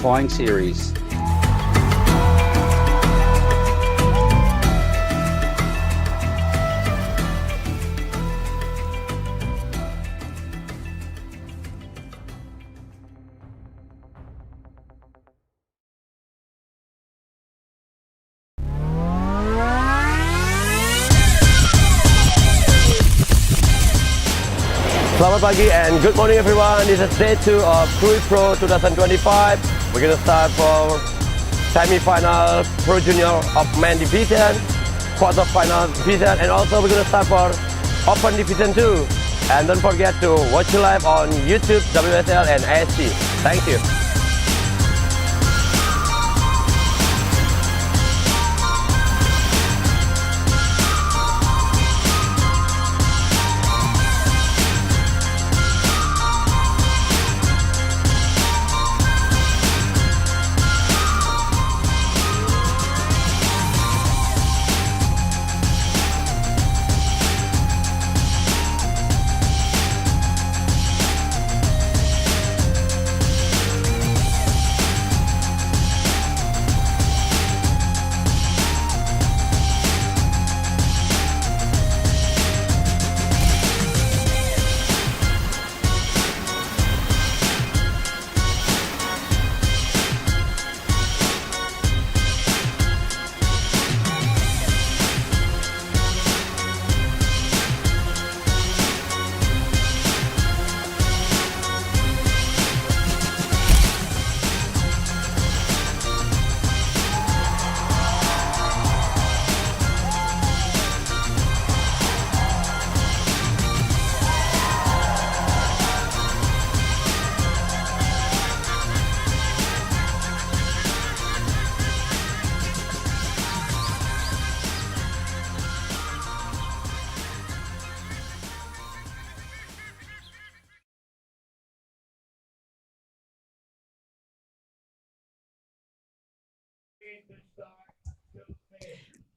qualifying series. Selamat pagi and good morning everyone. This is day 2 of Krui Pro 2025. We're going to start for semi-final Pro Junior of Men Division, quarter-final division, and also we're going to start for Open Division 2. And don't forget to watch you live on YouTube, WSL and ASC. Thank you.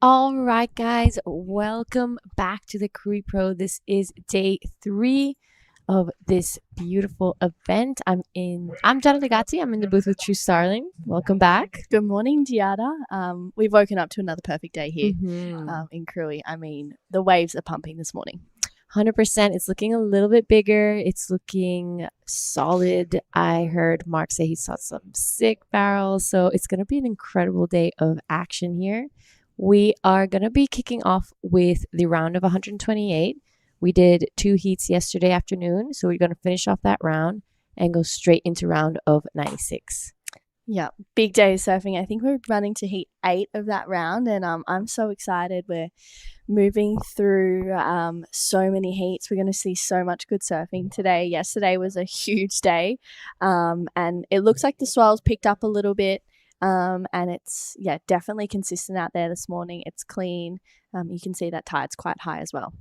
All right, guys, welcome back to the Krui Pro. This is day 3 of this beautiful event. I'm Jana Legazzi. I'm in the booth with True Starling. Welcome back. Good morning, Giada. We've woken up to another perfect day here in Krui. I mean, the waves are pumping this morning. 100%. It's looking a little bit bigger. It's looking solid. I heard Mark say he saw some sick barrels. So it's going to be an incredible day of action here. We are going to be kicking off with the round of 128. We did 2 heats yesterday afternoon, so we're going to finish off that round and go straight into round of 96. Yeah, big day of surfing. I think we're running to heat 8 of that round, and I'm so excited. We're moving through so many heats. We're going to see so much good surfing today. Yesterday was a huge day, and it looks like the swells picked up a little bit. And it's, definitely consistent out there this morning. It's clean. You can see that tide's quite high as well.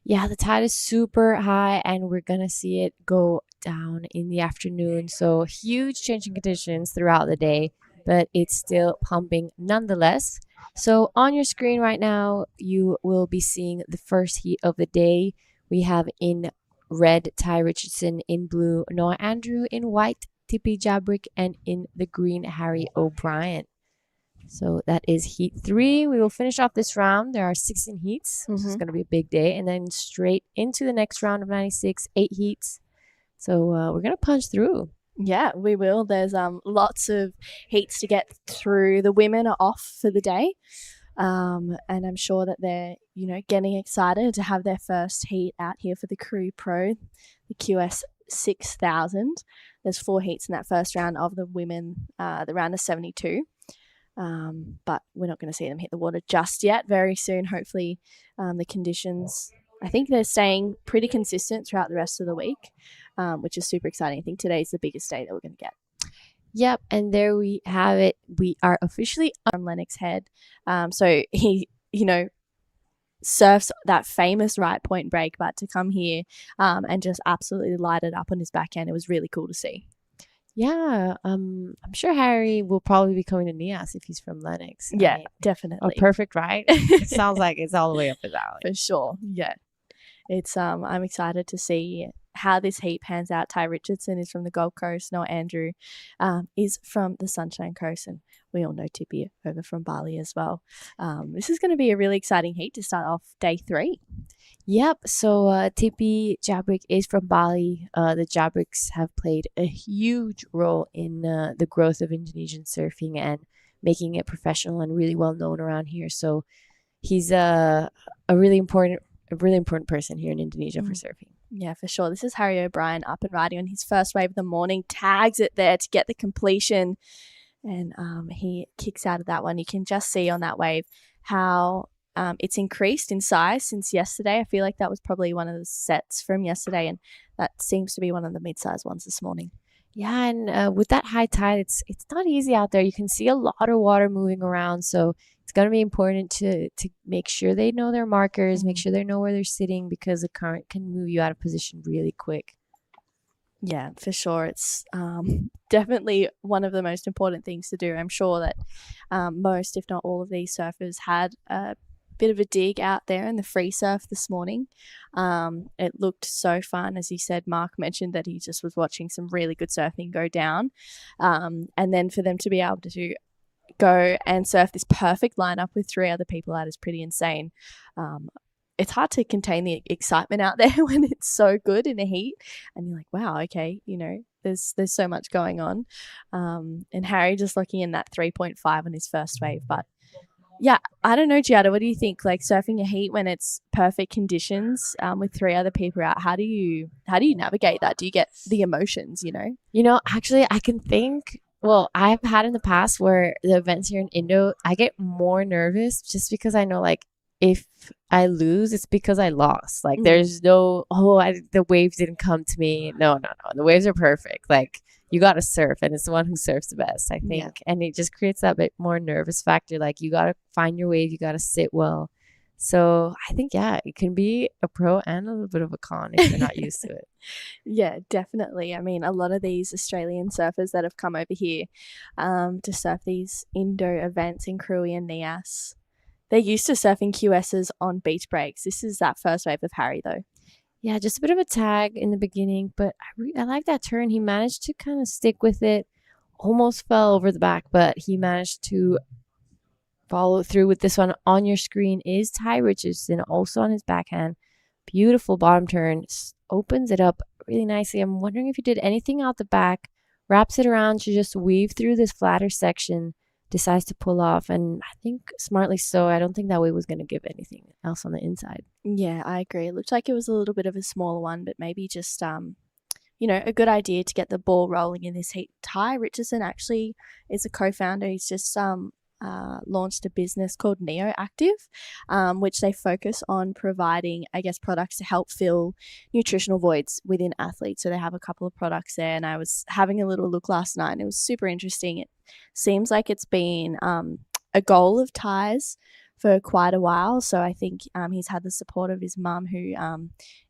Yeah, the tide is super high and we're going to see it go down in the afternoon. So huge change in conditions throughout the day, but it's still pumping nonetheless. So on your screen right now, you will be seeing the first heat of the day. We have in red, Ty Richardson; in blue, Noah Andrew; in white, Tippy Jabrick; and in the green, Harry O'Brien. So that is heat 3. We will finish off this round. There are 16 heats. This is going to be a big day. And then straight into the next round of 96, 8 heats. So we're going to punch through. Yeah, we will. There's lots of heats to get through. The women are off for the day. And I'm sure that they're, getting excited to have their first heat out here for the Krui Pro, the QS 6000. There's 4 heats in that first round of the women, the round of 72. But we're not going to see them hit the water just yet. Very soon, hopefully, the conditions, I think they're staying pretty consistent throughout the rest of the week, which is super exciting. I think today's the biggest day that we're going to get. Yep, and there we have it. We are officially on Lennox Head. So he, surfs that famous right point break, but to come here and just absolutely light it up on his backhand, it was really cool to see. Yeah, I'm sure Harry will probably be coming to Nias if he's from Lennox. Yeah, definitely. A perfect ride. It sounds like it's all the way up his alley. For sure, yeah. It's I'm excited to see how this heat pans out. Ty Richardson is from the Gold Coast. Noah Andrew is from the Sunshine Coast, and we all know Tippy over from Bali as well. This is going to be a really exciting heat to start off day 3. Yep. So Tippy Jabrik is from Bali. The Jabriks have played a huge role in the growth of Indonesian surfing and making it professional and really well known around here. So he's a really important person here in Indonesia for surfing. Yeah, for sure. This is Harry O'Brien up and riding on his first wave of the morning, tags it there to get the completion, and he kicks out of that one. You can just see on that wave how it's increased in size since yesterday. I feel like that was probably one of the sets from yesterday, and that seems to be one of the mid-sized ones this morning. Yeah, and with that high tide, it's not easy out there. You can see a lot of water moving around, so it's going to be important to make sure they know their markers, make sure they know where they're sitting, because the current can move you out of position really quick. Yeah, for sure. It's definitely one of the most important things to do. I'm sure that most, if not all, of these surfers had a bit of a dig out there in the free surf this morning. It looked so fun. As you said, Mark mentioned that he just was watching some really good surfing go down. And then for them to be able to go and surf this perfect lineup with 3 other people out is pretty insane. It's hard to contain the excitement out there when it's so good in the heat, and you're like, wow, okay, there's so much going on. And Harry just looking in that 3.5 on his first wave. But yeah, I don't know, Giada, what do you think? Like, surfing a heat when it's perfect conditions with 3 other people out, how do you navigate that? Do you get the emotions, Actually, I can think, well, I've had in the past where the events here in Indo, I get more nervous just because I know, like, if I lose, it's because I lost. Like, there's no, the waves didn't come to me. No. The waves are perfect. Like, you got to surf, and it's the one who surfs the best, I think. Yeah. And it just creates that bit more nervous factor. Like, you got to find your wave. You got to sit well. So I think, yeah, it can be a pro and a little bit of a con if you're not used to it. Yeah, definitely. I mean, a lot of these Australian surfers that have come over here to surf these Indo events in Krui and Nias, they're used to surfing QSs on beach breaks. This is that first wave of Harry, though. Yeah, just a bit of a tag in the beginning, but I like that turn. He managed to kind of stick with it. Almost fell over the back, but he managed to follow through with this one. On your screen is Ty Richardson, also on his backhand. Beautiful bottom turn. Opens it up really nicely. I'm wondering if he did anything out the back. Wraps it around to just weave through this flatter section. Decides to pull off, and I think smartly so. I don't think that wave was going to give anything else on the inside. Yeah, I agree. It looked like it was a little bit of a smaller one, but maybe just a good idea to get the ball rolling in this heat. Ty Richardson actually is a co-founder. He's just launched a business called Neo Active, which they focus on providing, products to help fill nutritional voids within athletes. So they have a couple of products there, and I was having a little look last night, and it was super interesting. It seems like it's been a goal of Ty's for quite a while. So I think he's had the support of his mum, who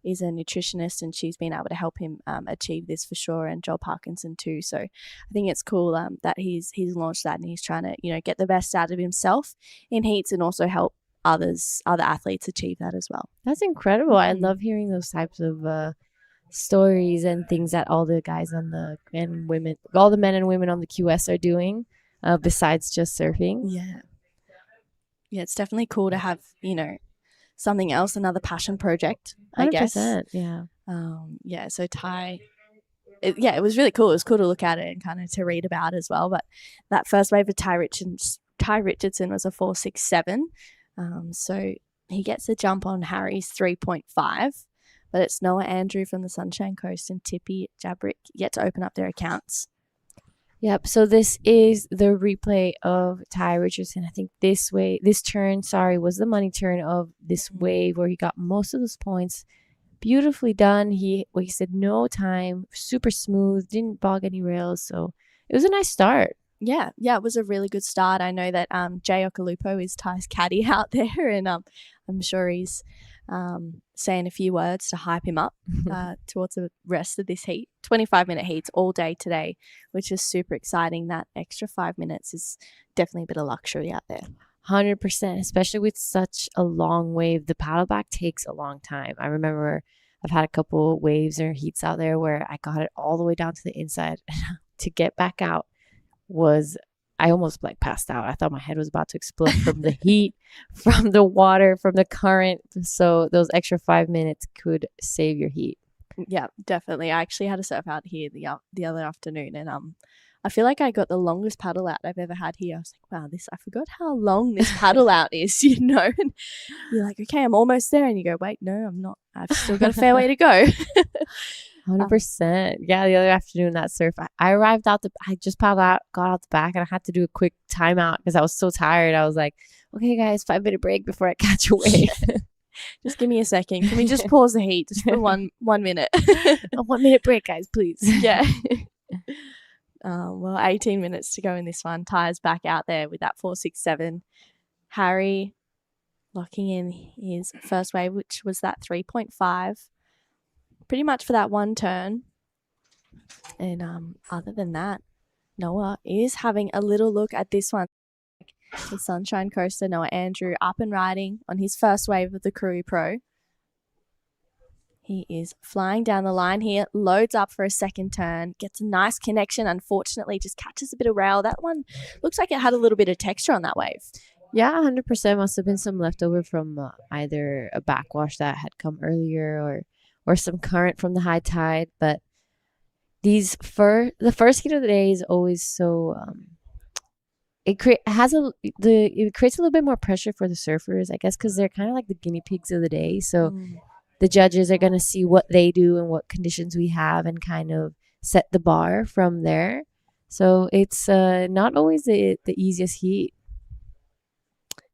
is a nutritionist, and she's been able to help him achieve this for sure, and Joel Parkinson too. So I think it's cool that he's launched that, and he's trying to get the best out of himself in heats, and also help other athletes achieve that as well. That's incredible. I love hearing those types of stories and things that all the guys all the men and women on the QS are doing besides just surfing. Yeah, it's definitely cool to have, something else, another passion project, 100%, I guess. Yeah. So Ty, it was really cool. It was cool to look at it and kind of to read about as well. But that first wave of Ty Richardson was a 4.67. So he gets a jump on Harry's 3.5. But it's Noah Andrew from the Sunshine Coast and Tippy Jabrik yet to open up their accounts. Yep. So this is the replay of Ty Richardson. I think this turn, was the money turn of this wave where he got most of those points. Beautifully done. He wasted no time. Super smooth. Didn't bog any rails. So it was a nice start. Yeah, it was a really good start. I know that Jay Okalupo is Ty's caddy out there, and I'm sure he's saying a few words to hype him up towards the rest of this heat. 25-minute heats all day today, which is super exciting. That extra 5 minutes is definitely a bit of luxury out there. 100%, especially with such a long wave. The paddle back takes a long time. I remember I've had a couple waves or heats out there where I got it all the way down to the inside. To get back out I almost like passed out. I thought my head was about to explode from the heat, from the water, from the current. So those extra 5 minutes could save your heat. Yeah, definitely. I actually had a surf out here the other afternoon, and I feel like I got the longest paddle out I've ever had here. I was like, wow, I forgot how long this paddle out is, you know? And you're like, okay, I'm almost there. And you go, wait, no, I'm not. I've still got a fair way to go. 100%. Yeah, the other afternoon that surf, I arrived out I just paddled out, got out the back, and I had to do a quick timeout because I was so tired. I was like, okay, guys, 5-minute break before I catch a wave. Just give me a second. Can we just pause the heat just for 1 minute? A 1 minute break, guys, please. Yeah. Well, 18 minutes to go in this one. Ty's back out there with that 4.67. Harry locking in his first wave, which was that 3.5. Pretty much for that one turn. And other than that, Noah is having a little look at this one. The Sunshine Coaster, Noah Andrew, up and riding on his first wave of the Krui Pro. He is flying down the line here, loads up for a second turn, gets a nice connection. Unfortunately, just catches a bit of rail. That one looks like it had a little bit of texture on that wave. Yeah, 100% must have been some leftover from either a backwash that had come earlier or some current from the high tide. But the first heat of the day is always so it creates a little bit more pressure for the surfers, I guess, because they're kind of like the guinea pigs of the day. So the judges are going to see what they do and what conditions we have and kind of set the bar from there. So it's not always the easiest heat.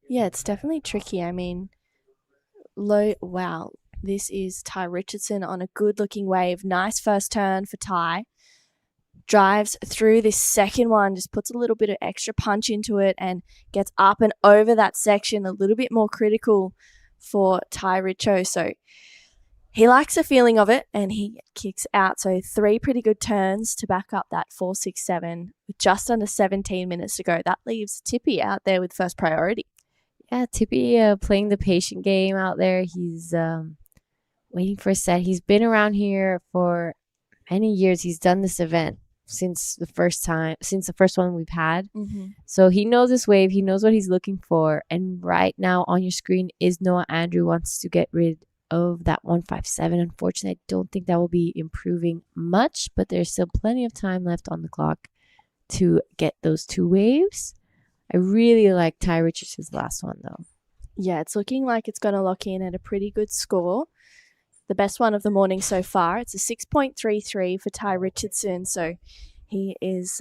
Yeah, it's definitely tricky. I mean, wow. This is Ty Richardson on a good-looking wave. Nice first turn for Ty. Drives through this second one, just puts a little bit of extra punch into it and gets up and over that section, a little bit more critical for Ty Richo. So he likes the feeling of it and he kicks out. So 3 pretty good turns to back up that 4.67 with just under 17 minutes to go. That leaves Tippy out there with first priority. Yeah, Tippy playing the patient game out there. He's waiting for a set. He's been around here for many years. He's done this event since the first one we've had. So he knows this wave. He knows what he's looking for. And right now on your screen is Noah Andrew wants to get rid of that 157. Unfortunately, I don't think that will be improving much, but there's still plenty of time left on the clock to get those 2 waves. I really like Ty Richardson's last one, though. Yeah, it's looking like it's going to lock in at a pretty good score. The best one of the morning so far. It's a 6.33 for Ty Richardson. So he is,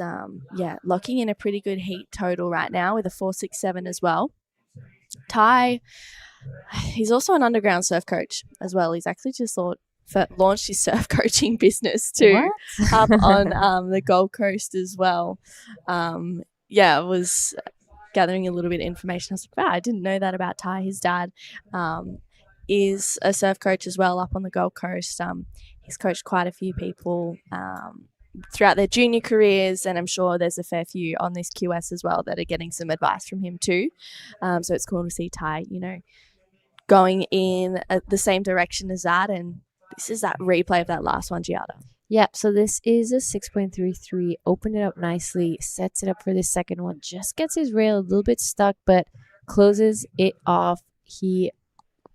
locking in a pretty good heat total right now with a 4.67 as well. Ty, he's also an underground surf coach as well. He's actually just launched his surf coaching business too, up on the Gold Coast as well. I was gathering a little bit of information. I was like, wow, I didn't know that about Ty. His dad is a surf coach as well up on the Gold Coast. He's coached quite a few people throughout their junior careers, and I'm sure there's a fair few on this QS as well that are getting some advice from him too. So it's cool to see Ty, going in the same direction as that, and this is that replay of that last one, Giada. Yep, so this is a 6.33. Opened it up nicely, sets it up for this second one. Just gets his rail a little bit stuck, but closes it off. You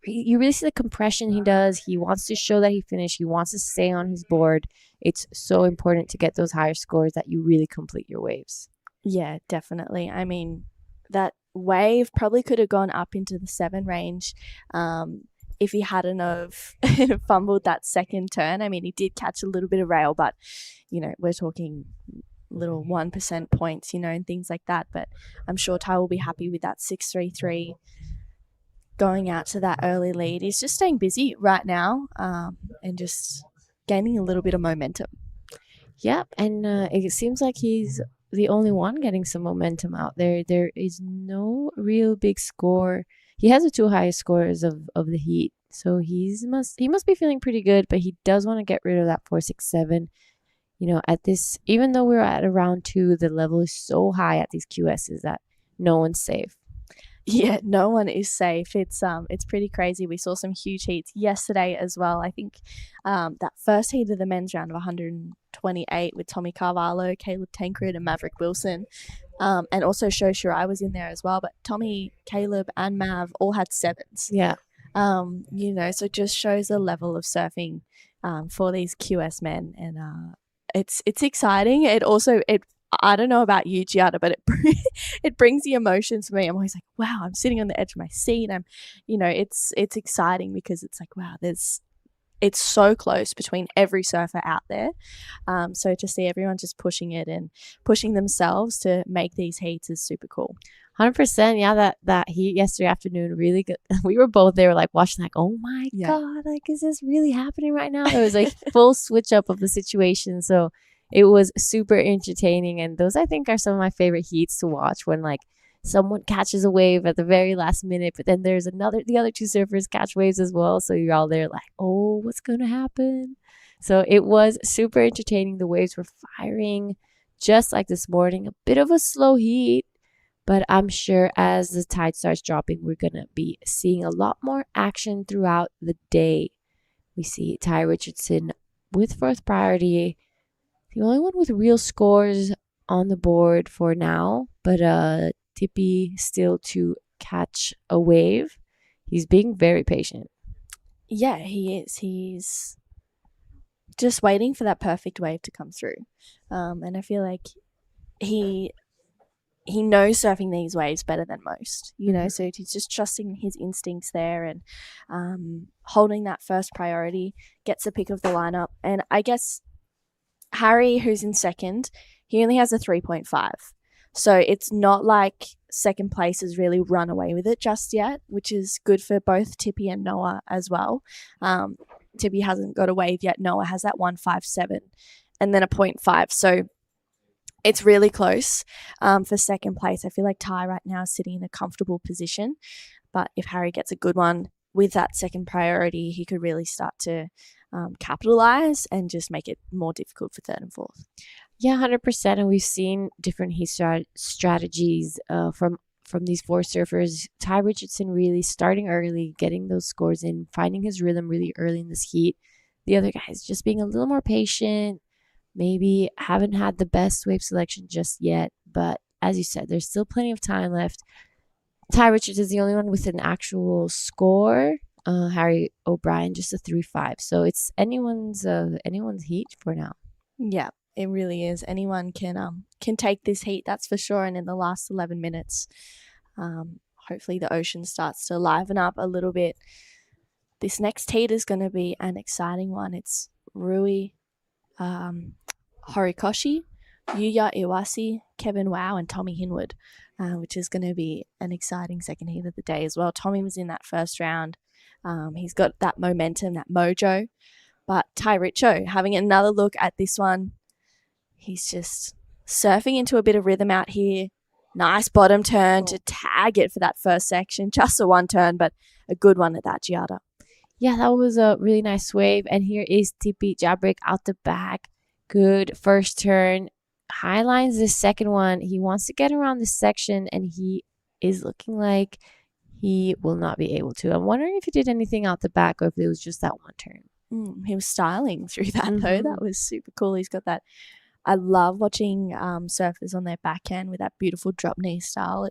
really see the compression he does. He wants to show that he finished. He wants to stay on his board. It's so important to get those higher scores that you really complete your waves. Yeah, definitely. I mean, that wave probably could have gone up into the 7 range. If he hadn't have fumbled that second turn. I mean, he did catch a little bit of rail, but, we're talking little 1% points, and things like that. But I'm sure Ty will be happy with that 6.33 going out to that early lead. He's just staying busy right now and just gaining a little bit of momentum. Yep, and it seems like he's the only one getting some momentum out there. There is no real big score. He has the 2 highest scores of the heat, so he must be feeling pretty good. But he does want to get rid of that 4.67. At this, even though we're at around 2, the level is so high at these QSs that no one's safe. Yeah, no one is safe. It's pretty crazy. We saw some huge heats yesterday as well. I think that first heat of the men's round of 128 with Tommy Carvalho, Caleb Tancred, and Maverick Wilson, and also Sho Shirai was in there as well. But Tommy, Caleb, and Mav all had sevens. Yeah. So it just shows the level of surfing for these QS men, and it's exciting. I don't know about you, Giada, but it brings the emotions for me. I'm always like, wow, I'm sitting on the edge of my seat. It's exciting because it's like, wow, it's so close between every surfer out there. So to see everyone just pushing it and pushing themselves to make these heats is super cool. 100%. Yeah, that heat yesterday afternoon, really good. We were both there, like watching, like, oh my God, like, is this really happening right now? There was like full switch up of the situation. So it was super entertaining. And those, I think, are some of my favorite heats to watch, when like someone catches a wave at the very last minute, but then there's the other two surfers catch waves as well. So you're all there like, oh, what's going to happen? So it was super entertaining. The waves were firing just like this morning. A bit of a slow heat, but I'm sure as the tide starts dropping, we're going to be seeing a lot more action throughout the day. We see Ty Richardson with fourth priority, the only one with real scores on the board for now, but Tippy still to catch a wave. He's being very patient. Yeah, he is. He's just waiting for that perfect wave to come through. And I feel like he knows surfing these waves better than most, so he's just trusting his instincts there, and holding that first priority, gets the pick of the lineup. And I guess Harry, who's in second, he only has a 3.5. So it's not like second place has really run away with it just yet, which is good for both Tippy and Noah as well. Tippy hasn't got a wave yet. Noah has that 1.57 and then a 0.5. So it's really close for second place. I feel like Ty right now is sitting in a comfortable position. But if Harry gets a good one with that second priority, he could really start to capitalize and just make it more difficult for third and fourth. Yeah, 100%. And we've seen different heat strategies from these four surfers. Ty Richardson really starting early, getting those scores in, finding his rhythm really early in this heat. The other guys just being a little more patient, maybe haven't had the best wave selection just yet. But as you said, there's still plenty of time left. Ty Richardson is the only one with an actual score. Harry O'Brien just a 3.5. So it's anyone's heat for now. Yeah, it really is. Anyone can take this heat, that's for sure. And in the last 11 minutes, hopefully the ocean starts to liven up a little bit. This next heat is going to be an exciting one. It's Rui Horikoshi, Yuya Iwasi, Kevin Wow, and Tommy Hinwood, which is going to be an exciting second heat of the day as well. Tommy was in that first round. He's got that momentum, that mojo. But Ty Richo, having another look at this one, he's just surfing into a bit of rhythm out here. Nice bottom turn to tag it for that first section. Just a one turn, but a good one at that, Giada. Yeah, that was a really nice wave. And here is Tippy Jabrik out the back. Good first turn. High lines this second one. He wants to get around this section, and he is looking like he will not be able to. I'm wondering if he did anything out the back or if it was just that one turn. He was styling through that, though. That was super cool. He's got that. I love watching surfers on their backhand with that beautiful drop knee style.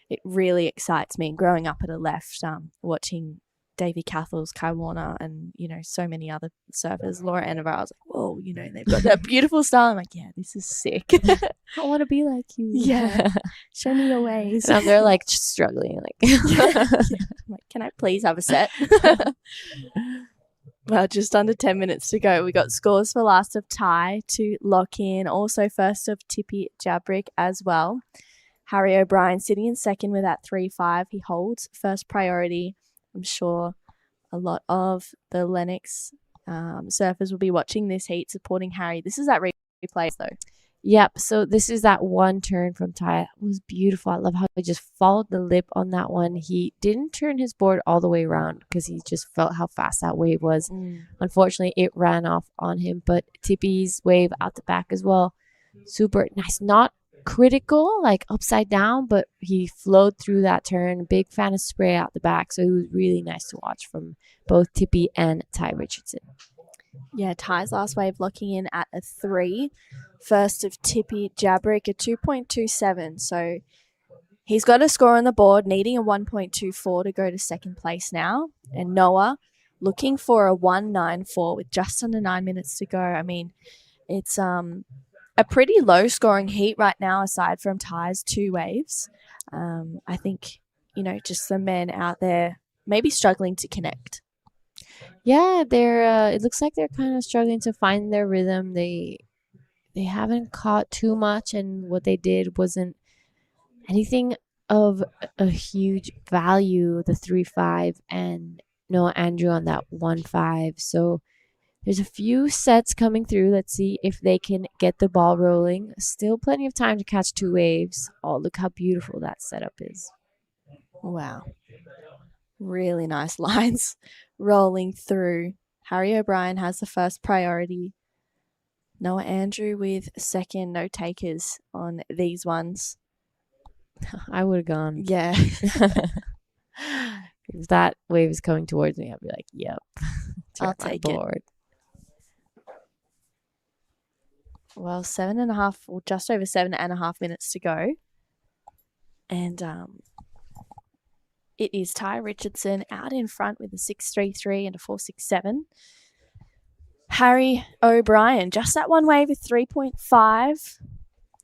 It really excites me. Growing up at a left, watching Davey Cathal's, Kai Warner, and so many other surfers, Laura Anavar, I was like, whoa, they've got that beautiful style. I'm like, yeah, this is sick. I want to be like you. Yeah, show me your ways. And they're like struggling, like, yeah. I'm like, can I please have a set? Well, just under 10 minutes to go. We got scores for last of Ty to lock in. Also first of Tippy Jabrik as well. Harry O'Brien sitting in second with that 3.5. He holds first priority. I'm sure a lot of the Lennox surfers will be watching this heat, supporting Harry. This is that replay, though. Yep. So this is that one turn from Ty. It was beautiful. I love how he just followed the lip on that one. He didn't turn his board all the way around because he just felt how fast that wave was. Unfortunately, it ran off on him. But Tippy's wave out the back as well. Super nice. Not critical, like upside down, but he flowed through that turn. Big fan of spray out the back, so it was really nice to watch from both Tippy and Ty Richardson. Yeah, Ty's last wave locking in at a 3. First of Tippy Jabrick, a 2.27. So he's got a score on the board, needing a 1.24 to go to second place now. And Noah looking for a 1.94 with just under 9 minutes to go. I mean, it's a pretty low scoring heat right now, aside from Ty's 2 waves. I think, just the men out there maybe struggling to connect. Yeah, they're. It looks like they're kind of struggling to find their rhythm. They haven't caught too much, and what they did wasn't anything of a huge value. The 3.5 and Noah Andrew on that 1.5. So there's a few sets coming through. Let's see if they can get the ball rolling. Still plenty of time to catch 2 waves. Oh, look how beautiful that setup is. Wow. Really nice lines rolling through. Harry O'Brien has the first priority. Noah Andrew with second. No takers on these ones. I would have gone. Yeah. If that wave is coming towards me, I'd be like, yep. I'll take it. Well, 7.5, or just over 7.5 minutes to go. And it is Ty Richardson out in front with a 6.33 and a 4.67. Harry O'Brien, just that one wave of 3.5.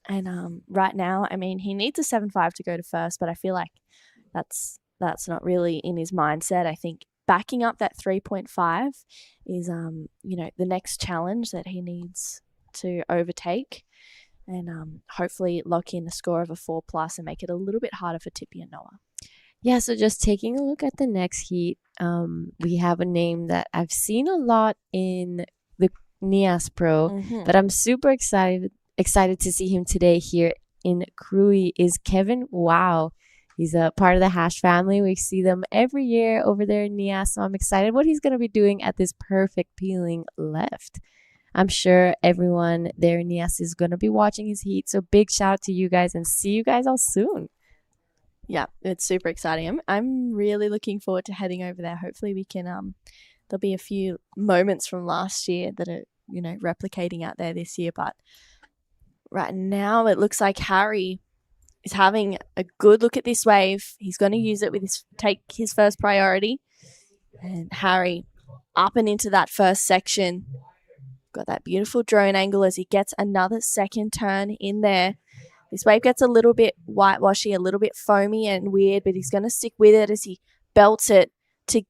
And right now, I mean, he needs a 7.5 to go to first, but I feel like that's not really in his mindset. I think backing up that 3.5 is, the next challenge that he needs to overtake, and hopefully lock in a score of a 4+ and make it a little bit harder for Tippy and Noah. Yeah, so just taking a look at the next heat, we have a name that I've seen a lot in the NIAS Pro, but I'm super excited to see him today here in Krui, is Kevin Wow. He's a part of the Hash family. We see them every year over there in NIAS, so I'm excited what he's going to be doing at this perfect peeling left. I'm sure everyone there in NIAS is going to be watching his heat, so big shout out to you guys, and see you guys all soon. Yeah, it's super exciting. I'm really looking forward to heading over there. Hopefully we can, there'll be a few moments from last year that are, replicating out there this year. But right now it looks like Harry is having a good look at this wave. He's going to use it take his first priority. And Harry up and into that first section. Got that beautiful drone angle as he gets another second turn in there. This wave gets a little bit whitewashy, a little bit foamy and weird, but he's going to stick with it as he belts it to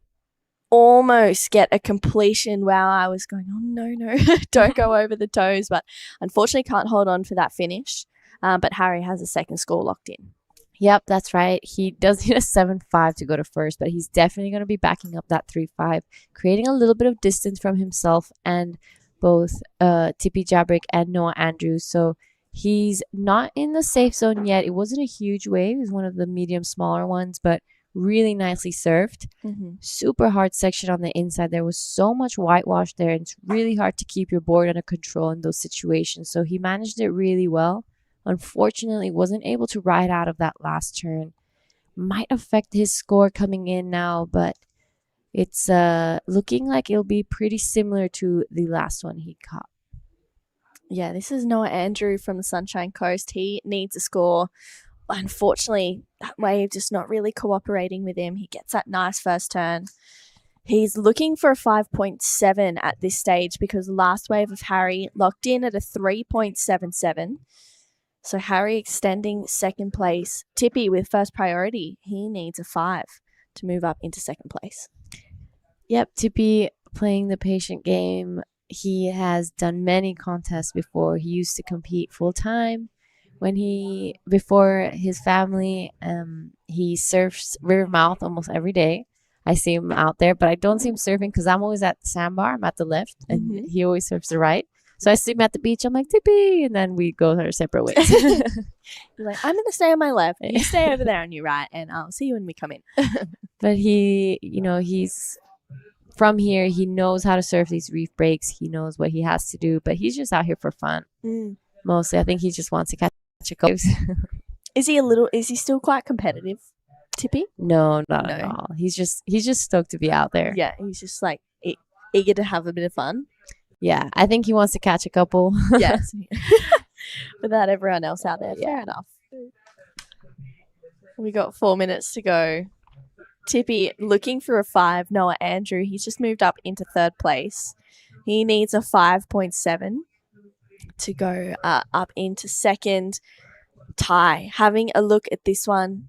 almost get a completion. Wow, I was going, oh, no, don't go over the toes, but unfortunately can't hold on for that finish. But Harry has a second score locked in. Yep, that's right. He does need a 7.5 to go to first, but he's definitely going to be backing up that 3.5, creating a little bit of distance from himself and both Tippy Jabrick and Noah Andrews. So he's not in the safe zone yet. It wasn't a huge wave. It was one of the medium, smaller ones, but really nicely surfed. Super hard section on the inside. There was so much whitewash there, and it's really hard to keep your board under control in those situations. So he managed it really well. Unfortunately, wasn't able to ride out of that last turn. Might affect his score coming in now, but it's looking like it'll be pretty similar to the last one he caught. Yeah, this is Noah Andrew from the Sunshine Coast. He needs a score. Unfortunately, that wave just not really cooperating with him. He gets that nice first turn. He's looking for a 5.7 at this stage because the last wave of Harry locked in at a 3.77. So Harry extending second place. Tippy with first priority. He needs a 5 to move up into second place. Yep, Tippy playing the patient game. He has done many contests before. He used to compete full time. Before his family, he surfs Rivermouth almost every day. I see him out there, but I don't see him surfing because I'm always at the sandbar. I'm at the left, and he always surfs the right. So I see him at the beach. I'm like, Tippy, and then we go our separate ways. You're like, I'm going to stay on my left. You stay over there on your right, and I'll see you when we come in. But he's from here. He knows how to surf these reef breaks. He knows what he has to do, but he's just out here for fun. Mostly, I think he just wants to catch Is he still quite competitive, Tippy? No, not No. at all. He's just stoked to be out there. Yeah, he's just like eager to have a bit of fun. Yeah, I think he wants to catch a couple. Yes. Without everyone else out there. Fair enough. We got 4 minutes to go. Tippy looking for a 5. Noah Andrew, he's just moved up into 3rd place. He needs a 5.7 to go up into 2nd. Ty, having a look at this one.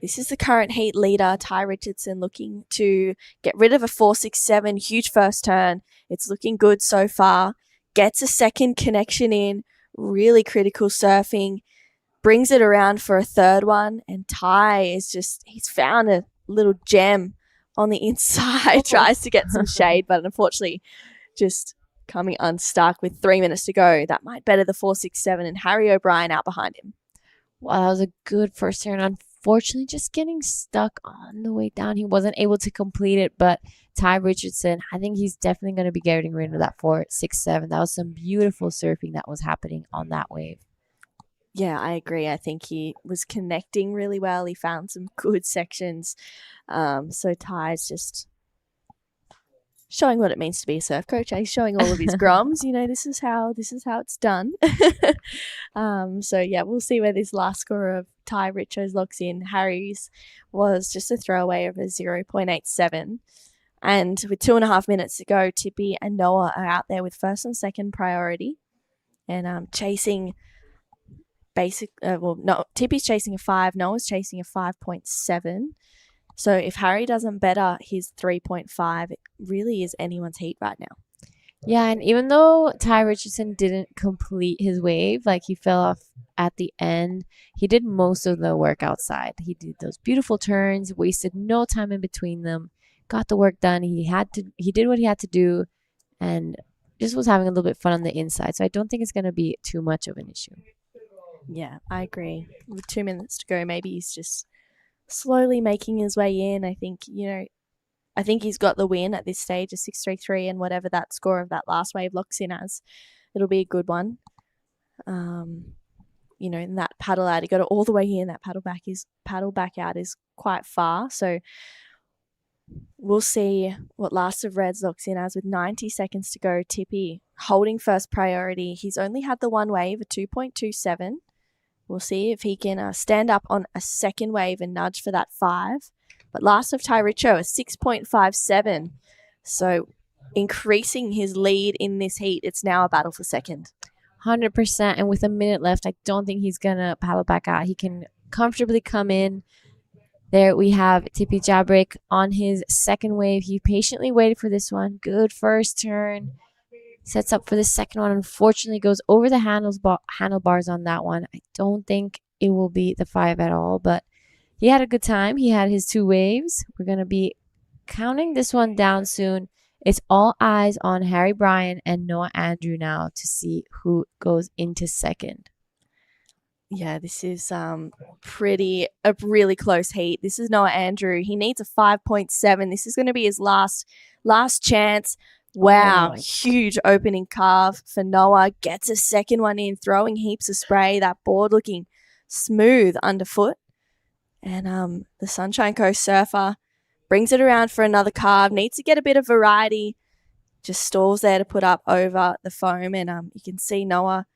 This is the current heat leader, Ty Richardson, looking to get rid of a 4.67. Huge first turn. It's looking good so far. Gets a 2nd connection in. Really critical surfing. Brings it around for a 3rd one. And Ty is he's found a little gem on the inside. Tries to get some shade, but unfortunately just coming unstuck with 3 minutes to go. That might better the 4.67 and Harry O'Brien out behind him. Wow, that was a good first turn. Unfortunately, just getting stuck on the way down. He wasn't able to complete it, but Ty Richardson, I think he's definitely going to be getting rid of that 4.67. That was some beautiful surfing that was happening on that wave. Yeah, I agree. I think he was connecting really well. He found some good sections. So Ty's just showing what it means to be a surf coach. He's showing all of his groms. This is how it's done. So yeah, we'll see where this last score of Ty Richo's locks in. Harry's was just a throwaway of a 0.87. And with 2.5 minutes to go, Tippy and Noah are out there with 1st and 2nd priority, and chasing. Tippy's chasing a 5. Noah's chasing a 5.7. So if Harry doesn't better his 3.5, it really is anyone's heat right now. Yeah, and even though Ty Richardson didn't complete his wave, like he fell off at the end, he did most of the work outside. He did those beautiful turns, wasted no time in between them, got the work done. He did what he had to do, and just was having a little bit fun on the inside. So I don't think it's going to be too much of an issue. Yeah, I agree. With 2 minutes to go, maybe he's just slowly making his way in. I think he's got the win at this stage, a 6.33, and whatever that score of that last wave locks in as, it'll be a good one. In that paddle out, he got it all the way in. That paddle back out is quite far. So we'll see what Last of Reds locks in as with 90 seconds to go. Tippy holding first priority. He's only had the one wave, a 2.27. We'll see if he can stand up on a 2nd wave and nudge for that 5. But last of Ty Richo, a 6.57. So increasing his lead in this heat. It's now a battle for 2nd. 100%. And with a minute left, I don't think he's going to paddle back out. He can comfortably come in. There we have Tippy Jabrick on his 2nd wave. He patiently waited for this one. Good first turn. Sets up for the 2nd one. Unfortunately, goes over the handlebars on that one. I don't think it will be the 5 at all, but he had a good time. He had his 2 waves. We're going to be counting this one down soon. It's all eyes on Harry Bryan and Noah Andrew now to see who goes into 2nd. Yeah, this is a really close heat. This is Noah Andrew. He needs a 5.7. This is going to be his last chance. Wow, huge opening carve for Noah. Gets a 2nd one in, throwing heaps of spray. That board looking smooth underfoot. And the Sunshine Coast surfer brings it around for another carve. Needs to get a bit of variety. Just stalls there to put up over the foam. And you can see Noah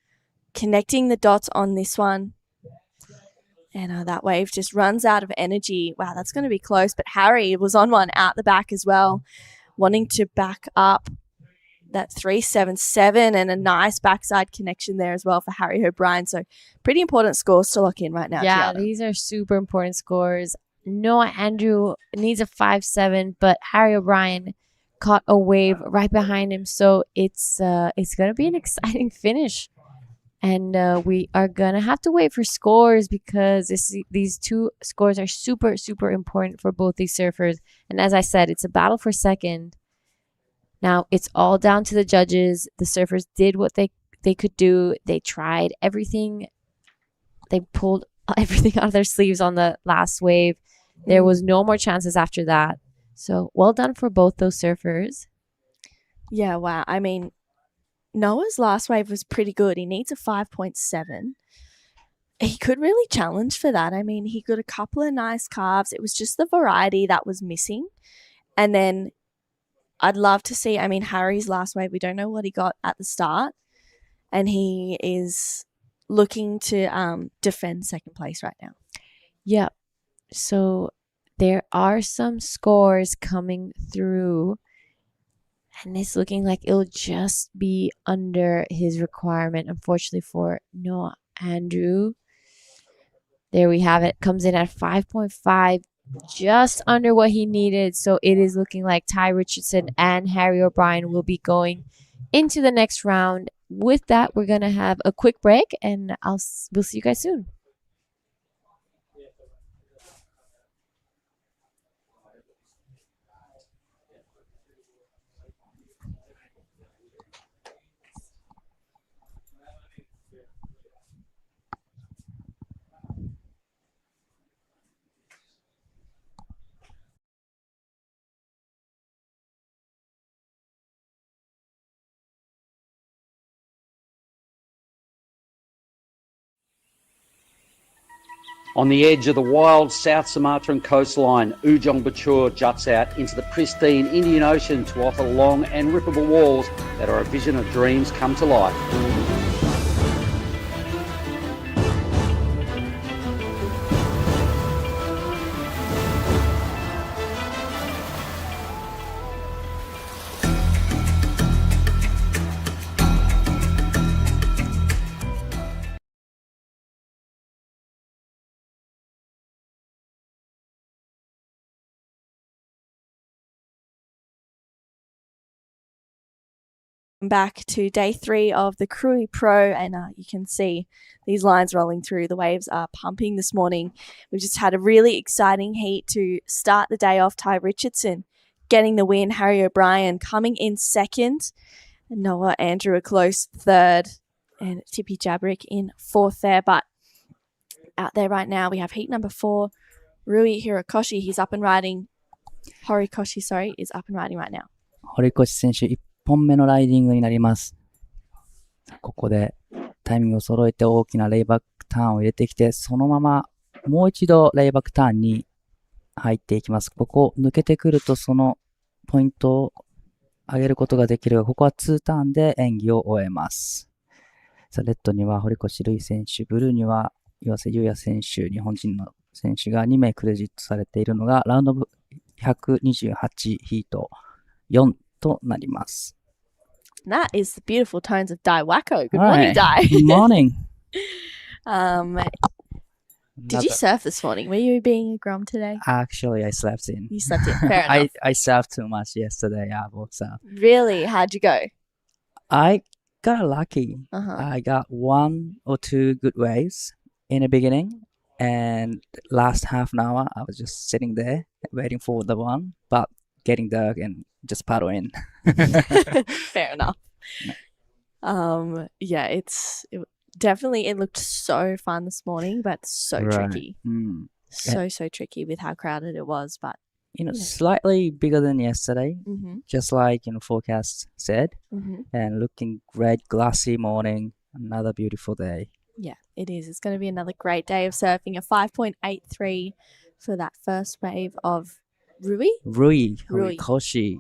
connecting the dots on this one. And that wave just runs out of energy. Wow, that's going to be close. But Harry was on one out the back as well, wanting to back up that 3.77 and a nice backside connection there as well for Harry O'Brien. So pretty important scores to lock in right now. Yeah, Gianna. These are super important scores. Noah Andrew needs a 5.7, but Harry O'Brien caught a wave right behind him. So it's going to be an exciting finish. And we are going to have to wait for scores because these 2 scores are super, super important for both these surfers. And as I said, it's a battle for 2nd. Now, it's all down to the judges. The surfers did what they could do. They tried everything. They pulled everything out of their sleeves on the last wave. There was no more chances after that. So well done for both those surfers. Yeah, wow. I mean, Noah's last wave was pretty good. He needs a 5.7. he could really challenge for that. I mean, he got a couple of nice carves. It was just the variety that was missing. And then I'd love to see, I mean, Harry's last wave, we don't know what he got at the start. And he is looking to defend second place right now. Yep. So there are some scores coming through. And it's looking like it'll just be under his requirement, unfortunately, for Noah Andrew. There we have it. Comes in at 5.5, just under what he needed. So it is looking like Ty Richardson and Harry O'Brien will be going into the next round. With that, we're going to have a quick break, and we'll see you guys soon. On the edge of the wild South Sumatran coastline, Ujung Bocur juts out into the pristine Indian Ocean to offer long and rippable walls that are a vision of dreams come to life. Back to day 3 of the Krui Pro, and you can see these lines rolling through. The waves are pumping this morning. We've just had a really exciting heat to start the day off. Ty Richardson getting the win, Harry O'Brien coming in second, and Noah Andrew a close third, and Tippy Jabrick in fourth there. But out there right now we have heat number 4, Rui Horikoshi. He's up and riding. Horikoshi, sorry, is up and riding right now. 堀越選手1本目のライディングになります。ここでタイミングを揃えて大きなレイバックターンを入れてきて、そのままもう一度レイバックターンに入っていきます。ここ抜けてくるとそのポイントを上げることができるが、ここは2ターンで演技を終えます。さあレッドには堀越瑠衣選手、ブルーには岩瀬優也選手、日本人の選手が2名クレジットされているのがラウンド128ヒート4となります。That is the beautiful tones of Dai Wacko. Good morning, Dai. Good morning. Did you surf this morning? Were you being a grom today? Actually, I slept in. You slept in. Fair enough. I surfed too much yesterday. I both surfed. Really? How'd you go? I got lucky. Uh-huh. I got 1 or 2 good waves in the beginning, and last half an hour I was just sitting there waiting for the one, but getting dark and just paddle in. Fair enough. Yeah, it looked so fun this morning, but so tricky. So tricky with how crowded it was, but slightly bigger than yesterday, just like forecast said, and looking great, glassy morning, another beautiful day. Yeah, it is. It's going to be another great day of surfing. A 5.83 for that first wave of Rui Horikoshi.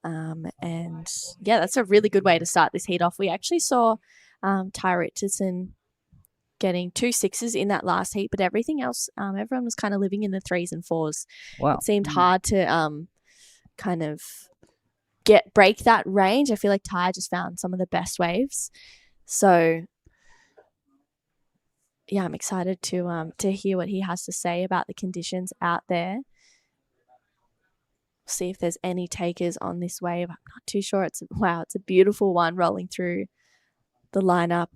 And yeah, that's a really good way to start this heat off. We actually saw Ty Richardson getting 2 6s in that last heat, but everything else, everyone was kind of living in the 3s and 4s. Wow. It seemed hard to kind of break that range. I feel like Ty just found some of the best waves. So yeah, I'm excited to hear what he has to say about the conditions out there. See if there's any takers on this wave. I'm not too sure. It's a beautiful one rolling through the lineup.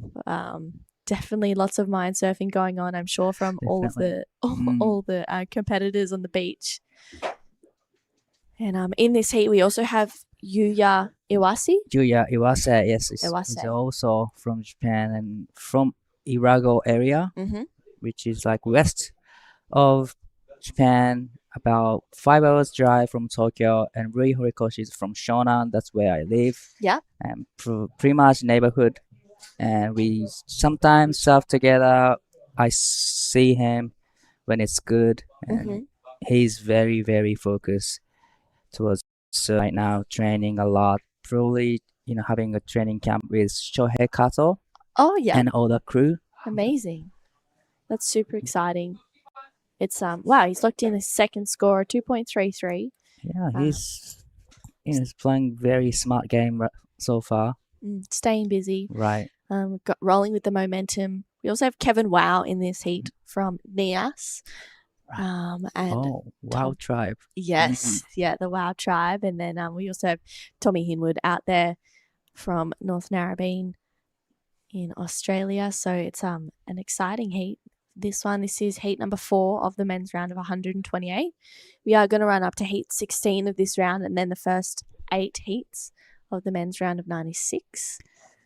Definitely lots of mind surfing going on, I'm sure, from all the competitors on the beach. And in this heat, we also have Yuya Iwase. Yuya Iwase, yes, it's also from Japan and from Irago area, which is like west of Japan, about 5 hours drive from Tokyo. And Rui Horikoshi is from Shonan, that's where I live. Yeah. And pretty much neighborhood and we sometimes surf together. I see him when it's good, and Mhm. he's very, very focused towards right now, training a lot. Probably, having a training camp with Shohei Kato Oh yeah, and all the crew. amazing. That's super exciting. It's wow, he's locked in his second score, 2.33. Yeah, Uh, he's playing very smart game so far. Staying busy. Right. Got rolling with the momentum. We also have Kevin Wow in this heat from Nias. And Oh, Wow Tribe. yes, yeah, the Wow Tribe. And then we also have Tommy Hinwood out there from North Narrabeen in Australia. So it's an exciting heat. This is heat number 4 of the men's round of 128. We are going to run up to heat 16 of this round and then the first 8 heats of the men's round of 96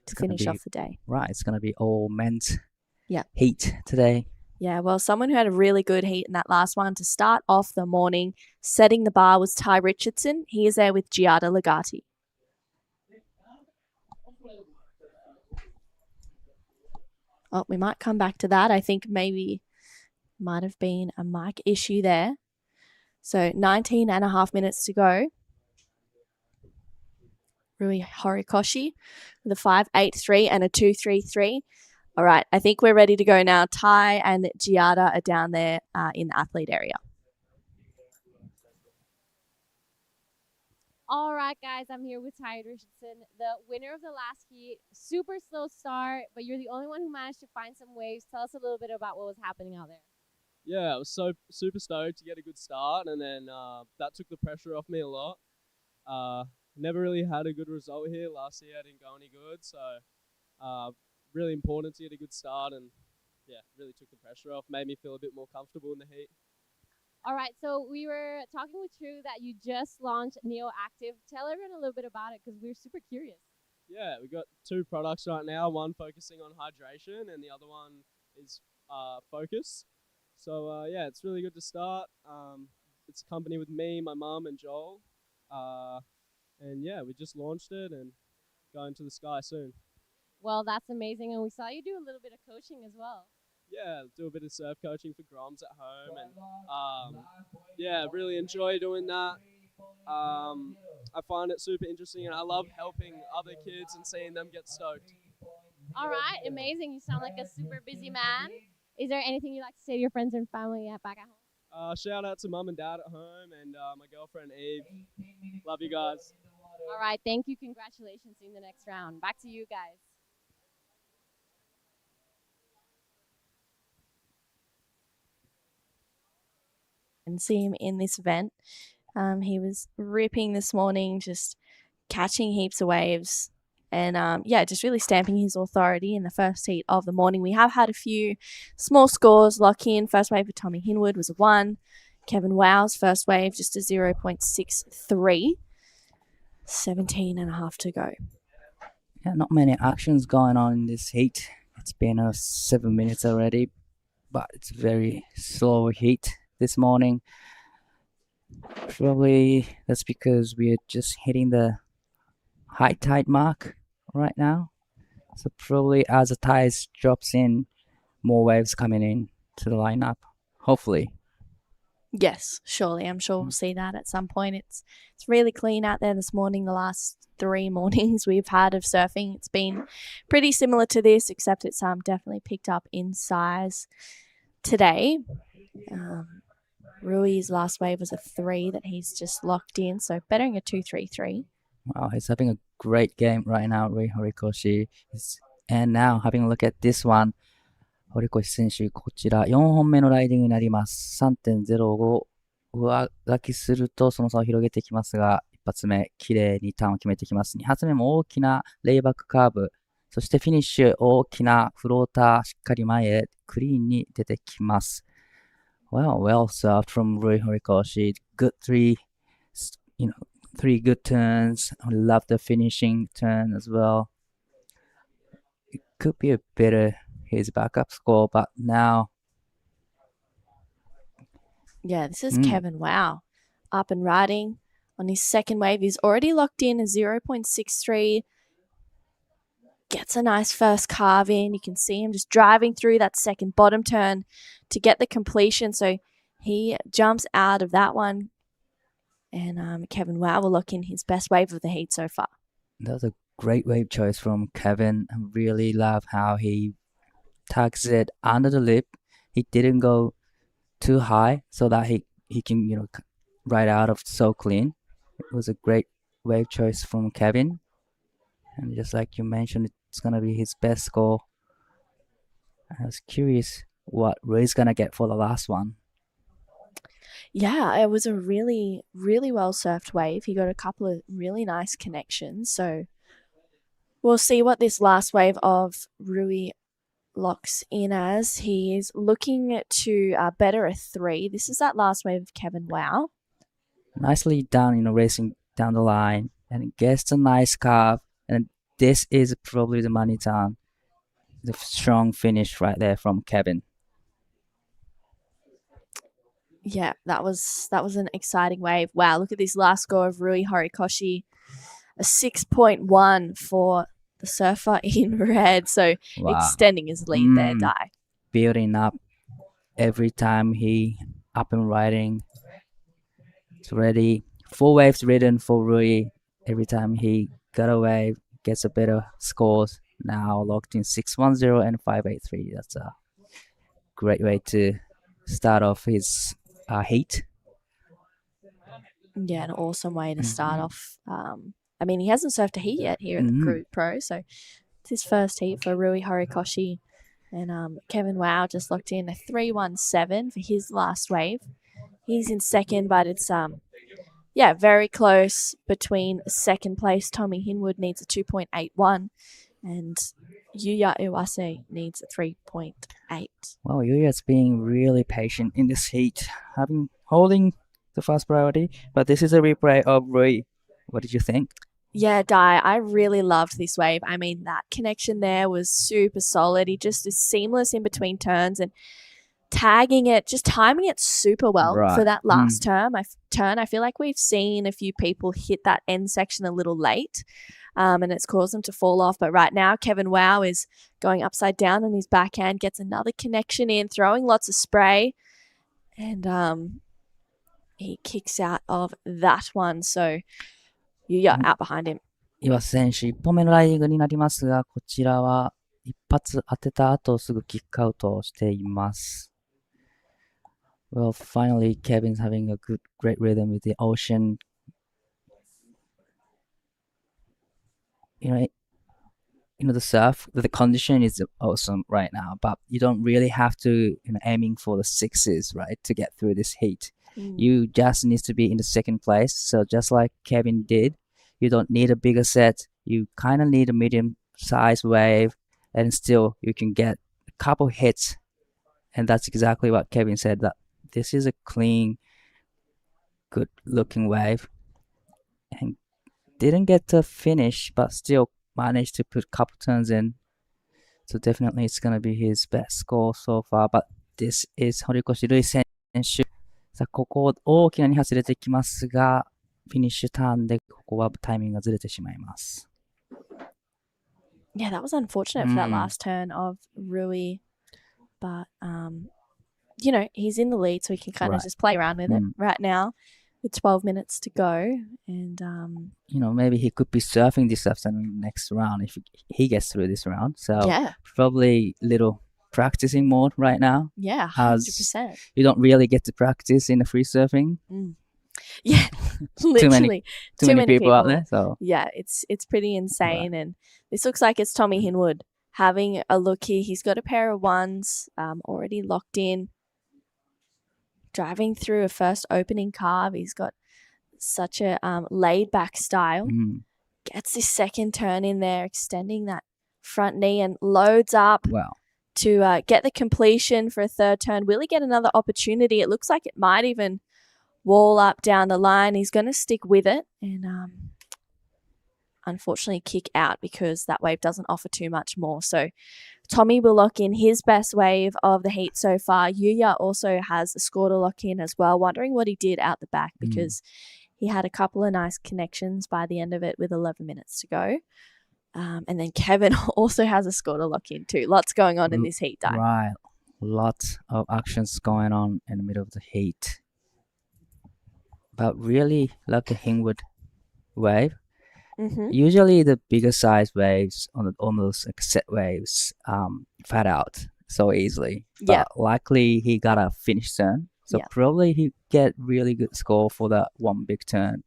to finish off the day. Right, it's gonna be all men's Yeah. heat today. Yeah, well, someone who had a really good heat in that last one to start off the morning, setting the bar, was Ty Richardson. He is there with Giada Legati. Oh, we might come back to that. I think maybe might have been a mic issue there. So 19 and a half minutes to go. Rui Horikoshi with a 5.83 and a 2.33. All right, I think we're ready to go now. Ty and Giada are down there in the athlete area. All right, guys, I'm here with Ty Richardson, the winner of the last heat. Super slow start, but you're the only one who managed to find some waves. Tell us a little bit about what was happening out there. Yeah, I was so super stoked to get a good start, and then that took the pressure off me a lot. Never really had a good result here. Last year I didn't go any good, so really important to get a good start, and yeah, really took the pressure off, made me feel a bit more comfortable in the heat. All right, so we were talking with True that you just launched Neo Active. Tell everyone a little bit about it because we're super curious. Yeah, we got 2 products right now, one focusing on hydration and the other one is focus. So yeah, it's really good to start. It's a company with me, my mum and Joel. And yeah, we just launched it and going to the sky soon. Well, that's amazing. And we saw you do a little bit of coaching as well. Yeah, do a bit of surf coaching for Groms at home, and yeah, really enjoy doing that. I find it super interesting, and I love helping other kids and seeing them get stoked. All right, amazing. You sound like a super busy man. Is there anything you'd like to say to your friends and family back at home? Shout out to mum and dad at home and my girlfriend Eve. Love you guys. All right, thank you. Congratulations in the next round. Back to you guys. And see him in this event. He was ripping this morning, just catching heaps of waves and yeah, just really stamping his authority in the first heat of the morning. We have had a few small scores lock in. First wave for Tommy Hinwood was a 1. Kevin Wow's first wave just a 0.63. 17 and a half to go. Yeah, not many actions going on in this heat. It's been 7 minutes already, but it's very slow heat this morning. Probably that's because we're just hitting the high tide mark right now. So probably as the tide drops in, more waves coming in to the lineup. Hopefully. Yes, surely. I'm sure we'll see that at some point. It's really clean out there this morning. The last 3 mornings we've had of surfing, it's been pretty similar to this, except it's definitely picked up in size today. Rui's last wave was a 3 that he's just locked in, so bettering a 2.33. Wow, he's having a great game right now, Rui Horikoshi. And now having a look at this one. 堀越選手、こちら4本目のライディングになります。3.05 上書きするとその差を広げていきますが、1発目、綺麗にターンを決めてきます。2発目も大きなレイバックカーブ、そしてフィニッシュ、大きなフローター、しっかり前へクリーンに出てきます。Well served from Rui Horikoshi. Good 3 good turns. I love the finishing turn as well. It could be a better his backup score, but now. Yeah, this is Kevin Wow. Up and riding on his second wave. He's already locked in a 0.63. gets a nice first carve in. You can see him just driving through that second bottom turn to get the completion. So he jumps out of that one. And Kevin Wow will lock in his best wave of the heat so far. That was a great wave choice from Kevin. I really love how he tucks it under the lip. He didn't go too high so that he can, ride out of so clean. It was a great wave choice from Kevin. And just like you mentioned, it's going to be his best score. I was curious what Rui's going to get for the last one. Yeah, it was a really, really well surfed wave. He got a couple of really nice connections. So we'll see what this last wave of Rui locks in as. He is looking to better a 3. This is that last wave of Kevin Wow. Nicely done, racing down the line. And it gets a nice carve. And this is probably the money turn. The strong finish right there from Kevin. Yeah, that was an exciting wave. Wow, look at this last score of Rui Horikoshi. A 6.1 for the surfer in red. So extending his lead there, Ty. Building up every time he up and riding. It's ready. 4 waves ridden for Rui. Every time he got a wave, gets a better scores. Now locked in 610 and 583. That's a great way to start off his heat. Yeah, an awesome way to start off. He hasn't surfed a heat yet here at the Krui Pro, so it's his first heat for Rui Horikoshi. And Kevin Wow just locked in a 317 for his last wave. He's in second, but it's very close between second place. Tommy Hinwood needs a 2.81 and Yuya Iwase needs a 3.8. Well, Yuya's being really patient in this heat, holding the first priority, but this is a replay of Rui. What did you think? Yeah, Di, I really loved this wave. That connection there was super solid. He just is seamless in between turns and tagging it, just timing it super well for that last turn. I feel like we've seen a few people hit that end section a little late, and it's caused them to fall off. But right now, Kevin Wow is going upside down on his backhand, gets another connection in, throwing lots of spray, and he kicks out of that one. So Yuya out behind him. 岩瀬選手、1本目のライディングになりますが、こちらは一発当てた後すぐキックアウトをしています。Well, finally, Kevin's having a great rhythm with the ocean. The surf, the condition is awesome right now, but you don't really have to aiming for the 6s, right, to get through this heat. You just need to be in the second place. So just like Kevin did, you don't need a bigger set. You kind of need a medium-sized wave, and still you can get a couple hits. And that's exactly what Kevin said, that this is a clean, good-looking wave. And didn't get to finish, but still managed to put a couple turns in. So definitely it's going to be his best score so far. But this is Horikoshi Rui 選手。さあ、ここ大きな2発出てきますが、フィニッシュターンでここはタイミングがずれてしまいます。Yeah, that was unfortunate for that last turn of Rui. But, he's in the lead, so he can kind of just play around with it right now with 12 minutes to go. And, maybe he could be surfing this afternoon next round if he gets through this round. So, yeah, probably little practicing mode right now. Yeah, 100%. You don't really get to practice in the free surfing. Yeah, literally. Too many people out there. So yeah, it's pretty insane. And this looks like it's Tommy Hinwood having a look here. He's got a pair of ones already locked in. Driving through a first opening carve. He's got such a laid back style. Gets his second turn in there, extending that front knee and loads up. Wow. To get the completion for a third turn. Will he get another opportunity? It looks like it might even wall up down the line. He's going to stick with it and unfortunately kick out because that wave doesn't offer too much more. So Tommy will lock in his best wave of the heat so far. Yuya also has a score to lock in as well. Wondering what he did out the back because he had a couple of nice connections by the end of it with 11 minutes to go. And then Kevin also has a score to lock in too. Lots going on in this heat, Di. Right. Lots of actions going on in the middle of the heat. But really love the Hingwood wave. Mm-hmm. Usually the bigger size waves on those like set waves fat out so easily. But Yeah. luckily he got a finish turn. So Yeah. probably he get really good score for that one big turn.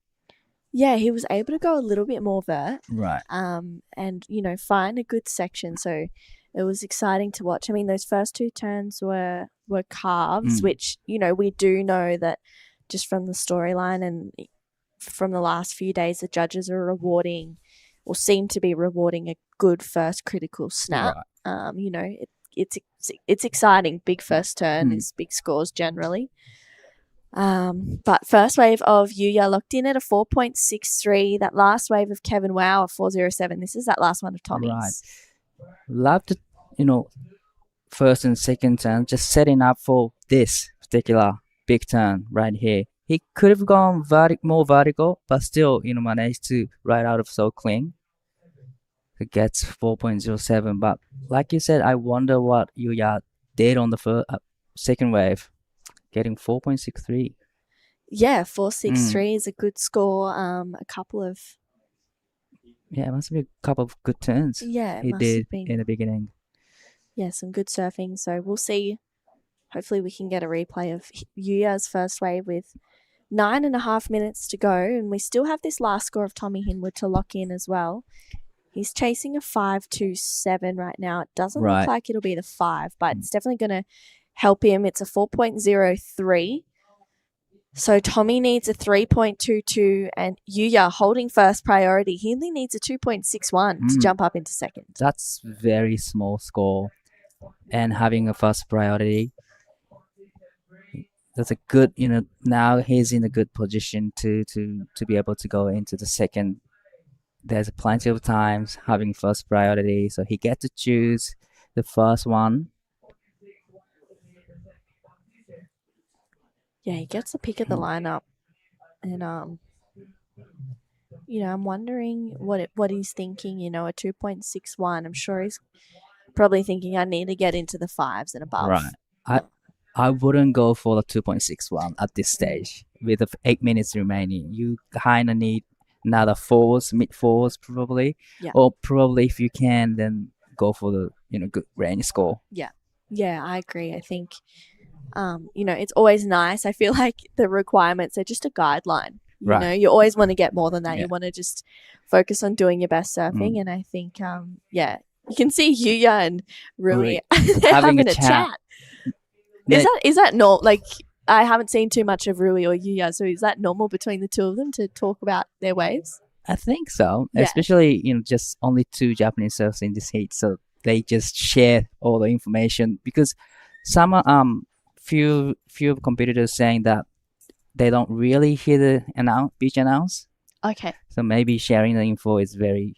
Yeah, he was able to go a little bit more vert. Right. And find a good section. So it was exciting to watch. I mean, those first two turns were carves, which we do know that just from the storyline and from the last few days, the judges are rewarding or seem to be rewarding a good first critical snap. Right. It's exciting. Big first turn is big scores generally. But first wave of Yuya locked in at a 4.63. That last wave of Kevin Wow, a 4.07. This is that last one of Tommy's. Right. Love the first and second turn, just setting up for this particular big turn right here. He could have gone more vertical, but still, managed to ride out of so clean. He gets 4.07. But like you said, I wonder what Yuya did on the second wave, getting 4.63. Yeah, 4.63 is a good score. A couple of... Yeah, it must be a couple of good turns. Yeah, he did in the beginning. Yeah, some good surfing. So we'll see. Hopefully we can get a replay of Yuya's first wave with 9.5 minutes to go. And we still have this last score of Tommy Hinwood to lock in as well. He's chasing a 5.27 right now. It doesn't look like it'll be the 5, but it's definitely going to help him. It's a 4.03. So Tommy needs a 3.22 and Yuya holding first priority. He only needs a 2.61 to jump up into second. That's very small score. And having a first priority, that's a good, now he's in a good position to be able to go into the second. There's plenty of times having first priority, so he gets to choose the first one. Yeah, he gets a pick of the lineup. And, I'm wondering what he's thinking, a 2.61. I'm sure he's probably thinking I need to get into the 5s and above. Right. I wouldn't go for the 2.61 at this stage. With the 8 minutes remaining, you kind of need another 4s, mid 4s probably. Yeah. Or probably if you can, then go for the good range score. Yeah. Yeah, I agree. I think it's always nice. I feel like the requirements are just a guideline. You always want to get more than that. Yeah. You want to just focus on doing your best surfing. And I think, you can see Yuya and Rui having a chat. Is that normal? Like, I haven't seen too much of Rui or Yuya, so is that normal between the two of them to talk about their waves? I think so. Yeah. Especially, just only 2 Japanese surfers in this heat, so they just share all the information because some few competitors saying that they don't really hear the beach announce. Okay. So maybe sharing the info is very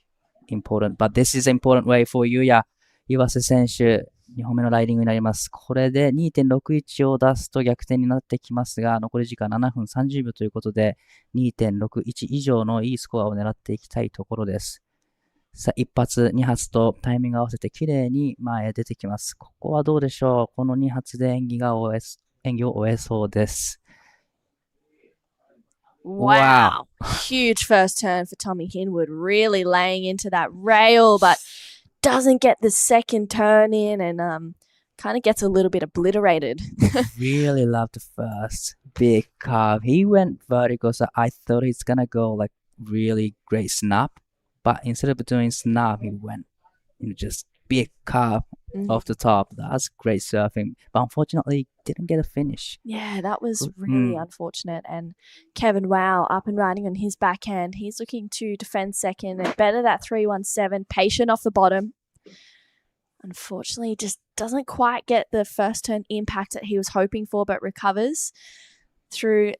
important. But this is an important way for Yuya. 岩瀬選手、2本目のライディングになります。これで 2.61 を出すと逆転になってきますが、残り時間7分30秒ということで、2.61 以上のいいスコアを狙っていきたいところです。さあ、1発、2発とタイミング合わせて綺麗に前へ出てきます。ここはどうでしょう。この2発で演技を終えそうです。Wow. Huge first turn for Tommy Hinwood, really laying into that rail, but doesn't get the second turn in and kind of gets a little bit obliterated. Really loved the first big carve. He went vertical, so I thought he's gonna go like really great snap, but instead of doing snap, he went just big carve off the top. That's great surfing, but unfortunately didn't get a finish. Yeah, that was really unfortunate. And Kevin Wow up and riding on his backhand. He's looking to defend second and better that 3.17, patient off the bottom. Unfortunately, just doesn't quite get the first turn impact that he was hoping for, but recovers through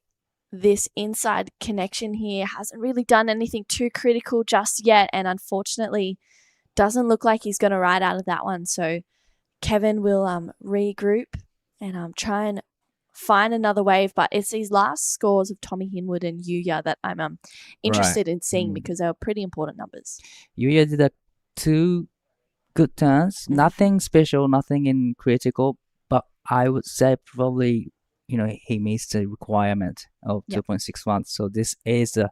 this inside connection here. Hasn't really done anything too critical just yet, and unfortunately doesn't look like he's going to ride out of that one. So Kevin will regroup and try and find another wave, but it's these last scores of Tommy Hinwood and Yuya that I'm interested in seeing because they were pretty important numbers. Yuya did a two good turns. Nothing special, nothing in critical, but I would say probably, he meets the requirement of 2.61. So this is the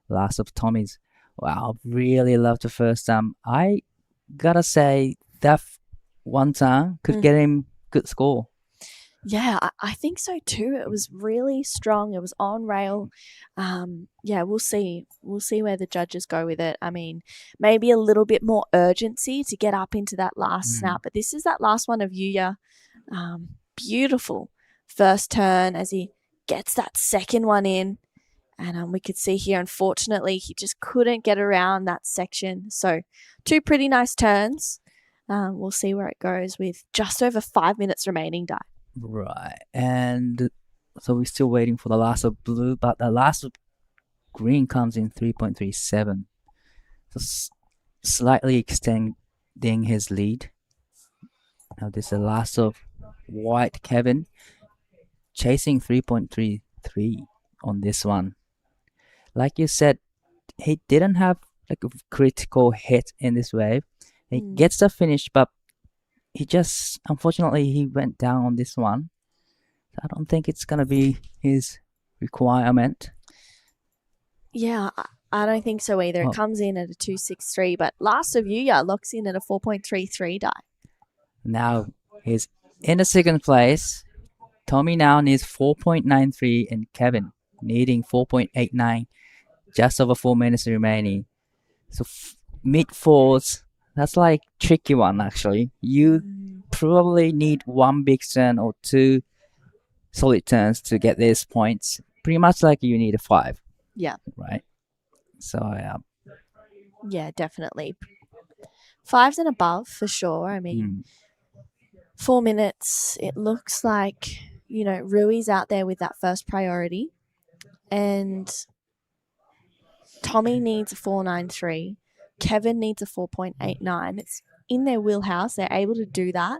last of Tommy's. Wow, really love the first time. I gotta say that one turn could get him good score. Yeah, I think so too. It was really strong. It was on rail. We'll see. We'll see where the judges go with it. I mean, maybe a little bit more urgency to get up into that last snap. But this is that last one of Yuya. Beautiful first turn as he gets that second one in. And we could see here, unfortunately, he just couldn't get around that section. So 2 pretty nice turns. We'll see where it goes with just over 5 minutes remaining, Di. Right, and so we're still waiting for the last of blue, but the last of green comes in 3.37. So slightly extending his lead. Now this is the last of white Kevin, chasing 3.33 on this one. Like you said, he didn't have like a critical hit in this wave. He gets the finish, but unfortunately, he went down on this one. I don't think it's going to be his requirement. Yeah, I don't think so either. It comes in at a 2.63, but last of Yuya locks in at a 4.33 die. Now, he's in the second place. Tommy now needs 4.93 and Kevin needing 4.89. Just over 4 minutes remaining. So mid-fours. That's like tricky one actually. You probably need 1 big turn or 2 solid turns to get these points. Pretty much like you need a 5. Yeah. Right? So yeah, definitely. 5s and above for sure. I mean, 4 minutes, it looks like, Rui's out there with that first priority. And Tommy needs a 4.93. Kevin needs a 4.89. It's in their wheelhouse. They're able to do that.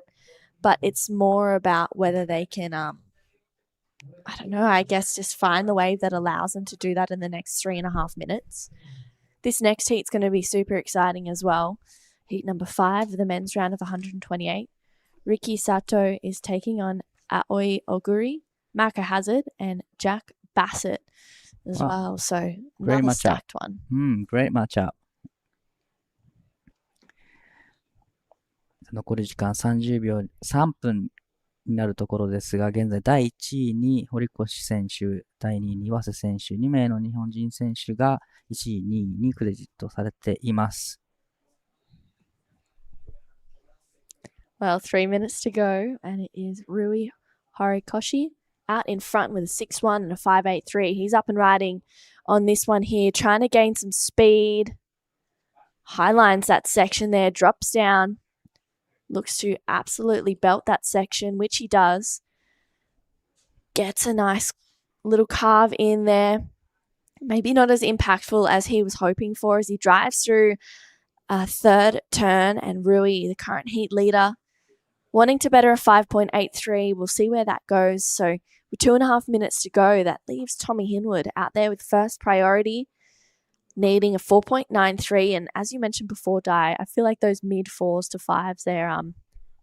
But it's more about whether they can, I guess just find the wave that allows them to do that in the next 3.5 minutes. This next heat's going to be super exciting as well. Heat number 5, the men's round of 128. Riki Sato is taking on Aoi Oguri, Maka Hazard, and Jack Bassett as well. So great another matchup. stacked one. Great matchup. 残り時間30秒、3分になるところですが、現在第1位に堀越選手、第2位に岩瀬選手、2名の日本人選手が1位、2位にクレジットされています。Well, 3 minutes to go, and it is Rui Horikoshi out in front with a 6.1 and a 5.83. He's up and riding on this one here, trying to gain some speed. Highlines that section there, drops down. Looks to absolutely belt that section, which he does. Gets a nice little carve in there. Maybe not as impactful as he was hoping for as he drives through a third turn. And Rui, the current heat leader, wanting to better a 5.83. We'll see where that goes. So with 2.5 minutes to go, that leaves Tommy Hinwood out there with first priority, needing a 4.93. And as you mentioned before, Di, I feel like those mid-4s to 5s,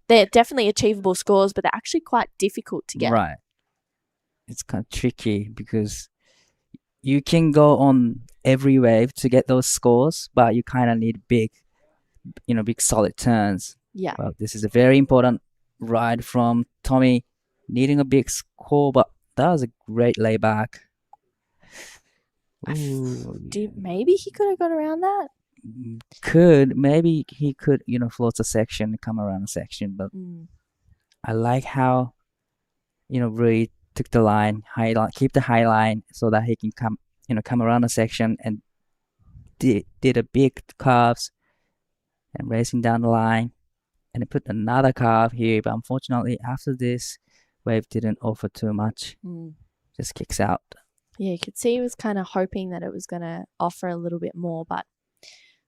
they're definitely achievable scores, but they're actually quite difficult to get. Right. It's kind of tricky because you can go on every wave to get those scores, but you kind of need big solid turns. Yeah. Well, this is a very important ride from Tommy, needing a big score, but that was a great layback. Maybe he could have got around that. Maybe he could, float a section, come around a section, but I like how, Rui took the line, keep the high line so that he can come around a section and did a big carves and racing down the line, and he put another carve here, but unfortunately after this wave didn't offer too much, just kicks out. Yeah, you could see he was kind of hoping that it was going to offer a little bit more, but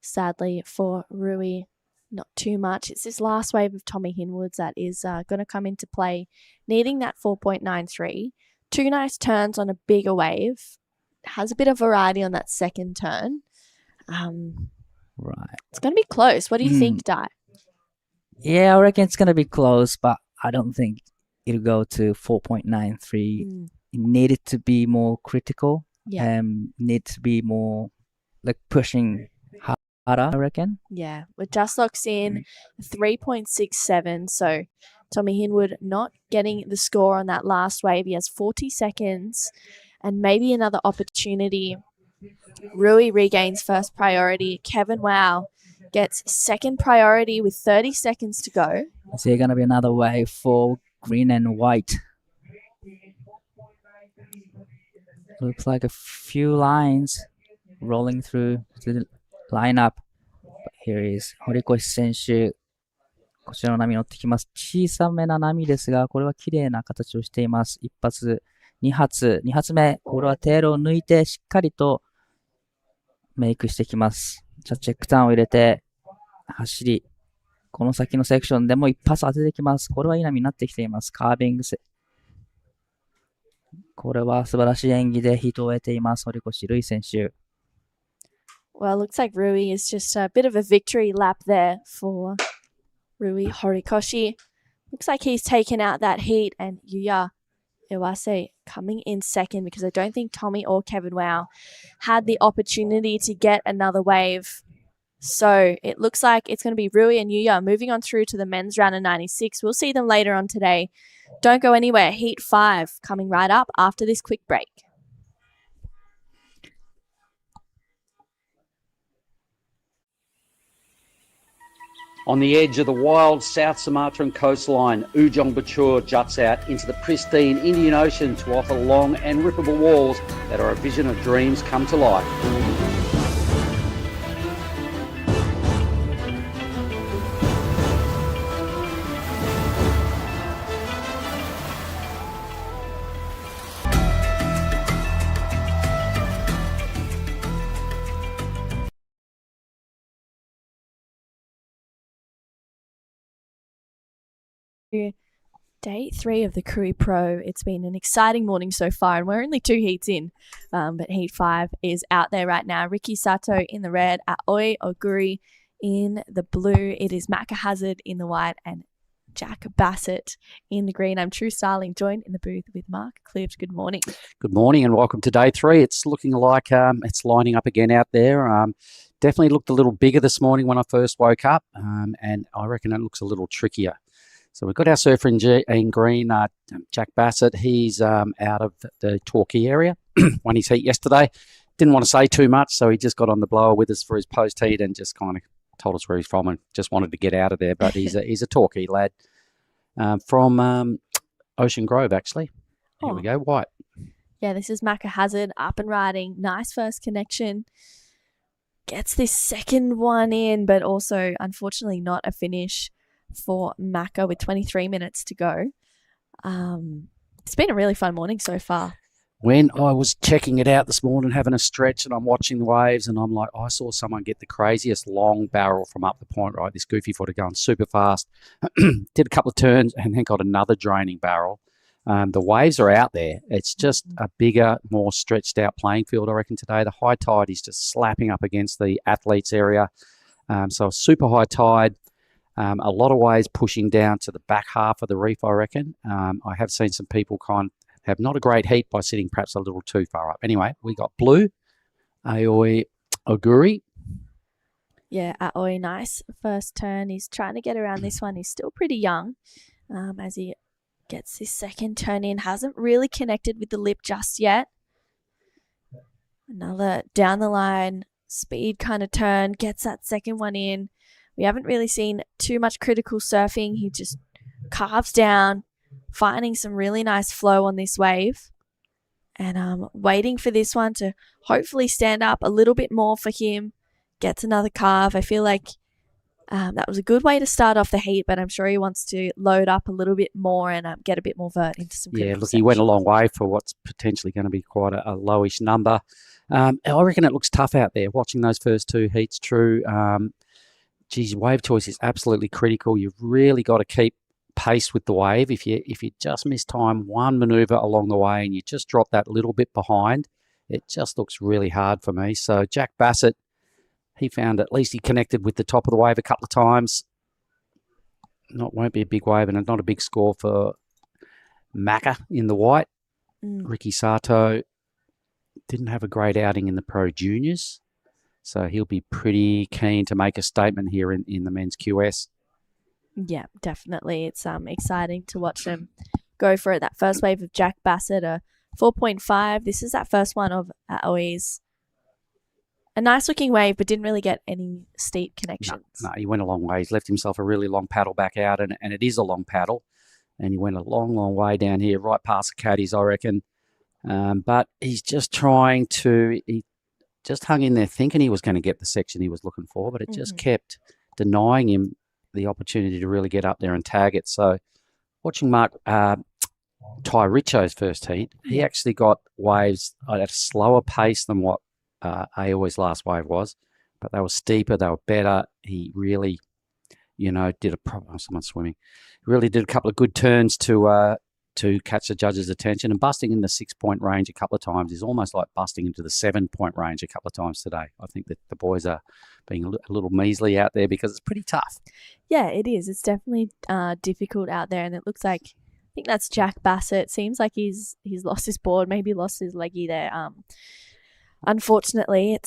sadly for Rui, not too much. It's this last wave of Tommy Hinwood's that is going to come into play, needing that 4.93. 2 nice turns on a bigger wave. Has a bit of variety on that second turn. Right. It's going to be close. What do you think, Ty? Yeah, I reckon it's going to be close, but I don't think it'll go to 4.93. It needed to be more critical. Yeah. Need to be more like pushing harder, I reckon. Yeah, it just locks in 3.67. So Tommy Hinwood not getting the score on that last wave. He has 40 seconds and maybe another opportunity. Rui regains first priority. Kevin Wow gets second priority with 30 seconds to go. Is there going to be another wave for green and white? Looks like a few lines rolling through the lineup. But here is Horikoshi選手。こちらの波乗ってきます。小さめな波ですが、これは綺麗な形をしています。1発、2発目。これはテールを抜いてしっかりとメイクしてきます。じゃあチェックターンを入れて、走り。この先のセクションでも一発当ててきます。これはいい波になってきています。カービングこれは素晴らしい演技でヒートを終えています。堀越瑠衣選手。Well, looks like Rui is just a bit of a victory lap there for Rui Horikoshi. Looks like he's taken out that heat, and Yuya Iwase coming in second because I don't think Tommy or Kevin Wow had the opportunity to get another wave. So it looks like it's going to be Rui and Yuya moving on through to the men's round of 96. We'll see them later on today. Don't go anywhere. Heat 5 coming right up after this quick break. On the edge of the wild South Sumatran coastline, Ujung Bocur juts out into the pristine Indian Ocean to offer long and rippable walls that are a vision of dreams come to life. Day 3 of the Krui Pro. It's been an exciting morning so far, and we're only 2 heats in, but Heat 5 is out there right now. Ricky Sato in the red, Aoi Oguri in the blue. It is Macca Hazard in the white and Jack Bassett in the green. I'm True Starling, joined in the booth with Mark Clift. Good morning. Good morning and welcome to day 3. It's looking like it's lining up again out there. Definitely looked a little bigger this morning when I first woke up, and I reckon it looks a little trickier. So we've got our surfer in green, Jack Bassett. He's out of the Torquay area. Won his heat yesterday. Didn't want to say too much, so he just got on the blower with us for his post heat and just kind of told us where he's from and just wanted to get out of there. But he's a Torquay lad from Ocean Grove, actually. Here we go, white. Yeah, this is Macca Hazard up and riding. Nice first connection. Gets this second one in, but also unfortunately not a finish for Macca with 23 minutes to go. It's been a really fun morning so far. When I was checking it out this morning, having a stretch, and I'm watching the waves, and I'm like, I saw someone get the craziest long barrel from up the point, right? This goofy footer going super fast. Did a couple of turns and then got another draining barrel. The waves are out there. It's just a bigger, more stretched out playing field, I reckon, today. The high tide is just slapping up against the athletes area. So super high tide. A lot of waves pushing down to the back half of the reef, I reckon. I have seen some people kind of have not a great heat by sitting perhaps a little too far up. Anyway, we got blue, Aoi Oguri. Yeah, Aoi, nice first turn. He's trying to get around this one. He's still pretty young as he gets his second turn in. Hasn't really connected with the lip just yet. Another down the line, speed kind of turn. Gets that second one in. We haven't really seen too much critical surfing. He just carves down, finding some really nice flow on this wave. And waiting for this one to hopefully stand up a little bit more for him. Gets another carve. I feel like that was a good way to start off the heat, but I'm sure he wants to load up a little bit more and get a bit more vert into some critical look, he went a long way for what's potentially going to be quite a lowish number. I reckon it looks tough out there. Watching those first 2 heats, True. Wave choice is absolutely critical. You've really got to keep pace with the wave. If you just miss time one maneuver along the way and you just drop that little bit behind, it just looks really hard for me. So Jack Bassett he found at least he connected with the top of the wave a couple of times. Won't be a big wave and not a big score for Macca in the white. Ricky Sato didn't have a great outing in the Pro Juniors, so he'll be pretty keen to make a statement here in the men's QS. Yeah, definitely. It's exciting to watch them go for it. That first wave of Jack Bassett, a 4.5. This is that first one of always a nice looking wave, but didn't really get any steep connections. No, he went a long way. He's left himself a really long paddle back out, and it is a long paddle. And he went a long, long way down here, right past the caddies, I reckon. But he's just trying to, he just hung in there thinking he was going to get the section he was looking for, but it just kept denying him the opportunity to really get up there and tag it. So watching Ty Richo's first heat, he actually got waves at a slower pace than what Aoi's last wave was, but they were steeper, they were better. He really, did someone's swimming. He really did a couple of good turns to catch the judges' attention, and busting in the 6-point range a couple of times is almost like busting into the 7-point range a couple of times today. I think that the boys are being a little measly out there because it's pretty tough. Yeah, it is. It's definitely difficult out there, and it looks like, I think that's Jack Bassett. Seems like he's lost his board, maybe lost his leggy there. Unfortunately,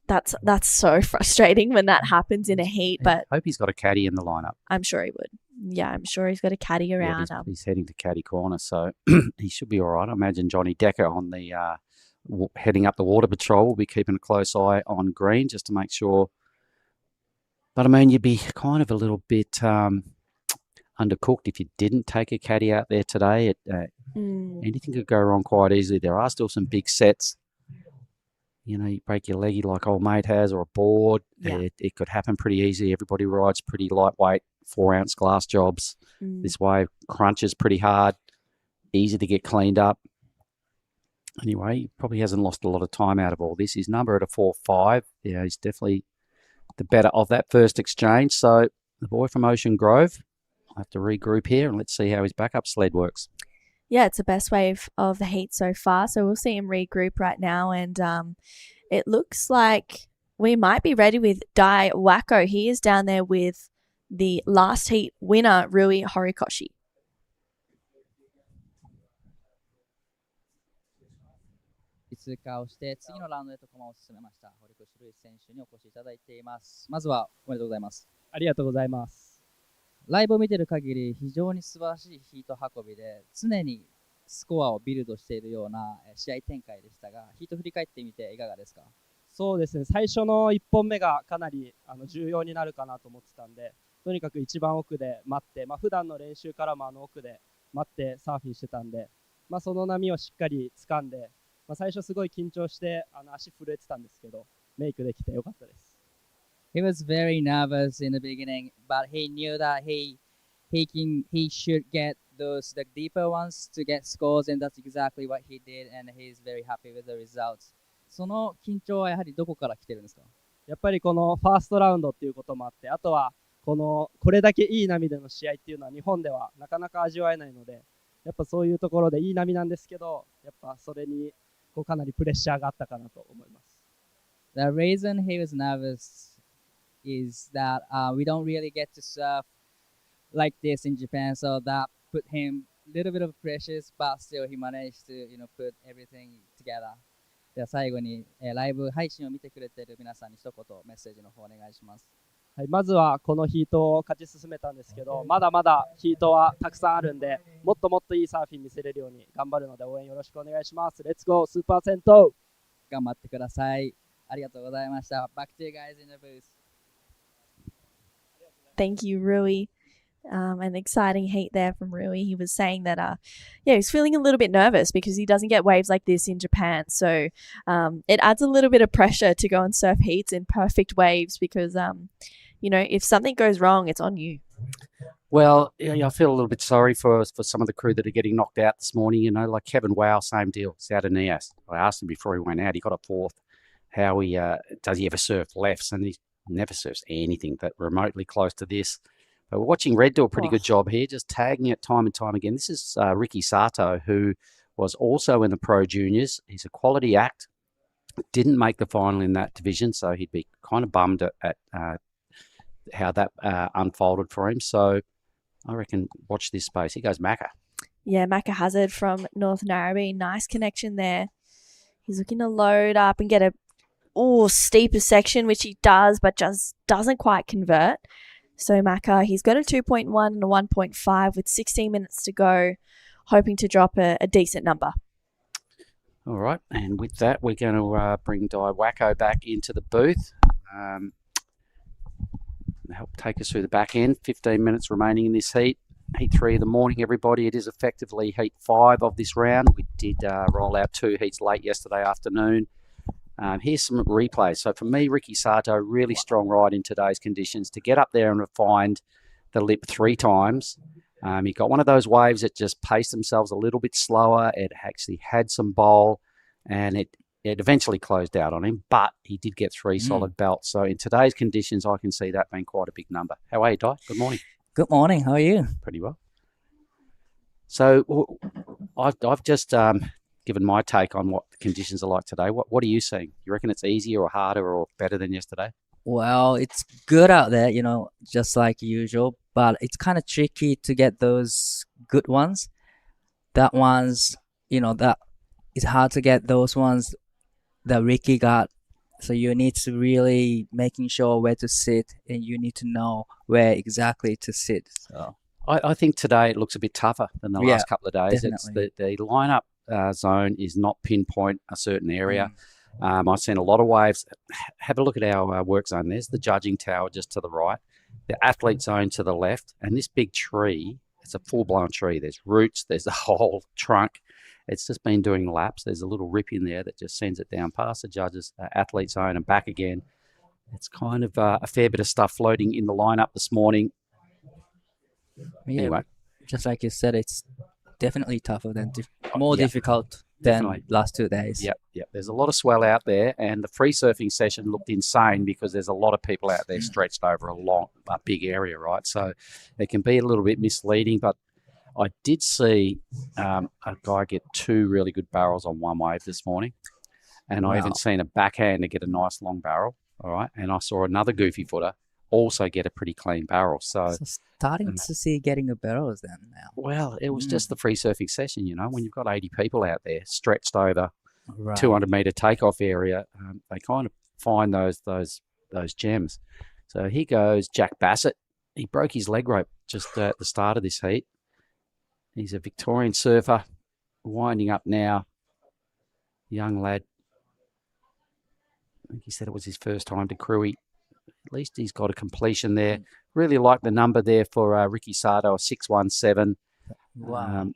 that's so frustrating when that happens in a heat. But I hope he's got a caddy in the lineup. I'm sure he would. Yeah, I'm sure he's got a caddy around. Yeah, he's heading to caddy corner, so he should be all right. I imagine Johnny Decker on the heading up the water patrol will be keeping a close eye on green just to make sure. But I mean, you'd be kind of a little bit undercooked if you didn't take a caddy out there today. Anything could go wrong quite easily. There are still some big sets. You break your leggy like old mate has, or a board. Yeah. It could happen pretty easy. Everybody rides pretty lightweight 4-ounce glass jobs. This wave crunches pretty hard, easy to get cleaned up. Anyway, he probably hasn't lost a lot of time out of all this. His number at a 4.5. Yeah, he's definitely the better of that first exchange. So the boy from Ocean Grove, I'll have to regroup here and let's see how his backup sled works. Yeah, it's the best wave of the heat so far. So we'll see him regroup right now. And it looks like we might be ready with Dai Wacko. He is down there with the last heat winner, Rui Horikoshi. 通過をして次のラウンドへと駒を進めました堀越ルイ選手にお越しいただいています。まずはおめでとうございます。ありがとうございます。ライブを見ている限り非常に素晴らしいヒート運びで常にスコアをビルドしているような試合展開でしたが、ヒート振り返ってみていかがですか？そうですね、最初の1本目がかなり重要になるかなと思ってたんで、とにかく一番奥で待って、普段の練習からも奥で待ってサーフィンしてたんで、その波をしっかり掴んで、最初すごい緊張して足震えてたんですけど、メイクできてよかったです。He was very nervous in the beginning, but he knew that he should get those the deeper ones to get scores, and that's exactly what he did, and he's very happy with the results. その緊張はやはりどこから来てるんですか？やっぱりこのファーストラウンドっていうこともあって、あとはこれだけいい波での試合っていうのは日本ではなかなか味わえないので、やっぱそういうところでいい波なんですけど、やっぱそれにかなりプレッシャーがあったかなと思います。The reason he was nervous is that we don't really get to surf like this in Japan, so that put him a little bit of pressures, but still he managed to put everything together. では最後にライブ配信を見てくれている皆さんに一言メッセージの方お願いします。はい、まずはこのヒートを勝ち進めたんですけど、まだまだヒートはたくさんあるんで、もっともっといいサーフィン見せれるように頑張るので応援よろしくお願いします。レッツゴースーパー銭湯。頑張ってください。ありがとうございました。Back to you guys in the booth. Thank you, Rui. An exciting heat there from Rui. He was saying that, he's feeling a little bit nervous because he doesn't get waves like this in Japan. So it adds a little bit of pressure to go and surf heats in perfect waves because, if something goes wrong, it's on you. Well, I feel a little bit sorry for some of the crew that are getting knocked out this morning. Like Kevin Wow, same deal. It's out of Nias. I asked him before he went out. He got a fourth. How does he ever surf lefts? And he never surfs anything that remotely close to this. But we're watching Red do a pretty good job here, just tagging it time and time again. This is Ricky Sato, who was also in the Pro Juniors. He's a quality act. Didn't make the final in that division, so he'd be kind of bummed at how that unfolded for him. So I reckon watch this space. Here goes Macca. Yeah, Macca Hazard from North Narrabee. Nice connection there. He's looking to load up and get a steeper section, which he does, but just doesn't quite convert. So Macca, he's got a 2.1 and a 1.5 with 16 minutes to go, hoping to drop a decent number. All right, and with that, we're going to bring Di Wacko back into the booth. Help take us through the back end. 15 minutes remaining in this heat. Heat 3 of the morning, everybody. It is effectively heat 5 of this round. We did roll out 2 heats late yesterday afternoon. Here's some replays. So for me, Ricky Sato, really strong ride in today's conditions to get up there and find the lip 3 times. He got one of those waves that just paced themselves a little bit slower. It actually had some bowl, and it eventually closed out on him, but he did get 3 solid belts. So in today's conditions, I can see that being quite a big number. How are you, Di? Good morning. Good morning. How are you? Pretty well. So I've just given my take on what the conditions are like today. What are you seeing? You reckon it's easier or harder or better than yesterday? Well, it's good out there, just like usual, but it's kind of tricky to get those good ones. That ones, that it's hard to get those ones that Ricky got. So you need to really making sure where to sit, and you need to know where exactly to sit. So I think today it looks a bit tougher than the last couple of days. Definitely. It's the lineup zone is not pinpoint a certain area. I've seen a lot of waves. Have a look at our work zone. There's the judging tower just to the right, the athlete zone to the left, and this big tree. It's a full-blown tree. There's roots. There's the whole trunk. It's just been doing laps. There's a little rip in there that just sends it down past the judges' athlete zone and back again. It's kind of a fair bit of stuff floating in the lineup this morning. Yeah, anyway, just like you said, it's definitely tougher than more difficult than last 2 days. Yep. There's a lot of swell out there, and the free surfing session looked insane because there's a lot of people out there stretched over a big area, right? So it can be a little bit misleading, but I did see a guy get 2 really good barrels on one wave this morning, and I even seen a backhander get a nice long barrel, all right? And I saw another goofy footer also get a pretty clean barrel. So starting to see getting a barrels then now. Well, it was just the free surfing session, when you've got 80 people out there stretched over 200-meter takeoff area, they kind of find those gems. So here goes Jack Bassett. He broke his leg rope just at the start of this heat. He's a Victorian surfer, winding up now. Young lad. I think he said it was his first time to Krui. At least he's got a completion there. Really like the number there for Ricky Sato, a 617. Wow.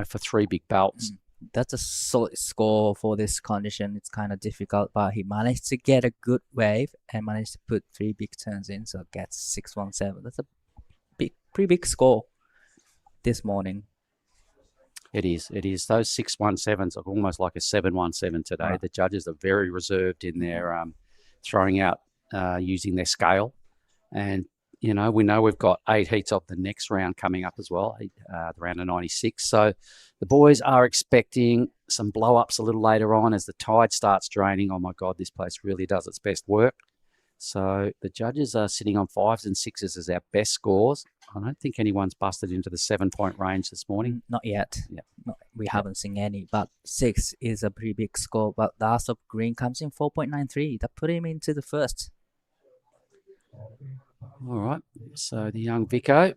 For 3 big belts. That's a solid score for this condition. It's kind of difficult, but he managed to get a good wave and managed to put 3 big turns in, so gets 617. That's a pretty big score this morning. It is. Those 617s are almost like a 717 today. Right. The judges are very reserved in their throwing out using their scale. And, we know we've got 8 heats of the next round coming up as well, the round of 96. So the boys are expecting some blow-ups a little later on as the tide starts draining. Oh, my God, this place really does its best work. So the judges are sitting on 5s and 6s as our best scores. I don't think anyone's busted into the 7-point range this morning. Not yet. Yeah. No, we haven't seen any, but 6 is a pretty big score. But the Ass of Green comes in 4.93. That put him into the first. All right. So the young Vico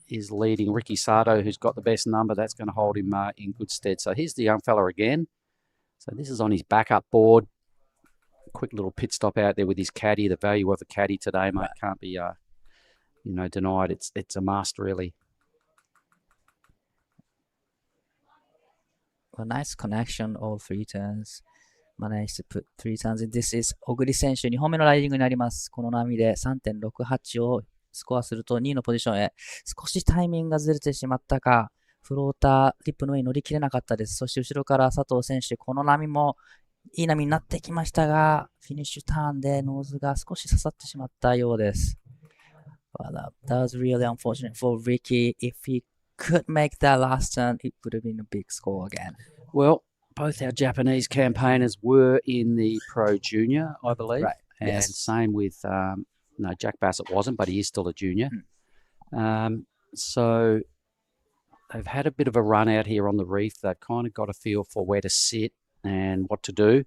is leading Ricky Sato, who's got the best number. That's going to hold him in good stead. So here's the young fella again. So this is on his backup board. Quick little pit stop out there with his caddy. The value of a caddy today, mate, can't be denied. It's a must, really. A nice connection, all 3 turns. Managed to put 3 turns in. This is 小栗選手2本目のライディングになります。この波で 3.68 をスコアすると2位のポジションへ。少しタイミングがずれてしまったか、フローター、リップの上に乗り切れなかったです。そして後ろから佐藤選手、この波もいい波になってきましたが、フィニッシュターンでノーズが少し刺さってしまったようです。But that was really unfortunate for Ricky. If he could make that last turn, it would have been a big score again. Well, both our Japanese campaigners were in the Pro Junior, I believe. Right. And Yes. same with, no, Jack Bassett wasn't, but he is still a junior. So they've had a bit of a run out here on the reef. They've kind of got a feel for where to sit and what to do.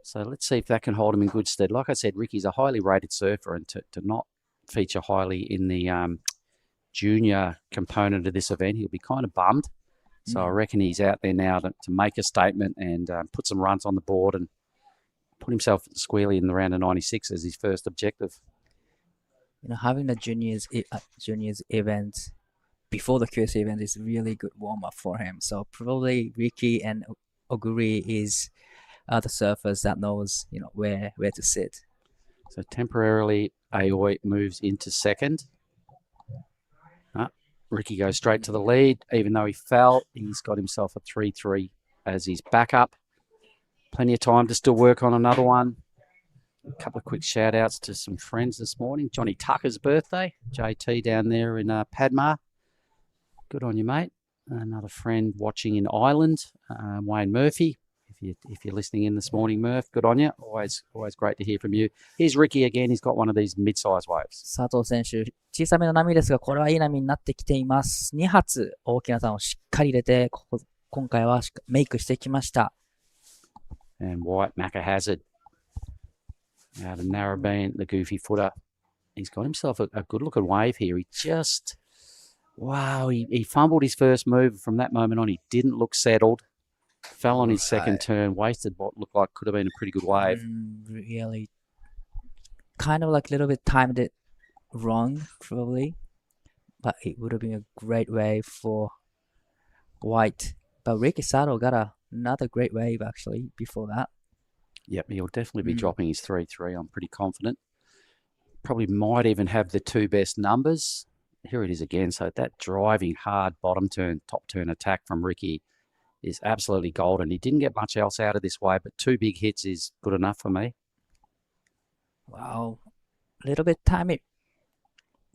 So let's see if that can hold him in good stead. Like I said, Ricky's a highly rated surfer, and to not feature highly in the junior component of this event, he'll be kind of bummed. So I reckon he's out there now to make a statement and put some runs on the board and put himself squarely in the round of 96 as his first objective. Having the juniors event before the QS event is really good warm up for him. So probably Ricky and Oguri is the surfers that knows where to sit. So temporarily, Aoi moves into second. Ricky goes straight to the lead. Even though he fell, he's got himself a 3-3 as his backup. Plenty of time to still work on another one. A couple of quick shout outs to some friends this morning. Johnny Tucker's birthday. JT down there in Padma. Good on you, mate. Another friend watching in Ireland, Wayne Murphy. If you're listening in this morning, Murph, good on you. Always great to hear from you. Here's Ricky again. He's got one of these mid-size waves. 佐藤選手、小さめの波ですが、これはいい波になってきています。2発大きなターンをしっかり入れて、今回はメイクしてきました。And White Macca Hazard out of Narrabeen, the goofy footer. He's got himself a good-looking wave here. He just, wow, he fumbled his first move. From that moment on, he didn't look settled. Fell on his second turn, wasted what looked like could have been a pretty good wave. Really, kind of like a little bit timed it wrong, probably. But it would have been a great wave for White. But Ricky Sato got another great wave, actually, before that. Yep, he'll definitely be dropping his 3-3, I'm pretty confident. Probably might even have the two best numbers. Here it is again. So that driving hard bottom turn, top turn attack from Ricky is absolutely golden. He didn't get much else out of this wave, but two big hits is good enough for me. Wow. A little bit time it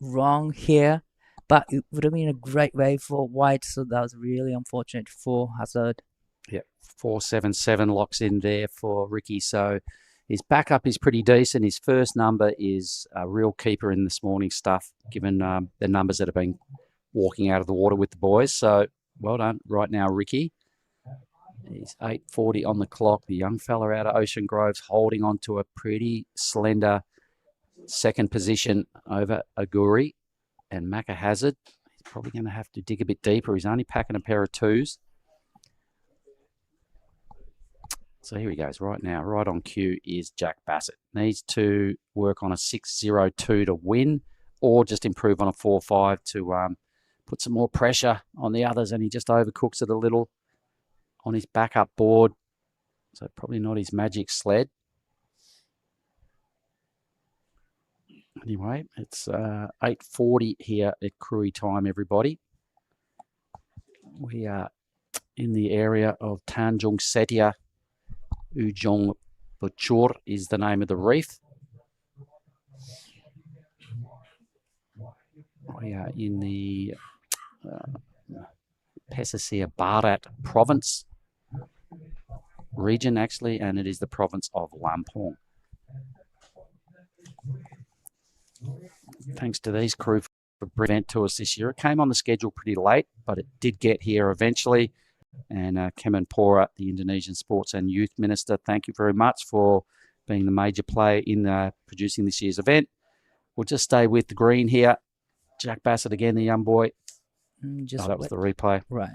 wrong here, but it would have been a great wave for White, so that was really unfortunate for Hazard. Yep, 477 locks in there for Ricky. So his backup is pretty decent. His first number is a real keeper in this morning stuff, given the numbers that have been walking out of the water with the boys. So well done right now, Ricky. He's 8:40 on the clock. The young fella out of Ocean Grove's holding on to a pretty slender second position over Aguri and Macca Hazard. He's probably going to have to dig a bit deeper. He's only packing a pair of twos. So here he goes right now. Right on cue is Jack Bassett. Needs to work on a 6.02 to win or just improve on a 4.5 to put some more pressure on the others, and he just overcooks it a little on his backup board. So probably not his magic sled. Anyway, it's 8:40 here at Krui time, everybody. We are in the area of Tanjung Setia. Ujung Bocur is the name of the reef. We are in the Pesisir Barat province region, actually, and it is the province of Lampung. Thanks to these crew for bringing it to us this year. It came on the schedule pretty late, but it did get here eventually. And Kemenpora, the Indonesian Sports and Youth Minister, thank you very much for being the major player in producing this year's event. We'll just stay with the green here. Jack Bassett again, the young boy. That was the replay. Right.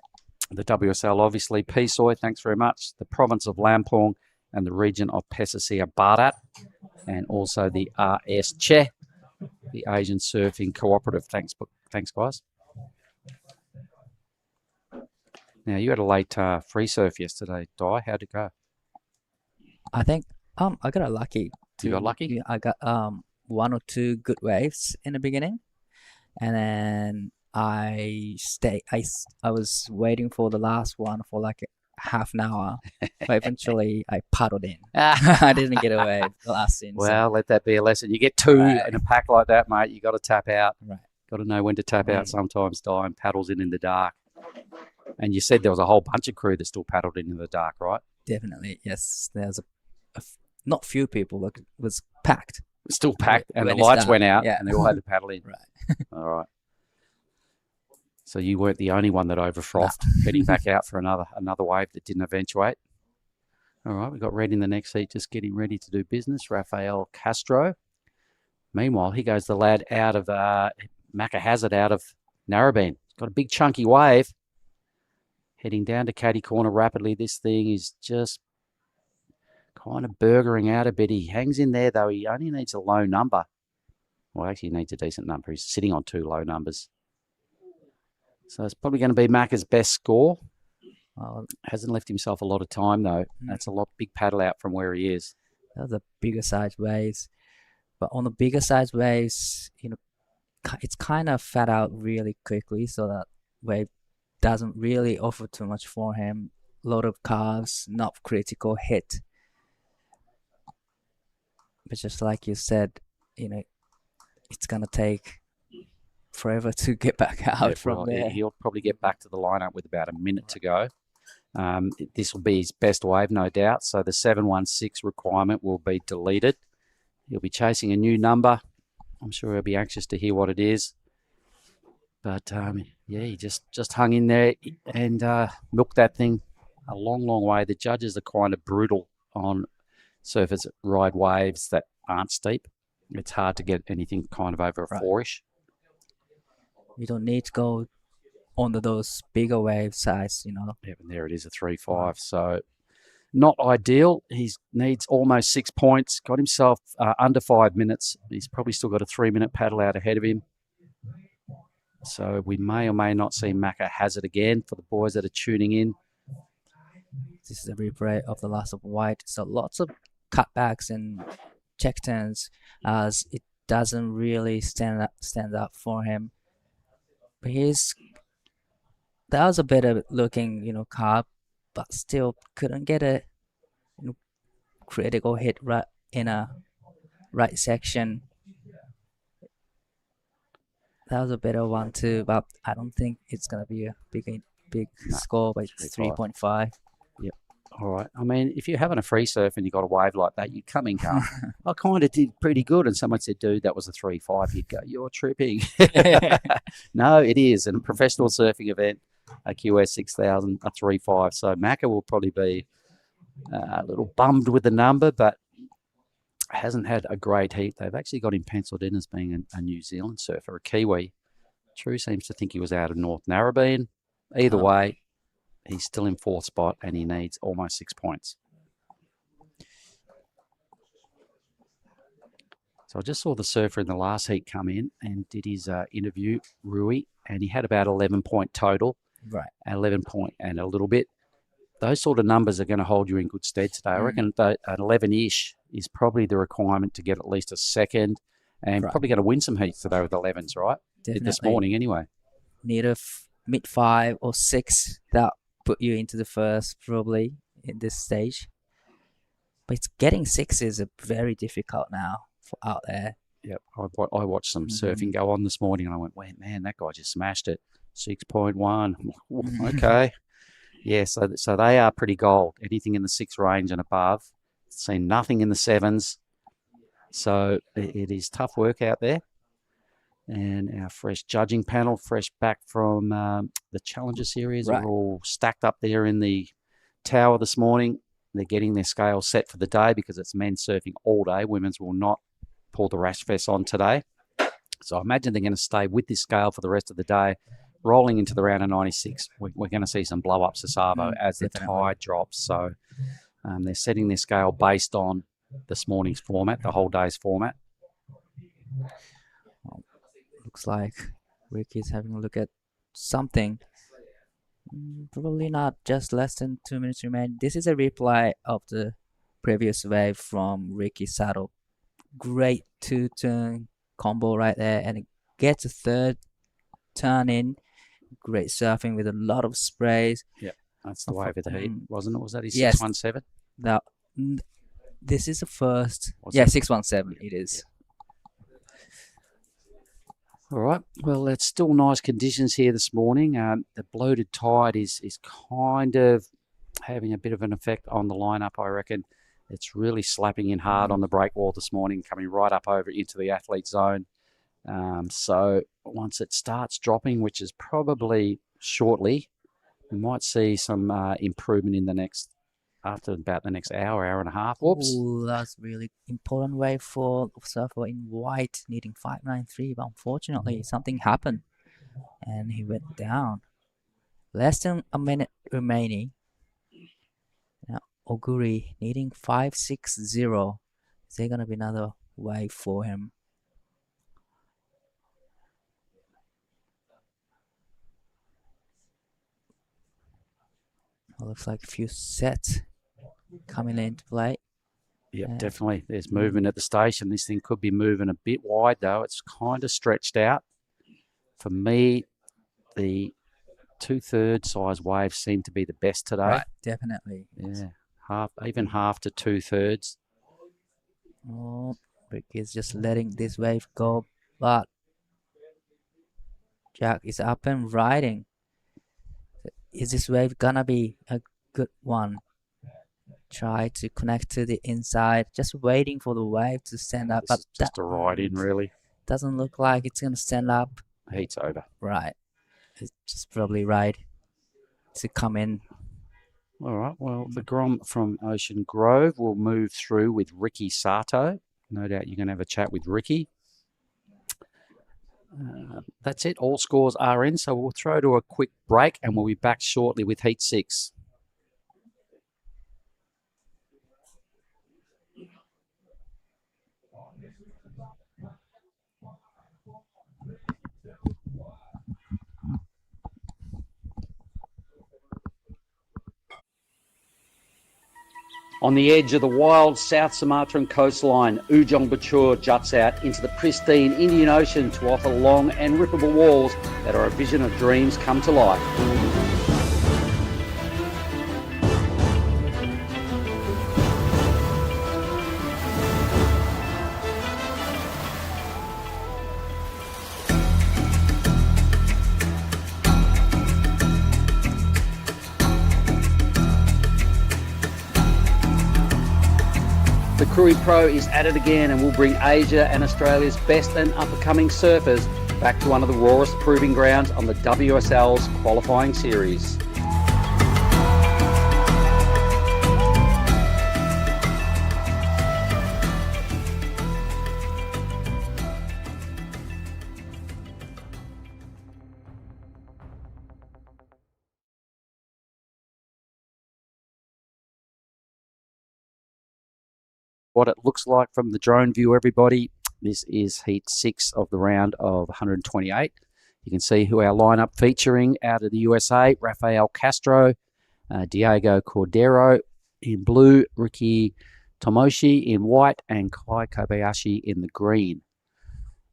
The WSL, obviously. Pisoy, thanks very much. The province of Lampung and the region of Pesisir Barat. And also the RS Che, the Asian Surfing Cooperative. Thanks, guys. Now, you had a late free surf yesterday, Di. How'd it go? I think I got lucky. You got lucky? I got one or two good waves in the beginning. And then I was waiting for the last one for like half an hour. But eventually I paddled in. I didn't get away the last scene. Well, let that be a lesson. You get two in a pack like that, mate. You got to tap out. Right. Got to know when to tap out sometimes, Di, and paddles in the dark. And you said there was a whole bunch of crew that still paddled in the dark, right? Definitely, yes. There's not few people. Like, it was packed. Still packed, and the When it lights started, went out, yeah. and they all had to paddle in. Right. All right. So you weren't the only one that overfrothed, heading back out for another wave that didn't eventuate. All right, we've got Red in the next seat, just getting ready to do business. Raphael Castro. Meanwhile, here goes the lad out of Macca Hazard out of Narrabeen. He's got a big chunky wave. Heading down to Caddy Corner rapidly. This thing is just kind of burgering out a bit. He hangs in there, though. He only needs a low number. Well, actually, he needs a decent number. He's sitting on 2 low numbers. So it's probably going to be Macca's best score. Hasn't left himself a lot of time, though. That's a big paddle out from where he is. Those are bigger size waves. But on the bigger size waves, it's kind of fat out really quickly, so that wave doesn't really offer too much for him. A lot of carves, not critical hit. But just like you said, it's gonna take forever to get back out from there. He'll probably get back to the lineup with about a minute to go. This will be his best wave, no doubt. So the 716 requirement will be deleted. He'll be chasing a new number. I'm sure he'll be anxious to hear what it is. But he just hung in there and milked that thing a long, long way. The judges are kind of brutal on surfers that ride waves that aren't steep. It's hard to get anything kind of over a 4-ish. You don't need to go on those bigger wave size, Yeah, and there it is, a 3.5. So not ideal. He needs almost 6 points. Got himself under 5 minutes. He's probably still got a 3-minute paddle out ahead of him. So we may or may not see Macca Hazard again for the boys that are tuning in. This is a replay of the last of white. So lots of cutbacks and check turns, as it doesn't really stand up for him. But that was a better looking, carb, but still couldn't get a critical hit right in a right section. That was a better one too, but I don't think it's gonna be a big score, but it's 3.5. Yep. All right. I mean, if you're having a free surf and you got a wave like that, you'd come in going, I kind of did pretty good. And someone said, dude, that was a 3.5. You'd go, you're tripping. No, it is. In a professional surfing event, a QS 6000, a 3.5. So Macca will probably be a little bummed with the number, but hasn't had a great heat. They've actually got him penciled in as being a New Zealand surfer, a Kiwi. True seems to think he was out of North Narrabeen. Either way, he's still in 4th spot and he needs almost 6 points. So I just saw the surfer in the last heat come in and did his interview, Rui, and he had about 11 point total. Right. 11 point and a little bit. Those sort of numbers are going to hold you in good stead today. I reckon an 11-ish is probably the requirement to get at least a second, and probably going to win some heats today with 11s, right? Definitely. This morning anyway. Need a mid 5 or 6 that put you into the first probably in this stage. But it's getting 6s are very difficult now for out there. Yep. I watched some surfing go on this morning and I went, man, that guy just smashed it. 6.1. Okay. Yeah, so they are pretty gold. Anything in the 6 range and above. Seen nothing in the 7s. So it is tough work out there. And our fresh judging panel, fresh back from the Challenger Series, are all stacked up there in the tower this morning. They're getting their scales set for the day because it's men's surfing all day. Women's will not pull the rash fest on today. So I imagine they're going to stay with this scale for the rest of the day. Rolling into the round of 96, we're going to see some blow-ups to Savo as the tide drops. So they're setting their scale based on this morning's format, the whole day's format. Well, looks like Ricky's having a look at something. Probably not, just less than 2 minutes remain. This is a replay of the previous wave from Ricky Saddle. Great 2-turn combo right there, and it gets a 3rd turn in. Great surfing with a lot of sprays. Yeah, that's the wave of the heat, wasn't it? Was that his Yes. 617? Now, this is the first. 617 it is. All right. Well, it's still nice conditions here this morning. The bloated tide is kind of having a bit of an effect on the lineup, I reckon. It's really slapping in hard on the breakwall this morning, coming right up over into the athlete zone. So once it starts dropping, which is probably shortly, we might see some improvement in the next, after about the next hour and a half. Whoops. Ooh, that's really important wave for surfer in white, needing 593, but unfortunately something happened and he went down. Less than a minute remaining. Now Oguri needing 560. Is there gonna be another wave for him? Looks like a few sets coming into play. Yeah, definitely. There's movement at the station. This thing could be moving a bit wide, though. It's kind of stretched out. For me, the 2/3 size waves seem to be the best today. Right, definitely. Yeah, even half to 2/3. Oh, Rick is just letting this wave go, but Jack is up and riding. Is this wave gonna be a good one? Try to connect to the inside, just waiting for the wave to stand up. This is just a ride in, really. Doesn't look like it's gonna stand up. Heat's over. Right. It's just probably right to come in. All right, well, the Grom from Ocean Grove will move through with Ricky Sato. No doubt you're going to have a chat with Ricky. That's it. All scores are in, so we'll throw to a quick break and we'll be back shortly with Heat 6. On the edge of the wild South Sumatran coastline, Ujung Bocur juts out into the pristine Indian Ocean to offer long and rippable walls that are a vision of dreams come to life. The Krui Pro is at it again and will bring Asia and Australia's best and up-and-coming surfers back to one of the rawest proving grounds on the WSL's qualifying series. What it looks like from the drone view, everybody. This is Heat 6 of the round of 128. You can see who our lineup featuring out of the USA: Raphael Castro, Diego Cordero in blue, Ricky Tomoshi in white, and Kai Kobayashi in the green.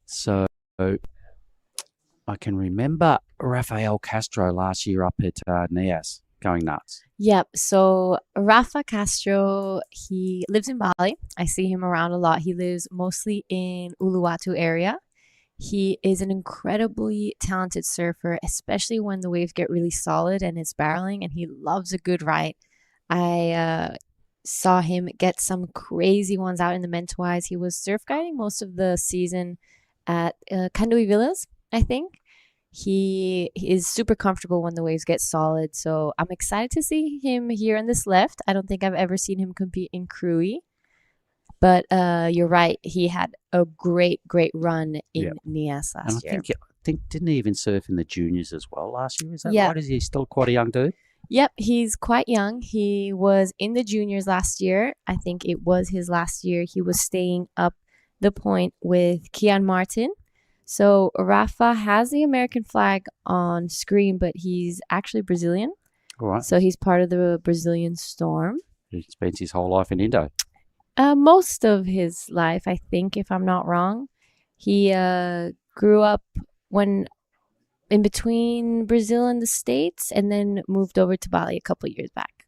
So I can remember Raphael Castro last year up at Nias going nuts. Yep. So Rafa Castro, he lives in Bali. I see him around a lot. He lives mostly in Uluwatu area. He is an incredibly talented surfer, especially when the waves get really solid and it's barreling, and he loves a good ride. I saw him get some crazy ones out in the Mentawais. He was surf guiding most of the season at Kandui Villas, I think. He is super comfortable when the waves get solid, so I'm excited to see him here in this lift. I don't think I've ever seen him compete in Krui, but you're right. He had a great run in Nias last year. I think didn't he even surf in the juniors as well last year? Is that Yeah. right? Is he still quite a young dude? Yep, he's quite young. He was in the juniors last year. I think it was his last year. He was staying up the point with Kian Martin. So Rafa has the American flag on screen, but he's actually Brazilian. All right. So he's part of the Brazilian Storm. He spends his whole life in Indo. Most of his life, I think, if I'm not wrong. He grew up when in between Brazil and the States, and then moved over to Bali a couple of years back.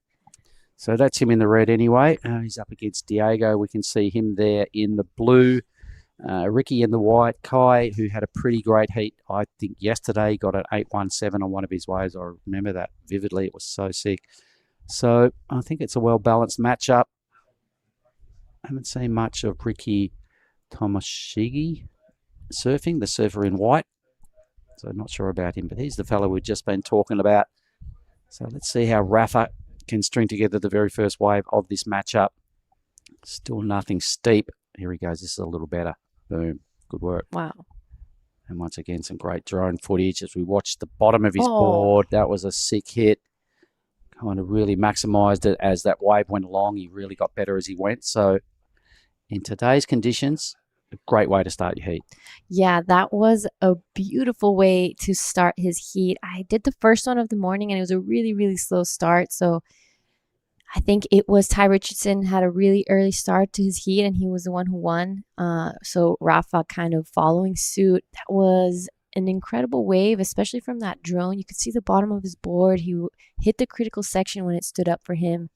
So that's him in the red anyway. He's up against Diego. We can see him there in the blue. Ricky in the white, Kai, who had a pretty great heat, I think yesterday, got an 817 on one of his waves. I remember that vividly. It was so sick. So I think it's a well-balanced matchup. I haven't seen much of Ricky Tomoshige surfing, the surfer in white. So not sure about him, but he's the fellow we've just been talking about. So let's see how Rafa can string together the very first wave of this matchup. Still nothing steep. Here he goes. This is a little better. Boom. Good work. Wow. And once again, some great drone footage as we watched the bottom of his board. That was a sick hit. Kind of really maximised it as that wave went along. He really got better as he went. So in today's conditions, a great way to start your heat. Yeah, that was a beautiful way to start his heat. I did the first one of the morning and it was a really, really slow start. So I think it was Ty Richardson had a really early start to his heat and he was the one who won. So Rafa kind of following suit. That was an incredible wave, especially from that drone. You could see the bottom of his board. He hit the critical section when it stood up for him.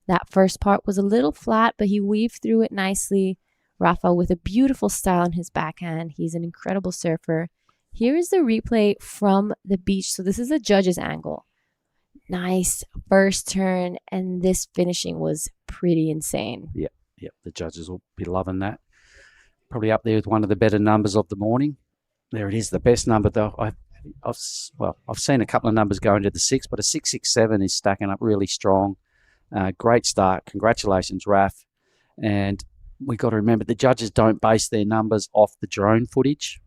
That first part was a little flat, but he weaved through it nicely. Rafa with a beautiful style on his backhand. He's an incredible surfer. Here is the replay from the beach. So this is a judge's angle. Nice first turn, and this finishing was pretty insane. Yep. The judges will be loving that. Probably up there with one of the better numbers of the morning. There it is, the best number though. I've seen a couple of numbers go into the 6, but a 667 is stacking up really strong. Great start. Congratulations, Raf. And we got to remember the judges don't base their numbers off the drone footage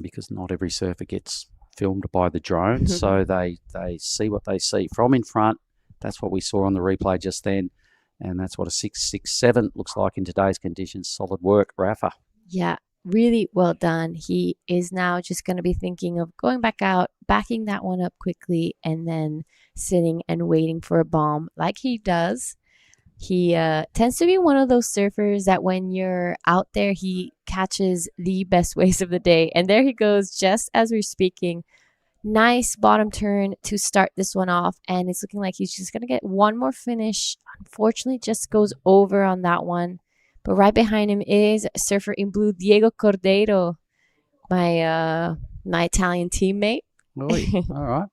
because not every surfer gets filmed by the drone. So they see what they see from in front. That's what we saw on the replay just then. And that's what a 667 looks like in today's conditions. Solid work, Rafa. Yeah, really well done. He is now just going to be thinking of going back out, backing that one up quickly, and then sitting and waiting for a bomb like he does. He tends to be one of those surfers that when you're out there, he catches the best waves of the day. And there he goes, just as we're speaking. Nice bottom turn to start this one off. And it's looking like he's just going to get one more finish. Unfortunately, just goes over on that one. But right behind him is surfer in blue, Diego Cordeiro, my Italian teammate. Really? All right.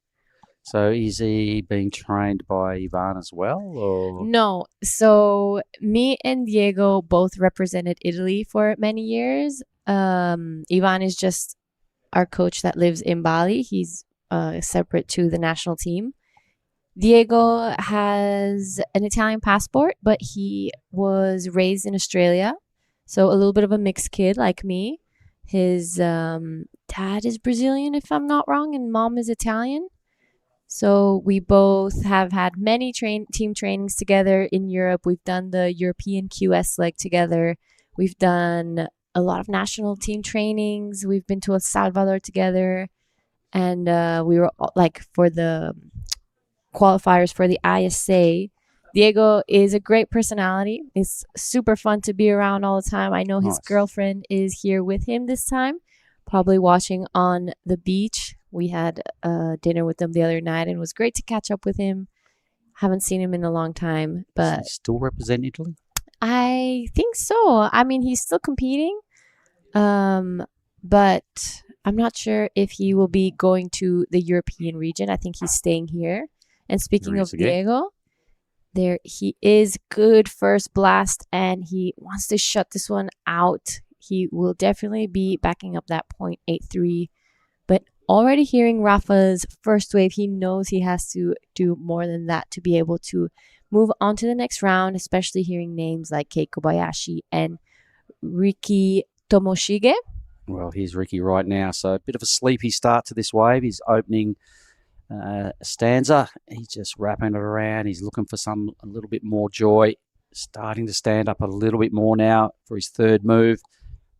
So is he being trained by Ivan as well? Or? No. So me and Diego both represented Italy for many years. Ivan is just our coach that lives in Bali. He's separate to the national team. Diego has an Italian passport, but he was raised in Australia. So a little bit of a mixed kid like me. His dad is Brazilian, if I'm not wrong, and mom is Italian. So we both have had many team trainings together in Europe. We've done the European QS leg together. We've done a lot of national team trainings. We've been to El Salvador together. And we were like for the qualifiers for the ISA. Diego is a great personality. It's super fun to be around all the time. I know his girlfriend is here with him this time, probably watching on the beach. We had dinner with them the other night and it was great to catch up with him. Haven't seen him in a long time, but does he still represent Italy? I think so. I mean, he's still competing, but I'm not sure if he will be going to the European region. I think he's staying here. And speaking of Diego, there he is. Good first blast, and he wants to shut this one out. He will definitely be backing up that 0.83. But already hearing Rafa's first wave, he knows he has to do more than that to be able to move on to the next round, especially hearing names like Kei Kobayashi and Riki Tomoshige. Well, here's Ricky right now. So a bit of a sleepy start to this wave. He's opening stanza. He's just wrapping it around. He's looking for a little bit more joy. Starting to stand up a little bit more now for his third move.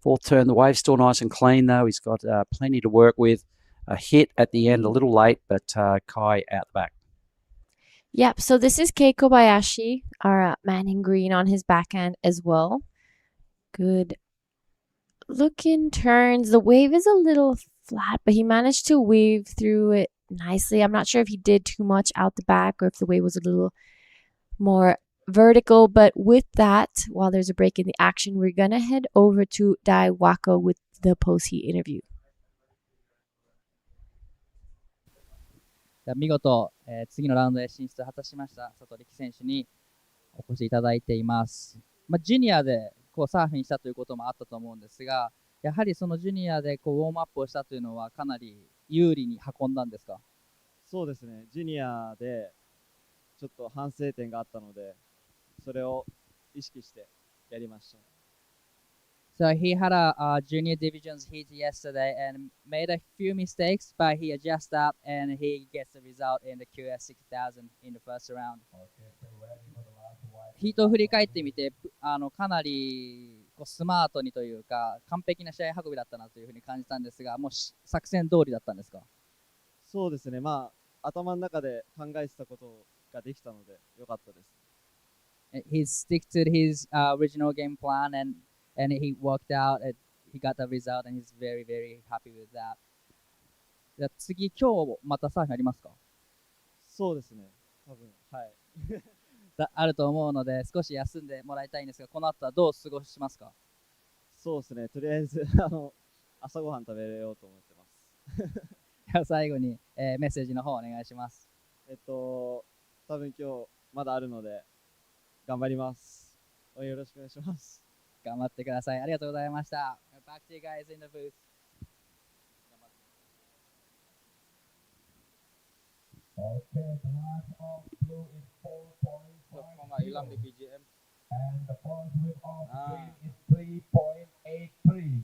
Fourth turn, the wave's still nice and clean though. He's got plenty to work with. A hit at the end, a little late, but Kai out the back. Yep, so this is Kei Kobayashi, our man in green on his backhand as well. Good looking turns. The wave is a little flat, but he managed to weave through it nicely. I'm not sure if he did too much out the back or if the wave was a little more vertical. But with that, while there's a break in the action, we're gonna head over to Dai Wako with the post-heat interview. 見事、次のラウンドへ進出を果たしました佐藤力選手にお越しいただいています。ジュニアでサーフィンしたということもあったと思うんですが、やはりそのジュニアでウォームアップをしたというのはかなり有利に運んだんですか？そうですね、ジュニアでちょっと反省点があったので、それを意識してやりました。So he had a junior divisions heat yesterday and made a few mistakes, but he adjusted up and he gets the result in the QS 6000 in the first round. ヒートを振り返ってみて、かなりスマートにというか完璧な試合運びだったなというふうに感じたんですが、もう作戦通りだったんですか？そうですね、頭の中で考えてたことができたので良かったです。He stick to his original game plan and he worked out and he got the result and he's very very happy with that. じゃあ次、今日またサーフィンありますか？そうですね、多分はいあると思うので少し休んでもらいたいんですが、この後はどう過ごしますか？そうですね、とりあえず朝ごはん食べようと思ってます最後に、メッセージの方お願いします。多分今日まだあるので頑張ります。応援よろしくお願いします。頑張ってください。ありがとうございました。Back to you guys in the booth. Okay, the last of blue is 4.5 hilang di BGM. and the first whip of green is 3.83.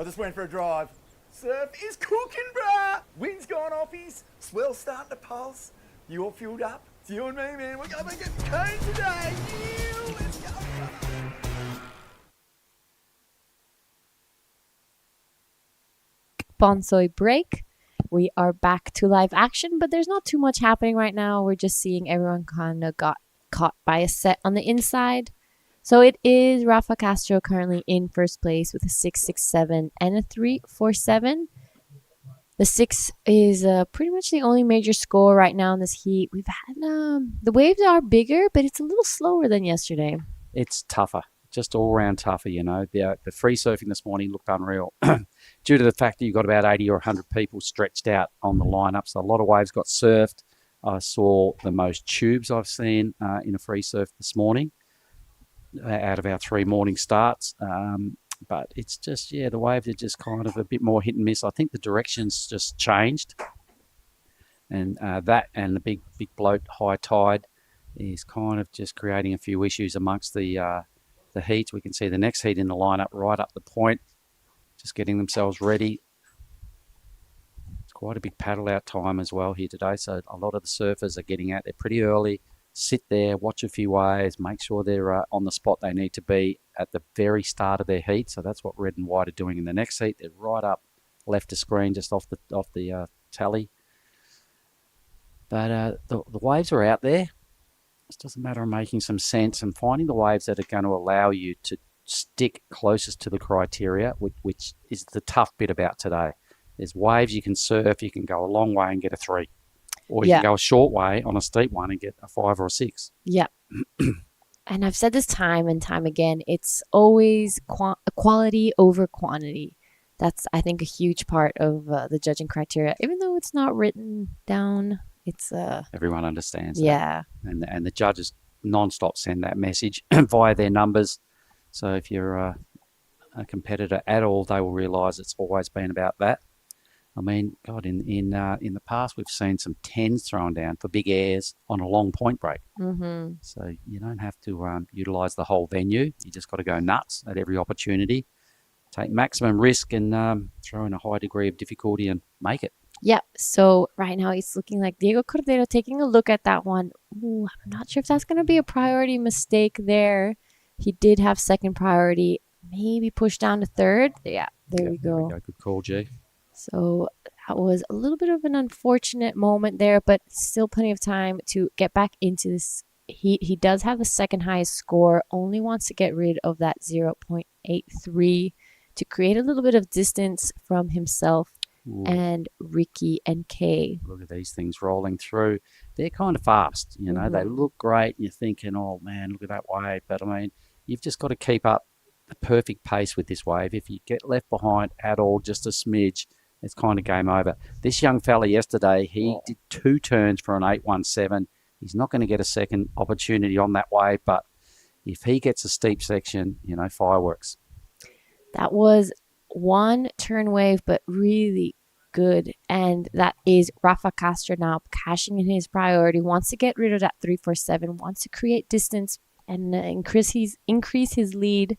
I just went for a drive. Surf is cooking, bruh. Wind's gone offies. Swell's starting to pulse. You all fueled up? It's you and me, man. We're going to get cone today. Yeah, let's go, brother. Bonsoi break. We are back to live action, but there's not too much happening right now. We're just seeing everyone kind of got caught by a set on the inside. So it is Raphael Castro currently in first place with a 6.67 and a 3.47. The 6 is pretty much the only major score right now in this heat. We've had the waves are bigger, but it's a little slower than yesterday. It's tougher, just all round tougher, you know. The free surfing this morning looked unreal due to the fact that you've got about 80 or 100 people stretched out on the lineup. So a lot of waves got surfed. I saw the most tubes I've seen in a free surf this morning out of our 3 morning starts. But it's just, the waves are just kind of a bit more hit and miss. I think the direction's just changed. And that and the big bloat high tide is kind of just creating a few issues amongst the heats. We can see the next heat in the lineup right up the point, just getting themselves ready. It's quite a big paddle out time as well here today. So a lot of the surfers are getting out there pretty early. Sit there, watch a few waves, make sure they're on the spot they need to be at the very start of their heat. So that's what red and white are doing in the next heat. They're right up left of screen, just off the tally. But the waves are out there. It just a matter of making some sense and finding the waves that are going to allow you to stick closest to the criteria, which is the tough bit about today. There's waves you can surf, you can go a long way and get a 3. Or you can go a short way on a steep one and get a 5 or a 6. Yeah. And I've said this time and time again, it's always quality over quantity. That's, I think, a huge part of the judging criteria. Even though it's not written down, it's... Everyone understands that. And the judges non-stop send that message via their numbers. So if you're a competitor at all, they will realise it's always been about that. I mean, God, in the past, we've seen some 10s thrown down for big airs on a long point break. Mm-hmm. So you don't have to utilise the whole venue. You just got to go nuts at every opportunity, take maximum risk and throw in a high degree of difficulty and make it. Yep. So right now it's looking like Diego Cordero taking a look at that one. Ooh, I'm not sure if that's going to be a priority mistake there. He did have second priority, maybe push down to third. Yeah, there we go. Good call, G. So that was a little bit of an unfortunate moment there, but still plenty of time to get back into this. He does have the second highest score, only wants to get rid of that 0.83 to create a little bit of distance from himself and Ricky and Kay. Look at these things rolling through. They're kind of fast, you know. They look great and you're thinking, oh man, look at that wave. But I mean, you've just got to keep up the perfect pace with this wave. If you get left behind at all, just a smidge, it's kind of game over. This young fella yesterday, he did 2 turns for an 8.17. He's not going to get a second opportunity on that wave, but if he gets a steep section, you know, fireworks. That was one turn wave, but really good. And that is Rafa Castro now cashing in his priority, wants to get rid of that 3.47, wants to create distance and increase his lead.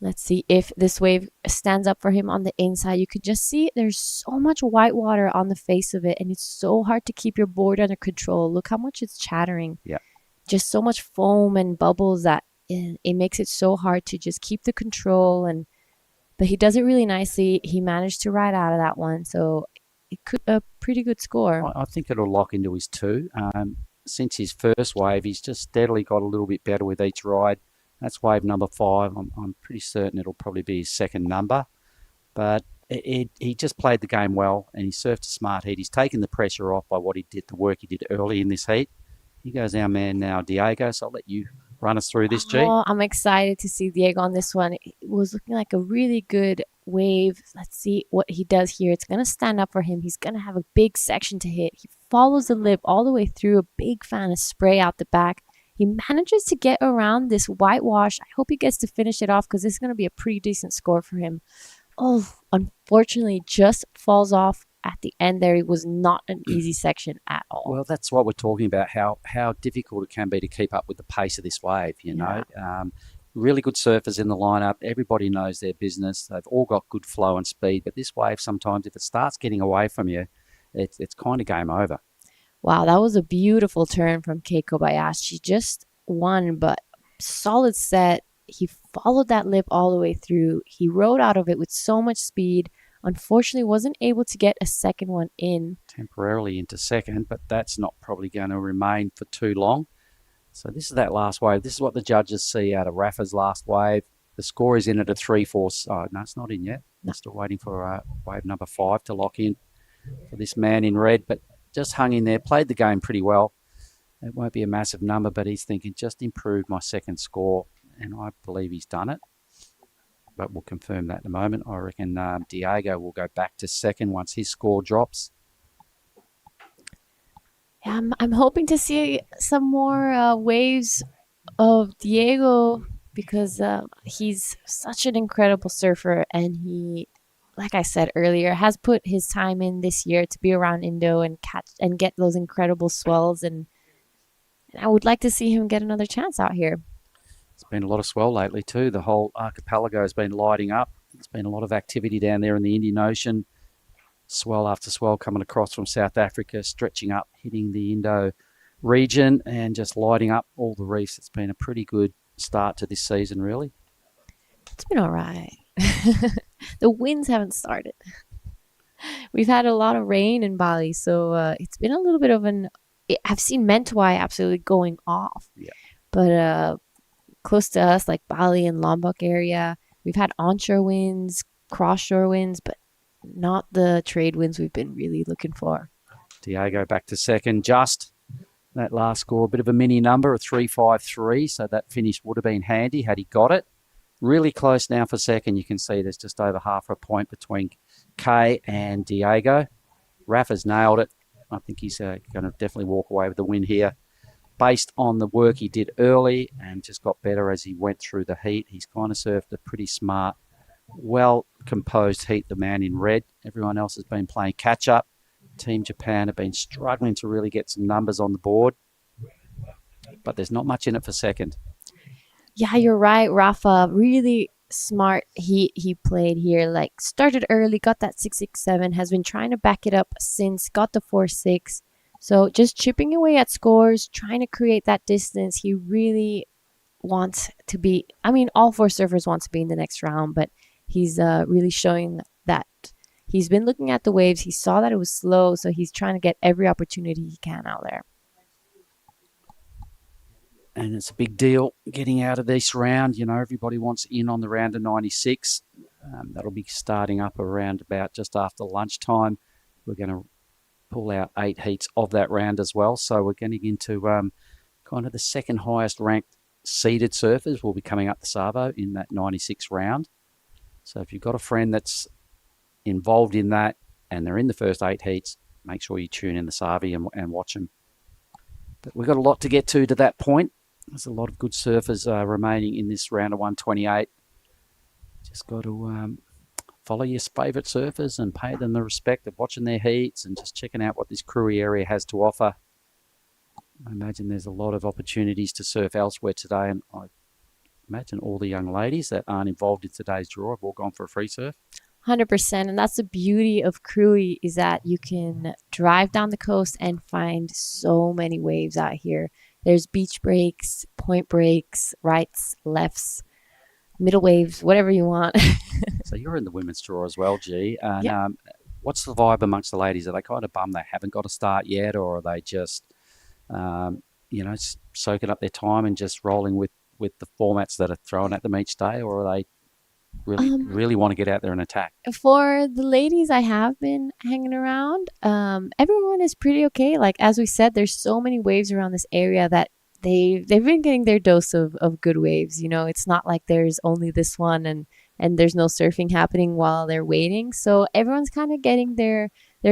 Let's see if this wave stands up for him on the inside. You could just see there's so much white water on the face of it, and it's so hard to keep your board under control. Look how much it's chattering. Yeah. Just so much foam and bubbles that it makes it so hard to just keep the control. But he does it really nicely. He managed to ride out of that one, so it could a pretty good score. I think it'll lock into his 2. Since his first wave, he's just steadily got a little bit better with each ride. That's wave number 5. I'm pretty certain it'll probably be his second number. But he just played the game well and he surfed a smart heat. He's taken the pressure off by what he did, the work he did early in this heat. He goes our man now, Diego. So I'll let you run us through this, G. Oh, I'm excited to see Diego on this one. It was looking like a really good wave. Let's see what he does here. It's going to stand up for him. He's going to have a big section to hit. He follows the lip all the way through, a big fan of spray out the back. He manages to get around this whitewash. I hope he gets to finish it off because this is going to be a pretty decent score for him. Oh, unfortunately, just falls off at the end there. It was not an easy section at all. Well, that's what we're talking about, how difficult it can be to keep up with the pace of this wave, you know. really good surfers in the lineup. Everybody knows their business. They've all got good flow and speed. But this wave, sometimes if it starts getting away from you, it's kind of game over. Wow, that was a beautiful turn from Kei Kobayashi. Just one, but solid set. He followed that lip all the way through. He rode out of it with so much speed. Unfortunately, wasn't able to get a second one in. Temporarily into second, but that's not probably going to remain for too long. So this is that last wave. This is what the judges see out of Rafa's last wave. The score is in at a 3-4. Oh, no, it's not in yet. We're still waiting for wave number 5 to lock in for this man in red, but just hung in there, played the game pretty well. It won't be a massive number, but he's thinking just improve my second score, and I believe he's done it. But we'll confirm that in a moment. I reckon Diego will go back to second once his score drops. Yeah, I'm hoping to see some more waves of Diego because he's such an incredible surfer, and he, like I said earlier, has put his time in this year to be around Indo and catch and get those incredible swells, and I would like to see him get another chance out here. It's been a lot of swell lately too. The whole archipelago has been lighting up. There's been a lot of activity down there in the Indian Ocean. Swell after swell coming across from South Africa, stretching up, hitting the Indo region and just lighting up all the reefs. It's been a pretty good start to this season, really. It's been all right. The winds haven't started. We've had a lot of rain in Bali, so it's been a little bit of I've seen Mentawai absolutely going off. Yeah. But close to us, like Bali and Lombok area, we've had onshore winds, cross-shore winds, but not the trade winds we've been really looking for. Diego back to second. Just that last score, a bit of a mini number, a 3.53, so that finish would have been handy had he got it. Really close now for second. You can see there's just over half a point between Kay and Diego. Rafa's nailed it. I think he's going to definitely walk away with the win here. Based on the work he did early and just got better as he went through the heat. He's kind of surfed a pretty smart, well-composed heat, the man in red. Everyone else has been playing catch-up. Team Japan have been struggling to really get some numbers on the board. But there's not much in it for second. Yeah, you're right, Rafa. Really smart he played here. Like, started early, got that 6.67, has been trying to back it up since, got the 4.6. So just chipping away at scores, trying to create that distance. He really wants to be, I mean, all 4 surfers want to be in the next round, but he's really showing that he's been looking at the waves. He saw that it was slow, so he's trying to get every opportunity he can out there. And it's a big deal getting out of this round. You know, everybody wants in on the round of 96. That'll be starting up around about just after lunchtime. We're going to pull out 8 heats of that round as well. So we're getting into kind of the second highest ranked seeded surfers will be coming up the Savo in that 96 round. So if you've got a friend that's involved in that and they're in the first 8 heats, make sure you tune in the Savi and watch them. But we've got a lot to get to that point. There's a lot of good surfers remaining in this round of 128. Just got to follow your favourite surfers and pay them the respect of watching their heats and just checking out what this Krui area has to offer. I imagine there's a lot of opportunities to surf elsewhere today, and I imagine all the young ladies that aren't involved in today's draw have all gone for a free surf. 100%, and that's the beauty of Krui, is that you can drive down the coast and find so many waves out here. There's beach breaks, point breaks, rights, lefts, middle waves, whatever you want. So you're in the women's draw as well, G. And Yep. What's the vibe amongst the ladies? Are they kind of bummed they haven't got a start yet, or are they just, soaking up their time and just rolling with the formats that are thrown at them each day, or are they really want to get out there and attack? For the ladies I have been hanging around, everyone is pretty okay. Like, as we said, there's so many waves around this area that they've been getting their dose of good waves. You know, it's not like there's only this one and there's no surfing happening while they're waiting. So everyone's kind of getting their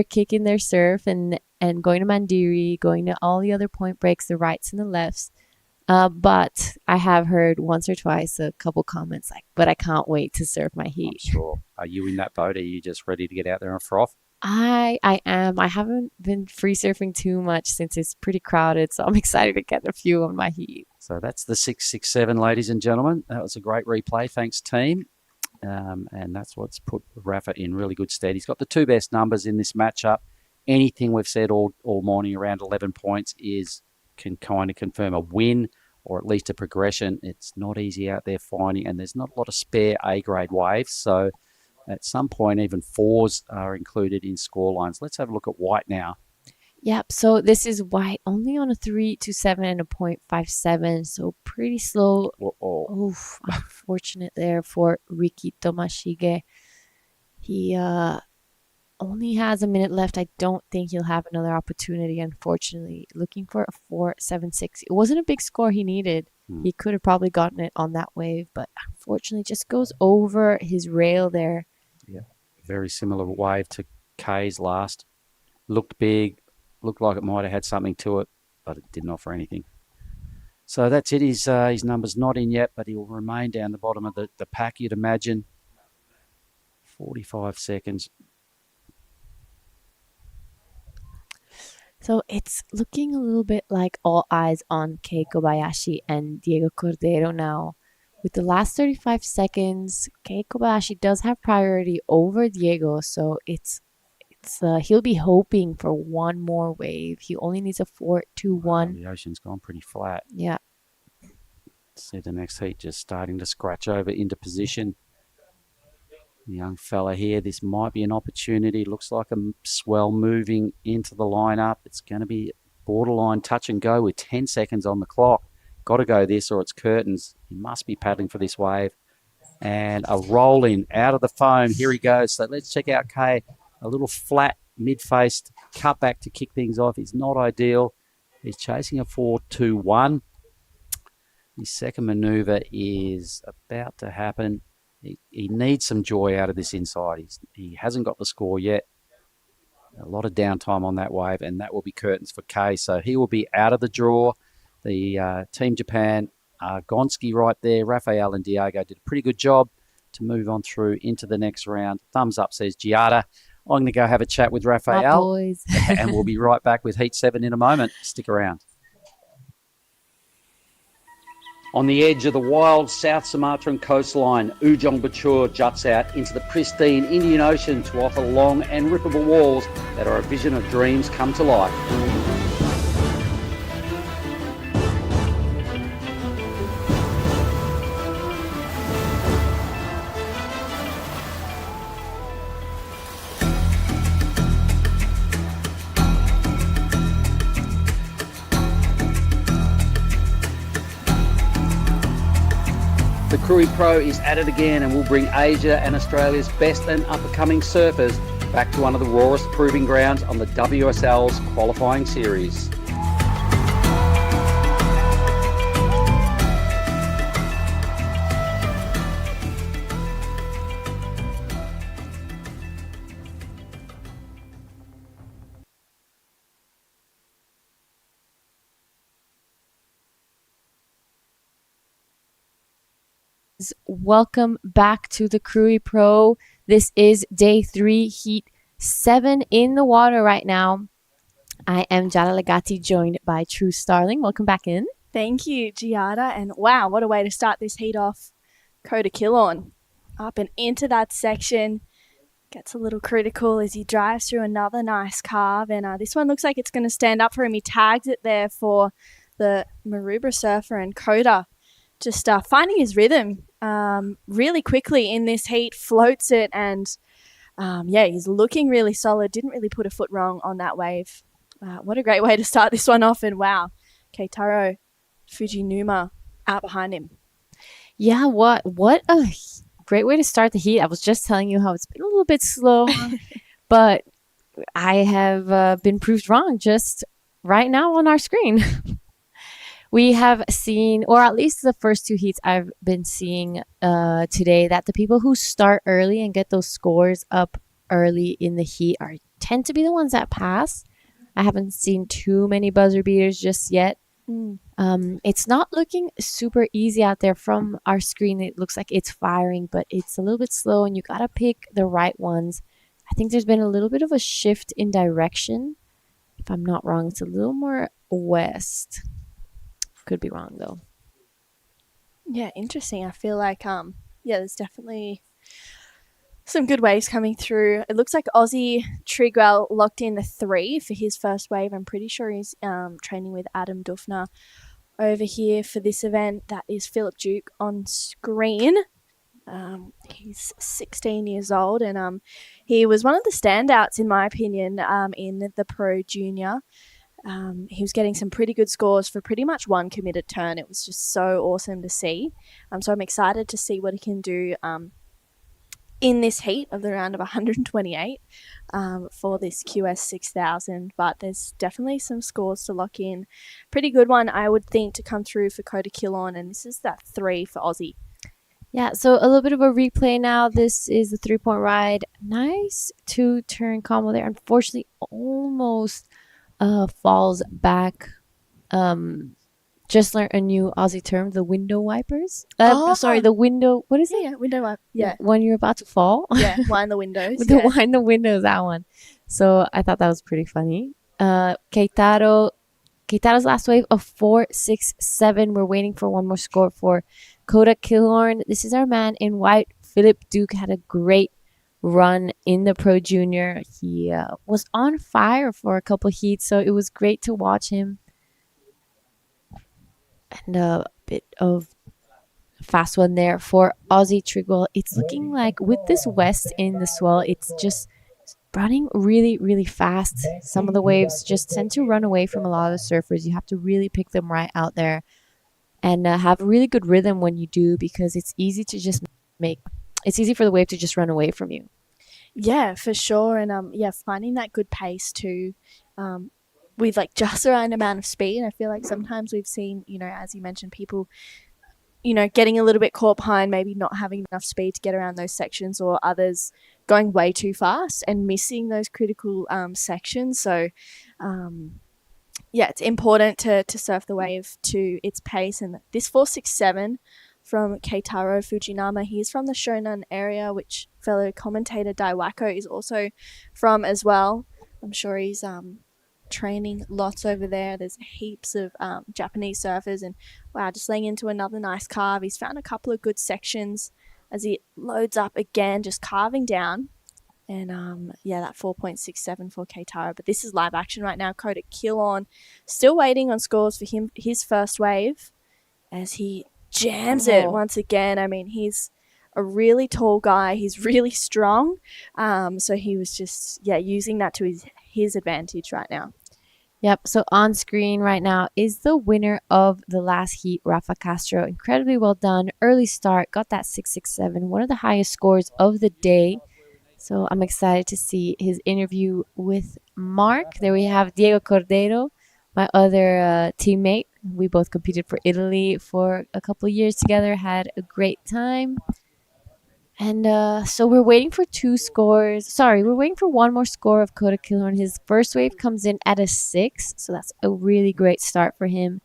kick in their surf and going to Mandiri, going to all the other point breaks, the rights and the lefts. But I have heard once or twice a couple comments like, but I can't wait to surf my heat. I'm sure. Are you in that boat? Are you just ready to get out there and froth? I am. I haven't been free surfing too much since it's pretty crowded, so I'm excited to get a few on my heat. So that's the 667, ladies and gentlemen. That was a great replay. Thanks, team. And that's what's put Rafa in really good stead. He's got the two best numbers in this matchup. Anything we've said all morning around 11 points can kind of confirm a win or at least a progression. It's not easy out there finding, and there's not a lot of spare A-grade waves. So at some point, even fours are included in score lines. Let's have a look at white now. Yep, so this is white, only on a 3.27 and a 0.57, so pretty slow. Oof, unfortunate there for Riki Tomashige. He only has a minute left. I don't think he'll have another opportunity, unfortunately. Looking for a 4.76. It wasn't a big score he needed. He could have probably gotten it on that wave, but unfortunately just goes over his rail there. Yeah, very similar wave to K's last. Looked big. Looked like it might have had something to it, but it didn't offer anything. So that's it. His number's not in yet, but he will remain down the bottom of the pack, you'd imagine. 45 seconds. So it's looking a little bit like all eyes on Kei Kobayashi and Diego Cordero now. With the last 35 seconds, Kei Kobayashi does have priority over Diego, so he'll be hoping for one more wave. He only needs a 4.21. The ocean's gone pretty flat. Yeah. See the next heat just starting to scratch over into position. The young fella here, this might be an opportunity. Looks like a swell moving into the lineup. It's going to be borderline touch and go with 10 seconds on the clock. Got to go this or it's curtains. He must be paddling for this wave. And a roll in out of the foam. Here he goes. So let's check out Kay. A little flat, mid-faced cutback to kick things off is not ideal. He's chasing a 4.21. His second manoeuvre is about to happen. He needs some joy out of this inside. He hasn't got the score yet. A lot of downtime on that wave, and that will be curtains for Kay. So he will be out of the draw. The Team Japan, Gonski right there, Raphael and Diego did a pretty good job to move on through into the next round. Thumbs up, says Giada. I'm going to go have a chat with Raphael, boys. and we'll be right back with Heat 7 in a moment. Stick around. On the edge of the wild South Sumatran coastline, Ujung Bocur juts out into the pristine Indian Ocean to offer long and rippable walls that are a vision of dreams come to life. The Krui Pro is at it again and will bring Asia and Australia's best and up-and-coming surfers back to one of the rawest proving grounds on the WSL's qualifying series. Welcome back to the Krui Pro. This is day 3, heat 7 in the water right now. I am Giada Legati, joined by True Starling. Welcome back in. Thank you, Giada. And wow, what a way to start this heat off. Kota Kilon up and into that section. Gets a little critical as he drives through another nice carve. And this one looks like it's going to stand up for him. He tags it there for the Maroubra surfer, and Kota just finding his rhythm really quickly in this heat, floats it, and he's looking really solid. Didn't really put a foot wrong on that wave. What a great way to start this one off, and wow, Keitaro Fujinuma out behind him. Yeah, what a great way to start the heat. I was just telling you how it's been a little bit slow, but I have been proved wrong just right now on our screen. We have seen, or at least the first 2 heats I've been seeing today, that the people who start early and get those scores up early in the heat tend to be the ones that pass. I haven't seen too many buzzer beaters just yet. It's not looking super easy out there from our screen. It looks like it's firing, but it's a little bit slow, and you got to pick the right ones. I think there's been a little bit of a shift in direction. If I'm not wrong, it's a little more west. Could be wrong though. Yeah, interesting. I feel like there's definitely some good waves coming through. It looks like Aussie Trigwell locked in a 3 for his first wave. I'm pretty sure he's training with Adam Dufner over here for this event. That is Philip Duke on screen. He's 16 years old, and he was one of the standouts, in my opinion, in the Pro Junior. He was getting some pretty good scores for pretty much one committed turn. It was just so awesome to see. So I'm excited to see what he can do in this heat of the round of 128 for this QS 6000. But there's definitely some scores to lock in. Pretty good one, I would think, to come through for Kota Kilon, and this is that 3 for Aussie. Yeah, so a little bit of a replay now. This is the 3-point ride. Nice 2-turn combo there. Unfortunately, almost falls back. Just learned a new Aussie term, the window wipers. Sorry, the window. What is it? Yeah, window wipe. Yeah, when you're about to fall. Yeah, wind the windows. Wind the windows, that one. So I thought that was pretty funny. Keitaro's last wave of 4.67. We're waiting for one more score for Kota Kilon. This is our man in white. Philip Duke had a great run in the Pro Junior. He was on fire for a couple heats, so it was great to watch him. And a bit of fast one there for Aussie Trigwell. It's looking like with this west in the swell, it's just running really, really fast. Some of the waves just tend to run away from a lot of the surfers. You have to really pick them right out there and have really good rhythm when you do, because it's easy to just it's easy for the wave to just run away from you. Yeah, for sure. And finding that good pace too, with like just the right amount of speed. I feel like sometimes we've seen, as you mentioned, people, getting a little bit caught behind, maybe not having enough speed to get around those sections, or others going way too fast and missing those critical sections. So, it's important to surf the wave to its pace. And this 4.67 from Keitaro Fujinama, he's from the Shonan area, which fellow commentator Daiwako is also from as well. I'm sure he's training lots over there. There's heaps of Japanese surfers, and wow, just laying into another nice carve. He's found a couple of good sections as he loads up again, just carving down. And that 4.67 for Keitaro. But this is live action right now. Kota Kilon still waiting on scores for his first wave as he jams it once again. I mean, he's a really tall guy. He's really strong. So he was just using that to his advantage right now. Yep. So on screen right now is the winner of the last heat, Raphael Castro. Incredibly well done. Early start, got that 6.67, one of the highest scores of the day. So I'm excited to see his interview with Mark. There we have Diego Cordero, my other teammate. We both competed for Italy for a couple years together, had a great time. And so we're waiting for we're waiting for one more score of Kota Kilon. His first wave comes in at a 6, so that's a really great start for him.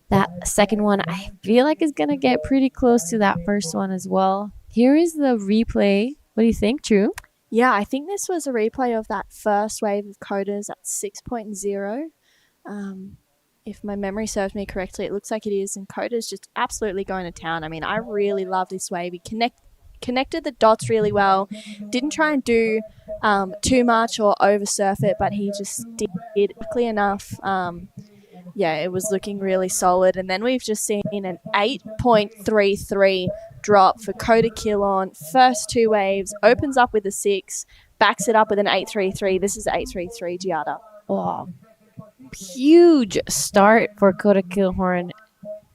That second one, I feel like, is going to get pretty close to that first one as well. Here is the replay. What do you think, Drew? Yeah, I think this was a replay of that first wave of Kota's at 6.0. If my memory serves me correctly, it looks like it is, and Kota's just absolutely going to town. I mean, I really love this wave. He connected the dots really well. Didn't try and do too much or over surf it, but he just did quickly enough. It was looking really solid. And then we've just seen an 8.33 drop for Kota Kilon. First two waves, opens up with a 6, backs it up with an 8.33. This is 8.33 Giada. Oh, huge start for Kota Kilon.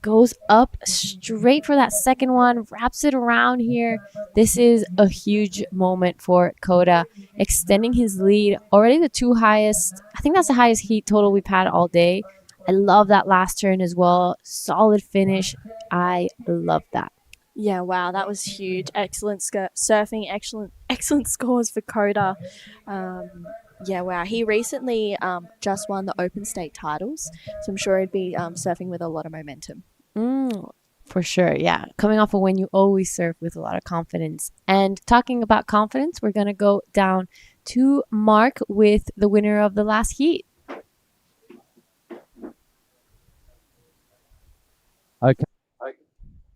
Goes up straight for that second one, wraps it around here. This is a huge moment for Kota, extending his lead. Already the two highest, I think that's the highest heat total we've had all day. I love that last turn as well. Solid finish. I love that. Yeah, wow, that was huge. Excellent surfing, excellent scores for Kota. Wow, he recently just won the Open State titles, so I'm sure he'd be surfing with a lot of momentum. For sure, yeah. Coming off a win, you always surf with a lot of confidence. And talking about confidence, we're going to go down to Mark with the winner of the last heat. Okay.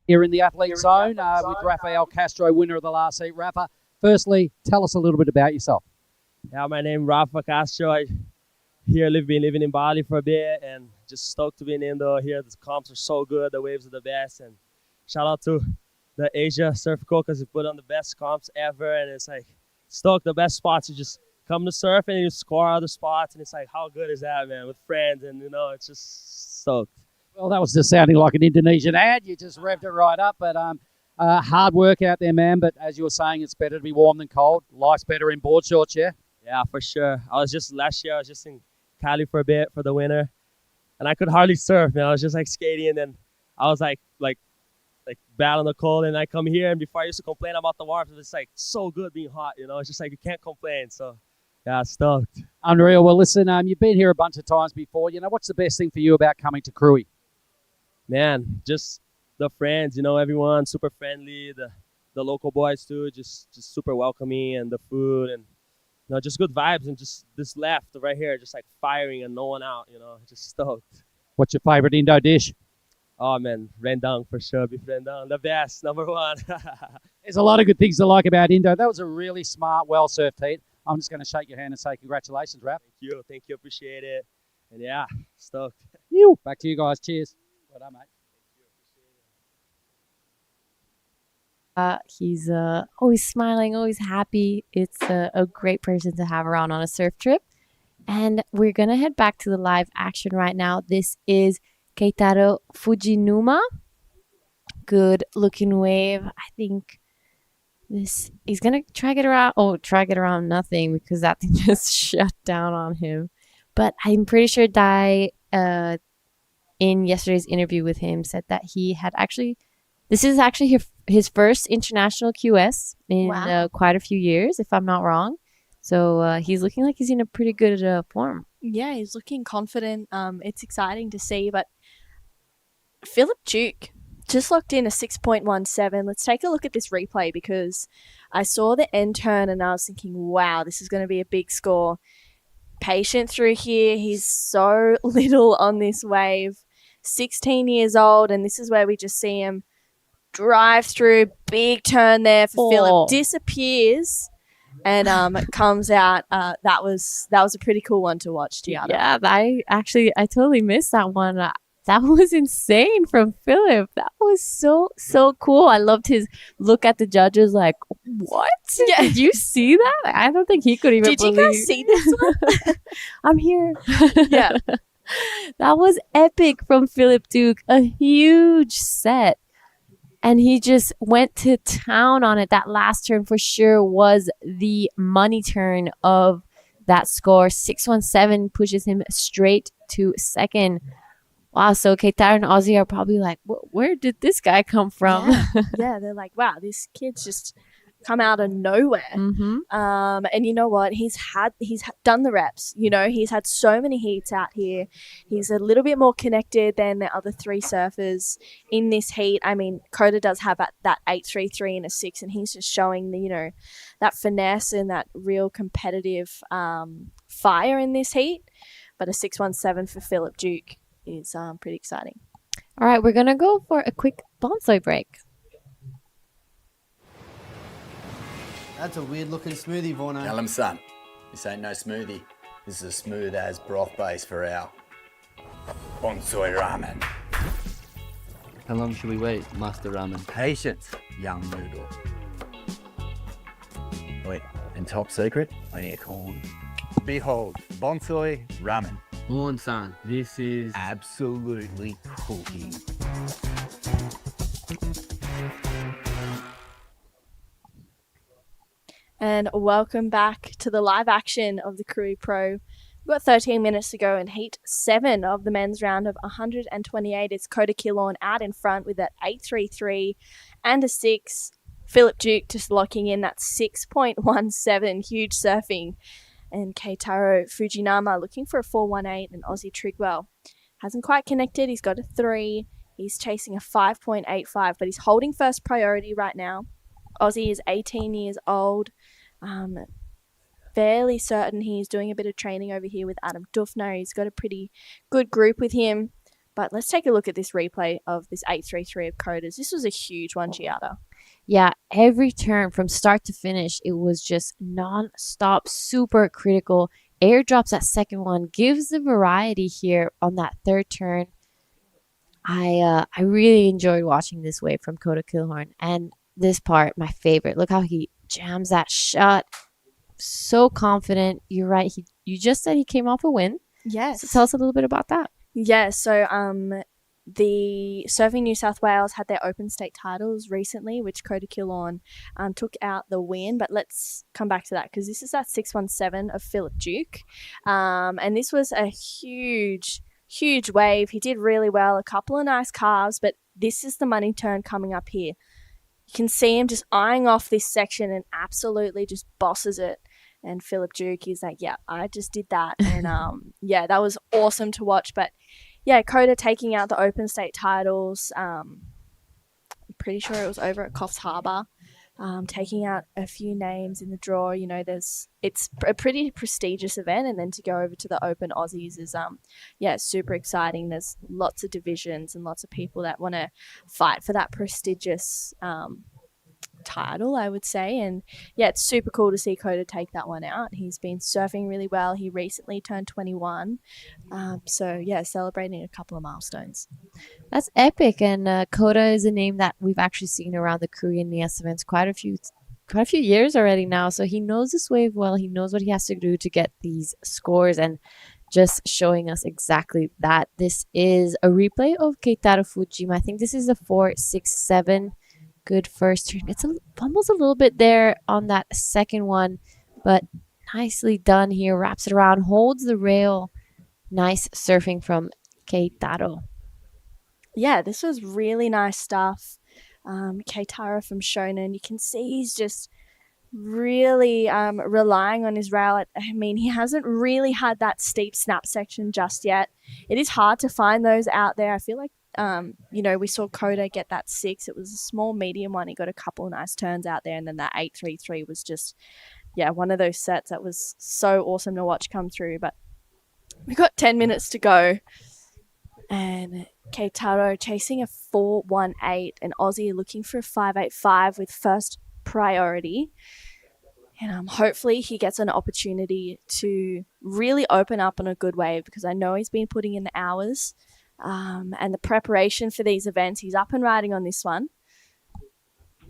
Here in the athlete zone with Raphael Castro, winner of the last heat. Rafa, firstly, tell us a little bit about yourself. Yeah, my name is Raphael Castro. I been living in Bali for a bit and just stoked to be in Indo here. The comps are so good, the waves are the best, and shout out to the Asia Surf Co because they put on the best comps ever, and it's like stoked. The best spots, you just come to surf and you score other spots, and it's like, how good is that, man, with friends, and it's just stoked. Well, that was just sounding like an Indonesian ad. You just revved it right up, but hard work out there, man. But as you were saying, it's better to be warm than cold. Life's better in board shorts, yeah? Yeah, for sure. Last year I was just in Cali for a bit for the winter, and I could hardly surf, man. I was just like skating, and then I was like battling the cold, and I come here, and before I used to complain about the water, it's like so good being hot, it's just like you can't complain. So yeah, stoked. Unreal. Well, listen, you've been here a bunch of times before. What's the best thing for you about coming to Krui? Man, just the friends, everyone super friendly, the local boys too, just super welcoming, and the food, and just good vibes, and just this left right here, just like firing and no one out, just stoked. What's your favorite Indo dish? Oh man, rendang for sure. Beef rendang, the best, number one. There's a lot of good things to like about Indo. That was a really smart, well-surfed heat. I'm just going to shake your hand and say congratulations, Rap. Thank you, appreciate it. And yeah, stoked. Back to you guys. Cheers. Well done, mate. He's always smiling, always happy. It's a great person to have around on a surf trip. And we're going to head back to the live action right now. This is Keitaro Fujinuma. Good looking wave. I think he's going to try get around. Oh, try get around nothing because that thing just shut down on him. But I'm pretty sure Ty, in yesterday's interview with him, said that he had this is actually his first international QS in quite a few years, if I'm not wrong. So he's looking like he's in a pretty good form. Yeah, he's looking confident. It's exciting to see. But Philip Duke just locked in a 6.17. Let's take a look at this replay because I saw the end turn and I was thinking, wow, this is going to be a big score. Patient through here. He's so little on this wave. 16 years old, and this is where we just see him drive through, big turn there for Philip, disappears, and comes out. That was a pretty cool one to watch, Giada. Yeah, I totally missed that one. That was insane from Philip. That was so cool. I loved his look at the judges like, what? Yeah. Did you see that? I don't think he could even believe. Did you guys see this one? I'm here. Yeah. That was epic from Philip Duke. A huge set. And he just went to town on it. That last turn for sure was the money turn of that score. 617 pushes him straight to second. Wow, so Keitaro and Ozzy are probably like, where did this guy come from? Yeah, they're like, wow, this kid's just come out of nowhere. Mm-hmm. And you know what? He's done the reps. He's had so many heats out here. He's a little bit more connected than the other three surfers in this heat. I mean, Kota does have that 8.33 and a 6, and he's just showing the that finesse and that real competitive fire in this heat. But a 6.17 for Philip Duke is pretty exciting. All right, we're gonna go for a quick bonsai break. That's a weird looking smoothie, Vorno. Tell him, son, this ain't no smoothie. This is a smooth as broth base for our bonsai ramen. How long should we wait, Master Ramen? Patience, young noodle. Wait, and top secret, I need a corn. Behold, bonsai ramen. Moon-san, this is Absolutely cooking. And welcome back to the live action of the Krui Pro. We've got 13 minutes to go in Heat 7 of the men's round of 128. It's Kota Kilon out in front with that 8.33 and a 6. Philip Duke just locking in that 6.17, huge surfing. And Keitaro Fujinama looking for a 4.18, and Aussie Trigwell hasn't quite connected. He's got a 3. He's chasing a 5.85, but he's holding first priority right now. Aussie is 18 years old. Fairly certain he's doing a bit of training over here with Adam Dufner. He's got a pretty good group with him. But let's take a look at this replay of this 8.33 of Kota's. This was a huge one, Giada. Yeah, every turn from start to finish, it was just non-stop, super critical. Airdrops that second one, gives the variety here on that third turn. I really enjoyed watching this wave from Kota Kilon. And this part, my favorite. Look how he jams that shot. So confident. You're right. You just said he came off a win. Yes. So tell us a little bit about that. Yeah, so the Surfing New South Wales had their open state titles recently, which Kota Kilon took out the win. But let's come back to that because this is that 617 of Philip Duke. And this was a huge wave. He did really well, a couple of nice carves, but this is the money turn coming up here. You can see him just eyeing off this section and absolutely just bosses it. And Philip Duke, he's like, yeah, I just did that. And yeah, that was awesome to watch. But yeah, Kota taking out the open state titles. I'm pretty sure it was over at Coffs Harbour. Taking out a few names in the draw. You know, it's a pretty prestigious event. And then to go over to the Open Aussies is, yeah, super exciting. There's lots of divisions and lots of people that want to fight for that prestigious title, I would say. And yeah, it's super cool to see Kota take that one out. He's been surfing really well. He recently turned 21. So yeah, celebrating a couple of milestones. That's epic. And Kota is a name that we've actually seen around the Krui and Nias events quite a few years already now. So he knows this wave well. He knows what he has to do to get these scores, and just showing us exactly that. This is a replay of Keitaro Fujima. I think this is a 4.67. Good first turn. It's fumbles a little bit there on that second one, but nicely done here. Wraps it around, holds the rail. Nice surfing from Keitaro. Yeah, this was really nice stuff. Keitaro from Shonen, you can see he's just really relying on his rail. I mean, he hasn't really had that steep snap section just yet. It is hard to find those out there. I feel like you know, we saw Kota get that 6. It was a small medium one. He got a couple of nice turns out there, and then that 8.33 was just, yeah, one of those sets that was so awesome to watch come through. But we've got 10 minutes to go, and Keitaro chasing a 4.18, and Aussie looking for a 5.85 with first priority. And hopefully he gets an opportunity to really open up on a good wave, because I know he's been putting in the hours. And the preparation for these events, he's up and riding on this one.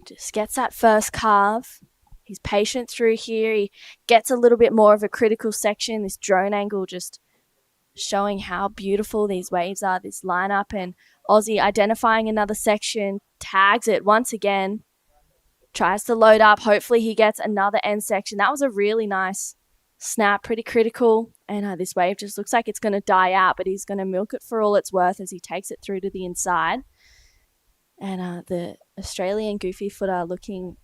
Just gets that first carve. He's patient through here. He gets a little bit more of a critical section. This drone angle just showing how beautiful these waves are, this lineup. And Aussie identifying another section, tags it once again, tries to load up. Hopefully he gets another end section. That was a really nice snap, pretty critical. And this wave just looks like it's going to die out, but he's going to milk it for all it's worth as he takes it through to the inside. And the Australian goofy footer looking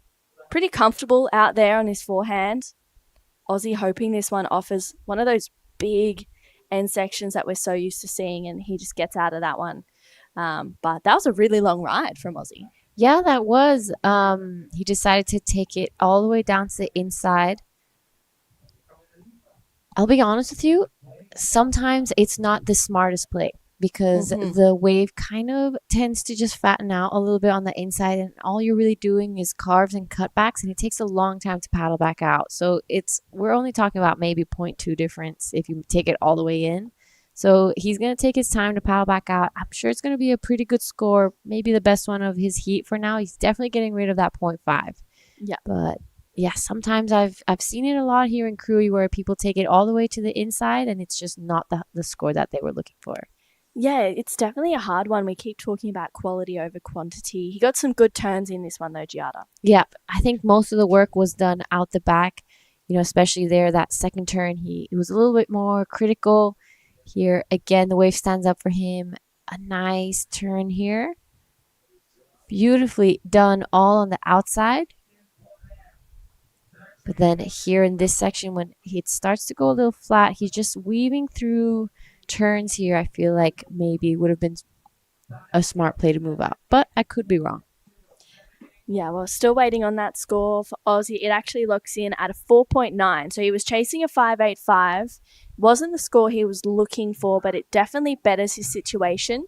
pretty comfortable out there on his forehand. Aussie hoping this one offers one of those big end sections that we're so used to seeing, and he just gets out of that one. But that was a really long ride from Aussie. Yeah, that was. He decided to take it all the way down to the inside. I'll be honest with you, sometimes it's not the smartest play, because the wave kind of tends to just fatten out a little bit on the inside, and all you're really doing is carves and cutbacks, and it takes a long time to paddle back out. So we're only talking about maybe 0.2 difference if you take it all the way in. So he's going to take his time to paddle back out. I'm sure it's going to be a pretty good score, maybe the best one of his heat for now. He's definitely getting rid of that 0.5. Yeah. But yeah, sometimes I've seen it a lot here in Krui where people take it all the way to the inside, and it's just not the score that they were looking for. Yeah, it's definitely a hard one. We keep talking about quality over quantity. He got some good turns in this one though, Giada. Yeah, I think most of the work was done out the back, you know, especially there, that second turn. He was a little bit more critical. Here, again, the wave stands up for him. A nice turn here. Beautifully done all on the outside. But then here in this section, when it starts to go a little flat, he's just weaving through turns here. I feel like maybe would have been a smart play to move out. But I could be wrong. Yeah, well, still waiting on that score for Aussie. It actually locks in at a 4.9. So he was chasing a 5.85. Wasn't the score he was looking for, but it definitely betters his situation.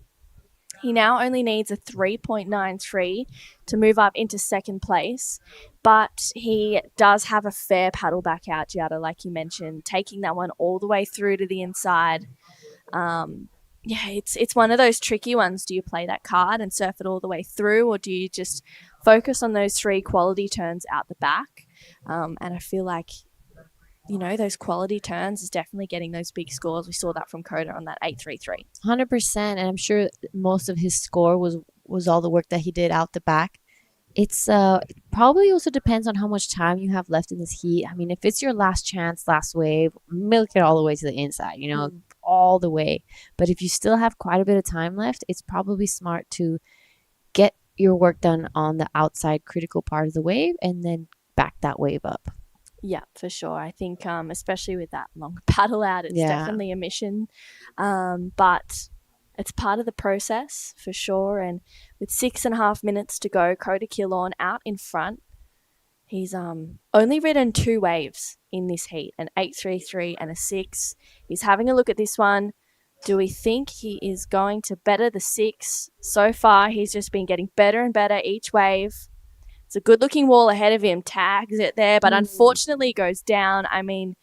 He now only needs a 3.93 to move up into second place, but he does have a fair paddle back out, Giada, like you mentioned, taking that one all the way through to the inside. Yeah, it's one of those tricky ones. Do you play that card and surf it all the way through, or do you just focus on those 3 quality turns out the back? And I feel like, those quality turns is definitely getting those big scores. We saw that from Kota on that 8.33. 100%, and I'm sure most of his score was all the work that he did out the back. It's probably also depends on how much time you have left in this heat. I mean, if it's your last chance, last wave, milk it all the way to the inside, all the way. But if you still have quite a bit of time left, it's probably smart to get your work done on the outside critical part of the wave and then back that wave up. Yeah, for sure. I think especially with that long paddle out, it's definitely a mission. But it's part of the process for sure. And with 6.5 minutes to go, Kota Kilon out in front. He's only ridden 2 waves in this heat, an 8.33 and a 6. He's having a look at this one. Do we think he is going to better the 6? So far, he's just been getting better and better each wave. It's a good-looking wall ahead of him, tags it there, but unfortunately goes down. I mean,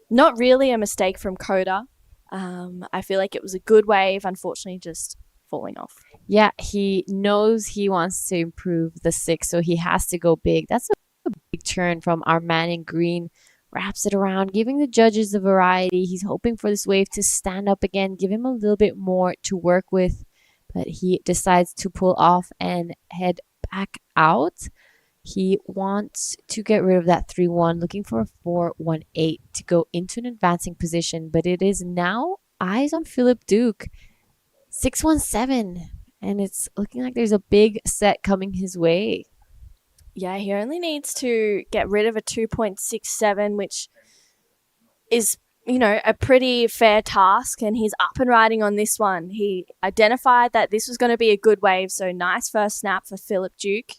not really a mistake from Kota. I feel like it was a good wave, unfortunately just falling off. Yeah, he knows he wants to improve the 6, so he has to go big. That's a big turn from our man in green. Wraps it around, giving the judges the variety. He's hoping for this wave to stand up again, give him a little bit more to work with, but he decides to pull off and head back out. He wants to get rid of that 3-1, looking for a 4-1-8 to go into an advancing position, but it is now eyes on Philip Duke. 6-1-7, and it's looking like there's a big set coming his way. Yeah, he only needs to get rid of a 2.67, which is, a pretty fair task, and he's up and riding on this one. He identified that this was going to be a good wave, so nice first snap for Philip Duke.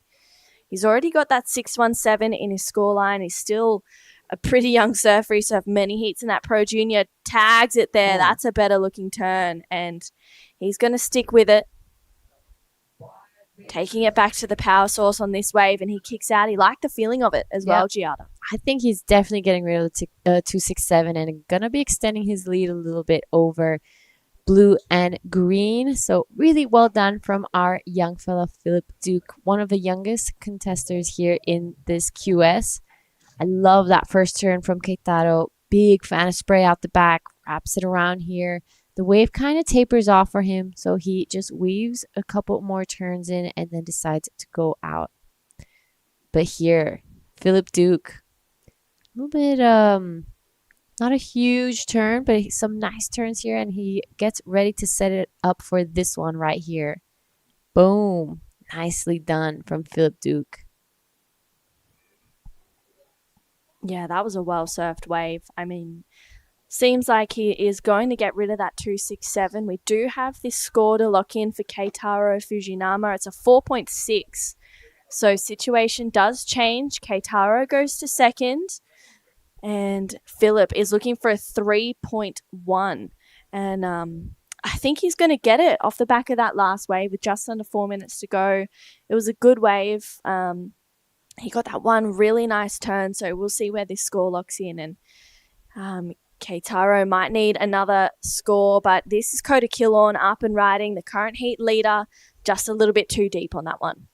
He's already got that 6.17 in his scoreline. He's still a pretty young surfer. He's have many heats in that Pro Junior. Tags it there. That's a better looking turn, and he's going to stick with it. Taking it back to the power source on this wave, and he kicks out. He liked the feeling of it as well, Giada. I think he's definitely getting rid of the 2.67 and going to be extending his lead a little bit over blue and green. So really well done from our young fella, Philip Duke, one of the youngest contesters here in this QS. I love that first turn from Keitaro. Big fan of spray out the back, wraps it around here. The wave kind of tapers off for him, so he just weaves a couple more turns in and then decides to go out. But here, Philip Duke, a little bit, not a huge turn, but some nice turns here, and he gets ready to set it up for this one right here. Boom. Nicely done from Philip Duke. Yeah, that was a well-surfed wave. I mean, seems like he is going to get rid of that 2.67. We do have this score to lock in for Keitaro Fujinama. It's a 4.6. So situation does change. Keitaro goes to second, and Philip is looking for a 3.1. And I think he's going to get it off the back of that last wave with just under 4 minutes to go. It was a good wave. He got that one really nice turn, so we'll see where this score locks in. And Keitaro might need another score, but this is Kota Kilon up and riding, the current heat leader, just a little bit too deep on that one.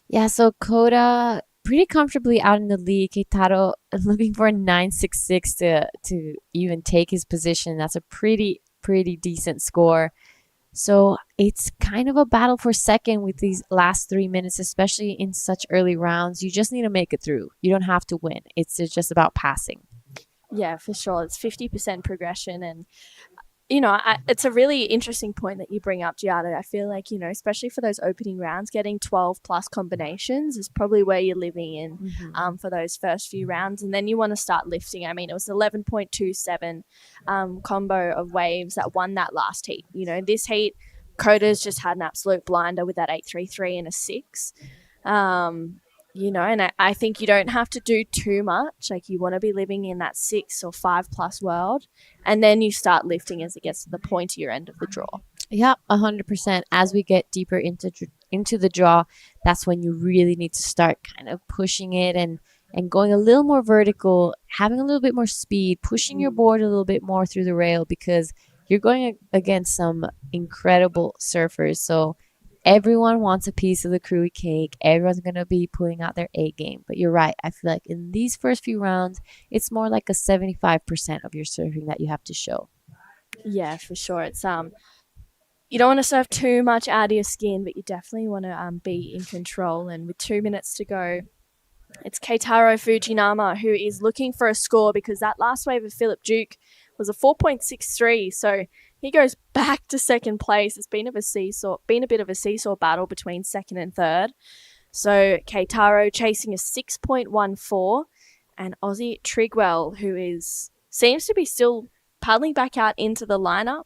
Yeah, so Kota pretty comfortably out in the lead. Keitaro looking for a 9.66 to even take his position. That's a pretty decent score. So it's kind of a battle for second with these last 3 minutes, especially in such early rounds. You just need to make it through. You don't have to win. It's just about passing. Yeah, for sure. It's 50% progression. And, it's a really interesting point that you bring up, Giada. I feel like, especially for those opening rounds, getting 12 plus combinations is probably where you're living in for those first few rounds. And then you want to start lifting. I mean, it was 11.27 combo of waves that won that last heat. This heat, Kota's just had an absolute blinder with that 8.33 and a 6. And I think you don't have to do too much. Like, you want to be living in that 6 or 5+ world, and then you start lifting as it gets to the pointier end of the draw. Yep, 100%. As we get deeper into the draw, that's when you really need to start kind of pushing it and going a little more vertical, having a little bit more speed, pushing your board a little bit more through the rail, because you're going against some incredible surfers. So everyone wants a piece of the Krui cake. Everyone's going to be pulling out their A game. But you're right. I feel like in these first few rounds, it's more like a 75% of your surfing that you have to show. Yeah, for sure. It's you don't want to surf too much out of your skin, but you definitely want to be in control. And with 2 minutes to go, it's Keitaro Fujinama who is looking for a score, because that last wave of Philip Duke was a 4.63. So he goes back to second place. It's been a bit of a seesaw battle between second and third. So Keitaro chasing a 6.14, and Aussie Trigwell, who seems to be still paddling back out into the lineup,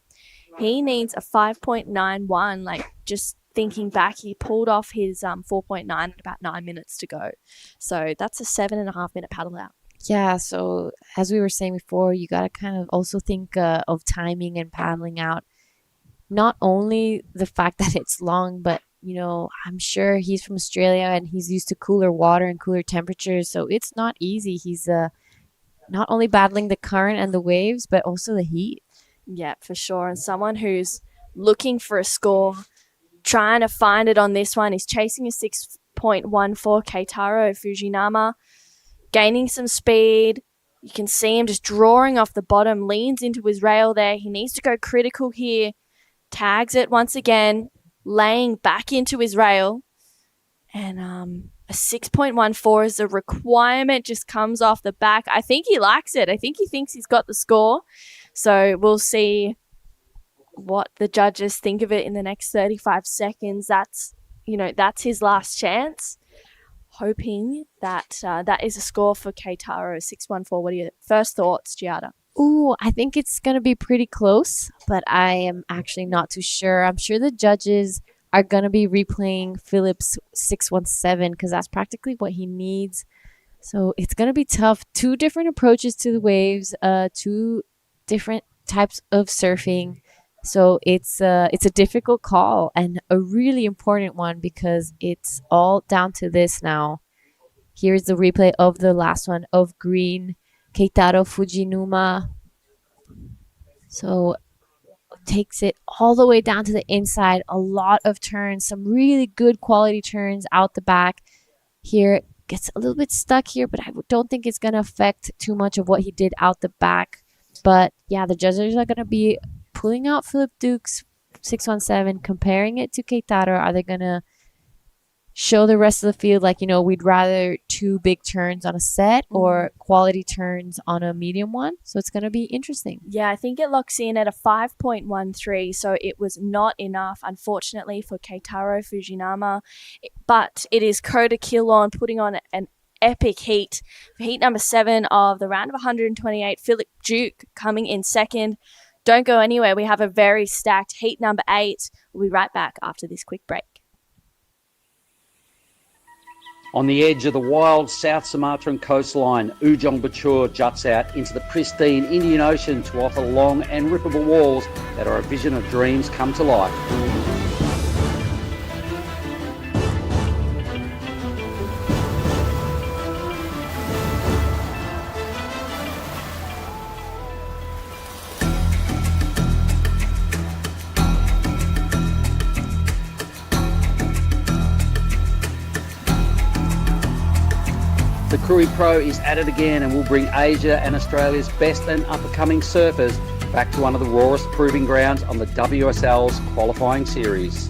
he needs a 5.91. Like, just thinking back, he pulled off his 4.9 at about 9 minutes to go. So that's a 7.5 minute paddle out. Yeah, so as we were saying before, you got to kind of also think of timing and paddling out. Not only the fact that it's long, but, I'm sure he's from Australia and he's used to cooler water and cooler temperatures. So it's not easy. He's not only battling the current and the waves, but also the heat. Yeah, for sure. And someone who's looking for a score, trying to find it on this one, is chasing a 6.14, Keitaro Fujinama, gaining some speed. You can see him just drawing off the bottom, leans into his rail there. He needs to go critical here. Tags it once again, laying back into his rail. And a 6.14 is the requirement, just comes off the back. I think he likes it. I think he thinks he's got the score. So we'll see what the judges think of it in the next 35 seconds. That's his last chance. Hoping that that is a score for Keitaro, 6.14. What are your first thoughts, Giada? Ooh, I think it's going to be pretty close, but I am actually not too sure. I'm sure the judges are going to be replaying Philip's 6.17, because that's practically what he needs. So it's going to be tough. 2 different approaches to the waves, 2 different types of surfing. So it's a difficult call, and a really important one, because it's all down to this now. Here's the replay of the last one of green, Keitaro Fujinuma. So takes it all the way down to the inside. A lot of turns, some really good quality turns out the back. Here, gets a little bit stuck here, but I don't think it's going to affect too much of what he did out the back. But yeah, the judges are going to be pulling out Philip Duke's 6.17, comparing it to Keitaro. Are they going to show the rest of the field like, we'd rather 2 big turns on a set or quality turns on a medium one? So it's going to be interesting. Yeah, I think it locks in at a 5.13. So it was not enough, unfortunately, for Keitaro Fujinama. But it is Kota Kilon putting on an epic heat. For heat number 7 of the round of 128, Philip Duke coming in second. Don't go anywhere. We have a very stacked heat number 8. We'll be right back after this quick break. On the edge of the wild South Sumatran coastline, Ujung Bocur juts out into the pristine Indian Ocean to offer long and rippable walls that are a vision of dreams come to life. The Krui Pro is at it again and will bring Asia and Australia's best and up-and-coming surfers back to one of the rawest proving grounds on the WSL's qualifying series.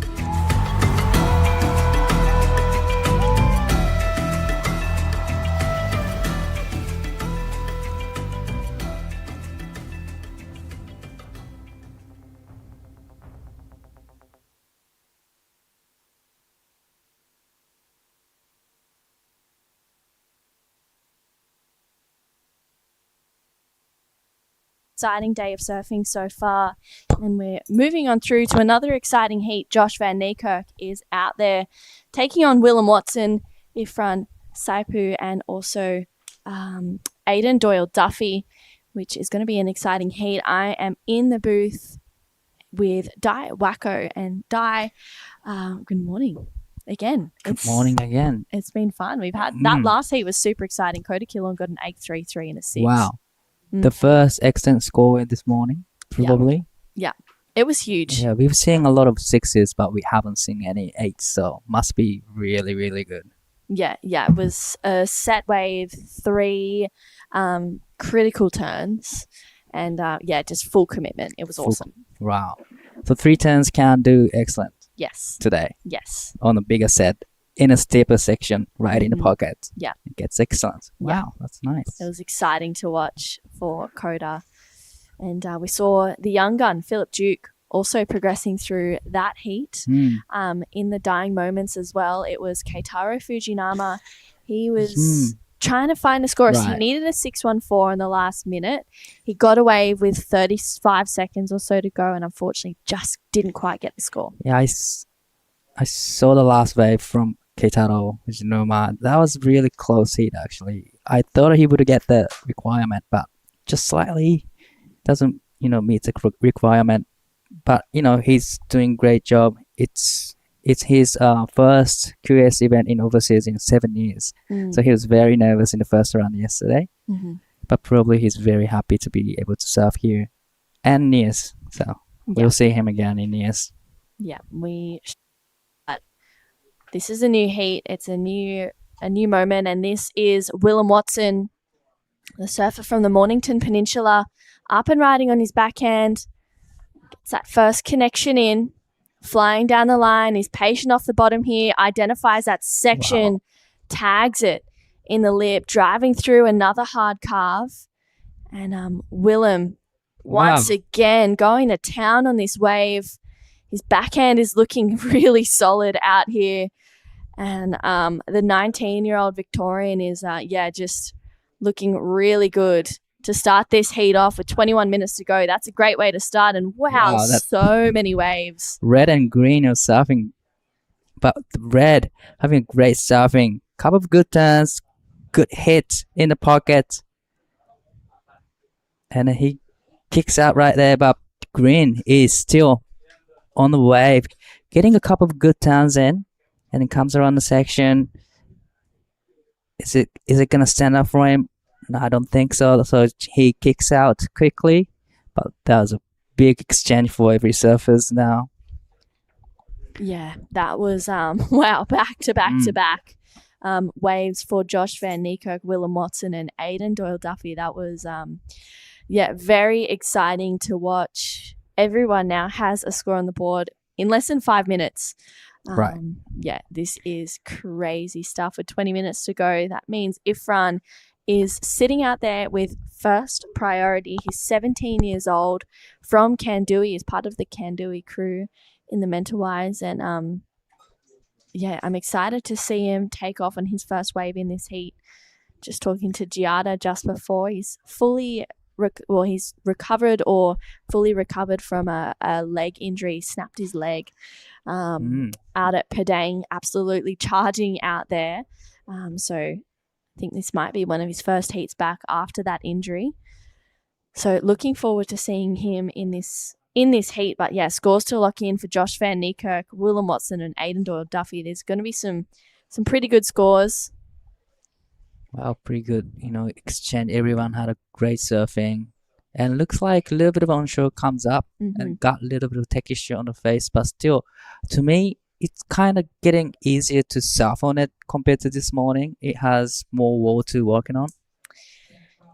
exciting day of surfing so far. And we're moving on through to another exciting heat. Josh Van Niekerk is out there taking on Willem Watson, Ifran Saipu, and also Aidan Doyle Duffy, which is going to be an exciting heat. I am in the booth with Di Wacko, and Di, good morning again. Good morning again. It's been fun. We've had that last heat was super exciting. Kota Kilon got an 8.33 and a 6. Wow. The first extent score this morning, probably. Yeah. It was huge. Yeah, we've seen a lot of 6s, but we haven't seen any 8s, so must be really, really good. Yeah. It was a set wave, 3 critical turns, and just full commitment. It was awesome. Wow. So 3 turns can do excellent. Yes. Today. Yes. On a bigger set, in a steeper section, right in the pocket. Yeah. It gets excellent. Wow, that's nice. It was exciting to watch for Kota. And we saw the young gun, Philip Duke, also progressing through that heat. In the dying moments as well, it was Keitaro Fujinama. He was trying to find a score. So he needed a 6.14 in the last minute. He got away with 35 seconds or so to go, and unfortunately just didn't quite get the score. Yeah, I saw the last wave from Keitaro Fujinama. That was really close heat, actually. I thought he would get the requirement, but just slightly doesn't, meet the requirement. But, he's doing great job. It's his first QS event in overseas in 7 years. So he was very nervous in the first round yesterday. But probably he's very happy to be able to surf here and Nias. So we'll see him again in Nias. Yeah, this is a new heat. It's a new moment, and this is Willem Watson, the surfer from the Mornington Peninsula, up and riding on his backhand. Gets that first connection in, flying down the line. He's patient off the bottom here, identifies that section, tags it in the lip, driving through another hard carve. And Willem, once again, going to town on this wave. His backhand is looking really solid out here. And the 19-year-old Victorian is, just looking really good to start this heat off with 21 minutes to go. That's a great way to start. And wow so many waves. Red and green are surfing. But the red having great surfing. Couple of good turns, good hit in the pocket. And he kicks out right there, but green is still on the wave, getting a couple of good turns in, and it comes around the section. Is it gonna stand up for him? No, I don't think so. So he kicks out quickly, but that was a big exchange for every surfers now. Yeah, that was back to back to back waves for Josh Van Niekerk, Willem Watson, and Aidan Doyle Duffy. That was very exciting to watch. Everyone now has a score on the board in less than 5 minutes. Yeah, this is crazy stuff. With 20 minutes to go, that means Ifran is sitting out there with first priority. He's 17 years old, from Kandui, is part of the Kandui crew in the Mentawais. And I'm excited to see him take off on his first wave in this heat. Just talking to Giada just before, he's he's recovered or fully recovered from a leg injury, snapped his leg out at Padang, absolutely charging out there. So I think this might be one of his first heats back after that injury. So looking forward to seeing him in this heat. But yeah, scores to lock in for Josh Van Niekerk, Willem Watson, and Aidan Doyle Duffy. There's going to be some pretty good scores. Wow, pretty good. Exchange. Everyone had a great surfing. And looks like a little bit of onshore comes up and got a little bit of tech issue on the face. But still, to me, it's kind of getting easier to surf on it compared to this morning. It has more wall to working on.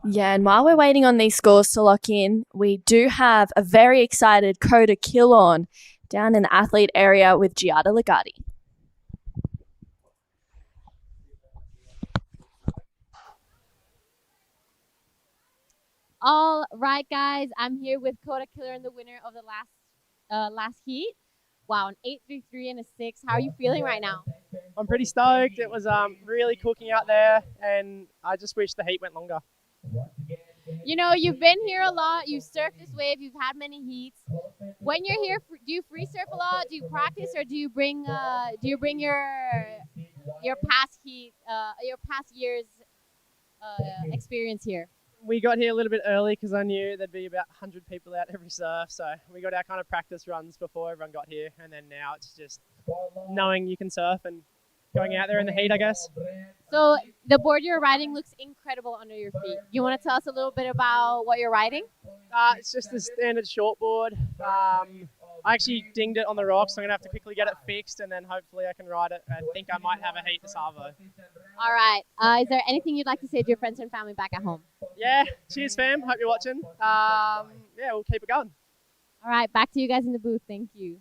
Yeah, and while we're waiting on these scores to lock in, we do have a very excited Kota Kilon down in the athlete area with Giada Legati. All right, guys, I'm here with Kota Kilon, the winner of the last heat. Wow, an 8.33 and a 6. How are you feeling right now? I'm pretty stoked. It was really cooking out there, and I just wish the heat went longer. You know, you've been here a lot. You've surfed this wave. You've had many heats. When you're here, do you free surf a lot? Do you practice, or do you bring your past year's experience here? We got here a little bit early because I knew there'd be about 100 people out every surf. So we got our kind of practice runs before everyone got here. And then now it's just knowing you can surf and going out there in the heat, I guess. So the board you're riding looks incredible under your feet. You want to tell us a little bit about what you're riding? It's just the standard shortboard. I actually dinged it on the rocks, so I'm going to have to quickly get it fixed, and then hopefully I can ride it. I think I might have a heat this Arvo. All right. Is there anything you'd like to say to your friends and family back at home? Yeah, cheers fam. Hope you're watching. Yeah, we'll keep it going. All right, back to you guys in the booth. Thank you.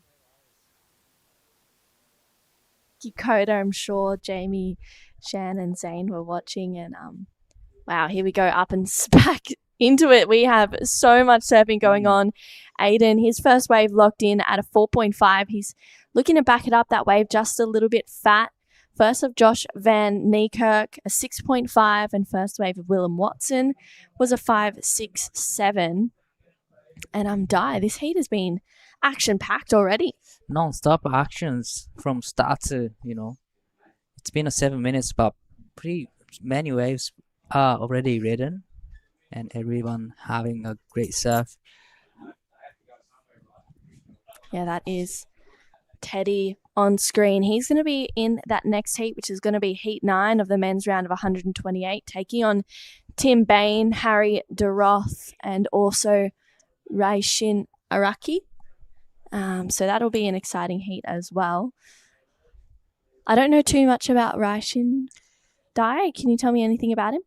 Kota, I'm sure Jamie, Shan, and Zane were watching, and wow, here we go up and back into it. We have so much surfing going on. Aiden, his first wave locked in at a 4.5. He's looking to back it up, that wave just a little bit fat. First of Josh Van Niekerk, a 6.5, and first wave of Willem Watson was a 5.67. And Ty, this heat has been action-packed already. Non-stop actions from start to, it's been 7 minutes, but pretty many waves are already ridden and everyone having a great surf. Yeah, that is Teddy on screen. He's going to be in that next heat, which is going to be heat 9 of the men's round of 128, taking on Tim Bain, Harry de Roth, and also Raishin Araki. So that'll be an exciting heat as well. I don't know too much about Raishin. Ty, can you tell me anything about him?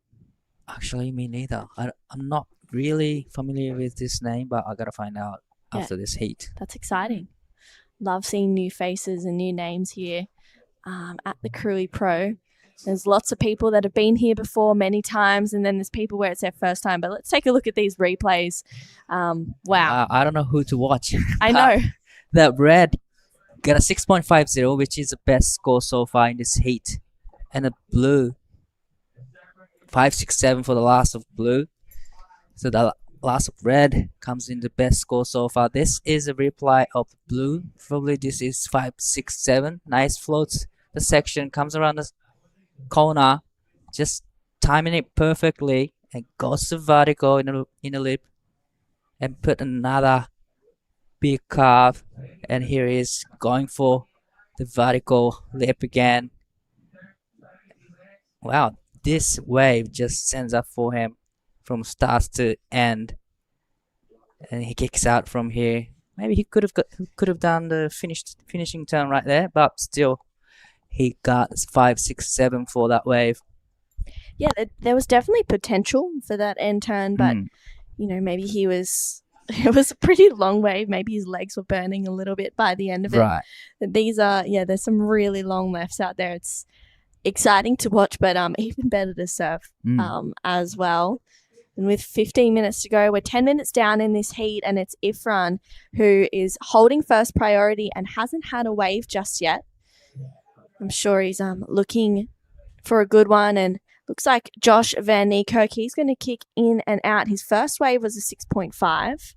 Actually, me neither. I'm not really familiar with this name, but I gotta find out after this heat. That's exciting. Love seeing new faces and new names here at the Krui Pro. There's lots of people that have been here before many times, and then there's people where it's their first time. But let's take a look at these replays. Wow. I don't know who to watch. I know. The red got a 6.50, which is the best score so far in this heat. And the blue, 5.67 for the last of blue. So the last of red comes in the best score so far. This is a replay of blue. Probably this is 5.67. Nice floats. The section comes around the corner, just timing it perfectly, and goes to vertical in a lip, and put another big carve, and here he is going for the vertical lip again. Wow, this wave just sends up for him from start to end, and he kicks out from here. Maybe he could have done the finishing turn right there, but still he got 5.67 for that wave. Yeah, there was definitely potential for that end turn, but maybe it was a pretty long wave. Maybe his legs were burning a little bit by the end of it. Right. These are, there's some really long lefts out there. It's exciting to watch, but even better to surf as well. And with 15 minutes to go, we're 10 minutes down in this heat, and it's Ifran who is holding first priority and hasn't had a wave just yet. I'm sure he's looking for a good one, and looks like Josh Van Niekerk, he's going to kick in and out. His first wave was a 6.5.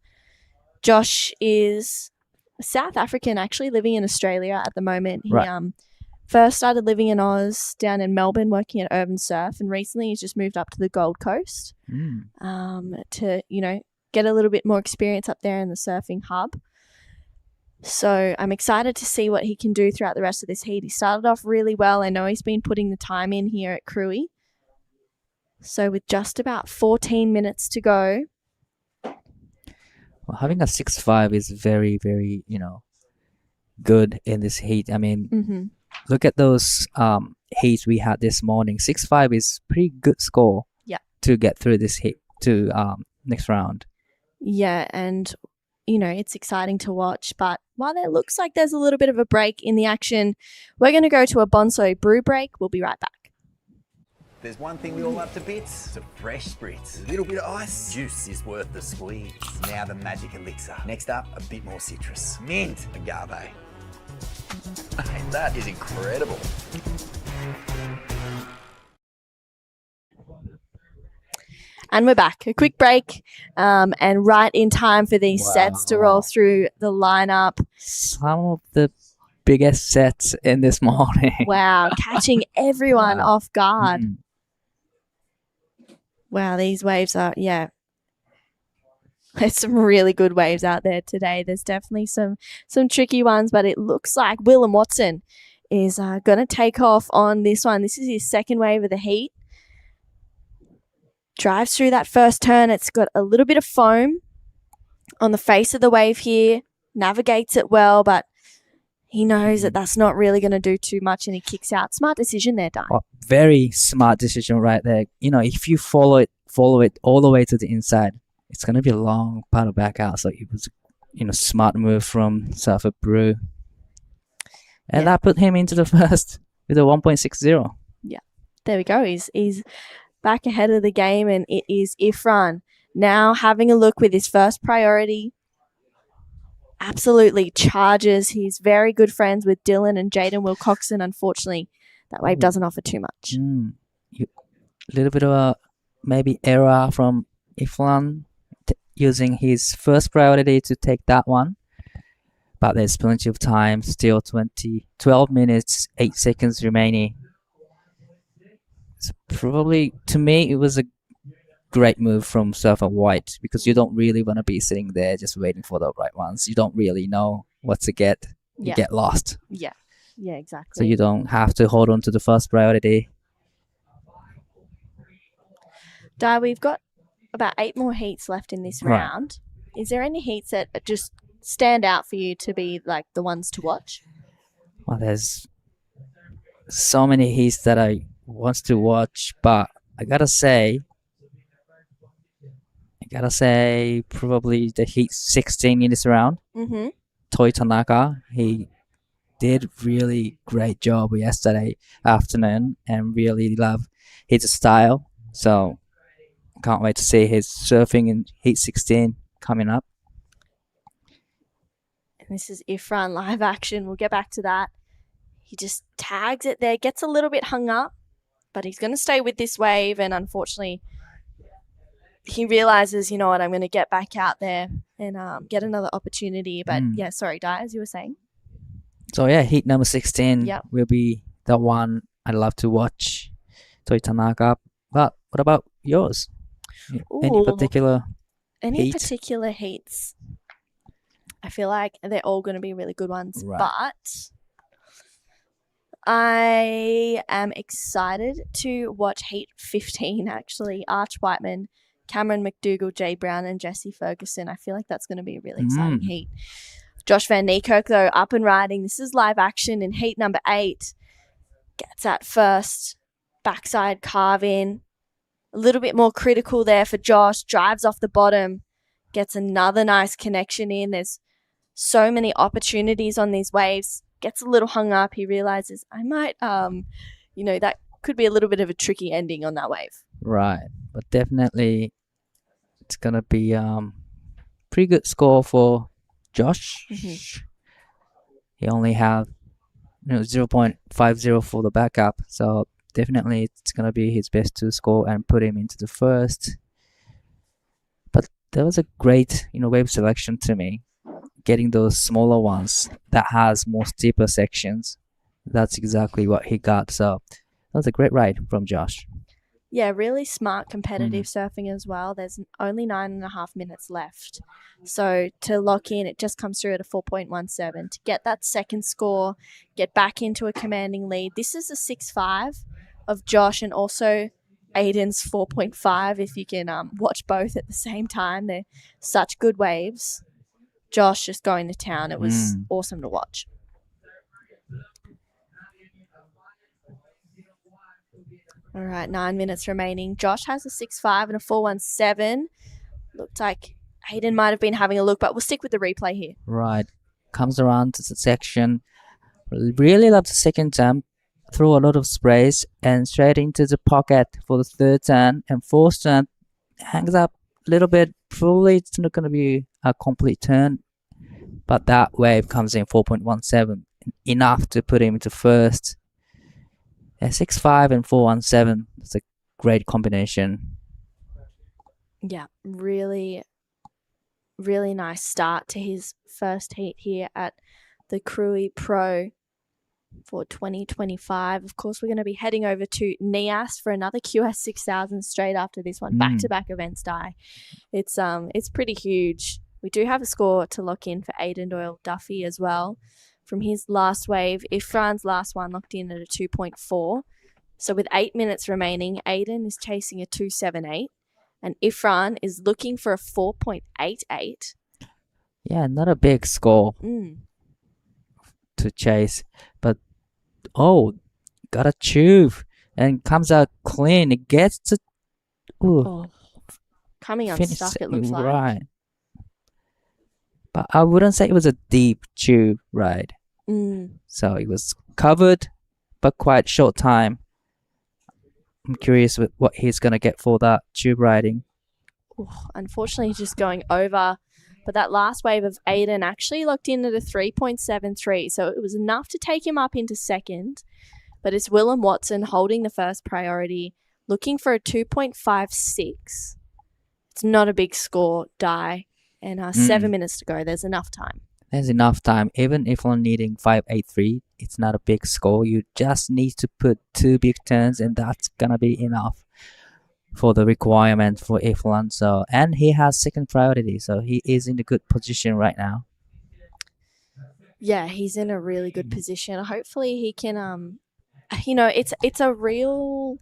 Josh is a South African, actually living in Australia at the moment. He first started living in Oz, down in Melbourne, working at Urban Surf, and recently he's just moved up to the Gold Coast to, get a little bit more experience up there in the surfing hub. So I'm excited to see what he can do throughout the rest of this heat. He started off really well. I know he's been putting the time in here at Krui. So with just about 14 minutes to go. Well, having a 6.5 is very, very, good in this heat. I mean, look at those heats we had this morning. 6.5 is pretty good score to get through this heat to next round. Yeah, and it's exciting to watch, but while it looks like there's a little bit of a break in the action, we're going to go to a Bonso brew break. We'll be right back. There's one thing we all love to bits, some fresh spritz. A little bit of ice, juice is worth the squeeze. Now the magic elixir. Next up, a bit more citrus. Mint, agave. Hey, that is incredible. And we're back. A quick break, and right in time for these sets to roll through the lineup. Some of the biggest sets in this morning. Wow, catching everyone off guard. Wow, these waves are, there's some really good waves out there today. There's definitely some tricky ones, but it looks like Willem Watson is going to take off on this one. This is his second wave of the heat. Drives through that first turn. It's got a little bit of foam on the face of the wave here. Navigates it well, but he knows that that's not really going to do too much, and he kicks out. Smart decision there, Di. Oh, very smart decision right there. If you follow it all the way to the inside, it's going to be a long paddle back out. So it was, smart move from Surfer Brew. And that put him into the first with a 1.60. Yeah, there we go. He's back ahead of the game, and it is Ifran now having a look with his first priority. Absolutely charges. He's very good friends with Dylan and Jaden Wilcoxon. Unfortunately, that wave doesn't offer too much. A little bit of a maybe error from Ifran using his first priority to take that one. But there's plenty of time. Still 12 minutes, 8 seconds remaining. So probably, to me, it was a great move from Surfer White, because you don't really want to be sitting there just waiting for the right ones. You don't really know what to get. You get lost. Yeah, exactly. So you don't have to hold on to the first priority. Di, we've got about 8 more heats left in this round. Is there any heats that just stand out for you to be like the ones to watch? Well, there's so many heats that I want to watch, but I gotta say probably the heat 16 in this round. Toi Tanaka, he did really great job yesterday afternoon, and really love his style. So can't wait to see his surfing in heat 16 coming up. And this is Ifran live action. We'll get back to that. He just tags it there, gets a little bit hung up, but he's going to stay with this wave, and unfortunately he realizes, I'm going to get back out there and get another opportunity. But sorry, Di, as you were saying. So heat number 16 will be the one I love to watch, Toi Tanaka. But what about yours? Any particular heats? I feel like they're all going to be really good ones, but I am excited to watch heat 15, actually. Arch Whiteman, Cameron McDougall, Jay Brown, and Jesse Ferguson. I feel like that's going to be a really exciting heat. Josh Van Niekerk, though, up and riding. This is live action in heat number 8. Gets at first, backside carve in. A little bit more critical there for Josh. Drives off the bottom. Gets another nice connection in. There's so many opportunities on these waves. Gets a little hung up. He realizes, I might, that could be a little bit of a tricky ending on that wave. Right. But definitely it's going to be pretty good score for Josh. He only have 0.50 for the backup. So definitely it's going to be his best to score and put him into the first. But that was a great, wave selection to me. Getting those smaller ones that has more steeper sections. That's exactly what he got. So that was a great ride from Josh. Yeah, really smart competitive surfing as well. There's only 9.5 minutes left. So to lock in, it just comes through at a 4.17. To get that second score, get back into a commanding lead. This is a 6.5 of Josh and also Aiden's 4.5 if you can watch both at the same time. They're such good waves. Josh just going to town. It was awesome to watch. All right, 9 minutes remaining. Josh has a 6.5 and a 4.17. Looked like Aiden might have been having a look, but we'll stick with the replay here. Right. Comes around to the section. Really love the second turn. Throw a lot of sprays and straight into the pocket for the third turn. And fourth turn hangs up a little bit. Probably it's not going to be a complete turn. But that wave comes in 4.17. Enough to put him into first. 6.5 and 4.17. It's a great combination. Yeah, really, really nice start to his first heat here at the Krui Pro for 2025. Of course, we're going to be heading over to NIAS for another QS 6000 straight after this one. Back-to-back events, Di. It's pretty huge. We do have a score to lock in for Aidan Doyle Duffy as well. From his last wave, Ifran's last one locked in at a 2.4. So with 8 minutes remaining, Aidan is chasing a 2.78. And Ifran is looking for a 4.88. Yeah, not a big score to chase. But, got a tube and comes out clean. It gets to... Coming unstuck, it looks like. Right. But I wouldn't say it was a deep tube ride. So it was covered, but quite short time. I'm curious with what he's going to get for that tube riding. Unfortunately, just going over. But that last wave of Aidan actually locked in at a 3.73. So it was enough to take him up into second. But it's Willem Watson holding the first priority, looking for a 2.56. It's not a big score, Di. And 7 minutes to go. There's enough time. There's enough time. Even if we're needing 5.83, it's not a big score. You just need to put 2 big turns, and that's gonna be enough for the requirement for F1. So, and he has second priority, so he is in a good position right now. Yeah, he's in a really good position. Hopefully, he can. It's a real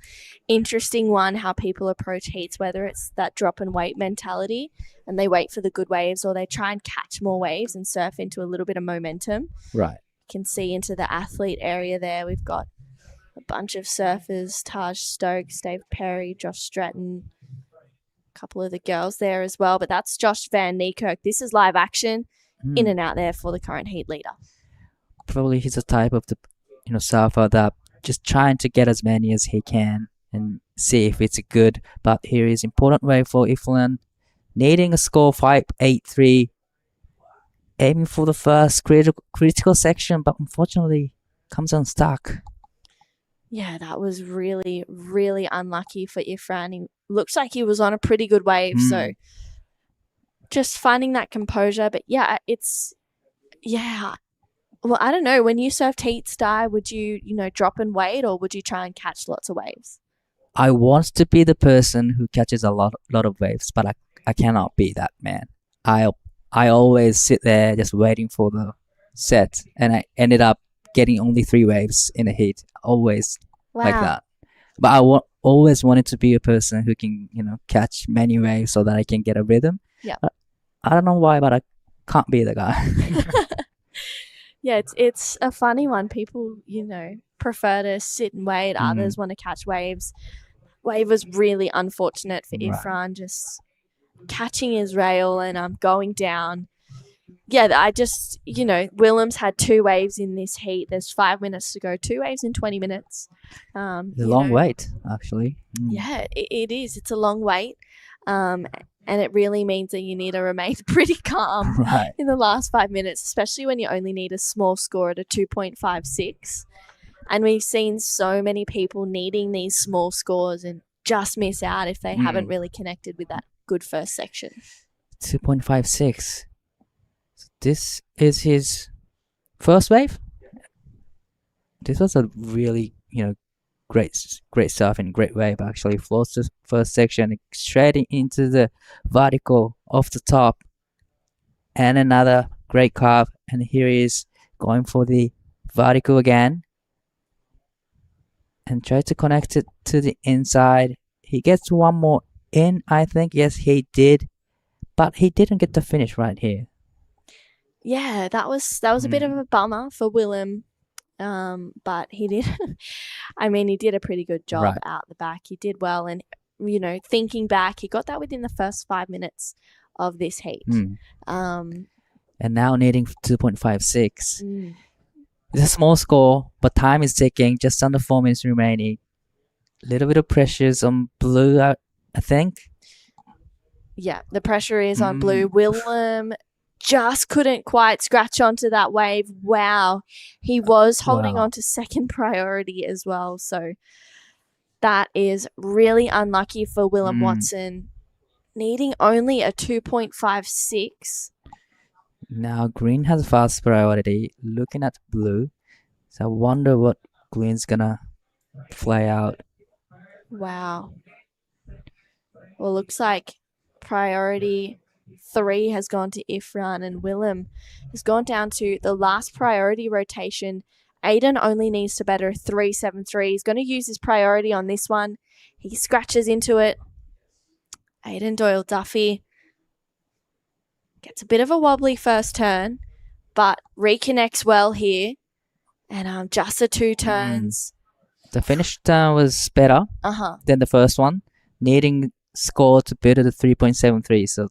interesting one how people approach heats, whether it's that drop and wait mentality and they wait for the good waves, or they try and catch more waves and surf into a little bit of momentum. Right. You can see into the athlete area there. We've got a bunch of surfers, Taj Stokes, Dave Perry, Josh Stratton, a couple of the girls there as well. But that's Josh Van Niekerk. This is live action, in and out there for the current heat leader. Probably he's a type of the surfer that just trying to get as many as he can and see if it's good. But here is important way for Iflan, needing a score 5.83, aiming for the first critical section, but unfortunately comes unstuck. Yeah, that was really, really unlucky for Ifran. He looks like he was on a pretty good wave, so just finding that composure. But yeah, well, I don't know. When you surfed heat Di, would you, drop and wait, or would you try and catch lots of waves? I want to be the person who catches a lot of waves, but I cannot be that man. I always sit there just waiting for the set, and I ended up getting only 3 waves in a heat. Always like that. But I always wanted to be a person who can, catch many waves so that I can get a rhythm. Yeah. I don't know why, but I can't be the guy. Yeah, it's a funny one. People, prefer to sit and wait. Others want to catch waves. Wave was really unfortunate for Ifran, just catching his rail and going down. Yeah, I just, Willem's had 2 waves in this heat. There's 5 minutes to go. 2 waves in 20 minutes. It's a long wait, actually. Yeah, it is. It's a long wait. And it really means that you need to remain pretty calm in the last 5 minutes, especially when you only need a small score at a 2.56. And we've seen so many people needing these small scores and just miss out if they haven't really connected with that good first section. 2.56. So this is his first wave. This was a really, great surfing, great wave actually. Floats the first section straight into the vertical off the top, and another great carve. And here he is going for the vertical again, and try to connect it to the inside. He gets one more in, I think. Yes, he did, but he didn't get the finish right here. Yeah, that was a bit of a bummer for Willem. But he did, he did a pretty good job out the back. He did well. And, thinking back, he got that within the first 5 minutes of this heat. And now needing 2.56. It's a small score, but time is ticking. Just under 4 minutes remaining. A little bit of pressures on Blue, I think. Yeah, the pressure is on Blue. Willem just couldn't quite scratch onto that wave. Wow. He was holding on to second priority as well. So that is really unlucky for Willem Watson. needing only a 2.56. Now green has fast priority. Looking at blue, so I wonder what green's gonna play out. Wow. Well, looks like priority 3 has gone to Ifran, and Willem has gone down to the last priority rotation. Aiden only needs to better 3.73. He's going to use his priority on this one. He scratches into it. Aiden Doyle Duffy gets a bit of a wobbly first turn, but reconnects well here. And just the 2 turns. The finish turn was better than the first one, needing score to better the 3.73. So,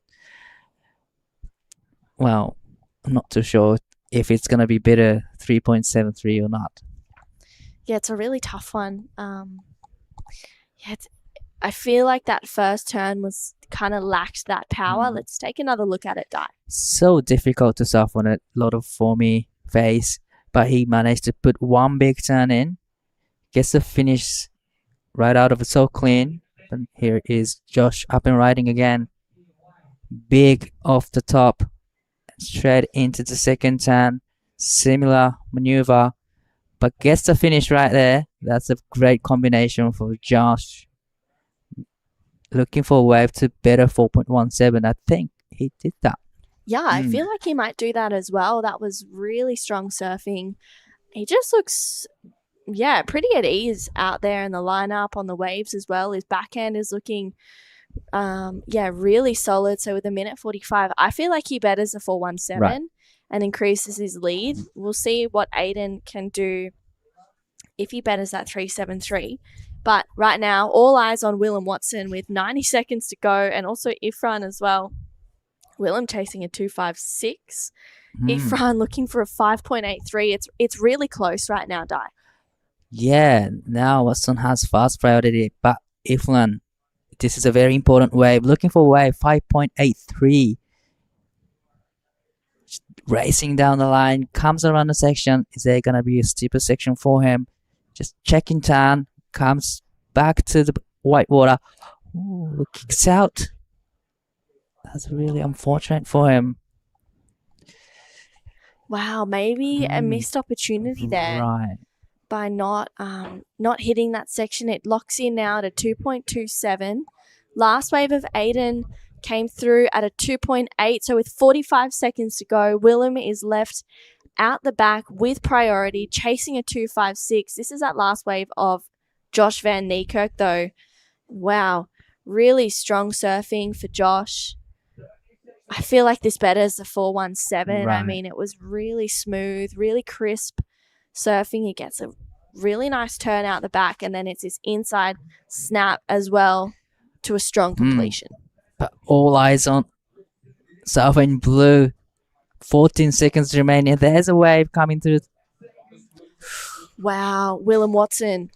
well, I'm not too sure if it's gonna be better 3.73 or not. Yeah, it's a really tough one. I feel like that first turn was kind of lacked that power. Let's take another look at it, Di. So difficult to surf on it. A lot of foamy face, but he managed to put one big turn in. Gets the finish right out of it so clean. And here is Josh up and riding again. Big off the top. Straight into the second turn. Similar maneuver. But gets the finish right there. That's a great combination for Josh. Looking for a wave to better 4.17. I think he did that. Yeah, I feel like he might do that as well. That was really strong surfing. He just looks, pretty at ease out there in the lineup on the waves as well. His backhand is looking, really solid. So with a minute 45, I feel like he betters a 4.17 and increases his lead. We'll see what Aiden can do if he betters that 3.73. But right now, all eyes on Willem Watson with 90 seconds to go, and also Ifran as well. Willem chasing a 2.56. Ifran looking for a 5.83. It's really close right now, Di. Yeah, now Watson has fast priority, but Ifran, this is a very important wave. Looking for wave 5.83. Racing down the line, comes around the section. Is there gonna be a steeper section for him? Just checking turn, comes back to the white water. Ooh, kicks out. That's really unfortunate for him. Wow, maybe a missed opportunity there. Right. By not hitting that section. It locks in now at a 2.27. Last wave of Aiden came through at a 2.8. So with 45 seconds to go, Willem is left out the back with priority, chasing a 2.56. This is that last wave of Josh Van Niekerk, though. Wow, really strong surfing for Josh. I feel like this betters the 4.17. Right. I mean, it was really smooth, really crisp surfing. He gets a really nice turn out the back, and then it's his inside snap as well to a strong completion. But all eyes on surfing blue. 14 seconds remaining. There's a wave coming through. Wow, Willem Watson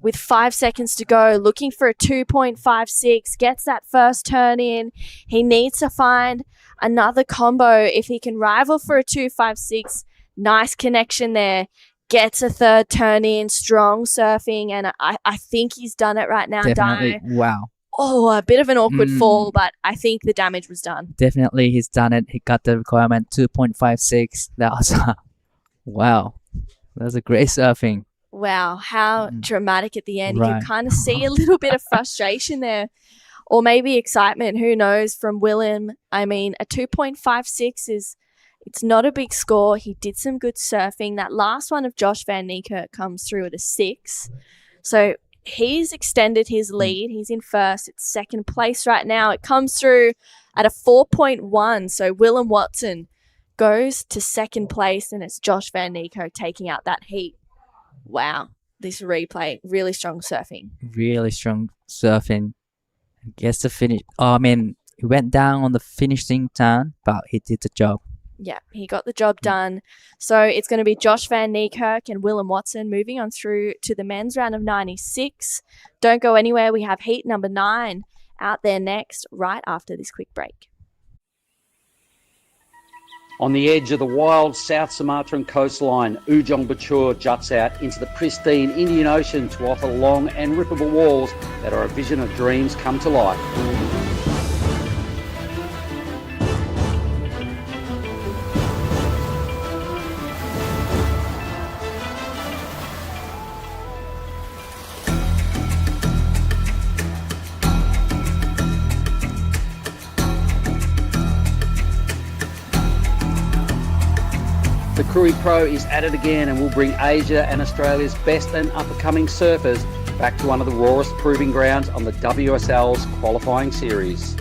with 5 seconds to go, looking for a 2.56, gets that first turn in. He needs to find another combo if he can rival for a 2.56. Nice connection there. Gets a third turn in, strong surfing, and I think he's done it right now. Definitely. Di. Wow. Oh, a bit of an awkward fall, but I think the damage was done. Definitely he's done it. He got the requirement 2.56. That was wow. That was a great surfing. Wow, how dramatic at the end. You Right. can kind of see a little bit of frustration there, or maybe excitement, who knows, from Willem. I mean, a 2.56 it's not a big score. He did some good surfing. That last one of Josh Van Niekerk comes through at a 6. So he's extended his lead. He's in first. It's second place right now. It comes through at a 4.1. So Willem Watson goes to second place, and it's Josh Van Niekerk taking out that heat. Wow. This replay, really strong surfing. Really strong surfing. I guess the finish. Oh, I mean, he went down on the finishing turn, but he did the job. Yeah, he got the job done. So it's going to be Josh Van Niekerk and Willem Watson moving on through to the men's round of 96. Don't go anywhere. We have heat number 9 out there next, right after this quick break. On the edge of the wild South Sumatran coastline, Ujung Bocur juts out into the pristine Indian Ocean to offer long and rippable walls that are a vision of dreams come to life. Krui Pro is at it again and will bring Asia and Australia's best and up-and-coming surfers back to one of the rawest proving grounds on the WSL's qualifying series.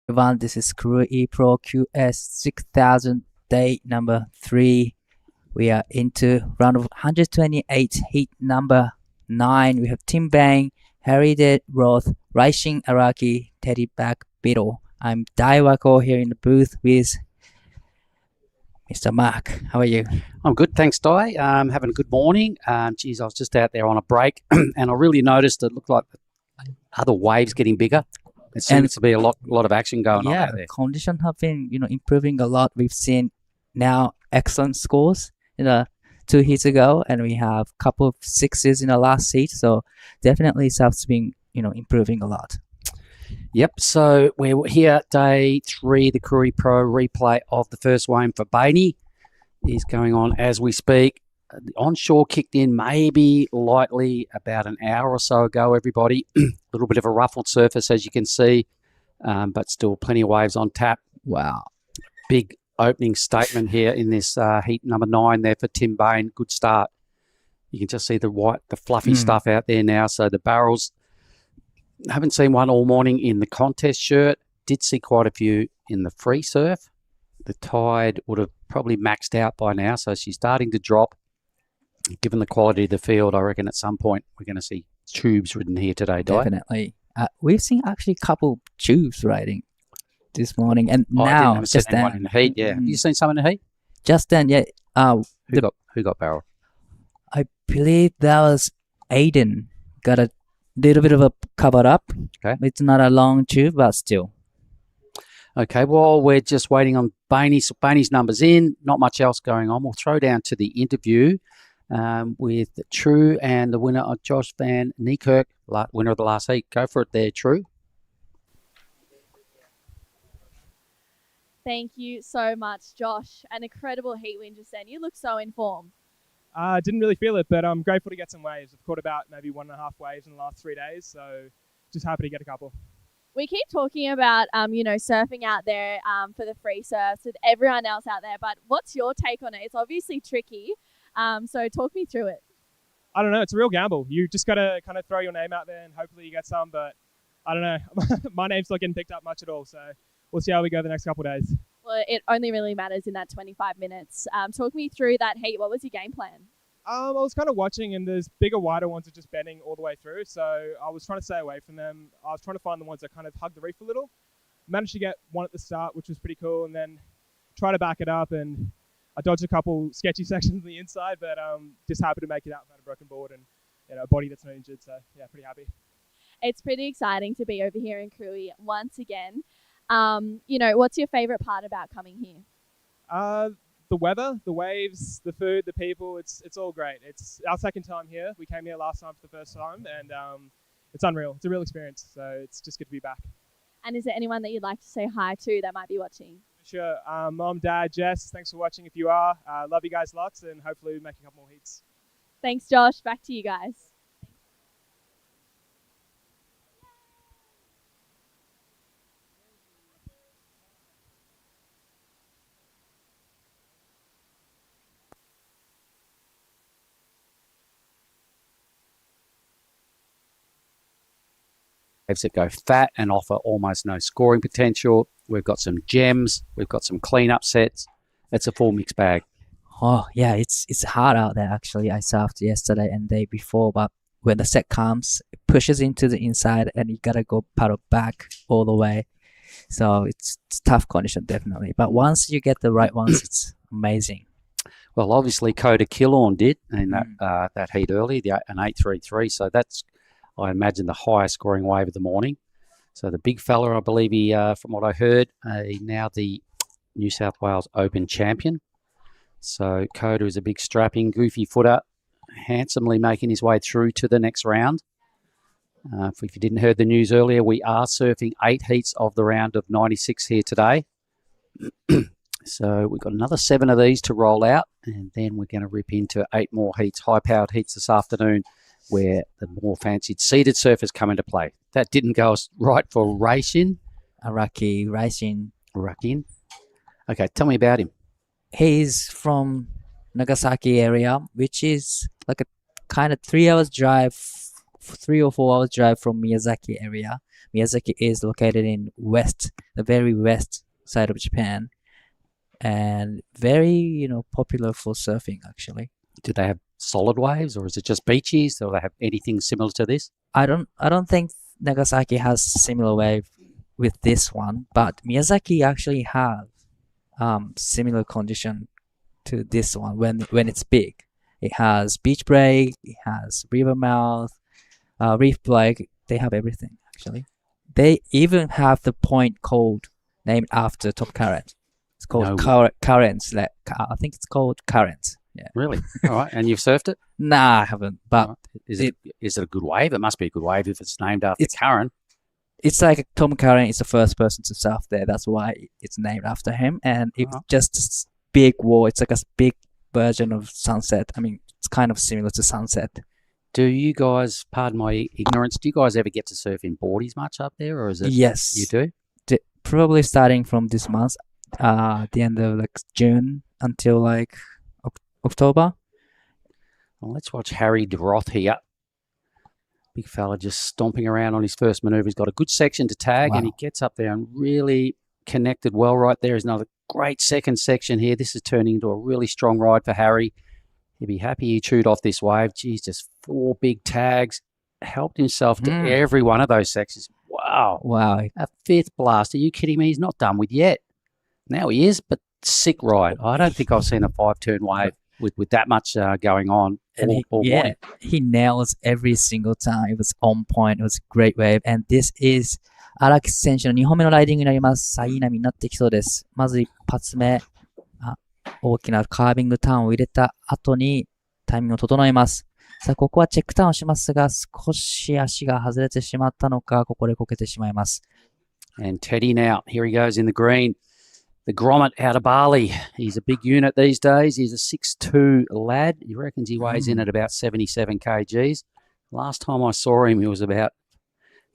Everyone, this is Krui Pro QS 6000 day number 3. We are into round of 128, heat number 9. We have Tim Bang, Harry Dead, Roth, Raishin Araki, Teddy Back Biddle. I'm Dai Wako here in the booth with Mr. Mark. How are you? I'm good, thanks, Di. Having a good morning. Geez, I was just out there on a break and I really noticed it looked like other waves getting bigger. It seems to be a lot of action going on out there. Conditions have been, improving a lot. We've seen now excellent scores in 2 heats ago, and we have a couple of sixes in the last heat. So definitely South's been, improving a lot. Yep. So we're here, day 3, the Krui Pro replay of the first wave for Bainey is going on as we speak. The onshore kicked in maybe lightly about an hour or so ago, everybody. A little bit of a ruffled surface, as you can see, but still plenty of waves on tap. Wow. Big opening statement here in this heat number 9 there for Tim Bain. Good start. You can just see the white, the fluffy stuff out there now. So the barrels, haven't seen one all morning in the contest shirt. Did see quite a few in the free surf. The tide would have probably maxed out by now, so she's starting to drop. Given the quality of the field, I reckon at some point we're going to see tubes ridden here today, Di. Definitely. We've seen actually a couple tubes riding this morning, and I now didn't just then one in the heat. Yeah, have you seen some in the heat? Just then, yeah. Who got barrel? I believe that was Aiden. Got a little bit of a cover up. Okay, it's not a long tube, but still. Okay, well, we're just waiting on Bainey's numbers in. Not much else going on. We'll throw down to the interview with True and the winner of Josh Van Niekerk, winner of the last heat. Go for it there, True. Thank you so much, Josh. An incredible heat win just then. You look so in form. Didn't really feel it, but I'm grateful to get some waves. I've caught about maybe 1.5 waves in the last 3 days, so just happy to get a couple. We keep talking about, surfing out there for the free surfs with everyone else out there, but what's your take on it? It's obviously tricky, so talk me through it. I don't know. It's a real gamble. You just got to kind of throw your name out there and hopefully you get some, but I don't know. My name's not getting picked up much at all, so we'll see how we go the next couple of days. Well, it only really matters in that 25 minutes. Talk me through that heat. What was your game plan? I was kind of watching, and there's bigger, wider ones that are just bending all the way through, so I was trying to stay away from them. I was trying to find the ones that kind of hug the reef a little. Managed to get one at the start, which was pretty cool, and then try to back it up, and I dodged a couple sketchy sections on the inside, but just happy to make it out without a broken board and a body that's not injured, so yeah, pretty happy. It's pretty exciting to be over here in Krui once again. What's your favourite part about coming here? The weather, the waves, the food, the people, it's all great. It's our second time here. We came here last time for the first time, and it's unreal. It's a real experience, so it's just good to be back. And is there anyone that you'd like to say hi to that might be watching? Sure. Mom, Dad, Jess, thanks for watching if you are. Love you guys lots, and hopefully we make a couple more heats. Thanks, Josh. Back to you guys. Waves that go fat and offer almost no scoring potential. We've got some gems. We've got some cleanup sets. It's a full mixed bag. Oh, yeah, it's hard out there, actually. I surfed yesterday and day before, but when the set comes, it pushes into the inside and you gotta go paddle back all the way. So it's tough condition, definitely. But once you get the right ones, it's amazing. Well, obviously, Kota Kilon did in that heat early, an 8.33. So that's, I imagine, the highest scoring wave of the morning. So the big fella, I believe he, from what I heard, now the New South Wales Open champion. So Kota is a big strapping, goofy footer, handsomely making his way through to the next round. If you didn't hear the news earlier, we are surfing 8 heats of the round of 96 here today. So we've got another 7 of these to roll out, and then we're going to rip into 8 more heats, high-powered heats this afternoon, where the more fancied seated surfers come into play. That didn't go right for racing. Araki Rising. Rakin. Okay, tell me about him. He's from Nagasaki area, which is like a kind of 3 hours drive, 3 or 4 hours drive from Miyazaki area. Miyazaki is located in west, the very west side of Japan, and very, popular for surfing actually. Do they have solid waves, or is it just beaches, or do they have anything similar to this? I don't think Nagasaki has similar wave with this one, but Miyazaki actually have similar condition to this one when it's big. It has beach break, it has river mouth, reef break. They have everything actually. They even have the point named after top current. It's called currents. I think it's called currents. Yeah. Really? All right. And you've surfed it? Nah, I haven't. But right. Is it a good wave? It must be a good wave if it's named after Curran. It's like Tom Curran is the first person to surf there. That's why it's named after him. And it's just a big wall. It's like a big version of Sunset. I mean, it's kind of similar to Sunset. Do you guys, pardon my ignorance, do you guys ever get to surf in boardies much up there, or is it? Yes. You do? Probably starting from this month, the end of June until October. Well, let's watch Harry Roth here. Big fella just stomping around on his first manoeuvre. He's got a good section to tag, and he gets up there and really connected well right there. Is another great second section here. This is turning into a really strong ride for Harry. He'd be happy he chewed off this wave. Geez, just 4 big tags. Helped himself to every one of those sections. Wow. A 5th blast. Are you kidding me? He's not done with yet. Now he is, but sick ride. I don't think I've seen a 5-turn wave with that much going on. And he nails every single time. It was on point. It was a great wave. And this is 荒木選手の2本目のライディングになります。いい波になってきそうです。まず一発目、大きなカービングターンを入れた後にタイミングを整えます。さあ、ここはチェックターンをしますが、少し足が外れてしまったのか、ここでこけてしまいます。And Teddy now, here he goes in the green. The Grommet out of Bali. He's a big unit these days. He's a 6'2 lad. He reckons he weighs in at about 77 kgs. Last time I saw him, he was about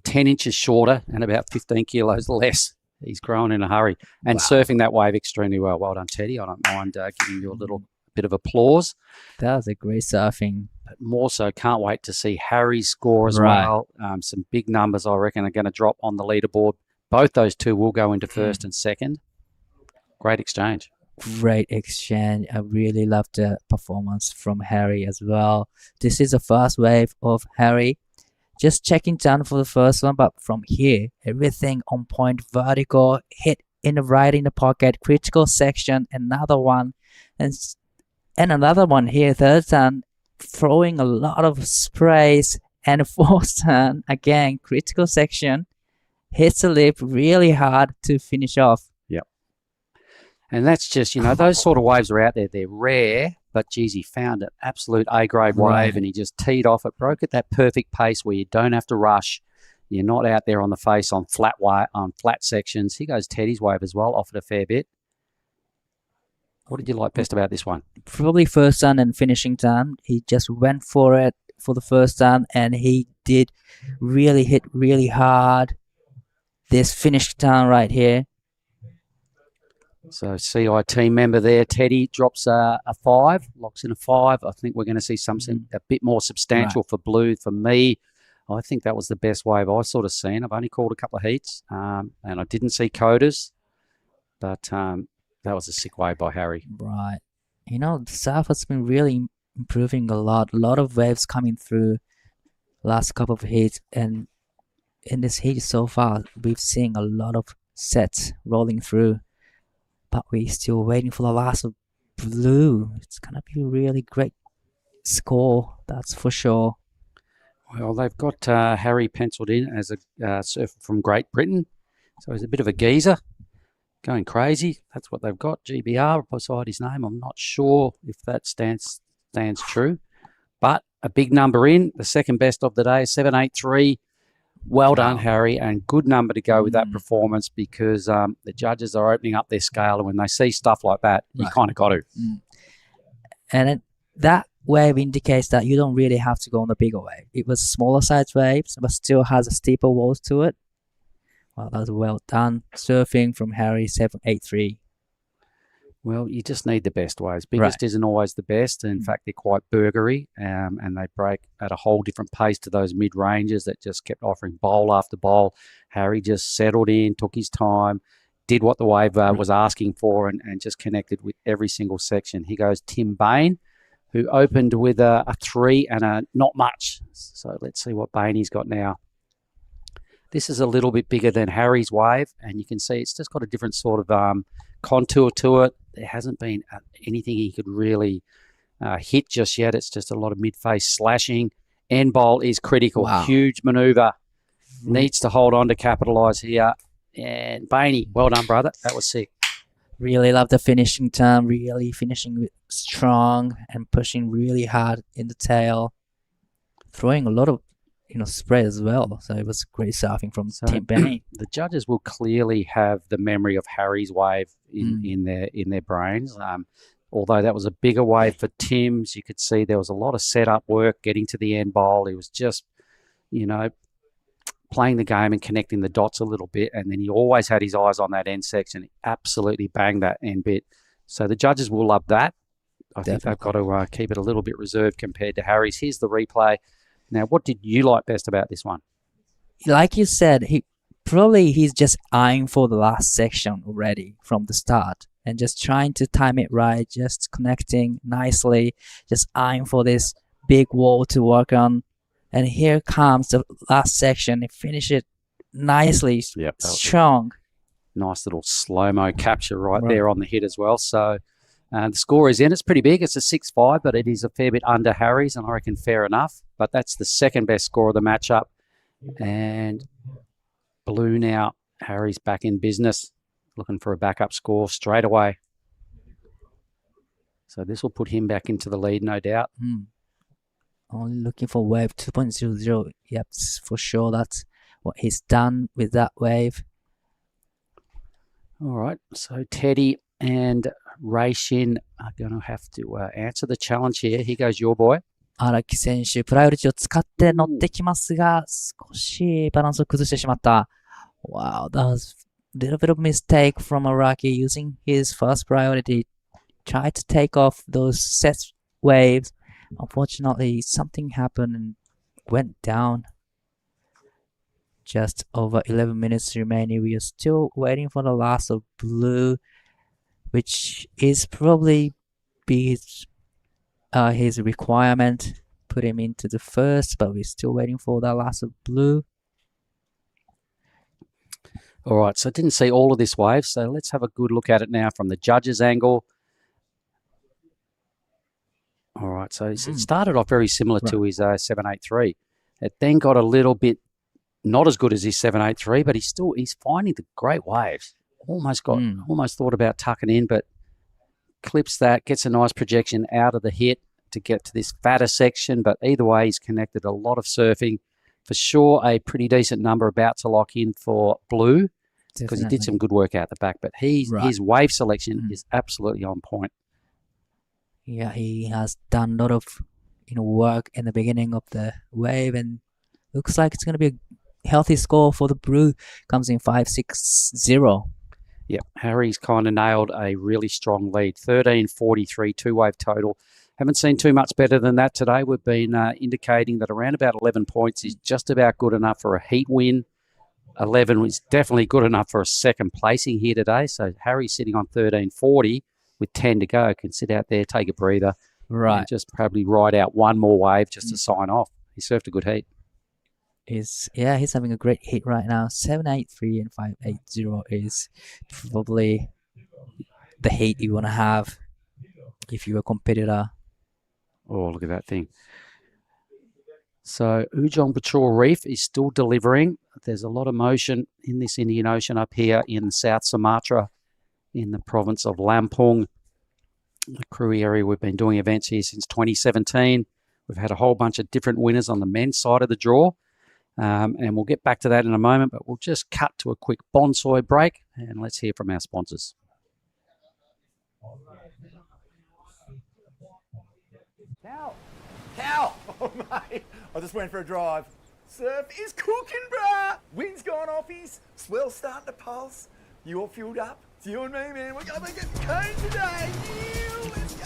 10 inches shorter and about 15 kilos less. He's grown in a hurry and surfing that wave extremely well. Well done, Teddy. I don't mind giving you a little bit of applause. That was a great surfing. But more so, can't wait to see Harry's score as well. Some big numbers, I reckon, are going to drop on the leaderboard. Both those two will go into first and second. Great exchange. Great exchange. I really love the performance from Harry as well. This is the first wave of Harry. Just checking down for the first one, but from here, everything on point, vertical, hit in the right in the pocket, critical section, another one, and another one here, third turn, throwing a lot of sprays, and fourth turn, again, critical section, hits the lip really hard to finish off. Yep. And that's just, those sort of waves are out there. They're rare, but geez, he found an absolute A-grade wave and he just teed off. It broke at that perfect pace where you don't have to rush. You're not out there on the face on flat sections. Here goes Teddy's wave as well, offered a fair bit. What did you like best about this one? Probably first turn and finishing turn. He just went for it for the first turn and he did really hit really hard. This finish turn right here. So CI team member there, Teddy, drops a 5, locks in a 5. I think we're going to see something a bit more substantial for Blue. For me, I think that was the best wave I've sort of seen. I've only called a couple of heats and I didn't see Kotas, but that was a sick wave by Harry. Right. The surf has been really improving a lot. A lot of waves coming through last couple of heats. And in this heat so far, we've seen a lot of sets rolling through. But we're still waiting for the last of Blue. It's going to be a really great score, that's for sure. Well, they've got Harry penciled in as a surfer from Great Britain. So he's a bit of a geezer, going crazy. That's what they've got, GBR, beside his name. I'm not sure if that stands true. But a big number in, the second best of the day, 783. Well done, Wow. Harry, and good number to go with that performance because the judges are opening up their scale, and when they see stuff like that, you Right. kind of got to. And then that wave indicates that you don't really have to go on the bigger wave. It was smaller size waves, but still has a steeper walls to it. Well, that was well done. Surfing from Harry 783. Well, you just need the best waves. Biggest isn't always the best. In fact, they're quite burgery, and they break at a whole different pace to those mid-ranges that just kept offering bowl after bowl. Harry just settled in, took his time, did what the wave was asking for, and just connected with every single section. Here goes Tim Bain, who opened with a 3 and a not much. So let's see what Bainey's got now. This is a little bit bigger than Harry's wave, and you can see it's just got a different sort of contour to it. There hasn't been anything he could really hit just yet. It's just a lot of mid-face slashing. End bowl is critical. Wow. Huge manoeuvre. Needs to hold on to capitalise here. And Bainey, well done, brother. That was sick. Really love the finishing term. Really finishing with strong and pushing really hard in the tail. Throwing a lot of spread as well. So it was great surfing from Tim Bain. The judges will clearly have the memory of Harry's wave in their brains. Although that was a bigger wave for Tim's, you could see there was a lot of setup work getting to the end bowl. He was just, playing the game and connecting the dots a little bit, and then he always had his eyes on that end section. He absolutely banged that end bit. So the judges will love that. I think they've got to keep it a little bit reserved compared to Harry's. Here's the replay. Now, what did you like best about this one? Like you said, he's just eyeing for the last section already from the start and just trying to time it right, just connecting nicely, just eyeing for this big wall to work on. And here comes the last section. He finished it nicely, strong. Nice little slow-mo capture right there on the hit as well. So the score is in. It's pretty big. It's a 6-5, but it is a fair bit under Harry's, and I reckon fair enough. But that's the second best score of the matchup. And blue now. Harry's back in business, looking for a backup score straight away. So this will put him back into the lead, no doubt. Only looking for wave 2.00. Yep, for sure. That's what he's done with that wave. All right. So Teddy and Reishin are going to have to answer the challenge here. Here goes your boy. 荒木選手、プライオリティを使って乗ってきますが、少しバランスを崩してしまった。Wow, that was a little bit of mistake from Araki using his first priority. Tried to take off those set waves. Unfortunately, something happened and went down. Just over 11 minutes remaining. We are still waiting for the last of blue, which is probably his requirement. Put him into the first, but we're still waiting for that last of blue. All right, so I didn't see all of this wave, so let's have a good look at it now from the judge's angle. All right, so it started off very similar to his 783. It then got a little bit not as good as his 783, but he's finding the great waves. Almost thought about tucking in, but clips that, gets a nice projection out of the hit to get to this fatter section. But either way, he's connected a lot of surfing. For sure, a pretty decent number about to lock in for blue because he did some good work out the back. But his wave selection is absolutely on point. Yeah, he has done a lot of work in the beginning of the wave, and looks like it's going to be a healthy score for the blue. Comes in 5-6-0. Yeah, Harry's kind of nailed a really strong lead. 13.43 two-wave total. Haven't seen too much better than that today. We've been indicating that around about 11 points is just about good enough for a heat win. 11 was definitely good enough for a second placing here today. So Harry's sitting on 13.40 with 10 to go. Can sit out there, take a breather. Right. And just probably ride out one more wave just to sign off. He surfed a good heat. He's having a great hit right now. 783 and 580 is probably the heat you want to have if you're a competitor. Oh, look at that thing. So Ujung Bocur Reef is still delivering. There's a lot of motion in this Indian Ocean up here in South Sumatra in the province of Lampung. The Krui area, we've been doing events here since 2017. We've had a whole bunch of different winners on the men's side of the draw. And we'll get back to that in a moment, but we'll just cut to a quick bonsai break and let's hear from our sponsors. How? Oh, mate, I just went for a drive. Surf is cooking, bruh. Wind's gone off his, swell's starting to pulse. You all fueled up? It's you and me, man. We're going to get cane today. Yeah, let's go,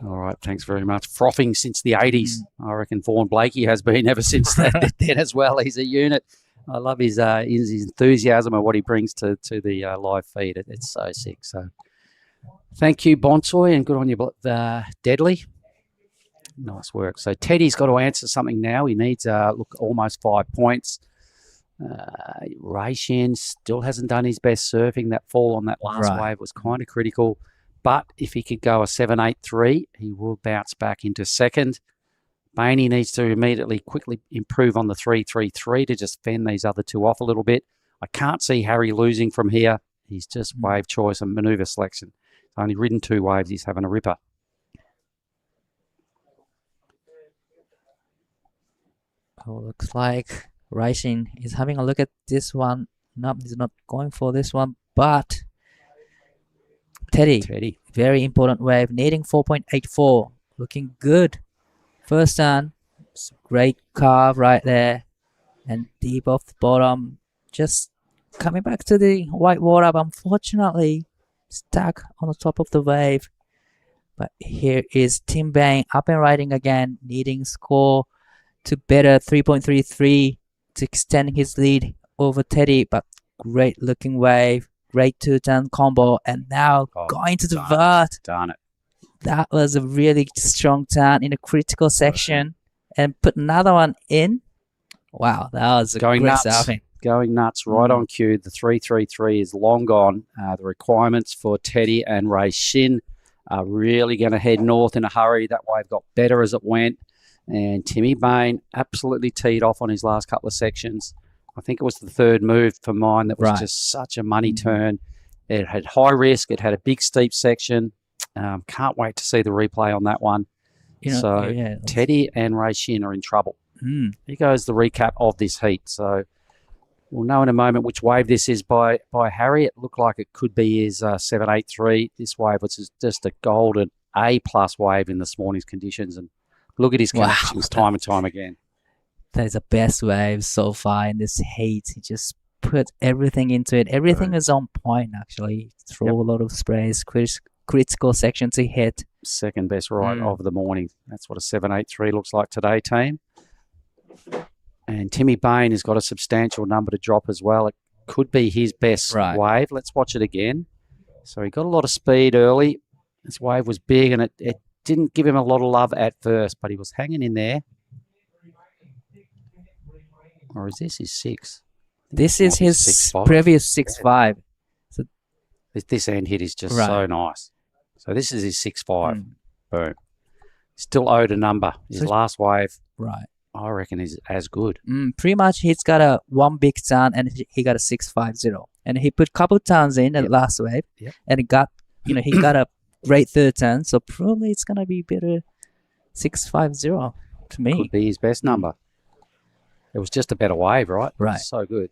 All right, thanks very much. Frothing since the 80s. I reckon Vaughan Blakey has been ever since that then as well. He's a unit. I love his enthusiasm and what he brings to the live feed. It's so sick. So thank you, Bonsai, and good on you, Deadly. Nice work. So Teddy's got to answer something now. He needs almost 5 points. Raishin still hasn't done his best surfing. That fall on that last wave was kind of critical. But if he could go a 7.83, he will bounce back into second. Bainey needs to immediately quickly improve on the 3.33 to just fend these other two off a little bit. I can't see Harry losing from here. He's just wave choice and manoeuvre selection. He's only ridden 2 waves. He's having a ripper. Oh, looks like Raishin is having a look at this one. No, he's not going for this one, but Teddy, very important wave, needing 4.84, looking good. First turn, great carve right there, and deep off the bottom, just coming back to the white water, but unfortunately stuck on the top of the wave. But here is Tim Bain up and riding again, needing score to better 3.33 to extend his lead over Teddy, but great looking wave. Great 2-turn combo, and now going to the vert. Darn it. That was a really strong turn in a critical section, and put another one in. Wow, that was a great surfing. Going nuts, right on cue. The 3.33 is long gone. The requirements for Teddy and Ray Shin are really going to head north in a hurry. That wave got better as it went, and Timmy Bain absolutely teed off on his last couple of sections. I think it was the third move for mine that was just such a money turn. It had high risk. It had a big steep section. Can't wait to see the replay on that one. Teddy and Ray Shin are in trouble. Here goes the recap of this heat. So we'll know in a moment which wave this is by Harry. It looked like it could be his 7.83. This wave was just a golden A-plus wave in this morning's conditions. And look at his connections time and time again. That is the best wave so far in this heat. He just put everything into it. Everything is on point, actually. Throw a lot of sprays, critical section to hit. Second best ride of the morning. That's what a 7.83 looks like today, team. And Timmy Bain has got a substantial number to drop as well. It could be his best wave. Let's watch it again. So he got a lot of speed early. This wave was big, and it didn't give him a lot of love at first, but he was hanging in there. Or is this his 6? This is his previous 6.5. So this end hit is just so nice. So this is his 6.5. Boom. Still owed a number. His last wave, I reckon, is as good. Pretty much he's got a one big turn and he got a 6.50. And he put a couple turns in the last wave. And he got a great third turn. So probably it's going to be better 6.50 to me. Could be his best number. It was just a better wave, right? Right. So good.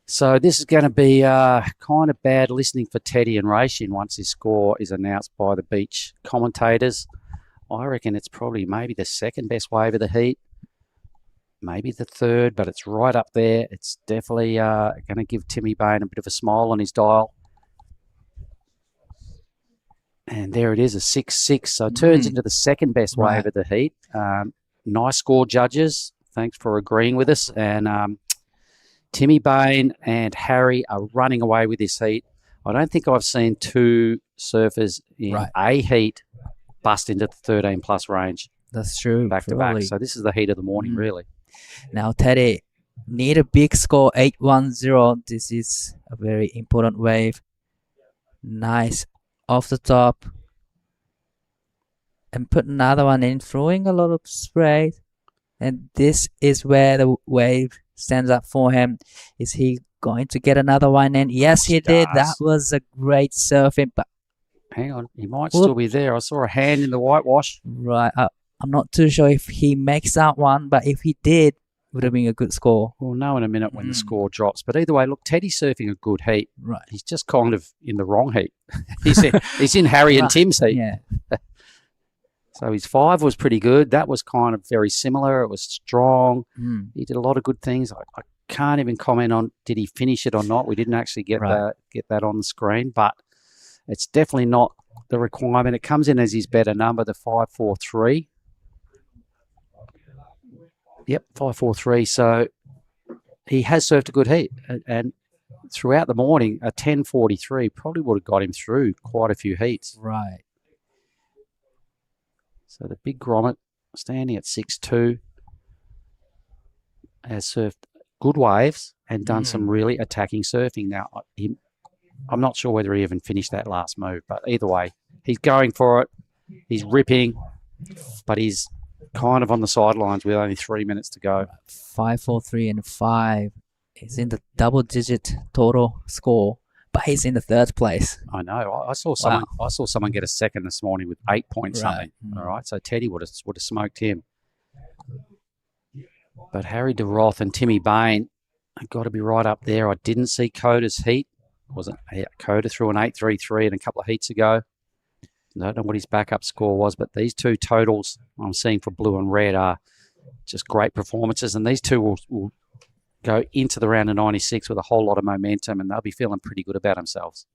So this is going to be kind of bad listening for Teddy and Raishin once his score is announced by the beach commentators. I reckon it's probably maybe the second best wave of the heat, maybe the third, but it's right up there. It's definitely going to give Timmy Bain a bit of a smile on his dial. And there it is, a 6.6. So it turns into the second best wave of the heat. Nice score, judges. Thanks for agreeing with us. And Timmy Bain and Harry are running away with this heat. I don't think I've seen two surfers in a heat bust into the 13-plus range. That's true. Back to back. So this is the heat of the morning, really. Now, Teddy, need a big score, 8.10. This is a very important wave. Nice. Off the top. And put another one in, throwing a lot of spray. And this is where the wave stands up for him. Is he going to get another one in? Yes, he did. That was a great surfing, but Hang on, he might Whoop. still be there. I saw a hand in the whitewash. Right. I'm not too sure if he makes that one, but if he did, would have been a good score. We'll know in a minute when the score drops. But either way, look, Teddy's surfing a good heat. Right. He's just kind of in the wrong heat. he's in Harry and Tim's heat. Yeah. So his 5 was pretty good. That was kind of very similar. It was strong. He did a lot of good things. I can't even comment on did he finish it or not. We didn't actually get that on the screen, but it's definitely not the requirement. It comes in as his better number, the 5.43. Yep, 5.43. So he has surfed a good heat, and throughout the morning, a 10.43 probably would have got him through quite a few heats. Right. So the big grommet, standing at 6.2, has surfed good waves and done some really attacking surfing. Now, I'm not sure whether he even finished that last move, but either way, he's going for it. He's ripping, but he's kind of on the sidelines with only 3 minutes to go. 5.43 and 5 is in the double-digit total score, but he's in the 3rd place. I know. I saw someone. I saw someone get a second this morning with 8 point something. All right, so Teddy would have smoked him. But Harry de Roth and Timmy Bain have got to be right up there. I didn't see Kota's heat. Wasn't Kota threw an 8.33 and a couple of heats ago. I don't know what his backup score was, but these two totals I'm seeing for blue and red are just great performances, and these two will go into the round of 96 with a whole lot of momentum, and they'll be feeling pretty good about themselves.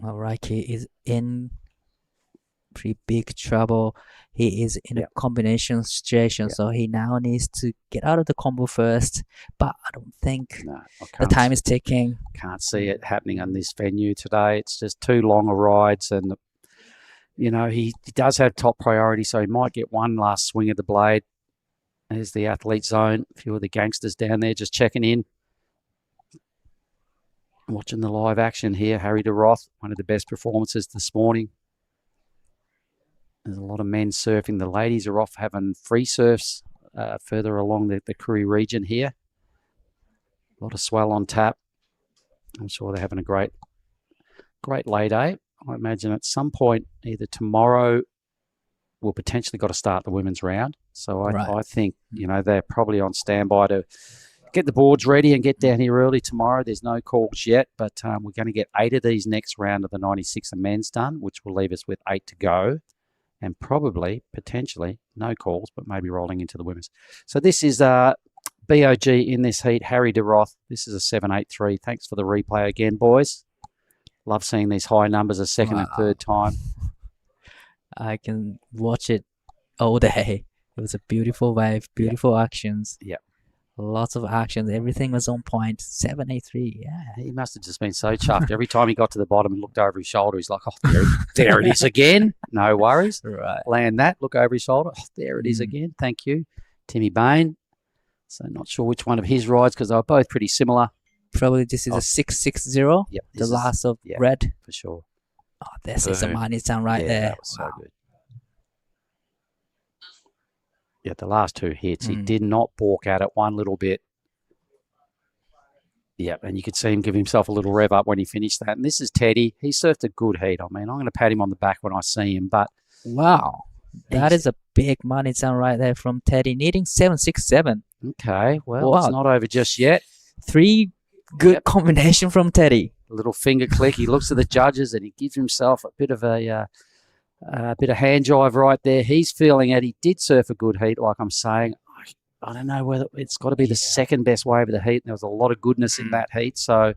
All right, he is in pretty big trouble. He is in a combination situation, so he now needs to get out of the combo first, but I don't think the time is ticking. Can't see it happening on this venue today. It's just too long a rides, and he does have top priority, so he might get one last swing of the blade. There's the athlete zone. A few of the gangsters down there just checking in. Watching the live action here. Harry de Roth, one of the best performances this morning. There's a lot of men surfing. The ladies are off having free surfs further along the Krui region here. A lot of swell on tap. I'm sure they're having a great lay day. I imagine at some point, either tomorrow, we'll potentially got to start the women's round. So I think, they're probably on standby to get the boards ready and get down here early tomorrow. There's no calls yet, but we're going to get 8 of these next round of the 96 and men's done, which will leave us with 8 to go. And probably, potentially, no calls, but maybe rolling into the women's. So this is BOG in this heat, Harry de Roth. This is a 7.83. Thanks for the replay again, boys. Love seeing these high numbers a second and third time. I can watch it all day. It was a beautiful wave, beautiful actions. Yeah. Lots of actions. Everything was on point. 7.83. Yeah. He must have just been so chuffed. Every time he got to the bottom and looked over his shoulder, he's like, oh, there it is again. No worries. Right. Land that. Look over his shoulder. Oh, there it is again. Thank you. Timmy Bain. So not sure which one of his rides because they were both pretty similar. Probably this is a 660. Yep. The last of red. For sure. Oh, this is a money sound right there. That was so good. Yeah, the last 2 hits, he did not balk at it one little bit. Yeah, and you could see him give himself a little rev up when he finished that. And this is Teddy. He surfed a good heat. I mean, I'm going to pat him on the back when I see him, but... Wow. That is a big money sound right there from Teddy, needing 7.67. Okay, well, it's not over just yet. 3 good combination from Teddy. A little finger click. He looks at the judges and he gives himself a bit of bit of hand jive right there. He's feeling it. He did surf a good heat, like I'm saying. I don't know whether it's got to be the second best wave of the heat. There was a lot of goodness in that heat, so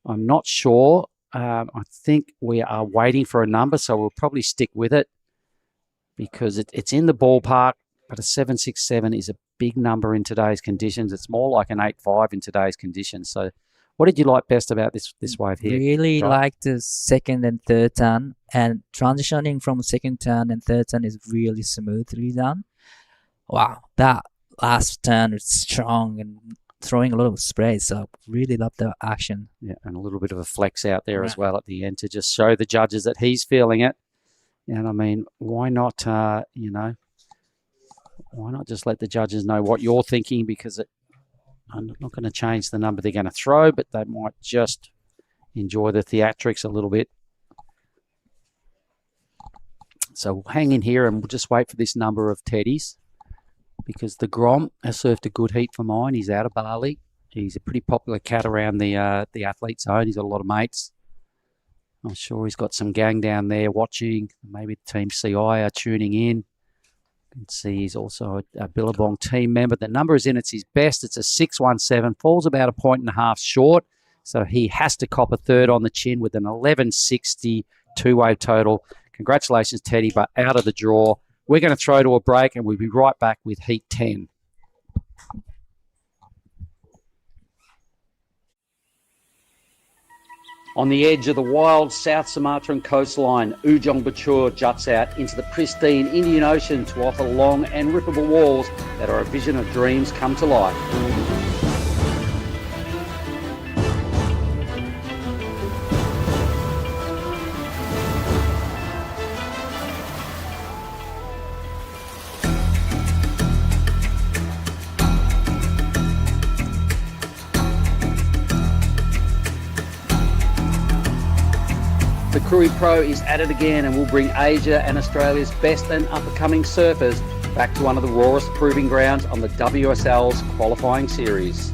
I'm not sure. I think we are waiting for a number, so we'll probably stick with it because it's in the ballpark, but a 7.67 is a big number in today's conditions. It's more like an 8.5 in today's conditions. So what did you like best about this wave here? Really like the second and third turn, and transitioning from second turn and third turn is really smoothly done. Wow, that last turn is strong and throwing a lot of spray, so really love the action. Yeah, and a little bit of a flex out there as well at the end to just show the judges that he's feeling it. And I mean, why not, why not just let the judges know what you're thinking, because I'm not going to change the number they're going to throw, but they might just enjoy the theatrics a little bit. So we'll hang in here and we'll just wait for this number of teddies, because the Grom has served a good heat for mine. He's out of Bali. He's a pretty popular cat around the athlete zone. He's got a lot of mates. I'm sure he's got some gang down there watching. Maybe the Team CI are tuning in. You can see he's also a Billabong team member. The number is in. It's his best. It's a 617. Falls about a point and a half short. So he has to cop a third on the chin with an 1160 two-wave total. Congratulations, Teddy, but out of the draw. We're going to throw to a break, and we'll be right back with Heat 10. On the edge of the wild South Sumatran coastline, Ujung Bocur juts out into the pristine Indian Ocean to offer long and rippable walls that are a vision of dreams come to life. The Krui Pro is at it again and will bring Asia and Australia's best and up-and-coming surfers back to one of the rawest proving grounds on the WSL's qualifying series.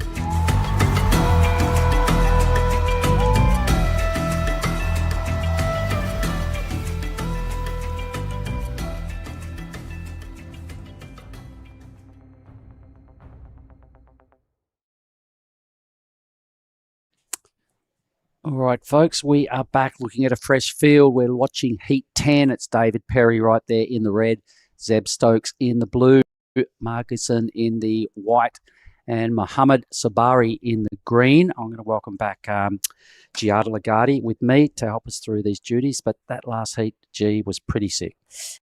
All right, folks, we are back looking at a fresh field. We're watching Heat 10. It's David Perry right there in the red, Zeb Stokes in the blue, Markison in the white, and Mohammed Sabari in the green. I'm going to welcome back Giada Lagarde with me to help us through these duties, but that last heat, G, was pretty sick.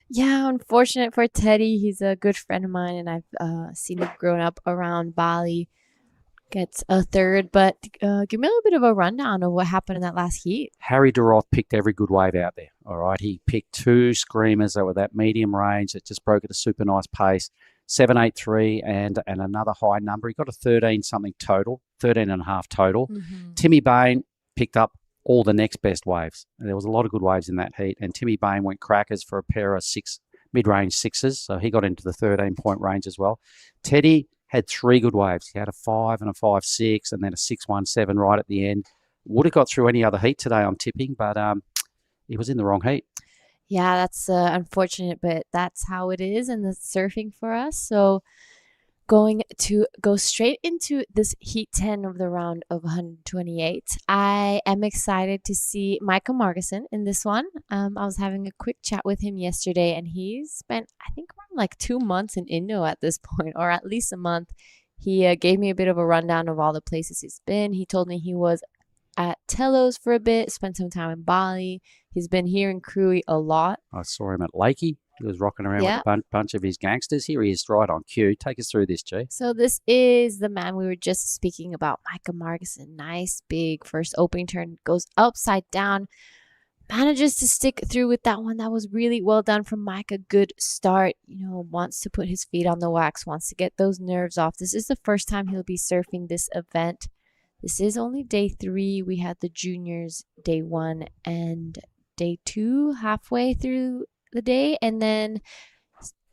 Yeah, unfortunate for Teddy. He's a good friend of mine, and I've seen him growing up around Bali. Gets a third, but give me a little bit of a rundown of what happened in that last heat. Harry de Roth picked every good wave out there, all right? He picked two screamers that were that medium range that just broke at a super nice pace, 783 and another high number. He got a 13-something total, 13 and a half total. Mm-hmm. Timmy Bain picked up all the next best waves. There was a lot of good waves in that heat, and Timmy Bain went crackers for a pair of mid-range sixes, so he got into the 13-point range as well. Teddy had three good waves. He had a 5 and a 5-6 and then a 6-1-7 right at the end. Would have got through any other heat today, I'm tipping, but he was in the wrong heat. Yeah, that's unfortunate, but that's how it is in the surfing for us. So going to go straight into this Heat 10 of the round of 128. I am excited to see Michael Markison in this one. I was having a quick chat with him yesterday, and he's spent, I think, around like 2 months in Indo at this point, or at least a month. He gave me a bit of a rundown of all the places he's been. He told me he was at Telos for a bit, spent some time in Bali. He's been here in Krui a lot. I saw him at Lakey. He was rocking around with a bunch of his gangsters. Here he is right on cue. Take us through this, G. So this is the man we were just speaking about, Micah Markison. Nice, big first opening turn. Goes upside down. Manages to stick through with that one. That was really well done from Micah. Good start. You know, wants to put his feet on the wax. Wants to get those nerves off. This is the first time he'll be surfing this event. This is only day 3. We had the juniors day 1 and day 2 halfway through the day, and then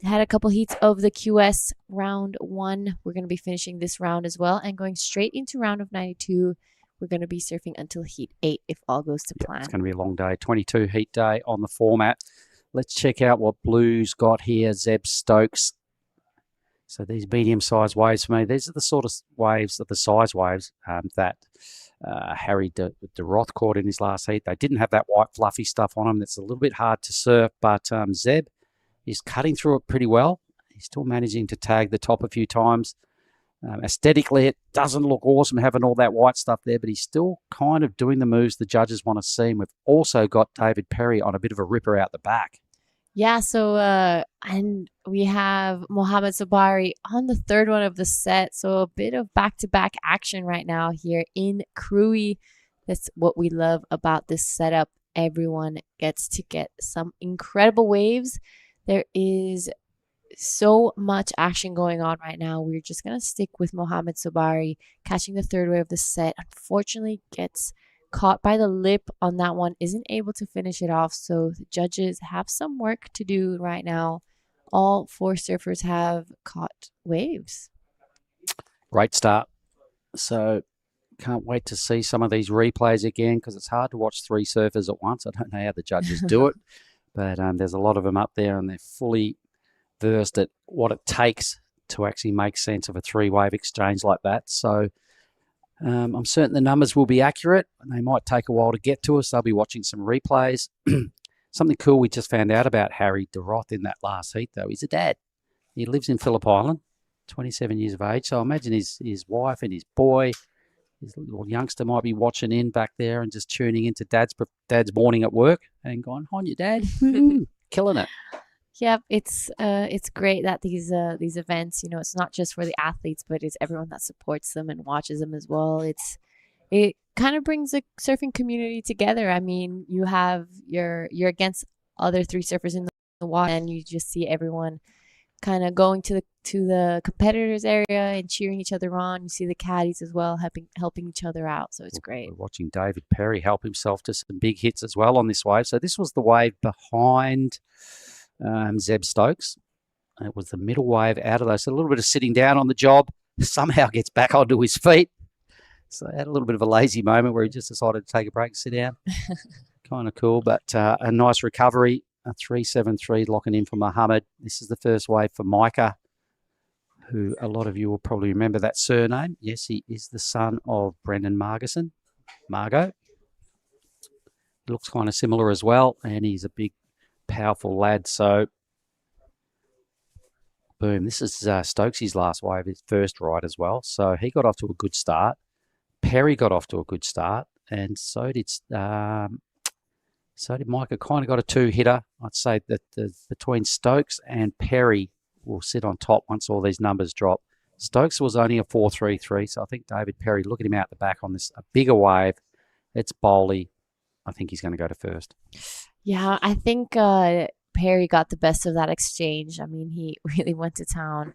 had a couple heats of the QS round 1. We're going to be finishing this round as well and going straight into round of 92. We're going to be surfing until heat 8 if all goes to plan. It's going to be a long day. 22 heat day on the format. Let's check out what Blue's got here. Zeb Stokes. So these medium-sized waves for me, these are the sort of waves, the size waves that Harry de Roth caught in his last heat. They didn't have that white fluffy stuff on them. That's a little bit hard to surf, but Zeb is cutting through it pretty well. He's still managing to tag the top a few times. Aesthetically, it doesn't look awesome having all that white stuff there, but he's still kind of doing the moves the judges want to see. And we've also got David Perry on a bit of a ripper out the back. Yeah, so and we have Mohammed Sabari on the third one of the set. So a bit of back-to-back action right now here in Krui. That's what we love about this setup. Everyone gets to get some incredible waves. There is so much action going on right now. We're just going to stick with Mohammed Sabari catching the third wave of the set. Unfortunately, gets caught by the lip on that one, isn't able to finish it off. So the judges have some work to do right now. All 4 surfers have caught waves. Great start. So can't wait to see some of these replays again, because it's hard to watch 3 surfers at once. I don't know how the judges do it, but there's a lot of them up there, and they're fully versed at what it takes to actually make sense of a 3-wave exchange like that. So I'm certain the numbers will be accurate, and they might take a while to get to us. They'll be watching some replays. Something cool we just found out about Harry de Roth in that last heat, though. He's a dad. He lives in Phillip Island, 27 years of age. So I imagine his wife and his boy, his little youngster, might be watching in back there and just tuning into dad's morning at work and going, "On your dad, killing it." Yep, it's great that these events, it's not just for the athletes, but it's everyone that supports them and watches them as well. It kind of brings the surfing community together. I mean, you're against other 3 surfers in the water, and you just see everyone kind of going to the competitors area and cheering each other on. You see the caddies as well helping each other out, so it's great. We're watching David Perry help himself to some big hits as well on this wave. So this was the wave behind Zeb Stokes. It was the middle wave out of those. So a little bit of sitting down on the job. Somehow gets back onto his feet. So I had a little bit of a lazy moment where he just decided to take a break and sit down. Kind of cool, but a nice recovery. A 3.73 locking in for Muhammad. This is the first wave for Micah, who a lot of you will probably remember that surname. Yes, he is the son of Brendan Margo. He looks kind of similar as well, and he's a big, powerful lad. So, boom. This is Stokes' last wave, his first ride as well. So he got off to a good start. Perry got off to a good start, and so did Micah. Kind of got a 2-hitter. I'd say that between Stokes and Perry will sit on top once all these numbers drop. Stokes was only a 4.33, so I think David Perry, look at him out the back on this, a bigger wave. It's Bowley. I think he's going to go to first. Yeah, I think Perry got the best of that exchange. I mean, he really went to town.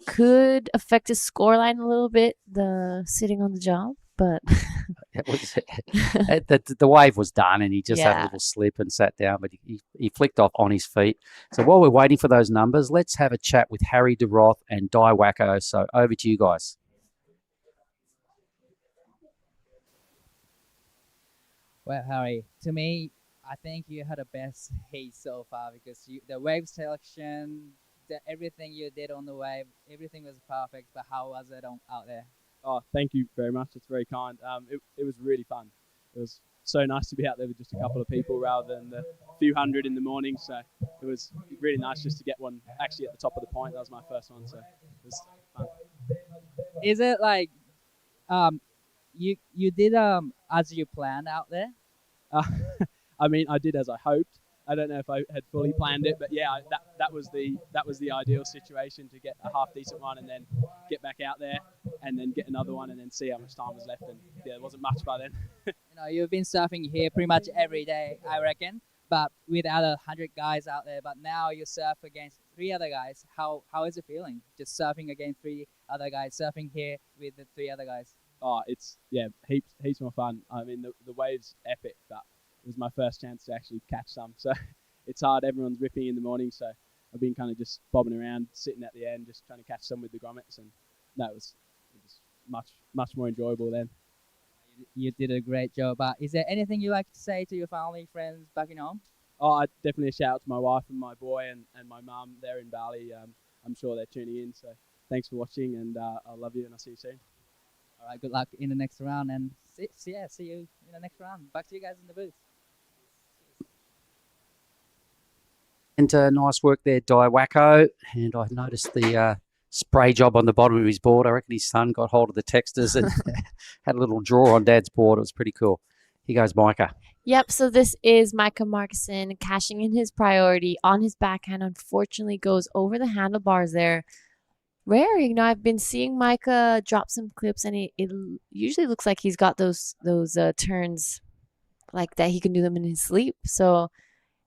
Could affect his scoreline a little bit, the sitting on the job, but it was, the wave was done, and he just had a Yeah. little slip and sat down, but he flicked off on his feet. So while we're waiting for those numbers, let's have a chat with Harry de Roth and Ty Wacko. So over to you guys. Well, Harry, to me, I think you had the best heat so far because the wave selection, everything you did on the wave, everything was perfect. But how was it out there? Oh, thank you very much. It's very kind. It was really fun. It was so nice to be out there with just a couple of people rather than the few hundred in the morning. So it was really nice just to get one actually at the top of the point. That was my first one, so it was fun. Is it like you did as you planned out there? I mean, I did as I hoped. I don't know if I had fully planned it, but yeah, that was the ideal situation, to get a half decent one and then get back out there and then get another one and then see how much time was left. And yeah, there wasn't much by then. You've been surfing here pretty much every day, I reckon, but with other 100 guys out there. But now you surf against 3 other guys. How is it feeling? Just surfing against 3 other guys, surfing here with the 3 other guys. Oh, it's heaps more fun. I mean, the wave's epic, but it was my first chance to actually catch some. So it's hard. Everyone's ripping in the morning, so I've been kind of just bobbing around, sitting at the end, just trying to catch some with the grommets, and that was much more enjoyable then. You did a great job. But is there anything you like to say to your family, friends back in home? Oh, I definitely a shout out to my wife and my boy and my mum. They're in Bali. I'm sure they're tuning in. So thanks for watching, and I love you, and I'll see you soon. All right, good luck in the next round, and see you in the next round. Back to you guys in the booth. And nice work there, Ty Wacko. And I noticed the spray job on the bottom of his board. I reckon his son got hold of the texters and had a little draw on Dad's board. It was pretty cool. Here goes Micah. Yep, so this is Micah Markison cashing in his priority on his backhand. Unfortunately, goes over the handlebars there. Rare, I've been seeing Micah drop some clips, and it usually looks like he's got those turns like that. He can do them in his sleep. So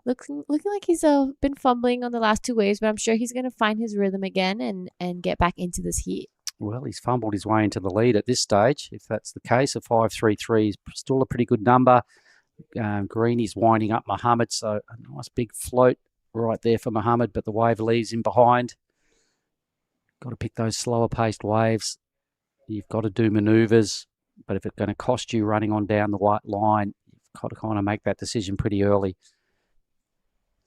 looking like he's been fumbling on the last 2 waves, but I'm sure he's going to find his rhythm again and get back into this heat. Well, he's fumbled his way into the lead at this stage. If that's the case, a 5.33 is still a pretty good number. Greeny's winding up Mohammed, so a nice big float right there for Mohammed, but the wave leaves him behind. Got to pick those slower paced waves. You've got to do manoeuvres, but if it's going to cost you running on down the white line, you've got to kind of make that decision pretty early.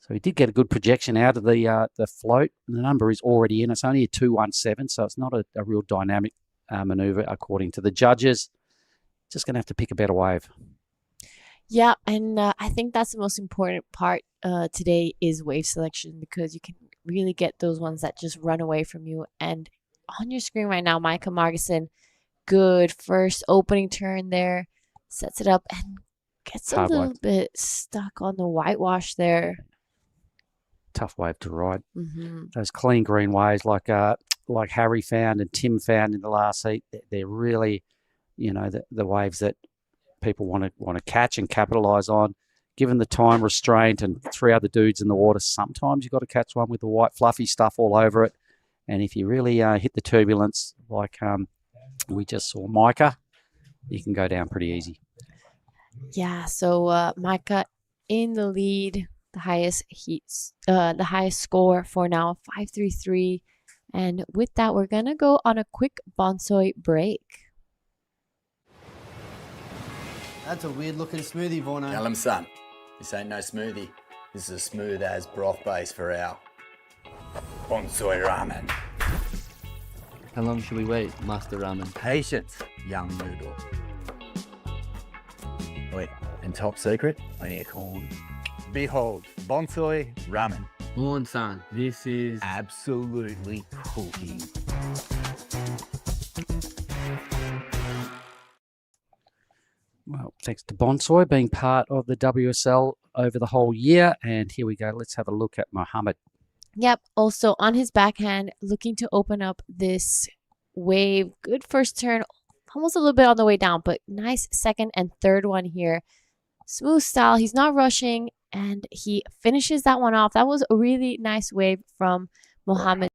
So he did get a good projection out of the float. The number is already in. It's only a 2.17, so it's not a real dynamic manoeuvre according to the judges. Just going to have to pick a better wave. Yeah, and I think that's the most important part today is wave selection, because you can really get those ones that just run away from you. And on your screen right now, Micah Margison, good first opening turn there, sets it up and gets a little bit stuck on the whitewash there. Tough wave to ride. Those clean green waves like Harry found and Tim found in the last heat, they're really, the waves that people want to catch and capitalize on. Given the time restraint and 3 other dudes in the water, sometimes you've got to catch one with the white fluffy stuff all over it. And if you really hit the turbulence like we just saw Micah, you can go down pretty easy. Yeah, so Micah in the lead, the highest score for now, 5.33. And with that, we're going to go on a quick bonsai break. That's a weird looking smoothie, Vorno. Tell him, son, this ain't no smoothie. This is a smooth as broth base for our bonsai ramen. How long should we wait, Master Ramen? Patience, young noodle. Wait, and top secret, aircon. Behold, bonsai ramen. Moon-san, this is Absolutely cooking. Well, thanks to Bonsai being part of the WSL over the whole year. And here we go. Let's have a look at Mohammed. Yep. Also on his backhand, looking to open up this wave. Good first turn, almost a little bit on the way down, but nice second and third one here. Smooth style. He's not rushing, and he finishes that one off. That was a really nice wave from Mohammed.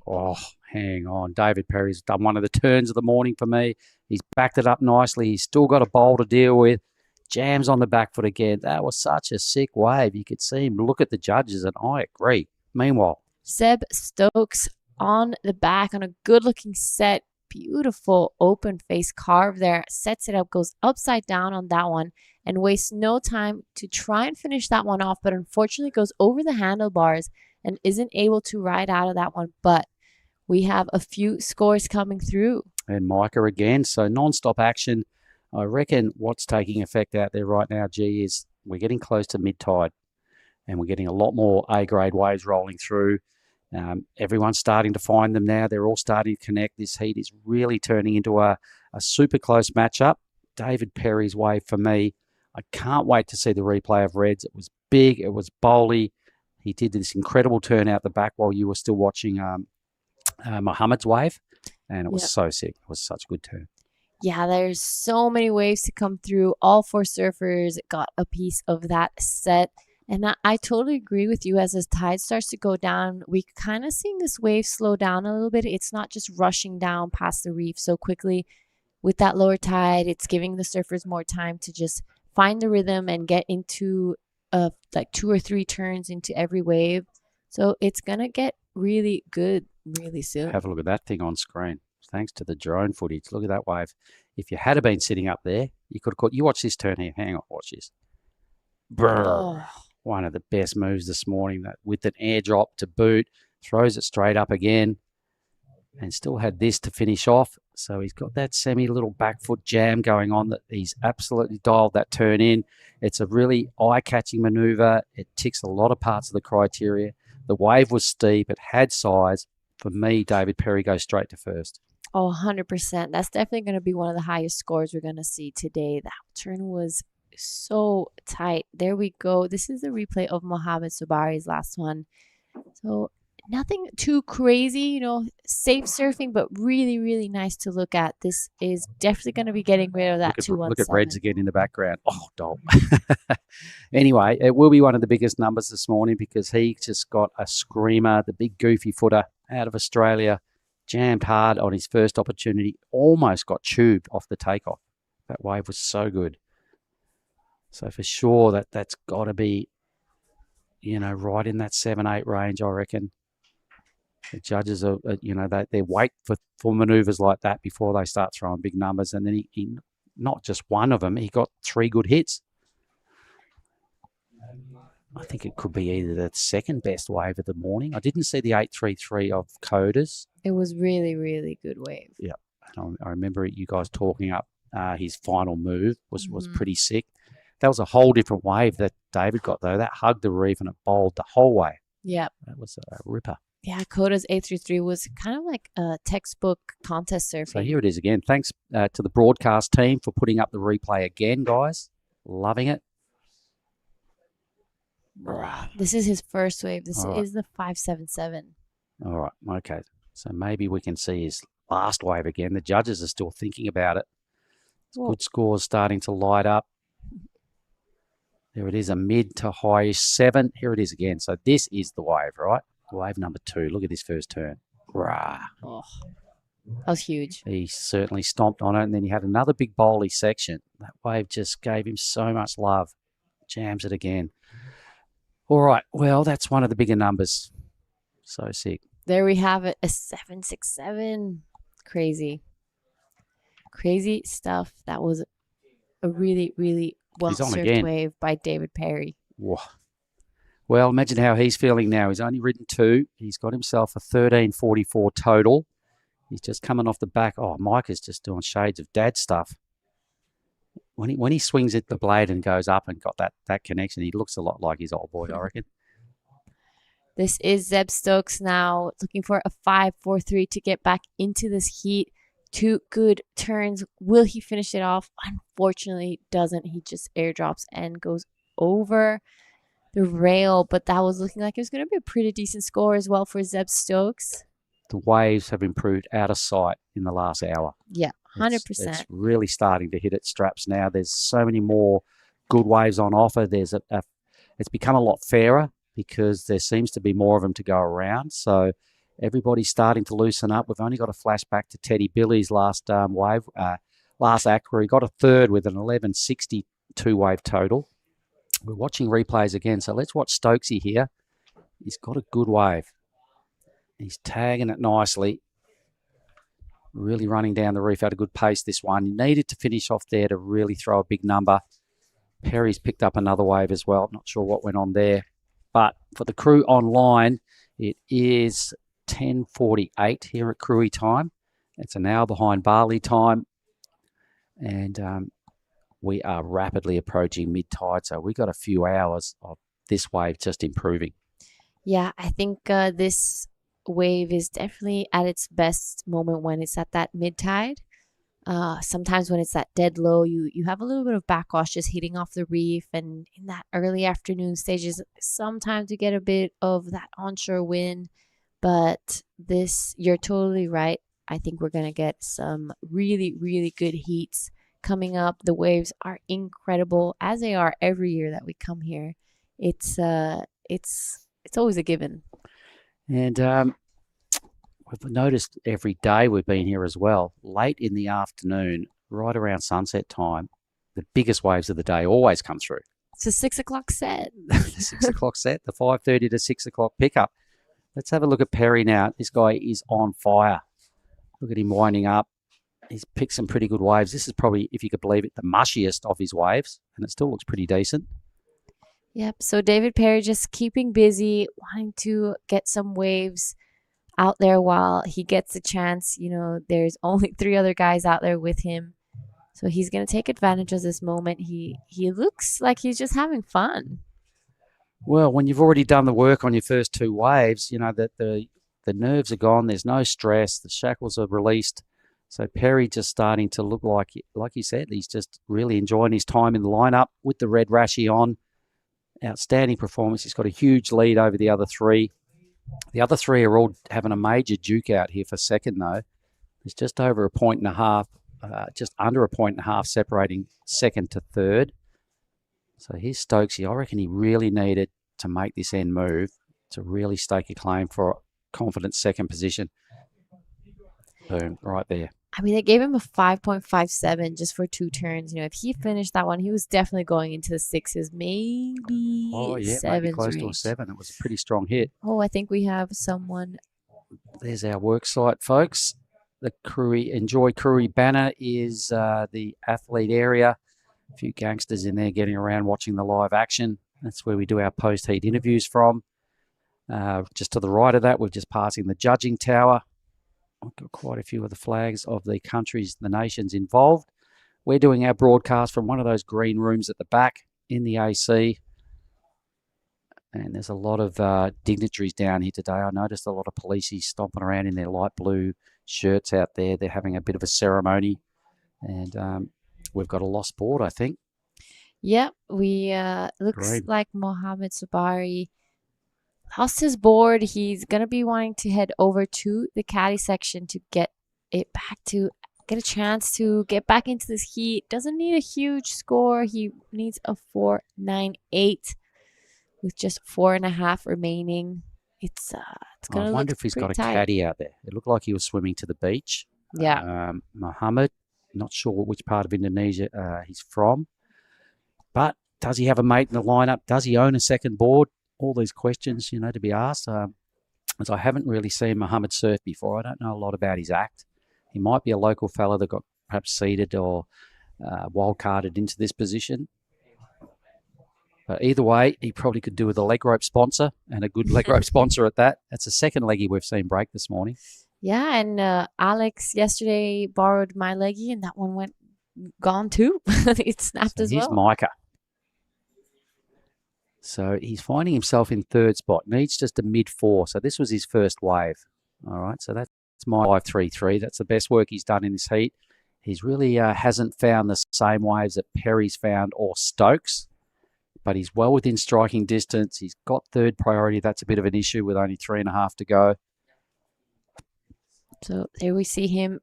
Oh, hang on. David Perry's done one of the turns of the morning for me. He's backed it up nicely. He's still got a bowl to deal with. Jams on the back foot again. That was such a sick wave. You could see him look at the judges, and I agree. Meanwhile, Seb Stokes on the back on a good-looking set. Beautiful open face carve there. Sets it up, goes upside down on that one, and wastes no time to try and finish that one off, but unfortunately goes over the handlebars and isn't able to ride out of that one. But we have a few scores coming through. and Micah again. So non-stop action. I reckon what's taking effect out there right now, G, is we're getting close to mid-tide and we're getting a lot more A-grade waves rolling through. Everyone's starting to find them now. They're all starting to connect. This heat is really turning into a super close matchup. David Perry's wave for me. I can't wait to see the replay of Reds. It was big. It was bowly. He did this incredible turn out the back while you were still watching Mohammed's wave, and it was so sick. It was such a good turn. Yeah, there's so many waves to come through. All four surfers got a piece of that set. And I totally agree with you. As the tide starts to go down, we kind of seeing this wave slow down a little bit. It's not just rushing down past the reef so quickly. With that lower tide, it's giving the surfers more time to just find the rhythm and get into like 2 or 3 turns into every wave. So it's going to get really good really soon. Have a look at that thing on screen. Thanks to the drone footage. Look at that wave. If you had been sitting up there, you could have caught. You watch this turn here. Hang on, watch this. Brr. Oh. One of the best moves this morning, that with an airdrop to boot, throws it straight up again, and still had this to finish off. So he's got that little back foot jam going on that he's absolutely dialed that turn in. It's a really eye-catching maneuver. It ticks a lot of parts of the criteria. The wave was steep. It had size. For me, David Perry goes straight to first. Oh, 100%. That's definitely going to be one of the highest scores we're going to see today. That turn was so tight. There we go. This is the replay of Mohamed Sobari's last one. So nothing too crazy, safe surfing, but really, really nice to look at. This is definitely going to be getting rid of that 217. Look at Reds again in the background. Oh, dope. Anyway, it will be one of the biggest numbers this morning because he just got a screamer, the big goofy footer out of Australia. jammed hard on his first opportunity, almost got tubed off the takeoff. That wave was so good. So for sure that's got to be, right in that 7-8 range, I reckon. The judges are, they wait for manoeuvres like that before they start throwing big numbers. And then he not just one of them, he got 3 good hits. I think it could be either the second best wave of the morning. I didn't see the 833 of Koda's. It was really, really good wave. Yeah. I remember you guys talking up his final move was pretty sick. That was a whole different wave that David got, though. That hugged the reef and it bowled the whole way. Yeah. That was a ripper. Yeah, Koda's 833 was kind of like a textbook contest surfing. So here it is again. Thanks to the broadcast team for putting up the replay again, guys. Loving it. This is his first wave. This is the 577. All right. Okay. So maybe we can see his last wave again. The judges are still thinking about it. Good scores starting to light up. There it is, a mid to high 7. Here it is again. So this is the wave, right? Wave number 2. Look at this first turn. Rah. Oh, that was huge. He certainly stomped on it, and then he had another big bowly section. That wave just gave him so much love. Jams it again. All right, well, that's one of the bigger numbers. So sick. There we have it, a 767. Crazy. Crazy stuff. That was a really, really well-served wave by David Perry. Whoa. Well, imagine how he's feeling now. He's only ridden 2. He's got himself a 13.44 total. He's just coming off the back. Oh, Mike is just doing shades of dad stuff. When he swings at the blade and goes up and got that connection, he looks a lot like his old boy, I reckon. This is Zeb Stokes now looking for a 5.43 to get back into this heat. 2 good turns. Will he finish it off? Unfortunately, doesn't. He just airdrops and goes over the rail, but that was looking like it was going to be a pretty decent score as well for Zeb Stokes. The waves have improved out of sight in the last hour. Yeah, 100%. It's really starting to hit its straps now. There's so many more good waves on offer. There's it's become a lot fairer because there seems to be more of them to go around. So everybody's starting to loosen up. We've only got a flashback to Teddy Billy's last wave, last act where he got a 3rd with an 11.62 wave total. We're watching replays again, so let's watch Stokesy here. He's got a good wave. He's tagging it nicely. Really running down the reef at a good pace, this one. He needed to finish off there to really throw a big number. Perry's picked up another wave as well. Not sure what went on there. But for the crew online, it is 10:48 here at Krui time. It's an hour behind Bali time. And we are rapidly approaching mid-tide, so we got a few hours of this wave just improving. Yeah, I think this wave is definitely at its best moment when it's at that mid-tide. Sometimes when it's that dead low, you have a little bit of backwash just hitting off the reef, and in that early afternoon stages, sometimes you get a bit of that onshore wind. But this, you're totally right. I think we're going to get some really, really good heats coming up. The waves are incredible, as they are every year that we come here. It's always a given. And we've noticed every day we've been here as well, late in the afternoon, right around sunset time, the biggest waves of the day always come through. It's a 6 o'clock set. The 6 o'clock set, the 5:30 to 6 o'clock pickup. Let's have a look at Perry now. This guy is on fire. Look at him winding up. He's picked some pretty good waves. This is probably, if you could believe it, the mushiest of his waves, and it still looks pretty decent. Yep. So David Perry just keeping busy, wanting to get some waves out there while he gets the chance. You know, there's only 3 other guys out there with him. So he's going to take advantage of this moment. He looks like he's just having fun. Well, when you've already done the work on your first 2 waves, you know that the nerves are gone. There's no stress. The shackles are released. So Perry just starting to look like you said, he's just really enjoying his time in the lineup with the red rashy on. Outstanding performance. He's got a huge lead over the other 3. The other 3 are all having a major duke out here for second, though. There's just over 1.5 points, just under 1.5 points separating second to third. So here's Stokesy. I reckon he really needed to make this end move to really stake a claim for a confident second position. Boom, right there. I mean, they gave him a 5.57 just for 2 turns. If he finished that one, he was definitely going into the 6s, maybe Oh, yeah, 7s maybe close to a range. 7. It was a pretty strong hit. Oh, I think we have someone. There's our work site, folks. The Enjoy Krui banner is the athlete area. A few gangsters in there getting around watching the live action. That's where we do our post-heat interviews from. Just to the right of that, we're just passing the judging tower. I've got quite a few of the flags of the countries, the nations involved. We're doing our broadcast from one of those green rooms at the back in the AC. And there's a lot of dignitaries down here today. I noticed a lot of policies stomping around in their light blue shirts out there. They're having a bit of a ceremony. And we've got a lost board, I think. Yep, we looks Great. like Mohammed Sabari lost his board. He's gonna be wanting to head over to the caddy section to get a chance to get back into this heat. Doesn't need a huge score. He needs a 4.98 with just 4.5 remaining. It's gonna. I wonder look if he's got a pretty tight. caddy out there. It looked like he was swimming to the beach. Yeah. Mohammed, not sure which part of Indonesia he's from. But does he have a mate in the lineup? Does he own a second board? All these questions, to be asked. As I haven't really seen Mohammed surf before, I don't know a lot about his act. He might be a local fella that got perhaps seeded or wild-carded into this position. But either way, he probably could do with a leg rope sponsor, and a good leg rope sponsor at that. That's the second leggy we've seen break this morning. Yeah, and Alex yesterday borrowed my leggy, and that one went gone too. It snapped as Here's well. Micah. So he's finding himself in third spot. Needs just a mid-4. So this was his first wave. All right, so that's my 5.33. That's the best work he's done in this heat. He's really hasn't found the same waves that Perry's found or Stokes, but he's well within striking distance. He's got third priority. That's a bit of an issue with only 3.5 to go. So there we see him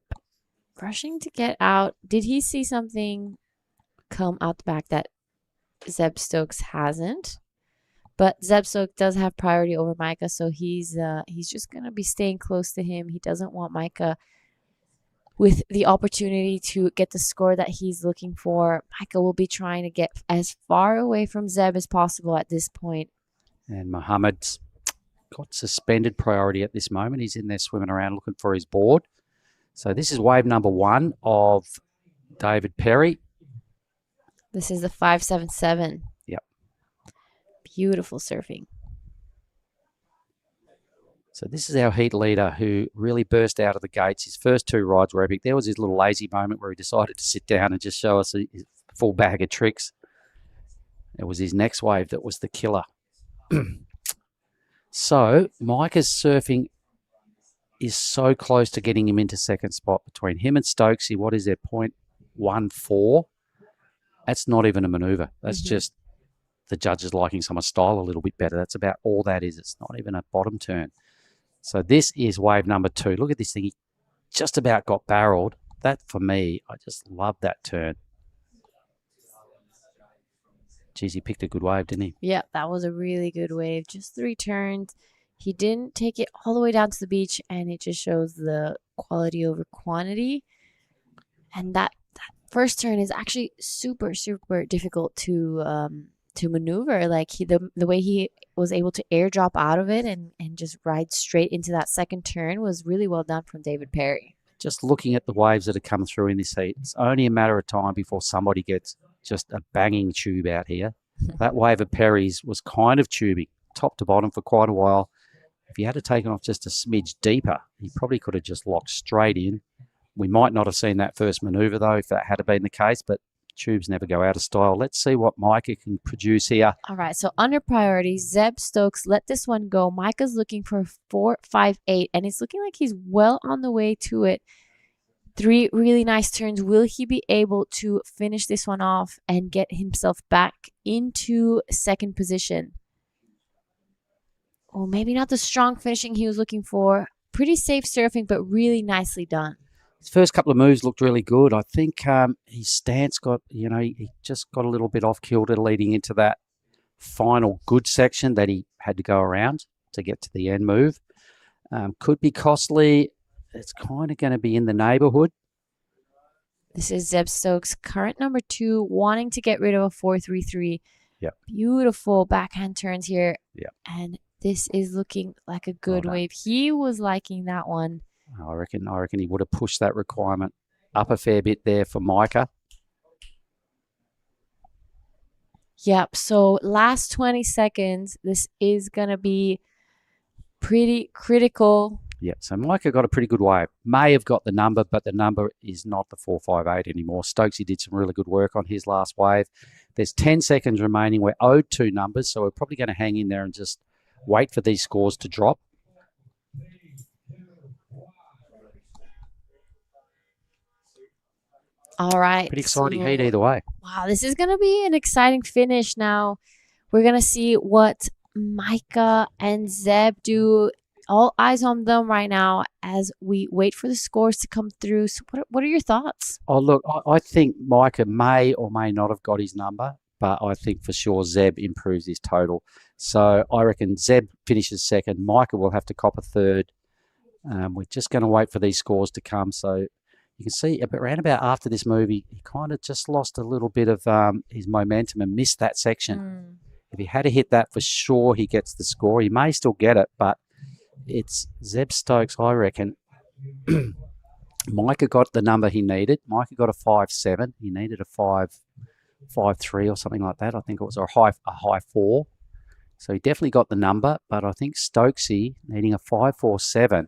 rushing to get out. Did he see something come out the back that Zeb Stokes hasn't? But Zeb Stokes does have priority over Micah, so he's just going to be staying close to him. He doesn't want Micah with the opportunity to get the score that he's looking for. Micah will be trying to get as far away from Zeb as possible at this point. And Mohammed's got suspended priority at this moment. He's in there swimming around looking for his board. So this is wave number 1 of David Perry. This is the 5.77. Yep. Beautiful surfing. So this is our heat leader who really burst out of the gates. His first 2 rides were epic. There was his little lazy moment where he decided to sit down and just show us his full bag of tricks. It was his next wave that was the killer. So Micah's surfing is so close to getting him into second spot. Between him and Stokesy, what is their 0.14? That's not even a maneuver. That's just the judges liking someone's style a little bit better. That's about all that is. It's not even a bottom turn. So this is wave number 2. Look at this thing. He just about got barreled. That, for me, I just love that turn. Geez, he picked a good wave, didn't he? Yeah, that was a really good wave. Just 3 turns. He didn't take it all the way down to the beach, and it just shows the quality over quantity. And that first turn is actually super, super difficult to maneuver. Like the way he was able to airdrop out of it and just ride straight into that second turn was really well done from David Perry. Just looking at the waves that have come through in this heat, it's only a matter of time before somebody gets just a banging tube out here. That wave of Perry's was kind of tubing, top to bottom for quite a while. If he had to take it off just a smidge deeper, he probably could have just locked straight in. We might not have seen that first maneuver, though, if that had been the case, but tubes never go out of style. Let's see what Micah can produce here. All right, so under priority, Zeb Stokes let this one go. Micah's looking for 4.58, and it's looking like he's well on the way to it. 3 really nice turns. Will he be able to finish this one off and get himself back into second position? Well, maybe not the strong finishing he was looking for. Pretty safe surfing, but really nicely done. His first couple of moves looked really good. I think his stance got, he just got a little bit off kilter leading into that final good section that he had to go around to get to the end move. Could be costly. it's kind of going to be in the neighbourhood. This is Zeb Stokes, current number 2, wanting to get rid of a 4-3-3. Yep. Beautiful backhand turns here. Yep. And this is looking like a good Well done. wave. He was liking that one. I reckon he would have pushed that requirement up a fair bit there for Micah. Yep. So last 20 seconds, this is going to be pretty critical. Yeah, so Micah got a pretty good wave. May have got the number, but the number is not the 458 anymore. Stokesy did some really good work on his last wave. There's 10 seconds remaining. We're owed 2 numbers, so we're probably going to hang in there and just wait for these scores to drop. All right. Pretty exciting heat either way. Wow, this is going to be an exciting finish now. We're going to see what Micah and Zeb do. All eyes on them right now as we wait for the scores to come through. So what are your thoughts? Oh, look, I think Micah may or may not have got his number, but I think for sure Zeb improves his total. So I reckon Zeb finishes second. Micah will have to cop a third. We're just going to wait for these scores to come. So you can see around about after this movie, he kind of just lost a little bit of his momentum and missed that section. If he had to hit that, for sure he gets the score. He may still get it, but it's Zeb Stokes, I reckon. Micah got the number he needed. Micah got a 5.7. He needed a 5.3 or something like that. I think it was a high 4. So he definitely got the number, but I think Stokesy needing a 5.47.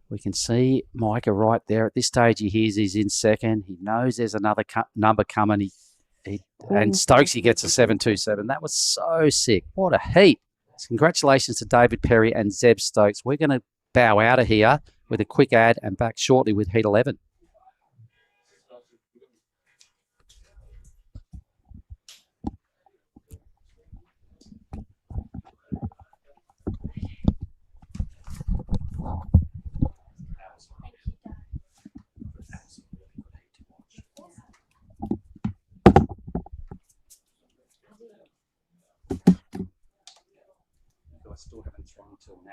We can see Micah right there. At this stage, he hears he's in second. He knows there's another number coming. And Stokesy gets a 7.27. That was so sick. What a heat. Congratulations to David Perry and Zeb Stokes. We're going to bow out of here with a quick ad and back shortly with Heat 11. I still haven't thrown till now.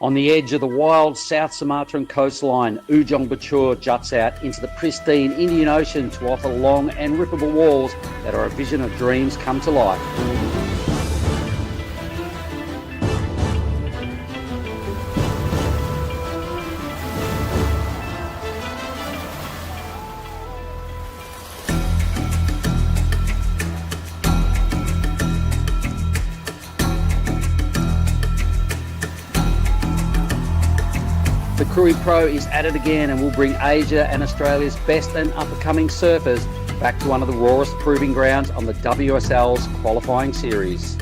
On the edge of the wild South Sumatran coastline, Ujung Bocur juts out into the pristine Indian Ocean to offer long and rippable walls that are a vision of dreams come to life. The Krui Pro is at it again and will bring Asia and Australia's best and up-and-coming surfers back to one of the rawest proving grounds on the WSL's qualifying series.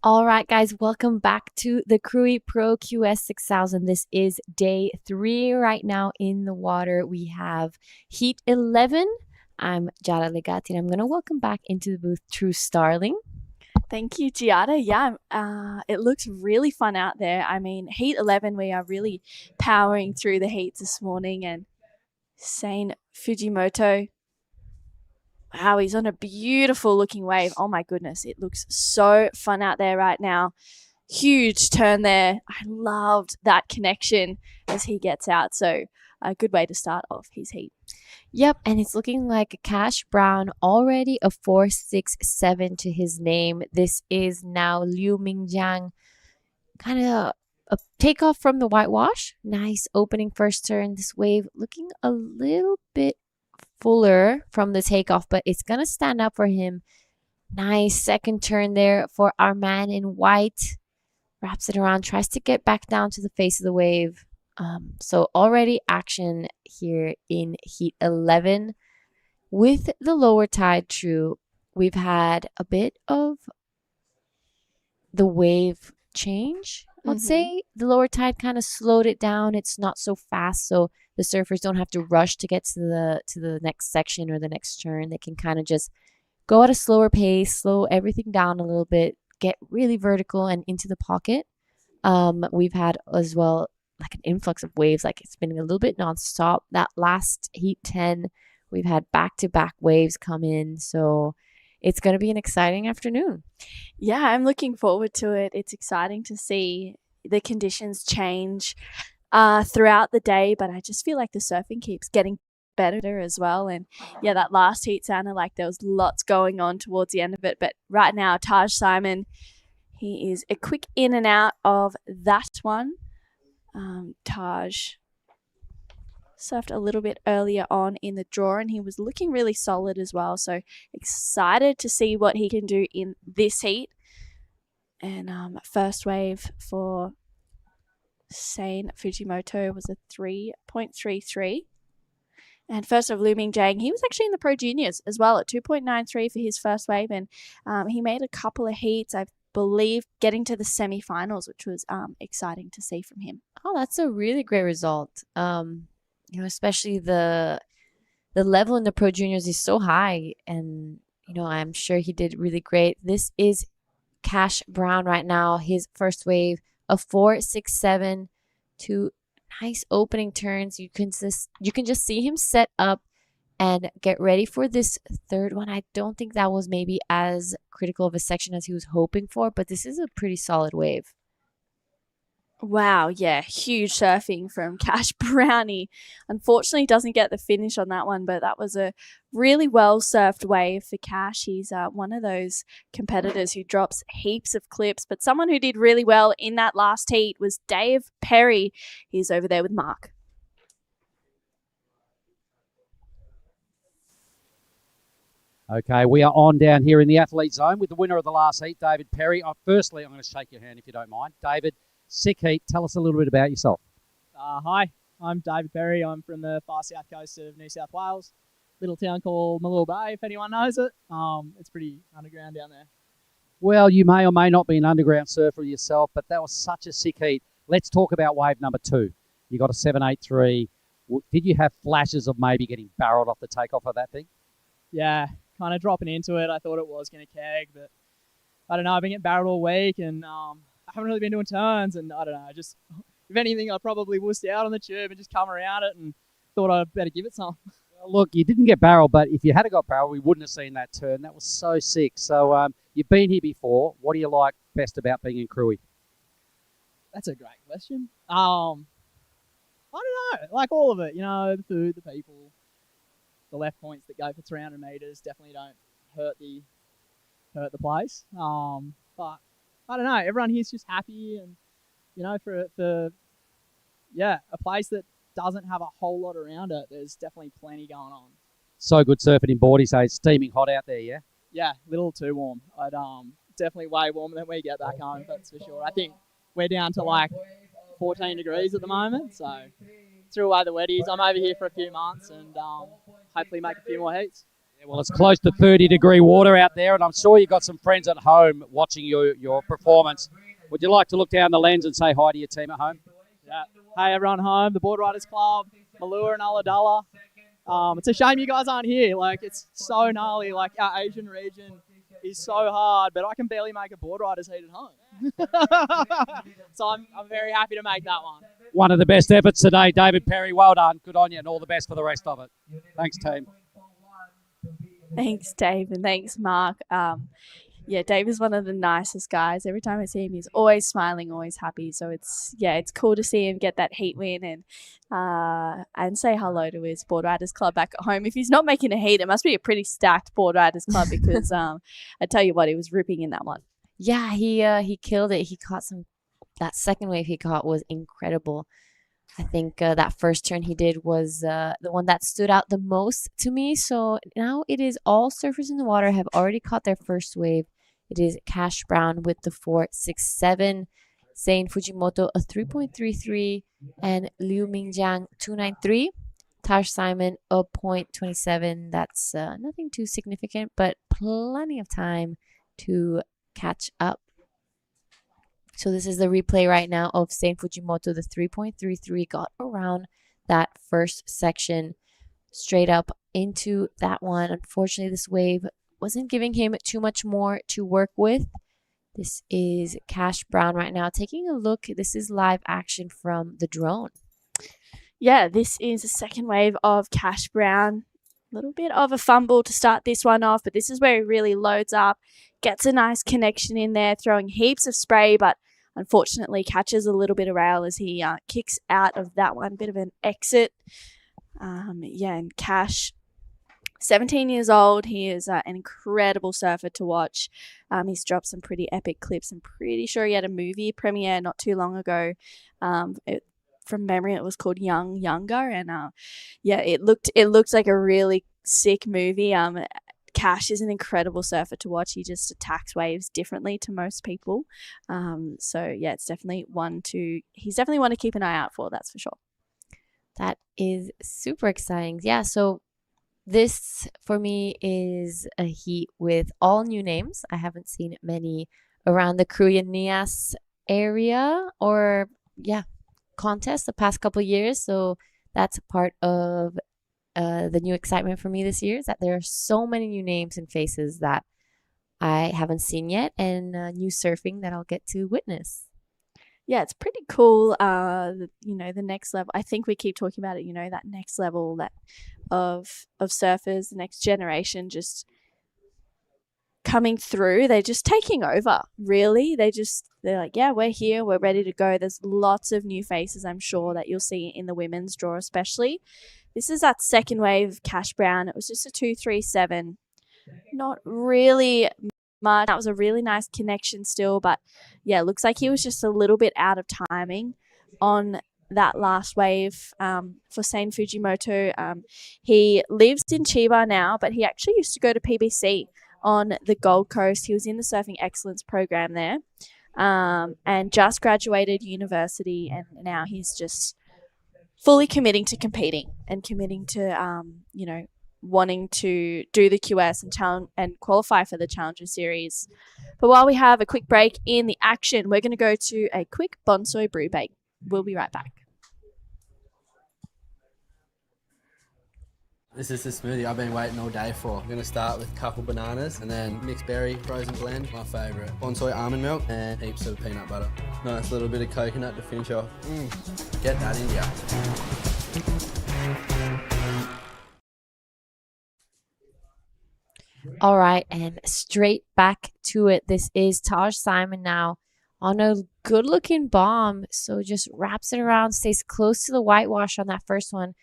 All right, guys, welcome back to the Krui Pro QS 6000. This is day 3 right now in the water. We have Heat 11. I'm Jada Legati, and I'm going to welcome back into the booth True Starling. Thank you, Giada. Yeah, it looks really fun out there. I mean, Heat 11, we are really powering through the heats this morning, and Sane Fujimoto, wow, he's on a beautiful looking wave. Oh my goodness, it looks so fun out there right now. Huge turn there. I loved that connection as he gets out. So a good way to start off his heat. Yep, and it's looking like Cash Brown, already a 4.67 to his name. This is now Liu Mingjiang. Kind of a takeoff from the whitewash. Nice opening first turn. This wave looking a little bit fuller from the takeoff, but it's gonna stand up for him. Nice second turn there for our man in white. Wraps it around, tries to get back down to the face of the wave. So already action here in Heat 11. With the lower tide true, we've had a bit of the wave change. I'd say the lower tide kind of slowed it down. It's not so fast, so the surfers don't have to rush to get to the next section or the next turn. They can kind of just go at a slower pace, slow everything down a little bit, get really vertical and into the pocket. We've had as well like an influx of waves, like it's been a little bit nonstop. That last heat 10, we've had back-to-back waves come in, so it's going to be an exciting afternoon. Yeah, I'm looking forward to it. It's exciting to see the conditions change throughout the day, but I just feel like the surfing keeps getting better as well. And yeah, that last heat sounded like there was lots going on towards the end of it, but right now Taj Simon, he is a quick in and out of that one. Taj surfed a little bit earlier on in the draw and he was looking really solid as well, so excited to see what he can do in this heat. And first wave for Sein Fujimoto was a 3.33. And first of Lu Mingjiang, he was actually in the Pro Juniors as well at 2.93 for his first wave. And he made a couple of heats, I believe, getting to the semi-finals, which was exciting to see from him. Oh, that's a really great result. Especially the level in the Pro Juniors is so high. And, I'm sure he did really great. This is Cash Brown right now. His first wave, a 4.67, 2 nice opening turns. You can just see him set up and get ready for this third one. I don't think that was maybe as critical of a section as he was hoping for, but this is a pretty solid wave. Wow, yeah, huge surfing from Cash Brownie. Unfortunately, doesn't get the finish on that one, but that was a really well-surfed wave for Cash. He's one of those competitors who drops heaps of clips, but someone who did really well in that last heat was Dave Perry. He's over there with Mark. Okay, we are on down here in the athlete zone with the winner of the last heat, David Perry. Firstly, I'm going to shake your hand if you don't mind. David, sick heat. Tell us a little bit about yourself. Hi, I'm David Perry. I'm from the far south coast of New South Wales, little town called Malure Bay, if anyone knows it. It's pretty underground down there. Well, you may or may not be an underground surfer yourself, but that was such a sick heat. Let's talk about wave number 2. You got a 7.83. Did you have flashes of maybe getting barreled off the takeoff of that thing? Yeah, kind of dropping into it. I thought it was going to keg, but I don't know. I've been getting barreled all week, and I haven't really been doing turns, and I don't know. Just if anything, I probably wussed out on the tube and just come around it, and thought I'd better give it some. Well, look, you didn't get barreled, but if you had got barreled, we wouldn't have seen that turn. That was so sick. So you've been here before. What do you like best about being in Krui? That's a great question. I don't know. Like all of it, the food, the people, the left points that go for 300 meters definitely don't hurt the place. But I don't know. Everyone here's just happy, and for a place that doesn't have a whole lot around it, there's definitely plenty going on. So good surfing in Bordy, so it's steaming hot out there, yeah? Yeah, a little too warm. I'd definitely way warmer than we get back home, that's for sure. I think we're down to like 14 degrees at the moment, so threw away the wetties. I'm over here for a few months and hopefully make a few more heats. Yeah, well, it's close to 30-degree water out there, and I'm sure you've got some friends at home watching your performance. Would you like to look down the lens and say hi to your team at home? Yeah. Hey, everyone home, the Board Riders Club, Malure and Ulladulla. It's a shame you guys aren't here. Like, it's so gnarly. Like, our Asian region is so hard, but I can barely make a board riders heat at home. So I'm very happy to make that one. One of the best efforts today, David Perry. Well done. Good on you, and all the best for the rest of it. Thanks, team. Thanks, Dave, and thanks, Mark. Yeah, Dave is one of the nicest guys. Every time I see him, he's always smiling, always happy. So it's cool to see him get that heat win and say hello to his Board Riders Club back at home. If he's not making a heat, it must be a pretty stacked Board Riders Club because I tell you what, he was ripping in that one. Yeah, he killed it. He caught that second wave he caught was incredible. I think that first turn he did was the one that stood out the most to me. So now it is all surfers in the water have already caught their first wave. It is Cash Brown with the 4.67, Sein Fujimoto a 3.33, and Liu Mingjiang 2.93. Taj Simon a 0.27. That's nothing too significant, but plenty of time to catch up. So this is the replay right now of Sein Fujimoto. The 3.33 got around that first section straight up into that one. Unfortunately, this wave wasn't giving him too much more to work with. This is Cash Brown right now. Taking a look, this is live action from the drone. Yeah, this is a second wave of Cash Brown. A little bit of a fumble to start this one off, but this is where he really loads up, gets a nice connection in there, throwing heaps of spray, but unfortunately catches a little bit of rail as he kicks out of that one. Bit of an exit. And Cash, 17 years old. He is an incredible surfer to watch. He's dropped some pretty epic clips. I'm pretty sure he had a movie premiere not too long ago. From memory, it was called Younger, and it looked like a really sick movie. Cash is an incredible surfer to watch. He just attacks waves differently to most people. It's definitely he's definitely one to keep an eye out for. That's for sure. That is super exciting. Yeah, so this for me is a heat with all new names. I haven't seen many around the Krui and Nias area or contest the past couple of years. So that's part of the new excitement for me this year, is that there are so many new names and faces that I haven't seen yet, and new surfing that I'll get to witness. Yeah, it's pretty cool. The next level. I think we keep talking about it. That next level of surfers, the next generation, just coming through. They're just taking over. Really, they're like, yeah, we're here. We're ready to go. There's lots of new faces, I'm sure, that you'll see in the women's draw, especially. This is that second wave of Cash Brown. It was just a 237. Not really much. That was a really nice connection still, but yeah, looks like he was just a little bit out of timing on that last wave for Sein Fujimoto. He lives in Chiba now, but he actually used to go to PBC on the Gold Coast. He was in the Surfing Excellence program there and just graduated university, and now he's just fully committing to competing and committing to, wanting to do the QS and qualify for the Challenger Series. But while we have a quick break in the action, we're going to go to a quick bonsai brew bake. We'll be right back. This is the smoothie I've been waiting all day for. I'm going to start with a couple bananas and then mixed berry frozen blend, my favourite. Bonsai almond milk and heaps of peanut butter. Nice little bit of coconut to finish off. Get that in ya. All right, and straight back to it. This is Taj Simon now on a good-looking bomb. So just wraps it around, stays close to the whitewash on that first one.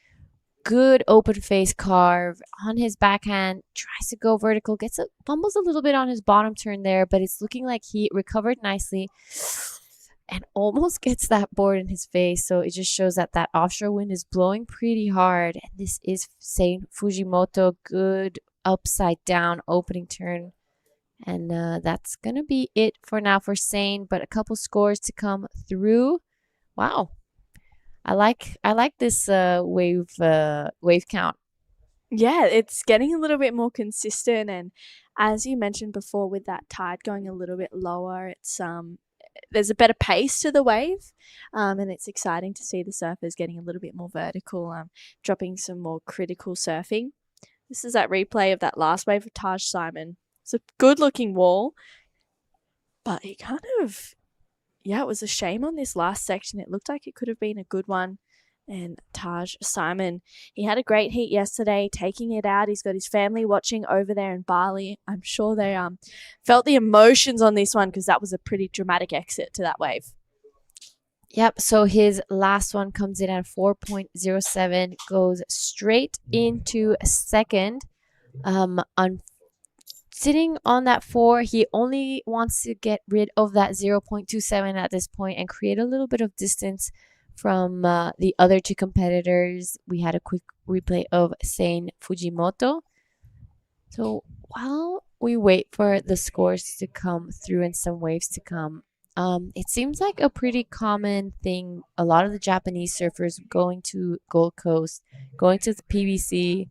Good open face carve on his backhand, tries to go vertical, fumbles a little bit on his bottom turn there, but it's looking like he recovered nicely and almost gets that board in his face. So it just shows that offshore wind is blowing pretty hard. And this is Sein Fujimoto, good upside down opening turn. And that's going to be it for now for Sein, but a couple scores to come through. Wow. I like this wave count. Yeah, it's getting a little bit more consistent, and as you mentioned before, with that tide going a little bit lower, it's there's a better pace to the wave, and it's exciting to see the surfers getting a little bit more vertical, dropping some more critical surfing. This is that replay of that last wave of Taj Simon. It's a good looking wall, but it kind of. Yeah, it was a shame on this last section. It looked like it could have been a good one. And Taj Simon, he had a great heat yesterday, taking it out. He's got his family watching over there in Bali. I'm sure they felt the emotions on this one because that was a pretty dramatic exit to that wave. Yep, so his last one comes in at 4.07, goes straight into a second. Sitting on that 4, he only wants to get rid of that 0.27 at this point and create a little bit of distance from the other two competitors. We had a quick replay of Sein Fujimoto. So while we wait for the scores to come through and some waves to come, it seems like a pretty common thing. A lot of the Japanese surfers going to Gold Coast, going to the PBC,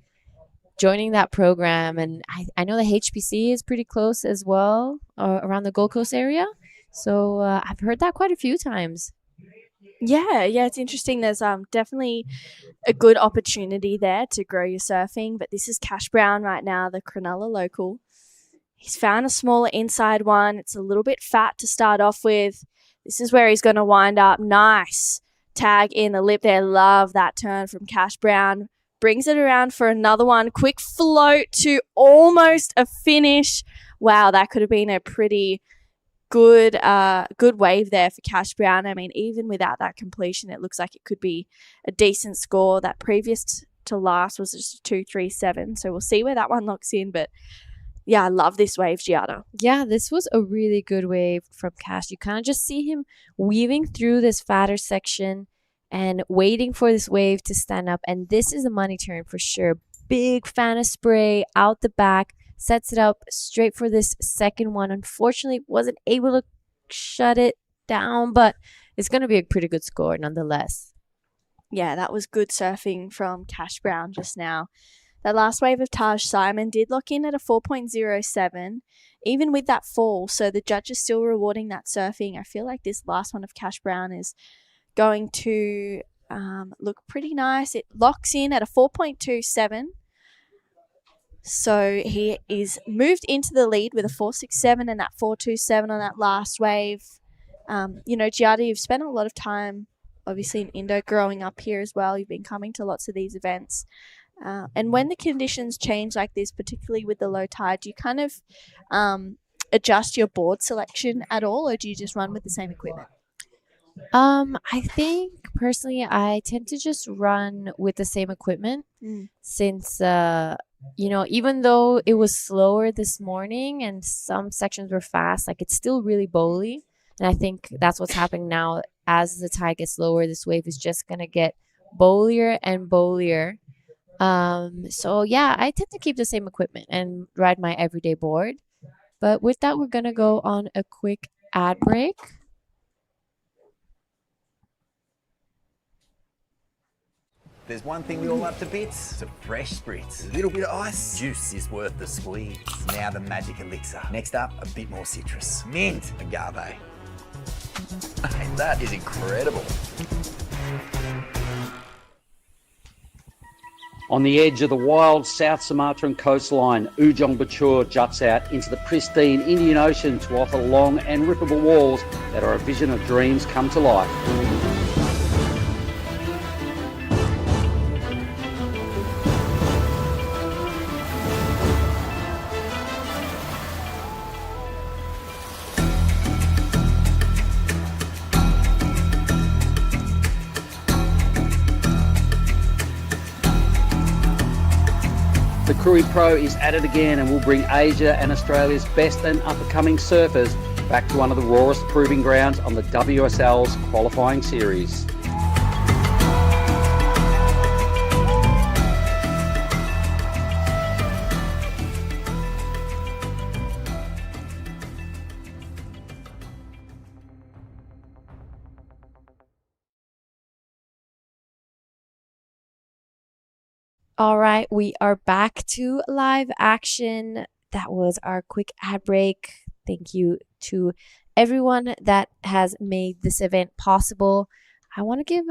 joining that program, and I know the HPC is pretty close as well around the Gold Coast area. So I've heard that quite a few times. Yeah, it's interesting. There's definitely a good opportunity there to grow your surfing, but this is Cash Brown right now, the Cronulla local. He's found a smaller inside one. It's a little bit fat to start off with. This is where he's going to wind up. Nice tag in the lip there. Love that turn from Cash Brown. Brings it around for another one. Quick float to almost a finish. Wow, that could have been a pretty good wave there for Cash Brown. I mean, even without that completion, it looks like it could be a decent score. That previous to last was just 2.37. So we'll see where that one locks in. But yeah, I love this wave, Giada. Yeah, this was a really good wave from Cash. You kind of just see him weaving through this fatter section and waiting for this wave to stand up. And this is a money turn for sure. Big fan of spray out the back, sets it up straight for this second one. Unfortunately, wasn't able to shut it down, but it's going to be a pretty good score nonetheless. Yeah, that was good surfing from Cash Brown just now. That last wave of Taj Simon did lock in at a 4.07, even with that fall. So the judge is still rewarding that surfing. I feel like this last one of Cash Brown is going to look pretty nice. It locks in at a 4.27. So he is moved into the lead with a 4.67 and that 4.27 on that last wave. Giada, you've spent a lot of time, obviously, in Indo growing up here as well. You've been coming to lots of these events. And when the conditions change like this, particularly with the low tide, do you kind of adjust your board selection at all, or do you just run with the same equipment? I think personally I tend to just run with the same equipment since, even though it was slower this morning and some sections were fast, like it's still really bowly. And I think that's what's happening now. As the tide gets lower, this wave is just going to get bowlier and bowlier. So yeah, I tend to keep the same equipment and ride my everyday board. But with that, we're going to go on a quick ad break. There's one thing we all love to bits. It's a fresh spritz. A little bit of ice. Juice is worth the squeeze. Now the magic elixir. Next up, a bit more citrus. Mint. Agave. Hey, that is incredible. On the edge of the wild South Sumatran coastline, Ujung Bocur juts out into the pristine Indian Ocean to offer long and rippable walls that are a vision of dreams come to life. The Krui Pro is at it again and will bring Asia and Australia's best and up-and-coming surfers back to one of the rawest proving grounds on the WSL's qualifying series. All right, we are back to live action. That was our quick ad break. Thank you to everyone that has made this event possible. I want to give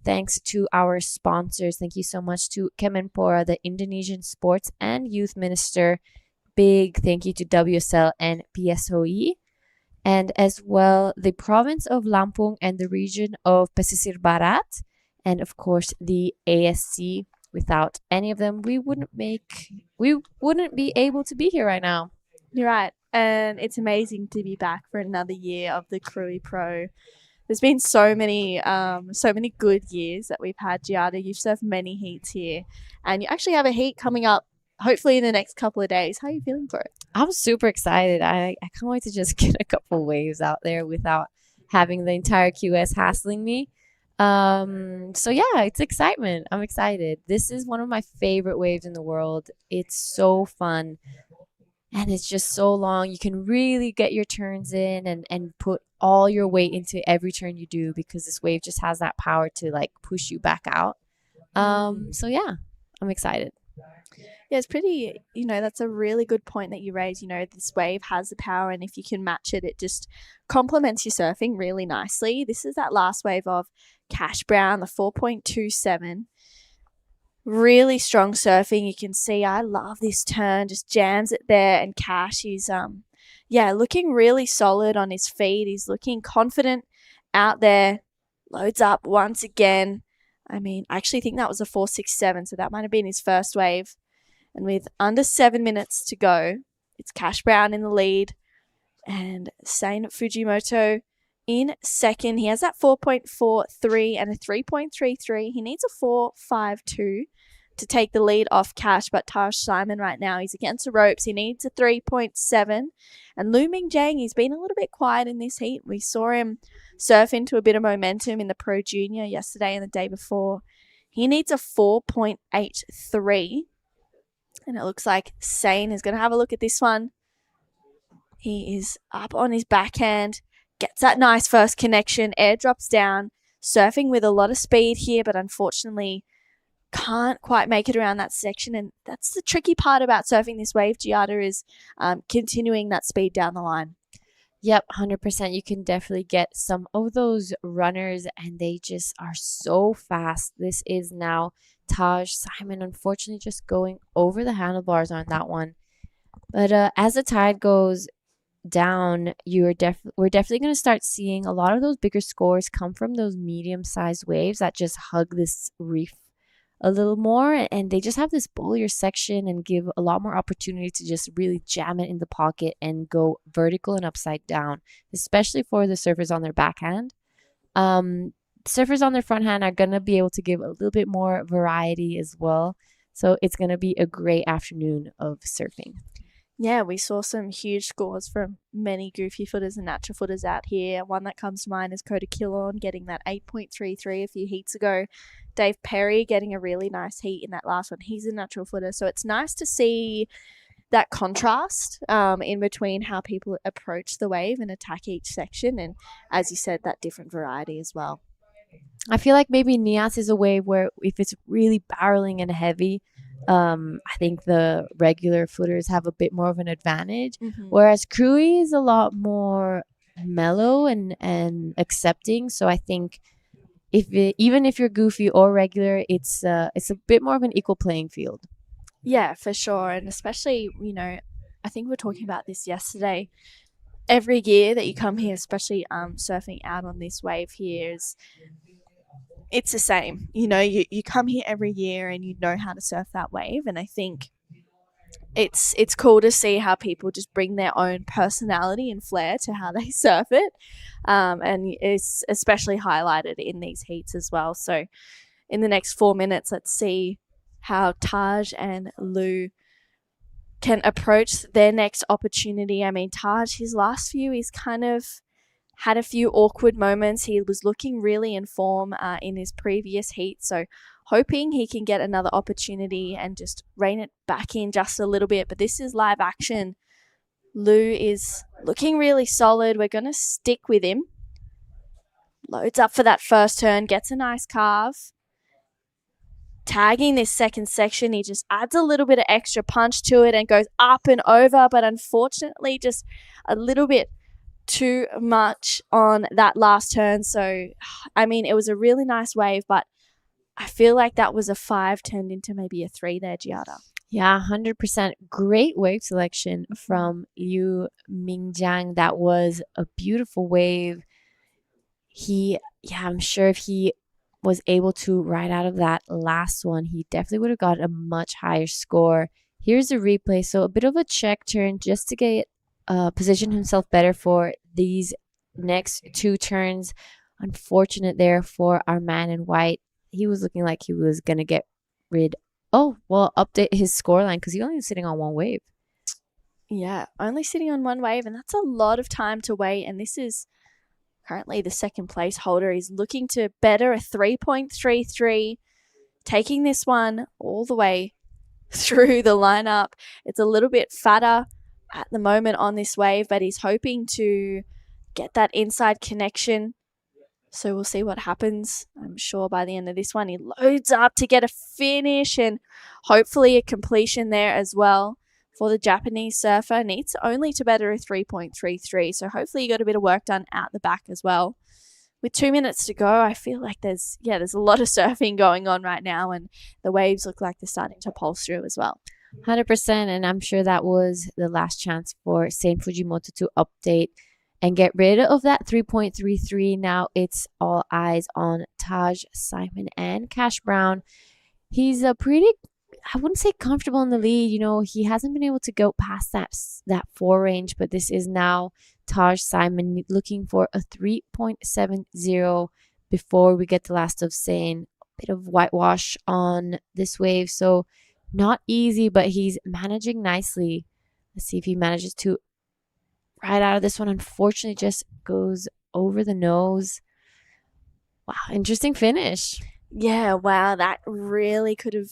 thanks to our sponsors. Thank you so much to Kemenpora, the Indonesian Sports and Youth Minister. Big thank you to WSL and PSOE. And as well, the province of Lampung and the region of Pesisir Barat. And of course, the ASC. Without any of them, we wouldn't be able to be here right now. You're right. And it's amazing to be back for another year of the Krui Pro. There's been so many good years that we've had, Giada. You've surfed many heats here. And you actually have a heat coming up, hopefully in the next couple of days. How are you feeling for it? I'm super excited. I can't wait to just get a couple waves out there without having the entire QS hassling me. So yeah, it's excitement. I'm excited. This is one of my favorite waves in the world. It's so fun and it's just so long. You can really get your turns in and put all your weight into every turn you do because this wave just has that power to like push you back out. So yeah, I'm excited. Yeah, it's pretty, that's a really good point that you raised. This wave has the power, and if you can match it, it just complements your surfing really nicely. This is that last wave of Cash Brown, the 4.27. Really strong surfing. You can see I love this turn, just jams it there, and Cash is looking really solid on his feet. He's looking confident out there. Loads up once again. I mean, I actually think that was a 4.67, so that might have been his first wave. And with under 7 minutes to go, it's Cash Brown in the lead and Sein Fujimoto in second. He has that 4.43 and a 3.33. He needs a 4.52 to take the lead off Cash, but Taj Simon right now, he's against the ropes. He needs a 3.7. And Lu Mingjang, he's been a little bit quiet in this heat. We saw him surf into a bit of momentum in the Pro Junior yesterday and the day before. He needs a 4.83. And it looks like Sein is going to have a look at this one. He is up on his backhand, gets that nice first connection, airdrops down, surfing with a lot of speed here, but unfortunately can't quite make it around that section. And that's the tricky part about surfing this wave, Giada, is continuing that speed down the line. Yep, 100%. You can definitely get some of those runners, and they just are so fast. This is now Taj Simon, unfortunately, just going over the handlebars on that one. But as the tide goes down, we're definitely going to start seeing a lot of those bigger scores come from those medium-sized waves that just hug this reef a little more, and they just have this bullier section and give a lot more opportunity to just really jam it in the pocket and go vertical and upside down, especially for the surfers on their backhand. Surfers on their front hand are going to be able to give a little bit more variety as well, so it's going to be a great afternoon of surfing. Yeah, we saw some huge scores from many goofy footers and natural footers out here. One that comes to mind is Kota Kilon getting that 8.33 a few heats ago. Dave Perry getting a really nice heat in that last one. He's a natural footer. So it's nice to see that contrast in between how people approach the wave and attack each section. And as you said, that different variety as well. I feel like maybe Nias is a wave where if it's really barreling and heavy, I think the regular footers have a bit more of an advantage, whereas Krui is a lot mellow and accepting. So I think even if you're goofy or regular, it's a bit more of an equal playing field. Yeah, for sure. And especially, I think we were talking about this yesterday. Every year that you come here, especially surfing out on this wave here, it's the same. You come here every year and you know how to surf that wave. And I think it's cool to see how people just bring their own personality and flair to how they surf it. And it's especially highlighted in these heats as well. So in the next 4 minutes, let's see how Taj and Lu can approach their next opportunity. I mean, Taj, his last few, he's kind of had a few awkward moments. He was looking really in form in his previous heat. So hoping he can get another opportunity and just rein it back in just a little bit. But this is live action. Lu is looking really solid. We're going to stick with him. Loads up for that first turn. Gets a nice carve. Tagging this second section, he just adds a little bit of extra punch to it and goes up and over. But unfortunately, just a little bit too much on that last turn. So, I mean, it was a really nice wave, but I feel like that was a 5 turned into maybe a 3 there, Giada. Yeah, 100%. Great wave selection from Lu Mingjang. That was a beautiful wave. I'm sure if he was able to ride out of that last one, he definitely would have got a much higher score. Here's the replay. So a bit of a check turn just to get position himself better for these next 2 turns. Unfortunate there for our man in white. He was looking like he was going to get update his scoreline because he only was sitting on 1 wave. Yeah, only sitting on 1 wave, and that's a lot of time to wait. And this is currently the second place holder. He's looking to better a 3.33, taking this one all the way through the lineup. It's a little bit fatter at the moment on this wave, but he's hoping to get that inside connection. So we'll see what happens. I'm sure by the end of this one, he loads up to get a finish and hopefully a completion there as well for the Japanese surfer. Needs only to better a 3.33. So hopefully he got a bit of work done out the back as well. with 2 minutes to go, I feel like there's a lot of surfing going on right now, and the waves look like they're starting to pulse through as well. 100%, and I'm sure that was the last chance for Saint Fujimoto to update and get rid of that 3.33. Now it's all eyes on Taj Simon and Cash Brown. He's a pretty, I wouldn't say comfortable in the lead. You know, he hasn't been able to go past that 4 range, but this is now Taj Simon looking for a 3.70 before we get the last of Saint. A bit of whitewash on this wave, so not easy, but he's managing nicely. Let's see if he manages to ride out of this one. Unfortunately, just goes over the nose. Wow, interesting finish. Yeah, wow, that really could have...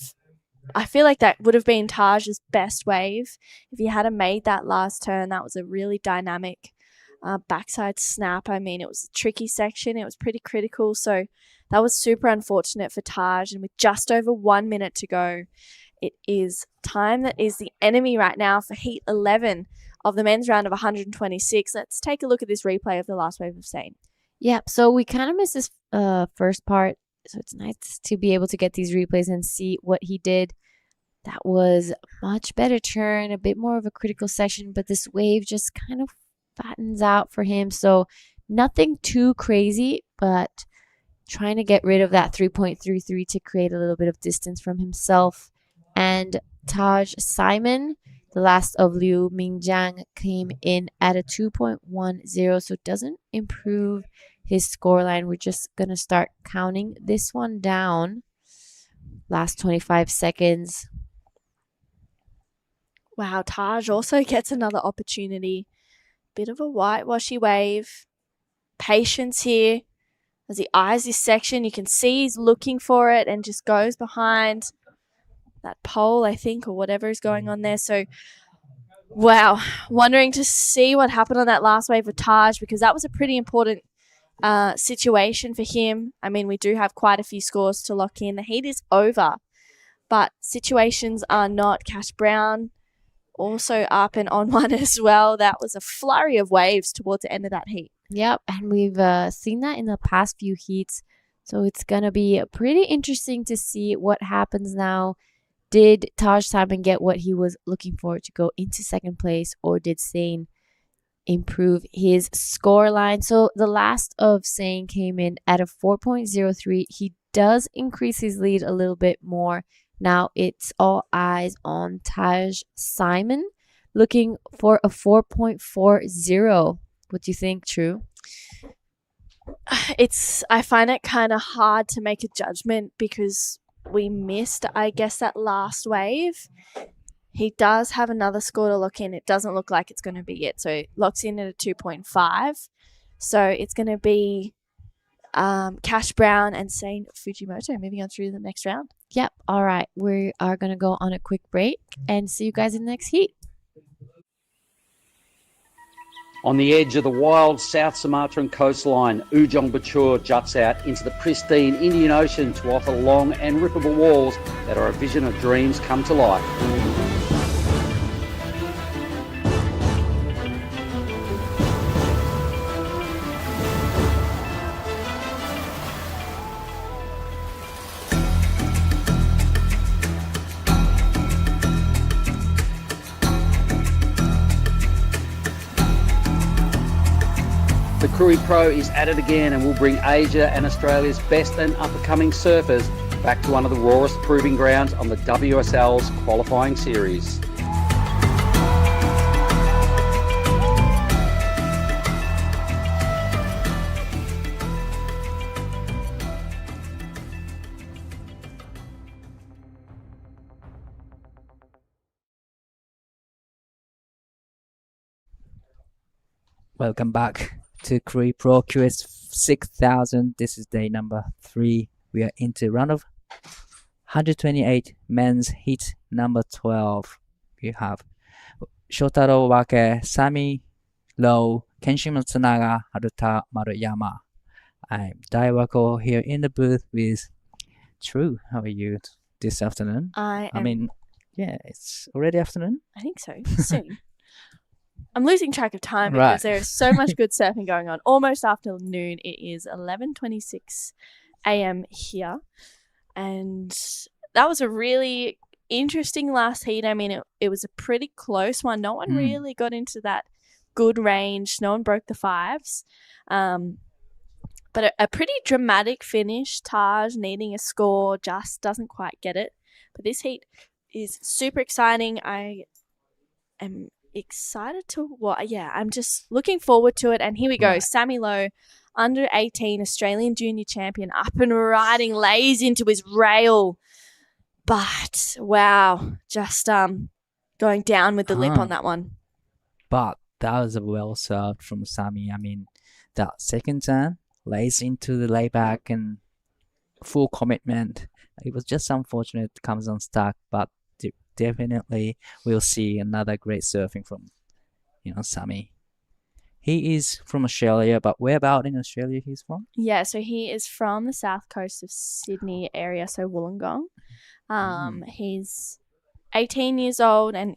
I feel like that would have been Taj's best wave. If he had made that last turn, that was a really dynamic backside snap. I mean, it was a tricky section. It was pretty critical, so that was super unfortunate for Taj. And with just over 1 minute to go, it is time that is the enemy right now for Heat 11 of the men's round of 126. Let's take a look at this replay of the last wave of Saint. Yep, so we kind of missed this first part, so it's nice to be able to get these replays and see what he did. That was a much better turn, a bit more of a critical section, but this wave just kind of fattens out for him. So nothing too crazy, but trying to get rid of that 3.33 to create a little bit of distance from himself. And Taj Simon, the last of Liu Mingjiang, came in at a 2.10, so it doesn't improve his scoreline. We're just going to start counting this one down. Last 25 seconds. Wow, Taj also gets another opportunity. Bit of a whitewashy wave. Patience here. As he eyes this section, you can see he's looking for it and just goes behind that pole, I think, or whatever is going on there. So, wow, wondering to see what happened on that last wave of Taj, because that was a pretty important situation for him. I mean, we do have quite a few scores to lock in. The heat is over, but situations are not. Cash Brown also up and on one as well. That was a flurry of waves towards the end of that heat. Yep, and we've seen that in the past few heats. So it's going to be pretty interesting to see what happens now. Did Taj Simon get what he was looking for to go into second place, or did Saint improve his scoreline? So the last of Saint came in at a 4.03. He does increase his lead a little bit more. Now it's all eyes on Taj Simon, looking for a 4.40. What do you think, True? I find it kind of hard to make a judgment because we missed, I guess, that last wave. He does have another score to look in. It doesn't look like it's going to be it. So it locks in at a 2.5. So it's going to be Cash Brown and Saint Fujimoto moving on through to the next round. Yep. All right. We are going to go on a quick break and see you guys in the next heat. On the edge of the wild South Sumatran coastline, Ujung Bocur juts out into the pristine Indian Ocean to offer long and rippable walls that are a vision of dreams come to life. The Krui Pro is at it again and will bring Asia and Australia's best and up-and-coming surfers back to one of the rawest proving grounds on the WSL's qualifying series. Welcome back to Krui Pro QS 6000. This is day number 3. We are into round of 128 men's heat number 12. We have Shotaro Wake, Sami Low, Kenshi Matsunaga, Haruta Maruyama. I'm Ty Wako here in the booth with True. How are you this afternoon? I mean, yeah, it's already afternoon. I think so. Soon. I'm losing track of time Right. because there is so much good surfing going on. Almost afternoon. It is 11:26 a.m. here. And that was a really interesting last heat. I mean, it was a pretty close one. No one really got into that good range. No one broke the fives. But a pretty dramatic finish. Taj needing a score, just doesn't quite get it. But this heat is super exciting. I am excited to I'm just looking forward to it. And here we go. Right. Sammy Lowe, under 18 Australian junior champion, up and riding, lays into his rail. But wow, just going down with the lip on that one. But that was a well served from Sammy. I mean, that second turn lays into the layback and full commitment. It was just unfortunate it comes unstuck, but definitely we'll see another great surfing from, Sammy. He is from Australia, but where about in Australia he's from? Yeah, so he is from the south coast of Sydney area, so Wollongong. He's 18 years old, and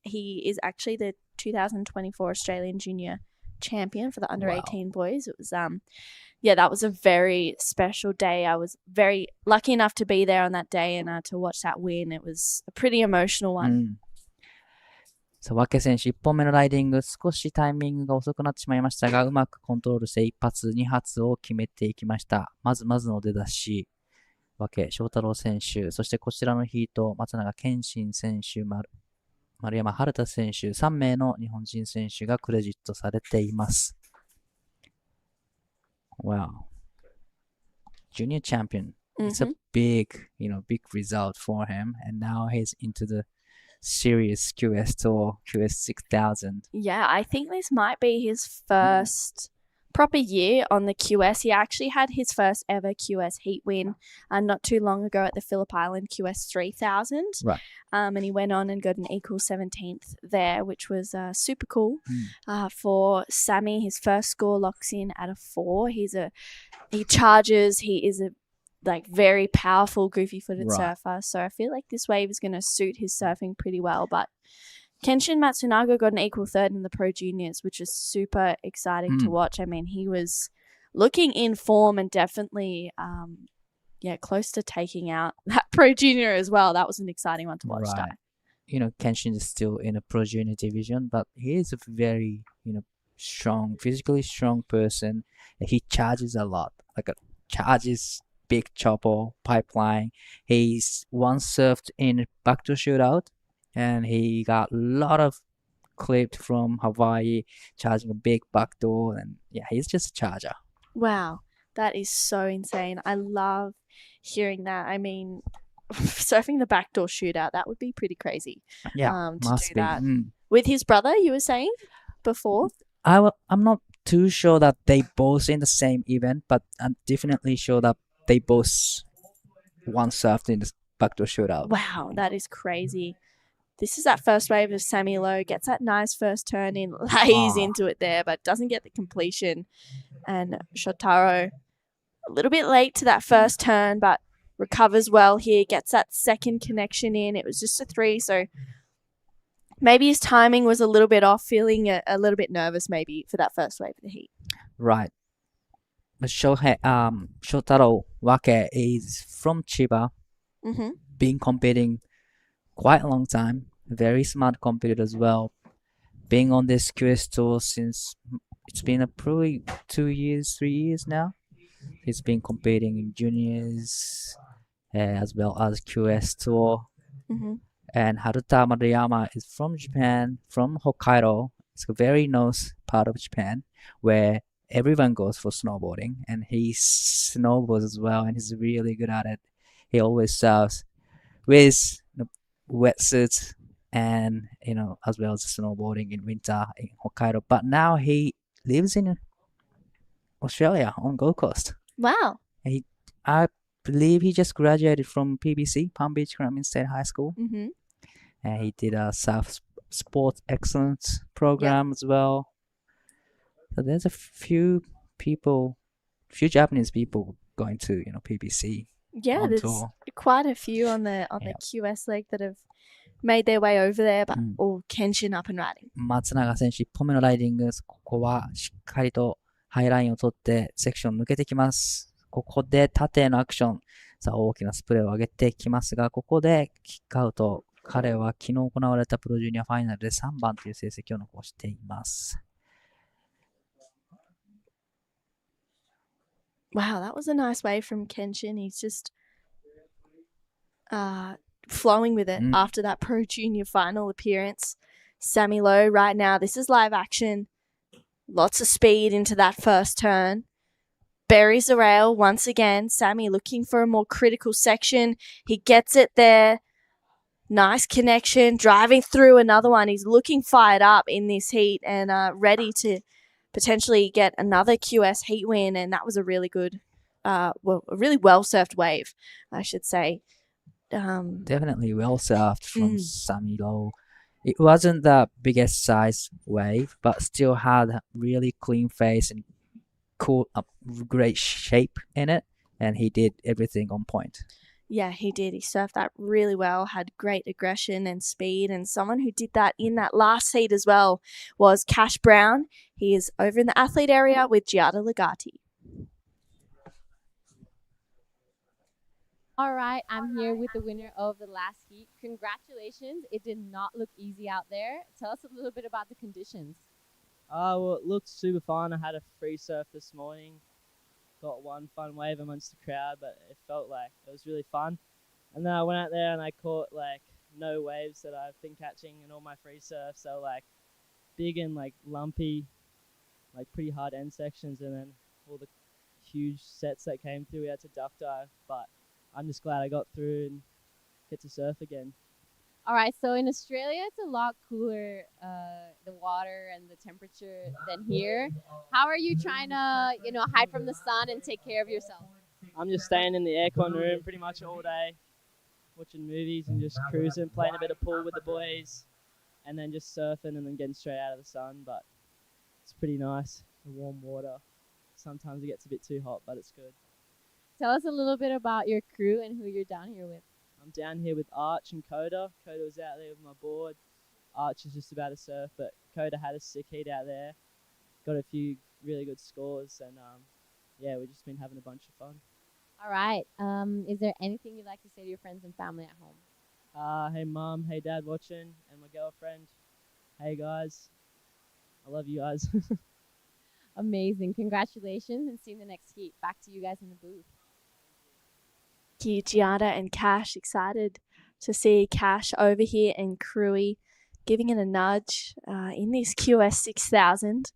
he is actually the 2024 Australian Junior Champion for the under 18 boys. It was that was a very special day. I was very lucky enough to be there on that day and to watch that win. It was a pretty emotional one. ワケ選手1本目のライディング、少しタイミングが遅くなってしまいましたが、うまくコントロールして1発、2発を決めていきました。まずの出だし、ワケ翔太郎選手、そしてこちらのヒート、松永健信選手、丸山春太選手、3名の日本人選手がクレジットされています。Wow. Junior champion. It's a big result for him. And now he's into the serious QS tour, QS 6000. Yeah, I think this might be his first proper year on the QS. He actually had his first ever QS heat win not too long ago at the Phillip Island QS 3000. Right. And he went on and got an equal 17th there, which was super cool. For Sammy, his first score locks in at a 4. He charges. He is a very powerful, goofy-footed surfer. So I feel like this wave is going to suit his surfing pretty well. But Kenshin Matsunaga got an equal 3rd in the Pro Juniors, which is super exciting to watch. I mean, he was looking in form and definitely, close to taking out that Pro Junior as well. That was an exciting one to watch. Right. Kenshin is still in a Pro Junior division, but he is a very, strong, physically strong person. He charges a lot, charges big chopper, pipeline. He's once surfed in backdoor shootout, and he got a lot of clipped from Hawaii, charging a big backdoor, and he's just a charger. Wow, that is so insane. I love hearing that. I mean, surfing the backdoor shootout, that would be pretty crazy. Yeah, to must do be. that. With his brother, you were saying before? I'm not too sure that they both in the same event, but I'm definitely sure that they both once surfed in the backdoor shootout. Wow, that is crazy. This is that first wave of Sammy Lowe. Gets that nice first turn in, lays into it there, but doesn't get the completion. And Shotaro, a little bit late to that first turn, but recovers well here. Gets that second connection in. It was just a 3, so maybe his timing was a little bit off, feeling a little bit nervous maybe for that first wave of the heat. Right. But Shotaro Wake is from Chiba, been competing quite a long time, very smart competitor as well. Being on this QS tour since it's been probably 2 years, 3 years now. He's been competing in juniors as well as QS tour. And Haruta Maruyama is from Japan, from Hokkaido. It's a very nice part of Japan where everyone goes for snowboarding, and he snowboards as well, and he's really good at it. He always surfs with wetsuits and as well as snowboarding in winter in Hokkaido. But now he lives in Australia on Gold Coast. Wow. I believe he just graduated from PBC, Palm Beach Crampton State High School. And he did a South Sports Excellence program as well. So there's a few Japanese people going to PBC. Yeah, there's tour. quite a few on the QS leg that have made their way over there, but all Kenshin up and riding. 松永選手1本目のライディング、ここはしっかりとハイラインを取ってセクション抜けてきます。ここで縦へのアクション、さあ大きなスプレーを上げてきますが、ここでキックアウト。彼は昨日行われたプロジュニアファイナルで3番という成績を残しています。Wow, that was a nice wave from Kenshin. He's just flowing with it after that Pro Junior final appearance. Sammy Lowe right now, this is live action. Lots of speed into that first turn. Buries the rail once again. Sammy looking for a more critical section. He gets it there. Nice connection. Driving through another one. He's looking fired up in this heat and ready to potentially get another QS heat win. And that was a really good, a really well-surfed wave, I should say. Definitely well surfed from Sammy Lowe. It wasn't the biggest size wave, but still had a really clean face and cool, great shape in it. And he did everything on point. Yeah, he did. He surfed that really well, had great aggression and speed. And someone who did that in that last heat as well was Cash Brown. He is over in the athlete area with Giada Legati. All right, I'm here with the winner of the last heat. Congratulations. It did not look easy out there. Tell us a little bit about the conditions. Well, it looked super fun. I had a free surf this morning. Got one fun wave amongst the crowd, but it felt like it was really fun. And then I went out there and I caught like no waves that I've been catching in all my free surfs. So like big and like lumpy, like pretty hard end sections, and then all the huge sets that came through, we had to duck dive. But I'm just glad I got through and get to surf again. All right, so in Australia, it's a lot cooler, the water and the temperature than here. How are you trying to, hide from the sun and take care of yourself? I'm just staying in the aircon room pretty much all day, watching movies and just cruising, playing a bit of pool with the boys, and then just surfing and then getting straight out of the sun. But it's pretty nice, the warm water. Sometimes it gets a bit too hot, but it's good. Tell us a little bit about your crew and who you're down here with. I'm down here with Arch and Kota. Kota was out there with my board. Arch is just about to surf, but Kota had a sick heat out there. Got a few really good scores, and we've just been having a bunch of fun. All right. Is there anything you'd like to say to your friends and family at home? Hey mum, hey dad watching, and my girlfriend. Hey guys, I love you guys. Amazing. Congratulations, and see you in the next heat. Back to you guys in the booth. Giada and Cash, excited to see Cash over here and Krui giving it a nudge in this QS 6000.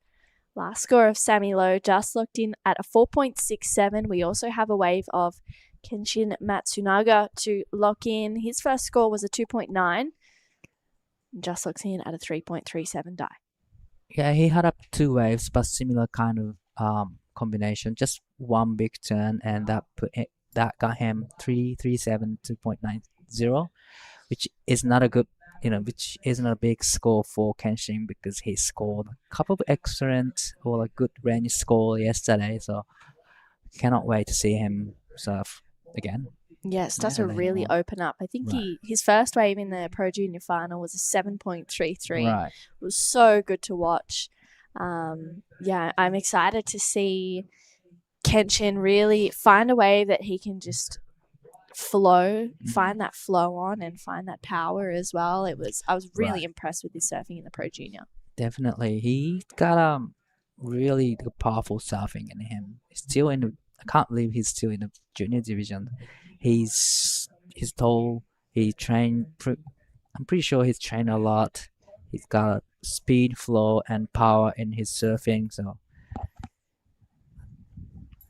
Last score of Sammy Lowe just locked in at a 4.67. We also have a wave of Kenshin Matsunaga to lock in. His first score was a 2.9. Just locks in at a 3.37 die. Yeah, he had up two waves, but similar kind of combination. Just one big turn, and that got him 3.37 2.90, which is not a good, which isn't a big score for Kenshin because he scored a couple of excellent or a good range score yesterday. So cannot wait to see him surf again. Yes, that's a really open up. I think his first wave in the Pro Junior final was a 7.33. Right. It was so good to watch. I'm excited to see Kenshin really find a way that he can just flow, find that flow on and find that power as well. I was really impressed with his surfing in the Pro Junior. Definitely. He got really powerful surfing in him. I can't believe he's still in the junior division. He's tall. He trained. I'm pretty sure he's trained a lot. He's got speed, flow, and power in his surfing. So,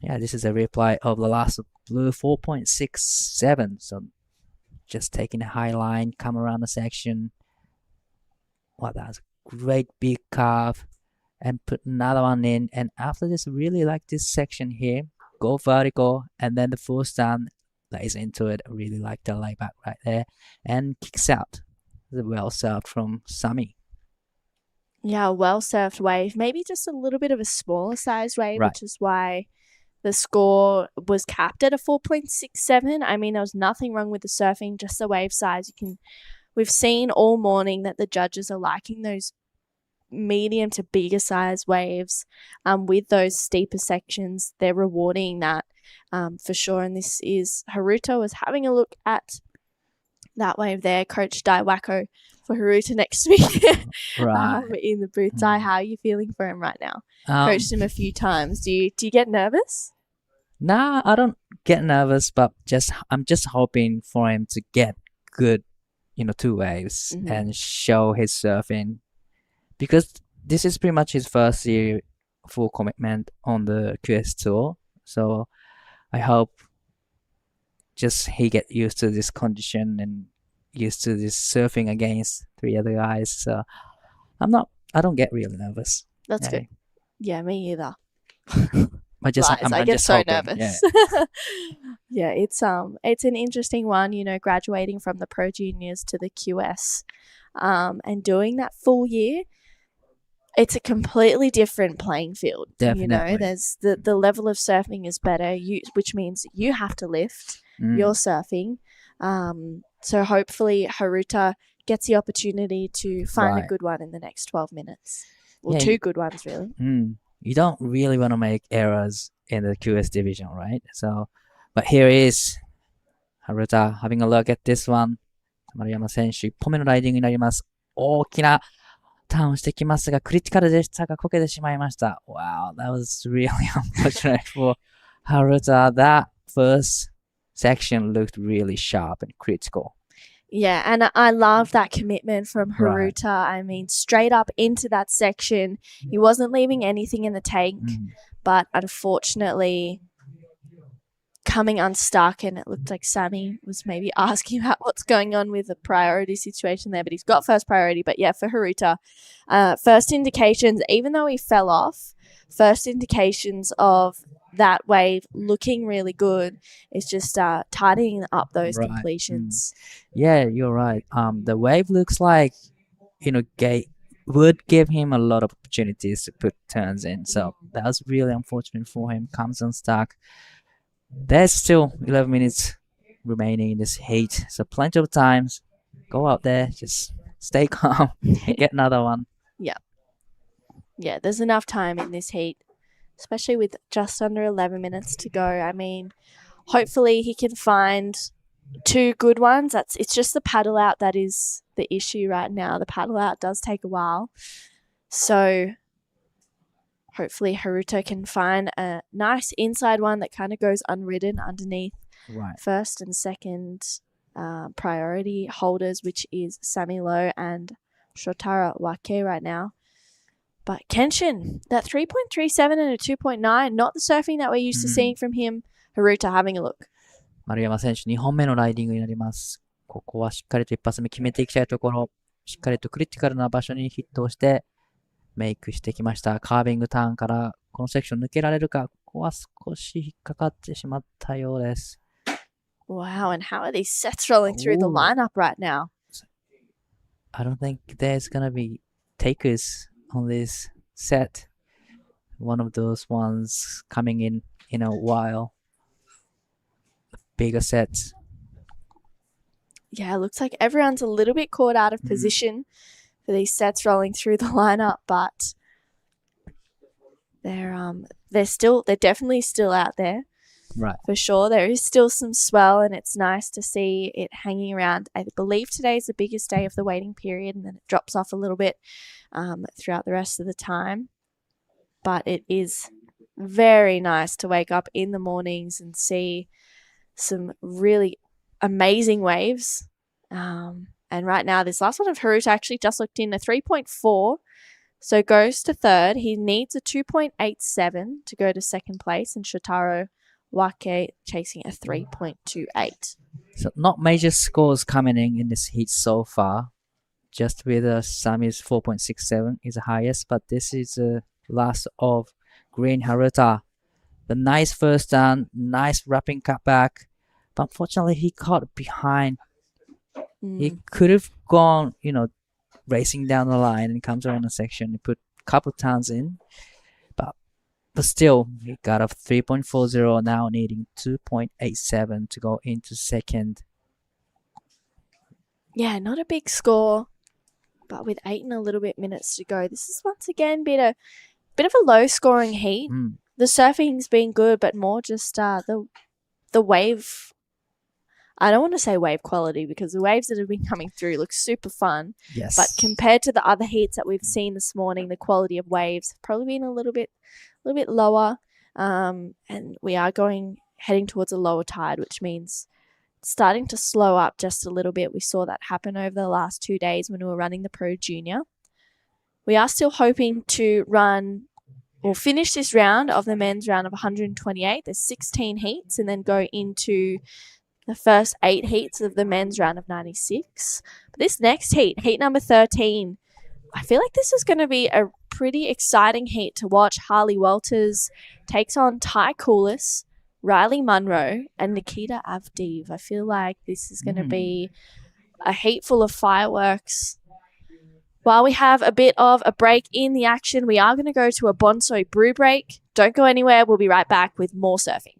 yeah, this is a replay of the last blue 4.67. So, just taking a high line, come around the section. Wow, that was a great big carve, and put another one in. And after this, really like this section here. Go vertical, and then the full stand lays into it. I really like the layback right there, and kicks out. Well served from Sammy. Yeah, well served wave. Maybe just a little bit of a smaller size wave, which is why the score was capped at a 4.67. I mean, there was nothing wrong with the surfing, just the wave size. You can we've seen all morning that the judges are liking those medium to bigger size waves with those steeper sections. They're rewarding that for sure. And this is Haruta was having a look at that wave there. Coach Dai Wacko for Haruta next to me Right. in the booth. Dai, how are you feeling for him right now? Um, Coached him a few times. Do you get nervous? Nah, I don't get nervous, but I'm just hoping for him to get good, two waves and show his surfing, because this is pretty much his first year full commitment on the QS tour. So I hope just he get used to this condition and used to this surfing against 3 other guys. So I don't get really nervous. That's good. Yeah, me either. I I get just so hoping, nervous. Yeah, it's an interesting one, graduating from the Pro Juniors to the QS, and doing that full year. It's a completely different playing field. Definitely. There's the level of surfing is better, which means you have to lift. You're surfing, so hopefully Haruta gets the opportunity to find a good one in the next 12 minutes. Well, two good ones really. You don't really want to make errors in the QS division, right? So, but here is Haruta having a look at this one. 丸山選手、1本目のライディングになります。大きなターンをしてきますが、クリティカルでしたが、こけてしまいました。Wow, that was really unfortunate for Haruta. That first section looked really sharp and critical. Yeah, and I love that commitment from Haruta. Right. I mean, straight up into that section. He wasn't leaving anything in the tank, but unfortunately coming unstuck, and it looked like Sammy was maybe asking about what's going on with the priority situation there, but he's got first priority. But yeah, for Haruta, first indications, even though he fell off, first indications of that wave looking really good. It's just tidying up those completions. Yeah, you're right. The wave looks like, would give him a lot of opportunities to put turns in. So that was really unfortunate for him. Comes unstuck. There's still 11 minutes remaining in this heat, so plenty of times. Go out there, just stay calm and get another one. Yeah, there's enough time in this heat, especially with just under 11 minutes to go. I mean, hopefully he can find two good ones. It's just the paddle out that is the issue right now. The paddle out does take a while. So hopefully Haruta can find a nice inside one that kind of goes unridden underneath first and second priority holders, which is Sammy Lowe and Shotaro Wake right now. But Kenshin, that 3.37 and a 2.9, not the surfing that we're used to seeing from him. Haruta having a look. 丸山選手、2本目のライディングになります。ここはしっかりと一発目決めていきたいところ、しっかりとクリティカルな場所にヒットをしてメイクしてきました。カービングターンからこのセクション抜けられるか、ここは少し引っかかってしまったようです。Wow, and how are these sets rolling through the lineup right now? I don't think there's gonna be takers on this set. One of those ones coming in a while. Bigger sets. Yeah, it looks like everyone's a little bit caught out of position for these sets rolling through the lineup, but they're definitely still out there. Right. For sure. There is still some swell, and it's nice to see it hanging around. I believe today is the biggest day of the waiting period, and then it drops off a little bit throughout the rest of the time. But it is very nice to wake up in the mornings and see some really amazing waves. And right now, this last one of Haruta actually just looked in a 3.4. So goes to third. He needs a 2.87 to go to second place, and Shotaro Wake chasing a 3.28. So not major scores coming in this heat so far. Just with Sami's 4.67 is the highest, but this is the last of Green Haruta. The nice first down, nice wrapping cutback, but unfortunately he caught behind. He could have gone, racing down the line and comes around the section and put a couple turns in. But still, he got a 3.40, now needing 2.87 to go into second. Yeah, not a big score, but with 8 and a little bit minutes to go, this is once again been a bit of a low scoring heat. The surfing's been good, but more just the wave. I don't want to say wave quality because the waves that have been coming through look super fun. Yes. But compared to the other heats that we've seen this morning, the quality of waves have probably been a little bit lower. And we are heading towards a lower tide, which means it's starting to slow up just a little bit. We saw that happen over the last 2 days when we were running the Pro Junior. We are still hoping to finish this round of the men's round of 128. There's 16 heats and then go into the first 8 heats of the men's round of 96. But this next heat number 13, I feel like this is going to be a pretty exciting heat to watch. Harley Walters takes on Ty Coulis, Riley Munro, and Nikita Avdiv. I feel like this is going to be a heat full of fireworks. While we have a bit of a break in the action, we are going to go to a bonsai brew break. Don't go anywhere. We'll be right back with more surfing.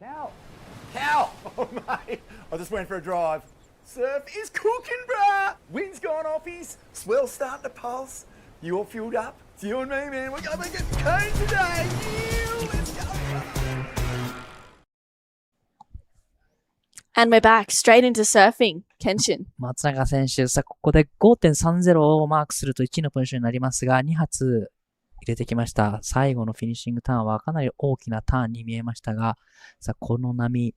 Cow! Oh, mate, I just went for a drive. Surf is cooking, bruh! Wind's gone offies, swell's starting to pulse. You all fueled up? It's you and me, man. We're going to get cane today. Yeah, let's go, brother. And we're back straight into surfing. Kenshin. 松永選手、さあここで 5.30 をマークすると1位のポジションになりますが、2発入れてきました。最後のフィニッシングターンはかなり大きなターンに見えましたが、さあこの波、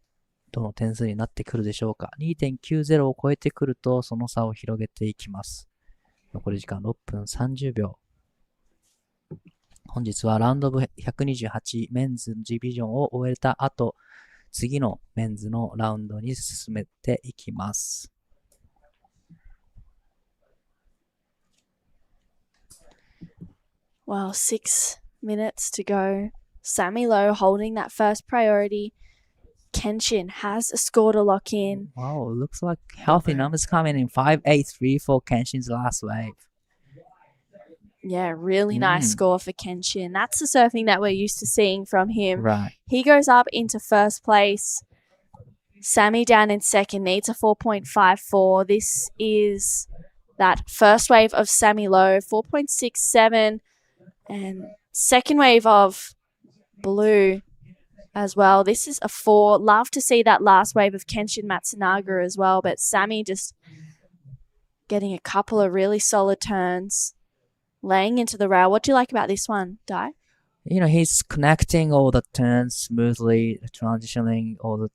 どの点数になってくるでしょうか。2.90 を超えてくると、その差を広げていきます。残り時間6分30秒。本日はラウンドオブ128メンズディビジョンを終えた後、次のメンズのラウンドに進めていきます。Well, 6 minutes to go. Sammy Lowe holding that first priority. Kenshin has a score to lock in. Wow, looks like healthy numbers coming in. 5.83 for Kenshin's last wave. Yeah, really nice score for Kenshin. That's the surfing that we're used to seeing from him. Right. He goes up into first place. Sammy down in second, needs a 4.54. This is that first wave of Sammy Lowe, 4.67. And second wave of Blue as well. This is a 4. Love to see that last wave of Kenshin Matsunaga as well. But Sammy just getting a couple of really solid turns. Laying into the rail. What do you like about this one, Ty? You know, he's connecting all the turns smoothly, transitioning all the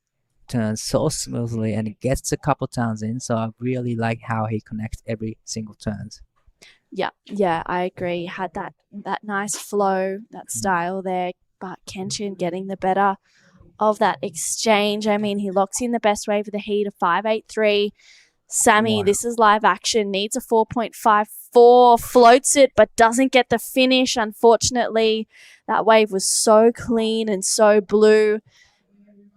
turns so smoothly, and he gets a couple turns in. So I really like how he connects every single turns. Yeah, I agree. Had that nice flow, that style there, but Kenshin getting the better of that exchange. I mean, he locks in the best wave of the heat of 5.83. Sammy, This is live action, needs a 4.54, floats it, but doesn't get the finish, unfortunately. That wave was so clean and so blue,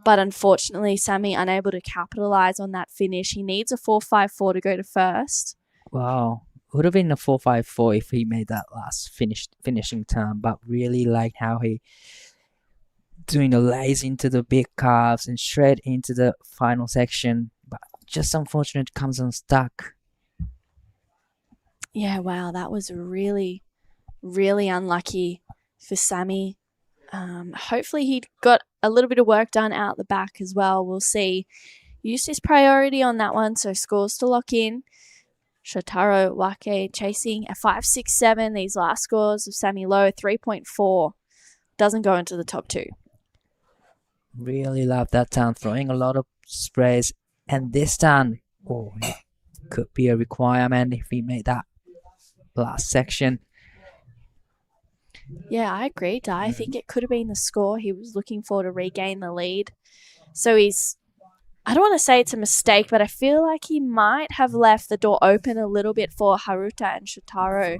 but unfortunately, Sammy unable to capitalize on that finish. He needs a 4.54 to go to first. Wow. Would have been a 4.54 if he made that last finishing turn, but really liked how he doing the lays into the big calves and straight into the final section. But just unfortunate comes unstuck. Yeah, wow, that was really, really unlucky for Sammy. Hopefully he got a little bit of work done out the back as well. We'll see. Used his priority on that one, so scores to lock in. Shotaro Wake chasing a 5.67. These last scores of Sammy Lowe, 3.4. Doesn't go into the top 2. Really love that turn, throwing a lot of sprays. And this turn, could be a requirement if he made that last section. Yeah, I agree, Di. I think it could have been the score he was looking for to regain the lead. So I don't want to say it's a mistake, but I feel like he might have left the door open a little bit for Haruta and Shotaro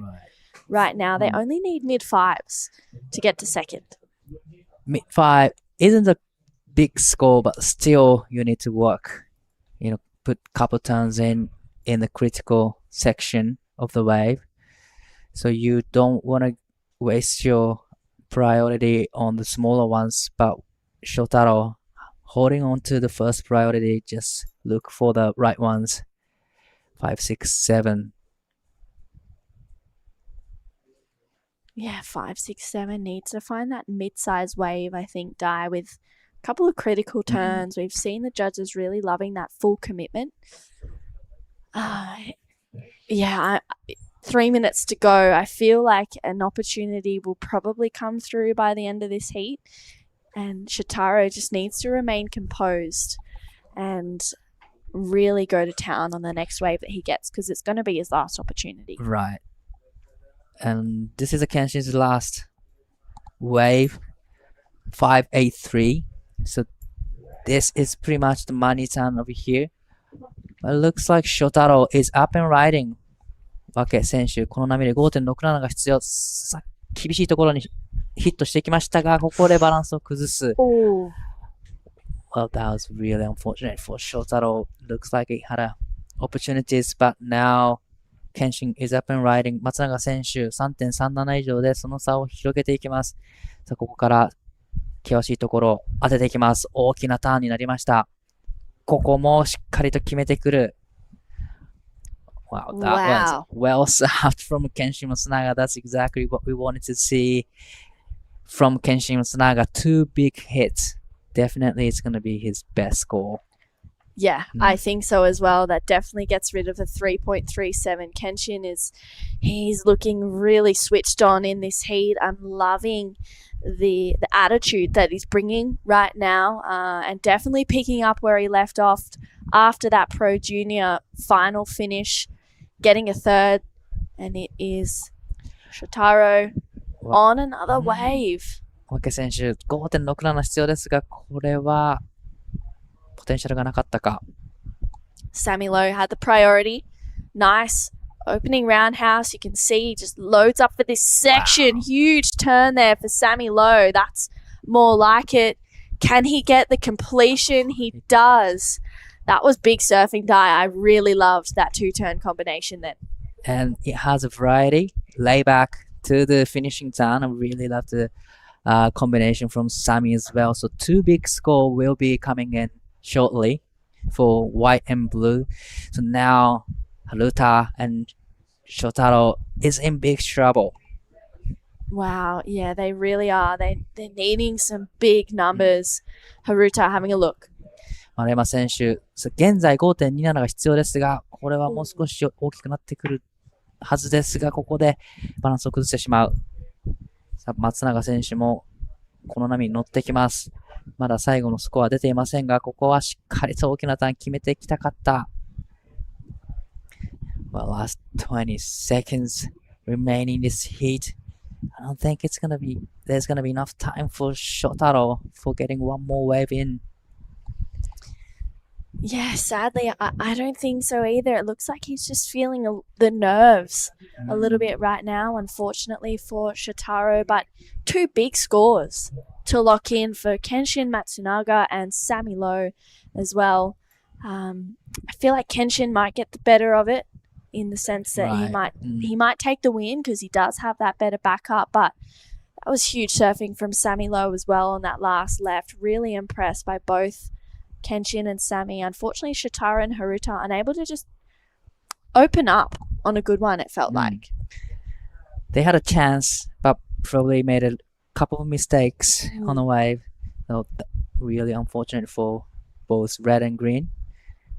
right now. They only need mid-5s to get to second. Mid-5 isn't a big score, but still you need to work. You know, put a couple turns in the critical section of the wave. So you don't want to waste your priority on the smaller ones, but Shotaro holding on to the first priority, just look for the right ones. 5, 6, 7. Yeah, 5, 6, 7 needs to find that mid-sized wave, I think, Di, with a couple of critical turns. We've seen the judges really loving that full commitment. 3 minutes to go. I feel like an opportunity will probably come through by the end of this heat. And Shotaro just needs to remain composed and really go to town on the next wave that he gets, because it's going to be his last opportunity. Right. And this is Kenshin's last wave, 5-8-3. So this is pretty much the money turn over here. But it looks like Shotaro is up and riding. わけ選手、この波で 5.67 が必要。さ厳しいところにヒットしてきましたが、ここでバランスを崩す。Oh. Well, that was really unfortunate for Shotaro. Looks like he had opportunities, but now Kenshin is up and riding. 松永選手 3.37 以上でその差を広げていきます。さあ、ここから険しいところを当てていきます。大きなターンになりました。ここもしっかりと決めてくる。Wow, that was well served from Kenshin Matsunaga. That's exactly what we wanted to see from Kenshin Matsunaga. 2 big hits. Definitely it's going to be his best score. Yeah, I think so as well. That definitely gets rid of the 3.37. Kenshin he's looking really switched on in this heat. I'm loving the attitude that he's bringing right now, and definitely picking up where he left off after that Pro Junior final finish, getting a third, and it is Shotaro on another wave. 小池選手 5.67 必要ですが、これはポテンシャルがなかったか。Sammy Lowe had the priority. Nice opening roundhouse. You can see he just loads up for this section. Wow. Huge turn there for Sammy Lowe. That's more like it. Can he get the completion? He does. That was big surfing, Di. I really loved that 2-turn combination then. And it has a variety. Layback to the finishing turn. I really love the combination from Sammy as well. So 2 big score will be coming in shortly for white and blue. So now Haruta and Shotaro is in big trouble. Wow, yeah, they really are. They're needing some big numbers. Haruta having a look. 丸山選手、現在 5.27 が必要ですが、これはもう少し大きくなってくるはずですが、ここでバランスを崩してしまう。さあ、松永選手もこの波に乗ってきます。まだ最後のスコア出ていませんが、ここはしっかりと大きなターン決めていきたかった。Well, last 20 seconds remaining this heat. I don't think there's gonna be enough time for Shotaro for getting one more wave in. Yeah, sadly, I don't think so either. It looks like he's just feeling the nerves a little bit right now, unfortunately, for Shotaro. But 2 big scores to lock in for Kenshin Matsunaga and Sammy Lowe as well. I feel like Kenshin might get the better of it in the sense that he might take the win because he does have that better backup. But that was huge surfing from Sammy Lowe as well on that last left. Really impressed by both Kenshin and Sammy. Unfortunately, Shotaro and Haruta unable to just open up on a good one, it felt like. They had a chance, but probably made a couple of mistakes on the wave. So really unfortunate for both red and green,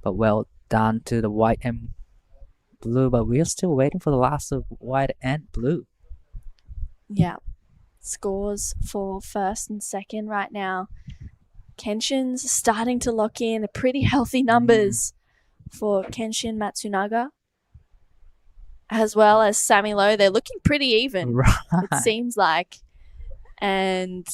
but well done to the white and blue. But we're still waiting for the last of white and blue. Yeah. Scores for first and second right now. Kenshin's starting to lock in pretty healthy numbers for Kenshin Matsunaga, as well as Sammy Lowe. They're looking pretty even, it seems like. And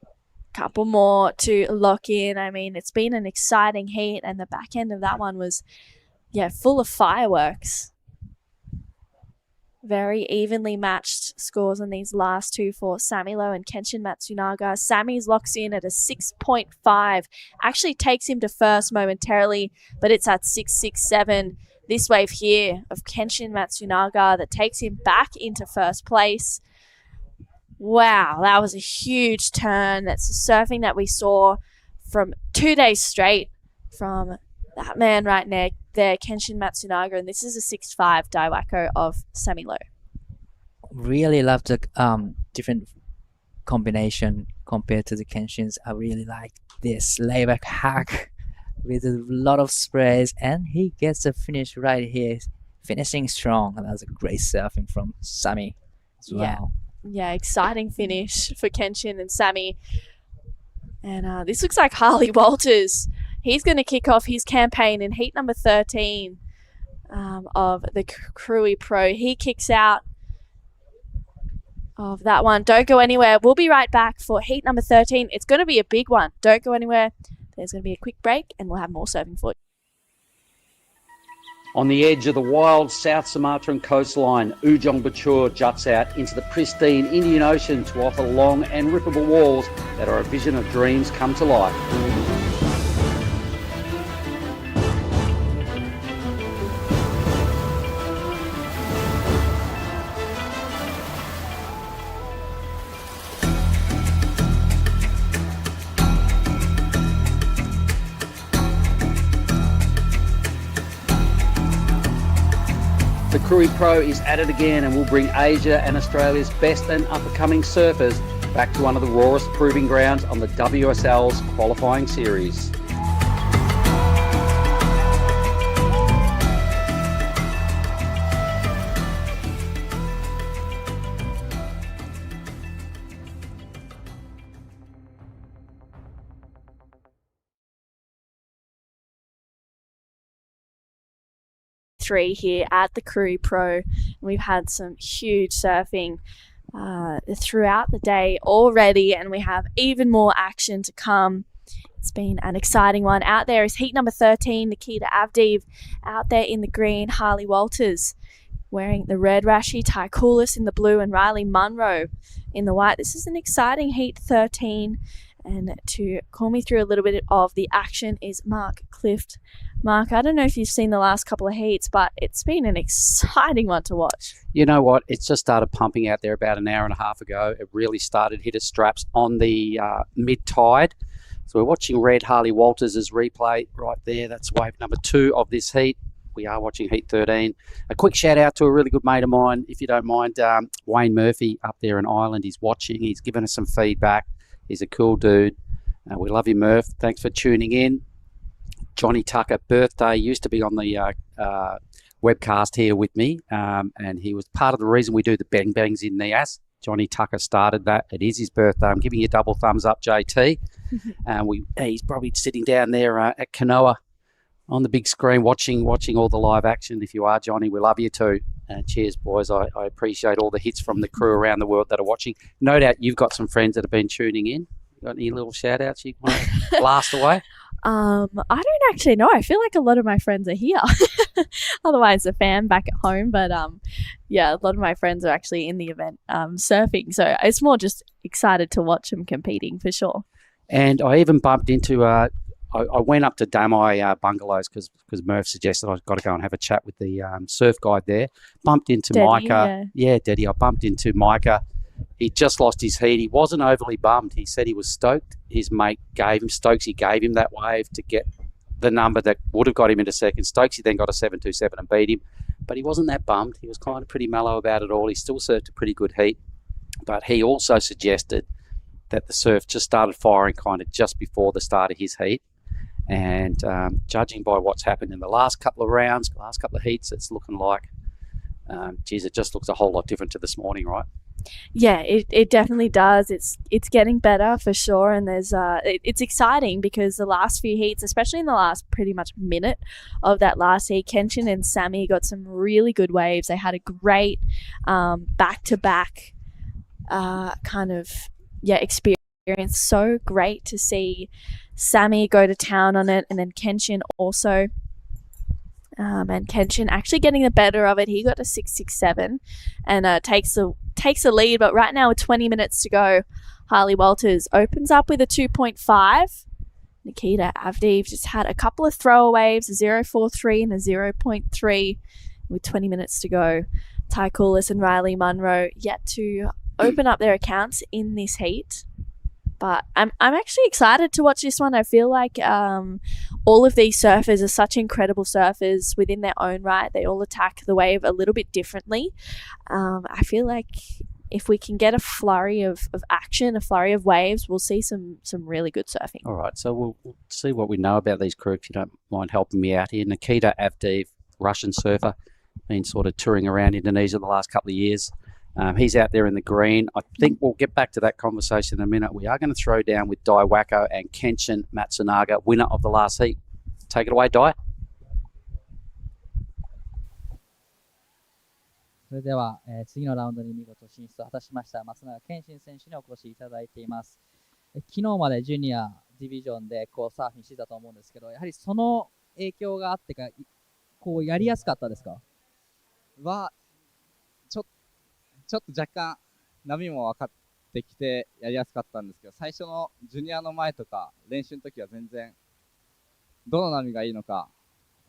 a couple more to lock in. I mean, it's been an exciting heat, and the back end of that one was, full of fireworks. Very evenly matched scores on these last 2 for Sammy Lowe and Kenshin Matsunaga. Sammy's locks in at a 6.5. Actually takes him to first momentarily, but it's at 6.67. This wave here of Kenshin Matsunaga that takes him back into first place. Wow, that was a huge turn. That's the surfing that we saw from 2 days straight from that man right there, Kenshin Matsunaga, and this is a 6'5" Daiwako of Sammy Low. Really love the different combination compared to the Kenshin's. I really like this layback hack with a lot of sprays, and he gets a finish right here, finishing strong. That was a great surfing from Sammy as well. Yeah, exciting finish for Kenshin and Sammy. And this looks like Harley Walters. He's going to kick off his campaign in heat number 13 of the Krui Pro. He kicks out of that one. Don't go anywhere. We'll be right back for heat number 13. It's going to be a big one. Don't go anywhere. There's going to be a quick break and we'll have more surfing for you. On the edge of the wild South Sumatran coastline, Ujung Bocur juts out into the pristine Indian Ocean to offer long and rippable walls that are a vision of dreams come to life. The Krui Pro is at it again and will bring Asia and Australia's best and up-and-coming surfers back to one of the rawest proving grounds on the WSL's qualifying series. Here at the Krui Pro. We've had some huge surfing throughout the day already, and we have even more action to come. It's been an exciting one. Out there is heat number 13, Nikita Avdiv. Out there in the green, Harley Walters wearing the red rashi, Ty Richardson in the blue, and Riley Munro in the white. This is an exciting heat 13. And to call me through a little bit of the action is Mark Clift. Mark, I don't know if you've seen the last couple of heats, but it's been an exciting one to watch. You know what? It's just started pumping out there about an hour and a half ago. It really started hit its straps on the mid-tide. So we're watching red Harley Walters' replay right there. That's wave number 2 of this heat. We are watching heat 13. A quick shout out to a really good mate of mine, if you don't mind, Wayne Murphy up there in Ireland. He's watching. He's given us some feedback. He's a cool dude. We love you, Murph. Thanks for tuning in. Johnny Tucker, birthday, used to be on the webcast here with me, and he was part of the reason we do the bang bangs in Nias. Johnny Tucker started that. It is his birthday. I'm giving you a double thumbs up, JT. He's probably sitting down there at Kanoa on the big screen watching all the live action. If you are, Johnny, we love you too. Cheers, boys. I appreciate all the hits from the crew around the world that are watching. No doubt you've got some friends that have been tuning in. Got any little shout-outs you want to blast away? I don't actually know. I feel like a lot of my friends are here. Otherwise, a fan back at home. But yeah, a lot of my friends are actually in the event surfing. So it's more just excited to watch them competing for sure. And I even bumped into... I went up to Damai Bungalows because Murph suggested I've got to go and have a chat with the surf guide there. Bumped into Daddy, Micah. Yeah, Daddy. I bumped into Micah. He just lost his heat. He wasn't overly bummed. He said he was stoked. His mate gave him, Stokesy gave him that wave to get the number that would have got him into second. Stokesy then got a 7.27 and beat him. But he wasn't that bummed. He was kind of pretty mellow about it all. He still surfed a pretty good heat. But he also suggested that the surf just started firing kind of just before the start of his heat. And judging by what's happened in the last couple of rounds, last couple of heats, it's looking like, it just looks a whole lot different to this morning, right? Yeah, it definitely does. It's getting better for sure, and there's it's exciting because the last few heats, especially in the last pretty much minute of that last heat, Kenshin and Sammy got some really good waves. They had a great back-to-back experience. So great to see Sammy go to town on it, and then Kenshin also. And Kenshin actually getting the better of it. He got a 6.67 and takes a lead. But right now with 20 minutes to go, Harley Walters opens up with a 2.5. Nikita Avdiv just had a couple of throwaways, a 0.43 and a 0.3 with 20 minutes to go. Ty Richardson and Riley Munro yet to open up their accounts in this heat. But I'm actually excited to watch this one. I feel like all of these surfers are such incredible surfers within their own right. They all attack the wave a little bit differently. I feel like if we can get a flurry of action, a flurry of waves, we'll see some really good surfing. All right, so we'll see what we know about these crew, if you don't mind helping me out here. Nikita Avdiv, Russian surfer, been sort of touring around Indonesia the last couple of years. He's out there in the green. I think we'll get back to that conversation in a minute. We are going to throw down with Dai Wacko and Kenshin Matsunaga, winner of the last heat. Take it away, Dai. それでは、次のラウンドに見事進出を果たしました松永健信選手にお越しいただいています。昨日までジュニアディビジョンでこうサーフィンしてたと思うんですけど、やはりその影響があってか、こうやりやすかったですか？ちょっと若干波も分かってきてやりやすかったんですけど、最初のジュニアの前とか練習の時は全然どの波がいいのか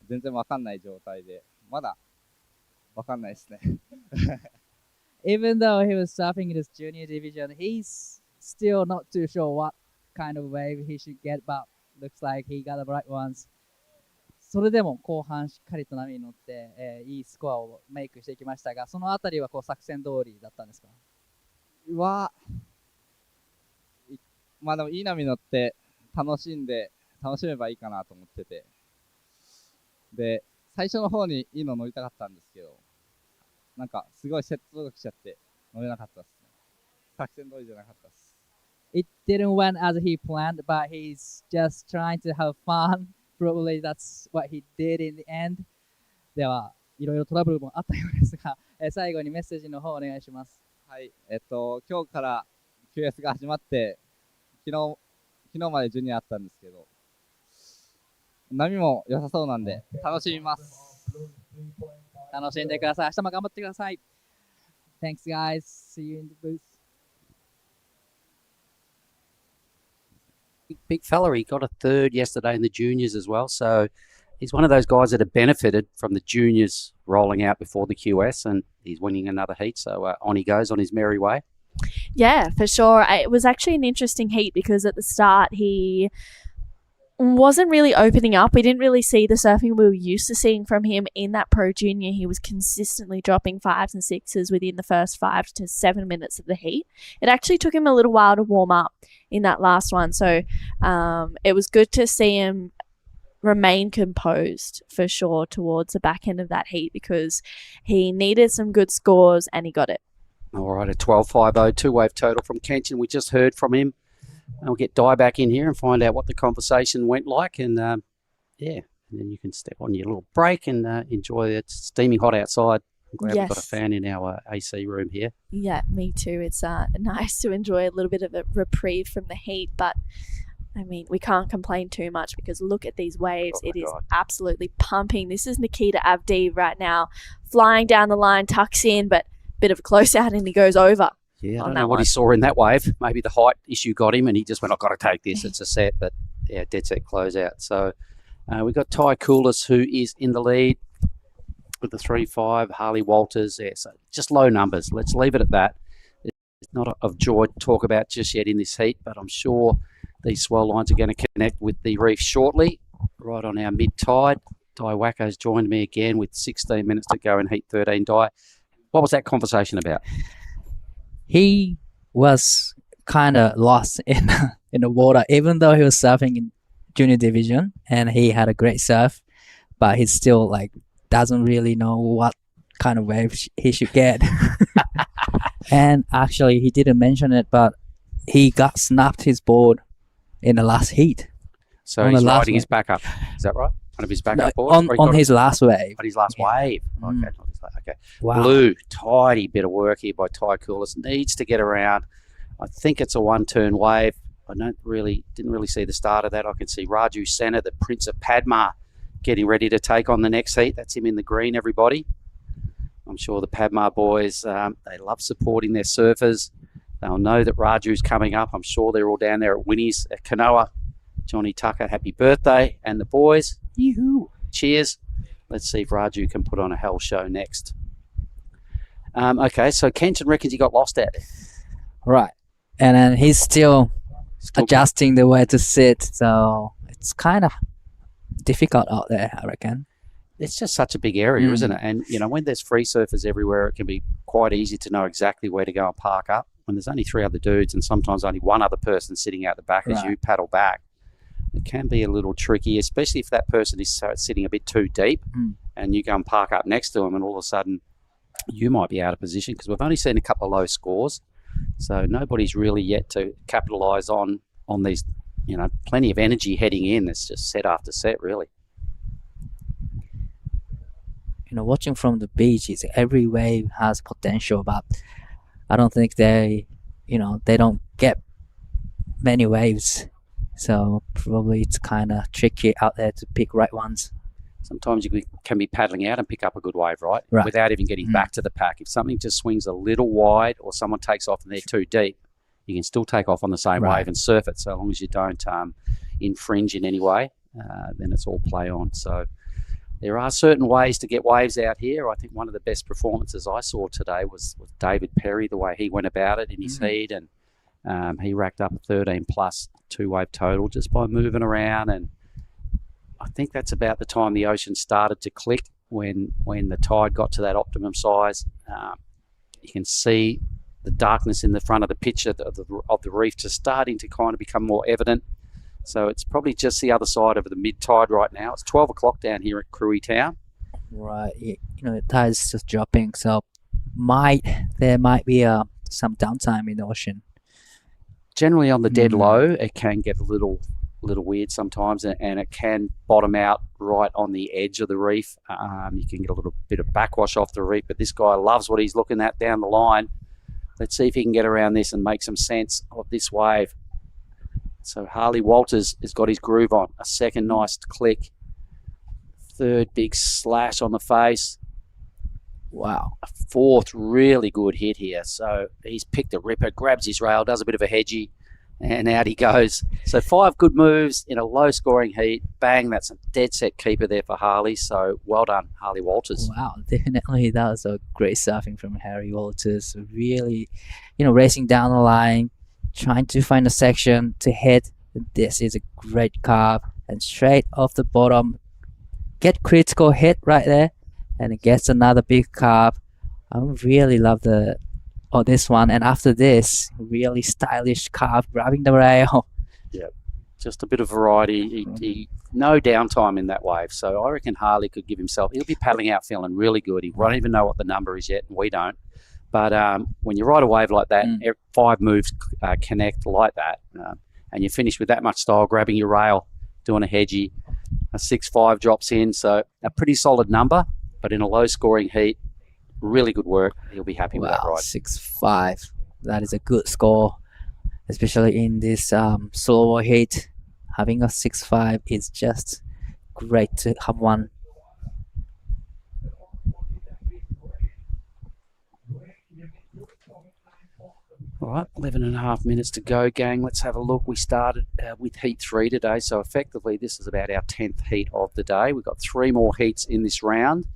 全然分かんない状態で、まだ分かんないですね。Even though he was surfing in his junior division, he's still not too sure what kind of wave he should get, but looks like he got the right ones. それでも後半しっかりと波に乗って、いいスコアをメイクしていきましたが、そのあたりはこう作戦通りだったんですか？まあでもいい波乗って楽しめばいいかなと思ってて、で最初の方にいいの乗りたかったんですけど、なんかすごいセットが来ちゃって乗れなかったですね。作戦通りじゃなかったです。It didn't went as he planned, but he's just trying to have fun. Probably that's what he did in the end. では、いろいろトラブルもあったようですが、最後にメッセージの方お願いします。はい、今日から QS が始まって、昨日までジュニアあったんですけど、波も良さそうなんで楽しみます。楽しんでください。明日も頑張ってください。Thanks, guys. See you in the booth. Big fella, he got a third yesterday in the juniors as well. So he's one of those guys that have benefited from the juniors rolling out before the QS, and he's winning another heat. So on he goes on his merry way. Yeah, for sure. It was actually an interesting heat because at the start he wasn't really opening up. We didn't really see the surfing we were used to seeing from him in that Pro Junior. He was consistently dropping 5s and 6s within the first 5 to 7 minutes of the heat. It actually took him a little while to warm up in that last one. So it was good to see him remain composed for sure towards the back end of that heat because he needed some good scores and he got it. All right, a 12.50 two-wave total from Kenshin. We just heard from him. And we'll get Dai back in here and find out what the conversation went like. And, and then you can step on your little break and enjoy it. It's steaming hot outside. I'm glad we've got a fan in our AC room here. Yeah, me too. It's nice to enjoy a little bit of a reprieve from the heat. But, I mean, we can't complain too much because look at these waves. It is absolutely pumping. This is Nikita Avdiv right now flying down the line, tucks in, but a bit of a close out and he goes over. Yeah, I don't know what he saw in that wave. Maybe the height issue got him and he just went, I've got to take this. It's a set, but yeah, dead set close out. So we've got Ty Coolest who is in the lead with the 3.5, Harley Walters. Yeah, so just low numbers. Let's leave it at that. It's not of joy to talk about just yet in this heat, but I'm sure these swell lines are going to connect with the reef shortly, right on our mid-tide. Dai Wacko's joined me again with 16 minutes to go in heat 13. Dai, what was that conversation about? He was kind of lost in the water, even though he was surfing in junior division and he had a great surf, but he still doesn't really know what kind of wave he should get. And actually, he didn't mention it, but he got snapped his board in the last heat. So he's riding his backup. Is that right? One of his backup boards? On his last wave. On his last wave. Okay. Okay. Wow. Blue, tidy bit of work here by Ty Coolest. Needs to get around. I think it's a one-turn wave. I didn't really see the start of that. I can see Raju Senna, the Prince of Padma, getting ready to take on the next heat. That's him in the green, everybody. I'm sure the Padma boys, they love supporting their surfers. They'll know that Raju's coming up. I'm sure they're all down there at Winnie's at Kanoa. Johnny Tucker, happy birthday. And the boys, yoo-hoo, cheers. Let's see if Raju can put on a hell show next. Okay, so Kenshin reckons he got lost out there. Right. And then he's still Still adjusting the way to sit. So it's kind of difficult out there, I reckon. It's just such a big area, isn't it? And, when there's free surfers everywhere, it can be quite easy to know exactly where to go and park up. When there's only 3 other dudes and sometimes only one other person sitting out the back as you paddle back, it can be a little tricky, especially if that person is sitting a bit too deep and you go and park up next to them and all of a sudden you might be out of position, because we've only seen a couple of low scores. So nobody's really yet to capitalise on these, plenty of energy heading in. It's just set after set, really. Watching from the beach, is every wave has potential, but I don't think they don't get many waves. So probably it's kind of tricky out there to pick right ones. Sometimes you can be paddling out and pick up a good wave, right? Right. Without even getting back to the pack. If something just swings a little wide or someone takes off and they're too deep, you can still take off on the same wave and surf it. So long as you don't infringe in any way, then it's all play on. So there are certain ways to get waves out here. I think one of the best performances I saw today was David Perry, the way he went about it in his heat, and he racked up a 13 plus 2-wave total just by moving around. And I think that's about the time the ocean started to click, when the tide got to that optimum size. You can see the darkness in the front of the picture of the reef just starting to kind of become more evident. So it's probably just the other side of the mid-tide right now. It's 12 o'clock down here at Krui Town. Right, the tide's just dropping, so there might be some downtime in the ocean. Generally on the dead low, it can get a little weird sometimes, and it can bottom out right on the edge of the reef. You can get a little bit of backwash off the reef, but this guy loves what he's looking at down the line. Let's see if he can get around this and make some sense of this wave. So Harley Walters has got his groove on. A second nice click. Third big slash on the face. Wow. A fourth really good hit here. So he's picked a ripper, grabs his rail, does a bit of a hedgie, and out he goes. So 5 good moves in a low-scoring heat. Bang, that's a dead-set keeper there for Harley. So well done, Harley Walters. Wow, definitely that was a great surfing from Harry Walters. Really, racing down the line, trying to find a section to hit. This is a great carve, and straight off the bottom, get critical hit right there, and it gets another big carve. I really love this one, and after this, really stylish carve, grabbing the rail. Yeah, just a bit of variety. He no downtime in that wave, so I reckon Harley could give himself. He'll be paddling out feeling really good. He won't even know what the number is yet, and we don't. But when you ride a wave like that, 5 moves connect like that, and you finish with that much style, grabbing your rail, doing a hedgie, a 6.5 drops in, so a pretty solid number, but in a low-scoring heat, really good work. He'll be happy with that ride. 6.5. That is a good score, especially in this slower heat. Having a 6.5 is just great to have one. All right, 11 and a half minutes to go, gang. Let's have a look. We started with heat 3 today, so effectively this is about our 10th heat of the day. We've got 3 more heats in this round,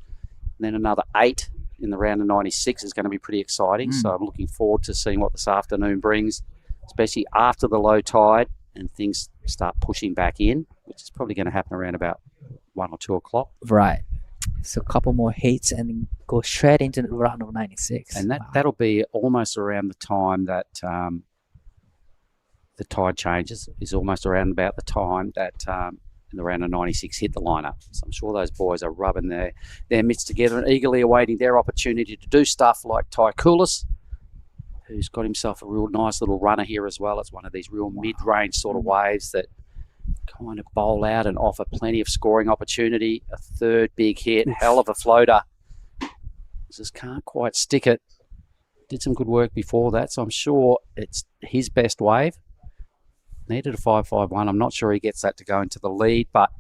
and then another 8 in the round of 96 is going to be pretty exciting. So I'm looking forward to seeing what this afternoon brings, especially after the low tide and things start pushing back in, which is probably going to happen around about 1 or 2 o'clock. Right. So a couple more heats and go straight into the round of 96. And that'll be almost around the time that the tide changes, is almost around about the time that in the round of 96 hit the lineup. So I'm sure those boys are rubbing their mitts together and eagerly awaiting their opportunity to do stuff like Ty Richardson, who's got himself a real nice little runner here as well. It's one of these real mid-range sort of waves that kind of bowl out and offer plenty of scoring opportunity. A third big hit, hell of a floater. Just can't quite stick it. Did some good work before that, so I'm sure it's his best wave. Needed a 5.51. I'm not sure he gets that to go into the lead, but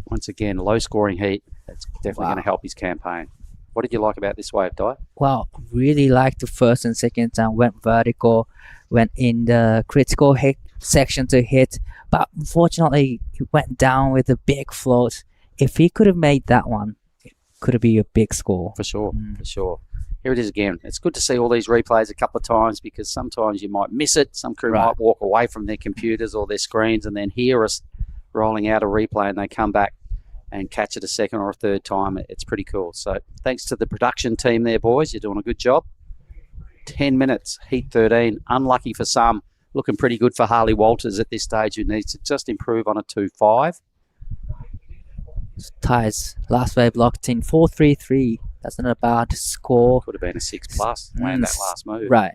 once again, low scoring heat. It's definitely going to help his campaign. What did you like about this wave, Ty? Well, really liked the first and second time. Went vertical, went in the critical hit section to hit, but unfortunately he went down with a big float. If he could have made that one, it could have been a big score. For sure, for sure. Here it is again. It's good to see all these replays a couple of times because sometimes you might miss it. Some crew might walk away from their computers or their screens and then hear us rolling out a replay and they come back and catch it a second or a third time. It's pretty cool. So thanks to the production team there, boys. You're doing a good job. 10 minutes, heat 13. Unlucky for some. Looking pretty good for Harley Walters at this stage, who needs to just improve on a 2.5. Ty's last wave locked in 4.33. That's not a bad score. Could have been a 6+. Land that last move. Right.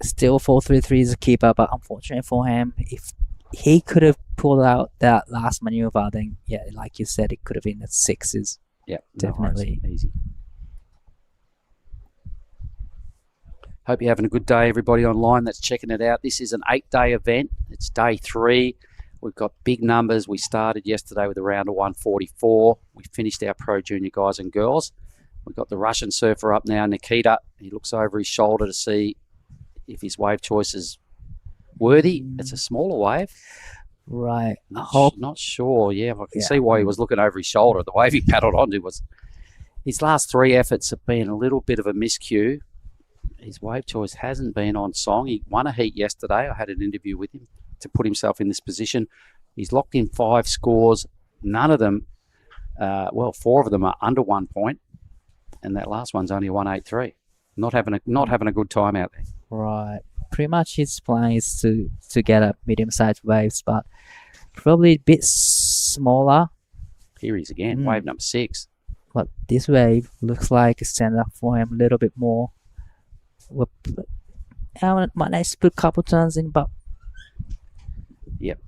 Still 4.33 is a keeper, but unfortunately for him, if he could have pulled out that last maneuver, then yeah, like you said, it could have been the 6s. Yeah, definitely. No, easy. Hope you're having a good day, everybody online that's checking it out. This is an 8-day event. It's day 3. We've got big numbers. We started yesterday with around a 144. We finished our Pro Junior guys and girls. We've got the Russian surfer up now, Nikita. He looks over his shoulder to see if his wave choice is worthy. It's a smaller wave. Right. Not sure. Yeah, I can see why he was looking over his shoulder. The wave he paddled onto was... His last 3 efforts have been a little bit of a miscue. His wave choice hasn't been on song. He won a heat yesterday. I had an interview with him to put himself in this position. He's locked in 5 scores. None of them, 4 of them are under 1 point. And that last one's only a 183. Not having a good time out there. Right. Pretty much his plan is to get a medium-sized waves, but probably a bit smaller. Here he is again, wave number 6. But this wave looks like it's set up for him a little bit more. I might nice to put a couple turns in, but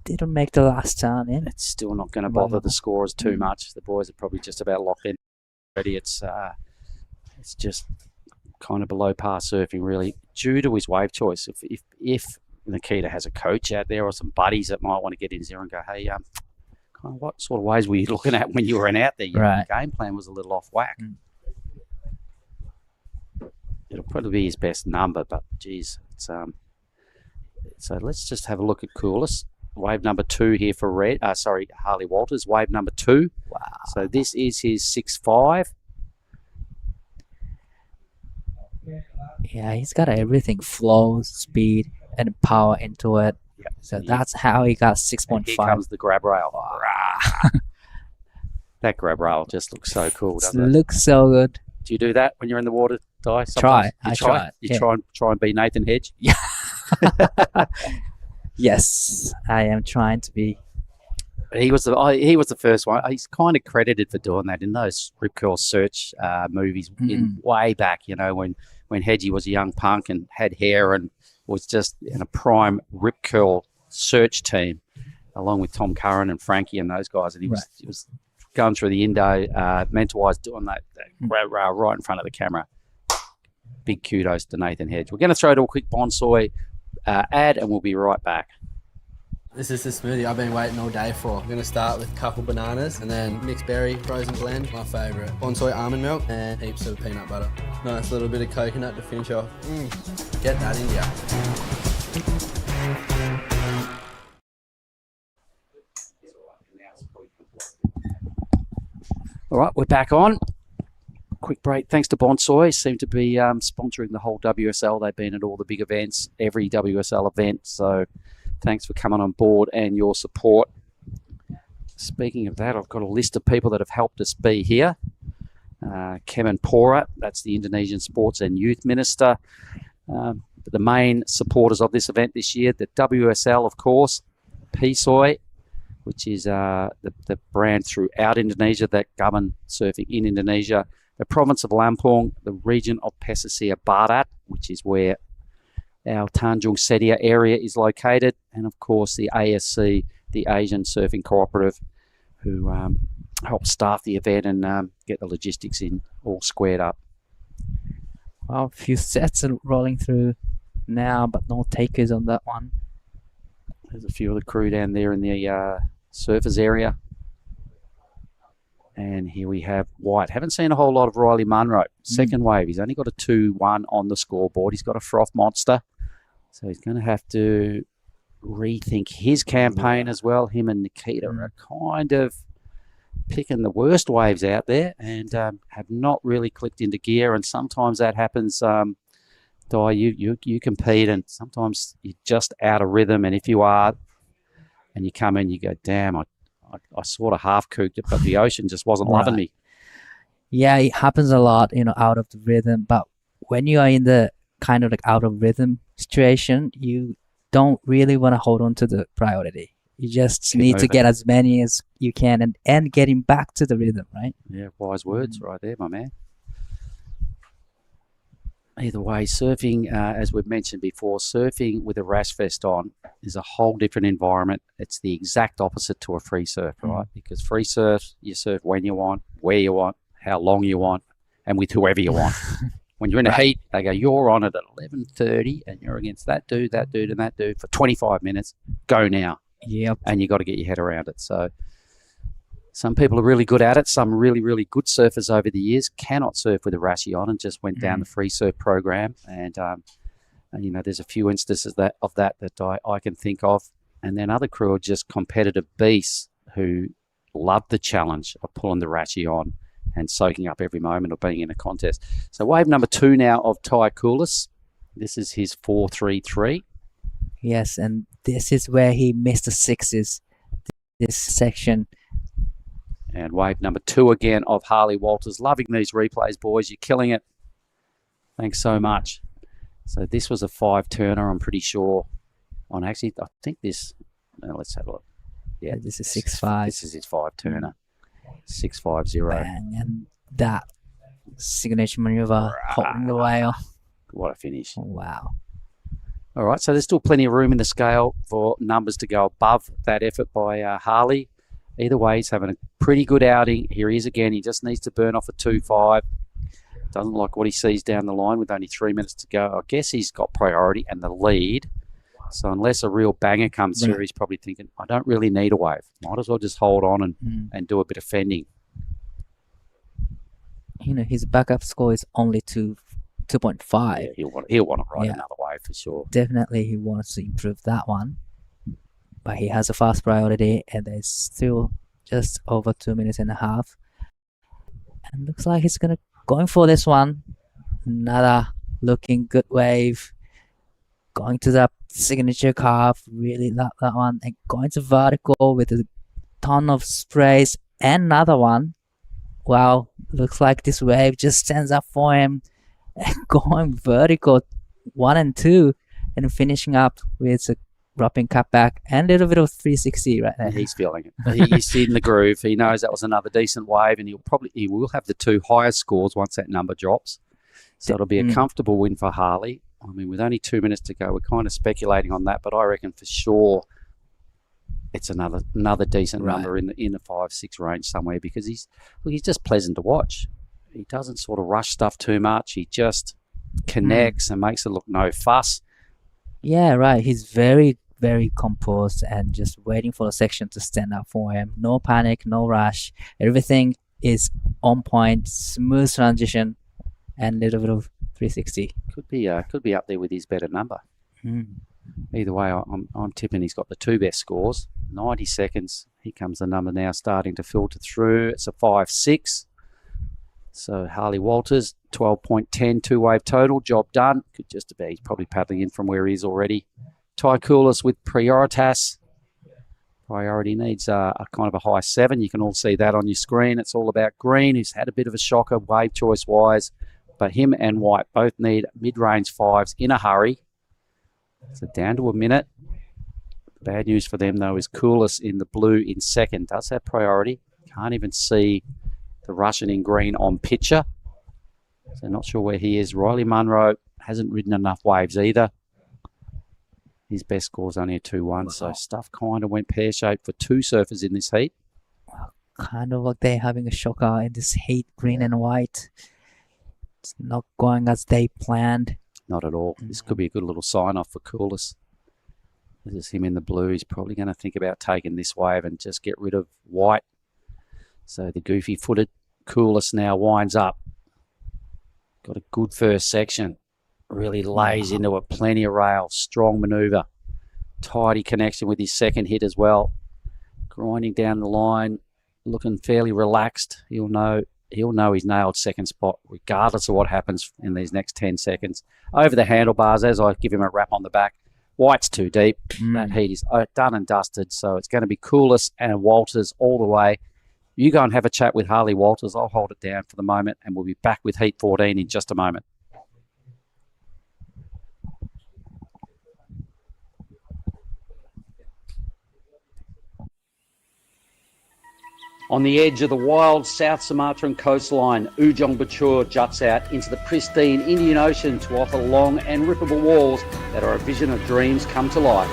didn't make the last turn in. It's still not going to bother the scorers too much. The boys are probably just about locked in already. It's just kind of below par surfing, really, due to his wave choice. If Nikita has a coach out there or some buddies that might want to get in there and go, hey, kind of what sort of ways were you looking at when you were out there? Your game plan was a little off whack. It'll probably be his best number, but geez, it's so let's just have a look at Coolest. Wave number 2 here for Harley Walters. Wave number 2. Wow. So this is his 6.5. Yeah, he's got everything: flow, speed, and power into it. Yeah. So that's how he got 6.5. Here comes the grab rail. That grab rail just looks so cool, doesn't it? Looks so good. Do you do that when you're in the water, Ty? Try. You try and be Nathan Hedge? Yeah. Yes, I am trying to be. He was the first one. He's kind of credited for doing that in those Rip Curl search movies way back, when Hedgie was a young punk and had hair and was just in a prime Rip Curl search team, along with Tom Curran and Frankie and those guys. And he was going through the Indo mental-wise, doing that grab rail right in front of the camera. Big kudos to Nathan Hedge. We're going to throw to a quick bonsai ad and we'll be right back. This is the smoothie I've been waiting all day for. I'm going to start with a couple bananas and then mixed berry frozen blend, my favourite. Bonsai almond milk and heaps of peanut butter. Nice little bit of coconut to finish off. Get that in ya. All right, we're back on. Quick break. Thanks to Bonsai. Seem to be sponsoring the whole WSL. They've been at all the big events, every WSL event. So thanks for coming on board and your support. Speaking of that, I've got a list of people that have helped us be here. Kemenpora, that's the Indonesian Sports and Youth Minister. The main supporters of this event this year, the WSL, of course, PSOI, which is the brand throughout Indonesia that govern surfing in Indonesia. The province of Lampung, the region of Pesisir Barat, which is where our Tanjung Sedia area is located, and of course the ASC, the Asian Surfing Cooperative, who help staff the event and get the logistics in all squared up. Well, a few sets are rolling through now, but no takers on that one. There's a few of the crew down there in the surfers area. And here we have White. Haven't seen a whole lot of Riley Munro. Second wave. He's only got a 2-1 on the scoreboard. He's got a froth monster. So he's going to have to rethink his campaign as well. Him and Nikita are kind of picking the worst waves out there and have not really clicked into gear. And sometimes that happens. Ty, you compete, and sometimes you're just out of rhythm. And if you are, and you come in, you go, damn, I sort of half cooked it, but the ocean just wasn't loving me. Yeah, it happens a lot, out of the rhythm. But when you are in the kind of like out of rhythm situation, you don't really want to hold on to the priority. You just need to get as many as you can and getting back to the rhythm, right? Yeah, wise words right there, my man. Either way, surfing, as we've mentioned before, surfing with a rash vest on is a whole different environment. It's the exact opposite to a free surf, right? Because free surf, you surf when you want, where you want, how long you want, and with whoever you want. When you're in a heat, they go, you're on it at 11:30 and you're against that dude, and that dude for 25 minutes. Go now. Yep. And you got to get your head around it. So some people are really good at it. Some really, really good surfers over the years cannot surf with a rashy on and just went down the free surf program. And, there's a few instances of that I can think of. And then other crew are just competitive beasts who love the challenge of pulling the rashy on and soaking up every moment of being in a contest. So wave number 2 now of Ty Richardson. This is his 4.33. Yes, and this is where he missed the sixes, this section. And wave number 2 again of Harley Walters. Loving these replays, boys. You're killing it. Thanks so much. So this was a 5-turner, I'm pretty sure. I think this... let's have a look. Yeah, this is 6.5. This is his 5-turner. 6.50. Bang, and that signature maneuver, holding the whale. What a finish. Oh, wow. All right, so there's still plenty of room in the scale for numbers to go above that effort by Harley. Either way, he's having a pretty good outing. Here he is again. He just needs to burn off a 2.5. Doesn't like what he sees down the line with only 3 minutes to go. I guess he's got priority and the lead. So unless a real banger comes through, he's probably thinking, I don't really need a wave. Might as well just hold on and do a bit of fending. His backup score is only 2.5. Yeah, he'll want to ride another wave for sure. Definitely he wants to improve that one. But he has a fast priority and there's still just over 2 minutes and a half. And looks like he's going for this one. Another looking good wave. Going to the signature carve, really love that one. And going to vertical with a ton of sprays. And another one. Wow, looks like this wave just stands up for him. And going vertical 1 and 2. And finishing up with a dropping cutback and a little bit of 360 right there. He's feeling it. He's in the groove. He knows that was another decent wave, and he will have the 2 highest scores once that number drops. So it'll be a comfortable win for Harley. I mean, with only 2 minutes to go, we're kind of speculating on that, but I reckon for sure it's another decent number in the 5-6 range somewhere, because he's just pleasant to watch. He doesn't sort of rush stuff too much. He just connects and makes it look no fuss. Yeah, right. He's very, very composed and just waiting for the section to stand up for him. No panic, no rush. Everything is on point, smooth transition, and a little bit of 360. Could be up there with his better number. Either way, I'm tipping he's got the 2 best scores. 90 seconds. Here comes the number now starting to filter through. It's a 5-6. So Harley Walters, 12.10, 2-wave total. Job done. Could just about, he's probably paddling in from where he is already. Ty Richardson with Prioritas. Priority needs a kind of a high 7. You can all see that on your screen. It's all about Green, who's had a bit of a shocker wave choice-wise. But him and White both need mid-range 5s in a hurry. So down to a minute. Bad news for them, though, is Richardson in the blue in second. Does have priority. Can't even see the Russian in green on picture. So not sure where he is. Riley Munro hasn't ridden enough waves either. His best score is only a 2-1. So stuff kind of went pear-shaped for 2 surfers in this heat. Kind of like they're having a shocker in this heat, Green and White. It's not going as they planned. Not at all. This could be a good little sign-off for Richardson. This is him in the blue. He's probably going to think about taking this wave and just get rid of White. So the goofy-footed Richardson now winds up. Got a good first section. Really lays into it. Plenty of rail. Strong manoeuvre. Tidy connection with his second hit as well. Grinding down the line. looking fairly relaxed. He'll know he's nailed second spot regardless of what happens in these next 10 seconds. Over the handlebars as I give him a rap on the back. White's too deep. That heat is done and dusted, so it's going to be Coulis and Walters all the way. You go and have a chat with Harley Walters. I'll hold it down for the moment, and we'll be back with Heat 14 in just a moment. On the edge of the wild South Sumatran coastline, Ujung Bocur juts out into the pristine Indian Ocean to offer long and rippable walls that are a vision of dreams come to life.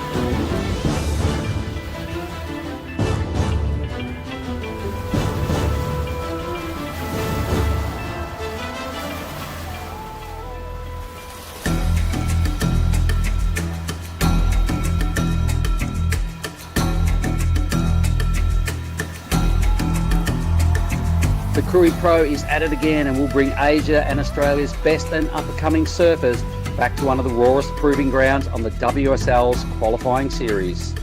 The Krui Pro is at it again and will bring Asia and Australia's best and up-and-coming surfers back to one of the rawest proving grounds on the WSL's qualifying series.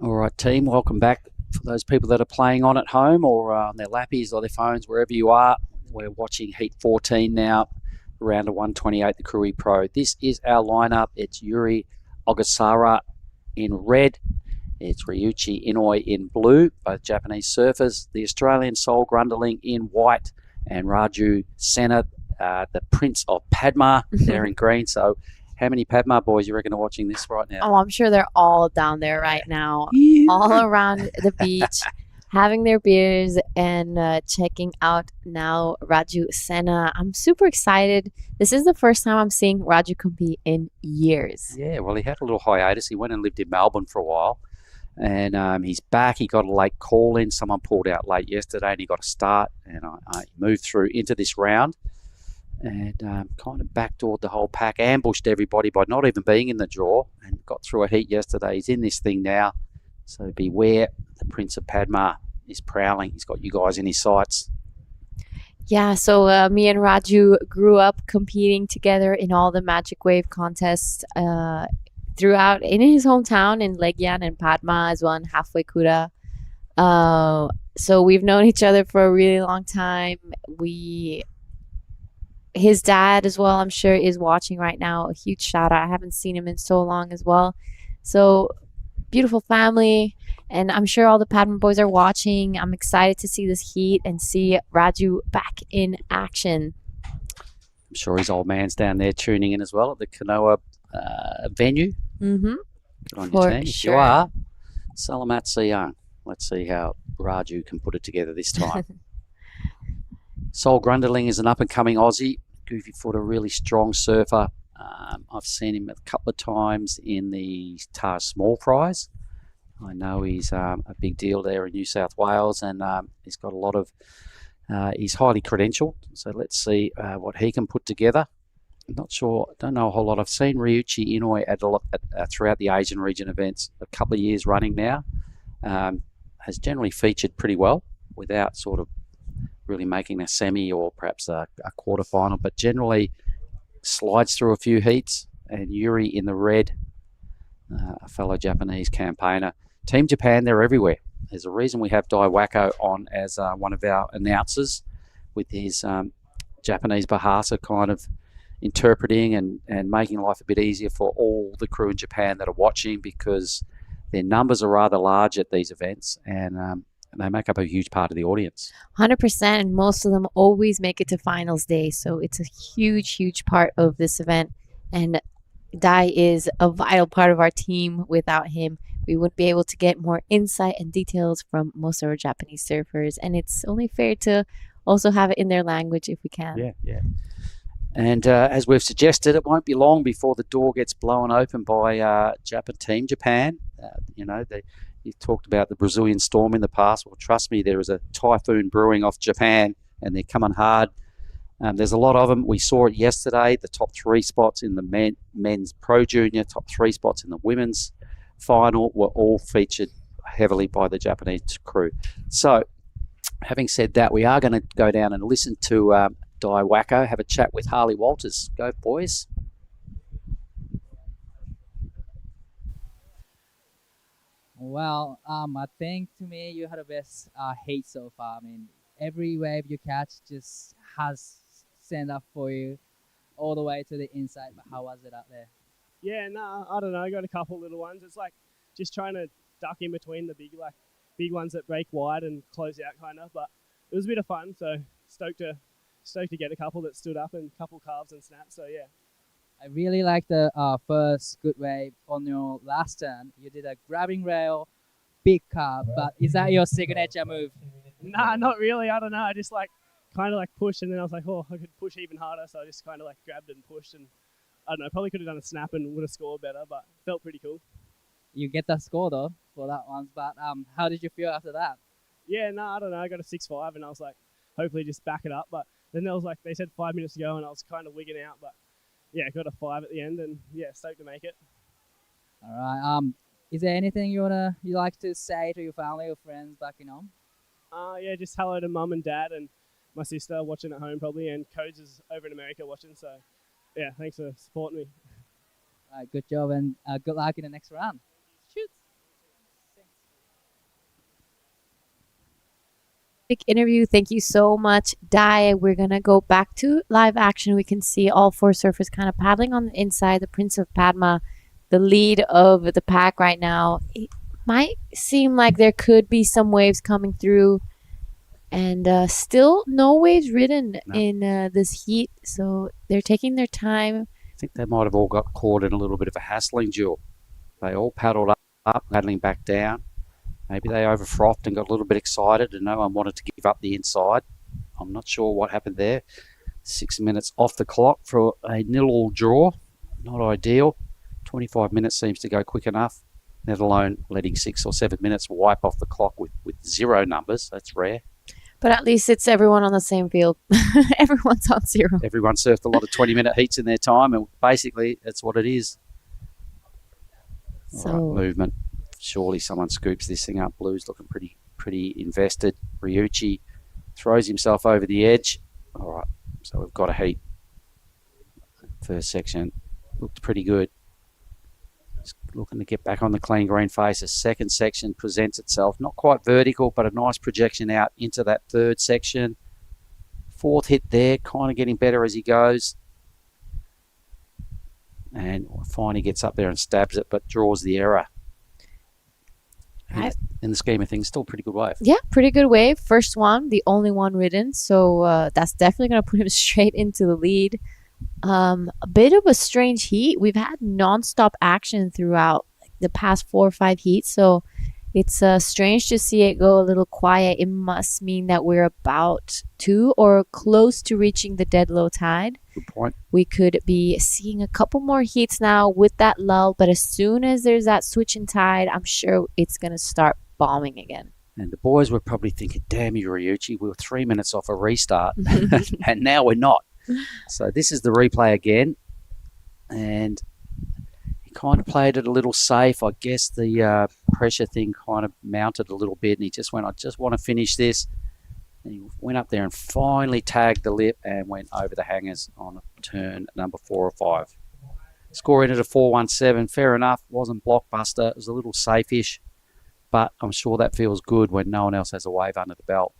All right, team, welcome back. For those people that are playing on at home or on their lappies or their phones, wherever you are, we're watching Heat 14 now, round of 128, the Krui Pro. This is our lineup. It's Yuri Ogasara in red. It's Ryuichi Inoi in blue, both Japanese surfers. The Australian Sol Grunderling in white, and Raju Senna, the Prince of Padma, there in green. So how many Padma boys you reckon are watching this right now? Oh, I'm sure they're all down there right now, all around the beach, having their beers and checking out now Raju Senna. I'm super excited. This is the first time I'm seeing Raju compete in years. Yeah, well, he had a little hiatus. He went and lived in Melbourne for a while, and he's back. He got a late call in. Someone pulled out late yesterday, and he got a start, and I moved through into this round. And kind of backdoored the whole pack, ambushed everybody by not even being in the draw, and got through a heat yesterday. He's in this thing now, so beware. The Prince of Padma is prowling. He's got you guys in his sights. Yeah, so me and Raju grew up competing together in all the Magic Wave contests throughout in his hometown in Legian and Padma as well, and Halfway Kuda. So we've known each other for a really long time. His dad as well, I'm sure, is watching right now. A huge shout out. I haven't seen him in so long as well. So beautiful family, and I'm sure all the Padma boys are watching. I'm excited to see this heat and see Raju back in action. I'm sure his old man's down there tuning in as well at the Kanoa venue. Mm-hmm. Good on you, team. If you are, Salamat Siang. Let's see how Raju can put it together this time. Sol Grunderling is an up-and-coming Aussie, goofy footer, really strong surfer. I've seen him a couple of times in the Tar Small Prize. I know he's a big deal there in New South Wales, and he's got a lot of. He's highly credentialed, so let's see what he can put together. I'm not sure, don't know a whole lot. I've seen Ryuichi Inoi throughout the Asian region events a couple of years running now. Has generally featured pretty well without sort of really making a semi or perhaps a quarterfinal, but generally slides through a few heats. And Yuri in the red, a fellow Japanese campaigner. Team Japan, they're everywhere. There's a reason we have Dai Wako on as one of our announcers with his Japanese Bahasa kind of interpreting and making life a bit easier for all the crew in Japan that are watching, because their numbers are rather large at these events, and they make up a huge part of the audience. 100%, and most of them always make it to finals day, so it's a huge, huge part of this event. And Dai is a vital part of our team. Without him, we wouldn't be able to get more insight and details from most of our Japanese surfers, and it's only fair to also have it in their language if we can. Yeah. And as we've suggested, it won't be long before the door gets blown open by Team Japan. You've talked about the Brazilian storm in the past. Well, trust me, there is a typhoon brewing off Japan, and they're coming hard. There's a lot of them. We saw it yesterday. The top 3 spots in the men's Pro Junior, top 3 spots in the women's final were all featured heavily by the Japanese crew. So, having said that, we are going to go down and listen to Dai Wacko, have a chat with Harley Walters. Go, boys. Well, I think to me you had the best heat so far. I mean, every wave you catch just has sent up for you all the way to the inside. But how was it out there? Yeah, no, I don't know. I got a couple little ones. It's like just trying to duck in between the big ones that break wide and close out kind of. But it was a bit of fun. So stoked to get a couple that stood up and a couple calves and snaps. So yeah. I really like the first good wave on your last turn. You did a grabbing rail, big carb, but is that your signature move? Nah, not really. I don't know. I just kind of pushed, and then I was like, oh, I could push even harder. So I just kind of grabbed and pushed, and I don't know. Probably could have done a snap and would have scored better, but felt pretty cool. You get the score though for that one. But how did you feel after that? Yeah, no, I don't know. I got a 6.5, and I was like, hopefully just back it up. But then there was they said 5 minutes to go, and I was kind of wigging out, but. Yeah, got a 5 at the end, and yeah, stoked to make it. All right. Is there anything you like to say to your family or friends back in home? Yeah, just hello to mum and dad and my sister watching at home probably, and Codes is over in America watching. So, yeah, thanks for supporting me. All right, good job, and good luck in the next round. Shoot. Interview. Thank you so much, Dai. We're gonna go back to live action. We can see all 4 surfers kind of paddling on the inside. The Prince of Padma, the lead of the pack right now. It might seem like there could be some waves coming through, and still no waves ridden in this heat. So they're taking their time. I think they might have all got caught in a little bit of a hassling duel. They all paddled up, paddling back down. Maybe they overfrothed and got a little bit excited and no one wanted to give up the inside. I'm not sure what happened there. 6 minutes off the clock for a 0-0 draw. Not ideal. 25 minutes seems to go quick enough, let alone letting 6 or 7 minutes wipe off the clock with 0 numbers. That's rare. But at least it's everyone on the same field. Everyone's on 0. Everyone surfed a lot of 20-minute heats in their time, and basically that's what it is. So all right, movement. Surely someone scoops this thing up. Blue's looking pretty invested. Ryuichi throws himself over the edge. All right, so we've got a heat. First section looked pretty good. Just looking to get back on the clean green face. A second section presents itself. Not quite vertical, but a nice projection out into that third section. Fourth hit there, kind of getting better as he goes. And finally gets up there and stabs it, but draws the error. In the scheme of things, still a pretty good wave. Yeah, pretty good wave. First one, the only one ridden. So that's definitely going to put him straight into the lead. A bit of a strange heat. We've had nonstop action throughout the past 4 or 5 heats. So it's strange to see it go a little quiet. It must mean that we're about to or close to reaching the dead low tide. Good point. We could be seeing a couple more heats now with that lull, but as soon as there's that switch in tide, I'm sure it's going to start bombing again. And the boys were probably thinking, damn you, Ryuichi, we were 3 minutes off a restart, and now we're not. So this is the replay again, and he kind of played it a little safe. I guess the pressure thing kind of mounted a little bit, and he just went, I just want to finish this. And he went up there and finally tagged the lip and went over the hangers on turn number 4 or 5. Score ended at 4.17. Fair enough. Wasn't blockbuster. It was a little safe-ish, but I'm sure that feels good when no one else has a wave under the belt.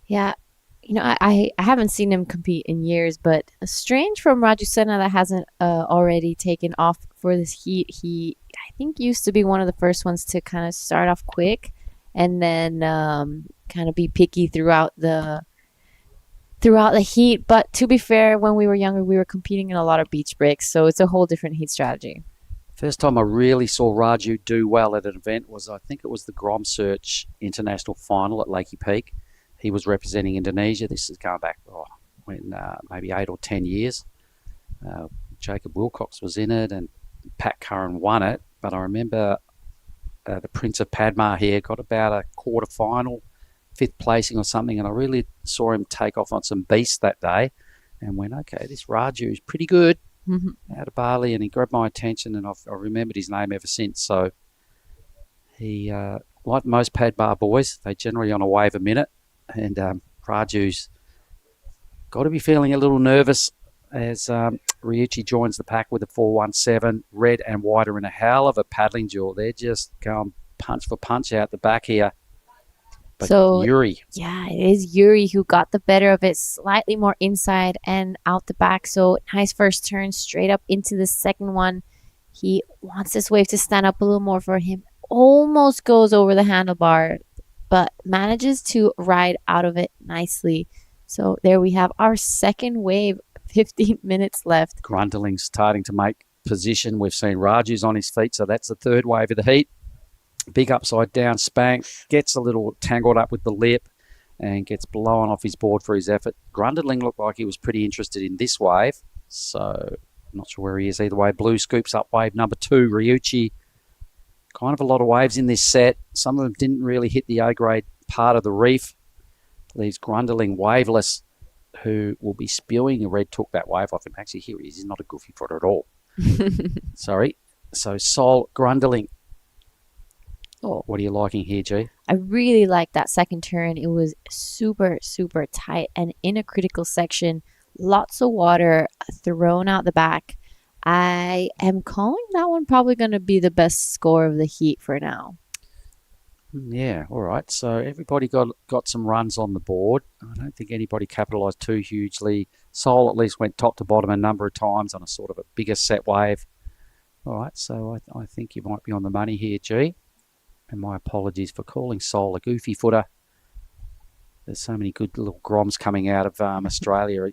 Yeah. You know, I haven't seen him compete in years, but strange from Raju Senna that hasn't already taken off for this heat. He, I think, used to be one of the first ones to kind of start off quick and then kind of be picky throughout the heat. But to be fair, when we were younger, we were competing in a lot of beach breaks, so it's a whole different heat strategy. First time I really saw Raju do well at an event was, I think it was the Grom Search International Final at Lakey Peak. He was representing Indonesia. This is going back maybe 8 or 10 years. Jacob Wilcox was in it and Pat Curran won it. But I remember the Prince of Padma here got about a quarter-final, 5th placing or something, and I really saw him take off on some beasts that day and went, okay, this Raju is pretty good out of Bali, and he grabbed my attention, and I've remembered his name ever since. So He, like most pad bar boys, they generally on a wave a minute, and Raju's got to be feeling a little nervous as Ryuichi joins the pack with a 4.17. Red and white are in a hell of a paddling duel. They're just going punch for punch out the back here. But So, Yuri, yeah, it is Yuri who got the better of it, slightly more inside and out the back. So nice first turn straight up into the second one. He wants this wave to stand up a little more for him. Almost goes over the handlebar, but manages to ride out of it nicely. So there we have our second wave, 15 minutes left. Grundling's starting to make position. We've seen Raju's on his feet, so that's the third wave of the heat. Big upside down spank, gets a little tangled up with the lip and gets blown off his board for his effort. Grundling looked like he was pretty interested in this wave, so I'm not sure where he is either way. Blue scoops up wave number 2. Ryuichi, kind of a lot of waves in this set. Some of them didn't really hit the A-grade part of the reef. Leaves Grundling waveless, who will be spewing. Red took that wave off him. Actually, here he is. He's not a goofy footer at all. Sorry. So Sol Grundling. Oh. What are you liking here, G? I really like that second turn. It was super, super tight and in a critical section. Lots of water thrown out the back. I am calling that one probably going to be the best score of the heat for now. Yeah, all right. So everybody got some runs on the board. I don't think anybody capitalised too hugely. Sol at least went top to bottom a number of times on a sort of a bigger set wave. All right, so I think you might be on the money here, G. And my apologies for calling Sol a goofy footer. There's so many good little groms coming out of Australia.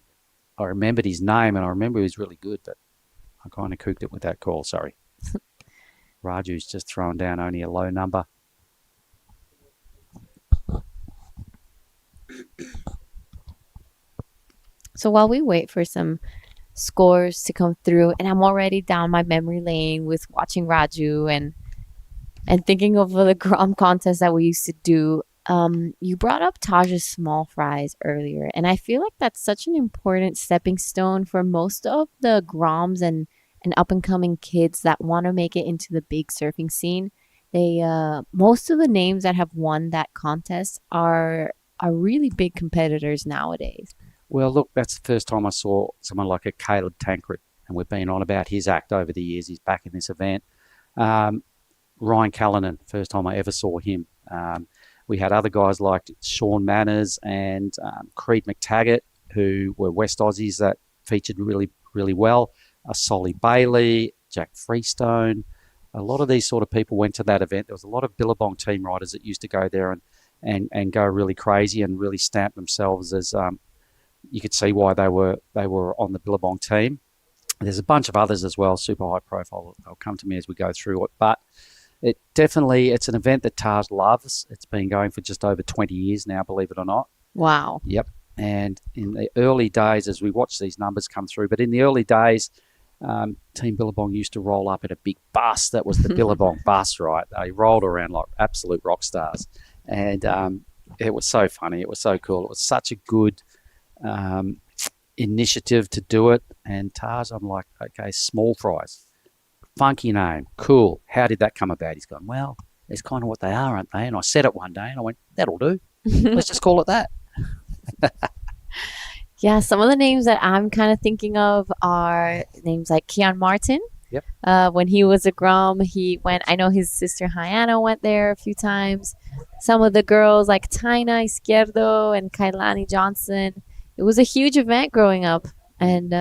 I remembered his name and I remember he was really good, but I kind of cooked it with that call, sorry. Raju's just thrown down only a low number. So while we wait for some scores to come through, and I'm already down my memory lane with watching Raju and thinking of the Grom contest that we used to do, you brought up Taj's small fries earlier, and I feel like that's such an important stepping stone for most of the Groms and up-and-coming kids that want to make it into the big surfing scene. They most of the names that have won that contest are really big competitors nowadays. Well, look, that's the first time I saw someone like a Caleb Tancred, and we've been on about his act over the years. He's back in this event. Ryan Callanan, first time I ever saw him. We had other guys like Sean Manners and Creed McTaggart, who were West Aussies that featured really, really well. Solly Bailey, Jack Freestone. A lot of these sort of people went to that event. There was a lot of Billabong team riders that used to go there and go really crazy and really stamp themselves as you could see why they were on the Billabong team. There's a bunch of others as well, super high profile. They'll come to me as we go through it. But it's an event that Taj loves. It's been going for just over 20 years now, believe it or not. Wow. Yep. And in the early days, as we watch these numbers come through, but in the early days, Team Billabong used to roll up in a big bus. That was the Billabong bus, right? They rolled around like absolute rock stars. And it was so funny. It was so cool. It was such a good initiative to do it. And Taj, I'm like, okay, small fries. Funky name. Cool. How did that come about? He's gone, well, it's kind of what they are, aren't they? And I said it one day and I went, that'll do. Let's just call it that. Yeah, some of the names that I'm kind of thinking of are names like Kian Martin. Yep. When he was a Grom, he went, I know his sister Hyana went there a few times. Some of the girls like Taina Izquierdo and Kailani Johnson. It was a huge event growing up. And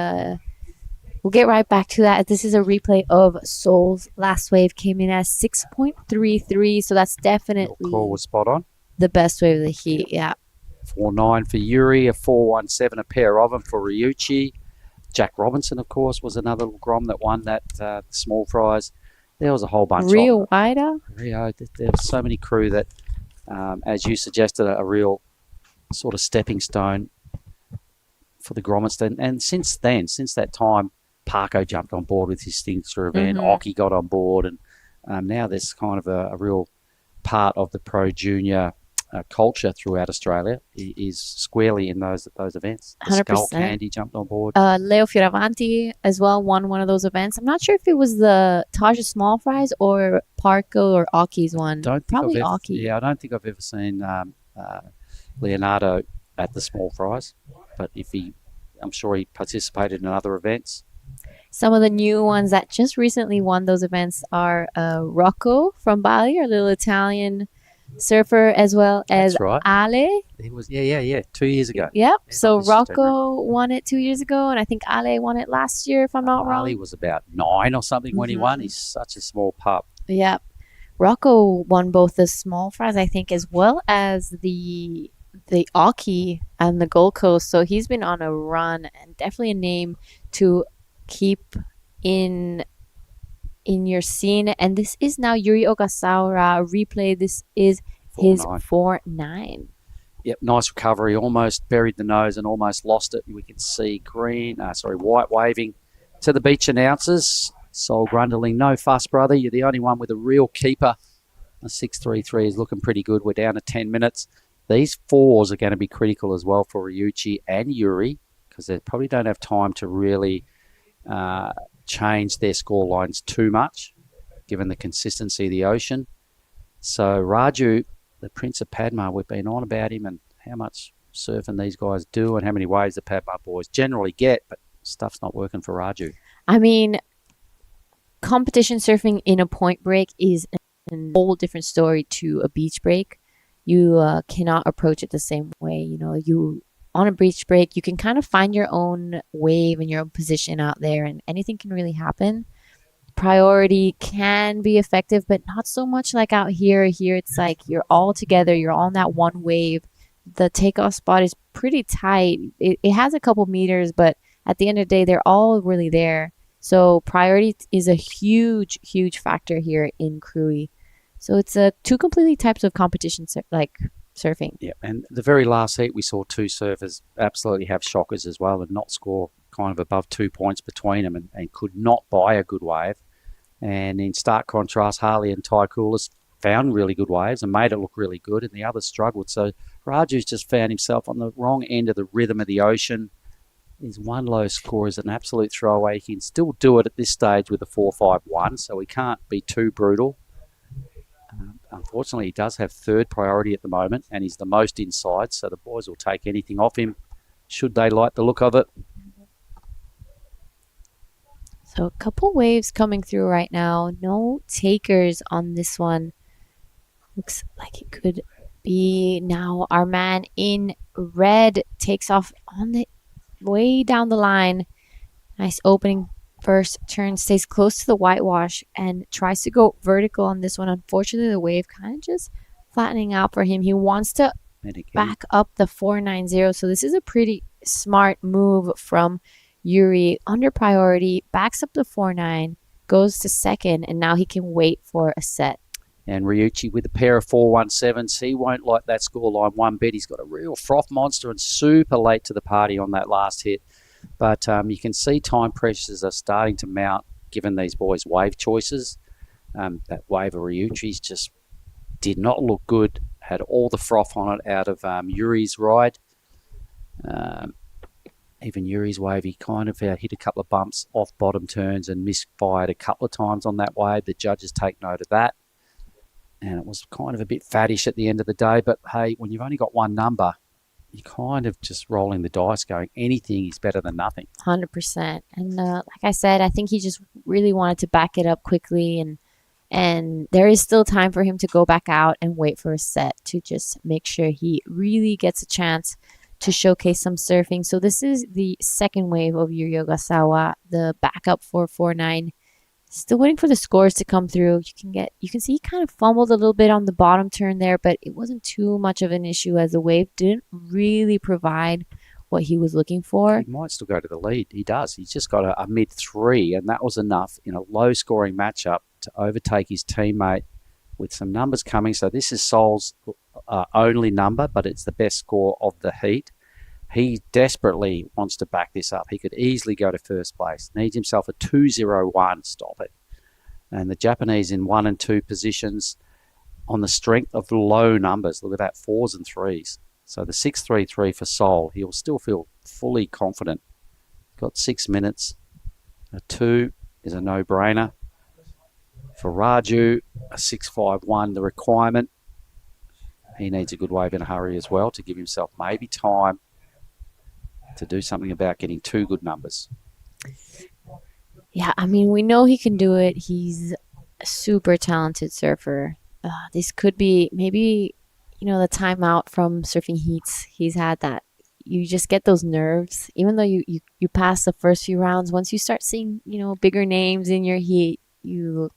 we'll get right back to that. This is a replay of Sol's last wave, came in at 6.33. So that's definitely Your call was spot on. the best wave of the heat. Yeah. 4.9 for Yuri, a 4.17, a pair of them for Ryuichi. Jack Robinson, of course, was another little Grom that won that small fries. There was a whole bunch Rio of Waida. Rio, there was so many crew that, as you suggested, a real sort of stepping stone for the Grommets. And since then, since that time, Parko jumped on board with his signature event. Oki got on board. And now there's kind of a real part of the pro junior culture throughout Australia is squarely in those events. The Skull 100%. Candy jumped on board. Leo Fioravanti as well won one of those events. I'm not sure if it was the Taj Small Fries or Parko or Aki's one. Probably Aki. Yeah, I don't think I've ever seen Leonardo at the Small Fries, but I'm sure he participated in other events. Some of the new ones that just recently won those events are Rocco from Bali, our little Italian surfer, as well as That's right. Ale. He was 2 years ago. Yep. Yeah, So this is January. Rocco won it 2 years ago, and I think Ale won it last year, if I'm not wrong. Ali was about 9 or something when he won. He's such a small pup. Yep. Rocco won both the small fries, I think, as well as the Aki and the Gold Coast. So he's been on a run, and definitely a name to keep in your scene. And this is now Yuri Ogasawa replay. This is his 4.9. Yep, nice recovery. Almost buried the nose and almost lost it. We can see white waving to the beach announcers. Sol Grundling, no fuss, brother. You're the only one with a real keeper. A 6.33 is looking pretty good. We're down to 10 minutes. These fours are going to be critical as well for Ryuichi and Yuri, because they probably don't have time to really change their score lines too much, given the consistency of the ocean. So Raju, the Prince of Padma, we've been on about him and how much surfing these guys do and how many waves the Padma boys generally get, but stuff's not working for Raju. I mean, competition surfing in a point break is a whole different story to a beach break. You cannot approach it the same way. You know, on a beach break, you can kind of find your own wave and your own position out there, and anything can really happen. Priority can be effective, but not so much like out here. Here, it's like you're all together. You're on that one wave. The takeoff spot is pretty tight. It has a couple meters, but at the end of the day, they're all really there. So priority is a huge, huge factor here in Krui. So it's two completely types of competition, surfing. Yeah, and the very last heat, we saw two surfers absolutely have shockers as well and not score kind of above 2 points between them and could not buy a good wave. And in stark contrast, Harley and Ty Coolis found really good waves and made it look really good, and the others struggled. So Raju's just found himself on the wrong end of the rhythm of the ocean. His one low score is an absolute throwaway. He can still do it at this stage with a 4.51, so he can't be too brutal. Unfortunately, he does have third priority at the moment, and he's the most inside, so the boys will take anything off him should they like the look of it. So a couple waves coming through right now. No takers on this one. Looks like it could be now our man in red takes off on the way down the line. Nice opening first turn, stays close to the whitewash and tries to go vertical on this one. Unfortunately, the wave kind of just flattening out for him. He wants to back up the 490. So this is a pretty smart move from Yuri. Under priority, backs up the 4.9, goes to second, and now he can wait for a set. And Ryuichi with a pair of 4.17s, he won't like that scoreline one bit. He's got a real froth monster and super late to the party on that last hit. But you can see time pressures are starting to mount given these boys' wave choices. That wave of Ryuichi's just did not look good. Had all the froth on it out of Yuri's ride. Even Yuri's wave, he kind of hit a couple of bumps off bottom turns and misfired a couple of times on that wave. The judges take note of that. And it was kind of a bit faddish at the end of the day. But, hey, when you've only got one number, you're kind of just rolling the dice going, anything is better than nothing. 100%. And like I said, I think he just really wanted to back it up quickly. And there is still time for him to go back out and wait for a set to just make sure he really gets a chance to showcase some surfing. So this is the second wave of Yuri Ogasawa, the backup for 4.9. Still waiting for the scores to come through. You can see he kind of fumbled a little bit on the bottom turn there, but it wasn't too much of an issue as the wave didn't really provide what he was looking for. He might still go to the lead. He does. He's just got a mid-3, and that was enough in a low-scoring matchup to overtake his teammate with some numbers coming. So this is Sol's only number, but it's the best score of the heat. He desperately wants to back this up. He could easily go to first place. Needs himself a 2.01. Stop it. And the Japanese in 1 and 2 positions. on the strength of low numbers. Look at that, 4s and 3s. So the 6-3-3 for Sol, he'll still feel fully confident. Got 6 minutes. A 2 is a no-brainer. For Raju, a 6-5-1, the requirement. He needs a good wave in a hurry as well to give himself maybe time to do something about getting 2 good numbers. Yeah, I mean, we know he can do it. He's a super talented surfer. This could be maybe, the timeout from surfing heats. He's had that. You just get those nerves. Even though you pass the first few rounds, once you start seeing, bigger names in your heat, you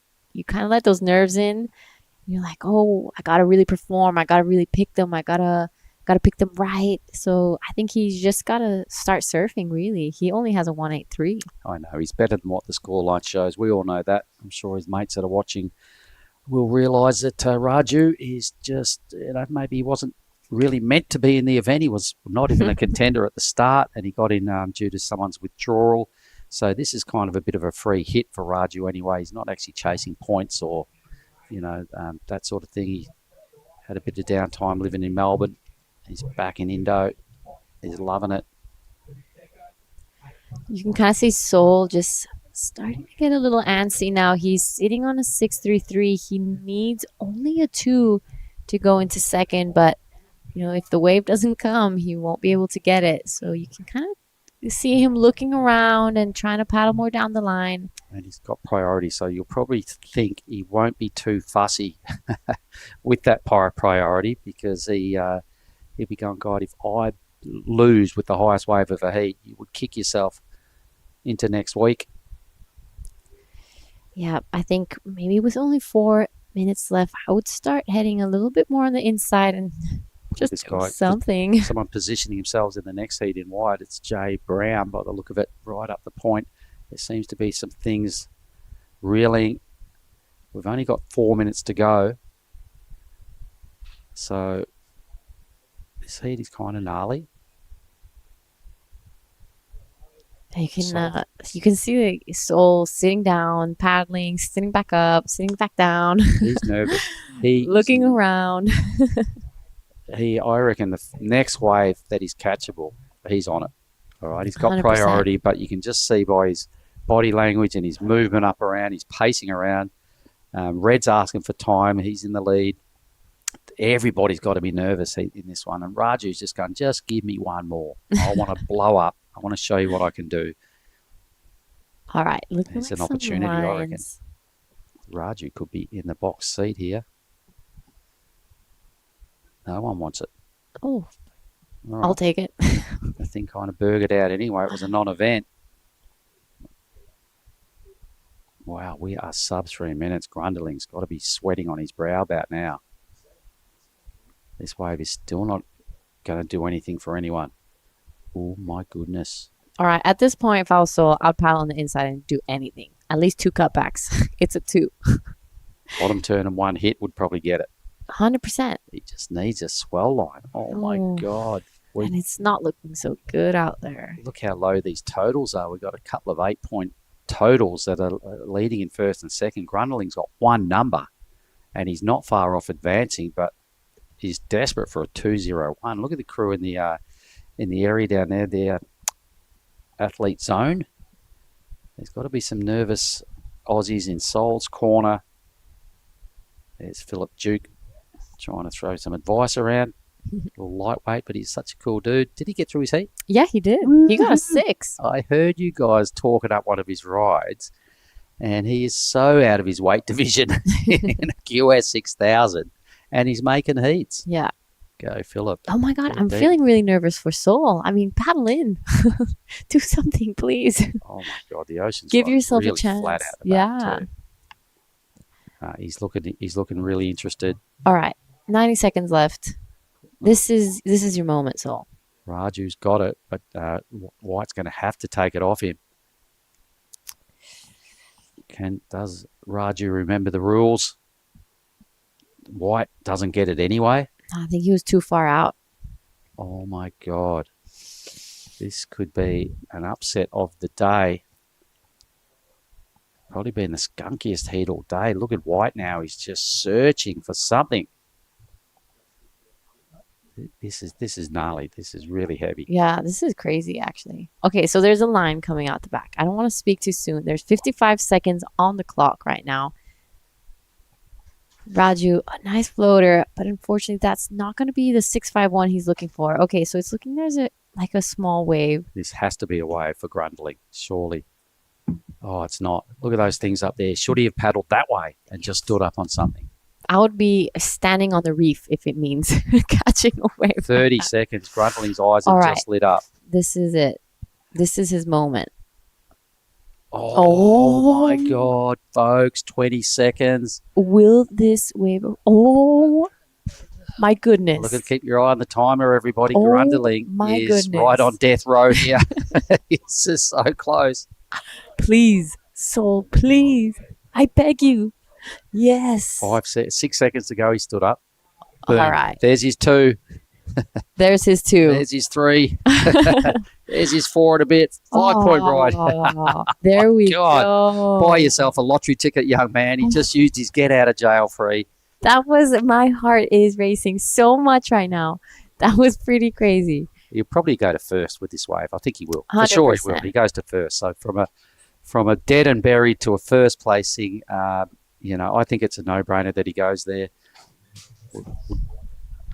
kind of let those nerves in. You're like, oh, I got to really perform. I got to really pick them. I got to pick them right. So I think he's just got to start surfing, really. He only has a 183. I know. He's better than what the scoreline shows. We all know that. I'm sure his mates that are watching will realise that Raju is just, maybe he wasn't really meant to be in the event. He was not even a contender at the start, and he got in due to someone's withdrawal. So this is kind of a bit of a free hit for Raju anyway. He's not actually chasing points or, that sort of thing. He had a bit of downtime living in Melbourne. He's back in Indo. He's loving it. You can kind of see Sol just starting to get a little antsy now. He's sitting on a 6-3-3. He needs only a 2 to go into second, but if the wave doesn't come, he won't be able to get it. So you can kind of see him looking around and trying to paddle more down the line. And he's got priority, so you'll probably think he won't be too fussy with that priority, because he'll be going, God, if I lose with the highest wave of a heat, you would kick yourself into next week. Yeah, I think maybe with only 4 minutes left, I would start heading a little bit more on the inside and just this guy, something. Someone positioning themselves in the next heat in white. It's Jay Brown by the look of it, right up the point. There seems to be some things reeling. We've only got 4 minutes to go. So this heat is kind of gnarly. You can see the Sol sitting down, paddling, sitting back up, sitting back down. He's nervous. Looking around. I reckon the next wave that is catchable, he's on it. All right, he's got 100%. priority, but you can just see by his body language and his movement up around, he's pacing around. Red's asking for time. He's in the lead. Everybody's got to be nervous in this one. And Raju's just going, just give me one more. I want to blow up. I want to show you what I can do. All right. It's an opportunity, I reckon. Raju could be in the box seat here. No one wants it. Oh, right. I'll take it. The thing kind of burgered out anyway. It was a non-event. Wow, we are sub 3 minutes. Grundling's got to be sweating on his brow about now. This wave is still not going to do anything for anyone. Oh, my goodness. All right. At this point, if I was Sol, I'd paddle on the inside and do anything. At least 2 cutbacks. It's a 2. Bottom turn and 1 hit would probably get it. 100%. He just needs a swell line. Oh, my God. And it's not looking so good out there. Look how low these totals are. We've got a couple of 8-point totals that are leading in first and second. Grundling's got 1 number, and he's not far off advancing, but he's desperate for a 2-0-1. Look at the crew in the area down there, the athlete zone. There's got to be some nervous Aussies in Sol's corner. There's Philip Duke trying to throw some advice around. A little lightweight, but he's such a cool dude. Did he get through his heat? Yeah, he did. He got a 6. I heard you guys talking up one of his rides, and he is so out of his weight division in a QS 6000, and he's making heats. Yeah. Go, Philip. Oh, my God. I'm feeling really nervous for Sol. I mean, paddle in. Do something, please. Oh, my God. The ocean's Give yourself really a chance. flat out the back too. He's looking really interested. All right. 90 seconds left. This is your moment, Sol. Raju's got it, but White's going to have to take it off him. Does Raju remember the rules? White doesn't get it anyway. I think he was too far out. Oh, my God. This could be an upset of the day. Probably been the skunkiest heat all day. Look at White now. He's just searching for something. This is gnarly. This is really heavy. Yeah, this is crazy, actually. Okay, so there's a line coming out the back. I don't want to speak too soon. There's 55 seconds on the clock right now. Raju, a nice floater, but unfortunately, that's not going to be the 651 he's looking for. Okay, so it's looking there's a small wave. This has to be a wave for Grundling, surely. Oh, it's not. Look at those things up there. Should he have paddled that way and just stood up on something? I would be standing on the reef if it means catching a wave. 30 seconds. Grundling's eyes have just lit up. This is it. This is his moment. Oh my God, folks. 20 seconds. Will this wave... Oh, my goodness. Look, keep your eye on the timer, everybody. Oh, Grundling my is goodness. right on death row here. It's just so close. Please, Soul, please. I beg you. Yes. 6 seconds to go. He stood up. Boom. All right. There's his 2. There's his 2. There's his 3. There's his 4 and a bit. 5-point ride. There we God. go. Buy yourself a lottery ticket, young man. He just used his get out of jail free. That was, my heart is racing so much right now. That was pretty crazy. He'll probably go to first with this wave. I think he will. For sure he will. He goes to first. So from a dead and buried to a first placing, I think it's a no-brainer that he goes there.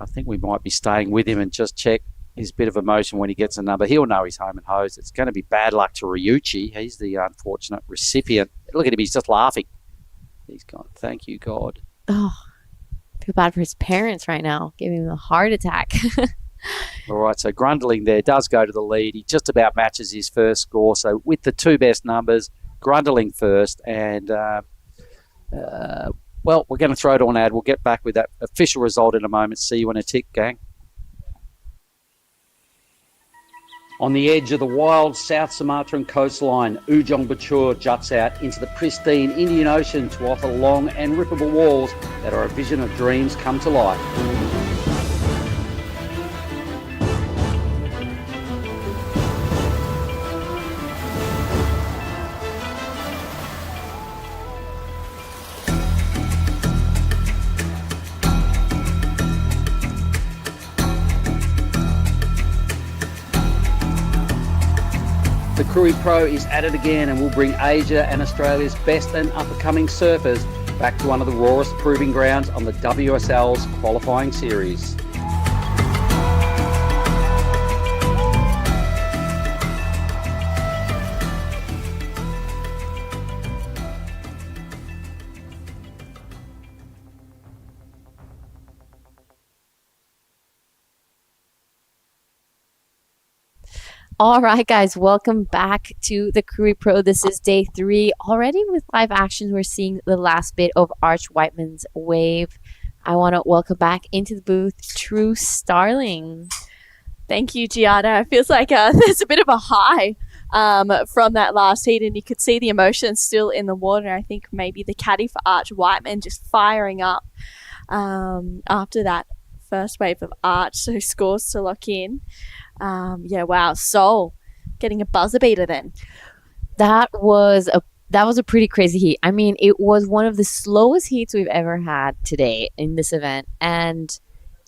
I think we might be staying with him and just check his bit of emotion when he gets a number. He'll know he's home and hosed. It's going to be bad luck to Ryuichi. He's the unfortunate recipient. Look at him. He's just laughing. He's gone, thank you, God. Oh, feel bad for his parents right now, giving him a heart attack. All right, so Grundling there does go to the lead. He just about matches his first score. So with the 2 best numbers, Grundling first. And, well, we're going to throw it on ad. We'll get back with that official result in a moment. See you in a tick, gang. On the edge of the wild South Sumatran coastline, Ujung Bocur juts out into the pristine Indian Ocean to offer long and rippable walls that are a vision of dreams come to life. The Krui Pro is at it again and will bring Asia and Australia's best and up-and-coming surfers back to one of the rawest proving grounds on the WSL's qualifying series. All right, guys, welcome back to the Krui Pro. This is day 3. Already with live action, we're seeing the last bit of Arch Whiteman's wave. I want to welcome back into the booth, True Starling. Thank you, Gianna. It feels like there's a bit of a high from that last heat, and you could see the emotion still in the water. I think maybe the caddy for Arch Whiteman just firing up after that first wave of Arch, so scores to lock in. Wow. Soul getting a buzzer beater then. That was a pretty crazy heat. I mean, it was one of the slowest heats we've ever had today in this event, and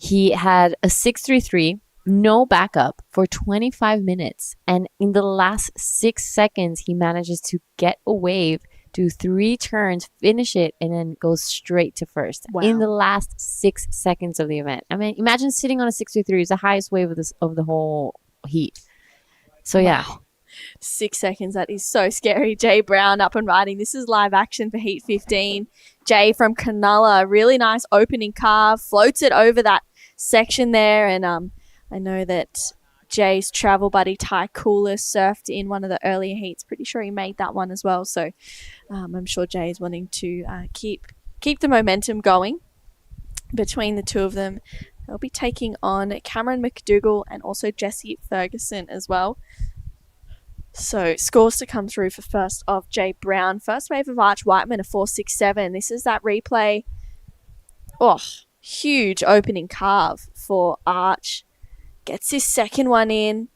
he had a 633, no backup for 25 minutes, and in the last 6 seconds he manages to get a wave, do 3 turns, finish it, and then goes straight to first. Wow. In the last 6 seconds of the event. I mean, imagine sitting on a 633. It's the highest wave of the whole heat. So yeah. Wow. 6 seconds. That is so scary. Jay Brown up and riding. This is live action for Heat 15. Jay from Cronulla, really nice opening carve, floats it over that section there, and I know that Jay's travel buddy Ty Coolest surfed in one of the earlier heats. Pretty sure he made that one as well. So I'm sure Jay is wanting to keep the momentum going between the two of them. They'll be taking on Cameron McDougall and also Jesse Ferguson as well. So scores to come through for first of Jay Brown. First wave of Arch Whiteman, a 4.67. This is that replay. Oh, huge opening carve for Arch. Gets his second one in.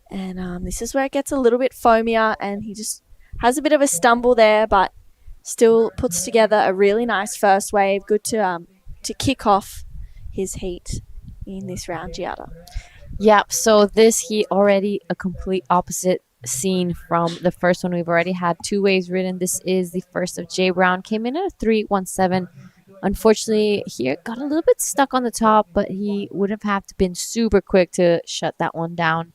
And this is where it gets a little bit foamier, and he just has a bit of a stumble there, but still puts together a really nice first wave. Good to kick off his heat in this round, Giada. Yep, so this heat already a complete opposite scene from the first one. We've already had 2 waves ridden. This is the first of Jay Brown. Came in at a 3:17. Unfortunately, here got a little bit stuck on the top, but he would have had to been super quick to shut that one down.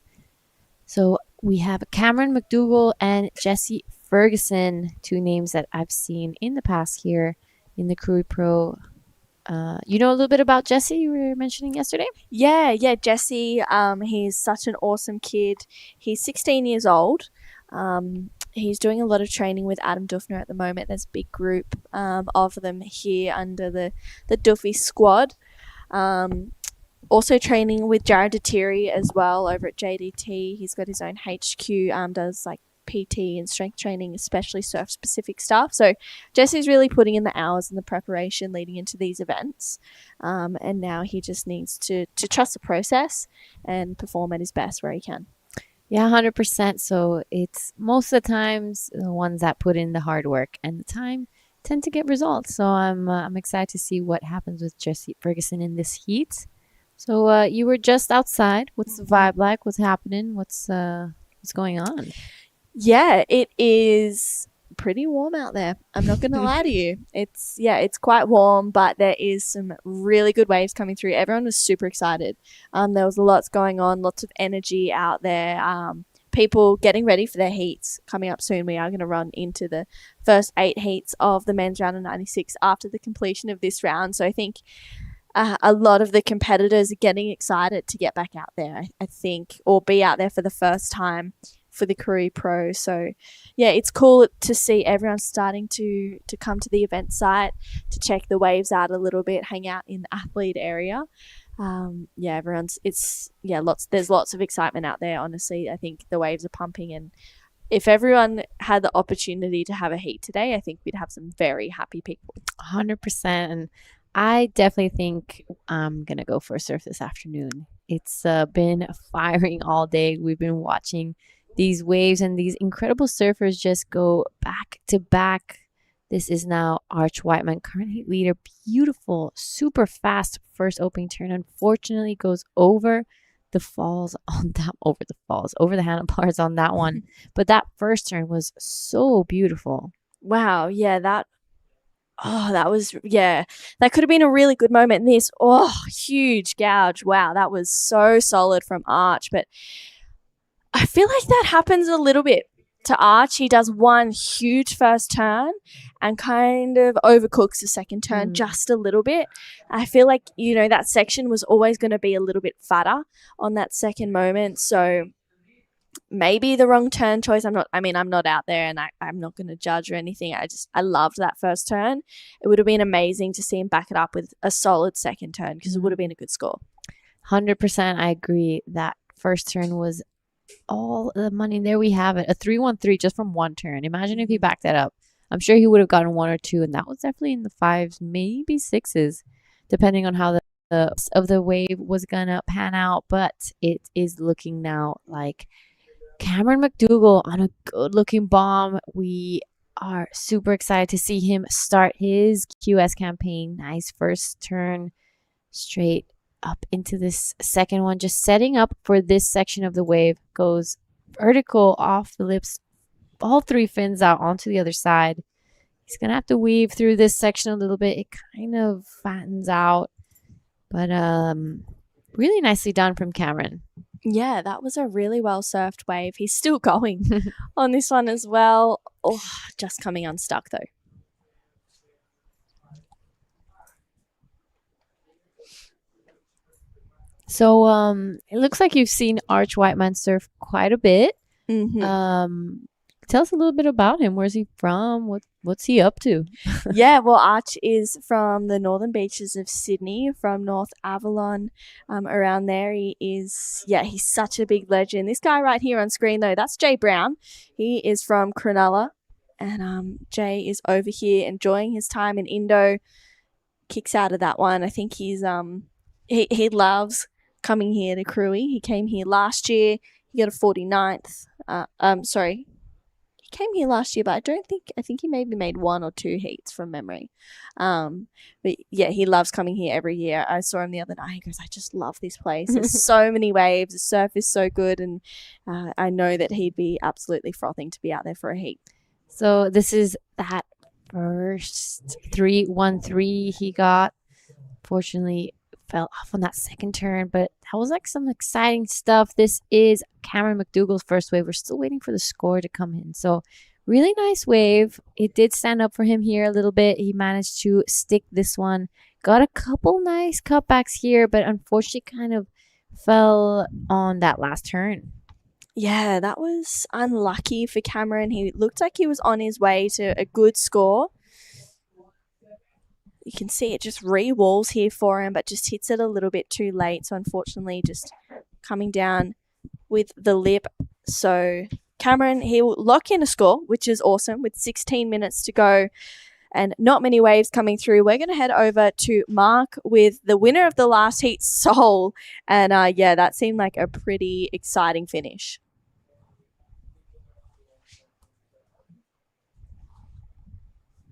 So we have Cameron McDougall and Jesse Ferguson, 2 names that I've seen in the past here in the Krui Pro. You know a little bit about Jesse you were mentioning yesterday? Yeah, Jesse, he's such an awesome kid. He's 16 years old. He's doing a lot of training with Adam Duffner at the moment. There's a big group of them here under the Duffy squad. Also training with Jared Detiri as well over at JDT. He's got his own HQ, does like PT and strength training, especially surf specific stuff. So Jesse's really putting in the hours and the preparation leading into these events. And now he just needs to trust the process and perform at his best where he can. Yeah, 100%. So it's most of the times the ones that put in the hard work and the time tend to get results. So I'm excited to see what happens with Jesse Ferguson in this heat. So you were just outside. What's the vibe like? What's happening? What's going on? Yeah, it is pretty warm out there. I'm not going to lie to you. It's quite warm, but there is some really good waves coming through. Everyone was super excited. There was lots going on, lots of energy out there. People getting ready for their heats coming up soon. We are going to run into the first 8 heats of the men's round of 96 after the completion of this round. So I think a lot of the competitors are getting excited to get back out there, I think, or be out there for the first time for the Krui Pro. So yeah, it's cool to see everyone starting to come to the event site to check the waves out a little bit, hang out in the athlete area. There's lots of excitement out there. Honestly, I think the waves are pumping, and if everyone had the opportunity to have a heat today, I think we'd have some very happy people. 100%. And I definitely think I'm gonna go for a surf this afternoon. It's been firing all day. We've been watching these waves and these incredible surfers just go back to back. This is now Arch Whiteman, current heat leader. Beautiful, super fast first opening turn. Unfortunately, goes over the handlebars on that one. But that first turn was so beautiful. Wow, yeah, that could have been a really good moment. And this, huge gouge. Wow, that was so solid from Arch. But I feel like that happens a little bit to Arch. He does one huge first turn and kind of overcooks the second turn just a little bit. I feel like, that section was always going to be a little bit fatter on that second moment. So maybe the wrong turn choice. I'm not out there and I'm not going to judge or anything. I loved that first turn. It would have been amazing to see him back it up with a solid second turn because it would have been a good score. 100%. I agree. That first turn was all the money. There we have it. A 3-1-3 just from one turn. Imagine if he backed that up. I'm sure he would have gotten 1 or 2, and that was definitely in the 5s, maybe 6s, depending on how the wave was gonna pan out. But it is looking now like Cameron McDougall on a good looking bomb. We are super excited to see him start his QS campaign. Nice first turn straight up into this second one, just setting up for this section of the wave. Goes vertical off the lips, all 3 fins out onto the other side. He's gonna have to weave through this section a little bit. It kind of flattens out, but really nicely done from Cameron. Yeah, that was a really well surfed wave. He's still going on this one as well. Just coming unstuck though. So it looks like you've seen Arch Whiteman surf quite a bit. Tell us a little bit about him. Where's he from? What's he up to? Yeah, well, Arch is from the northern beaches of Sydney, from North Avalon, around there. He's such a big legend. This guy right here on screen, though, that's Jay Brown. He is from Cronulla, and Jay is over here enjoying his time in Indo. Kicks out of that one. I think he's he loves coming here to Krui. He came here last year. He got a 49th. came here last year, but I think he maybe made 1 or 2 heats from memory. But yeah, he loves coming here every year. I saw him the other night. He goes, I just love this place. There's so many waves. The surf is so good, and I know that he'd be absolutely frothing to be out there for a heat. So this is that first 3-1-3 he got. Fortunately, fell off on that second turn, but that was like some exciting stuff. This is Cameron McDougall's first wave. We're still waiting for the score to come in. So really nice wave. It did stand up for him here a little bit. He managed to stick this one. Got a couple nice cutbacks here, but unfortunately kind of fell on that last turn. Yeah, that was unlucky for Cameron. He looked like he was on his way to a good score. You can see it just re-walls here for him, but just hits it a little bit too late. So unfortunately, just coming down with the lip. So Cameron, he will lock in a score, which is awesome, with 16 minutes to go and not many waves coming through. We're going to head over to Mark with the winner of the last heat, Seoul. And yeah, that seemed like a pretty exciting finish.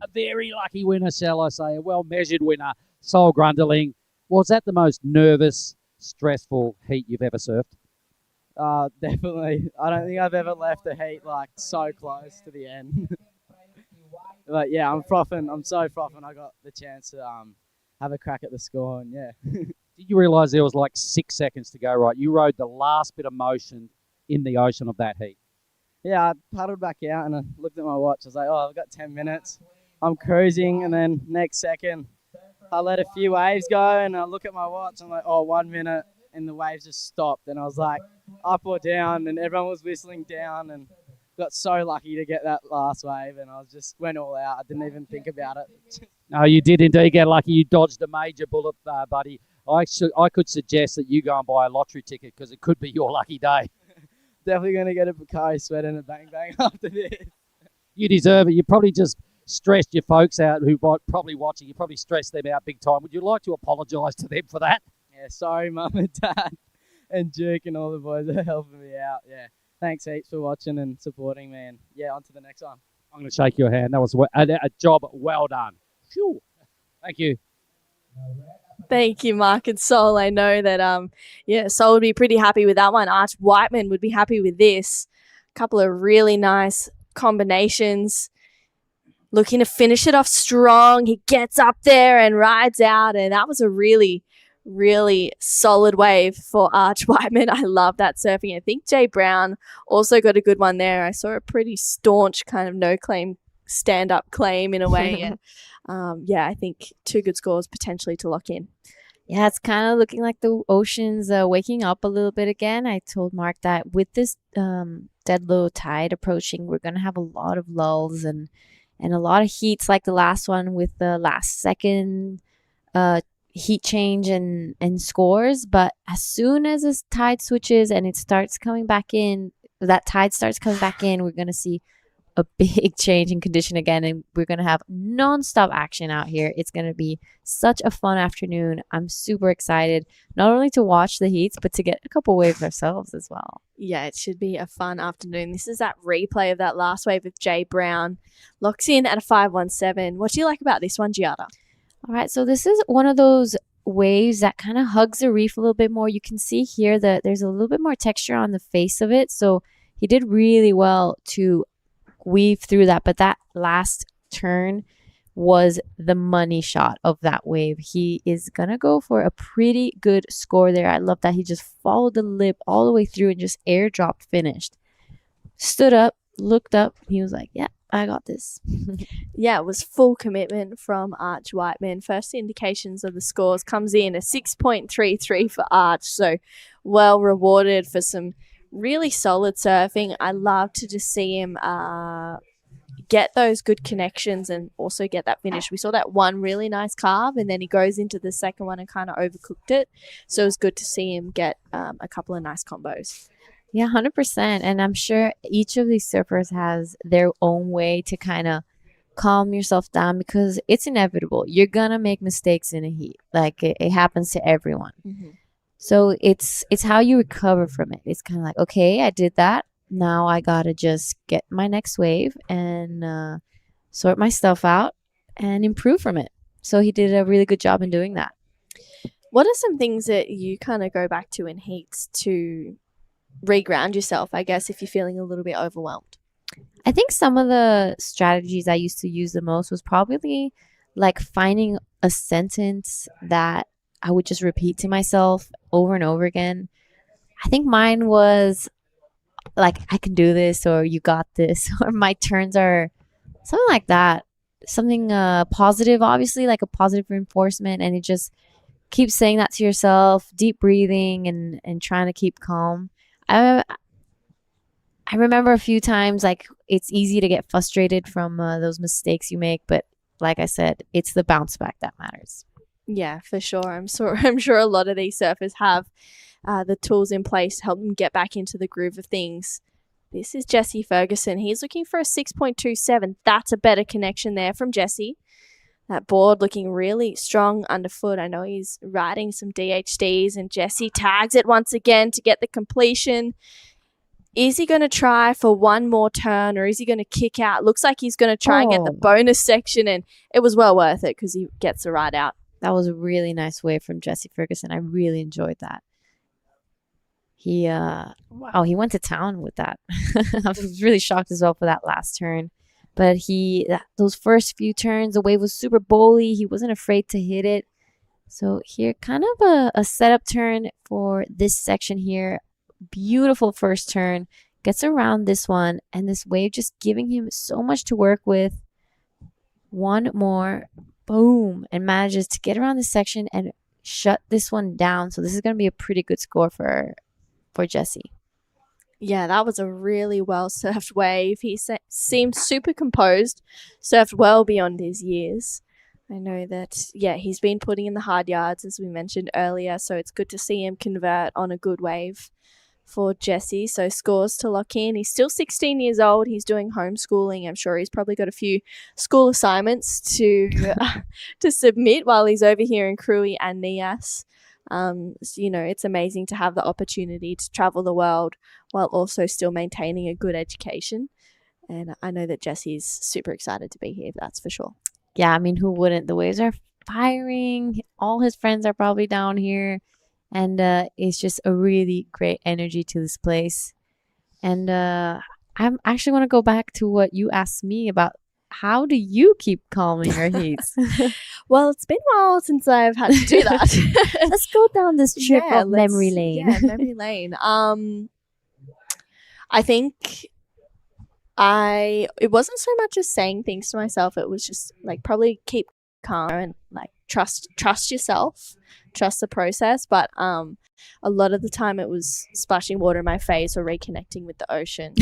A very lucky winner, shall I say. A well-measured winner, Sol Grundling. Was that the most nervous, stressful heat you've ever surfed? Definitely. I don't think I've ever left a heat like so close to the end. But yeah, I'm frothing. I'm so frothing. I got the chance to have a crack at the score, and yeah. Did you realise there was like 6 seconds to go, right? You rode the last bit of motion in the ocean of that heat. Yeah, I paddled back out and I looked at my watch. I was like, oh, I've got 10 minutes. I'm cruising, and then next second, I let a few waves go, and I look at my watch. I'm like, oh, 1 minute, and the waves just stopped. And I was like, up or down, and everyone was whistling down, and got so lucky to get that last wave, and I just went all out. I didn't even think about it. No, you did indeed get lucky. You dodged a major bullet, buddy. I could suggest that you go and buy a lottery ticket because it could be your lucky day. Definitely going to get a Bacardi sweat and a bang bang after this. You deserve it. You probably just stressed your folks out who are probably watching. You probably stressed them out big time. Would you like to apologise to them for that? Yeah, sorry, Mum and Dad and Duke and all the boys that are helping me out. Yeah, thanks heaps for watching and supporting me. And yeah, on to the next one. I'm going to shake your hand. That was a job well done. Phew. Thank you. Thank you, Mark and Sol. I know that Sol would be pretty happy with that one. Arch Whiteman would be happy with this. A couple of really nice combinations. Looking to finish it off strong. He gets up there and rides out, and that was a really, really solid wave for Arch Whiteman. I love that surfing. I think Jay Brown also got a good one there. I saw a pretty staunch kind of no-claim stand-up claim in a way. And yeah, I think 2 good scores potentially to lock in. Yeah, it's kind of looking like the ocean's waking up a little bit again. I told Mark that with this dead low tide approaching, we're going to have a lot of lulls and a lot of heats like the last one with the last second heat change and scores. But as soon as this tide switches and it starts coming back in, that tide starts coming back in, we're going to see a big change in condition again, and we're going to have non-stop action out here. It's going to be such a fun afternoon. I'm super excited, not only to watch the heats, but to get a couple waves ourselves as well. Yeah, it should be a fun afternoon. This is that replay of that last wave of Jay Brown. Locks in at a 517. What do you like about this one, Giada? All right, so this is one of those waves that kind of hugs the reef a little bit more. You can see here that there's a little bit more texture on the face of it, so he did really well to weave through that, but that last turn was the money shot of that wave. He is gonna go for a pretty good score there. I love that he just followed the lip all the way through and just airdropped finished. Stood up, looked up, he was like, yeah, I got this. Yeah, it was full commitment from Arch Whiteman. First indications of the scores comes in a 6.33 for Arch, so well rewarded for some really solid surfing. I love to just see him get those good connections and also get that finish. We saw that one really nice carve, and then he goes into the second one and kind of overcooked it. So it was good to see him get a couple of nice combos. Yeah, 100%. And I'm sure each of these surfers has their own way to kind of calm yourself down, because it's inevitable. You're going to make mistakes in a heat. Like it happens to everyone. Mm-hmm. So it's how you recover from it. It's kind of like, okay, I did that. now I gotta just get my next wave and sort my stuff out and improve from it. So he did a really good job in doing that. What are some things that you kind of go back to in heats to reground yourself, I guess, if you're feeling a little bit overwhelmed? I think some of the strategies I used to use the most was probably like finding a sentence that I would just repeat to myself over and over again. I think mine was like, I can do this, or you got this, or my turns are something like that. Something positive, obviously, like a positive reinforcement. And it just keeps saying that to yourself, deep breathing and trying to keep calm. I remember a few times, like, it's easy to get frustrated from those mistakes you make. But like I said, it's the bounce back that matters. Yeah, for sure. I'm sure a lot of these surfers have the tools in place to help them get back into the groove of things. This is Jesse Ferguson. He's looking for a 6.27. That's a better connection there from Jesse. That board looking really strong underfoot. I know he's riding some DHDs, and Jesse tags it once again to get the completion. Is he going to try for one more turn, or is he going to kick out? Looks like he's going to try and get the bonus section, and it was well worth it because he gets the ride out. That was a really nice wave from Jesse Ferguson. I really enjoyed that. He went to town with that. I was really shocked as well for that last turn. But those first few turns, the wave was super bowly. He wasn't afraid to hit it. So here, kind of a setup turn for this section here. Beautiful first turn. Gets around this one, and this wave just giving him so much to work with. One more, boom, and manages to get around this section and shut this one down. So this is going to be a pretty good score for Jesse. Yeah, that was a really well surfed wave. He seemed super composed, surfed well beyond his years. I know that, yeah, he's been putting in the hard yards, as we mentioned earlier, so it's good to see him convert on a good wave for Jesse. So scores to lock in. He's still 16 years old. He's doing homeschooling. I'm sure he's probably got a few school assignments to submit while he's over here in Krui and Nias. It's amazing to have the opportunity to travel the world while also still maintaining a good education. And I know that Jesse's super excited to be here, that's for sure. Yeah, I mean, who wouldn't? The waves are firing. All his friends are probably down here. And it's just a really great energy to this place. And I'm actually want to go back to what you asked me about. How do you keep calm in your heats? Well, it's been a while since I've had to do that. Let's go down this trip of memory lane. Yeah, memory lane. I think it wasn't so much as saying things to myself. It was just like probably keep calm and like trust yourself, trust the process. But a lot of the time it was splashing water in my face or reconnecting with the ocean.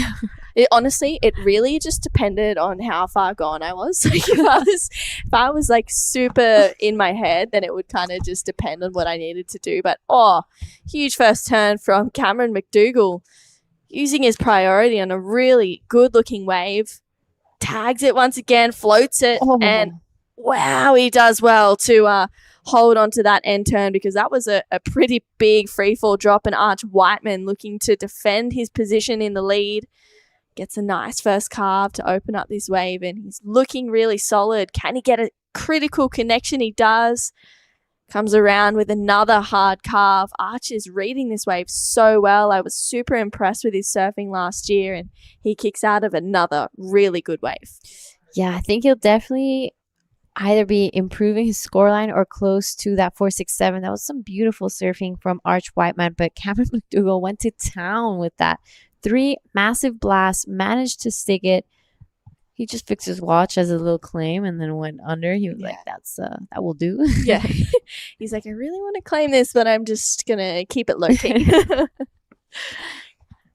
It really just depended on how far gone I was. Like if I was like super in my head, then it would kind of just depend on what I needed to do. But huge first turn from Cameron McDougall, using his priority on a really good looking wave, tags it once again, floats it, and wow, he does well to hold on to that end turn, because that was a pretty big free fall drop, and Arch Whiteman looking to defend his position in the lead. Gets a nice first carve to open up this wave, and he's looking really solid. Can he get a critical connection? He does. Comes around with another hard carve. Arch is reading this wave so well. I was super impressed with his surfing last year, and he kicks out of another really good wave. Yeah, I think he'll definitely either be improving his scoreline or close to that 4.67. That was some beautiful surfing from Arch Whiteman, but Cameron McDougall went to town with that. 3 massive blasts, managed to stick it. He just fixed his watch as a little claim and then went under. He was like, that will do. Yeah. He's like, I really want to claim this, but I'm just going to keep it low-key.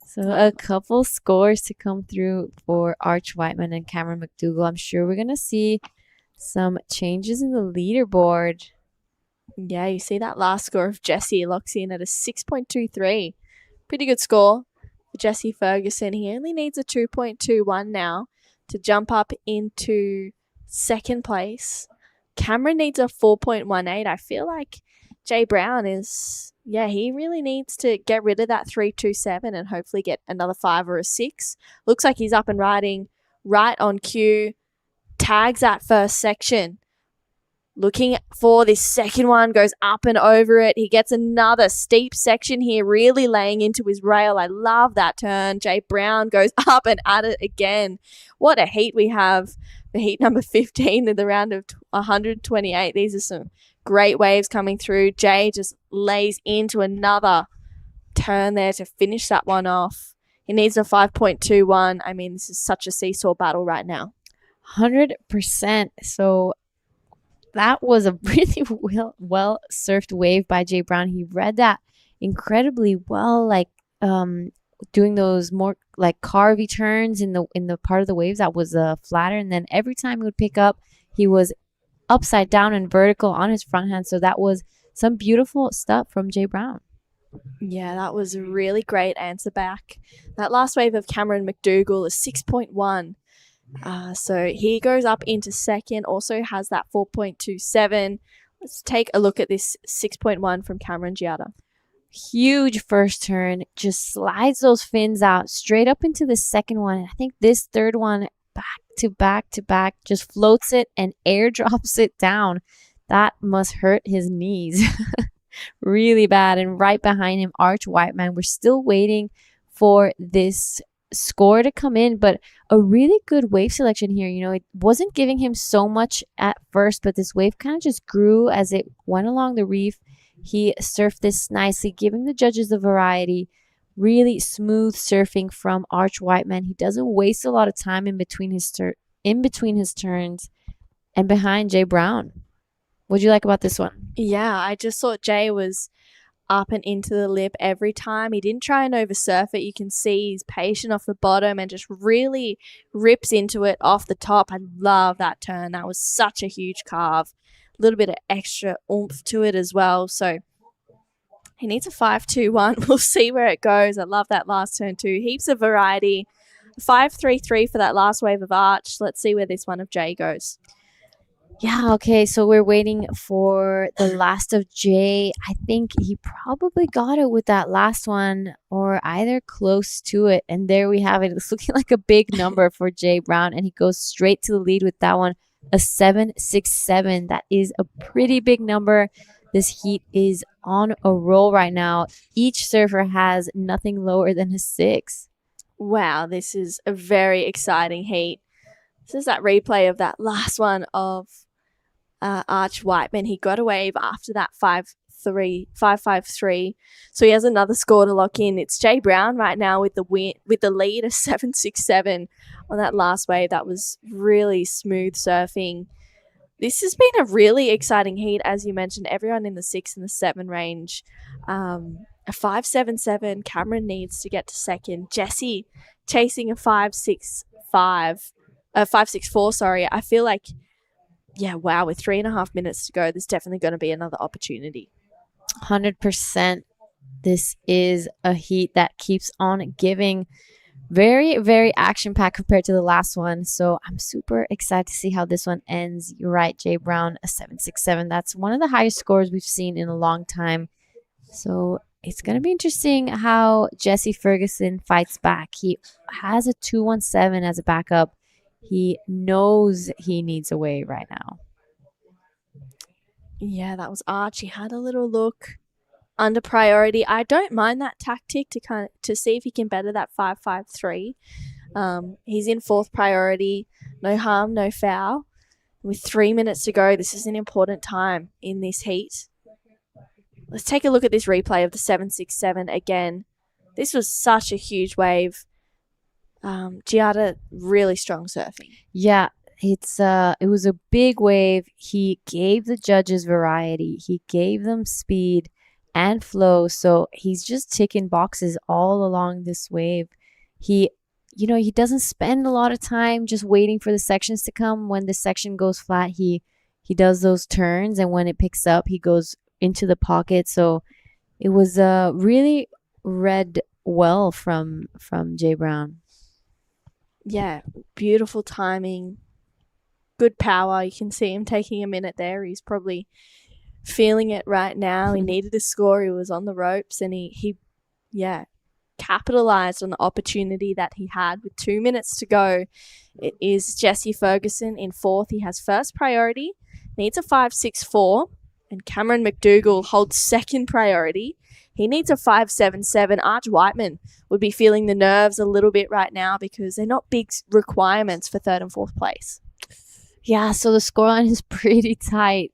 So a couple scores to come through for Arch Whiteman and Cameron McDougall. I'm sure we're going to see some changes in the leaderboard. Yeah, you see that last score of Jesse locks in at a 6.23. Pretty good score for Jesse Ferguson. He only needs a 2.21 now to jump up into second place. Cameron needs a 4.18. I feel like Jay Brown is Yeah, he really needs to get rid of that 3.27 and hopefully get another 5 or a 6. Looks like he's up and riding right on cue. Tags that first section. Looking for this second one, goes up and over it. He gets another steep section here, really laying into his rail. I love that turn. Jay Brown goes up and at it again. What a heat we have for heat number 15 in the round of 128. These are some great waves coming through. Jay just lays into another turn there to finish that one off. He needs a 5.21. I mean, this is such a seesaw battle right now. 100%. So that was a really well surfed wave by Jay Brown. He read that incredibly well, like doing those more like carvy turns in the part of the waves that was flatter, and then every time he would pick up, he was upside down and vertical on his front hand. So that was some beautiful stuff from Jay Brown. Yeah, that was a really great answer back. That last wave of Cameron McDougall is 6.1. So he goes up into second, also has that 4.27. Let's take a look at this 6.1 from Cameron Giada. Huge first turn, just slides those fins out straight up into the second one. I think this third one back to back just floats it and airdrops it down. That must hurt his knees really bad. And right behind him, Arch Whiteman. We're still waiting for this score to come in, but a really good wave selection here. You know, it wasn't giving him so much at first, but this wave kind of just grew as it went along the reef. He surfed this nicely, giving the judges a variety. Really smooth surfing from Arch Whiteman. He doesn't waste a lot of time in between his turns, and behind Jay Brown. What'd you like about this one? Yeah, I just thought Jay was up and into the lip every time. He didn't try and oversurf it. You can see he's patient off the bottom and just really rips into it off the top. I love that turn. That was such a huge carve. A little bit of extra oomph to it as well. So he needs a 5.21. We'll see where it goes. I love that last turn too. Heaps of variety. 5.33 for that last wave of Arch. Let's see where this one of Jay goes. Yeah, okay, so we're waiting for the last of Jay. I think he probably got it with that last one or either close to it. And there we have it. It's looking like a big number for Jay Brown, and he goes straight to the lead with that one, a 7.67. That is a pretty big number. This heat is on a roll right now. Each surfer has nothing lower than a 6. Wow, this is a very exciting heat. This is that replay of that last one of Arch Whiteman. He got a wave after that 5.53. So he has another score to lock in. It's Jay Brown right now with the lead of 7.67 on that last wave. That was really smooth surfing. This has been a really exciting heat, as you mentioned. Everyone in the 6 and the 7 range. A 5.77. Cameron needs to get to second. Jesse chasing a 5.64. Sorry. I feel like, yeah, wow, with 3.5 minutes to go, there's definitely going to be another opportunity. 100%. This is a heat that keeps on giving. Very, very action-packed compared to the last one. So I'm super excited to see how this one ends. You're right, Jay Brown, a 7.67. That's one of the highest scores we've seen in a long time. So it's going to be interesting how Jesse Ferguson fights back. He has a 2.17 as a backup. He knows he needs a wave right now. Yeah, that was Arch. He had a little look under priority. I don't mind that tactic to see if he can better that 5.53. He's in 4th priority. No harm, no foul. With 3 minutes to go, this is an important time in this heat. Let's take a look at this replay of the 7.67 again. This was such a huge wave. Giada, really strong surfing. Yeah, it was a big wave. He gave the judges variety. He gave them speed and flow. So he's just ticking boxes all along this wave. He doesn't spend a lot of time just waiting for the sections to come. When the section goes flat, he does those turns, and when it picks up, he goes into the pocket. So it was really read well from Jay Brown. Yeah, beautiful timing, good power. You can see him taking a minute there. He's probably feeling it right now. He needed a score. He was on the ropes, and he capitalized on the opportunity that he had with 2 minutes to go. It is Jesse Ferguson in fourth. He has first priority, needs a 5.64, and Cameron McDougall holds second priority. He needs a 5.77. Arch Whiteman would be feeling the nerves a little bit right now because they're not big requirements for third and fourth place. Yeah, so the scoreline is pretty tight.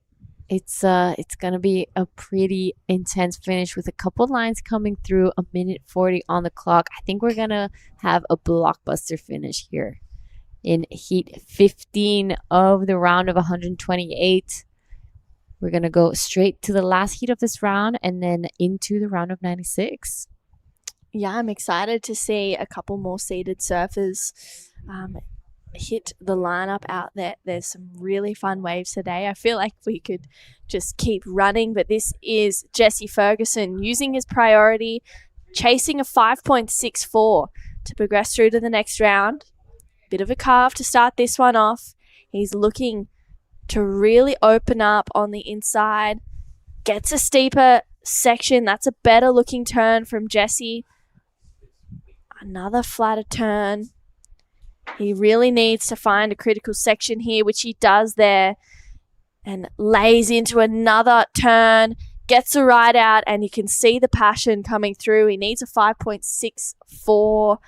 It's gonna be a pretty intense finish with a couple lines coming through. 1:40 on the clock. I think we're gonna have a blockbuster finish here in heat 15 of the round of 128. We're gonna go straight to the last heat of this round and then into the round of 96. Yeah, I'm excited to see a couple more seeded surfers hit the lineup out there. There's some really fun waves today. I feel like we could just keep running, but this is Jesse Ferguson using his priority, chasing a 5.64 to progress through to the next round. Bit of a carve to start this one off. He's looking to really open up on the inside. Gets a steeper section. That's a better looking turn from Jesse. Another flatter turn. He really needs to find a critical section here, which he does there, and lays into another turn, gets a ride out, and you can see the passion coming through. He needs a 5.64.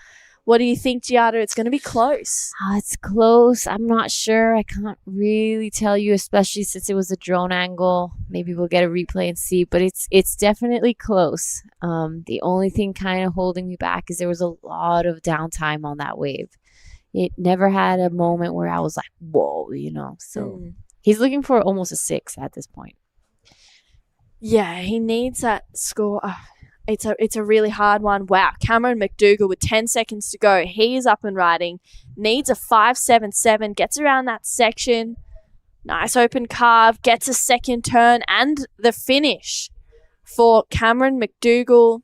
What do you think, Giada? It's going to be close. It's close. I'm not sure. I can't really tell you, especially since it was a drone angle. Maybe we'll get a replay and see, but it's definitely close. The only thing kind of holding me back is there was a lot of downtime on that wave. It never had a moment where I was like, whoa, So he's looking for almost a 6 at this point. Yeah, he needs that score. It's a really hard one. Wow, Cameron McDougall with 10 seconds to go. He is up and riding. Needs a 5.77. Gets around that section. Nice open carve. Gets a second turn. And the finish for Cameron McDougall.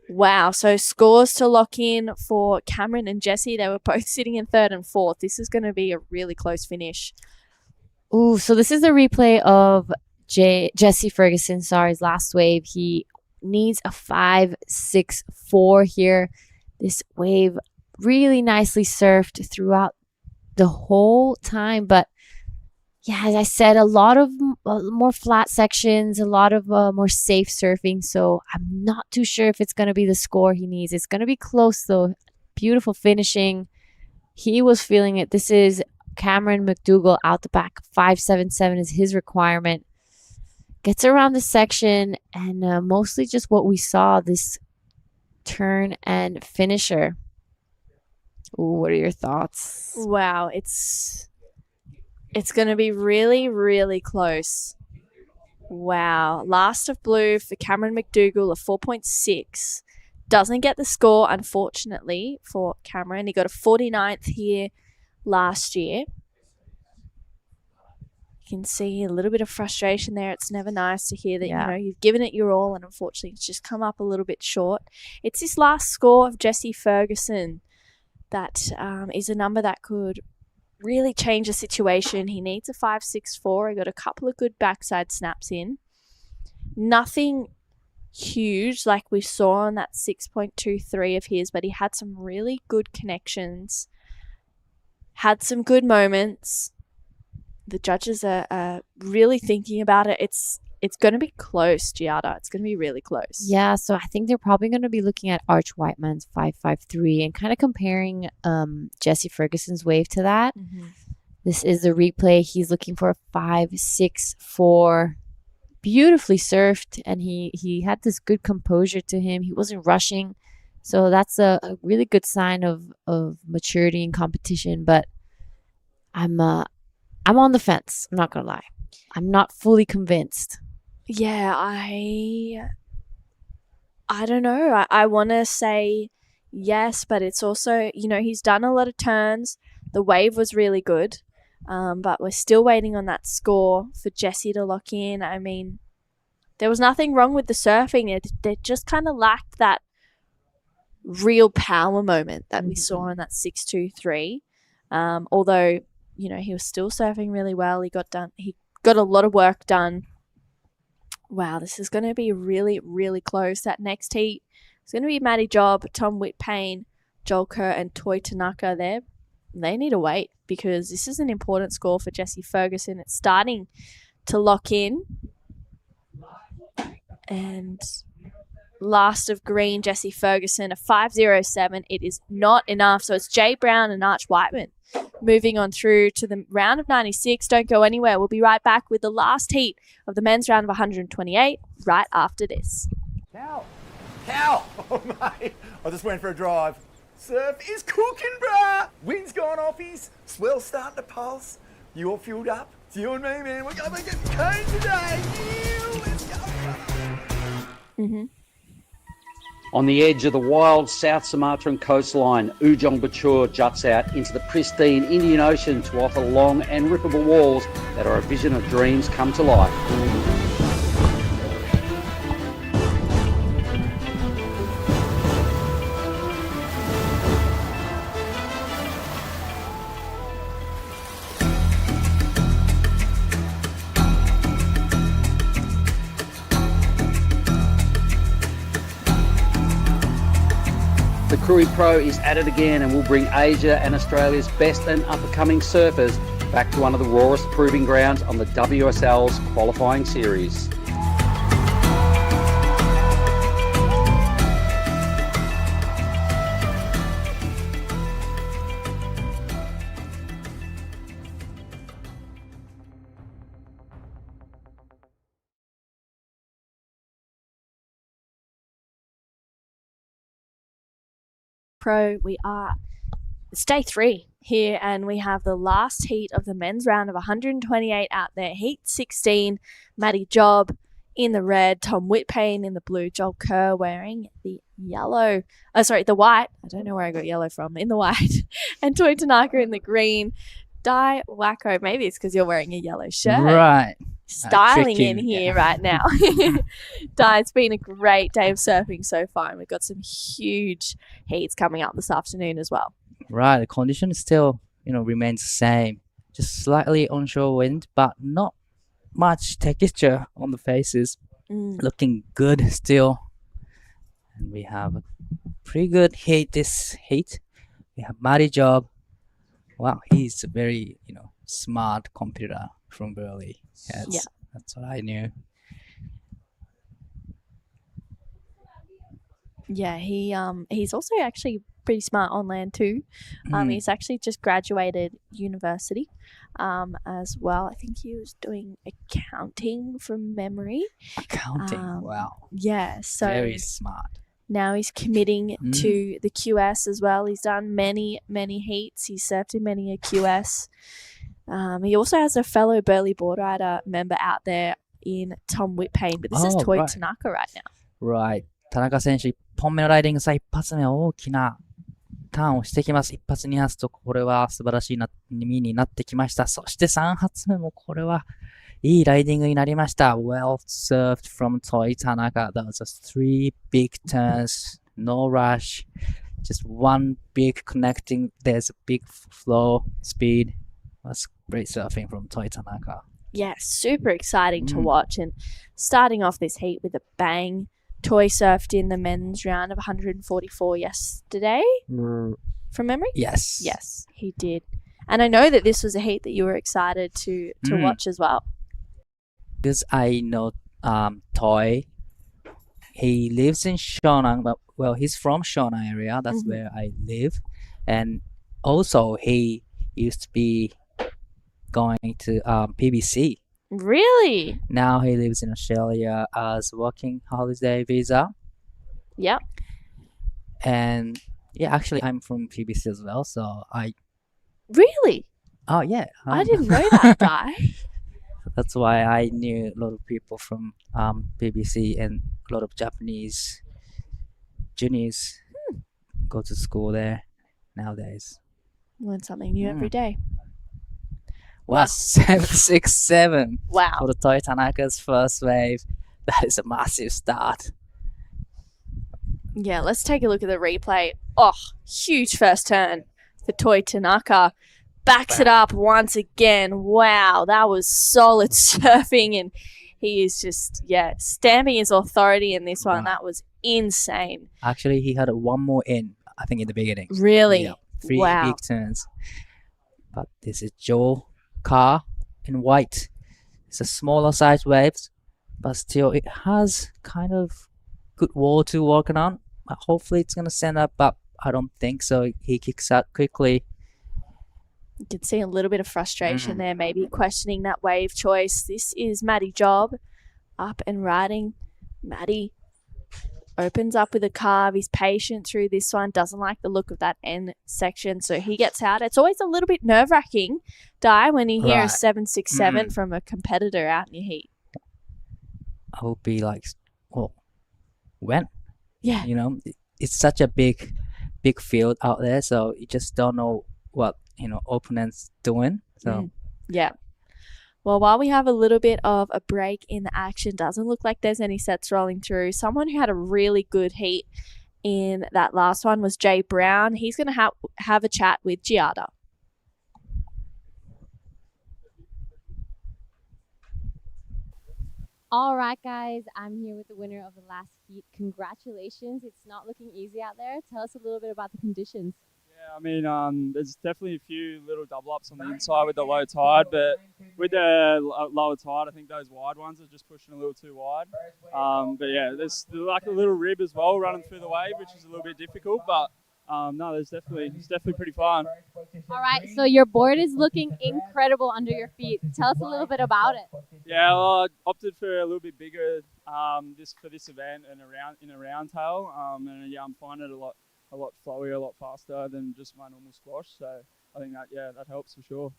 Wow, so scores to lock in for Cameron and Jesse. They were both sitting in third and fourth. This is going to be a really close finish. Ooh, so this is a replay of Jesse Ferguson, his last wave. He needs a 5.64 here. This wave really nicely surfed throughout the whole time, but yeah, as I said, a lot of more flat sections, a lot of more safe surfing. So I'm not too sure if it's going to be the score he needs. It's going to be close though. Beautiful finishing. He was feeling it. This is Cameron McDougall out the back. 5.77 is his requirement. Gets around the section and mostly just what we saw, this turn and finisher. Ooh, what are your thoughts? Wow, it's going to be really, really close. Wow. Last of blue for Cameron McDougall, a 4.6. Doesn't get the score, unfortunately, for Cameron. He got a 49th here last year. You can see a little bit of frustration there. It's never nice to hear that, you've given it your all, and unfortunately it's just come up a little bit short. It's this last score of Jesse Ferguson that is a number that could really change the situation. He needs a 5.64. He got a couple of good backside snaps in. Nothing huge like we saw on that 6.23 of his, but he had some really good connections, had some good moments. The judges are really thinking about it. It's going to be close, Giada. It's going to be really close. Yeah, so I think they're probably going to be looking at Arch Whiteman's 5.53 and kind of comparing Jesse Ferguson's wave to that. Mm-hmm. This is the replay. He's looking for a 5.64. Beautifully surfed, and he had this good composure to him. He wasn't rushing. So that's a really good sign of maturity and competition. But I'm on the fence. I'm not going to lie. I'm not fully convinced. Yeah, I don't know. I want to say yes, but it's also, he's done a lot of turns. The wave was really good, but we're still waiting on that score for Jesse to lock in. I mean, there was nothing wrong with the surfing. They just kind of lacked that real power moment that we saw in that 6.23. Although, he was still surfing really well. He got a lot of work done Wow, this is going to be really, really close. That next heat is going to be Maddie Job, Tom Whitpain, Joel Kerr, and Toy Tanaka there. They need to wait because this is an important score for Jessie Ferguson. It's starting to lock in. And last of green, Jessie Ferguson, a 5.07. It is not enough. So it's Jay Brown and Arch Whiteman moving on through to the round of 96. Don't go anywhere. We'll be right back with the last heat of the men's round of 128 right after this. Cow! Oh, mate, I just went for a drive. Surf is cooking, bruh! Wind's gone off his, swell's starting to pulse. You all fueled up? It's you and me, man. We're going to get cane today. Yeah, let's go, brother. On the edge of the wild South Sumatran coastline, Ujung Bocur juts out into the pristine Indian Ocean to offer long and rippable walls that are a vision of dreams come to life. The Krui Pro is at it again and will bring Asia and Australia's best and up-and-coming surfers back to one of the rawest proving grounds on the WSL's qualifying series. Pro, it's day 3 here, and we have the last heat of the men's round of 128 out there. Heat 16, Maddie Job in the red, Tom Whitpain in the blue, Joel Kerr wearing the white. I don't know where I got yellow from. In the white, and Toy Tanaka in the green. Di Wacko, maybe it's because you're wearing a yellow shirt. Right. Styling in here right now. Di, it's been a great day of surfing so far, and we've got some huge heats coming up this afternoon as well. Right, the condition still, remains the same. Just slightly onshore wind, but not much texture on the faces. Looking good still. And we have a pretty good heat this heat. We have Maddie Job. Wow, he's a very, smart competitor from Burley. Yeah, that's what I knew. Yeah, he's also actually pretty smart on land too. He's actually just graduated university as well. I think he was doing accounting from memory. Accounting, wow. Yeah, so very smart. Now he's committing to the QS as well. He's done many, many heats. He's surfed in many a QS. He also has a fellow Burley board rider member out there in Tom Whitpain, but this is Toy Tanaka right now. Right. 田中選手、1本目のライディングさ、一発目大きなターンをしてきます。一発二発と、これは素晴らしい身になってきました。そして3発目もこれはいいライディングになりました。Well served from Toy Tanaka. That was just 3 big turns, no rush, just one big connecting. There's a big flow, speed. That's great surfing from Toy Tanaka. Yeah, super exciting to watch. And starting off this heat with a bang. Toy surfed in the men's round of 144 yesterday, from memory? Yes. Yes, he did. And I know that this was a heat that you were excited to watch as well. Because I know Toy, he lives in Shonan, but he's from Shonan area. That's where I live. And also, he used to be going to PBC. Really? Now he lives in Australia as working holiday visa. Yep. And yeah, actually I'm from PBC as well, so I... Really? Oh yeah. I didn't know that, guy. That's why I knew a lot of people from PBC, and a lot of Japanese juniors go to school there nowadays. Learn something new every day. Wow, 767. Wow. For the Toy Tanaka's first wave. That is a massive start. Yeah, let's take a look at the replay. Oh, huge first turn for Toy Tanaka. Backs it up once again. Wow, that was solid surfing, and He is just, stamping his authority in this one. Right. That was insane. Actually, he had one more in, I think, in the beginning. Really? Yeah, 3 Wow. big turns. But this is Joe car in white. It's a smaller size waves, but still it has kind of good wall to work on. Hopefully it's gonna stand up, but I don't think so. He kicks out quickly. You can see a little bit of frustration there, maybe questioning that wave choice. This is Matty Job up and riding. Matty opens up with a carve. He's patient through this one. Doesn't like the look of that end section, so he gets out. It's always a little bit nerve-wracking, Di, when you hear a Right. 767 from a competitor out in your heat. I will be like, well, when? Yeah. You know, it's such a big field out there, so you just don't know what, opponents doing. So Yeah. Well, while we have a little bit of a break in the action, doesn't look like there's any sets rolling through. Someone who had a really good heat in that last one was Jay Brown. He's going to have a chat with Giada. All right, guys, I'm here with the winner of the last heat. Congratulations. It's not looking easy out there. Tell us a little bit about the conditions. Yeah, I mean, there's definitely a few little double ups on the inside with the low tide, but with the lower tide, I think those wide ones are just pushing a little too wide. But yeah, there's like a little rib as well running through the wave, which is a little bit difficult, but no, it's definitely pretty fun. All right, so your board is looking incredible under your feet. Tell us a little bit about it. Yeah, well, I opted for a little bit bigger for this event and in a round tail, and yeah, I'm finding it a lot flowier, a lot faster than just my normal squash. So I think that helps for sure.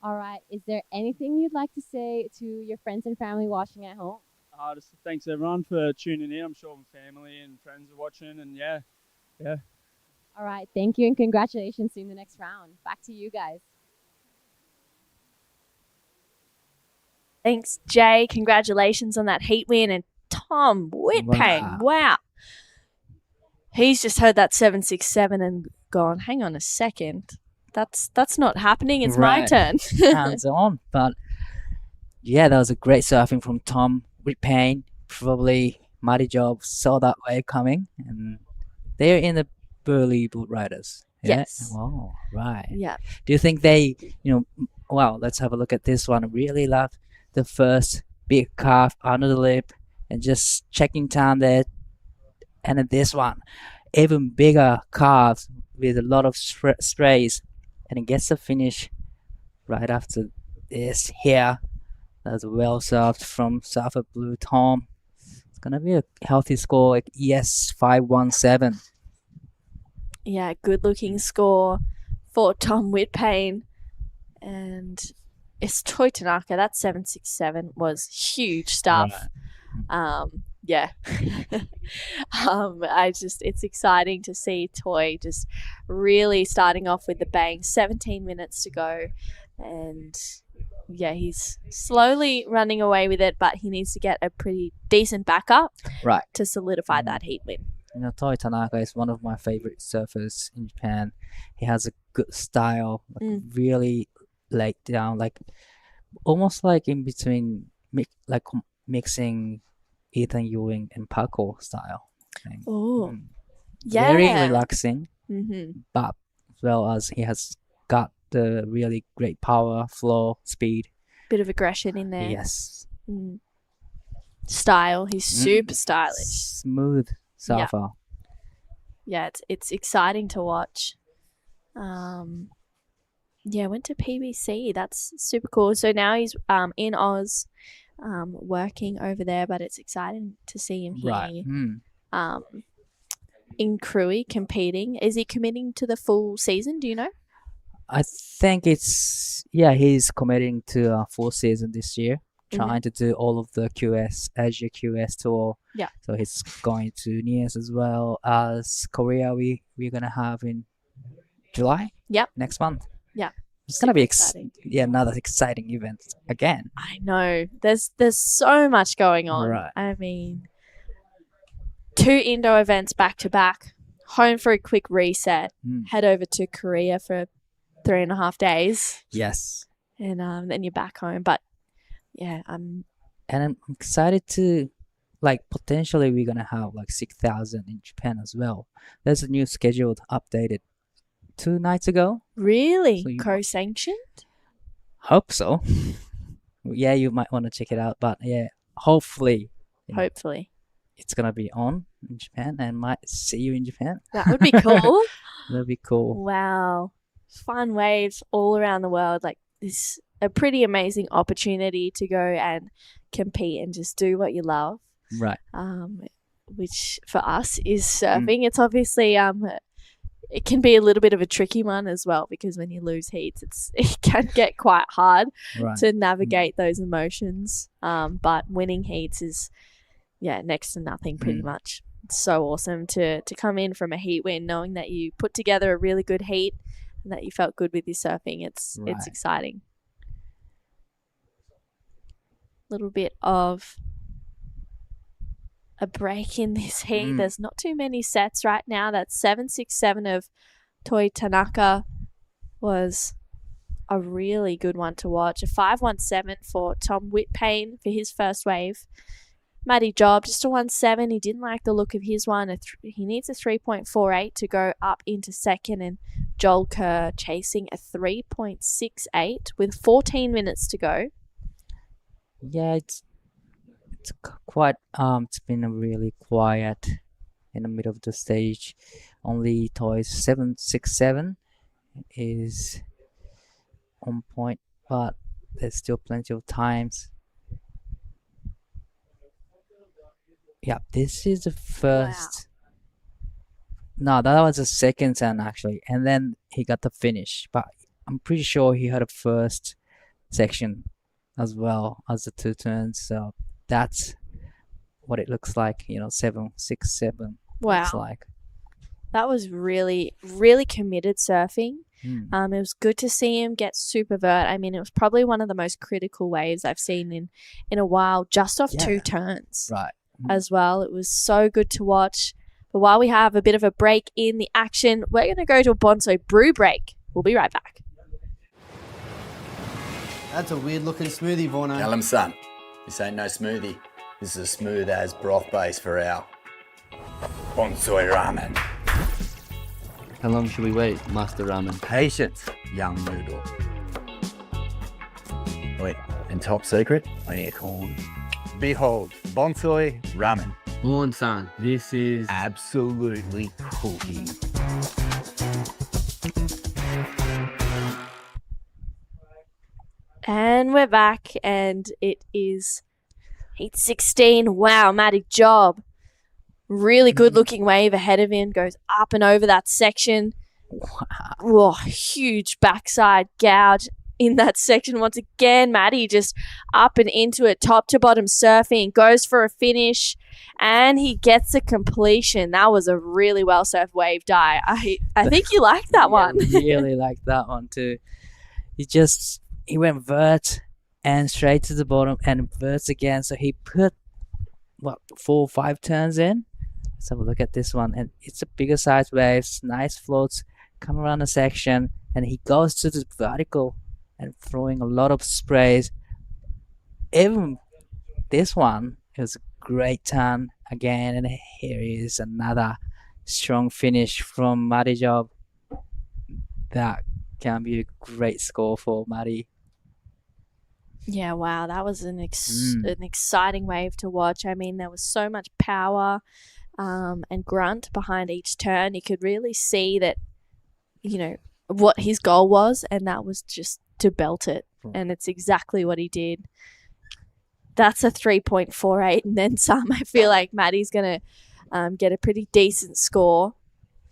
All right, is there anything you'd like to say to your friends and family watching at home? Just thanks everyone for tuning in. I'm sure my family and friends are watching, and yeah. All right, thank you and congratulations in the next round. Back to you guys. Thanks, Jay. Congratulations on that heat win. And Tom Whitpain, wow. He's just heard that 767 and gone, hang on a second. That's not happening. It's my Right. turn. Hands on. But yeah, that was a great surfing from Tom Whitpain. Probably Mighty Job saw that wave coming, and they're in the Burley Boot Riders. Yeah? Yes. Oh, right. Yeah. Do you think they, well, let's have a look at this one. Really love the first big calf under the lip and just checking time there. And then this one, even bigger calves with a lot of strays. And it gets the finish right after this here. That's well served from Surfer Blue Tom. It's going to be a healthy score, like ES 517. Yeah, good looking score for Tom Whitpain. And it's Toy Tanaka. That 767 was huge stuff. Right. Yeah. It's exciting to see Toy just really starting off with the bang. 17 minutes to go. And yeah, he's slowly running away with it, but he needs to get a pretty decent backup Right. to solidify that heat win. Toy Tanaka is one of my favorite surfers in Japan. He has a good style, really laid down, like almost like in between, mixing Ethan Ewing and parkour style. Oh, yeah. Very relaxing, Mm-hmm. but as well as he has got the really great power, flow, speed. Bit of aggression in there. Yes. Style. He's super stylish. Smooth surfer. Yeah, it's exciting to watch. Yeah, went to PBC. That's super cool. So now he's in Oz, working over there. But it's exciting to see him here. Right. In Krui competing. Is he committing to the full season? Do you know? I think he's committing to a full season this year, trying to do all of the QS, Asia QS tour. Yeah. So he's going to NIAS as well as Korea. We're gonna have in July. Yep. Next month. Yeah. It's gonna be exciting. Another exciting event again. I know. There's so much going on. Right. I mean, 2 Indo events back to back. Home for a quick reset. Head over to Korea for 3.5 days. Yes. And then you're back home. But yeah, I'm And I'm excited to, like, potentially we're gonna have like 6,000 in Japan as well. There's a new schedule updated 2 nights ago. Really? So you- Co-sanctioned? Hope so. Yeah, you might want to check it out, but yeah, hopefully Hopefully. it's gonna be on in Japan and might see you in Japan. That would be cool. That'd be cool. Wow. Fun waves all around the world. Like, this a pretty amazing opportunity to go and compete and just do what you love. Right. Which for us is surfing. It's obviously it can be a little bit of a tricky one as well, because when you lose heats, it can get quite hard Right. to navigate those emotions. But winning heats is next to nothing pretty much. It's so awesome to come in from a heat win knowing that you put together a really good heat and that you felt good with your surfing. It's Right. exciting. Little bit of a break in this heat. There's not too many sets right now. That 767 of Toi Tanaka was a really good one to watch. A 517 for Tom Whitpain for his first wave. Matty Job, just a 1.7. He didn't like the look of his one. He needs a 3.48 to go up into second. And Joel Kerr chasing a 3.68 with 14 minutes to go. Yeah, it's quite it's been a really quiet in the middle of the stage. Only Toys 767 is on point, but there's still plenty of times. Yeah, this is the first. No, that was the second turn actually, and then he got the finish. But I'm pretty sure he had a first section as well as the 2 turns. So that's what it looks like. 767. Wow. Looks like. That was really, really committed surfing. It was good to see him get super vert. I mean, it was probably one of the most critical waves I've seen in a while, just off 2 turns. Right. As well. It was so good to watch. But while we have a bit of a break in the action, we're going to go to a Bonsai brew break. We'll be right back. That's a weird looking smoothie, Vorno. Tell 'em, son. This ain't no smoothie. This is a smooth as broth base for our bonsai ramen. How long should we wait, Master Ramen? Patience, young noodle. Wait, and top secret, I need a corn. Behold, bonsai ramen. Moon-san, this is absolutely cooking. And we're back, and it is heat 16. Wow, Matty Job. Really good looking wave ahead of him, goes up and over that section. Whoa, huge backside gouge in that section once again. Matty just up and into it, top to bottom surfing, goes for a finish, and he gets a completion. That was a really well surfed wave, Ty. I think you liked that one. Really liked that one too. He went vert and straight to the bottom and verts again. So he put 4 or 5 turns in. Let's have a look at this one, and it's a bigger size waves, nice floats, come around the section, and he goes to the vertical and throwing a lot of sprays. Even this one, it was a great turn again, and here is another strong finish from Matty Job. That can be a great score for Matty. Yeah, wow, that was an exciting wave to watch. I mean, there was so much power and grunt behind each turn. You could really see that, what his goal was, and that was just to belt it. And it's exactly what he did. That's a 3.48 and then some. I feel like Matty's going to get a pretty decent score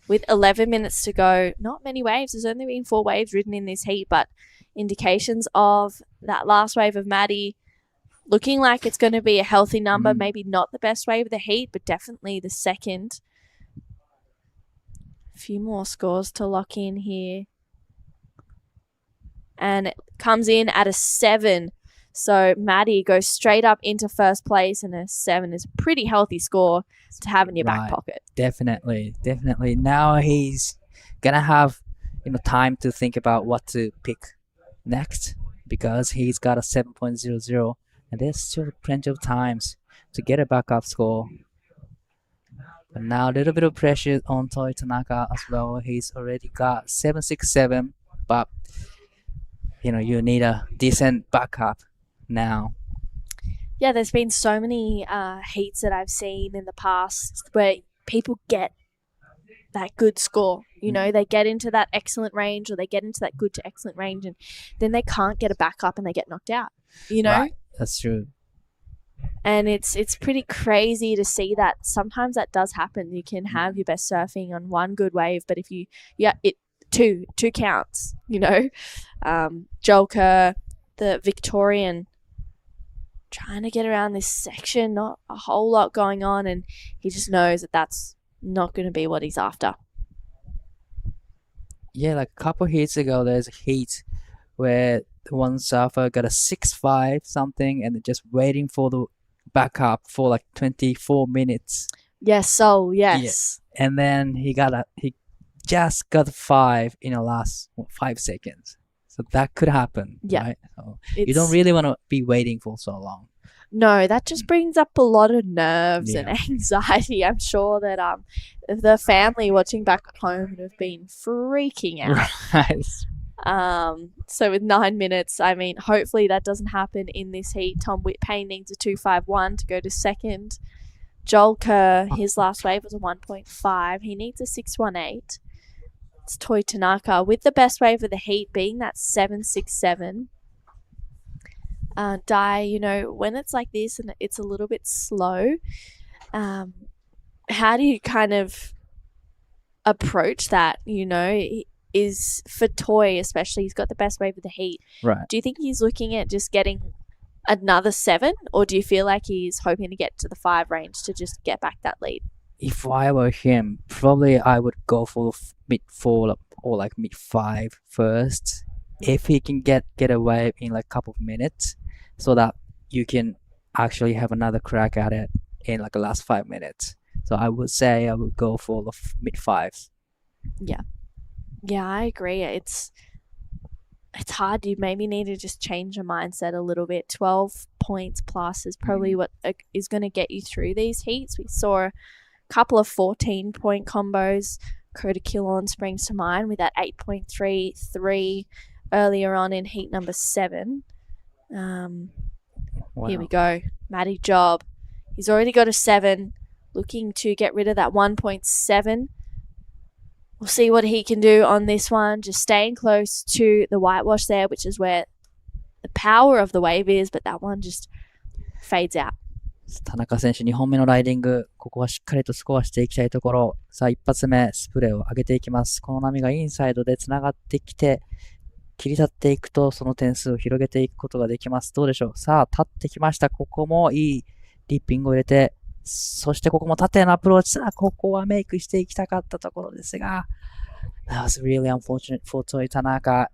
with 11 minutes to go. Not many waves. There's only been 4 waves ridden in this heat, but indications of that last wave of Matty looking like it's going to be a healthy number. Maybe not the best wave of the heat, but definitely the second. A few more scores to lock in here. And it comes in at a 7. So Matty goes straight up into first place, and a 7 is a pretty healthy score to have in your back pocket. Definitely. Now he's going to have time to think about what to pick next, because he's got a 7.00 And there's still plenty of times to get a backup score. But now a little bit of pressure on Toy Tanaka as well. He's already got 767, but you need a decent backup now. Yeah, there's been so many heats that I've seen in the past where people get that good score. They get into that excellent range, or they get into that good to excellent range, and then they can't get a backup and they get knocked out. Right, that's true. And it's pretty crazy to see that sometimes that does happen. You can have your best surfing on one good wave, but if two counts. Joel Kerr, the Victorian, trying to get around this section, not a whole lot going on, and he just knows that that's not going to be what he's after. Yeah, like a couple heats ago, there's a heat where the one surfer got a 6.5 something and just waiting for the backup for like 24 minutes. Yes, yes. Yeah. And then he just got 5 in the last 5 seconds. So that could happen. Yeah. Right? So you don't really want to be waiting for so long. No, that just brings up a lot of nerves and anxiety. I'm sure that the family watching back at home would have been freaking out. Right. So with 9 minutes, I mean, hopefully that doesn't happen in this heat. Tom Whitpayne needs a 2.51 to go to second. Joel Kerr, his last wave was a 1.5. He needs a 6.18. It's Toy Tanaka with the best wave of the heat being that 7.67. Ty, when it's like this and it's a little bit slow, how do you kind of approach that? Is for Toy especially, he's got the best wave of the heat. Right. Do you think he's looking at just getting another 7, or do you feel like he's hoping to get to the 5 range to just get back that lead? If I were him, probably I would go for mid-4 or like mid-5 first. If he can get a wave in like a couple of minutes, so that you can actually have another crack at it in like the last 5 minutes. So I would say I would go for the mid-5s. Yeah, I agree. It's hard. You maybe need to just change your mindset a little bit. 12 points plus is probably what is going to get you through these heats. We saw a couple of 14-point combos. Kota Kilon springs to mind with that 8.33 earlier on in heat number 7. Wow. Here we go. Matty Job. He's already got a 7, looking to get rid of that 1.7. We'll see what he can do on this one. Just staying close to the whitewash there, which is where the power of the wave is, but that one just fades out. 田中選手2本目のライディング、ここはしっかりとスコアしていきたいところ。さあ一発目スプレーを上げていきます。この波がインサイドでつながってきて切り立っていくとその点数を広げていくことができます。どうでしょう。さあ立ってきました。ここもいいリッピングを入れて、そしてここも縦へのアプローチ。さあここはメイクしていきたかったところですが、That was really unfortunate for Toy Tanaka.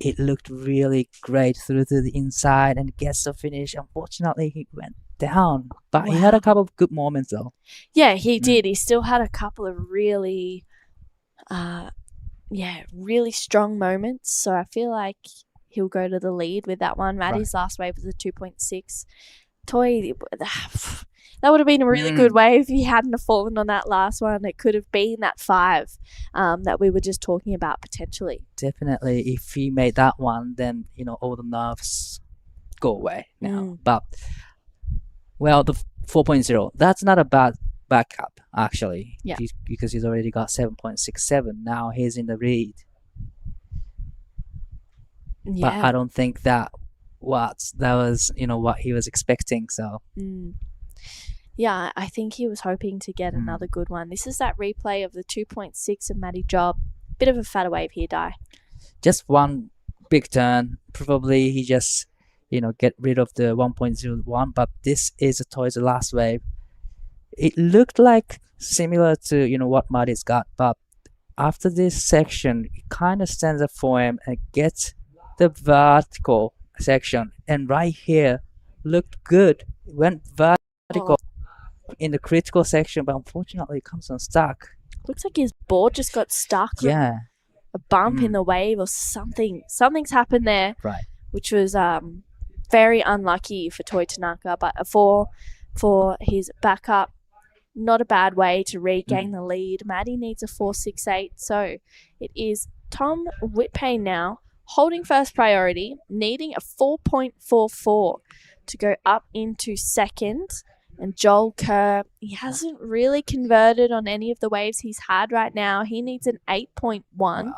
It looked really great through to the inside and gets the finish. Unfortunately, he went down, but he had a couple of good moments though. Yeah, he did. He still had a couple of really, really strong moments. So I feel like he'll go to the lead with that one. Maddie's last wave was a 2.6. Toy, that would have been a really good wave if he hadn't have fallen on that last one. It could have been that 5 that we were just talking about potentially. Definitely, if he made that one, then all the nerves go away now. But well, the 4.0, that's not a bad backup actually. Yeah. Because he's already got 7.67. Now he's in the lead. Yeah. But I don't think that was what he was expecting. So. Yeah, I think he was hoping to get another good one. This is that replay of the 2.6 of Matty Job. Bit of a fatter wave here, Di. Just one big turn. Probably he just, get rid of the 1.01. But this is Toy's last wave. It looked like similar to, what Matty's got. But after this section, it kind of stands up for him and gets the vertical section. And right here, looked good. It went vertical. In the critical section, but unfortunately it comes unstuck. Looks like his board just got stuck. Yeah. A bump in the wave or something. Something's happened there. Right. Which was very unlucky for Toi Tanaka, but a 4 for his backup. Not a bad way to regain the lead. Maddie needs a 4.68, so it is Tom Whitpain now holding first priority, needing a 4.44 to go up into second. And Joel Kerr, he hasn't really converted on any of the waves he's had right now. He needs an 8.1. Wow.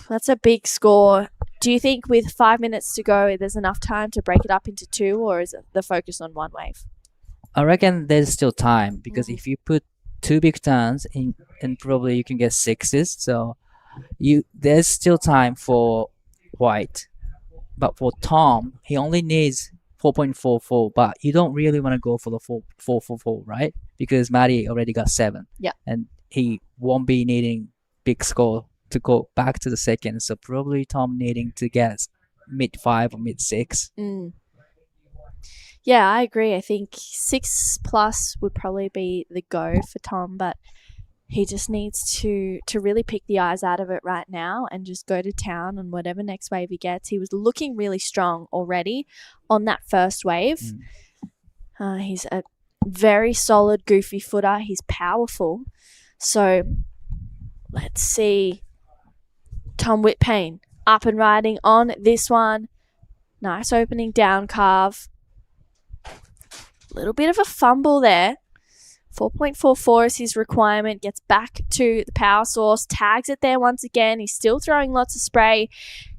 That's a big score. Do you think with 5 minutes to go, there's enough time to break it up into 2, or is it the focus on one wave? I reckon there's still time, because if you put 2 big turns in, and probably you can get 6s. So there's still time for White. But for Tom, he only needs 4.44, but you don't really want to go for the 4.44, right? Because Maddie already got 7. Yeah. And he won't be needing big score to go back to the second. So probably Tom needing to get mid-5 or mid-6. Yeah, I agree. I think 6+ would probably be the go for Tom, but he just needs to really pick the eyes out of it right now and just go to town on whatever next wave he gets. He was looking really strong already on that first wave. He's a very solid, goofy footer. He's powerful. So let's see. Tom Whitpain up and riding on this one. Nice opening down carve. Little bit of a fumble there. 4.44 is his requirement. Gets back to the power source. Tags it there once again. He's still throwing lots of spray.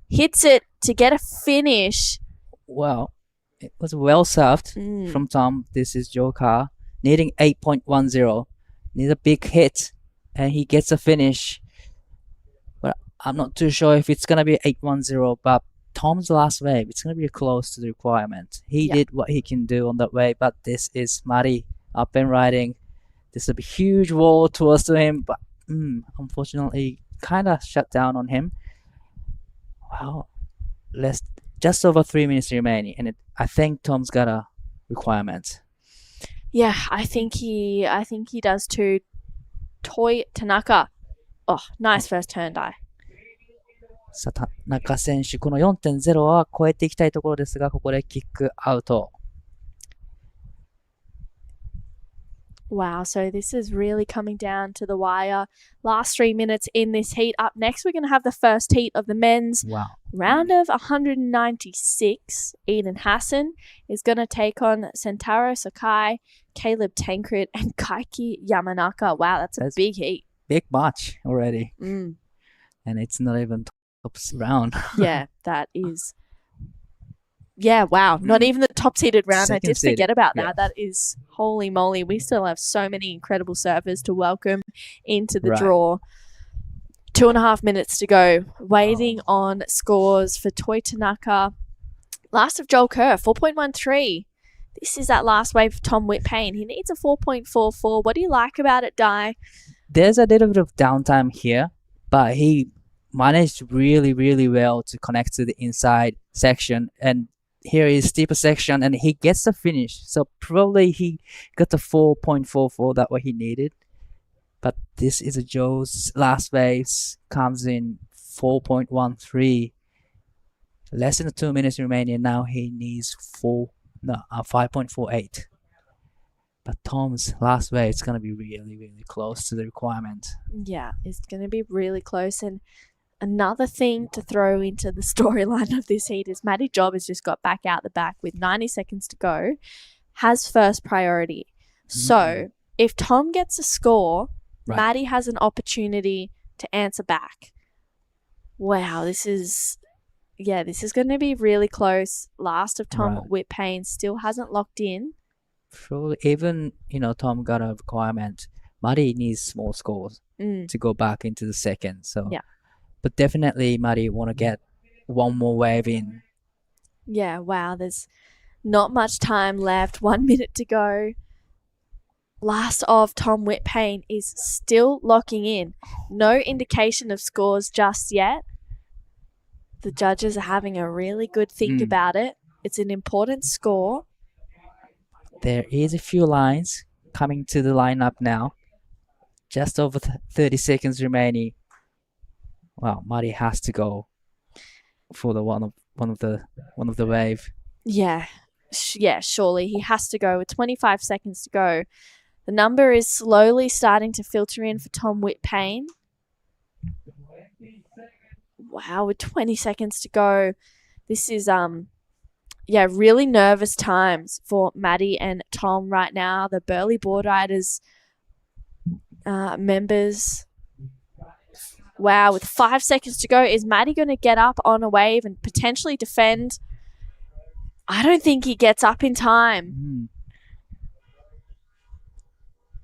Hits it to get a finish. Well, it was well served from Tom. This is Joe Carr. Needing 8.10. Needs a big hit. And he gets a finish. But I'm not too sure if it's going to be 8.10. But Tom's last wave, it's going to be close to the requirement. He did what he can do on that wave. But this is Mari up and riding. This is a huge wall towards to him, but unfortunately, kind of shut down on him. Wow, just over 3 minutes remaining, and I think Tom's got a requirement. Yeah, I think he does too. Toi Tanaka, nice first turn die. さあ、田中選手、この 4.0 は超えていきたいところですが、ここでキックアウト。Wow, so this is really coming down to the wire. Last 3 minutes in this heat. Up next, we're going to have the first heat of the men's round of 196. Eden Hassan is going to take on Sentaro Sakai, Caleb Tancred, and Kaiki Yamanaka. Wow, that's a big heat. Big match already. And it's not even top round. Yeah, that is... Yeah, wow. Not even the top seeded round. I did forget about that. That is, holy moly. We still have so many incredible surfers to welcome into the draw. 2.5 minutes to go. Waiting on scores for Toi Tanaka. Last of Joel Kerr, 4.13. This is that last wave of Tom Whitpain. He needs a 4.44. What do you like about it, Di? There's a little bit of downtime here, but he managed really, really well to connect to the inside section. And here is steeper section, and he gets the finish. So probably he got the 4.44, that what he needed. But this is a Joe's last waves, comes in 4.13. Less than 2 minutes remaining. Now he needs 5.48. But Tom's last wave is going to be really, really close to the requirement. Yeah, it's going to be really close. And another thing to throw into the storyline of this heat is Maddie Job has just got back out the back with 90 seconds to go, has first priority. So if Tom gets a score, Maddie has an opportunity to answer back. Wow, this is going to be really close. Last of Tom Whitpain still hasn't locked in. Probably even, Tom got a requirement. Maddie needs small scores to go back into the second. So yeah. But definitely, Maddie want to get one more wave in. Yeah, wow. There's not much time left. 1 minute to go. Last of Tom Whitpain is still locking in. No indication of scores just yet. The judges are having a really good think about it. It's an important score. There is a few lines coming to the lineup now. Just over 30 seconds remaining. Wow, Maddie has to go for the one of one of the wave. Yeah, surely he has to go with 25 seconds to go. The number is slowly starting to filter in for Tom Whitpain. Wow, with 20 seconds to go. This is really nervous times for Maddie and Tom right now. The Burleigh Board Riders members. Wow, with 5 seconds to go, is Maddie going to get up on a wave and potentially defend? I don't think he gets up in time.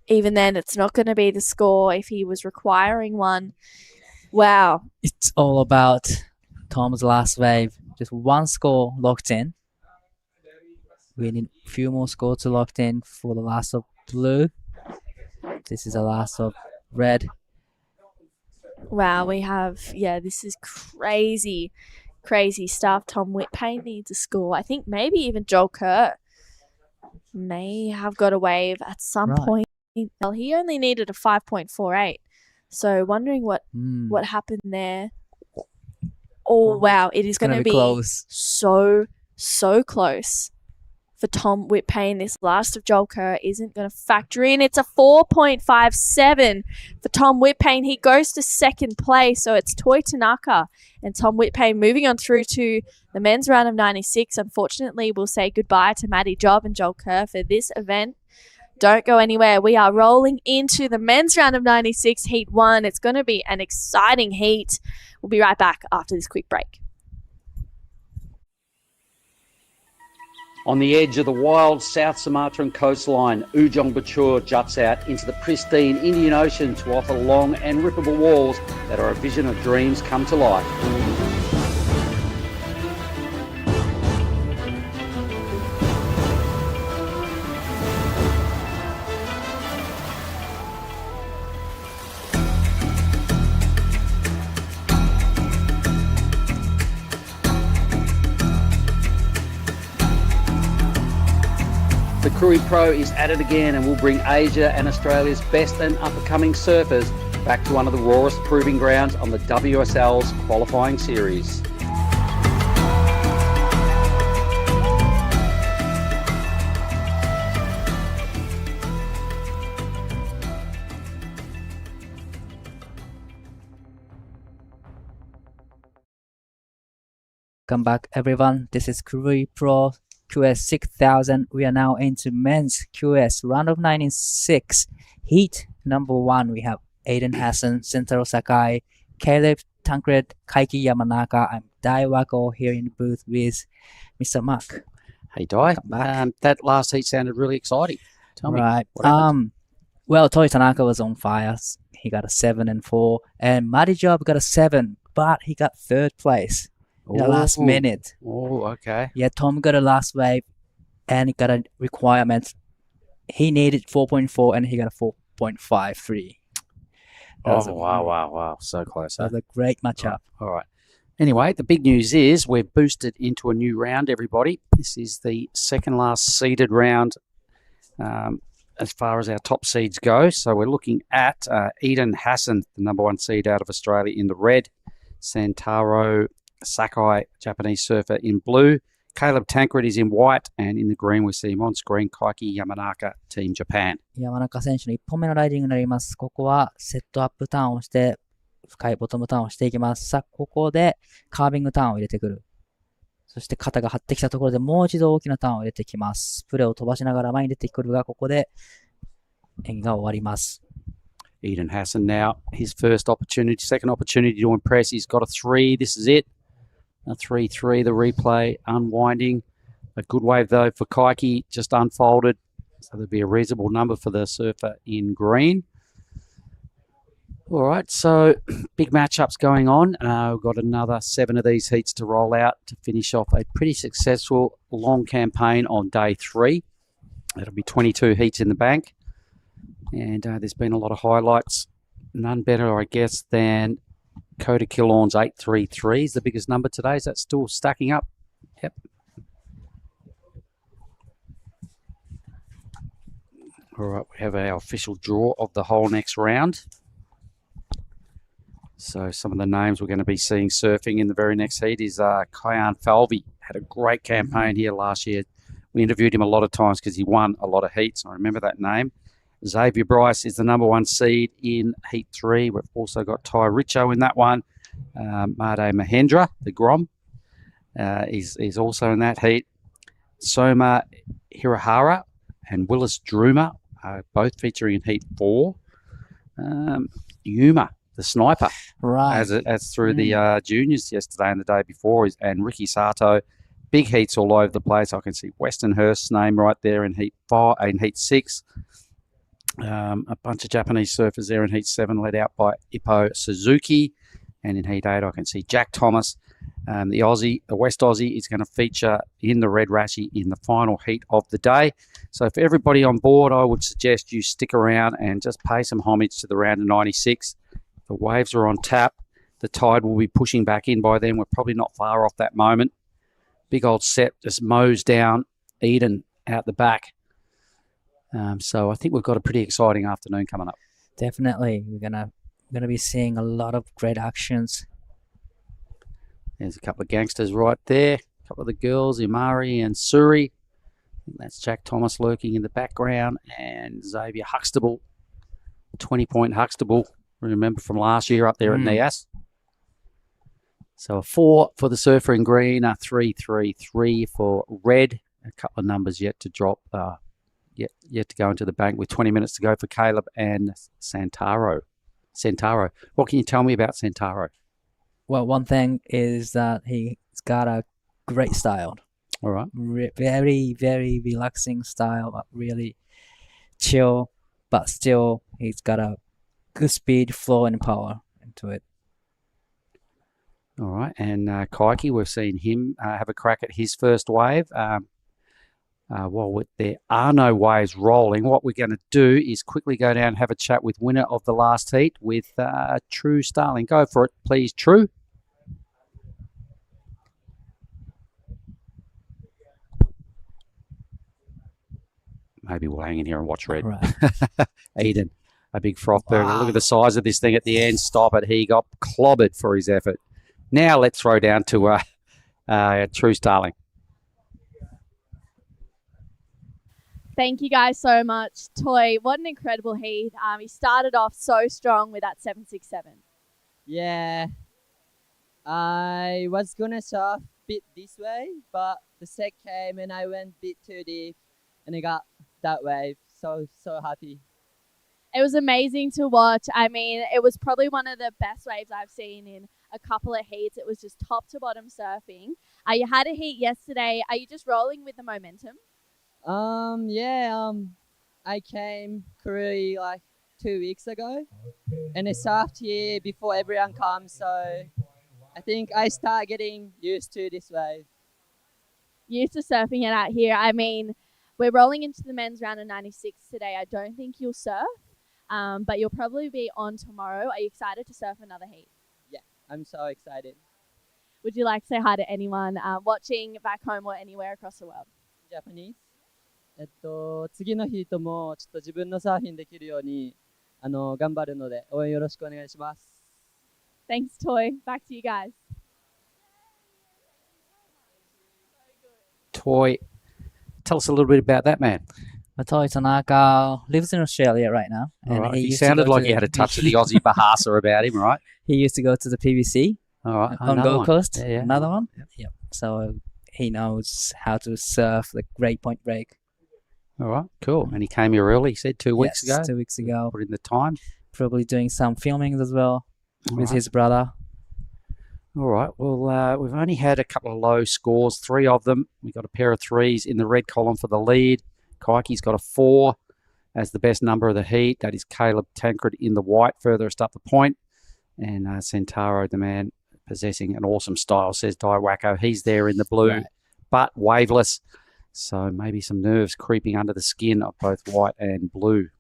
Even then, it's not going to be the score if he was requiring one. Wow. It's all about Tom's last wave. Just one score locked in. We need a few more scores to locked in for the last of blue. This is the last of red. Wow, we have, this is crazy stuff. Tom Whitpain needs a score. I think maybe even Joel Kerr may have got a wave at some point. Well, he only needed a 5.48. So wondering what happened there. Oh, wow. It is going to be close. So close for Tom Whitpain. This last of Joel Kerr isn't going to factor in. It's a 4.57 for Tom Whitpain. He goes to second place. So it's Toi Tanaka and Tom Whitpain moving on through to the men's round of 96. Unfortunately, we'll say goodbye to Maddie Job and Joel Kerr for this event. Don't go anywhere. We are rolling into the men's round of 96, Heat 1. It's going to be an exciting heat. We'll be right back after this quick break. On the edge of the wild South Sumatran coastline, Ujung Bocur juts out into the pristine Indian Ocean to offer long and rippable walls that are a vision of dreams come to life. The Krui Pro is at it again and will bring Asia and Australia's best and up-and-coming surfers back to one of the rawest proving grounds on the WSL's qualifying series. Welcome back, everyone. This is Krui Pro QS 6000. We are now into men's QS round of 96. Heat number 1. We have Aiden Hassan, Sentaro Sakai, Caleb Tancred, Kaiki Yamanaka. I'm Dai Wako here in the booth with Mr. Mark. Hey, Di. That last heat sounded really exciting. Tell me. Right. What happened? Well, Toi Tanaka was on fire. He got a 7 and 4. And Maddie Job got a 7, but he got 3rd place. In the last minute. Oh, okay. Yeah, Tom got a last wave and he got a requirement. He needed 4.4 and he got a 4.53. Wow. So close. That was a great matchup. All right. Anyway, the big news is we're boosted into a new round, everybody. This is the second last seeded round as far as our top seeds go. So we're looking at Eden Hassan, the number 1 seed out of Australia, in the red. Sentaro Sakai, Japanese surfer, in blue. Caleb Tancred is in white, and in the green we see him on screen, Kaiki Yamanaka, Team Japan. 山中選手の1本目のライディングになります。ここはセットアップターンをして、深いボトムターンをしていきます。さあ、ここでカービングターンを入れてくる。そして肩が張ってきたところでもう一度大きなターンを入れてきます。スプレーを飛ばしながら前に出てくるが、ここで演技が終わります。Eden Hassan now, his first opportunity, second opportunity to impress. He's got a 3. This is it. A 3-3, the replay, unwinding. A good wave, though, for Kaiki, just unfolded. So there'll be a reasonable number for the surfer in green. All right, so big matchups going on. We've got another 7 of these heats to roll out to finish off a pretty successful long campaign on day 3. That'll be 22 heats in the bank. And there's been a lot of highlights. None better, I guess, than Kota Kilon's 833 is the biggest number today. Is that still stacking up? Yep. All right, we have our official draw of the whole next round. So some of the names we're going to be seeing surfing in the very next heat is Kian Falvey. Had a great campaign here last year. We interviewed him a lot of times because he won a lot of heats. I remember that name. Xavier Bryce is the number 1 seed in Heat 3. We've also got Ty Richardson in that one. Made Mahendra, the Grom, is also in that heat. Soma Hirahara and Willis Druma are both featuring in Heat 4. Yuma, the sniper, Right. as through the juniors yesterday and the day before, and Ricky Sato. Big heats all over the place. I can see Weston Hurst's name right there in Heat 5, in Heat 6. A bunch of Japanese surfers there in Heat 7, led out by Ippo Suzuki. And in Heat 8, I can see Jack Thomas. The West Aussie, is going to feature in the Red Rashi in the final heat of the day. So for everybody on board, I would suggest you stick around and just pay some homage to the round of 96. The waves are on tap. The tide will be pushing back in by then. We're probably not far off that moment. Big old set just mows down Eden out the back. So I think we've got a pretty exciting afternoon coming up. Definitely. We're gonna be seeing a lot of great actions. There's a couple of gangsters right there. A couple of the girls, Imari and Suri. I think that's Jack Thomas lurking in the background. And Xavier Huxtable, 20-point Huxtable. Remember from last year up there at Nias. So a 4 for the surfer in green, a 3-3-3 for red. A couple of numbers yet to drop, yet to go into the bank with 20 minutes to go for Caleb and Centauro. What can you tell me about Centauro? Well, one thing is that he's got a great style. All right. Very, very relaxing style, but really chill, but still he's got a good speed, flow, and power into it. All right. And Kaiki, we've seen him have a crack at his first wave. While there are no waves rolling, what we're going to do is quickly go down and have a chat with winner of the last heat with True Starling. Go for it, please, True. Maybe we'll hang in here and watch red. Right. Eden, a big froth burger. Look at the size of this thing at the end. Stop it. He got clobbered for his effort. Now let's throw down to True Starling. Thank you guys so much. Toy, what an incredible heat. He started off so strong with that 767. Yeah, I was gonna surf a bit this way, but the set came and I went a bit too deep and I got that wave. So happy. It was amazing to watch. I mean, it was probably one of the best waves I've seen in a couple of heats. It was just top to bottom surfing. You had a heat yesterday. Are you just rolling with the momentum? I came Krui like 2 weeks ago and I surfed here before everyone comes, so I think I start getting used to this wave. Used to surfing it out here. I mean, we're rolling into the men's round of 96 today. I don't think you'll surf, but you'll probably be on tomorrow. Are you excited to surf another heat? Yeah, I'm so excited. Would you like to say hi to anyone watching back home or anywhere across the world? Japanese? 次のヒートもちょっと自分のサーフィンできるように頑張るので応援よろしくお願いします。Thanks, Toy. Back to you guys. Toy, tell us a little bit about that man. Toy Tanaka lives in Australia right now. And right. He sounded like he had a touch of the Aussie Bahasa about him, right? He used to go to the PBC on Gold Coast. Yeah. Another one. Yep. So he knows how to surf the great point break. All right, cool. And he came here early, he said 2 weeks ago. 2 weeks ago. Put in the time. Probably doing some filming as well with his brother. All right, well, we've only had a couple of low scores, 3 of them. We've got a pair of 3s in the red column for the lead. Kaiki's got a 4 as the best number of the heat. That is Caleb Tancred in the white, furthest up the point. And Centauro, the man possessing an awesome style, says Dai Wacko. He's there in the blue, but waveless. So maybe some nerves creeping under the skin of both white and blue.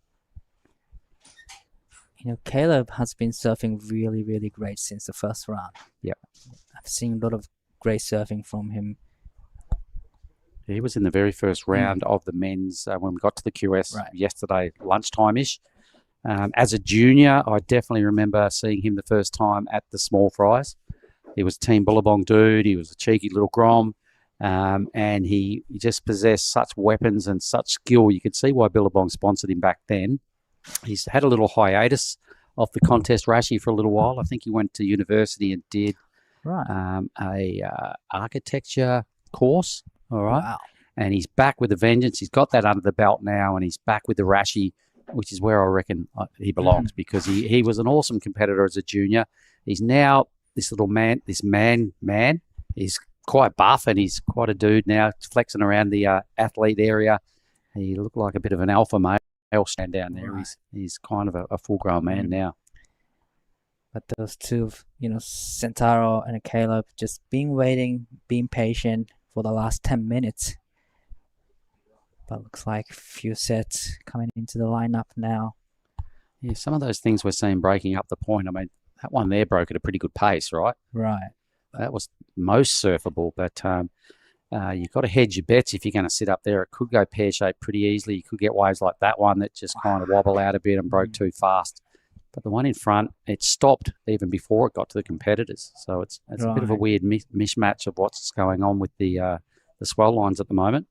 You know, Caleb has been surfing really, really great since the first round. Yep. I've seen a lot of great surfing from him. He was in the very first round of the men's when we got to the QS yesterday, lunchtime-ish. As a junior, I definitely remember seeing him the first time at the small fries. He was a Team Bullabong dude. He was a cheeky little grom. And he just possessed such weapons and such skill. You could see why Billabong sponsored him back then. He's had a little hiatus off the contest Rashi for a little while. I think he went to university and did a architecture course. All right. Wow. And he's back with a vengeance. He's got that under the belt now, and he's back with the Rashi, which is where I reckon he belongs, because he was an awesome competitor as a junior. He's now this little man, He's quite buff, and he's quite a dude now, flexing around the athlete area. He looked like a bit of an alpha male stand down there. Right. He's kind of a full-grown man now. But those two, Sentaro and Caleb, just being patient for the last 10 minutes. But looks like a few sets coming into the lineup now. Yeah, some of those things we're seeing breaking up the point. I mean, that one there broke at a pretty good pace, right? Right. That was most surfable, but you've got to hedge your bets if you're going to sit up there. It could go pear-shaped pretty easily. You could get waves like that one that just kind of wobble out a bit and broke too fast. But the one in front, it stopped even before it got to the competitors. So it's a bit of a weird mishmatch of what's going on with the swell lines at the moment.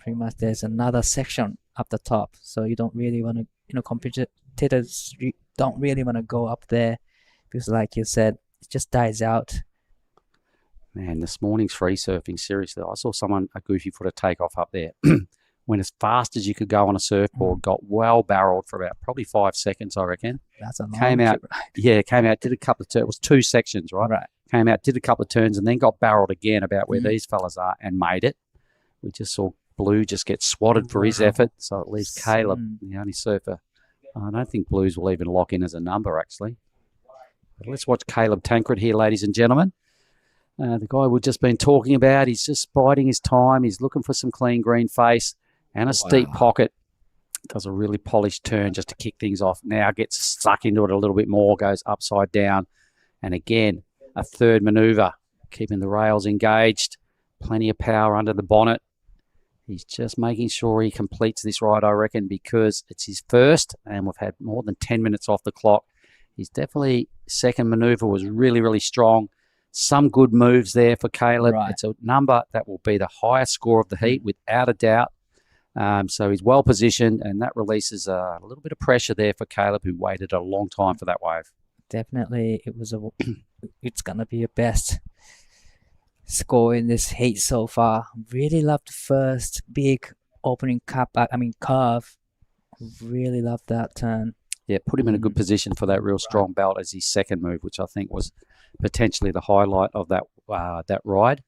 Pretty much there's another section up the top, so you don't really want to, competitors don't really want to go up there because, like you said, it just dies out. Man, this morning's free surfing, seriously, I saw a goofy footer take off up there. Went as fast as you could go on a surfboard, got well barreled for about probably 5 seconds, I reckon. That's a long came out, trip, right? Yeah, came out, did a couple of turns. It was 2 sections, right? Right. Came out, did a couple of turns, and then got barreled again about where these fellas are and made it. We just saw Blue just get swatted for his effort, so it leaves Caleb, the only surfer. I don't think Blues will even lock in as a number, actually. But let's watch Caleb Tancred here, ladies and gentlemen. The guy we've just been talking about, he's just biding his time. He's looking for some clean green face and a steep pocket. Does a really polished turn just to kick things off. Now gets stuck into it a little bit more, goes upside down. And again, a third maneuver, keeping the rails engaged. Plenty of power under the bonnet. He's just making sure he completes this ride, I reckon, because it's his first, and we've had more than 10 minutes off the clock. He's definitely, second maneuver was really, really strong. Some good moves there for Caleb. Right. It's a number that will be the highest score of the heat, without a doubt. So he's well positioned, and that releases a little bit of pressure there for Caleb, who waited a long time for that wave. Definitely, it's going to be a best score in this heat so far. Really love the first big opening curve. Really love that turn. Yeah, put him in a good position for that real strong belt as his second move, which I think was potentially the highlight of that ride.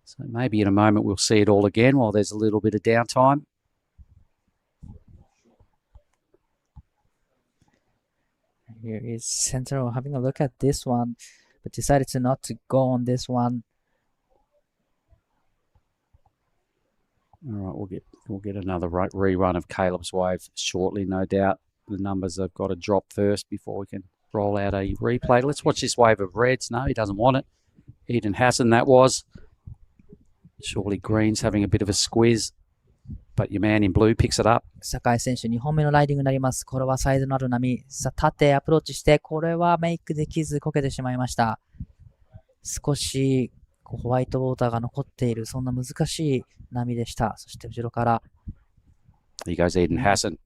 So maybe in a moment we'll see it all again while there's a little bit of downtime. Here is Central having a look at this one, but decided not to go on this one. All right, we'll get another rerun of Caleb's wave shortly, no doubt. The numbers have got to drop first before we can roll out a replay. Let's watch this wave of reds. No, he doesn't want it. Eden Hassan, that was. Surely Green's having a bit of a squeeze, but your man in blue picks it up. 酒井選手、2本目のライディングになります。これはサイズのある波。さあ、縦アプローチして、これはメイクできずこけてしまいました。少しホワイトウォーターが残っている、そんな難しい波でした。そして後ろから。Here goes Eden Hassan.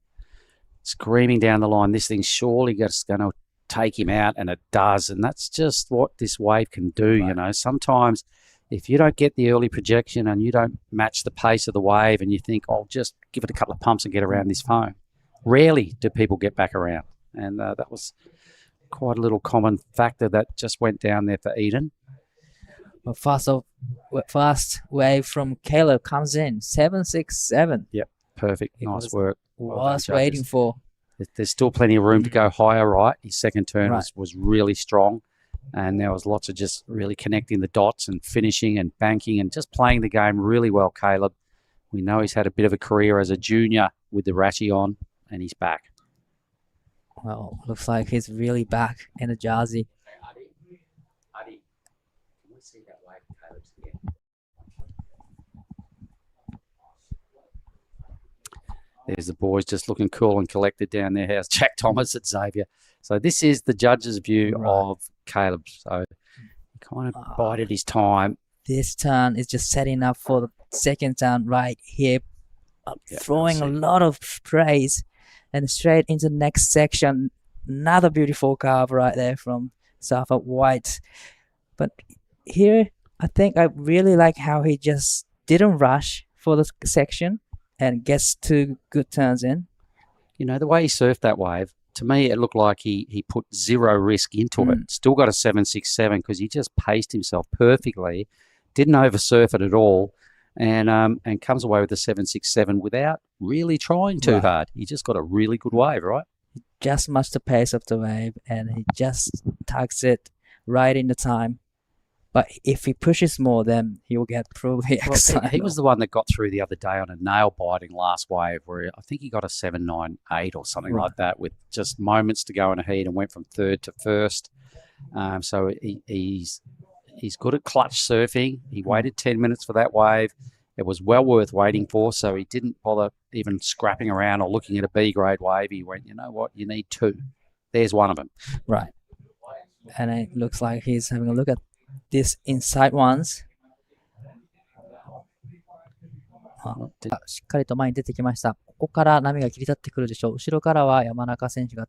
Screaming down the line. This thing's surely just going to take him out, and it does. And that's just what this wave can do, you know. Sometimes if you don't get the early projection and you don't match the pace of the wave and you think, oh, just give it a couple of pumps and get around this foam, rarely do people get back around. And that was quite a little common factor that just went down there for Eden. Well, fast wave from Caleb comes in, 767. Yep, perfect. Nice work. Was waiting for. There's still plenty of room to go higher, right? His second turn was really strong. And there was lots of just really connecting the dots and finishing and banking and just playing the game really well, Caleb. We know he's had a bit of a career as a junior with the Rashi on, and he's back. Well, looks like he's really back in the jersey. Adi, can we see that wave Caleb's again? There's the boys just looking cool and collected down there. How's Jack Thomas at Xavier? So this is the judge's view of Caleb. So he kind of bided his time. This turn is just setting up for the second turn right here, throwing a lot of praise and straight into the next section. Another beautiful curve right there from Safa White. But here, I think I really like how he just didn't rush for the section and gets 2 good turns in. You know, the way he surfed that wave, to me, it looked like he put zero risk into it. Still got a 767 because he just paced himself perfectly, didn't oversurf it at all, and comes away with a 767 without really trying too hard. He just got a really good wave, right? He just matched the pace of the wave, and he just tucks it right in the time. But if he pushes more, then he will get probably excited. He was the one that got through the other day on a nail-biting last wave where I think he got a 798 or something like that with just moments to go in a heat and went from third to first. So he's good at clutch surfing. He waited 10 minutes for that wave. It was well worth waiting for, so he didn't bother even scrapping around or looking at a B-grade wave. He went, you know what, you need 2. There's one of them. Right. And it looks like he's having a look at this inside ones. しっかりと前に出てきました。ここから波が切り立ってくるでしょう。後ろからは山中選手が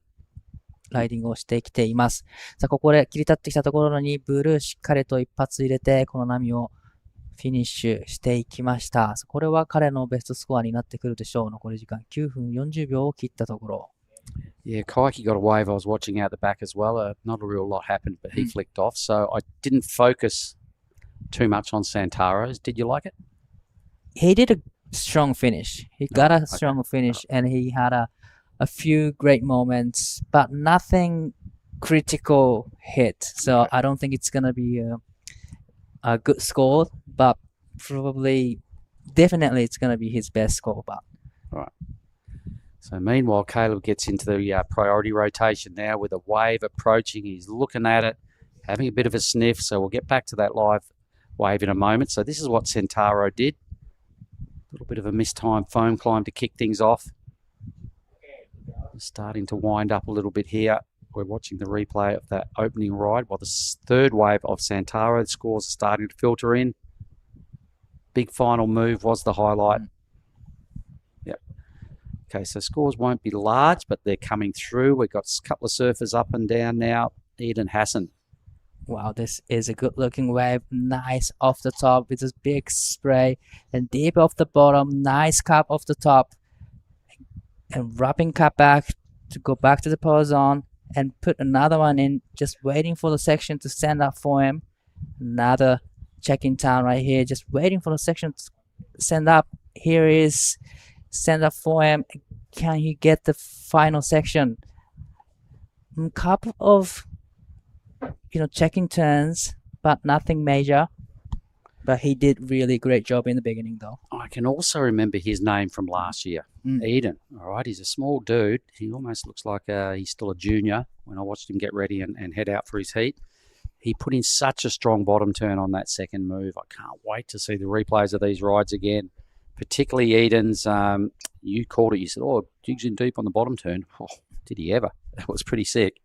ライディングをしてきています。さあ、ここで切り立ってきたところにブルーしっかりと一発入れて、この波をフィニッシュしていきました。これは彼のベストスコアになってくるでしょう。残り時間9分40秒を切ったところ。Yeah, Kaiki got a wave. I was watching out the back as well. Not a real lot happened, but he flicked off. So I didn't focus too much on Santaro's. Did you like it? He did a strong finish. He got a strong finish, and he had a few great moments, but nothing critical hit. So I don't think it's going to be a good score, but definitely it's going to be his best score. But right. So meanwhile, Caleb gets into the priority rotation now with a wave approaching. He's looking at it, having a bit of a sniff. So we'll get back to that live wave in a moment. So this is what Sentaro did. A little bit of a mistimed foam climb to kick things off. Starting to wind up a little bit here. We're watching the replay of that opening ride while the third wave of Santaro. The scores are starting to filter in. Big final move was the highlight. Yep. Okay, so scores won't be large, but they're coming through. We've got a couple of surfers up and down now. Eden Hassan. Wow, this is a good looking wave. Nice off the top with this big spray and deep off the bottom. Nice cap off the top. And wrapping cap back to go back to the power zone and put another one in, just waiting for the section to stand up for him. Another check-in town right here, just waiting for the section to stand up. Here is stand up for him. Can he get the final section? A couple of checking turns, but nothing major. But he did really great job in the beginning, though. I can also remember his name from last year, Eden. All right, he's a small dude. He almost looks like he's still a junior when I watched him get ready and head out for his heat. He put in such a strong bottom turn on that second move. I can't wait to see the replays of these rides again, particularly Eden's. You called it. You said, oh, digs in deep on the bottom turn. Oh, did he ever? That was pretty sick.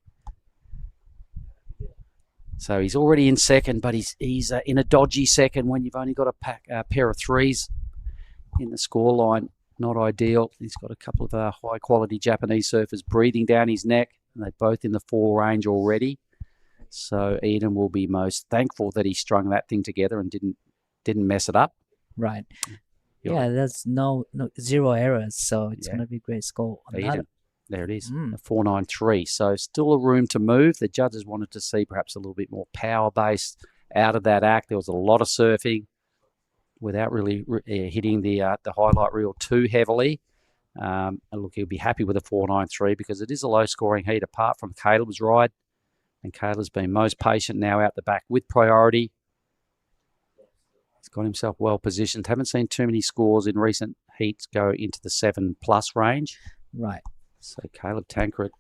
So he's already in second, but he's in a dodgy second when you've only got a pair of threes in the scoreline. Not ideal. He's got a couple of high-quality Japanese surfers breathing down his neck, and they're both in the 4 range already. So Eden will be most thankful that he strung that thing together and didn't mess it up. Right. There's no zero errors, so it's going to be a great score. Eden. There it is, a 493. So still a room to move. The judges wanted to see perhaps a little bit more power-based out of that act. There was a lot of surfing without really hitting the highlight reel too heavily. And look, he'll be happy with a 493 because it is a low-scoring heat apart from Caleb's ride. And Caleb's been most patient now out the back with priority. He's got himself well positioned. Haven't seen too many scores in recent heats go into the 7+ range. Right. So Caleb Tancred,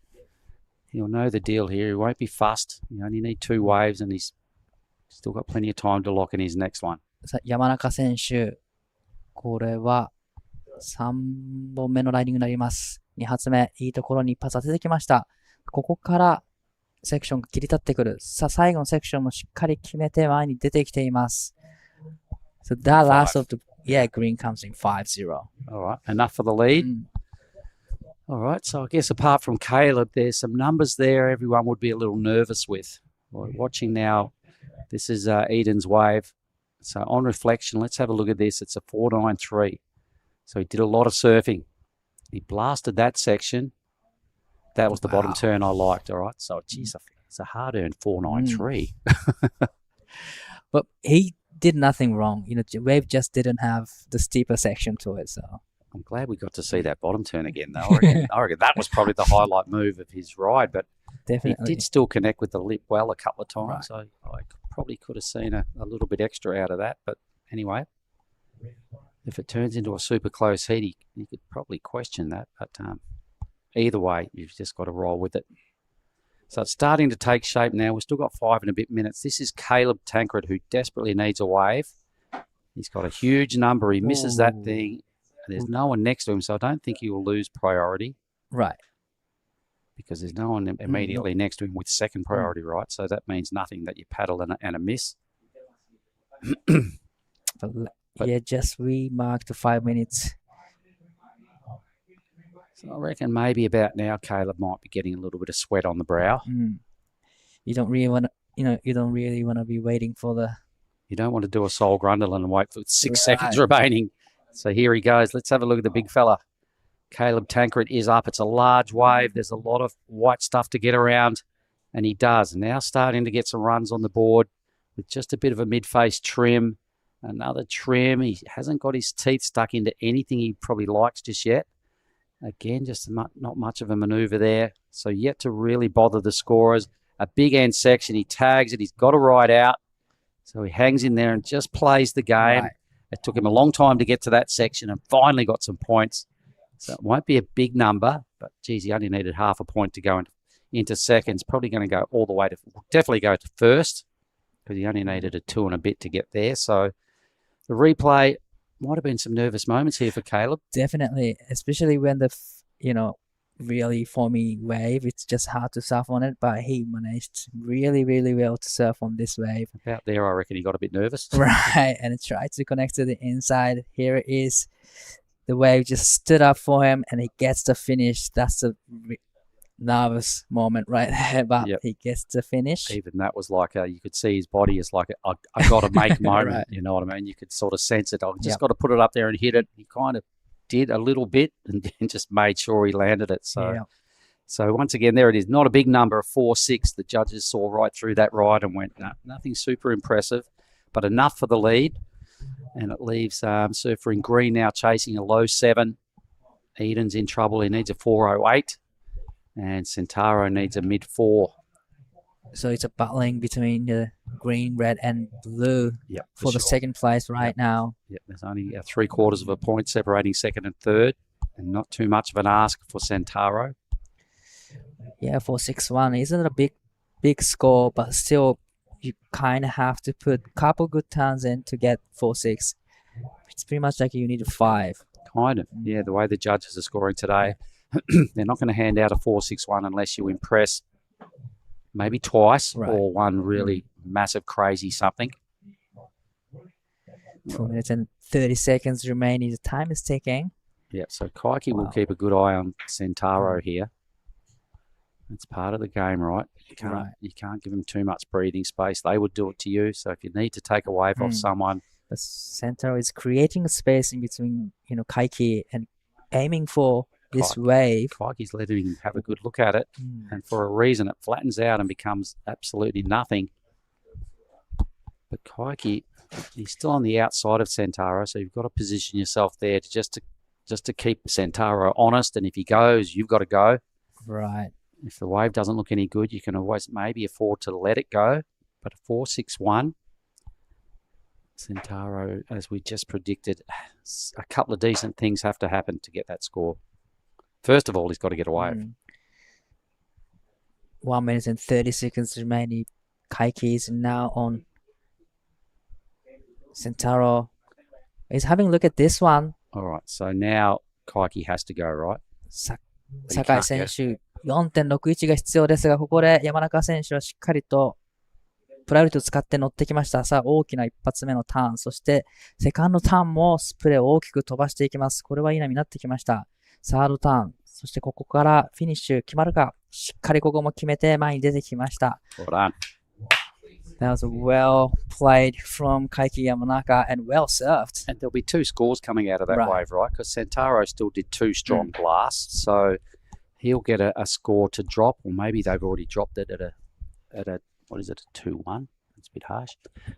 he'll know the deal here. He won't be fussed. You only need 2 waves and he's still got plenty of time to lock in his next one. 山中選手、これは3本目のライディングになります。2発目、いいところに一発当ててきました。ここからセクションが切り立ってくる。さあ、最後のセクションもしっかり決めて前に出てきています。So that last of the, green comes in 5-0. All right, enough for the lead. All right, so I guess apart from Caleb, there's some numbers there everyone would be a little nervous with. Watching now, this is Eden's wave. So on reflection, let's have a look at this. It's a 493. So he did a lot of surfing. He blasted that section. That was the bottom turn I liked, all right? So, geez, it's a hard-earned 493. But he did nothing wrong. You know, the wave just didn't have the steeper section to it, so... I'm glad we got to see that bottom turn again, though. I reckon that was probably the highlight move of his ride, but definitely he did still connect with the lip well a couple of times. Right. I probably could have seen a little bit extra out of that, but anyway, if it turns into a super close heat, you could probably question that, but either way, you've just got to roll with it. So it's starting to take shape now. We've still got 5 and a bit minutes. This is Caleb Tancred, who desperately needs a wave. He's got a huge number. He misses that thing. There's no one next to him, so I don't think he will lose priority. Right. Because there's no one immediately next to him with second priority, right? So that means nothing that you paddle and a miss. but just remarked the 5 minutes. So I reckon maybe about now Caleb might be getting a little bit of sweat on the brow. You don't really want to, you don't really want to be waiting for the... You don't want to do a Sol Grundle and wait for 6 seconds remaining. So here he goes. Let's have a look at the big fella. Caleb Tancred is up. It's a large wave. There's a lot of white stuff to get around. And he does. Now starting to get some runs on the board with just a bit of a mid-face trim. Another trim. He hasn't got his teeth stuck into anything he probably likes just yet. Again, just not much of a manoeuvre there. So yet to really bother the scorers. A big end section. He tags it. He's got to ride out. So he hangs in there and just plays the game. Right. It took him a long time to get to that section and finally got some points. So it won't be a big number, but geez, he only needed half a point to go into seconds. Probably going to go all the way to, definitely go to first because he only needed a 2 and a bit to get there. So the replay might have been some nervous moments here for Caleb. Definitely, especially when the, really foamy wave. It's just hard to surf on it, but he managed really, really well to surf on this wave. About there, I reckon he got a bit nervous. Right, and it tried to connect to the inside. Here it is. The wave just stood up for him, and he gets the finish. That's a nervous moment right there, but he gets the finish. Even that was like you could see his body is like I got to make moment. Right. You know what I mean? You could sort of sense it. I just got to put it up there and hit it. He kind of did a little bit and just made sure he landed it. So, so once again, there it is. Not a big number of 4.6. The judges saw right through that ride and went, no, nothing super impressive, but enough for the lead. And it leaves Surfer in green now chasing a low 7. Eden's in trouble. He needs a 4.08. And Centauro needs a mid 4. So it's a battling between the green, red, and blue for the second place right now. Yep, there's only 3/4 of a point separating second and third, and not too much of an ask for Centauro. Yeah, 4.61 isn't a big score, but still you kind of have to put a couple good turns in to get 4.6. It's pretty much like you need a 5. Kind of, yeah. The way the judges are scoring today, they're not going to hand out a 4.61 unless you impress. Maybe twice or one really massive, crazy something. 4 minutes and 30 seconds remaining. The time is ticking. Yeah, so Kaiki will keep a good eye on Centauro here. It's part of the game, right? You can't give them too much breathing space. They would do it to you. So if you need to take a wave off someone. The Centauro is creating a space in between, Kaiki and aiming for this wave. Kaiki's letting him have a good look at it. And for a reason, it flattens out and becomes absolutely nothing. But Kaiki, he's still on the outside of Centauro, so you've got to position yourself there to just to keep Centauro honest. And if he goes, you've got to go. Right. If the wave doesn't look any good, you can always maybe afford to let it go. But a 4.61, Centauro, as we just predicted, a couple of decent things have to happen to get that score. First of all, he's got to get a wave. 1 minute and 30 seconds remaining. Kaiki is now on Centauro. He's having a look at this one. All right, so now Kaiki has to go, right? 酒井選手、4.61 が必要ですが、ここで山中選手はしっかりとプライオリティを使って乗ってきました。さあ、大きな一発目のターン、そしてセカンドターンもスプレーを大きく飛ばしていきます。これはいい波になってきました。サードターン、そしてここからフィニッシュ決まるか。しっかりここも決めて前に出てきました。Well done. That was well played from Kaiki Yamanaka and well served. And there'll be two scores coming out of that wave, right? Because Santaro still did two strong blasts, so he'll get a score to drop, or maybe they've already dropped it at a what is it, a 2-1? It's a bit harsh,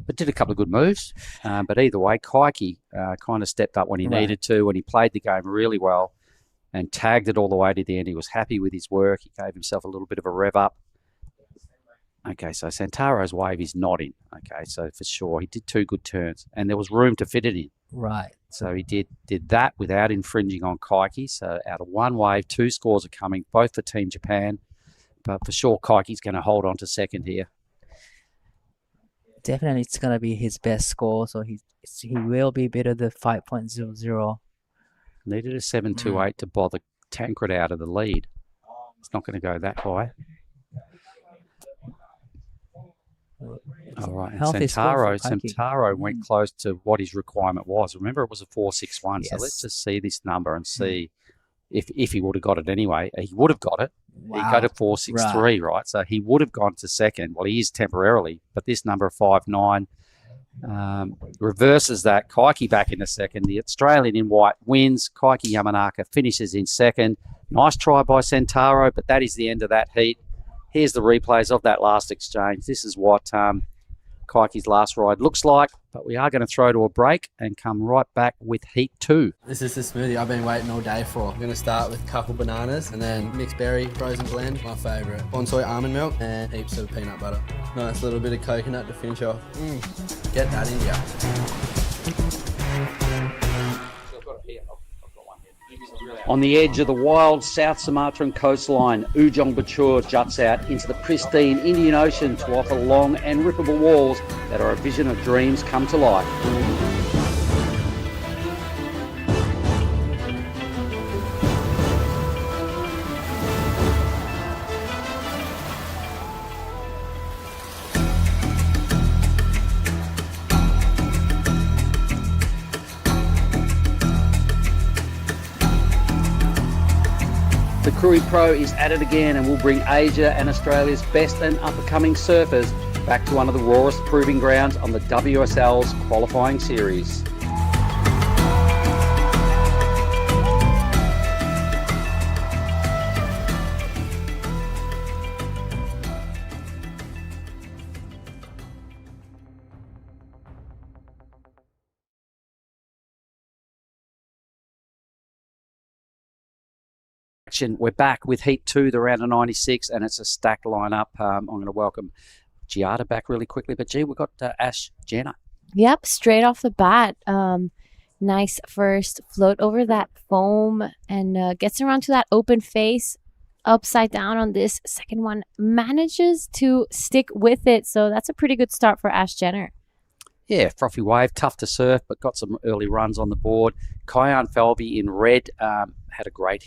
but did a couple of good moves. But either way, Kaiki kind of stepped up when he needed to, and he played the game really well and tagged it all the way to the end. He was happy with his work. He gave himself a little bit of a rev up. Okay, so Santaro's wave is not in. Okay, so for sure, he did two good turns, and there was room to fit it in. Right. So he did that without infringing on Kaiki. So out of one wave, two scores are coming, both for Team Japan. But for sure, Kaiki's going to hold on to second here. Definitely, it's going to be his best score, so he will be better than 5.00. Needed a 7.28 to bother Tancred out of the lead. It's not going to go that high. All right, and Santaro went close to what his requirement was. Remember, it was a 4.61. So let's just see this number and see if he would have got it anyway. He would have got it. He got a 4.63, right? So he would have gone to second. Well, he is temporarily, but this number of 5.9 reverses that. Kaiki back in the second. The Australian in white wins. Kaiki Yamanaka finishes in second. Nice try by Santaro, but that is the end of that heat. Here's the replays of that last exchange. This is what Kaiki's last ride looks like, but we are going to throw to a break and come right back with Heat 2. This is the smoothie I've been waiting all day for. I'm going to start with couple bananas and then mixed berry frozen blend, my favourite. Bonsai almond milk and heaps of peanut butter. Nice little bit of coconut to finish off. Get that in ya. On the edge of the wild South Sumatran coastline, Ujung Bocur juts out into the pristine Indian Ocean to offer long and rippable walls that are a vision of dreams come to life. The Krui Pro is at it again and will bring Asia and Australia's best and up-and-coming surfers back to one of the rawest proving grounds on the WSL's qualifying series. We're back with Heat 2, the round of 96, and it's a stacked lineup. I'm going to welcome Giada back really quickly. But, we've got Ash Jenner. Yep, straight off the bat. Nice first float over that foam and gets around to that open face, upside down on this second one. Manages to stick with it, so that's a pretty good start for Ash Jenner. Yeah, frothy wave, tough to surf, but got some early runs on the board. Kyan Falvey in red had a great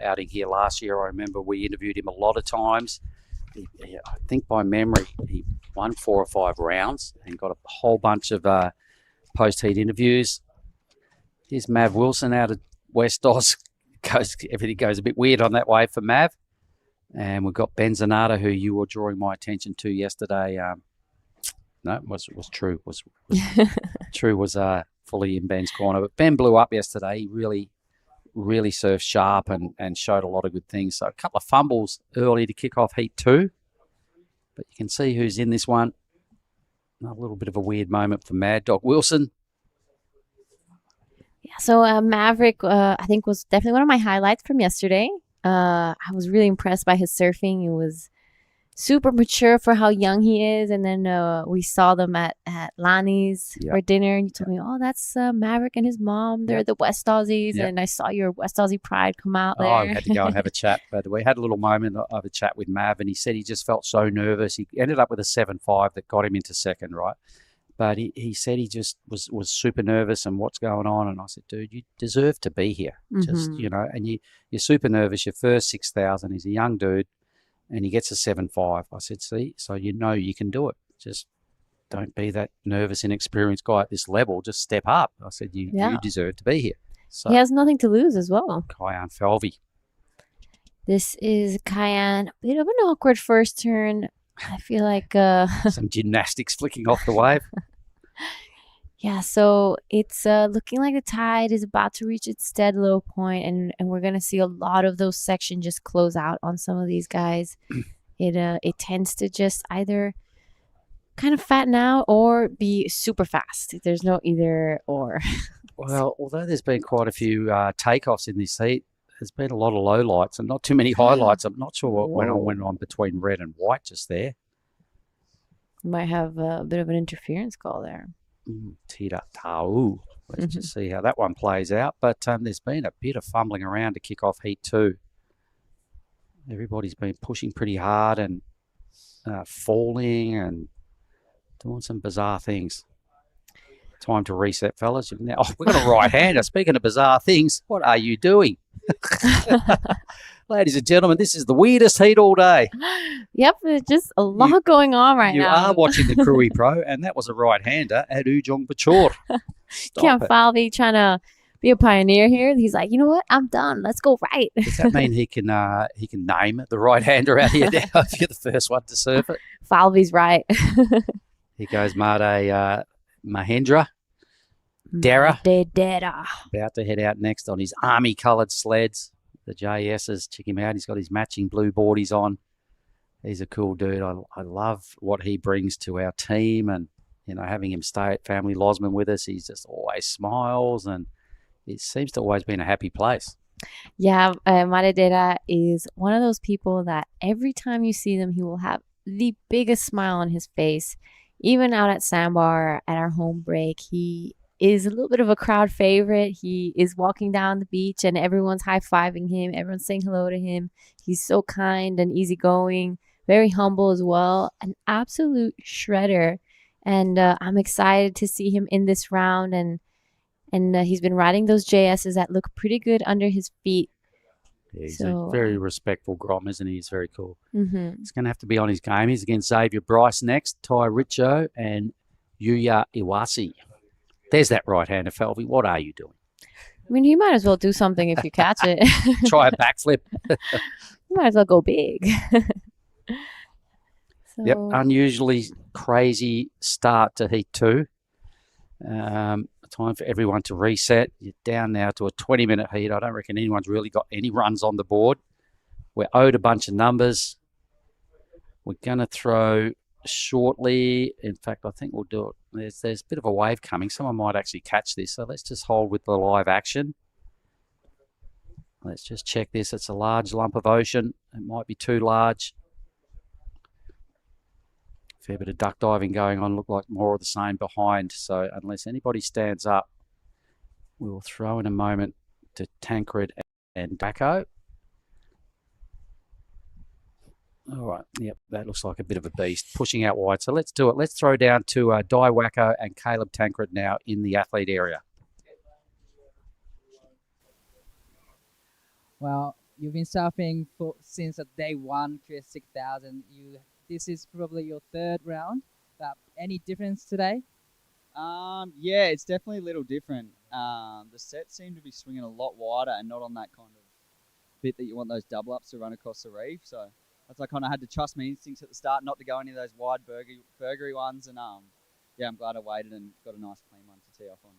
outing here last year. I remember we interviewed him a lot of times. I think by memory, he won 4 or 5 rounds and got a whole bunch of post-heat interviews. Here's Mav Wilson out of West Oz. Everything goes a bit weird on that wave for Mav. And we've got Ben Zanata, who you were drawing my attention to yesterday. No, was True. True was fully in Ben's corner. But Ben blew up yesterday. He really surfed sharp and showed a lot of good things. So a couple of fumbles early to kick off Heat 2. But you can see who's in this one. A little bit of a weird moment for Mad Dog Wilson. Yeah, so Maverick, I think, was definitely one of my highlights from yesterday. I was really impressed by his surfing. It was super mature for how young he is. And then we saw them at Lani's for dinner. And you told me, oh, that's Maverick and his mom. They're the West Aussies. And I saw your West Aussie pride come out there. I had to go and have a chat. But we had a little moment of a chat with Mav, and he said he just felt so nervous. He ended up with a 7.5 that got him into second, right? But he said he just was super nervous and what's going on. And I said, dude, you deserve to be here. Just, Mhm. you know, and you're super nervous. Your first 6,000, he's a young dude and he gets a 7.5. I said, see, so you know you can do it. Just don't be that nervous, inexperienced guy at this level. Just step up. I said, you Yeah. deserve to be here. So He has nothing to lose as well. Kian Falvey. This is Kian. A bit of an awkward first turn. I feel like Some gymnastics flicking off the wave. yeah, so it's looking like the tide is about to reach its dead low point, and we're gonna see a lot of those sections just close out on some of these guys. It tends to just either kind of fatten out or be super fast. There's no either or. Well, although there's been quite a few takeoffs in this heat, there's been a lot of lowlights and not too many highlights. I'm not sure what went on between red and white just there. Might have a bit of an interference call there. Tira Tau. Let's just see how that one plays out. But there's been a bit of fumbling around to kick off heat 2. Everybody's been pushing pretty hard and falling and doing some bizarre things. Time to reset, fellas. Now, we've got a right-hander. Speaking of bizarre things, what are you doing? Ladies and gentlemen, this is the weirdest heat all day. Yep, there's just a lot going on right You now. are watching the Krui Pro, and that was a right-hander at Ujung Bocur. Can't Falvey trying to be a pioneer here. He's like, you know what? I'm done. Let's go right. Does that mean he can name the right-hander out here now if you're the first one to surf it? Falvey's right. Here goes Made Mahendra. Dara. Dara. About to head out next on his army-coloured sleds. The JS's, check him out. He's got his matching blue boardies on. He's a cool dude. I love what he brings to our team, and you know, having him stay at Family Losman with us, he's just always smiles, and it seems to always be in a happy place. Yeah, Maredera is one of those people that every time you see them, he will have the biggest smile on his face. Even out at Sandbar at our home break, he is a little bit of a crowd favorite. He is walking down the beach and everyone's high-fiving him. Everyone's saying hello to him. He's so kind and easygoing, very humble as well. An absolute shredder. And I'm excited to see him in this round. And he's been riding those JSs that look pretty good under his feet. Yeah, he's a very respectful Grom, isn't he? He's very cool. Mm-hmm. He's going to have to be on his game. He's against Xavier Bryce next, Ty Richardson and Yuya Iwasi. There's that right-hander, Falvey. What are you doing? I mean, you might as well do something if you catch it. Try a backflip. You might as well go big. Yep, unusually crazy start to Heat 2. Time for everyone to reset. You're down now to a 20-minute heat. I don't reckon anyone's really got any runs on the board. We're owed a bunch of numbers. We're going to throw shortly. In fact, I think we'll do it. There's a bit of a wave coming. Someone might actually catch this. So let's just hold with the live action. Let's just check this. It's a large lump of ocean. It might be too large. Fair bit of duck diving going on. Look like more of the same behind. So unless anybody stands up, we will throw in a moment to Tancred and Daco. All right. Yep, that looks like a bit of a beast. Pushing out wide. So let's do it. Let's throw down to Di Wacko and Caleb Tancred now in the athlete area. Well, you've been surfing since day one, QS 6000. This is probably your third round. Any difference today? Yeah, it's definitely a little different. The sets seem to be swinging a lot wider and not on that kind of bit that you want those double ups to run across the reef. So that's I kind of had to trust my instincts at the start, not to go any of those wide burgery ones. And yeah, I'm glad I waited and got a nice clean one to tee off on.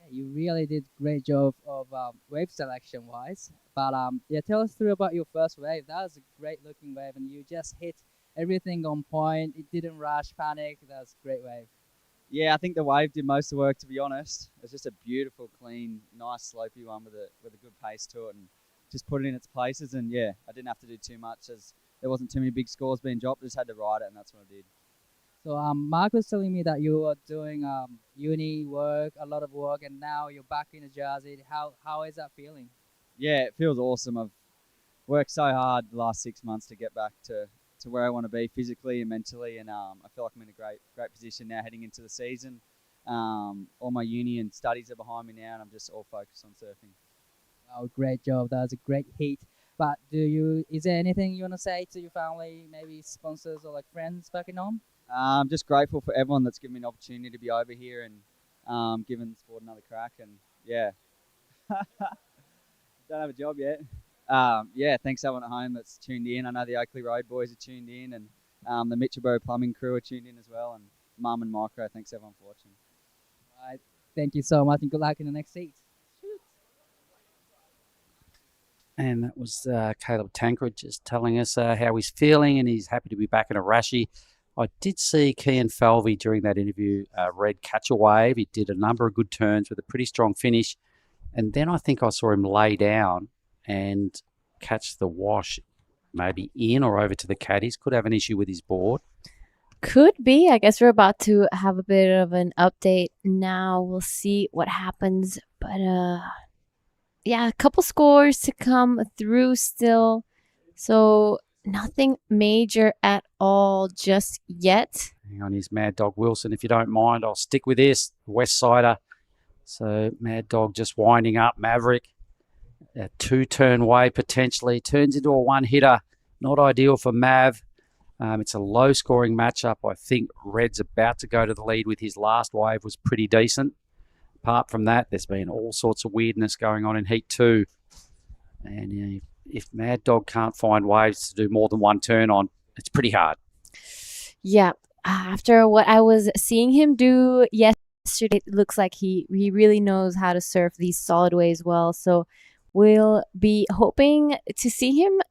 Yeah, you really did a great job of wave selection wise. But yeah, tell us through about your first wave. That was a great looking wave, and you just hit everything on point. It didn't rush, panic. That was a great wave. Yeah, I think the wave did most of the work, to be honest. It was just a beautiful, clean, nice slopey one with a good pace to it, and just put it in its places. And yeah, I didn't have to do too much as there wasn't too many big scores being dropped. I just had to ride it, and that's what I did. So Mark was telling me that you were doing uni work, a lot of work, and now you're back in Jersey. How is that feeling? Yeah, it feels awesome. I've worked so hard the last 6 months to get back to to where I want to be physically and mentally, and I feel like I'm in a great position now heading into the season. All my uni and studies are behind me now, and I'm just all focused on surfing. Oh, great job. That was a great heat. But is there anything you want to say to your family, maybe sponsors or like friends back in home? I'm just grateful for everyone that's given me an opportunity to be over here and given the sport another crack. And yeah, don't have a job yet. Yeah, thanks everyone at home that's tuned in. I know the Oakley Road boys are tuned in, and the Mitchellboro Plumbing crew are tuned in as well. And Mum and Micro, thanks everyone for watching. All right. Thank you so much, and good luck in the next heat. And that was Caleb Tancred just telling us how he's feeling, and he's happy to be back in Arashi. I did see Kian Falvey during that interview, Red catch a wave. He did a number of good turns with a pretty strong finish. And then I think I saw him lay down and catch the wash, maybe in or over to the caddies. Could have an issue with his board. Could be. I guess we're about to have a bit of an update now. We'll see what happens. But yeah, a couple scores to come through still. So nothing major at all just yet. Hang on, here's Mad Dog Wilson. If you don't mind, I'll stick with this. West Sider. So Mad Dog just winding up. Maverick, a two-turn wave potentially. Turns into a one-hitter. Not ideal for Mav. It's a low-scoring matchup. I think Red's about to go to the lead with his last wave was pretty decent. Apart from that, there's been all sorts of weirdness going on in Heat 2. And you know, if Mad Dog can't find waves to do more than one turn on, it's pretty hard. Yeah. After what I was seeing him do yesterday, it looks like he really knows how to surf these solid waves well. So we'll be hoping to see him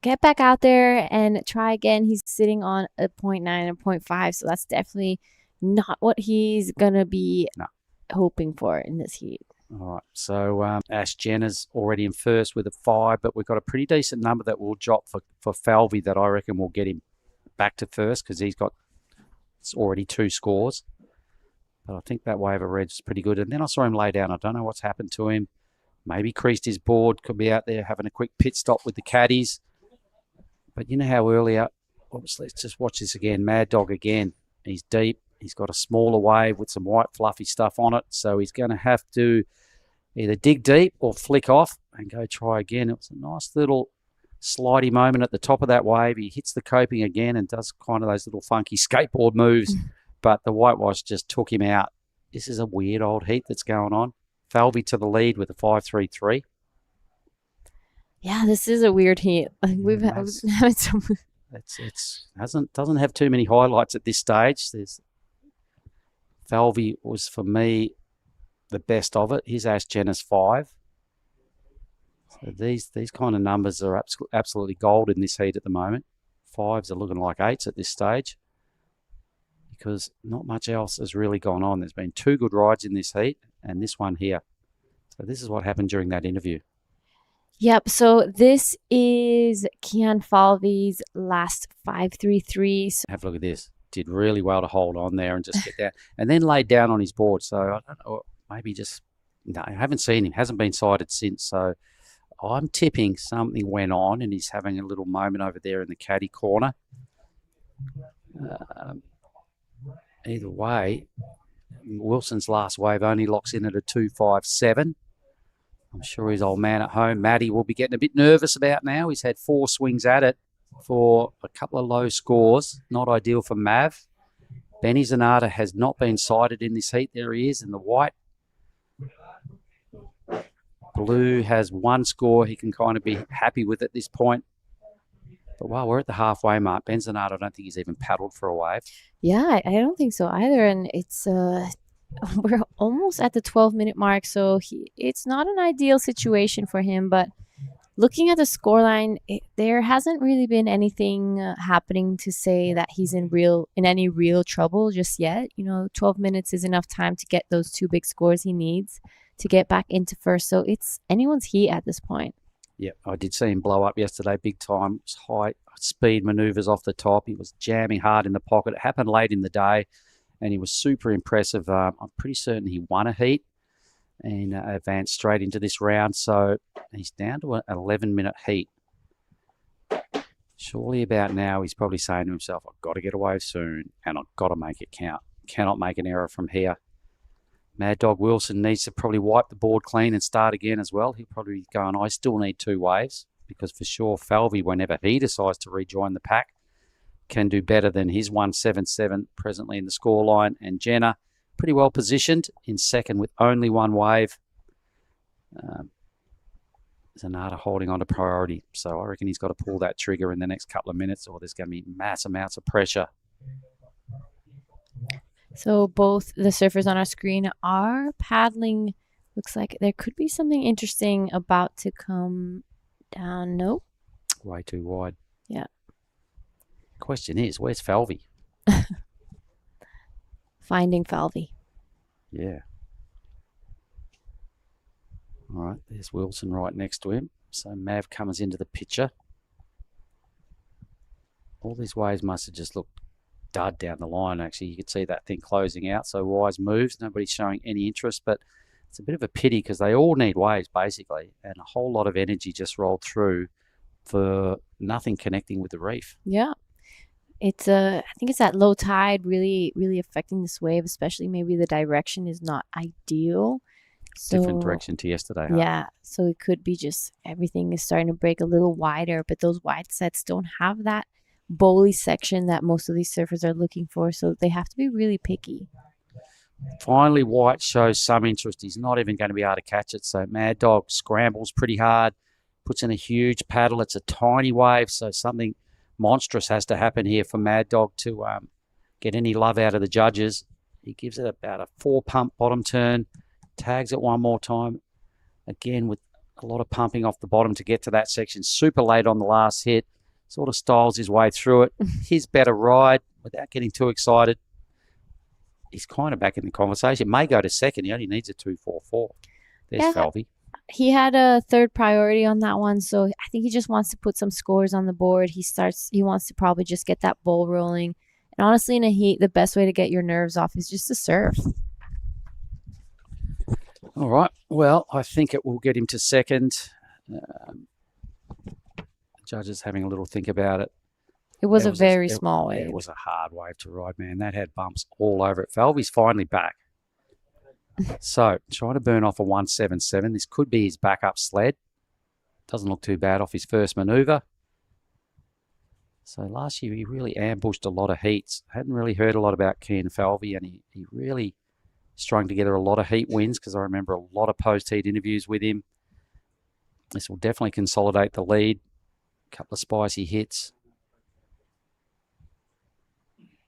get back out there and try again. He's sitting on a 0.9 and 0.5, so that's definitely not what he's going to be hoping for in this heat. All right, so Ash Jenner's already in first with a 5, but we've got a pretty decent number that will drop for Falvey that I reckon will get him back to first because it's already 2 scores. But I think that wave of Red's is pretty good. And then I saw him lay down. I don't know what's happened to him. Maybe creased his board, could be out there having a quick pit stop with the caddies. But you know how earlier, let's just watch this again. Mad Dog again. He's deep. He's got a smaller wave with some white fluffy stuff on it. So he's going to have to either dig deep or flick off and go try again. It was a nice little slidey moment at the top of that wave. He hits the coping again and does kind of those little funky skateboard moves. But the whitewash just took him out. This is a weird old heat that's going on. Falvey to the lead with a 5.33. Yeah, this is a weird heat. We've having some. It's doesn't have too many highlights at this stage. Falvey was for me the best of it. Here's Ash Jenner's 5. So these kind of numbers are absolutely gold in this heat at the moment. 5s are looking like 8s at this stage because not much else has really gone on. There's been 2 good rides in this heat and this one here. So this is what happened during that interview. Yep, so this is Kian Falvey's last 5.33. So have a look at this. Did really well to hold on there and just get down. And then laid down on his board. So I don't know, maybe I haven't seen him. Hasn't been sighted since. So I'm tipping something went on and he's having a little moment over there in the caddy corner. Either way, Wilson's last wave only locks in at a 2.57. I'm sure his old man at home, Matty, will be getting a bit nervous about now. He's had 4 swings at it for a couple of low scores. Not ideal for Mav. Benny Zanata has not been sighted in this heat. There he is in the white. Blue has 1 score. He can kind of be happy with at this point. But while we're at the halfway mark, Ben Zanata, I don't think he's even paddled for a wave. yeah, I don't think so either. And it's we're almost at the 12-minute mark, so it's not an ideal situation for him. But looking at the scoreline, there hasn't really been anything happening to say that he's in any real trouble just yet. 12 minutes is enough time to get those 2 big scores he needs to get back into first. So it's anyone's heat at this point. Yeah, I did see him blow up yesterday big time. It was high speed maneuvers off the top. He was jamming hard in the pocket. It happened late in the day, and he was super impressive. I'm pretty certain he won a heat and advanced straight into this round. So he's down to an 11-minute heat. Surely about now he's probably saying to himself, I've got to get away soon and I've got to make it count. Cannot make an error from here. Mad Dog Wilson needs to probably wipe the board clean and start again as well. He'll probably be going, I still need 2 waves, because for sure Falvey, whenever he decides to rejoin the pack, can do better than his 177 presently in the scoreline. And Jenna, pretty well positioned in second with only 1 wave. Zanata holding on to priority. So I reckon he's got to pull that trigger in the next couple of minutes, or there's going to be mass amounts of pressure. So both the surfers on our screen are paddling. Looks like there could be something interesting about to come down. Nope. Way too wide. Yeah. Question is, where's Falvey? Finding Falvey. Yeah. All right, there's Wilson right next to him. So Mav comes into the picture. All these waves must have just looked dud down the line, actually. You could see that thing closing out. So Wise moves. Nobody's showing any interest, but it's a bit of a pity because they all need waves, basically, and a whole lot of energy just rolled through for nothing connecting with the reef. Yeah. It's I think it's that low tide really affecting this wave, especially maybe the direction is not ideal. So, different direction to yesterday. Huh? Yeah, so it could be just everything is starting to break a little wider, but those wide sets don't have that bowly section that most of these surfers are looking for, so they have to be really picky. Finally, White shows some interest. He's not even going to be able to catch it, so Mad Dog scrambles pretty hard, puts in a huge paddle. It's a tiny wave, so something monstrous has to happen here for Mad Dog to get any love out of the judges. He gives it about a 4-pump bottom turn. Tags it one more time, again with a lot of pumping off the bottom to get to that section. Super late on the last hit, sort of styles his way through it. His better ride without getting too excited. He's kind of back in the conversation. May go to second. He only needs a 2.44. There's Falvey. He had a third priority on that one, so I think he just wants to put some scores on the board. He wants to probably just get that bowl rolling. And honestly, in a heat, the best way to get your nerves off is just to surf. All right. Well, I think it will get him to second. Judges having a little think about it. It was a very small wave. It was a hard wave to ride, man. That had bumps all over it. Falvey's finally back. So, trying to burn off a 177. This could be his backup sled. Doesn't look too bad off his first manoeuvre. So, last year he really ambushed a lot of heats. Hadn't really heard a lot about Kean Falvey, and he really strung together a lot of heat wins, because I remember a lot of post-heat interviews with him. This will definitely consolidate the lead. A couple of spicy hits.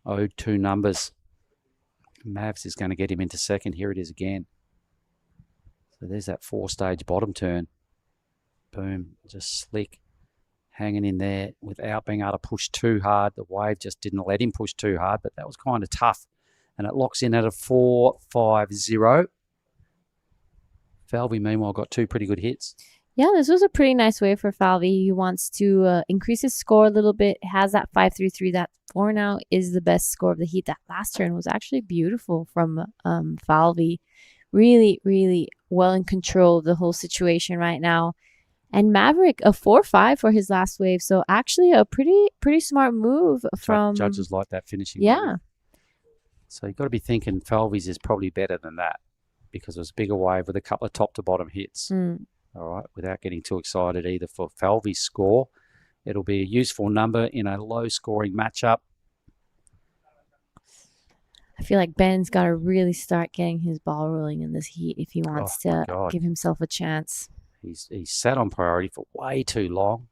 Owed 2 numbers. Mavs is going to get him into second. Here it is again. So there's that 4-stage bottom turn. Boom. Just slick. Hanging in there without being able to push too hard. The wave just didn't let him push too hard, but that was kind of tough. And it locks in at a 4.50. Falvey, meanwhile, got 2 pretty good hits. Yeah, this was a pretty nice wave for Falvey. He wants to increase his score a little bit. Has that 5.33. That for now is the best score of the heat. That last turn was actually beautiful from Falvey. Really, really well in control of the whole situation right now. And Maverick, a 4.5 for his last wave. So actually a pretty smart move from... Judges like that finishing. Yeah. Wave. So you've got to be thinking Falvey's is probably better than that, because it was a bigger wave with a couple of top to bottom hits. All right, without getting too excited either for Falvey's score. It'll be a useful number in a low-scoring matchup. I feel like Ben's got to really start getting his ball rolling in this heat if he wants to give himself a chance. He's sat on priority for way too long.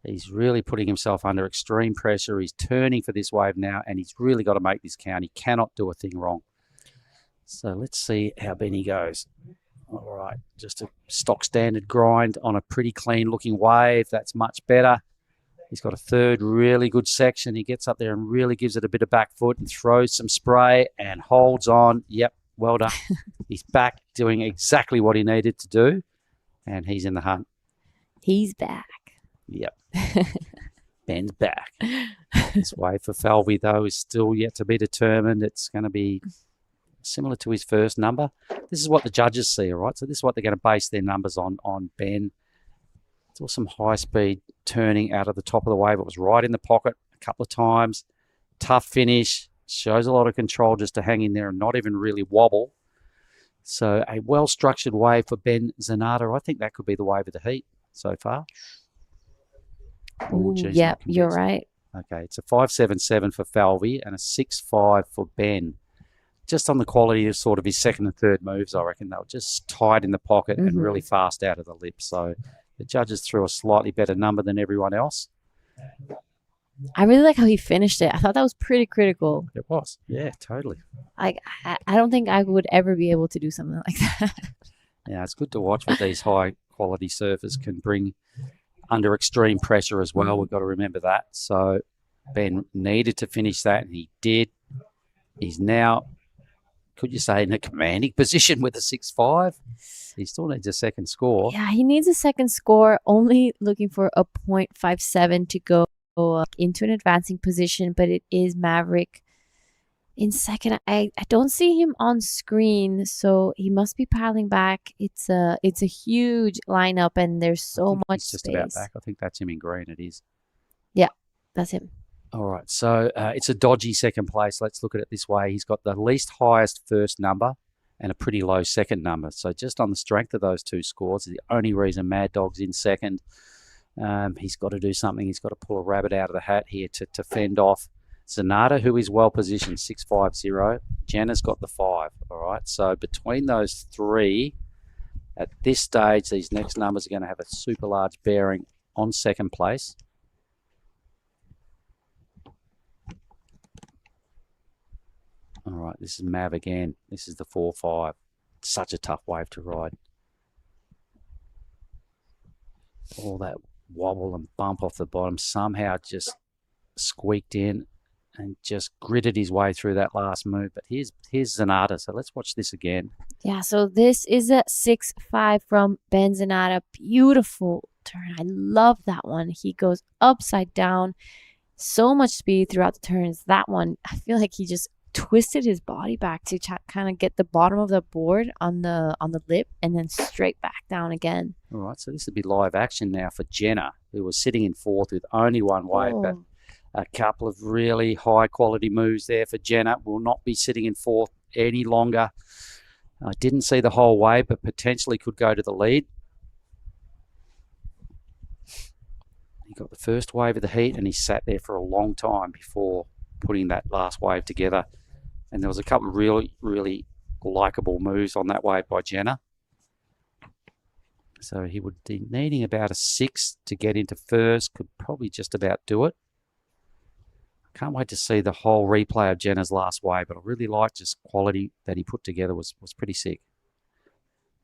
He's really putting himself under extreme pressure. He's turning for this wave now, and he's really got to make this count. He cannot do a thing wrong. So let's see how Benny goes. All right, just a stock standard grind on a pretty clean looking wave. That's much better. He's got a third really good section. He gets up there and really gives it a bit of back foot and throws some spray and holds on. Yep, well done. He's back doing exactly what he needed to do, and he's in the hunt. He's back. Yep. Ben's back. This wave for Falvey, though, is still yet to be determined. It's going to be similar to his first number. This is what the judges see, all right? So this is what they're going to base their numbers on Ben. It's Still some high-speed turning out of the top of the wave. It was right in the pocket a couple of times. Tough finish. Shows a lot of control just to hang in there and not even really wobble. So a well-structured wave for Ben Zanata. I think that could be the wave of the heat so far. Ooh, geez, yep, not you're convinced. right. Okay, it's a 5.77 for Falvey and a 6.5 for Ben. Just on the quality of sort of his second and third moves, I reckon they were just tight in the pocket and really fast out of the lip. So the judges threw a slightly better number than everyone else. I really like how he finished it. I thought that was pretty critical. It was. Yeah, totally. Like, I don't think I would ever be able to do something like that. Yeah, it's good to watch what these high-quality surfers can bring under extreme pressure as well. We've got to remember that. So Ben needed to finish that, and he did. He's now, could you say, in a commanding position with a 6.5. He still needs a second score. Yeah, he needs a second score, only looking for a 0.57 to go into an advancing position, but it is Maverick in second. I don't see him on screen, so he must be paddling back. It's a huge lineup, and there's so much He's just space. about back. I think that's him in green. It is. Yeah, that's him. All right, so it's a dodgy second place. Let's look at it this way. He's got the least highest first number and a pretty low second number. So just on the strength of those two scores, the only reason Mad Dog's in second, he's got to do something. He's got to pull a rabbit out of the hat here to fend off Zanata, who is well positioned, 6.50. Jenna's got the 5. All right, so between those three, at this stage, these next numbers are going to have a super large bearing on second place. All right, this is Mav again. This is the 4.5. Such a tough wave to ride. All that wobble and bump off the bottom somehow just squeaked in and just gritted his way through that last move. But here's Zanata, so let's watch this again. Yeah, so this is a 6.5 from Ben Zanata. Beautiful turn. I love that one. He goes upside down. So much speed throughout the turns. That one, I feel like he just twisted his body back to kind of get the bottom of the board on the lip and then straight back down again. All right, so this will be live action now for Jenna, who was sitting in fourth with only one wave, but a couple of really high quality moves there for Jenna. Will not be sitting in fourth any longer. I didn't see the whole wave, but potentially could go to the lead. He got the first wave of the heat and he sat there for a long time before putting that last wave together. And there was a couple of really, really likeable moves on that wave by Jenna. So he would be needing about a 6 to get into first. Could probably just about do it. Can't wait to see the whole replay of Jenna's last wave, but I really liked just quality that he put together was pretty sick.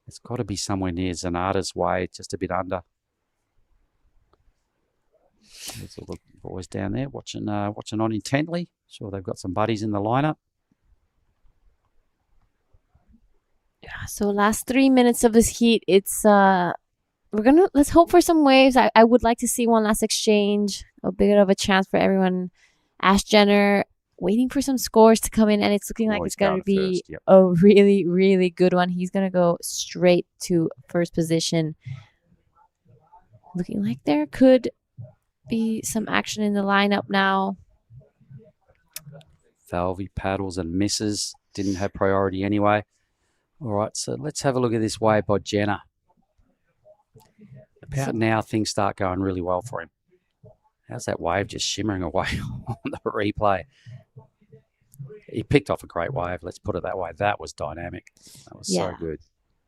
It's got to be somewhere near Zanata's wave, just a bit under. There's all the boys down there watching on intently. Sure, they've got some buddies in the lineup. Yeah, so last 3 minutes of this heat, it's let's hope for some waves. I would like to see one last exchange, a bit of a chance for everyone. Ash Jenner waiting for some scores to come in, and it's looking like it's going to be a really, really good one. He's going to go straight to first position. Looking like there could be some action in the lineup now. Falvey paddles and misses. Didn't have priority anyway. All right, so let's have a look at this wave by Jenner. About now, things start going really well for him. How's that wave just shimmering away on the replay? He picked off a great wave, let's put it that way. That was dynamic. That was so good.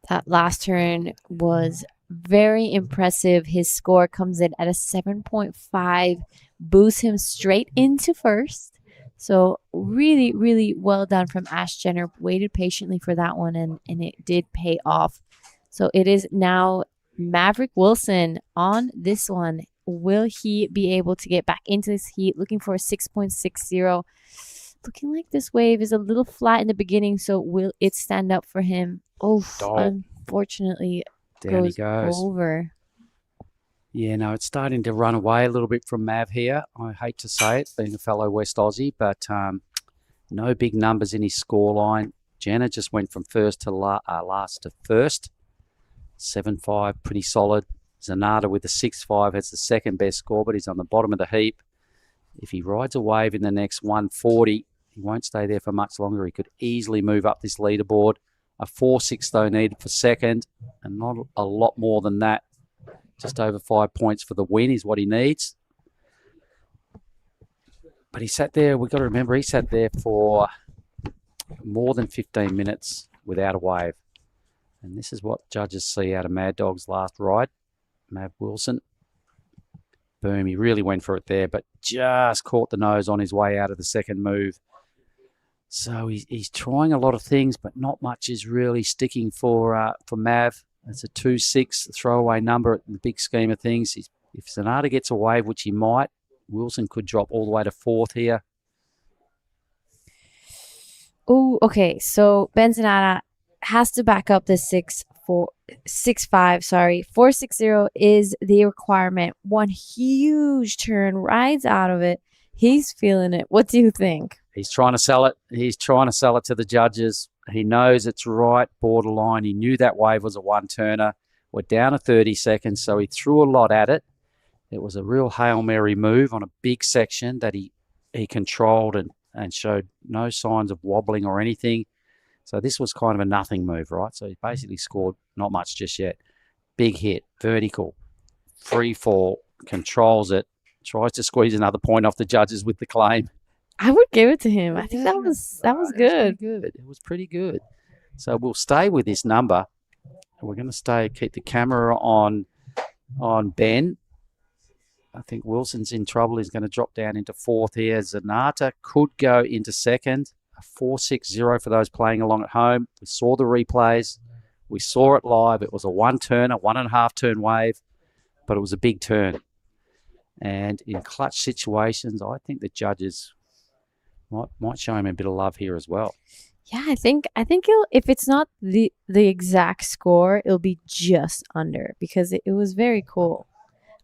That last turn was very impressive. His score comes in at a 7.5, boosts him straight into first. So really, really well done from Ash Jenner. Waited patiently for that one, and it did pay off. So it is now Maverick Wilson on this one. Will he be able to get back into this heat? Looking for a 6.60. Looking like this wave is a little flat in the beginning, so will it stand up for him? Oh, unfortunately, down he goes. Over. Yeah, no, it's starting to run away a little bit from Mav here. I hate to say it, being a fellow West Aussie, but no big numbers in his scoreline. Jenna just went from first to last to first. 7.5, pretty solid. Zanata with the 6-5 has the second best score, but he's on the bottom of the heap. If he rides a wave in the next 140, he won't stay there for much longer. He could easily move up this leaderboard. A 4-6 though needed for second, and not a lot more than that. Just over 5 points for the win is what he needs. But he sat there, we've got to remember, he sat there for more than 15 minutes without a wave. And this is what judges see out of Mad Dog's last ride. Mav Wilson. Boom, he really went for it there, but just caught the nose on his way out of the second move. So he's trying a lot of things, but not much is really sticking for Mav. It's a 2-6 throwaway number in the big scheme of things. If Zanata gets a wave, which he might, Wilson could drop all the way to fourth here. Oh, okay. So Ben Zanata has to back up the 6-5. Sorry, 4-6-0 is the requirement. One huge turn, rides out of it. He's feeling it. What do you think? He's trying to sell it. He's trying to sell it to the judges. He knows it's right borderline. He knew that wave was a one-turner. We're down to 30 seconds, so he threw a lot at it. It was a real Hail Mary move on a big section that he controlled and showed no signs of wobbling or anything. So this was kind of a nothing move, right? So he basically scored not much just yet. Big hit, vertical, free fall, controls it, tries to squeeze another point off the judges with the claim. I would give it to him. I think that was good. It was pretty good. So we'll stay with this number. We're going to keep the camera on Ben. I think Wilson's in trouble. He's going to drop down into fourth here. Zanata could go into second. A 4-6-0 for those playing along at home. We saw the replays. We saw it live. It was a one-turner, 1.5 turn wave, but it was a big turn. And in clutch situations, I think the judges might show him a bit of love here as well. Yeah, I think it'll, if it's not the exact score, it'll be just under because it was very cool.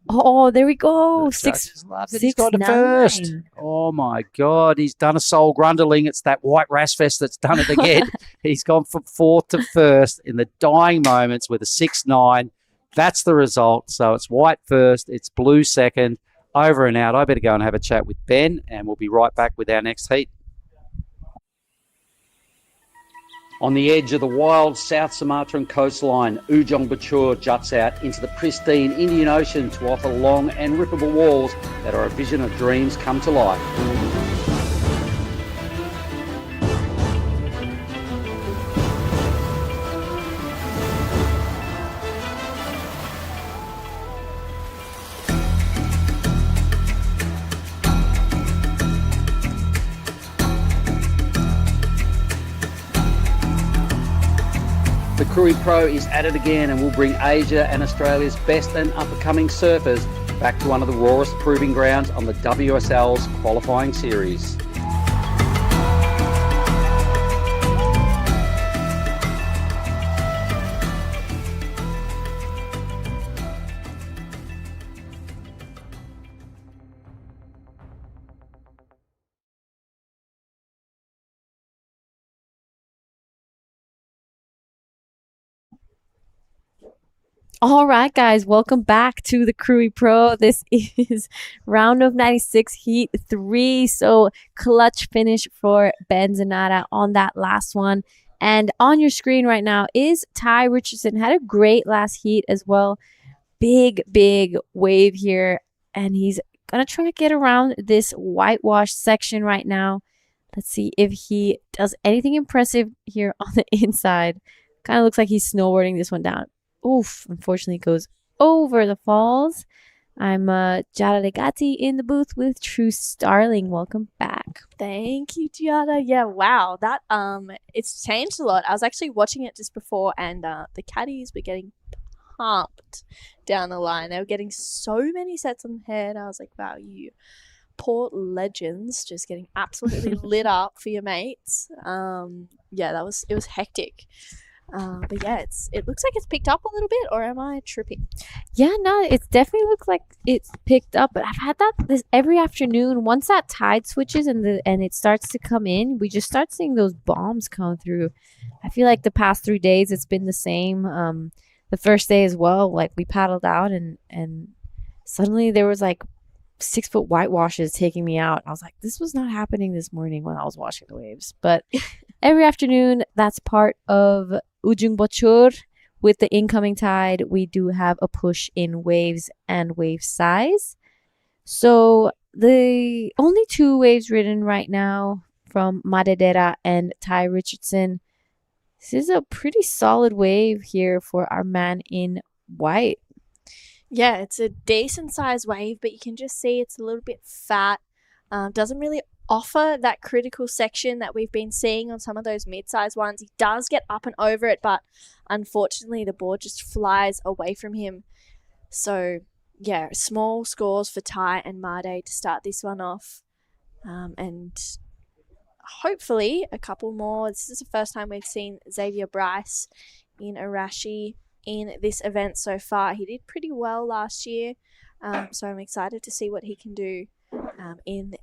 Oh, there we go. He's got the first. Oh my God, he's done a soul grundling. It's that white Rasfest that's done it again. He's gone from fourth to first in the dying moments with a 6-9. That's the result. So it's white first, it's blue second. Over and out. I better go and have a chat with Ben, and we'll be right back with our next heat. On the edge of the wild South Sumatran coastline, Ujung Bocur juts out into the pristine Indian Ocean to offer long and rippable walls that are a vision of dreams come to life. The Krui Pro is at it again and will bring Asia and Australia's best and up-and-coming surfers back to one of the rawest proving grounds on the WSL's qualifying series. All right, guys, welcome back to the Krui Pro. This is round of 96, heat 3. So clutch finish for Ben Zanata on that last one. And on your screen right now is Ty Richardson. Had a great last heat as well. Big wave here. And he's going to try to get around this whitewash section right now. Let's see if he does anything impressive here on the inside. Kind of looks like he's snowboarding this one down. Oof, unfortunately it goes over the falls. I'm Giada Legati in the booth with True Starling. Welcome back. Thank you, Giada. Yeah, wow. That it's changed a lot. I was actually watching it just before and the caddies were getting pumped down the line. They were getting so many sets on the head. I was like, wow, you poor legends just getting absolutely lit up for your mates. Yeah, it was hectic. But yeah, it looks like it's picked up a little bit, or am I tripping? Yeah, no, it definitely looks like it's picked up. But I've had this every afternoon. Once that tide switches and it starts to come in, we just start seeing those bombs come through. I feel like the past 3 days it's been the same. The the first day as well, like we paddled out and suddenly there was like 6-foot whitewashes taking me out. I was like, this was not happening this morning when I was watching the waves. But every afternoon, that's part of Ujung Bocur. With the incoming tide, we do have a push in waves and wave size. So the only 2 waves ridden right now from Madedera and Ty Richardson. This is a pretty solid wave here for our man in white. Yeah, it's a decent sized wave, but you can just see it's a little bit fat. Doesn't really offer that critical section that we've been seeing on some of those mid-sized ones. He does get up and over it, but unfortunately the board just flies away from him. So yeah, small scores for Ty and Made to start this one off. And hopefully a couple more. This is the first time we've seen Xavier Bryce in Arashi in this event so far. He did pretty well last year, so I'm excited to see what he can do in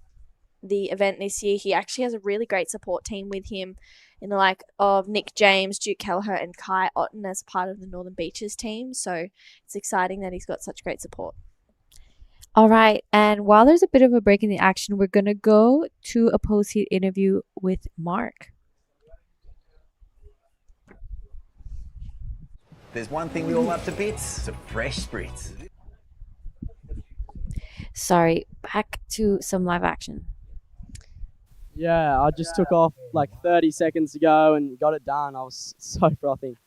the event this year. He actually has a really great support team with him in the like of Nick James, Duke Kelleher and Kai Otten as part of the Northern Beaches team, so it's exciting that he's got such great support. All right, and while there's a bit of a break in the action, we're going to go to a post-heat interview with Mark. There's one thing we all love to bits, it's a fresh spritz. Sorry, back to some live action. Yeah, I just took off like 30 seconds ago and got it done. I was so frothy.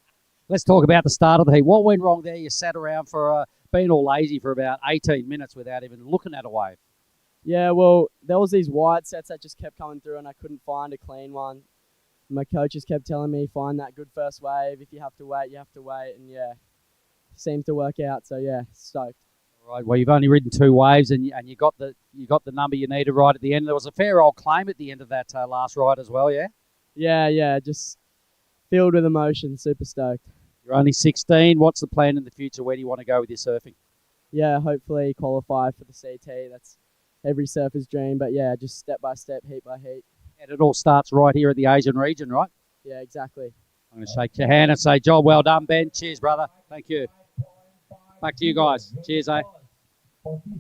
Let's talk about the start of the heat. What went wrong there? You sat around for being all lazy for about 18 minutes without even looking at a wave. Yeah, well, there was these wide sets that just kept coming through and I couldn't find a clean one. My coaches kept telling me, find that good first wave. If you have to wait, you have to wait. And yeah, seemed to work out. So yeah, stoked. All right. Well, you've only ridden 2 waves and you got the number you needed right at the end. There was a fair old claim at the end of that last ride as well, yeah? Yeah, just filled with emotion. Super stoked. You're only 16. What's the plan in the future? Where do you want to go with your surfing? Yeah, hopefully qualify for the CT. That's every surfer's dream. But yeah, just step by step, heat by heat. And it all starts right here at the Asian region, right? Yeah, exactly. I'm going to shake your hand and say, job well done, Ben. Cheers, brother. Thank you. Back to you guys. Cheers, eh?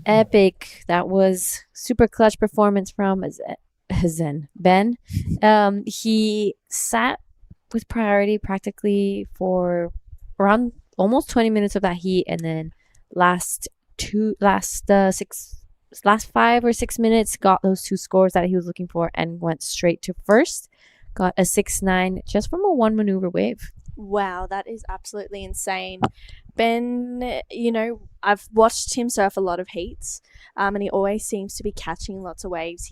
Epic. That was super clutch performance from Ben. He sat with priority practically for around almost 20 minutes of that heat, and then last 5 or 6 minutes got those 2 scores that he was looking for and went straight to first. Got a 6.9 just from a 1 maneuver wave. Wow, that is absolutely insane. Ben, I've watched him surf a lot of heats, and he always seems to be catching lots of waves.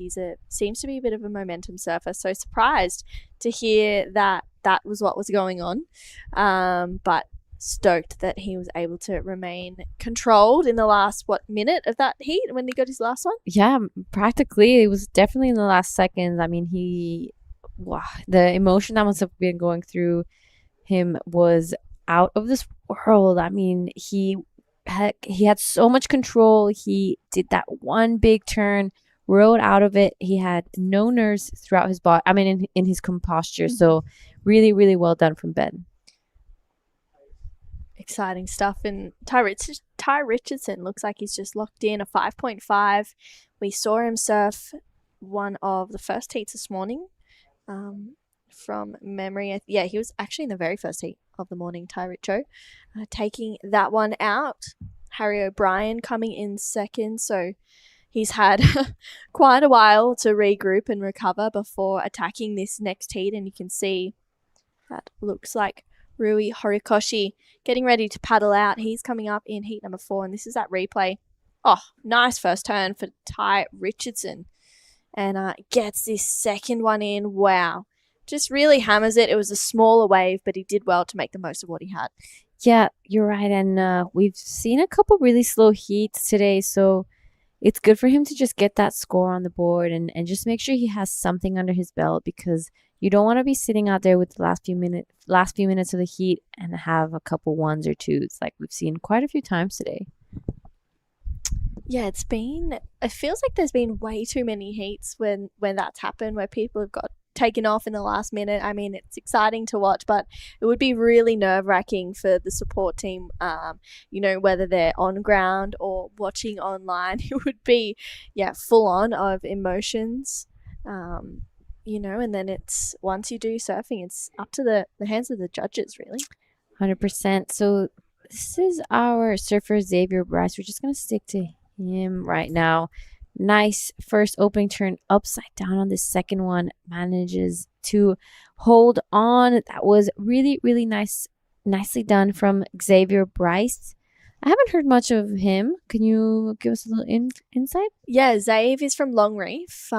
Seems to be a bit of a momentum surfer, so surprised to hear that was what was going on. But stoked that he was able to remain controlled in the last minute of that heat when he got his last one. Yeah, practically. It was definitely in the last seconds. I mean, the emotion that must have been going through him was out of this world. I mean, he had so much control. He did that one big turn, rode out of it. He had no nerves throughout his body. I mean, in his composture. So really, really well done from Ben. Exciting stuff. And Ty Richardson looks like he's just locked in a 5.5. We saw him surf one of the first heats this morning. From memory, he was actually in the very first heat of the morning. Ty Richo taking that one out. Harry O'Brien coming in second, so he's had quite a while to regroup and recover before attacking this next heat. And you can see that looks like Rui Horikoshi getting ready to paddle out. He's coming up in heat number 4, and this is that replay. Oh, nice first turn for Ty Richardson, and gets this second one in. Wow. Just really hammers it. It was a smaller wave, but he did well to make the most of what he had. Yeah, you're right. And we've seen a couple really slow heats today, so it's good for him to just get that score on the board and just make sure he has something under his belt, because you don't want to be sitting out there with the last few minutes of the heat and have a couple 1s or 2s like we've seen quite a few times today. Yeah, it feels like there's been way too many heats when that's happened, where people have got taken off in the last minute. I mean, it's exciting to watch, but it would be really nerve-wracking for the support team, whether they're on ground or watching online. It would be, full on of emotions, and then it's, once you do surfing, it's up to the hands of the judges, really. 100%. So this is our surfer, Xavier Bryce. We're just going to stick to him right now. Nice first opening turn upside down on the second one. Manages to hold on. That was really, really nicely done from Xavier Bryce. I haven't heard much of him. Can you give us a little insight? Yeah, Zave is from Longreef,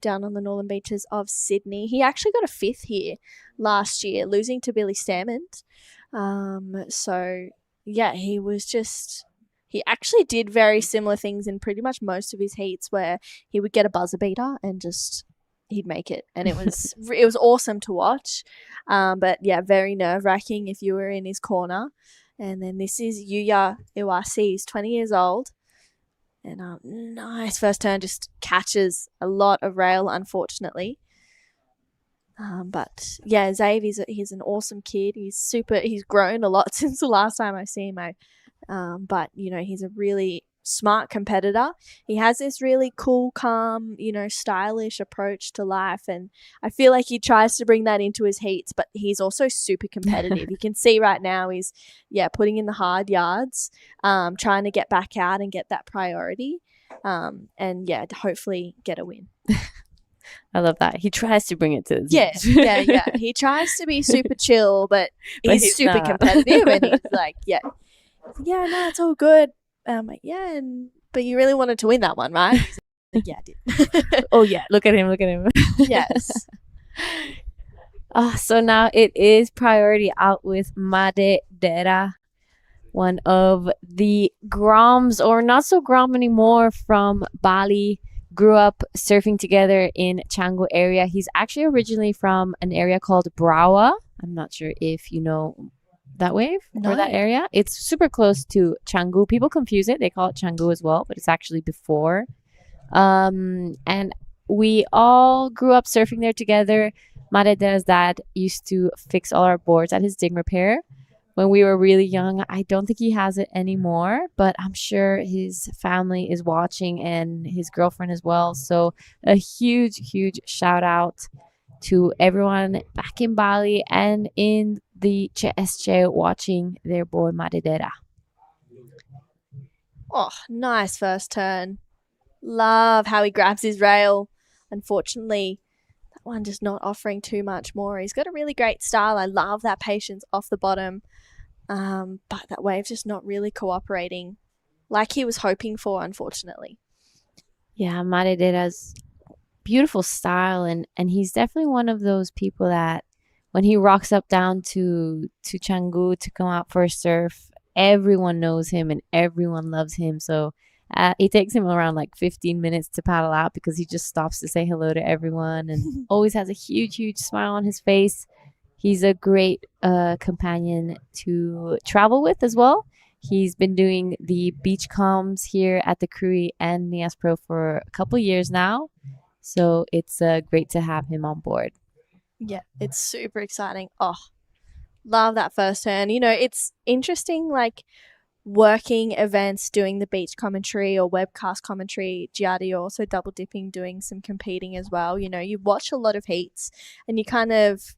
down on the northern beaches of Sydney. He actually got a 5th here last year, losing to Billy Stammond. He actually did very similar things in pretty much most of his heats, where he would get a buzzer beater and just he'd make it, and it was it was awesome to watch. But yeah, very nerve-wracking if you were in his corner. And then this is Yuya Iwase. He's 20 years old. And nice first turn, just catches a lot of rail, unfortunately. But yeah, Zave, he's an awesome kid. He's grown a lot since the last time I see him. But he's a really smart competitor. He has this really cool, calm, stylish approach to life, and I feel like he tries to bring that into his heats, but he's also super competitive. You can see right now he's putting in the hard yards, trying to get back out and get that priority, and hopefully get a win. I love that. He tries to bring it to the yeah. He tries to be super chill, but he's super competitive, and he's like, no, it's all good. But you really wanted to win that one, right? Like, yeah, I did. Oh yeah, look at him. Yes. So now it is priority out with Madedera, one of the Groms, or not so Grom anymore, from Bali. Grew up surfing together in Canggu area. He's actually originally from an area called Brawa. I'm not sure if you know that wave or that area. It's super close to Canggu. People confuse it. They call it Canggu as well, but it's actually before. And we all grew up surfing there together. Madedera's dad used to fix all our boards at his ding repair when we were really young. I don't think he has it anymore, but I'm sure his family is watching and his girlfriend as well. So a huge shout out to everyone back in Bali and in the CSJ watching their boy Madedera. Oh, nice first turn. Love how he grabs his rail. Unfortunately, that one just not offering too much more. He's got a really great style. I love that patience off the bottom. But that wave's just not really cooperating like he was hoping for, unfortunately. Yeah, Madedera's beautiful style, and he's definitely one of those people that when he rocks up down to Canggu to come out for a surf, everyone knows him and everyone loves him. So it takes him around like 15 minutes to paddle out because he just stops to say hello to everyone and always has a huge smile on his face. He's a great companion to travel with as well. He's been doing the beach comms here at the Krui and Nias Pro for a couple years now. So it's great to have him on board. Yeah, it's super exciting. Oh, love that first turn. It's interesting, like working events, doing the beach commentary or webcast commentary. Giardi also double dipping, doing some competing as well. You watch a lot of heats and you kind of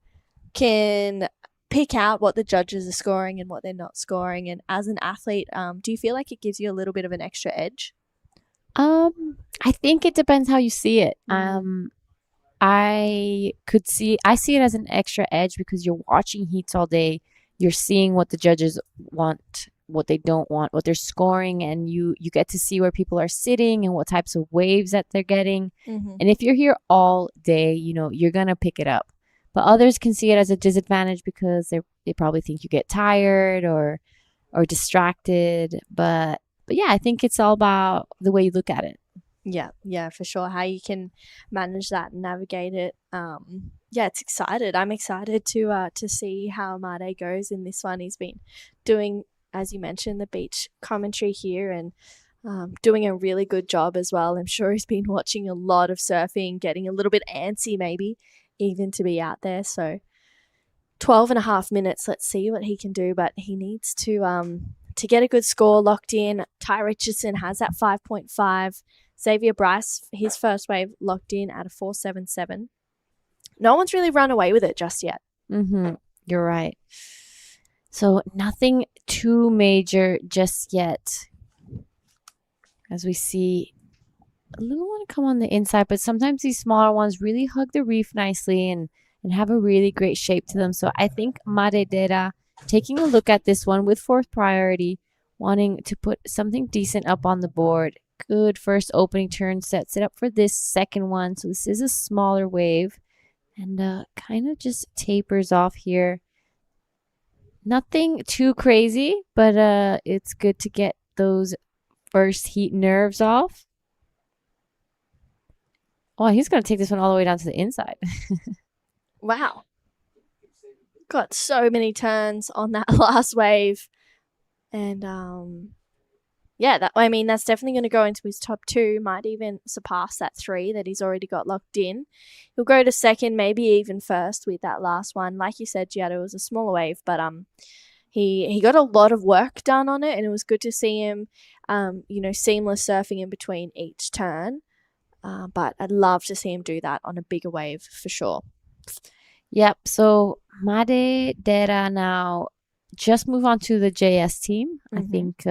can pick out what the judges are scoring and what they're not scoring. And as an athlete, do you feel like it gives you a little bit of an extra edge? I think it depends how you see it. I see it as an extra edge because you're watching heats all day. You're seeing what the judges want, what they don't want, what they're scoring, and you get to see where people are sitting and what types of waves that they're getting. Mm-hmm. And if you're here all day, you're gonna pick it up. But others can see it as a disadvantage because they probably think you get tired or distracted. But yeah, I think it's all about the way you look at it. Yeah, for sure. How you can manage that and navigate it. It's excited. I'm excited to see how Made goes in this one. He's been doing, as you mentioned, the beach commentary here and doing a really good job as well. I'm sure he's been watching a lot of surfing, getting a little bit antsy maybe even to be out there. So 12 and a half minutes. Let's see what he can do, but he needs to get a good score locked in. Ty Richardson has that 5.5. Xavier Bryce, his first wave locked in at a 4.77. No one's really run away with it just yet. You're right. So nothing too major just yet. As we see a little one come on the inside, but sometimes these smaller ones really hug the reef nicely and have a really great shape to them. So I think Maredera taking a look at this one with fourth priority, wanting to put something decent up on the board. Good first opening turn, sets it up for this second one. So this is a smaller wave and kind of just tapers off here. Nothing too crazy, but it's good to get those first heat nerves off. Oh, he's going to take this one all the way down to the inside. Wow. Got so many turns on that last wave. And yeah, that's definitely going to go into his top 2. Might even surpass that 3 that he's already got locked in. He'll go to second, maybe even first with that last one. Like you said, Giada, it was a smaller wave, but he got a lot of work done on it, and it was good to see him, seamless surfing in between each turn. But I'd love to see him do that on a bigger wave for sure. Yep. So Maredera now just move on to the JS team. I think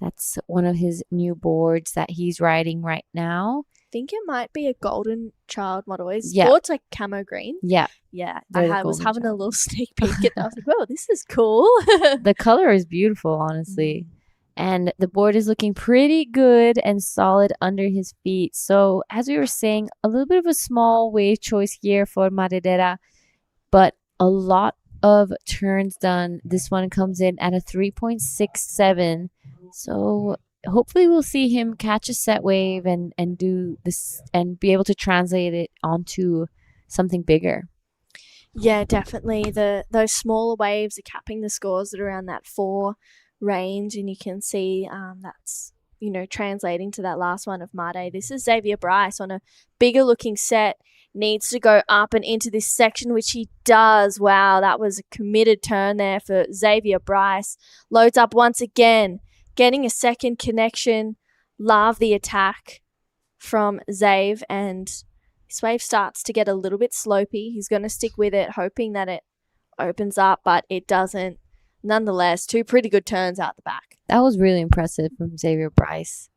that's one of his new boards that he's riding right now. I think it might be a golden child model. His Yeah. board's like camo green. Yeah. Yeah. They're the I was golden having a little sneak peek and I was like, whoa, this is cool. The color is beautiful, honestly. And the board is looking pretty good and solid under his feet. So as we were saying, a little bit of a small wave choice here for Maredera, but a lot of turns done. This one comes in at a 3.67. So hopefully we'll see him catch a set wave and do this and be able to translate it onto something bigger. Yeah, definitely. Those smaller waves are capping the scores at around that 4 range, and you can see that's translating to that last one of Made. This is Xavier Bryce on a bigger looking set, needs to go up and into this section, which he does. Wow, that was a committed turn there for Xavier Bryce. Loads up once again, getting a second connection. Love the attack from Xav, and this wave starts to get a little bit slopey. He's going to stick with it, hoping that it opens up, but it doesn't. Nonetheless, 2 pretty good turns out the back. That was really impressive from Xavier Bryce.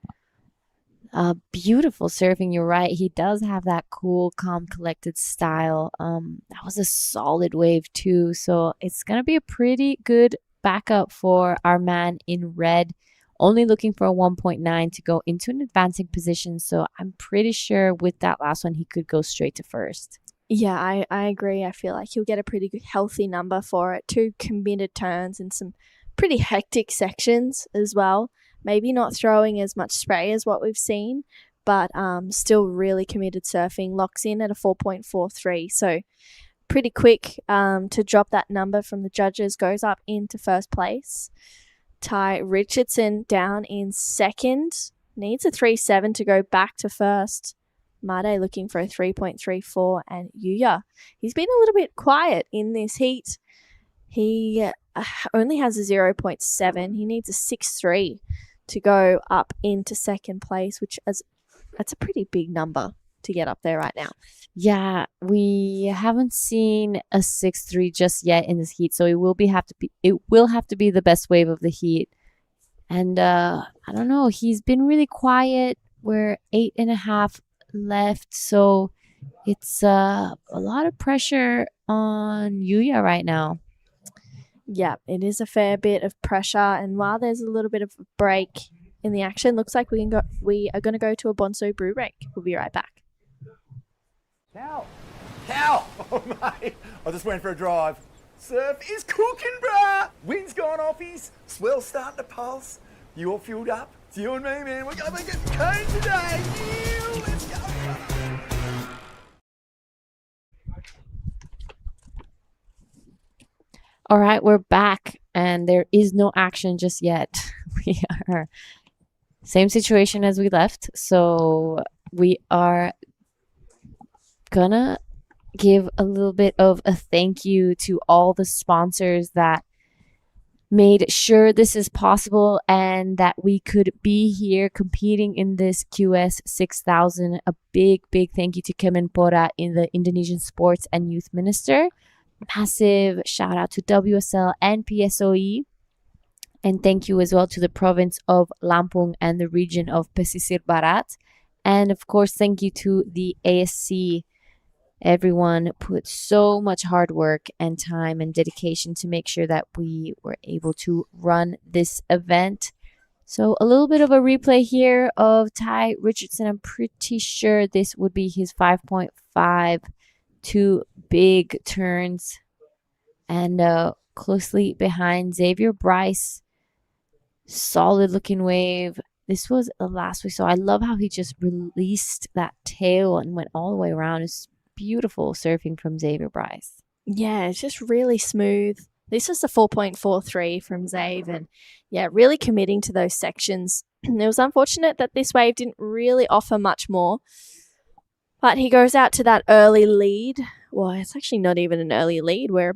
Beautiful surfing, you're right. He does have that cool, calm, collected style. That was a solid wave too. So it's going to be a pretty good backup for our man in red. Only looking for a 1.9 to go into an advancing position. So I'm pretty sure with that last one, he could go straight to first. Yeah, I agree. I feel like he'll get a pretty good, healthy number for it. 2 committed turns and some pretty hectic sections as well. Maybe not throwing as much spray as what we've seen, but still really committed surfing. Locks in at a 4.43. So pretty quick to drop that number from the judges. Goes up into first place. Ty Richardson down in second. Needs a 3.7 to go back to first. Made looking for a 3.34, and Yuya, he's been a little bit quiet in this heat. He only has a 0.7. He needs a 6.3 to go up into second place, that's a pretty big number to get up there right now. Yeah, we haven't seen a 6.3 just yet in this heat, so it will have to be the best wave of the heat. And I don't know, he's been really quiet. We're 8.5 left, so it's a lot of pressure on Yuya right now. Yeah, it is a fair bit of pressure, and while there's a little bit of a break in the action, looks like we are going to go to a Bonso brew break. We'll be right back. Cow! Oh mate, I just went for a drive. Surf is cooking, bruh! Wind's gone off his, swell's starting to pulse. You all fueled up? It's you and me, man. We're going to get cane today. Yeah, let's go, brother. All right, we're back, and there is no action just yet. We are same situation as we left, so we are gonna give a little bit of a thank you to all the sponsors that made sure this is possible and that we could be here competing in this QS 6000. A big thank you to Kemenpora, in the Indonesian Sports and Youth Minister. Massive shout out to WSL and PSOE. And thank you as well to the province of Lampung and the region of Pesisir Barat. And of course, thank you to the ASC. Everyone put so much hard work and time and dedication to make sure that we were able to run this event. So a little bit of a replay here of Ty Richardson. I'm pretty sure this would be his 5.5. Two big turns. And closely behind Xavier Bryce. Solid looking wave. This was the last we saw. I love how he just released that tail and went all the way around. It's beautiful surfing from Xavier Bryce. Yeah, it's just really smooth. This is the 4.43 from Xav, and yeah, really committing to those sections. It was unfortunate that this wave didn't really offer much more, but he goes out to that early lead. Well, it's actually not even an early lead. We've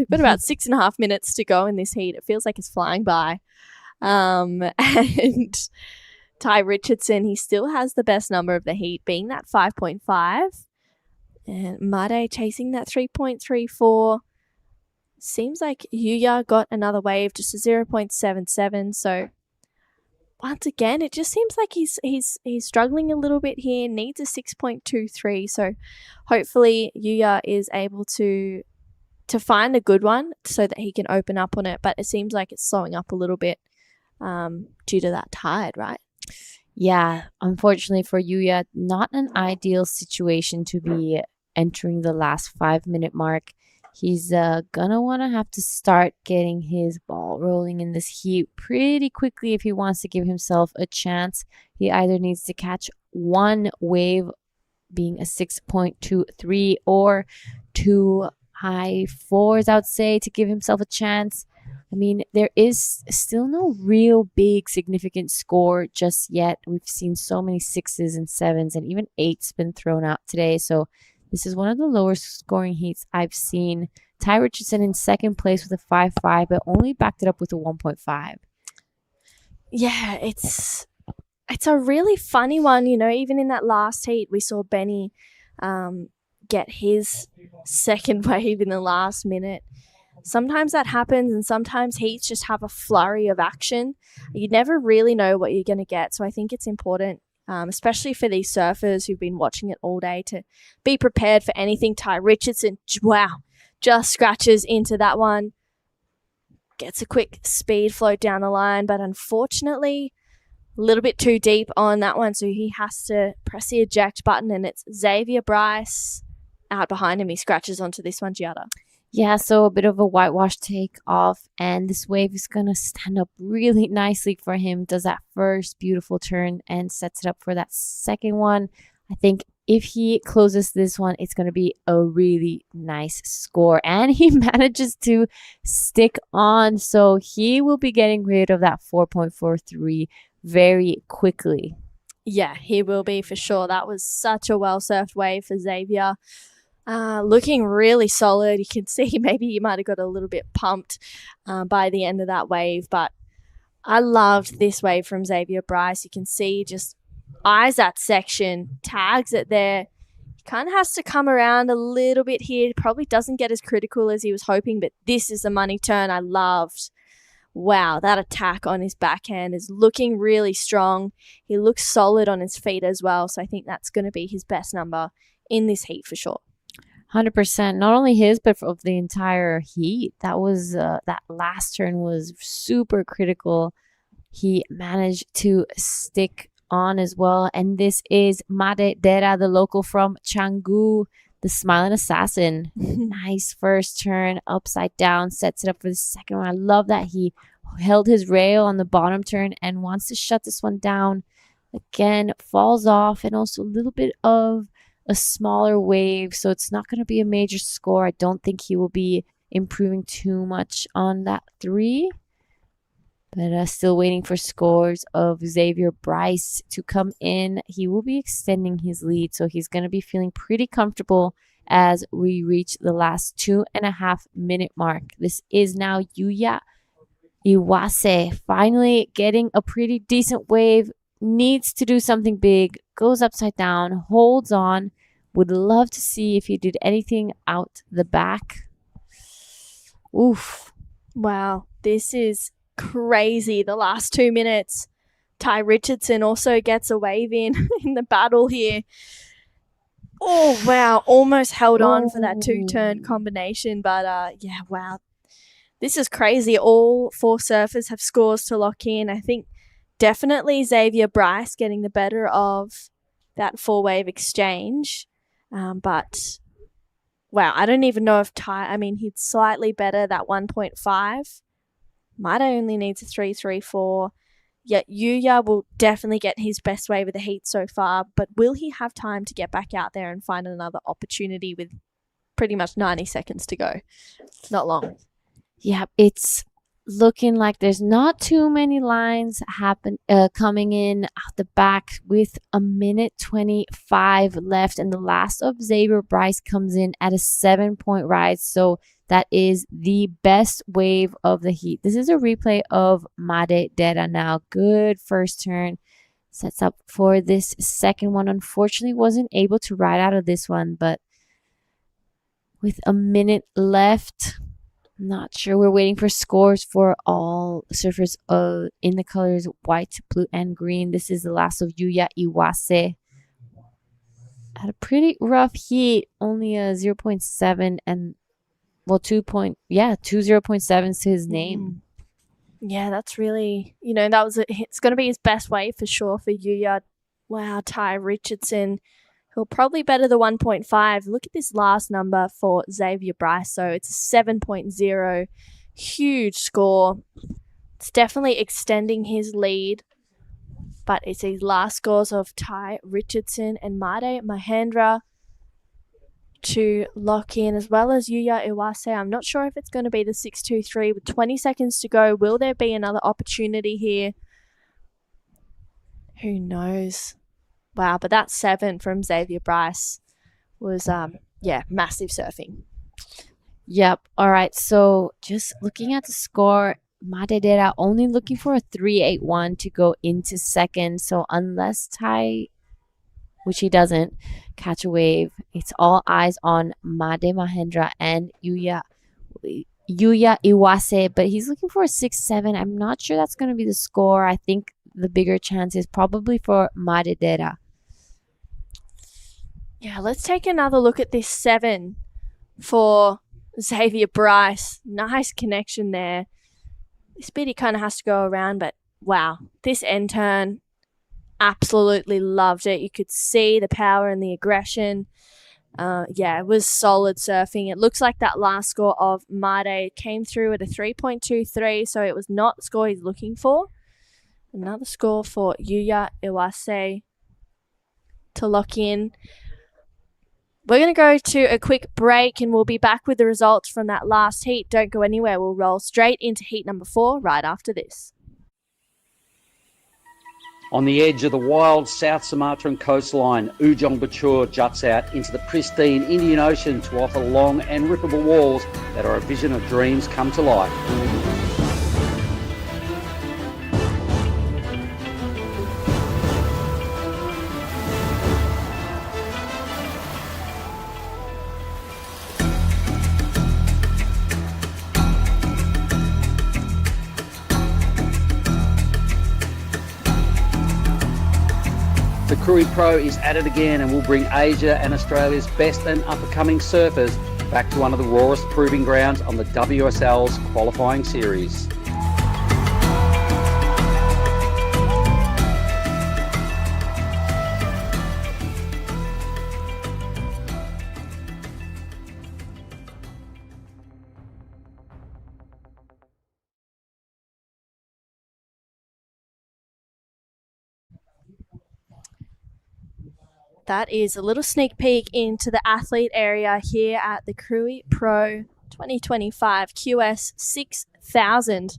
got about 6.5 minutes to go in this heat. It feels like it's flying by. And Ty Richardson, he still has the best number of the heat, being that 5.5. And Made chasing that 3.34. Seems like Yuya got another wave, just a 0.77. So once again, it just seems like he's struggling a little bit here. Needs a 6.23. So hopefully Yuya is able to find a good one so that he can open up on it. But it seems like it's slowing up a little bit due to that tide, right? Yeah, unfortunately for Yuya, not an ideal situation to be entering the last 5-minute mark. He's gonna want to have to start getting his ball rolling in this heat pretty quickly if he wants to give himself a chance. He either needs to catch one wave, being a 6.23, or 2 high 4s, I would say, to give himself a chance. I mean, there is still no real big significant score just yet. We've seen so many 6s and 7s and even 8s been thrown out today. So this is one of the lower scoring heats I've seen. Ty Richardson in second place with a 5.5, but only backed it up with a 1.5. Yeah, it's a really funny one. You know, even in that last heat, we saw Benny get his second wave in the last minute. Sometimes that happens, and sometimes heats just have a flurry of action. You never really know what you're going to get. So I think it's important, especially for these surfers who've been watching it all day, to be prepared for anything. Ty Richardson, wow, just scratches into that one. Gets a quick speed float down the line, but unfortunately, a little bit too deep on that one. So he has to press the eject button, and it's Xavier Bryce out behind him. He scratches onto this one, Giada. Yeah, so a bit of a whitewash take off, and this wave is going to stand up really nicely for him. Does that first beautiful turn and sets it up for that second one. I think if he closes this one, it's going to be a really nice score, and he manages to stick on. So he will be getting rid of that 4.43 very quickly. Yeah, he will be for sure. That was such a well-surfed wave for Xavier. Looking really solid. You can see maybe he might have got a little bit pumped by the end of that wave, but I loved this wave from Xavier Bryce. You can see just eyes that section, tags it there. He kind of has to come around a little bit here. Probably doesn't get as critical as he was hoping, but this is the money turn I loved. Wow, that attack on his backhand is looking really strong. He looks solid on his feet as well, so I think that's going to be his best number in this heat for sure. 100%. Not only his, but of the entire heat. That was that last turn was super critical. He managed to stick on as well. And this is Made Dera, the local from Canggu, the smiling assassin. Nice first turn, upside down, sets it up for the second one. I love that he held his rail on the bottom turn and wants to shut this one down. Again, falls off, and also a little bit of a smaller wave, so it's not going to be a major score. I don't think he will be improving too much on that 3. But still waiting for scores of Xavier Bryce to come in. He will be extending his lead, so he's going to be feeling pretty comfortable as we reach the last 2.5 minute mark. This is now Yuya Iwase finally getting a pretty decent wave. Needs to do something big. Goes upside down. Holds on. Would love to see if he did anything out the back. Oof. Wow, this is crazy. The last 2 minutes. Ty Richardson also gets a wave in the battle here. Oh, wow. Almost held on for that 2-turn combination. But, yeah, wow. This is crazy. All 4 surfers have scores to lock in. I think definitely Xavier Bryce getting the better of that 4-wave exchange. But, wow, I don't even know if he's slightly better, that 1.5. Might only needs a 3.34. Yeah, Yuya will definitely get his best wave of the heat so far, but will he have time to get back out there and find another opportunity with pretty much 90 seconds to go? Not long. Yeah, it's looking like there's not too many lines coming in out the back with 1:25 left, and the last of Xavier Bryce comes in at a 7-point rise, so that is the best wave of the heat. This is a replay of Made Dera now. Good first turn. Sets up for this second one. Unfortunately, wasn't able to ride out of this one, but with a minute left, not sure. We're waiting for scores for all surfers in the colors white, blue, and green. This is the last of Yuya Iwase. Had a pretty rough heat. Only a 0.7 and, well, 0.7s to his name. Yeah, that's really, it's going to be his best wave for sure for Yuya. Wow, Ty Richardson. He'll probably better the 1.5. Look at this last number for Xavier Bryce. So it's a 7.0. Huge score. It's definitely extending his lead. But it's his last scores of Ty Richardson and Made Mahendra to lock in, as well as Yuya Iwase. I'm not sure if it's going to be the 6.23 with 20 seconds to go. Will there be another opportunity here? Who knows? Wow, but that 7 from Xavier Bryce was, massive surfing. Yep. All right. So just looking at the score, Made Dera only looking for a 3.81 to go into second. So unless Ty, which he doesn't, catch a wave, it's all eyes on Made Mahendra and Yuya Iwase. But he's looking for a 6.7. I'm not sure that's going to be the score. I think the bigger chance is probably for Made Dera. Yeah, let's take another look at this 7 for Xavier Bryce. Nice connection there. This bit he kind of has to go around, but wow, this end turn, absolutely loved it. You could see the power and the aggression. It was solid surfing. It looks like that last score of Made came through at a 3.23, so it was not the score he's looking for. Another score for Yuya Iwase to lock in. We're going to go to a quick break and we'll be back with the results from that last heat. Don't go anywhere. We'll roll straight into heat number 4 right after this. On the edge of the wild South Sumatran coastline, Ujung Bocur juts out into the pristine Indian Ocean to offer long and rippable walls that are a vision of dreams come to life. The Krui Pro is at it again and will bring Asia and Australia's best and up-and-coming surfers back to one of the rawest proving grounds on the WSL's qualifying series. That is a little sneak peek into the athlete area here at the Krui Pro 2025 QS 6000.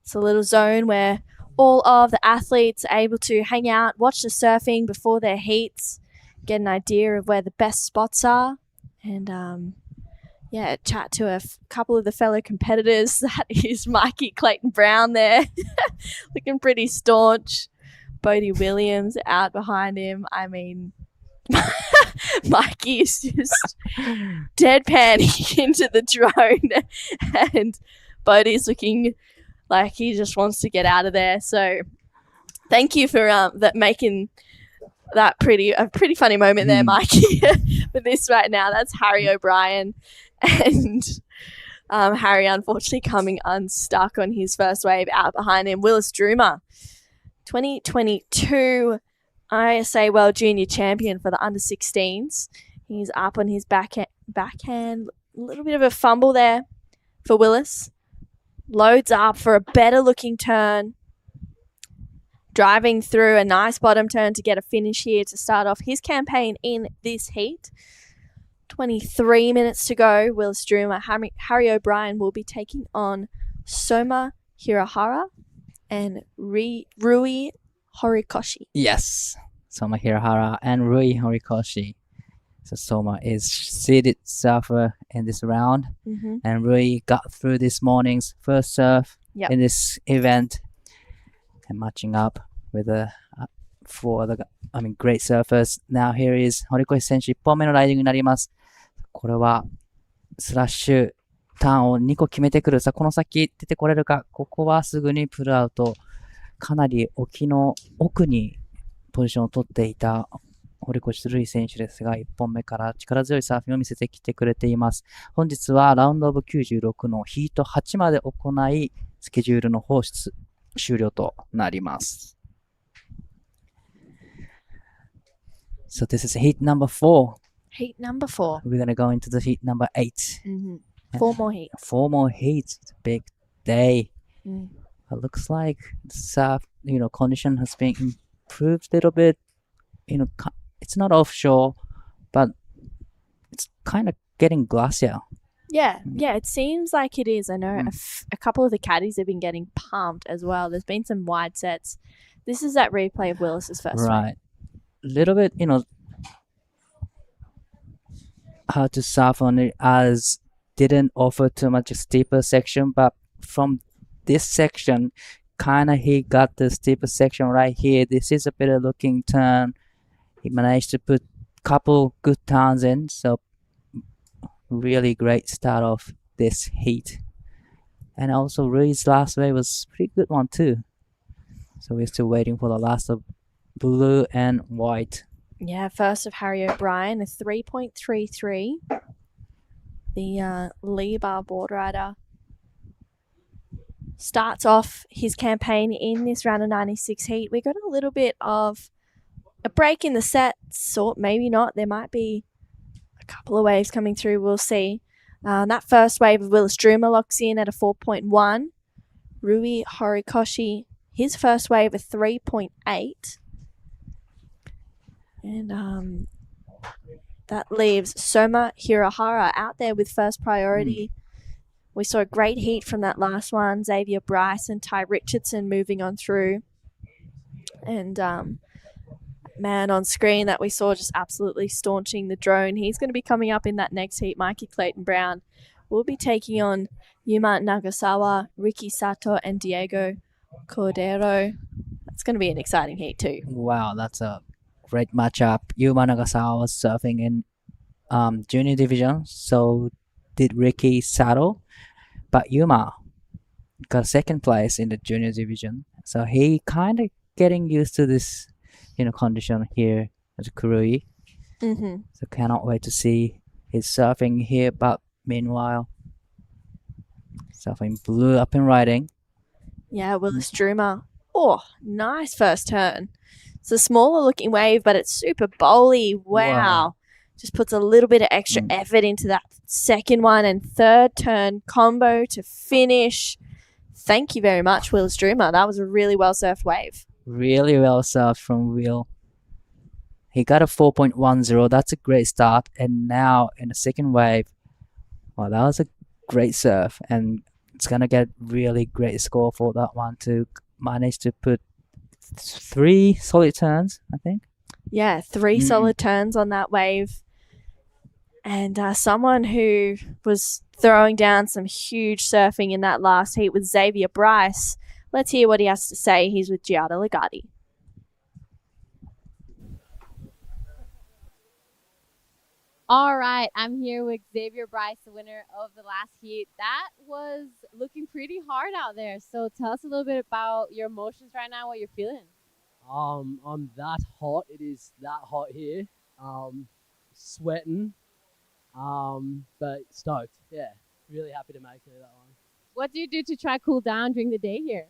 It's a little zone where all of the athletes are able to hang out, watch the surfing before their heats, get an idea of where the best spots are, and chat to a couple of the fellow competitors. That is Mikey Clayton Brown there, looking pretty staunch. Bodie Williams out behind him. I mean, Mikey is just deadpanning into the drone, and Bodie's looking like he just wants to get out of there. So thank you for making that a pretty funny moment there, Mikey. For this right now, that's Harry O'Brien, and Harry unfortunately coming unstuck on his first wave. Out behind him, Willis Druma, 2022 ISA World Junior Champion for the under-16s. He's up on his backhand. A little bit of a fumble there for Willis. Loads up for a better looking turn. Driving through a nice bottom turn to get a finish here to start off his campaign in this heat. 23 minutes to go. Willis Druma, Harry O'Brien will be taking on Soma Hirahara and Rui Horikoshi. Yes, Soma Hirahara and Rui Horikoshi. So Soma is seeded surfer in this round, and Rui got through this morning's first surf in this event, and matching up with four other great surfers. Now here is Horikoshi 選手1本目のライディングになります。これはスラッシュターンを2個決めてくる。さあこの先出てこれるか。ここはすぐにプルアウト。かなり沖の奥にポジションを取っていた堀越瑠衣選手ですが、1本目から力強いサーフィンを見せてきてくれています。本日はラウンドオブ96のヒート8まで行い、スケジュールの方終了となります。So this is heat number 4. Heat number 4. We're going to go into the heat number 8. 4 more heats. 4 more heats. It's a big day. It looks like the surf, condition has been improved a little bit. It's not offshore, but it's kind of getting glacier. Yeah, it seems like it is. I know a couple of the caddies have been getting pumped as well. There's been some wide sets. This is that replay of Willis's first Right. A little bit, how to surf on it as didn't offer too much steeper section, but from this section, kind of he got the steeper section right here. This is a better looking turn. He managed to put couple good turns in, so really great start of this heat. And also Rui's last wave was a pretty good one too. So we're still waiting for the last of blue and white. Yeah, first of Harry O'Brien, a 3.33. The Lee Bar board rider starts off his campaign in this round of 96 heat. We got a little bit of a break in the sets, or maybe not. There might be a couple of waves coming through. We'll see. That first wave of Willis Druma locks in at a 4.1. Rui Horikoshi, his first wave a 3.8. And that leaves Soma Hirahara out there with first priority. We saw a great heat from that last one. Xavier Bryce and Ty Richardson moving on through. And man on screen that we saw just absolutely staunching the drone. He's going to be coming up in that next heat. Mikey Clayton Brown will be taking on Yuma Nagasawa, Ricky Sato, and Diego Cordero. That's going to be an exciting heat too. Wow, that's a great matchup. Yuma Nagasawa was surfing in junior division, so did Ricky Sato. But Yuma got second place in the junior division. So he kind of getting used to this, condition here at Krui. So cannot wait to see his surfing here. But meanwhile, surfing blue up and riding. Yeah, Willis Druma. Oh, nice first turn. It's a smaller looking wave, but it's super bowly. Wow. Just puts a little bit of extra effort into that second one and third turn combo to finish. Thank you very much, Willis Druma. That was a really well surfed wave. Really well surfed from Will. He got a 4.10. That's a great start. And now in the second wave, well, that was a great surf. And it's gonna get really great score for that one to manage to put 3 solid turns, I think. Yeah, 3 solid turns on that wave. And someone who was throwing down some huge surfing in that last heat was Xavier Bryce. Let's hear what he has to say. He's with Giada Legati. All right, I'm here with Xavier Bryce, the winner of the last heat. That was looking pretty hard out there. So tell us a little bit about your emotions right now, what you're feeling. I'm that hot. It is that hot here. Sweating. But stoked. Yeah, really happy to make it that one. What do you do to try cool down during the day here?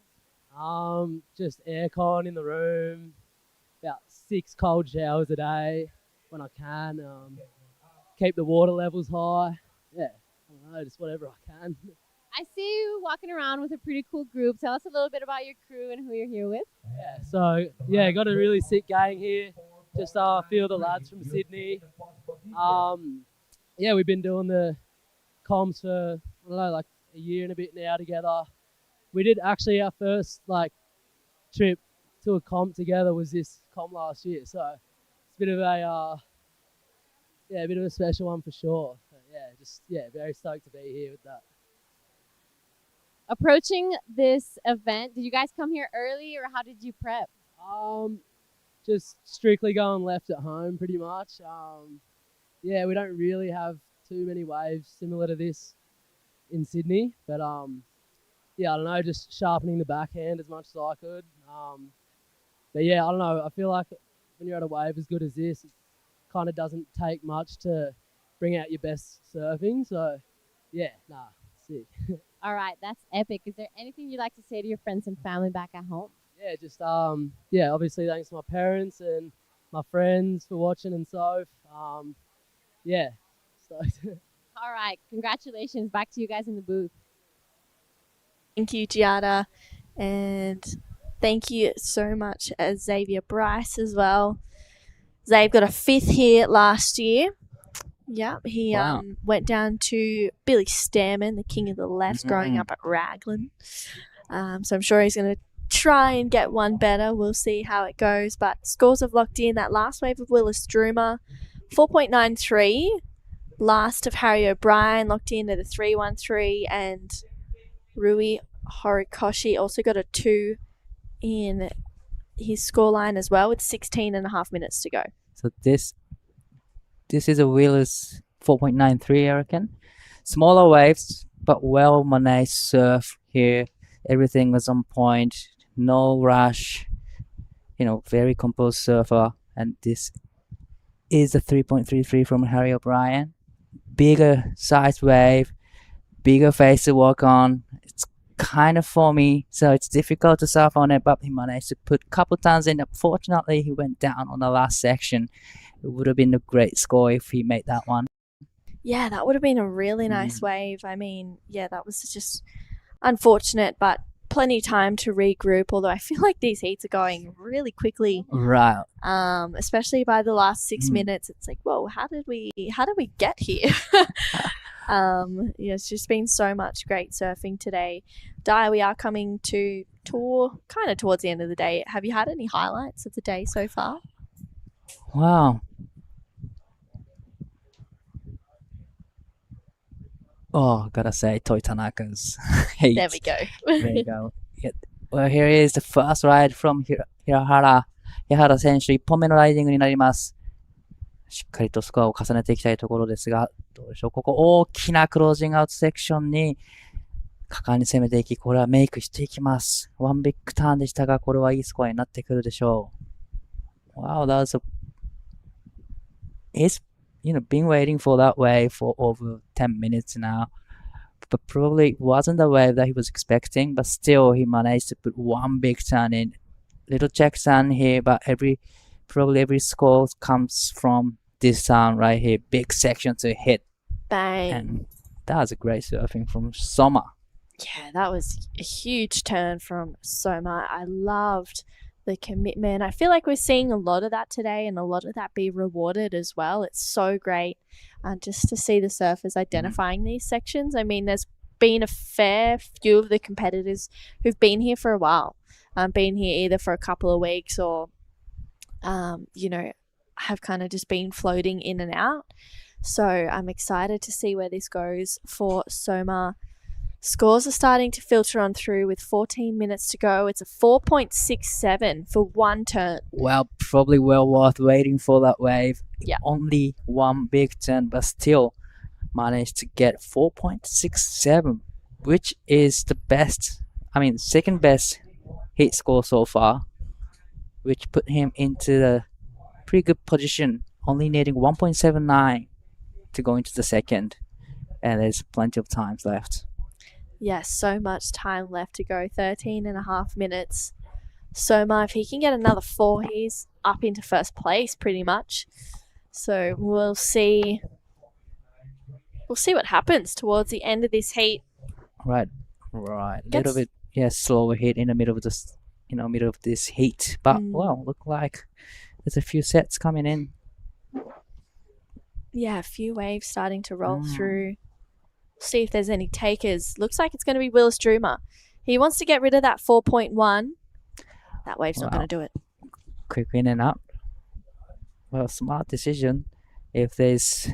Just aircon in the room. About 6 cold showers a day when I can. Keep the water levels high. Yeah, I don't know, just whatever I can. I see you walking around with a pretty cool group. Tell us a little bit about your crew and who you're here with. Yeah, so yeah, got a really sick gang here. Just a few of the lads from Sydney. Yeah, we've been doing the comms for, I don't know, like a year and a bit now together. We did actually our first trip to a comp together was this comp last year. So it's a bit of a bit of a special one for sure. But very stoked to be here with that. Approaching this event, did you guys come here early or how did you prep? Just strictly going left at home pretty much. Yeah, we don't really have too many waves similar to this in Sydney, but yeah, I don't know, just sharpening the backhand as much as I could. But yeah, I don't know, I feel like when you're at a wave as good as this, it kind of doesn't take much to bring out your best surfing. So yeah, sick. All right, that's epic. Is there anything you'd like to say to your friends and family back at home? Yeah, just obviously thanks to my parents and my friends for watching and so. Yeah, stoked. All right, congratulations. Back to you guys in the booth. Thank you, Giada. And thank you so much, Xavier Bryce, as well. Xavier got a 5th here last year. Yeah, he went down to Billy Stairman, the king of the left, growing up at Raglan. So I'm sure he's going to try and get one better. We'll see how it goes. But scores have locked in. That last wave of Willis Druma, 4.93. Last of Harry O'Brien locked in at a 3.13, and Rui Horikoshi also got a 2 in his scoreline as well with 16.5 minutes to go. So this is a Willis 4.93, I reckon. Smaller waves, but well managed surf here. Everything was on point, no rush. Very composed surfer. And this is a 3.33 from Harry O'Brien. Bigger size wave, bigger face to work on. It's kind of foamy, so it's difficult to surf on it, but he managed to put a couple tons in. Unfortunately, he went down on the last section. It would have been a great score if he made that one. Yeah, that would have been a really nice wave. I mean, yeah, that was just unfortunate, but plenty of time to regroup, although I feel like these heats are going really quickly. Right. Especially by the last 6 minutes. It's like, whoa, how did we get here? Yeah, it's just been so much great surfing today. Di, we are coming to tour kind of towards the end of the day. Have you had any highlights of the day so far? Wow. Oh, gotta say, Toy Tanaka's hate. There we go. There you go. Yeah. Well, here is the first ride from Hirahara 選手1本目のライディングになります。しっかりとスコアを重ねていきたいところですが、どうでしょう。ここ大きなクロージングアウトセクションに果敢に攻めていき、これはメイクしていきます。ワンビッグターンでしたが、これはいいスコアになってくるでしょう。Wow, that was He's been waiting for that wave for over 10 minutes now. But probably it wasn't the wave that he was expecting, but still he managed to put one big turn in. Little check turn here, but probably every score comes from this turn right here. Big section to hit. Bang. And that was a great surfing from Soma. Yeah, that was a huge turn from Soma. I loved the commitment. I feel like we're seeing a lot of that today and a lot of that be rewarded as well. It's so great just to see the surfers identifying these sections. I mean, there's been a fair few of the competitors who've been here for a while. Been here either for a couple of weeks or, have kind of just been floating in and out. So I'm excited to see where this goes for Soma. Scores are starting to filter on through with 14 minutes to go. It's a 4.67 for one turn. Well, probably well worth waiting for that wave. Yeah. Only one big turn, but still managed to get 4.67, which is second best heat score so far, which put him into the pretty good position, only needing 1.79 to go into the second, and there's plenty of times left. Yes, so much time left to go, 13 and a half minutes. Soma, if he can get another 4, he's up into first place pretty much. So we'll see what happens towards the end of this heat. Right. Little bit slower heat in the middle of this heat, but look like there's a few sets coming in. Yeah, a few waves starting to roll through. See if there's any takers. Looks like it's going to be Willis Dreamer. He wants to get rid of that 4.1. That wave's not going to do it. Quick in and out. Well, smart decision. If there's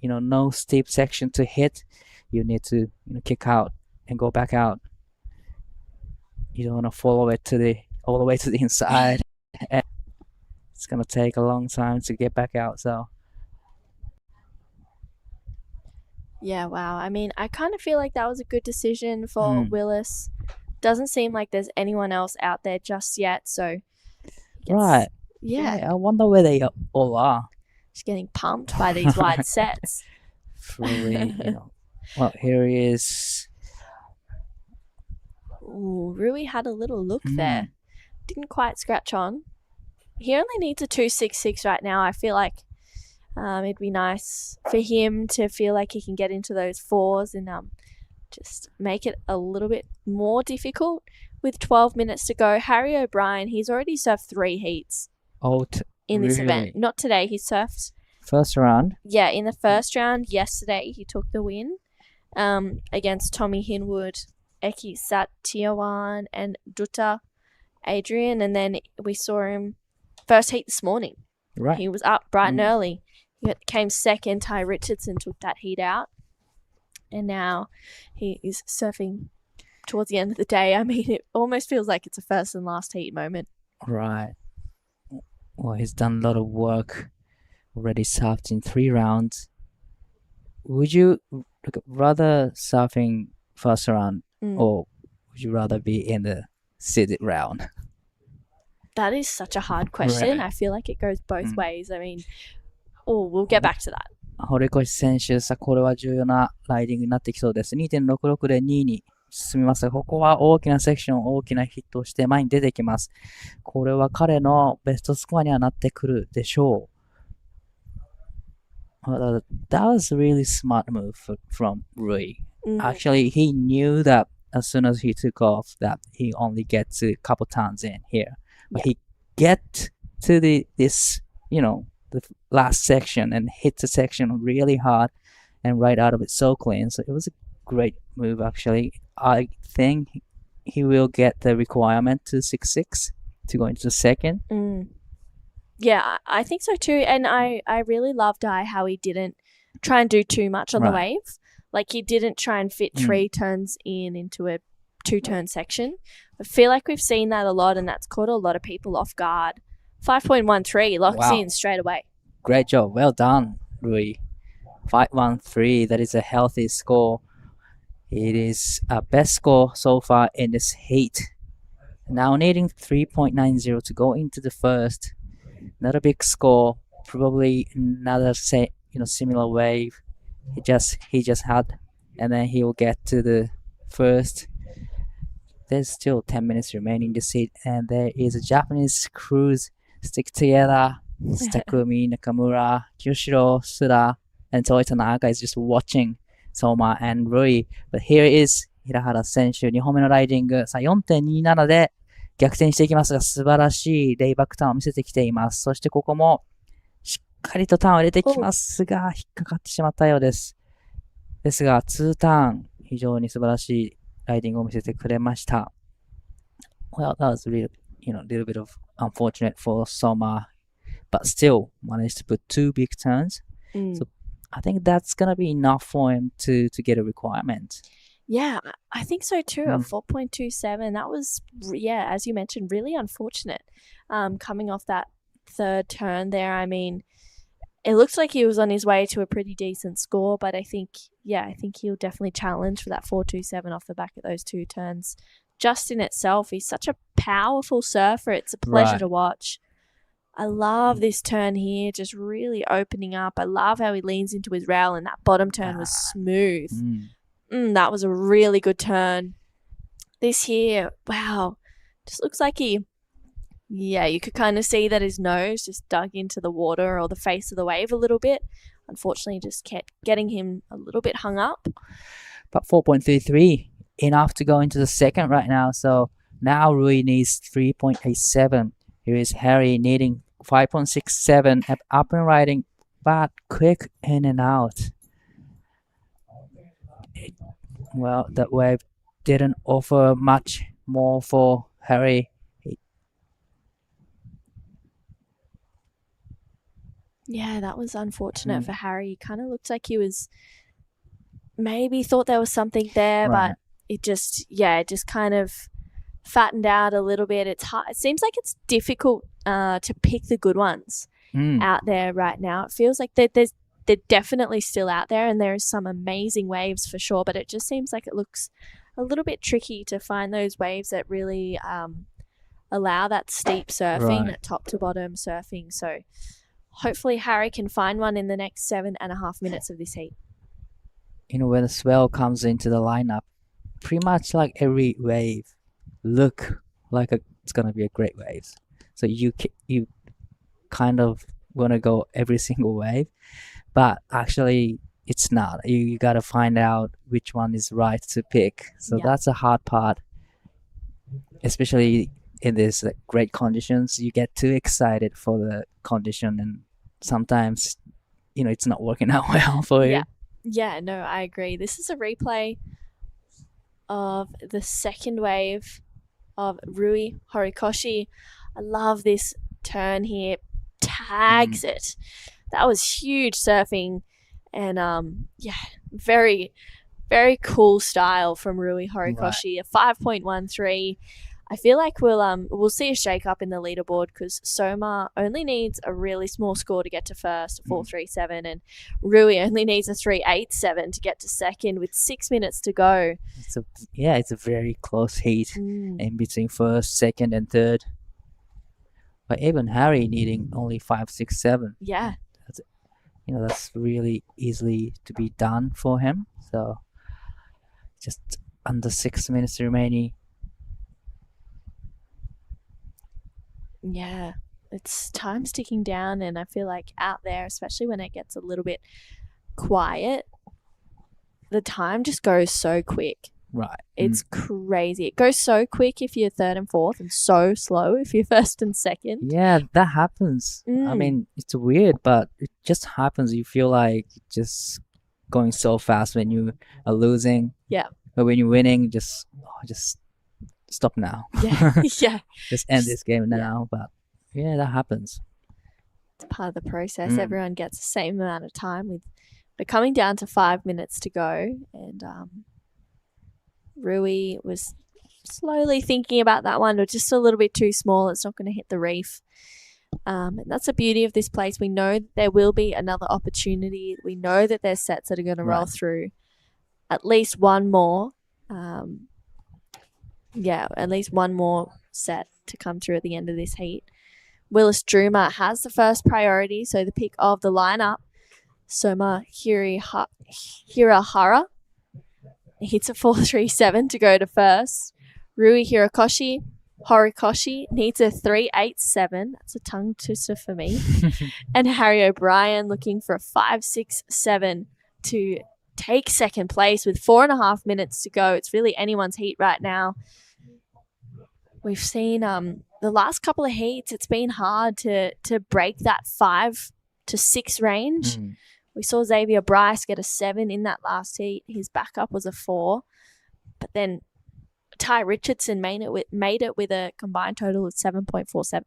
no steep section to hit, you need to kick out and go back out. You don't want to follow it all the way to the inside. It's going to take a long time to get back out. So. Yeah, wow. I mean, I kind of feel like that was a good decision for Willis. Doesn't seem like there's anyone else out there just yet, so... Right. Yeah. I wonder where they all are. Just getting pumped by these wide sets. Probably, Well, here he is. Ooh, Rui had a little look there. Didn't quite scratch on. He only needs a 2.66 right now. I feel like it'd be nice for him to feel like he can get into those 4s and just make it a little bit more difficult. With 12 minutes to go, Harry O'Brien, he's already surfed 3 heats in this event. Not today, he surfed... First round? Yeah, in the first round yesterday, he took the win against Tommy Hinwood, Eki Satyawan, and Dutta Adrian. And then we saw him first heat this morning. Right. He was up bright and early. He came second. Ty Richardson took that heat out. And now he is surfing towards the end of the day. I mean, it almost feels like it's a first and last heat moment. Right. Well, he's done a lot of work. Already surfed in 3 rounds. Would you rather surfing first round or would you rather be in the seeded round? That is such a hard question. Right. I feel like it goes both ways. I mean, we'll get back to that. 堀越選手、これは重要なライディングになってきそうです。2.66 で2位に進みます。ここは大きなセクション、大きなヒットをして前に出てきます。これは彼のベストスコアにはなってくるでしょう。That was a really smart move from Rui. Actually, he knew that as soon as he took off that he only gets a couple turns in here. But he get to the last section and hit the section really hard and right out of it so clean. So it was a great move actually. I think he will get the requirement to 6.6 to go into the second. Yeah, I think so too. And I really loved how he didn't try and do too much on the wave. Like he didn't try and fit 3 turns into a 2-turn section. I feel like we've seen that a lot and that's caught a lot of people off guard. 5.13 locks in straight away. Great job. Well done, Rui. 5.13. That is a healthy score. It is a best score so far in this heat. Now needing 3.90 to go into the first. Not a big score. Probably another similar wave. He just had, and then he will get to the first. There's still 10 minutes remaining this heat, and there is a Japanese crews stick together. Takumi, Nakamura, Kyoshiro, Suda, and Toyo Tanaka is just watching Soma and Rui. But here is Hirahara 選手、2本目のライディング。さあ、4.27 で逆転していきますが、素晴らしいレイバックターンを見せてきています。そしてここもしっかりとターンを入れてきますが、引っかかってしまったようです。ですが、2ターン非常に素晴らしいライディングを見せてくれました。Well, that was really, a little bit of unfortunate for Soma, but still managed to put 2 big turns. So I think that's going to be enough for him to get a requirement. Yeah, I think so too. A 4.27. That was, as you mentioned, really unfortunate. Coming off that third turn there, I mean, it looks like he was on his way to a pretty decent score, but I think he'll definitely challenge for that 4.27 off the back of those 2 turns. Just in itself, he's such a powerful surfer. It's a pleasure to watch. I love this turn here, just really opening up. I love how he leans into his rail, and that bottom turn was smooth. That was a really good turn. This here, wow, just looks like you could kind of see that his nose just dug into the water or the face of the wave a little bit. Unfortunately, just kept getting him a little bit hung up. But 4.33, enough to go into the second right now. So now Rui needs 3.87. Here is Harry needing 5.67 at up and riding, but quick in and out. Well, that wave didn't offer much more for Harry. Yeah, that was unfortunate for Harry. He kind of looked like he was maybe thought there was something there, but it just kind of fattened out a little bit. It's hard. It seems like it's difficult to pick the good ones out there right now. It feels like they're definitely still out there, and there's some amazing waves for sure, but it just seems like it looks a little bit tricky to find those waves that really allow that steep surfing, that top to bottom surfing. So hopefully Harry can find one in the next 7.5 minutes of this heat. When the swell comes into the lineup, pretty much like every wave look like it's gonna be a great wave. So you kind of want to go every single wave, but actually it's not. You gotta find out which one is right to pick. So that's a hard part, especially in these great conditions. You get too excited for the condition, and sometimes it's not working out well for you. Yeah, no, I agree. This is a replay of the second wave of Rui Horikoshi. I love this turn here. Tags it. That was huge surfing, and very, very cool style from Rui Horikoshi. A 5.13. I feel like we'll see a shake up in the leaderboard because Soma only needs a really small score to get to first, 4.37, and Rui only needs a 3.87 to get to second with 6 minutes to go. It's a very close heat in between first, second, and third. But even Harry needing only 5.67. Yeah. That's really easily to be done for him. So just under 6 minutes remaining. Yeah, it's time's ticking down, and I feel like out there, especially when it gets a little bit quiet, the time just goes so quick. Right. It's crazy. It goes so quick if you're third and fourth, and so slow if you're first and second. Yeah, that happens. I mean, it's weird, but it just happens. You feel like just going so fast when you are losing. Yeah. But when you're winning, just stop now. Yeah. Yeah. Just end this game now. But yeah, that happens. It's part of the process. Everyone gets the same amount of time. We're coming down to 5 minutes to go, and Rui was slowly thinking about that one, but just a little bit too small. It's not going to hit the reef. And that's the beauty of this place. We know there will be another opportunity. We know that there's sets that are going to roll through. At least one more. At least one more set to come through at the end of this heat. Willis Druma has the first priority, so the pick of the lineup. Soma Hirahara hits a 4.37 to go to first. Rui Horikoshi needs a 3.87. That's a tongue twister for me. And Harry O'Brien looking for a 5.67 to take second place with 4.5 minutes to go. It's really anyone's heat right now. We've seen the last couple of heats, it's been hard to break that 5 to 6 range. We saw Xavier Bryce get a 7 in that last heat. His backup was a 4. But then Ty Richardson made it with a combined total of 7.47.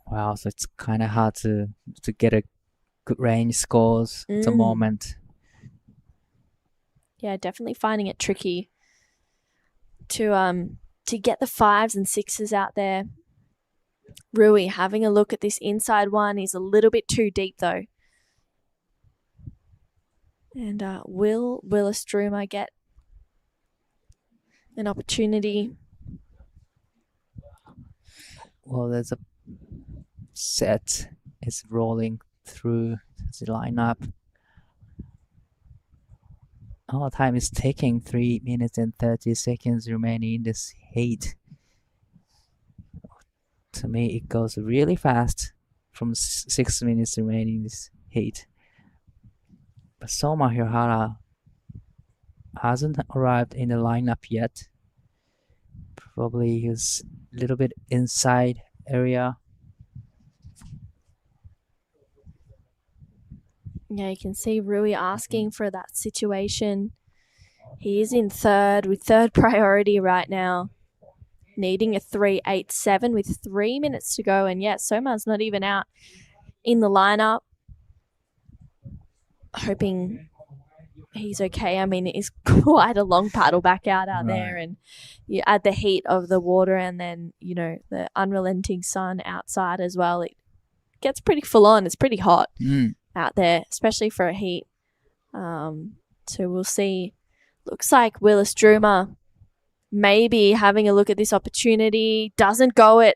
Wow, so it's kind of hard to get a good range scores at the moment. Yeah, definitely finding it tricky to get the 5s and 6s out there. Rui having a look at this inside one. He's a little bit too deep though. And will Willis Druma get an opportunity? Well, there's a set is rolling through the lineup. Our time is taking 3 minutes and 30 seconds remaining in this heat. To me, it goes really fast from 6 minutes remaining in this heat. But Soma Hirahara hasn't arrived in the lineup yet. Probably he's a little bit inside area. Yeah, you can see Rui asking for that situation. He is in third with third priority right now. Needing a 3.87 with 3 minutes to go. And yet Soma's not even out in the lineup. Hoping he's okay. I mean, it is quite a long paddle back out there. And you add the heat of the water and then, you know, the unrelenting sun outside as well. It gets pretty full on. It's pretty hot out there, especially for a heat. So we'll see. Looks like Willis Druma maybe having a look at this opportunity. Doesn't go it.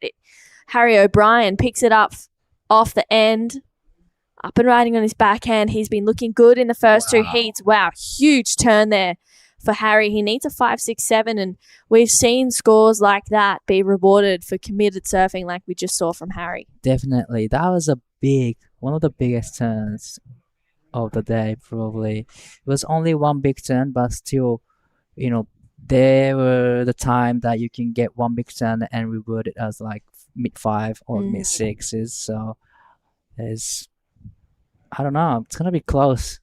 Harry O'Brien picks it up off the end. Up and riding on his backhand. He's been looking good in the first two heats. Wow, huge turn there for Harry. He needs a 5.67, and we've seen scores like that be rewarded for committed surfing like we just saw from Harry. Definitely. That was one of the biggest turns of the day, probably. It was only one big turn, but still, you know, there were the time that you can get one big turn and reward it as like mid-5 or mid-6s. So there's, I don't know, it's going to be close.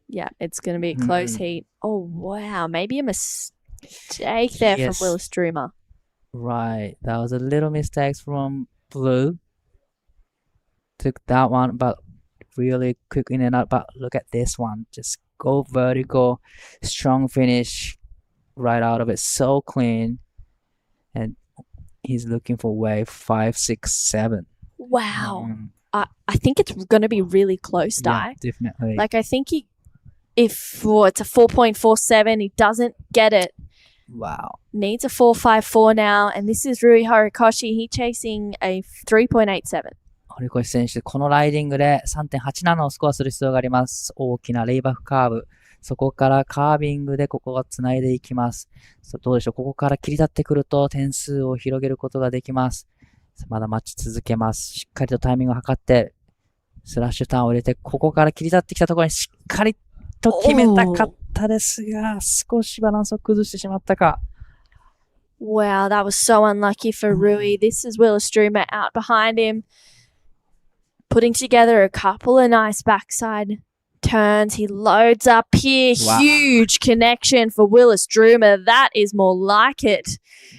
Yeah, it's going to be a close heat. Oh, wow. Maybe a mistake there from Willis Druma. Right. That was a little mistake from Blue. Took that one, but really quick in and out. But look at this one. Just go vertical. Strong finish right out of it. So clean. And he's looking for wave 5, 6, 7. Wow. I think it's going to be really close, Ty. Yeah, definitely. Like, I think if it's a 4.47, he doesn't get it. Wow. Needs a 4.54 now, and this is Rui Horikoshi. He's chasing a 3.87. 堀越選手、このライディングで 3.87 のスコアする必要があります。大きなレイバックカーブ。そこからカービングでここがつないでいきます。どうでしょう、ここから切り立ってくると点数を広げることができます。まだ待ち続けます。しっかりとタイミングを測って、スラッシュターンを入れて、ここから切り立ってきたところにしっかりと決めたかったですが、少しバランスを崩してしまったか。Wow, that was so unlucky for Rui. This is Willis Druma out behind him, putting together a couple of nice backside turns. He loads up here. Wow. Huge connection for Willis Druma. That is more like it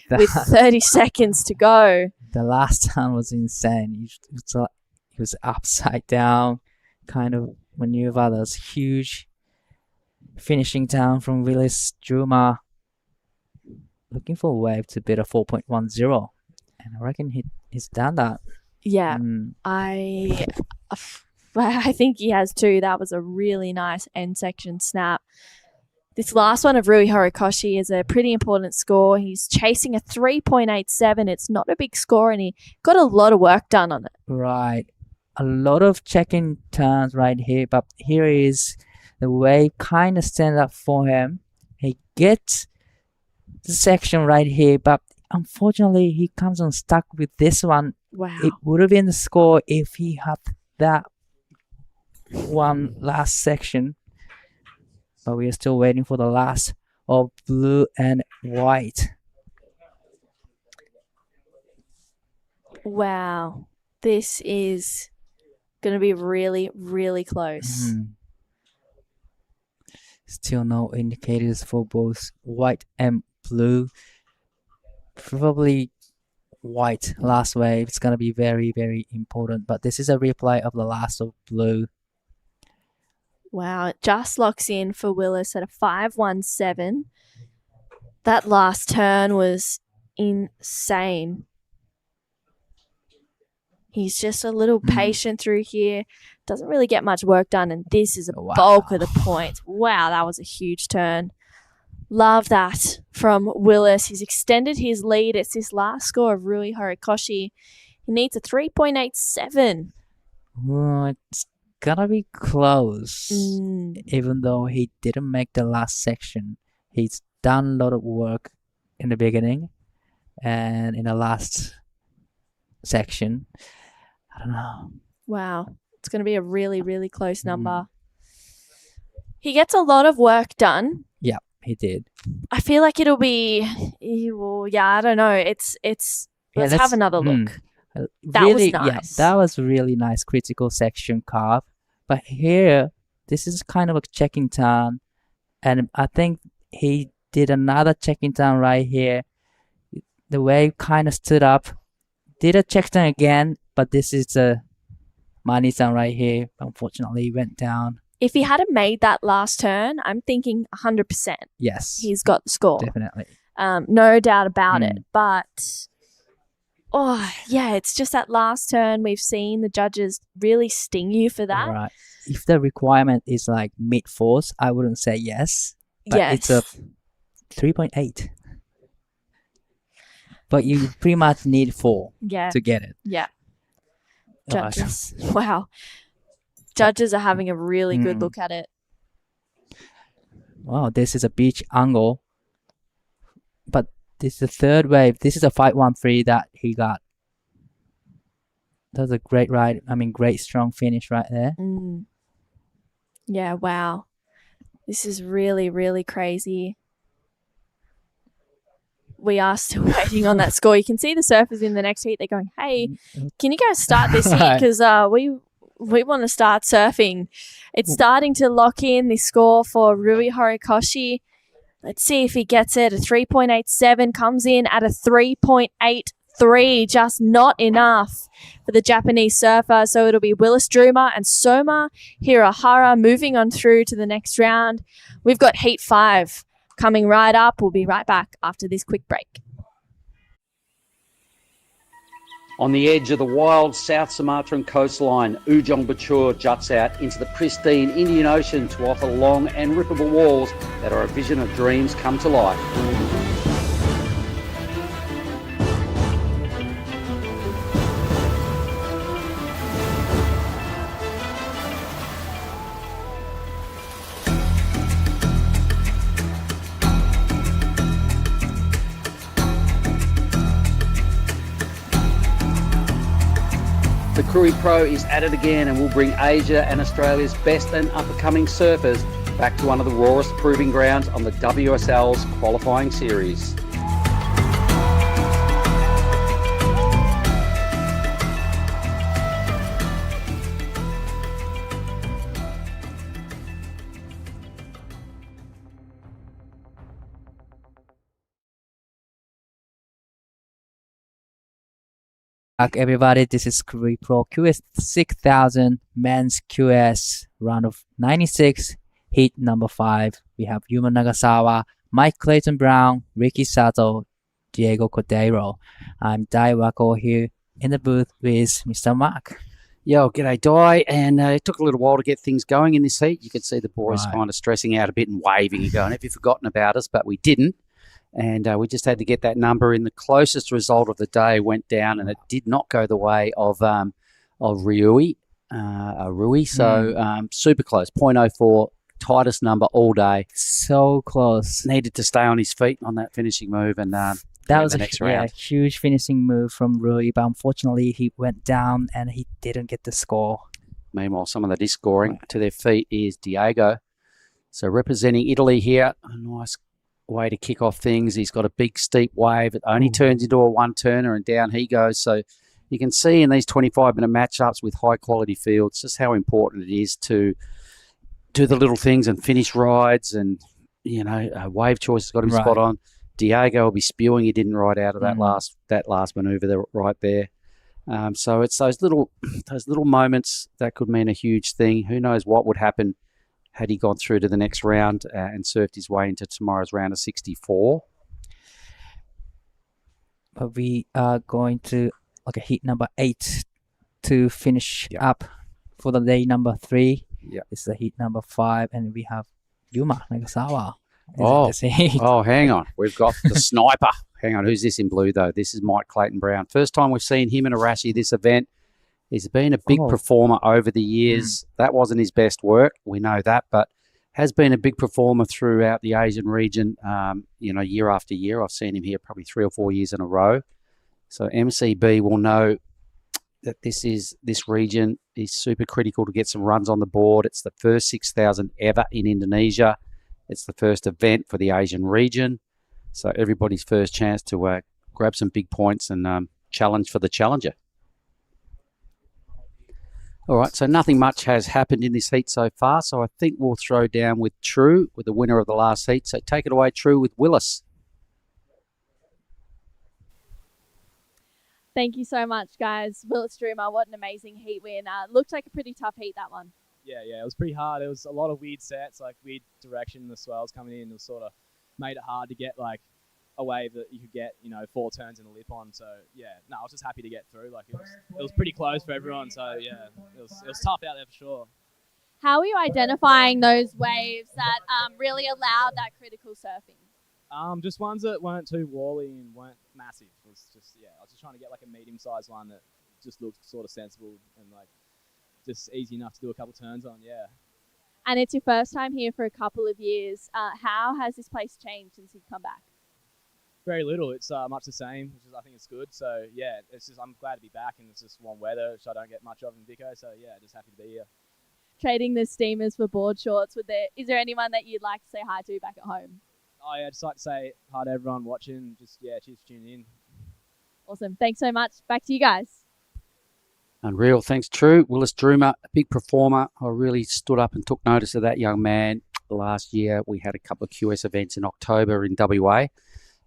with 30 seconds to go. The last turn was insane. He was upside down kind of maneuver. That was huge. Finishing down from Willis Druma. Looking for a wave to beat a 4.10. And I reckon he's done that. Yeah. I think he has too. That was a really nice end section snap. This last one of Rui Horikoshi is a pretty important score. He's chasing a 3.87. It's not a big score, and he got a lot of work done on it. Right. A lot of checking turns right here, but here is the wave kind of stands up for him. He gets the section right here, but unfortunately, he comes unstuck with this one. Wow. It would have been the score if he had that one last section. But we are still waiting for the last of blue and white. Wow. This is Going to be really, really close. Still no indicators for both white and blue. Probably white last wave. It's going to be very, very important. But this is a replay of the last of blue. Wow, it just locks in for Willis at a 5.17. That last turn was insane. He's just a little patient through here. Doesn't really get much work done, and this is a bulk of the points. Wow, that was a huge turn. Love that from Willis. He's extended his lead. It's this last score of Rui Horikoshi. He needs a 3.87. Well, it's gonna be close. Even though he didn't make the last section. He's done a lot of work in the beginning and in the last section. I don't know. Wow. It's going to be a really, really close number. He gets a lot of work done. Yeah, he did. I feel like it'll be, well, yeah, I don't know. Let's have another look. That really, was nice. Yeah, that was really nice critical section carve. But here, this is kind of a checking turn. And I think he did another checking turn right here. The wave kind of stood up. Did a check turn again, but this is a money turn right here. Unfortunately, went down. If he hadn't made that last turn, I'm thinking 100%. Yes. He's got the score. Definitely. No doubt about it. But, yeah, it's just that last turn. We've seen the judges really sting you for that. Right. If the requirement is like mid-force, I wouldn't say yes. But it's a 3.8. But you pretty much need 4 to get it. Yeah. Judges. Wow. Judges are having a really good look at it. Wow, this is a beach angle. But this is the third wave. This is a 5.13 that he got. That was a great ride. I mean, great strong finish right there. Yeah, wow. This is really, really crazy. We are still waiting on that score. You can see the surfers in the next heat. They're going, hey, can you guys start this heat? Because we want to start surfing. It's starting to lock in the score for Rui Horikoshi. Let's see if he gets it. A 3.87 comes in at a 3.83. Just not enough for the Japanese surfer. So it'll be Willis Druma and Soma Hirahara moving on through to the next round. We've got Heat 5 coming right up. We'll be right back after this quick break. On the edge of the wild South Sumatran coastline, Ujung Bocur juts out into the pristine Indian Ocean to offer long and rippable walls that are a vision of dreams come to life. The Krui Pro is at it again and will bring Asia and Australia's best and up-and-coming surfers back to one of the rawest proving grounds on the WSL's qualifying series. Back everybody, this is Krui Pro QS 6000 men's QS round of 96, heat number 5. We have Yuma Nagasawa, Mike Clayton Brown, Ricky Sato, Diego Cordero. I'm Ty Wako here in the booth with Mr. Mark. Yo, g'day Di, and it took a little while to get things going in this heat. You could see the boys kind of stressing out a bit and waving and going, have you forgotten about us? But we didn't. And we just had to get that number in. The closest result of the day went down, and it did not go the way of Rui. So super close, 0.04, tightest number all day. So close. Needed to stay on his feet on that finishing move, and that was the next round. Huge finishing move from Rui, but unfortunately he went down and he didn't get the score. Meanwhile, some of the disc scoring to their feet is Diego. So representing Italy here, a nice way to kick off things. He's got a big steep wave. It only turns into a one-turner and down he goes. So you can see in these 25-minute matchups with high-quality fields just how important it is to do the little things and finish rides. And, wave choice has got him spot on. Diego will be spewing he didn't ride out of that last manoeuvre there, right there. So it's those little moments that could mean a huge thing. Who knows what would happen had he gone through to the next round and surfed his way into tomorrow's round of 64. But we are going to heat number 8 to finish up for the day number 3. Yeah. This is the heat number 5, and we have Yuma Nagasawa. Hang on. We've got the sniper. Hang on. Who's this in blue, though? This is Mike Clayton Brown. First time we've seen him in Arashi this event. He's been a big performer over the years. That wasn't his best work. We know that, but has been a big performer throughout the Asian region, year after year. I've seen him here probably 3 or 4 years in a row. So MCB will know that this region is super critical to get some runs on the board. It's the first 6,000 ever in Indonesia. It's the first event for the Asian region. So everybody's first chance to grab some big points and challenge for the challenger. All right, so nothing much has happened in this heat so far, so I think we'll throw down with True, with the winner of the last heat. So take it away, True, with Willis. Thank you so much, guys. Willis Dreamer, what an amazing heat win. Looked like a pretty tough heat, that one. Yeah, it was pretty hard. It was a lot of weird sets, like weird direction the swells coming in. It was sort of made it hard to get like a wave that you could get, 4 turns in a lip on. So I was just happy to get through. Like it was pretty close for everyone. So it was tough out there for sure. How are you identifying those waves that really allowed that critical surfing? Just ones that weren't too wally and weren't massive. It was just I was just trying to get like a medium-sized one that just looked sort of sensible and like just easy enough to do a couple turns on. Yeah. And it's your first time here for a couple of years. How has this place changed since you've come back? Very little. It's much the same, which is I think it's good. So it's just I'm glad to be back, and it's just warm weather, which I don't get much of in Vico. So just happy to be here. Trading the steamers for board shorts. Is there anyone that you'd like to say hi to back at home? Oh yeah, I'd just like to say hi to everyone watching. Just cheers for tuning in. Awesome. Thanks so much. Back to you guys. Unreal. Thanks, True. Willis Dreamer, a big performer. I really stood up and took notice of that young man. Last year, we had a couple of QS events in October in WA.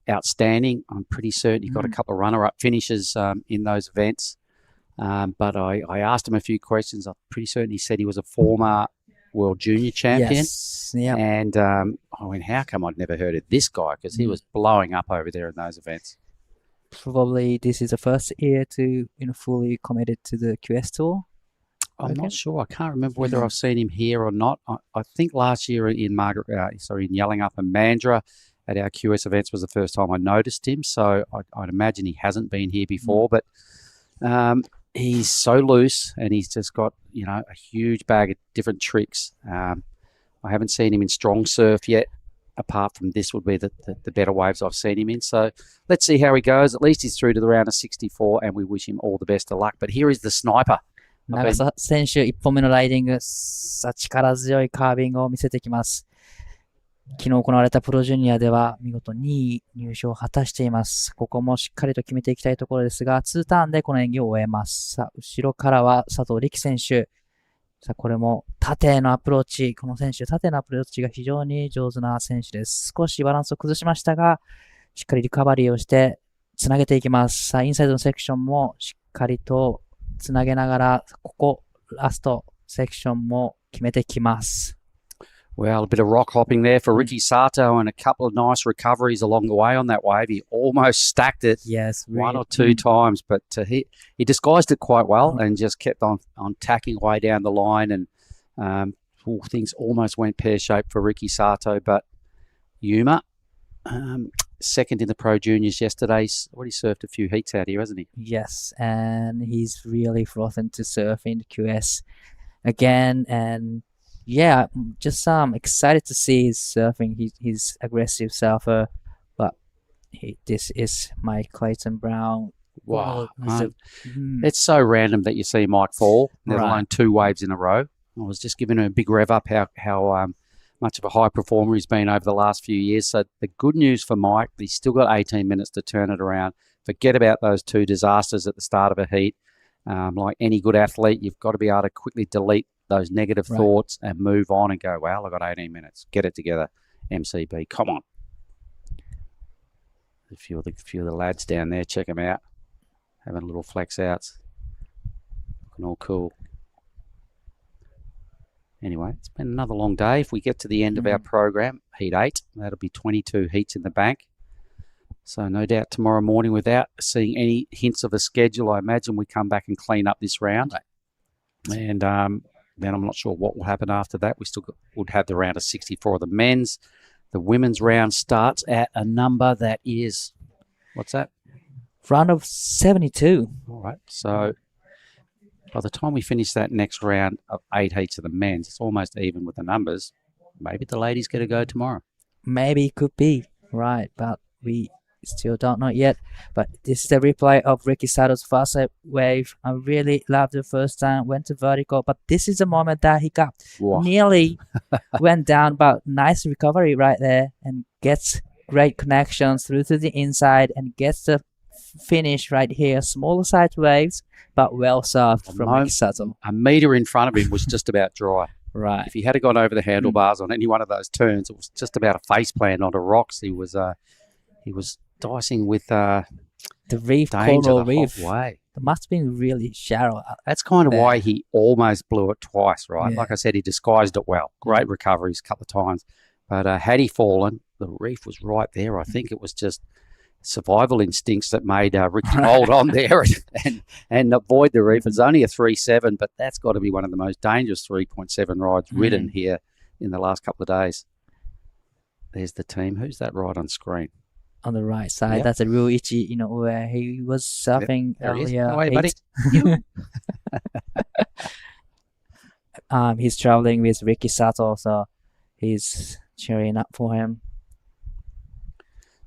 Outstanding. I'm pretty certain he got a couple of runner-up finishes in those events. But I asked him a few questions. I'm pretty certain he said he was a former World Junior champion. Yes. Yeah. And I went, how come I'd never heard of this guy? Because he was blowing up over there in those events. Probably this is the first year to fully committed to the QS tour. I'm not sure. I can't remember whether I've seen him here or not. I think last year in in Yellingup and Mandurah at our QS events was the first time I noticed him. So I'd imagine he hasn't been here before. But he's so loose, and he's just got a huge bag of different tricks. I haven't seen him in strong surf yet. Apart from this would be the better waves I've seen him in. So let's see how he goes. At least he's through to the round of 64, and we wish him all the best of luck. But here is the sniper. 長澤選手、1本目のライディング、力強いカービングを見せてきます。昨日行われたプロジュニアでは見事2位入賞を果たしています。ここもしっかりと決めていきたいところですが、2ターンでこの演技を終えます。さあ、後ろからは佐藤力選手。さあ、これも縦へのアプローチ。この選手、縦のアプローチが非常に上手な選手です。少しバランスを崩しましたが、しっかりリカバリーをしてつなげていきます。さあ、インサイドのセクションもしっかりとつなげながら、ここ、ラストセクションも決めてきます。Well, a bit of rock hopping there for Ricky Sato and a couple of nice recoveries along the way on that wave. He almost stacked it one or two times, but he disguised it quite well and just kept on tacking way down the line, and things almost went pear-shaped for Ricky Sato. But Yuma, second in the Pro Juniors yesterday. Already surfed a few heats out here, hasn't he? Yes, and he's really frothing to surf in the QS again, and yeah, just excited to see his surfing. He's aggressive surfer, but this is Mike Clayton Brown. Wow, it's so random that you see Mike fall, let alone 2 waves in a row. I was just giving him a big rev up how much of a high performer he's been over the last few years. So the good news for Mike, he's still got 18 minutes to turn it around. Forget about those two disasters at the start of a heat. Like any good athlete, you've got to be able to quickly delete those negative thoughts and move on and go, well, I've got 18 minutes. Get it together, MCB. Come on. A few of the lads down there, check them out. Having little flex outs. Looking all cool. Anyway, it's been another long day. If we get to the end of our program, Heat 8, that'll be 22 heats in the bank. So no doubt tomorrow morning, without seeing any hints of a schedule, I imagine we come back and clean up this round. And then I'm not sure what will happen after that. We still would have the round of 64 of the men's. The women's round starts at a number that is, what's that? Round of 72. All right. So by the time we finish that next round of 8 heats of the men's, it's almost even with the numbers. Maybe the ladies get a go tomorrow. Maybe it could be, right, but we still don't know yet. But this is the replay of Ricky Sato's first wave. I really loved the first time, went to vertical, but this is the moment that he got nearly went down, but nice recovery right there and gets great connections through to the inside and gets the finish right here. Smaller side waves, but well served from Ricky Sato. A metre in front of him was just about dry. Right. If he had gone over the handlebars on any one of those turns, it was just about a face plant onto rocks. He was dicing with the reef, coral reef. Way. It must have been really shallow. That's kind of why he almost blew it twice, right? Yeah. Like I said, he disguised it well. Great recoveries a couple of times. But had he fallen, the reef was right there. I think it was just survival instincts that made Ricky hold on there and avoid the reef. It's only a 3.7, but that's got to be one of the most dangerous 3.7 rides ridden here in the last couple of days. There's the team. Who's that ride on screen? On the right side, that's a Ruichi, where he was surfing earlier. How are you, buddy? He's traveling with Ricky Sato, so he's cheering up for him.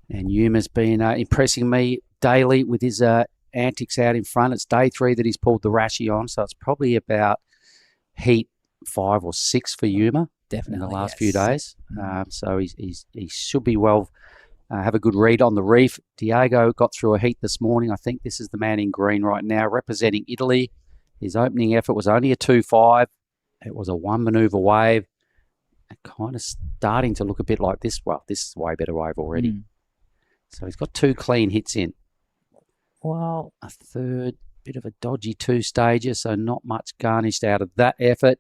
And Yuma's been impressing me daily with his antics out in front. It's day 3 that he's pulled the Rashi on, so it's probably about heat 5 or 6 for Yuma. Definitely in the last few days. So he should be well. Have a good read on the reef. Diego got through a heat this morning. I think this is the man in green right now, representing Italy. His opening effort was only a 2.5. It was a 1 maneuver wave. And kind of starting to look a bit like this. Well, this is a way better wave already. So he's got 2 clean hits in. Well, a third, bit of a dodgy 2-stager, so not much garnished out of that effort.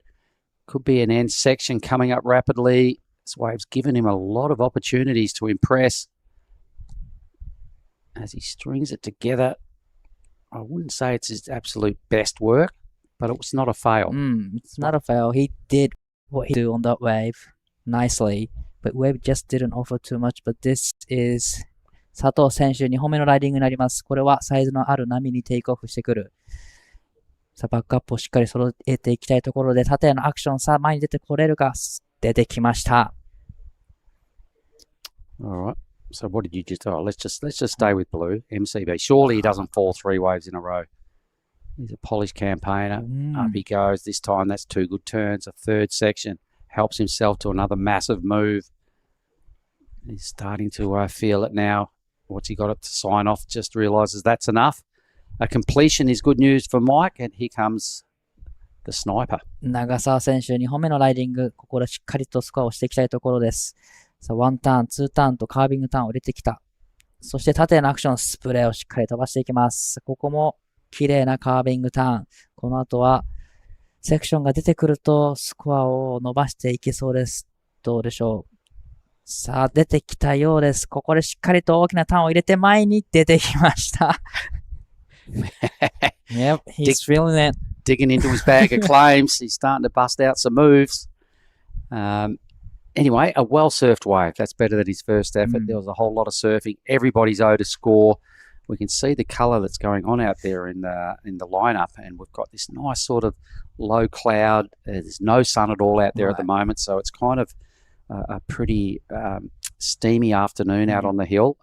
Could be an end section coming up rapidly. This wave's given him a lot of opportunities to impress. As he strings it together, I wouldn't say it's his absolute best work, but it was not a fail. It's not a fail. He did what he did on that wave nicely, but wave just didn't offer too much. But this is 佐藤選手2本目のライディングになります。これはサイズのある波にテイクオフしてくる。さあ、バックアップをしっかり揃えていきたいところで、縦のアクション、さあ、前に出てこれるか。出てきました。All right. So what did you just... Oh, let's just stay with blue. MCB. Surely he doesn't fall 3 waves in a row. He's a polished campaigner. Up he goes. This time that's 2 good turns. A third section. Helps himself to another massive move. He's starting to feel it now. What's he got it to sign off? Just realises that's enough. A completion is good news for Mike. And here comes the sniper. 長澤選手2本目のライディング。ここでしっかりとスコアをしていきたいところです。さあ、1ターン、2ターンとカービングターンを入れてきた。そして縦のアクション、スプレーをしっかり飛ばしていきます。ここも綺麗なカービングターン。この後はセクションが出てくるとスコアを伸ばしていけそうです。どうでしょう。さあ、出てきたようです。ここでしっかりと大きなターンを入れて前に出てきました。Yep, he's feeling it. Digging into his bag of claims. He's starting to bust out some moves. Anyway, a well-surfed wave. That's better than his first effort. There was a whole lot of surfing. Everybody's owed a score. We can see the colour that's going on out there in the lineup, and we've got this nice sort of low cloud. There's no sun at all out there at the moment, so it's kind of a pretty steamy afternoon out on the hill.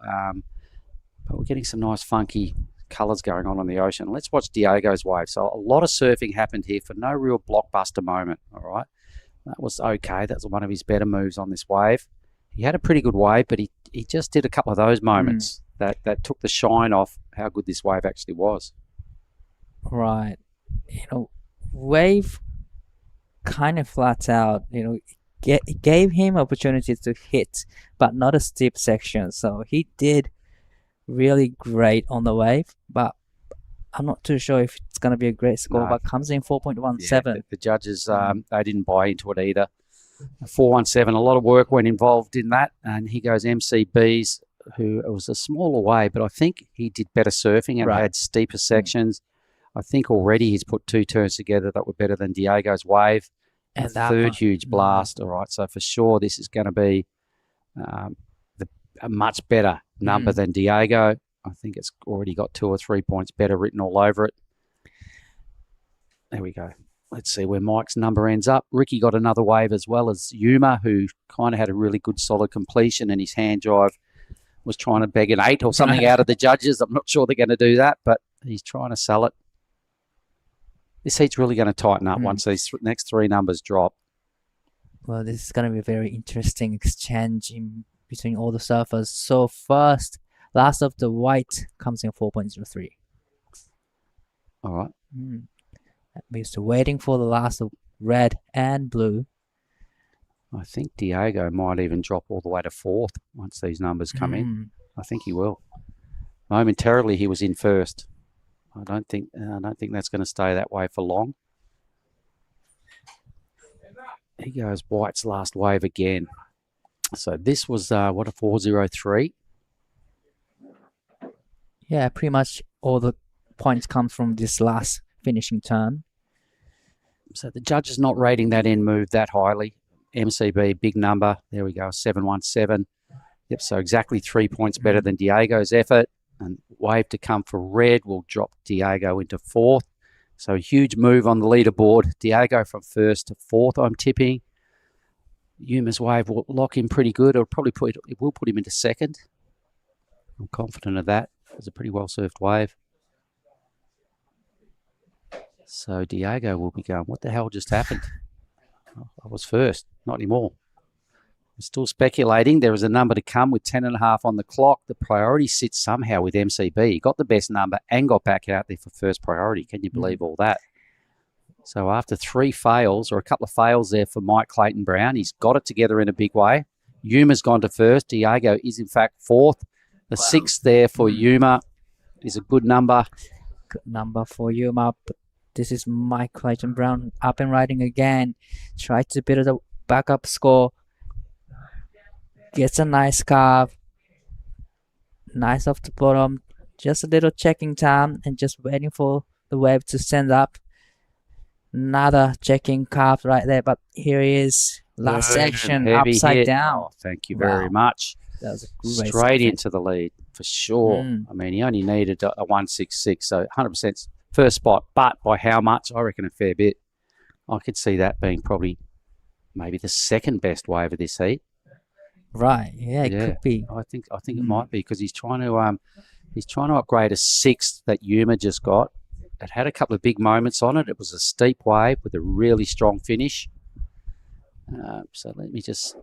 But we're getting some nice funky colours going on the ocean. Let's watch Diego's wave. So a lot of surfing happened here for no real blockbuster moment, all right? That was okay. That was one of his better moves on this wave. He had a pretty good wave, but he just did a couple of those moments that took the shine off how good this wave actually was. Right. Wave kind of flat out, it gave him opportunities to hit, but not a steep section. So he did really great on the wave, but I'm not too sure if it's going to be a great score, No. but comes in 4.17. Yeah, the judges, they didn't buy into it either. 417, a lot of work went involved in that, and he goes MCBs, who it was a smaller wave, but I think he did better surfing and had steeper sections. I think already he's put 2 turns together that were better than Diego's wave. And a that third one. huge blast. All right, so for sure this is going to be a much better number than Diego. I think it's already got 2 or 3 points better written all over it. There we go. Let's see where Mike's number ends up. Ricky got another wave as well as Yuma, who kind of had a really good solid completion, and his hand drive was trying to beg an 8 or something out of the judges. I'm not sure they're going to do that, but he's trying to sell it. This heat's really going to tighten up once these next 3 numbers drop. Well, this is going to be a very interesting exchange between all the surfers. So first, last of the white comes in 4.03. All right. We're still waiting for the last of red and blue. I think Diego might even drop all the way to 4th once these numbers come in. I think he will. Momentarily, he was in first. I don't think that's going to stay that way for long. He goes White's last wave again. So this was what, a 403? Yeah, pretty much all the points come from this last finishing turn. So the judge is not rating that end move that highly. MCB, big number. There we go, 717. Yep, so exactly 3 points better than Diego's effort. And wave to come for red will drop Diego into 4th. So a huge move on the leaderboard. Diego from 1st to 4th, I'm tipping. Yuma's wave will lock him pretty good. It will put him into 2nd. I'm confident of that. It's a pretty well surfed wave. So Diego will be going, what the hell just happened? I was first, not anymore. We're still speculating. There is a number to come with 10.5 on the clock. The priority sits somehow with MCB. He got the best number and got back out there for first priority. Can you believe all that? So after 3 fails, or a couple of fails there for Mike Clayton Brown, he's got it together in a big way. Yuma's gone to 1st. Diego is in fact 4th. The 6th there for Yuma is a good number. Good number for Yuma. But this is Mike Clayton Brown up and riding again. Try to build a backup score. Gets a nice carve. Nice off the bottom. Just a little checking time and just waiting for the wave to stand up. Another checking carve right there. But here he is. Last section upside down. Oh, thank you very much. That was a great straight surfing. into the lead for sure. I mean, he only needed a 166, so 100% first spot. But by how much? I reckon a fair bit. I could see that being probably maybe the 2nd best wave of this heat. Right. Yeah, it could be. I think it might be because he's trying to upgrade a 6th that Yuma just got. It had a couple of big moments on it. It was a steep wave with a really strong finish. So let me just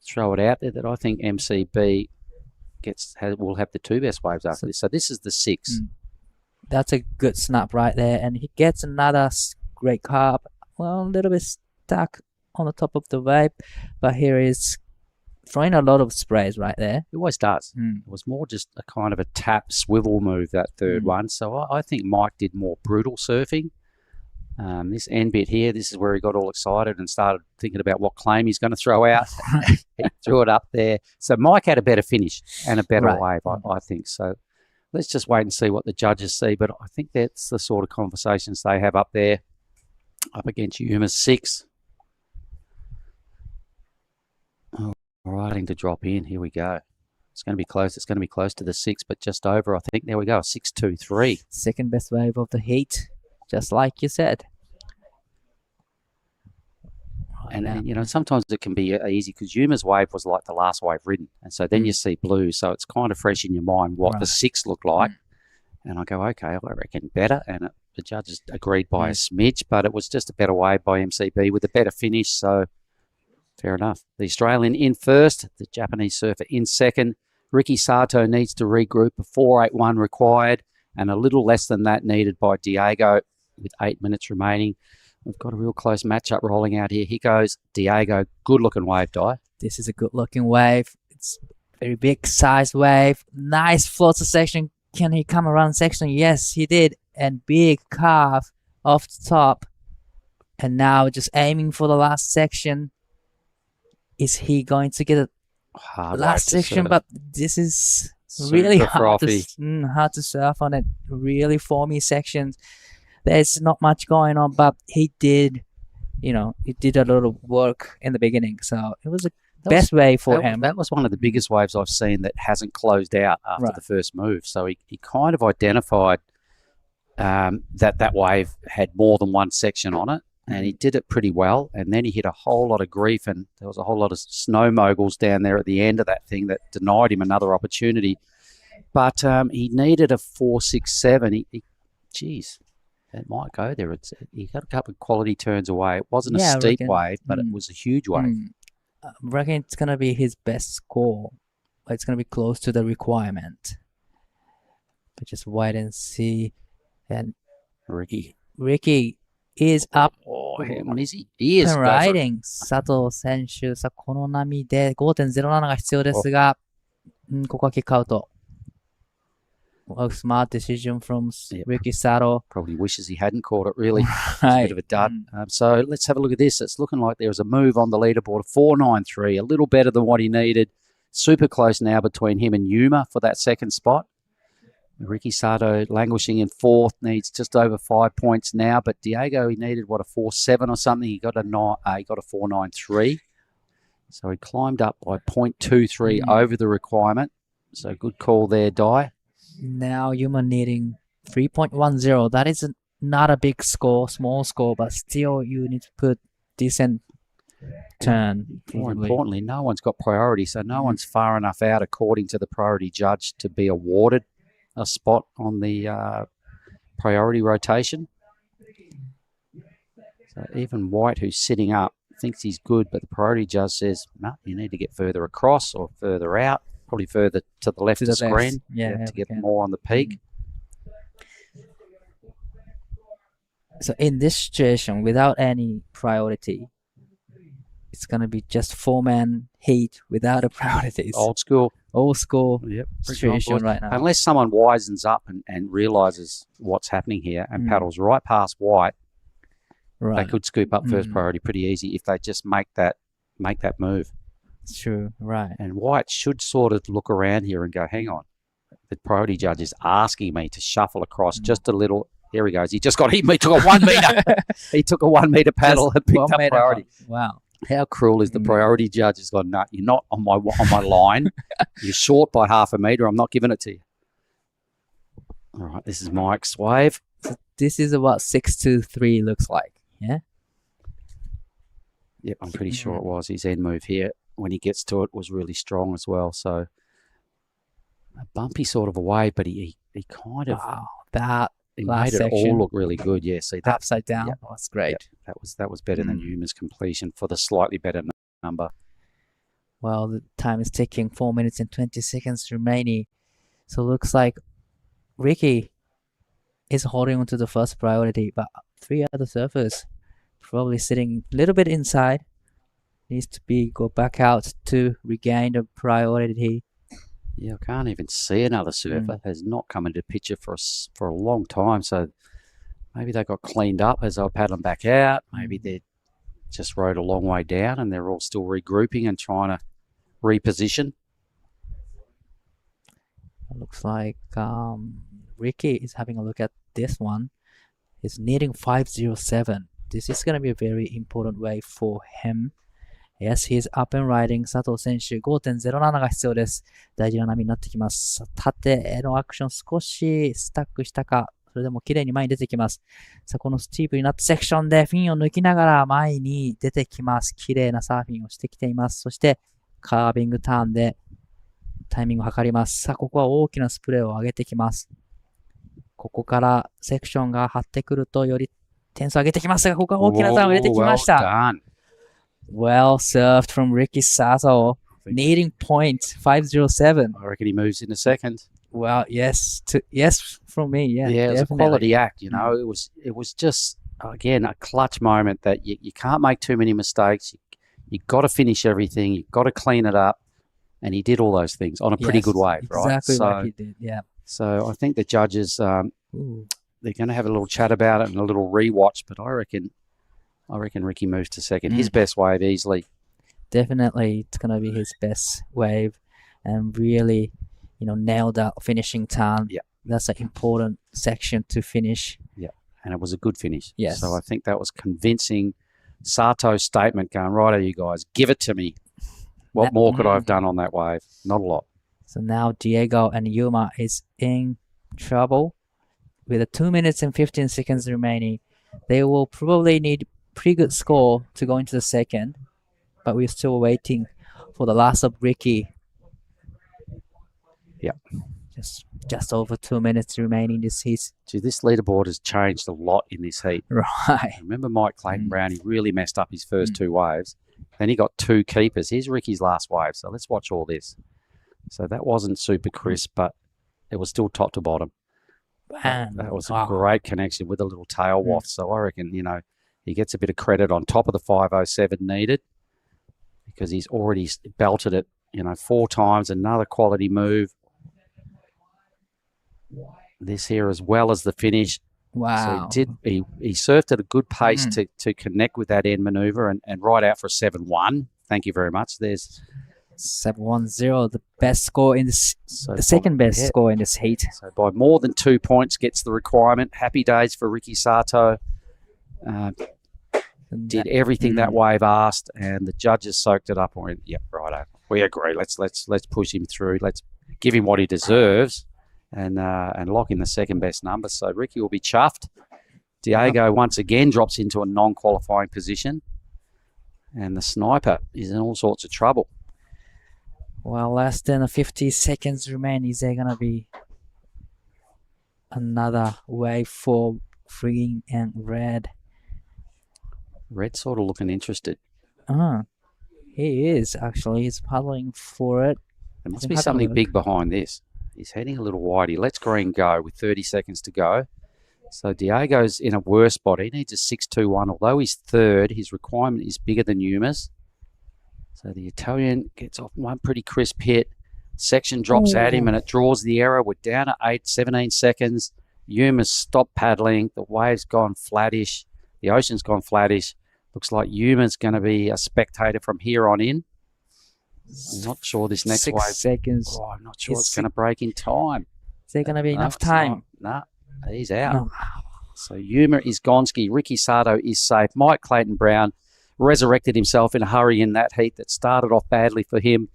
throw it out there that I think MCB will have the 2 best waves after this. So this is the 6. That's a good snap right there. And he gets another great carb. Well, a little bit stuck on the top of the wave. But here is throwing a lot of sprays right there. It always does. It was more just a kind of a tap swivel move, that third one. So I think Mike did more brutal surfing. This end bit here, this is where he got all excited and started thinking about what claim he's going to throw out. He threw it up there. So Mike had a better finish and a better wave, I think. So let's just wait and see what the judges see. But I think that's the sort of conversations they have up there, up against Yuma's 6. Oh, riding to drop in. Here we go. It's going to be close. It's going to be close to the 6, but just over, I think. There we go, 6.23. 2nd best wave of the heat. Just like you said. And you know, sometimes it can be easy because Yuma's wave was like the last wave ridden. And so then you see blue. So it's kind of fresh in your mind what the 6 looked like. And I go, okay, I reckon better. And the judges agreed by a smidge, but it was just a better wave by MCB with a better finish. So fair enough. The Australian in 1st, the Japanese surfer in 2nd. Ricky Sato needs to regroup. A 4.81 required and a little less than that needed by Diego with 8 minutes remaining. We've got a real close matchup rolling out here. Here goes Diego. Good-looking wave, Di. This is a good-looking wave. It's a very big size wave. Nice floater section. Can he come around section? Yes, he did. And big carve off the top. And now just aiming for the last section. Is he going to get a last section? But this is really hard to surf on it. Really foamy sections. There's not much going on, but he did a little work in the beginning. So it was the best wave for him. That was one of the biggest waves I've seen that hasn't closed out after the first move. So he kind of identified that wave had more than one section on it, and he did it pretty well. And then he hit a whole lot of grief, and there was a whole lot of snow moguls down there at the end of that thing that denied him another opportunity. But he needed a 4.67. Geez. It might go there. He got a couple of quality turns away. It wasn't a steep wave, but it was a huge wave. I reckon it's going to be his best score. It's going to be close to the requirement. But just wait and see. And Ricky is up. Hang on, is he? He is. Riding. 佐藤選手。さあ、この波で 5.07 が必要ですが、ここはキックアウト。A smart decision from Ricky Sato. Probably wishes he hadn't caught it, really. It's a bit of a dud. So let's have a look at this. It's looking like there's a move on the leaderboard. 4.93, a little better than what he needed. Super close now between him and Yuma for that second spot. Ricky Sato languishing in fourth, needs just over 5 points now. But Diego, he needed, a 4.7 or something. He got a 4.93. So he climbed up by 0.23 over the requirement. So good call there, Di. Now Yuma needing 3.10. That is not a big score, small score, but still you need to put decent turn. More importantly, no one's got priority, so no one's far enough out according to the priority judge to be awarded a spot on the priority rotation. So even White, who's sitting up, thinks he's good, but the priority judge says, no, you need to get further across or further out. Probably further to the left of the screen to get more on the peak. So in this situation, without any priority, it's going to be just four-man heat without a priority. Old school situation right now. Unless someone wisens up and realises what's happening here and paddles right past White, they could scoop up first priority pretty easy if they just make that move. True, right. And White should sort of look around here and go, hang on, the priority judge is asking me to shuffle across just a little. There he goes. He just got hit. He took a 1 metre. He took a 1 metre paddle and picked up priority. Wow. How cruel is the priority judge? Has gone, no, you're not on my line. You're short by 0.5 metre. I'm not giving it to you. All right, this is Mike's wave. So this is what 6.23 looks like, yeah? Yep, I'm pretty sure it was. His end move here, when he gets to it, was really strong as well. So a bumpy sort of a wave, but he kind of he made it all look really good. Yeah, see that upside down. Yep. That's great. Yep, that was better than Yuma's completion for the slightly better number. Well, the time is ticking. 4 minutes and 20 seconds remaining. So it looks like Ricky is holding on to the first priority, but 3 other surfers probably sitting a little bit inside. Needs to go back out to regain the priority. Yeah, I can't even see another surfer. Has not come into picture for a long time. So maybe they got cleaned up as they were paddling back out. Maybe they just rode a long way down and they're all still regrouping and trying to reposition. It looks like Ricky is having a look at this one. He's needing 5.07. This is going to be a very important wave for him. Yes, he's up and riding. 佐藤選手 5.07 が必要です。大事な波になってきます。縦へのアクション少しスタックしたか。それでも綺麗に前に出てきます。さあ、このスティープになったセクションでフィンを抜きながら前に出てきます。綺麗なサーフィンをしてきています。そしてカービングターンでタイミングを測ります。さあ、ここは大きなスプレーを上げてきます。ここからセクションが張ってくるとより点数を上げてきますが、ここは大きなターンを入れてきました。Well surfed from Ricky Sato. think. Needing point 507. I reckon he moves in a second. Well, yes, from me. Yeah, it was a definitely. quality act. You know, it was just again a clutch moment that you can't make too many mistakes. You got to finish everything. You got to clean it up, and he did all those things on a pretty good wave, right? Exactly like he did. Yeah. So I think the judges they're going to have a little chat about it and a little rewatch. But I reckon Ricky moves to second. His best wave easily. Definitely, it's gonna be his best wave, and really, nailed that finishing time. Yeah, that's an important section to finish. Yeah, and it was a good finish. Yes. So I think that was convincing. Sato's statement going, righto, you guys, give it to me. What more could I have done on that wave? Not a lot. So now Diego and Yuma is in trouble with a 2 minutes and 15 seconds remaining. They will probably need pretty good score to go into the second, but we're still waiting for the last of Ricky. Yeah. Just over 2 minutes remaining this heat. Gee, this leaderboard has changed a lot in this heat. Right. Remember Mike Clayton Brown, he really messed up his first two waves. Then he got two keepers. Here's Ricky's last wave. So let's watch all this. So that wasn't super crisp, but it was still top to bottom. That was a great connection with a little tail waft. So I reckon, he gets a bit of credit on top of the 507 needed because he's already belted it, 4 times. Another quality move. This here as well as the finish. Wow. So he surfed at a good pace to connect with that end maneuver and right out for a 7-1. Thank you very much. There's 7-1-0, the best score in this, the second best score in this heat. So by more than 2 points gets the requirement. Happy days for Ricky Sato. Did everything that wave asked, and the judges soaked it up and went, yep, righto. We agree. Let's push him through. Let's give him what he deserves. And lock in the second best number. So Ricky will be chuffed. Diego once again drops into a non-qualifying position. And the sniper is in all sorts of trouble. Well, less than 50 seconds remain. Is there going to be another wave for green and red? Red sort of looking interested. He is, actually. He's paddling for it. There must be something big behind this. He's heading a little wide. He lets green go with 30 seconds to go. So Diego's in a worse spot. He needs a 6-2-1. Although he's third, his requirement is bigger than Yuma's. So the Italian gets off one pretty crisp hit. Section drops at him and it draws the error. We're down at 17 seconds. Yuma's stopped paddling. The wave's gone flattish. The ocean's gone flattish. Looks like Yuma's going to be a spectator from here on in. I'm not sure this next 6 wave. seconds. I'm not sure it's going to break in time. Is there going to be enough time? No, he's out. So Yuma is Gonski. Ricky Sato is safe. Mike Clayton Brown resurrected himself in a hurry in that heat that started off badly for him.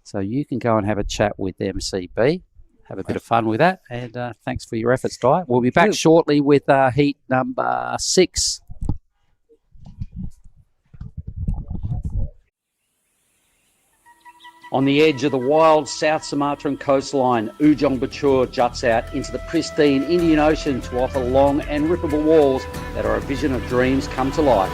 So you can go and have a chat with MCB. Have a bit of fun with that. And thanks for your efforts, Ty. We'll be back shortly with heat number 6. On the edge of the wild South Sumatran coastline, Ujung Bocur juts out into the pristine Indian Ocean to offer long and rippable walls that are a vision of dreams come to life.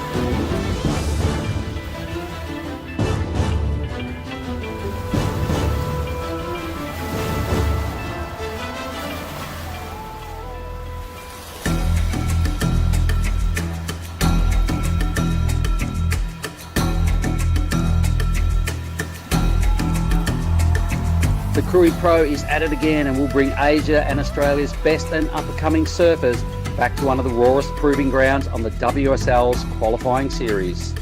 The Krui Pro is at it again and will bring Asia and Australia's best and up-and-coming surfers back to one of the rawest proving grounds on the WSL's qualifying series.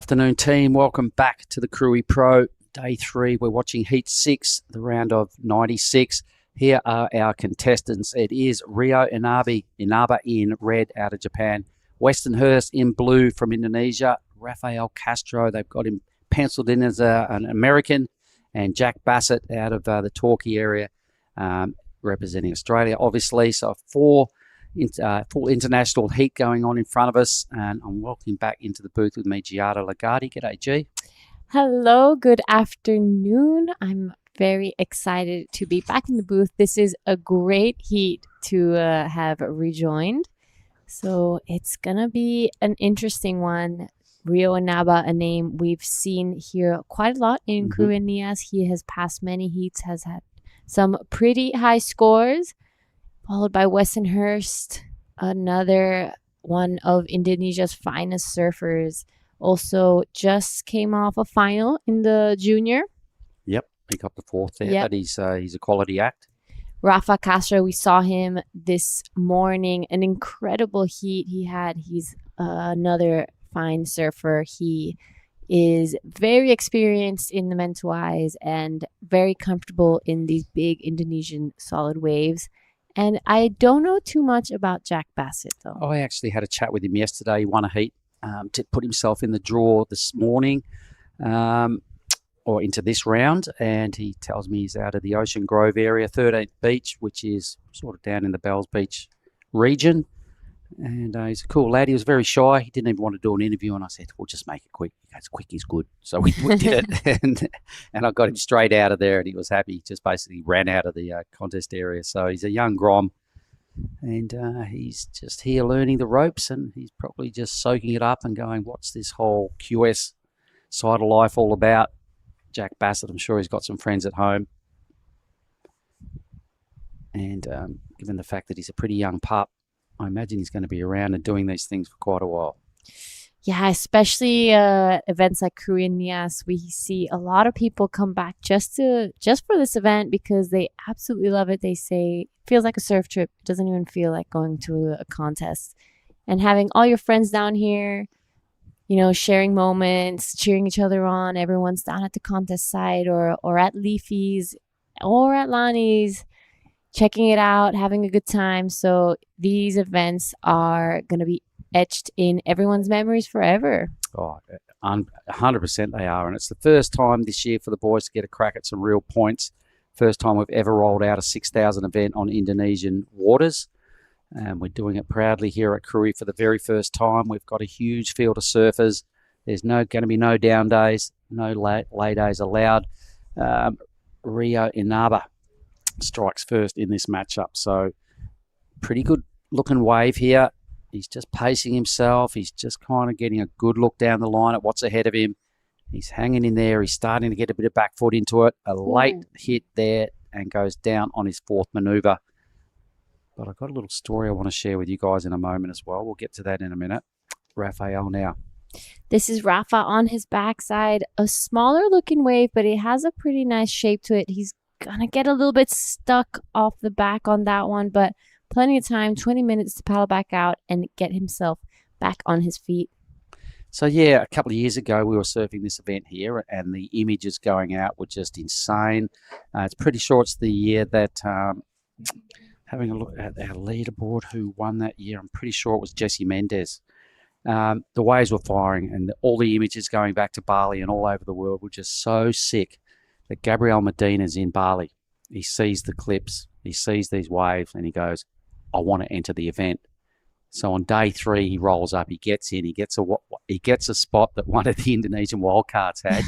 Afternoon team, welcome back to the Krui Pro. Day 3, we're watching Heat 6, the round of 96. Here are our contestants. It is Rio Inaba in red out of Japan, Weston Hurst in blue from Indonesia, Raphael Castro, they've got him penciled in as an American, and Jack Bassett out of the Torquay area representing Australia, obviously. So 4 full international heat going on in front of us, and I'm welcoming back into the booth with me Giada Lagarde. G'day, G. Hello, good afternoon. I'm very excited to be back in the booth. This is a great heat to have rejoined. So it's going to be an interesting one. Ryo Inaba, a name we've seen here quite a lot in Krui and Nias. He has passed many heats, has had some pretty high scores, followed by Wessenhurst, another one of Indonesia's finest surfers. Also just came off a final in the junior. Yep, he got the fourth there, but he's a quality act. Raphael Castro, we saw him this morning. An incredible heat he had. He's another fine surfer. He is very experienced in the Mentawais and very comfortable in these big Indonesian solid waves. And I don't know too much about Jack Bassett, though. I actually had a chat with him yesterday. He won a heat to put himself in the draw this morning or into this round. And he tells me he's out of the Ocean Grove area, 13th Beach, which is sort of down in the Bells Beach region. And he's a cool lad. He was very shy. He didn't even want to do an interview. And I said, we'll just make it quick. As quick is good. So we did it. and I got him straight out of there. And he was happy. He just basically ran out of the contest area. So he's a young Grom. And he's just here learning the ropes. And he's probably just soaking it up and going, what's this whole QS side of life all about? Jack Bassett, I'm sure he's got some friends at home. And given the fact that he's a pretty young pup, I imagine he's going to be around and doing these things for quite a while. Yeah, especially events like Krui and Nias, we see a lot of people come back just for this event because they absolutely love it. They say it feels like a surf trip. It doesn't even feel like going to a contest. And having all your friends down here, you know, sharing moments, cheering each other on. Everyone's down at the contest site or at Leafy's or at Lonnie's, checking it out, having a good time. So these events are going to be etched in everyone's memories forever. Oh, 100% they are. And it's the first time this year for the boys to get a crack at some real points. First time we've ever rolled out a 6,000 event on Indonesian waters. And we're doing it proudly here at Krui for the very first time. We've got a huge field of surfers. There's going to be no down days, no lay days allowed. Ryo Inaba strikes first in this matchup. So pretty good looking wave here. He's just pacing himself. He's just kind of getting a good look down the line at what's ahead of him. He's hanging in there. He's starting to get a bit of back foot into it. A late hit there and goes down on his fourth maneuver. But I've got a little story I want to share with you guys in a moment as well. We'll get to that in a minute. Raphael now. This is Rafa on his backside. A smaller looking wave, but it has a pretty nice shape to it. He's going to get a little bit stuck off the back on that one, but plenty of time, 20 minutes to paddle back out and get himself back on his feet. So, yeah, a couple of years ago, we were surfing this event here and the images going out were just insane. It's pretty sure it's the year that, having a look at our leaderboard, who won that year, I'm pretty sure it was Jesse Mendez. The waves were firing and all the images going back to Bali and all over the world were just so sick that Gabriel Medina's in Bali. He sees the clips, he sees these waves and he goes, I want to enter the event. So on day 3, he rolls up, he gets in, he gets a spot that one of the Indonesian wildcards had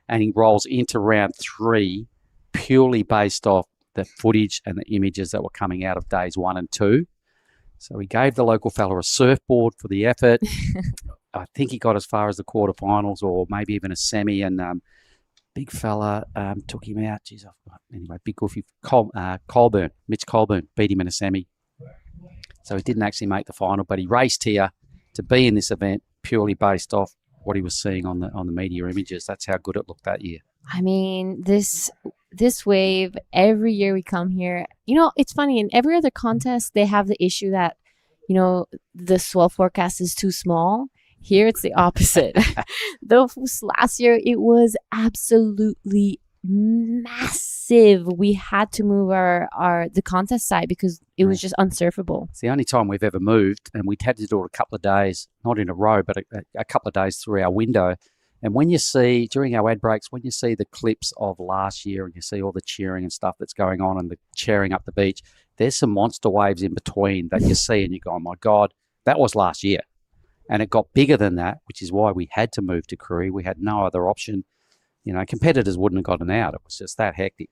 and he rolls into round 3 purely based off the footage and the images that were coming out of days 1 and 2. So he gave the local fella a surfboard for the effort. I think he got as far as the quarterfinals or maybe even a semi, and big fella took him out. Jeez, anyway, big goofy Colburn, Mitch Colburn beat him in a semi. So he didn't actually make the final, but he raced here to be in this event purely based off what he was seeing on the media images. That's how good it looked that year. I mean, this wave, every year we come here, you know, it's funny, in every other contest, they have the issue that, you know, the swell forecast is too small. Here, it's the opposite. Though last year, it was absolutely massive. We had to move the contest site because it was just unsurfable. It's the only time we've ever moved, and we had to do it a couple of days, not in a row, but a couple of days through our window. And when you see, during our ad breaks, when you see the clips of last year and you see all the cheering and stuff that's going on and the cheering up the beach, there's some monster waves in between that you see and you go, oh my God, that was last year. And it got bigger than that, which is why we had to move to Krui. We had no other option. You know, competitors wouldn't have gotten out. It was just that hectic.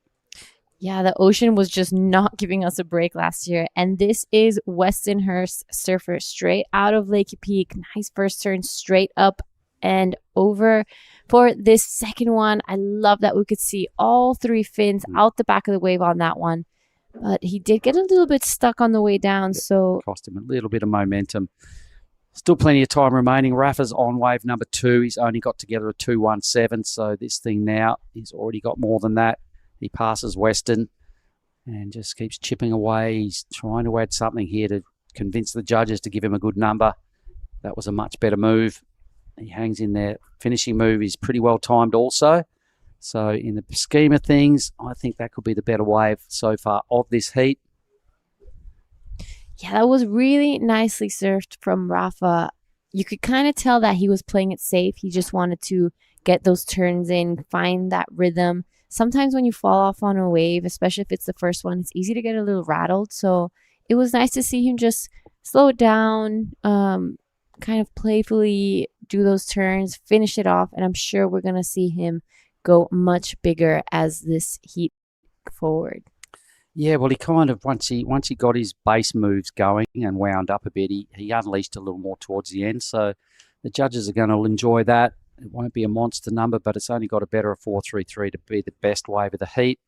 Yeah, the ocean was just not giving us a break last year. And this is Weston Hurst surfer straight out of Lake Peak. Nice first turn straight up and over for this second one. I love that we could see all three fins out the back of the wave on that one. But he did get a little bit stuck on the way down. So cost him a little bit of momentum. Still plenty of time remaining. Rafa's on wave number 2. He's only got together a 2:17. So this thing now, he's already got more than that. He passes Weston and just keeps chipping away. He's trying to add something here to convince the judges to give him a good number. That was a much better move. He hangs in there. Finishing move is pretty well timed also. So in the scheme of things, I think that could be the better wave so far of this heat. yeah, that was really nicely surfed from Rafa. You could kind of tell that he was playing it safe. He just wanted to get those turns in, find that rhythm. Sometimes when you fall off on a wave, especially if it's the first one, it's easy to get a little rattled. So it was nice to see him just slow it down, kind of playfully do those turns, finish it off. And I'm sure we're going to see him go much bigger as this heat forward. Yeah, well, he kind of, once he got his base moves going and wound up a bit, he unleashed a little more towards the end. So the judges are going to enjoy that. It won't be a monster number, but it's only got a better of 4.33 to be the best wave of the heat.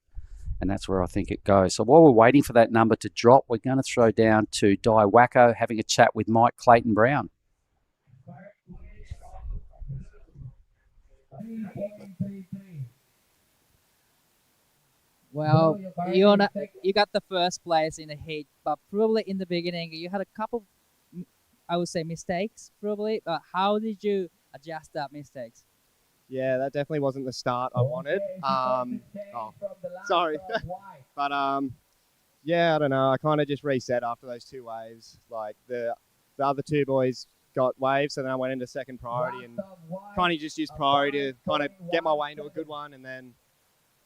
And that's where I think it goes. So while we're waiting for that number to drop, we're going to throw down to Di Wacko, having a chat with Mike Clayton Brown. Well, you got the first place in the heat, but probably in the beginning you had a couple, I would say, mistakes probably. But how did you adjust that mistakes? Yeah, that definitely wasn't the start I wanted. Sorry. But yeah, I don't know. I kind of just reset after those 2 waves. Like the other 2 boys got waves, so then I went into second priority and kind of just used priority to kind of get my way into a good one. And then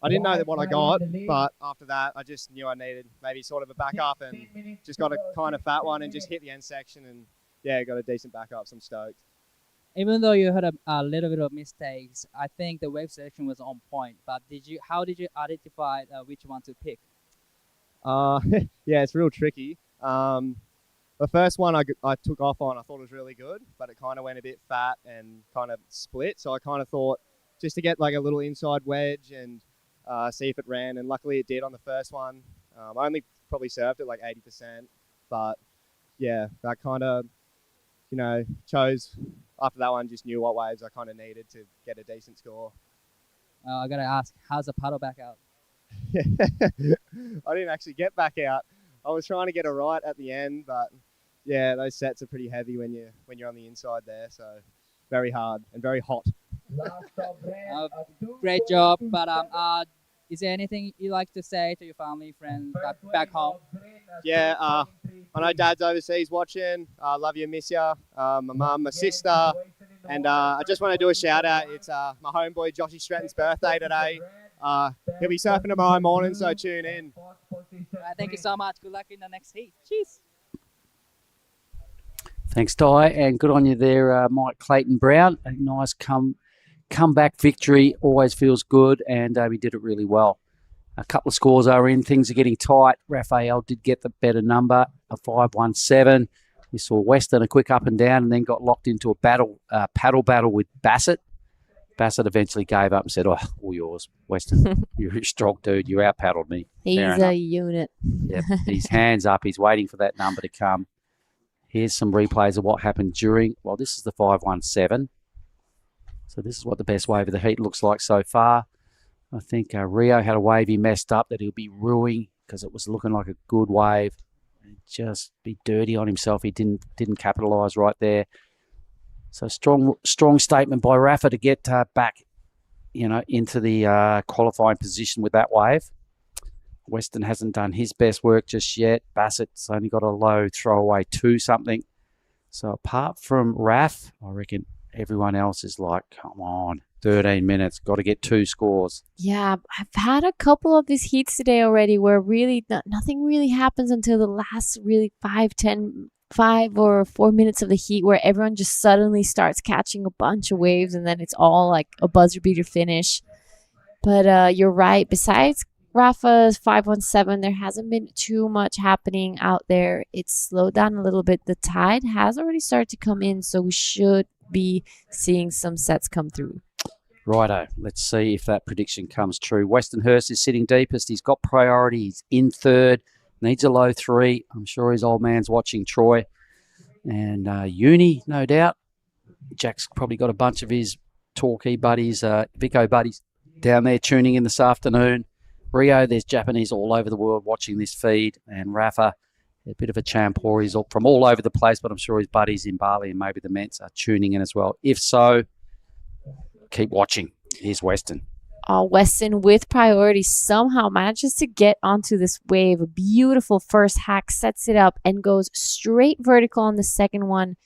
I didn't know what I got, but after that, I just knew I needed maybe sort of a backup and just got a kind of fat one and just hit the end section and yeah, got a decent backup. So I'm stoked. Even though you had a little bit of mistakes, I think the wave selection was on point. But how did you identify which one to pick? Yeah, it's real tricky. The first one I took off on, I thought it was really good, but it kind of went a bit fat and kind of split. So I kind of thought just to get like a little inside wedge and see if it ran. And luckily it did on the first one. I only probably served it like 80%, but yeah, that kind of, chose after that one, just knew what waves I kind of needed to get a decent score. I got to ask, how's the paddle back out? I didn't actually get back out. I was trying to get it right at the end, but yeah, those sets are pretty heavy when you're on the inside there, so very hard and very hot. Great job, but is there anything you like to say to your family, friends back home? Yeah, I know Dad's overseas watching. I love you, miss you. My mum, my sister, and I just want to do a shout out. It's my homeboy Joshy Stratton's birthday today. He'll be surfing tomorrow morning, so tune in. Thank you so much. Good luck in the next heat. Cheers. Thanks, Ty, and good on you there, Mike Clayton Brown. A nice comeback victory, always feels good, and he did it really well. A couple of scores are in, things are getting tight. Raphael did get the better number, a 5.17. We saw Weston a quick up and down and then got locked into a paddle battle with Bassett. Bassett eventually gave up and said, all yours, Weston. You're a strong dude. You out-paddled me. He's a unit. Yep. His hands up. He's waiting for that number to come. Here's some replays of what happened during. Well, this is the 5.17. So this is what the best wave of the heat looks like so far. I think Rio had a wave he messed up that he'll be ruining because it was looking like a good wave. Just be dirty on himself. He didn't capitalise right there. So strong statement by Rafa to get back, into the qualifying position with that wave. Weston hasn't done his best work just yet. Bassett's only got a low throwaway 2 something. So apart from Raf, I reckon everyone else is like, come on, 13 minutes, got to get 2 scores. Yeah, I've had a couple of these heats today already where really nothing really happens until the last really 5 or 4 minutes of the heat, where everyone just suddenly starts catching a bunch of waves, and then it's all like a buzzer beater finish. But you're right. Besides Rafa's 517, there hasn't been too much happening out there. It's slowed down a little bit. The tide has already started to come in, so we should be seeing some sets come through. Righto, let's see if that prediction comes true. Westonhurst is sitting deepest. He's got priority. He's in third. Needs a low 3. I'm sure his old man's watching Troy. And Uni, no doubt. Jack's probably got a bunch of his Torquay buddies, Vico buddies, down there tuning in this afternoon. Rio, there's Japanese all over the world watching this feed. And Rafa, a bit of a champion. He's from all over the place, but I'm sure his buddies in Bali and maybe the Mets are tuning in as well. If so, keep watching. Here's Weston. Weston with priority somehow manages to get onto this wave. A beautiful first hack, sets it up and goes straight vertical on the second one.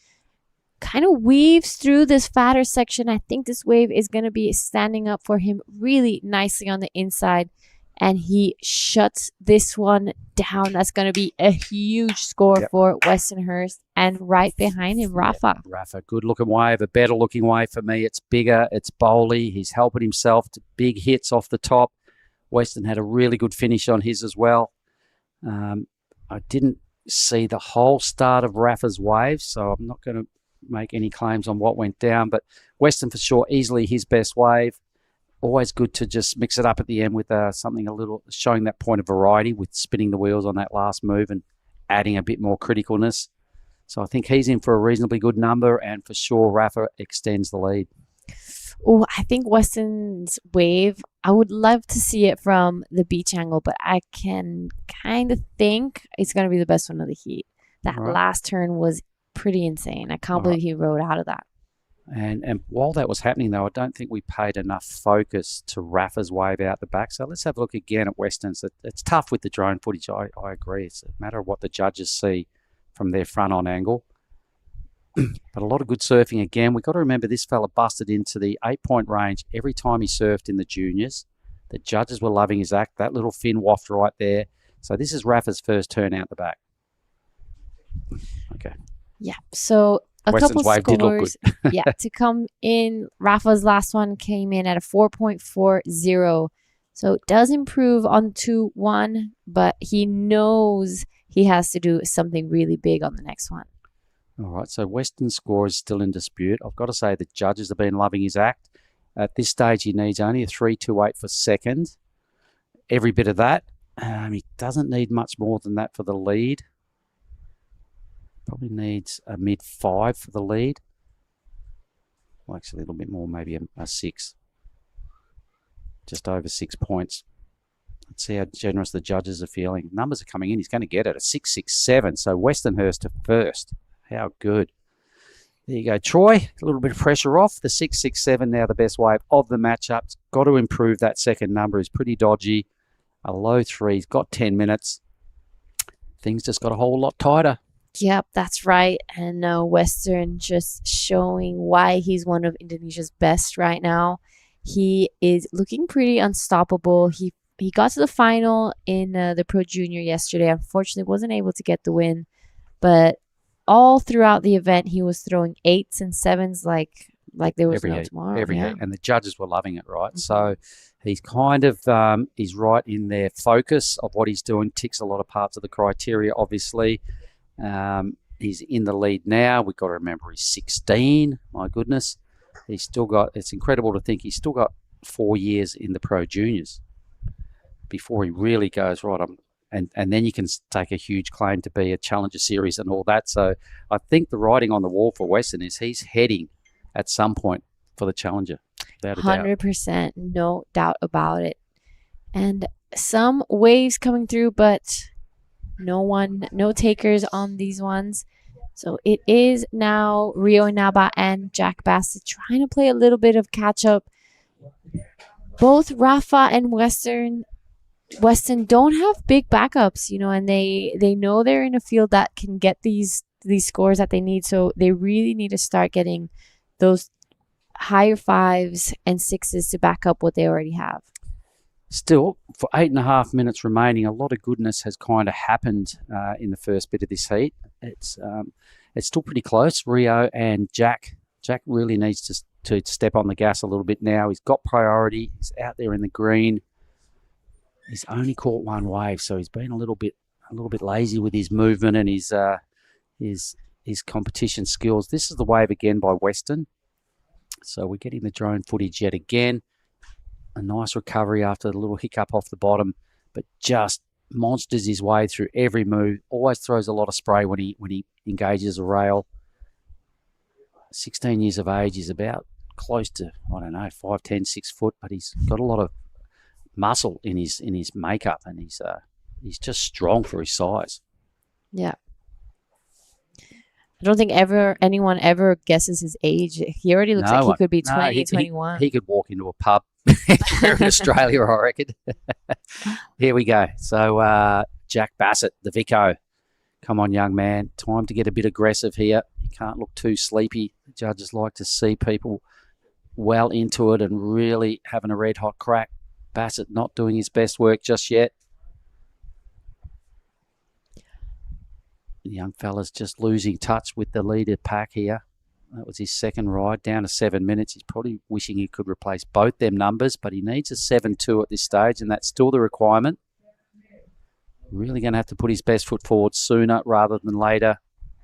Kind of weaves through this fatter section. I think this wave is going to be standing up for him really nicely on the inside. And he shuts this one down. That's going to be a huge score for Westonhurst. And right behind him, Rafa. Rafa, good looking wave, a better looking wave for me. It's bigger, it's bowly. He's helping himself to big hits off the top. Weston had a really good finish on his as well. I didn't see the whole start of Rafa's wave, so I'm not going to make any claims on what went down. But Weston for sure, easily his best wave. Always good to just mix it up at the end with something a little, showing that point of variety with spinning the wheels on that last move and adding a bit more criticalness. So I think he's in for a reasonably good number, and for sure Rafa extends the lead. Oh, I think Weston's wave, I would love to see it from the beach angle, but I can kind of think it's going to be the best one of the heat. That last turn was pretty insane. I can't believe he rode out of that. And while that was happening, though, I don't think we paid enough focus to Rafa's wave out the back. So let's have a look again at Weston's. It's tough with the drone footage. I agree. It's a matter of what the judges see from their front-on angle. But a lot of good surfing again. We've got to remember this fella busted into the 8-point range every time he surfed in the juniors. The judges were loving his act. That little fin waft right there. So this is Rafa's first turn out the back. Okay. Yeah. So a Weston's couple wave scores, did look good. yeah, to come in. Rafa's last one came in at a 4.40. So it does improve on 2-1, but he knows he has to do something really big on the next one. All right, so Weston's score is still in dispute. I've got to say the judges have been loving his act. At this stage, he needs only a 3.28 for second. Every bit of that. He doesn't need much more than that for the lead. Probably needs a mid-5 for the lead. Well, actually, a little bit more, maybe a 6. Just over 6 points. Let's see how generous the judges are feeling. Numbers are coming in. He's going to get it. A 6.67. So Westonhurst to first. How good. There you go. Troy, a little bit of pressure off. The 6.67 now the best wave of the matchups. Got to improve that second number. Is pretty dodgy. A low 3. He's got 10 minutes. Things just got a whole lot tighter. Yep, that's right. And Western just showing why he's one of Indonesia's best right now. He is looking pretty unstoppable. He got to the final in the Pro Junior yesterday. Unfortunately, wasn't able to get the win. But all throughout the event, he was throwing 8s and 7s like there was no tomorrow. Every heat. And the judges were loving it, right? Mm-hmm. So he's kind of he's right in their focus of what he's doing. Ticks a lot of parts of the criteria, obviously. He's in the lead now. We've got to remember he's 16. My goodness. He's still got, it's incredible to think he's still got 4 years in the Pro Juniors before he really goes, right, and then you can take a huge claim to be a Challenger Series and all that. So I think the writing on the wall for Weston is he's heading at some point for the Challenger. Without a 100%, no doubt about it. And some waves coming through, but no takers on these ones. So it is now Rio Inaba and Jack Bassett trying to play a little bit of catch up. Both Rafa and Weston don't have big backups, and they know they're in a field that can get these scores that they need. So they really need to start getting those higher fives and sixes to back up what they already have. Still, for 8.5 minutes remaining, a lot of goodness has kind of happened in the first bit of this heat. It's still pretty close. Rio and Jack really needs to step on the gas a little bit now. He's got priority. He's out there in the green. He's only caught one wave, so he's been a little bit lazy with his movement and his competition skills. This is the wave again by Western. So we're getting the drone footage yet again. A nice recovery after the little hiccup off the bottom, but just monsters his way through every move. Always throws a lot of spray when he engages a rail. 16 years of age. He's about close to, I don't know, 5'10", 6 foot, but he's got a lot of muscle in his makeup, and he's just strong for his size. Yeah. I don't think anyone ever guesses his age. He already looks like he could be 20, 21. He could walk into a pub here in Australia, I reckon. Here we go. So Jack Bassett, the Vico. Come on, young man. Time to get a bit aggressive here. You can't look too sleepy. The judges like to see people well into it and really having a red-hot crack. Bassett not doing his best work just yet. The young fella's just losing touch with the leader pack here. That was his second ride, down to 7 minutes. He's probably wishing he could replace both them numbers, but he needs a 7.2 at this stage, and that's still the requirement. Really going to have to put his best foot forward sooner rather than later,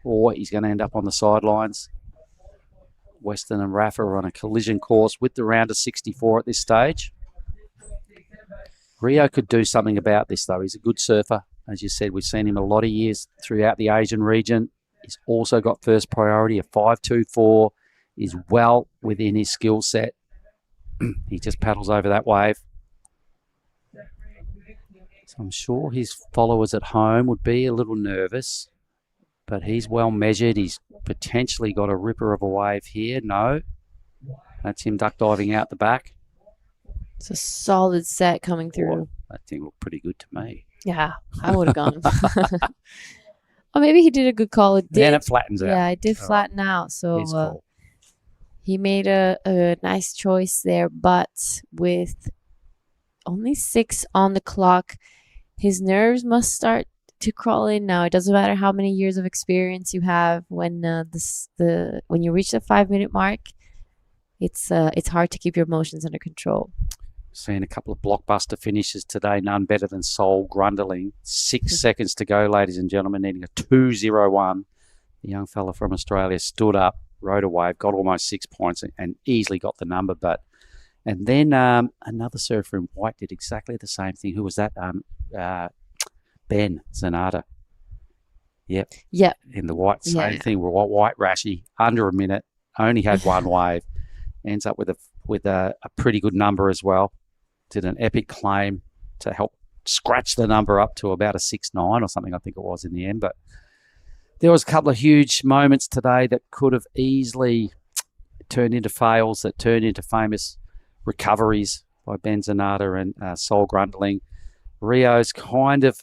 or he's going to end up on the sidelines. Western and Rafa are on a collision course with the round of 64 at this stage. Rio could do something about this, though. He's a good surfer. As you said, we've seen him a lot of years throughout the Asian region. He's also got first priority, a 5.24. He's well within his skill set. He just paddles over that wave. So I'm sure his followers at home would be a little nervous, but he's well measured. He's potentially got a ripper of a wave here. No, that's him duck diving out the back. It's a solid set coming through. That thing looked pretty good to me. Yeah, I would have gone. Or maybe he did a good call. Then it flattens out. Yeah, it did flatten out. So he made a nice choice there, but with only 6 on the clock, his nerves must start to crawl in now. It doesn't matter how many years of experience you have when when you reach the 5-minute mark. It's hard to keep your emotions under control. Seen a couple of blockbuster finishes today, none better than Sol Grundling. 6 seconds to go, ladies and gentlemen, needing a 2.01. The young fella from Australia stood up, rode a wave, got almost 6 points and easily got the number. And then another surfer in white did exactly the same thing. Who was that? Ben Zanata. Yep. In the white, same thing. White rashy, under a minute, only had one wave. Ends up with a pretty good number as well. Did an epic claim to help scratch the number up to about a 6.9 or something, I think it was in the end. But there was a couple of huge moments today that could have easily turned into fails, that turned into famous recoveries by Ben Zanata and Sol Grundling. Rio's kind of,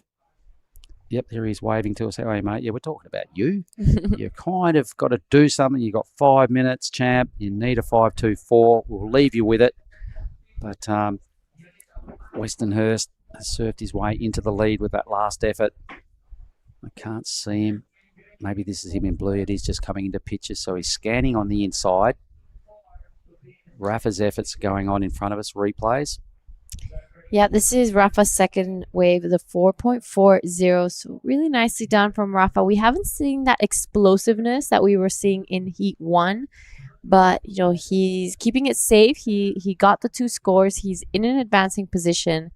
yep, there he is waving to us. Hey, mate, yeah, we're talking about you. You kind of got to do something. You've got 5 minutes, champ. You need a 5.24. We'll leave you with it. But Westernhurst has surfed his way into the lead with that last effort. I can't see him. Maybe this is him in blue. It is just coming into picture, so he's scanning on the inside. Rafa's efforts are going on in front of us, replays. Yeah, this is Rafa's second wave, the 4.40. So really nicely done from Rafa. We haven't seen that explosiveness that we were seeing in Heat 1, but he's keeping it safe. He got the 2 scores. He's in an advancing position,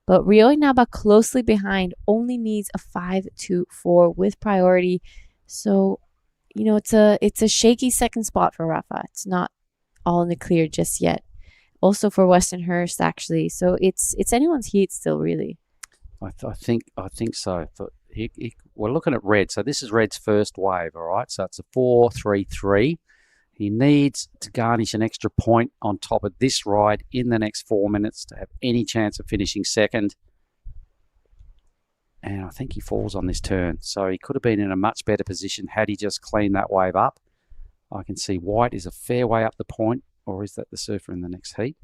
but Rio Inaba closely behind only needs a 5.24 with priority. So it's a shaky second spot for Rafa. It's not all in the clear just yet. Also for Westernhurst, actually. So it's anyone's heat still, really. I think so. We're looking at Red. So this is Red's first wave, all right? So it's a 4.33. He needs to garnish an extra point on top of this ride in the next 4 minutes to have any chance of finishing second. And I think he falls on this turn. So he could have been in a much better position had he just cleaned that wave up. I can see White is a fair way up the point. or is that the surfer in the next heat?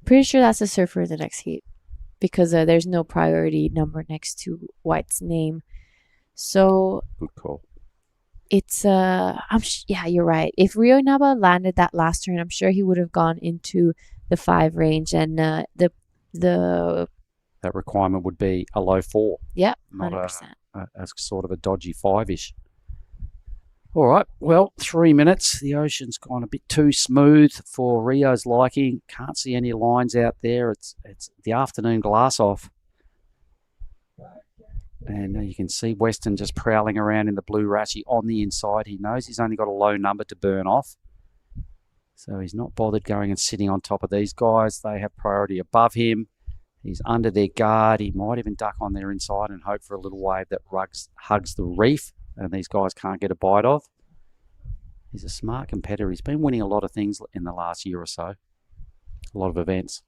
Pretty sure that's the surfer in the next heat because there's no priority number next to White's name. So good call. It's yeah, you're right. If Rio Inaba landed that last turn, I'm sure he would have gone into the 5 range, and the that requirement would be a low 4. Yep, not 100%. a sort of a dodgy 5-ish. All right, well, 3 minutes. The ocean's gone a bit too smooth for Rio's liking. Can't see any lines out there. It's the afternoon glass off. And you can see Weston just prowling around in the blue Rashi on the inside. He knows he's only got a low number to burn off. So he's not bothered going and sitting on top of these guys. They have priority above him. He's under their guard. He might even duck on their inside and hope for a little wave that hugs the reef and these guys can't get a bite of. He's a smart competitor. He's been winning a lot of things in the last year or so. A lot of events.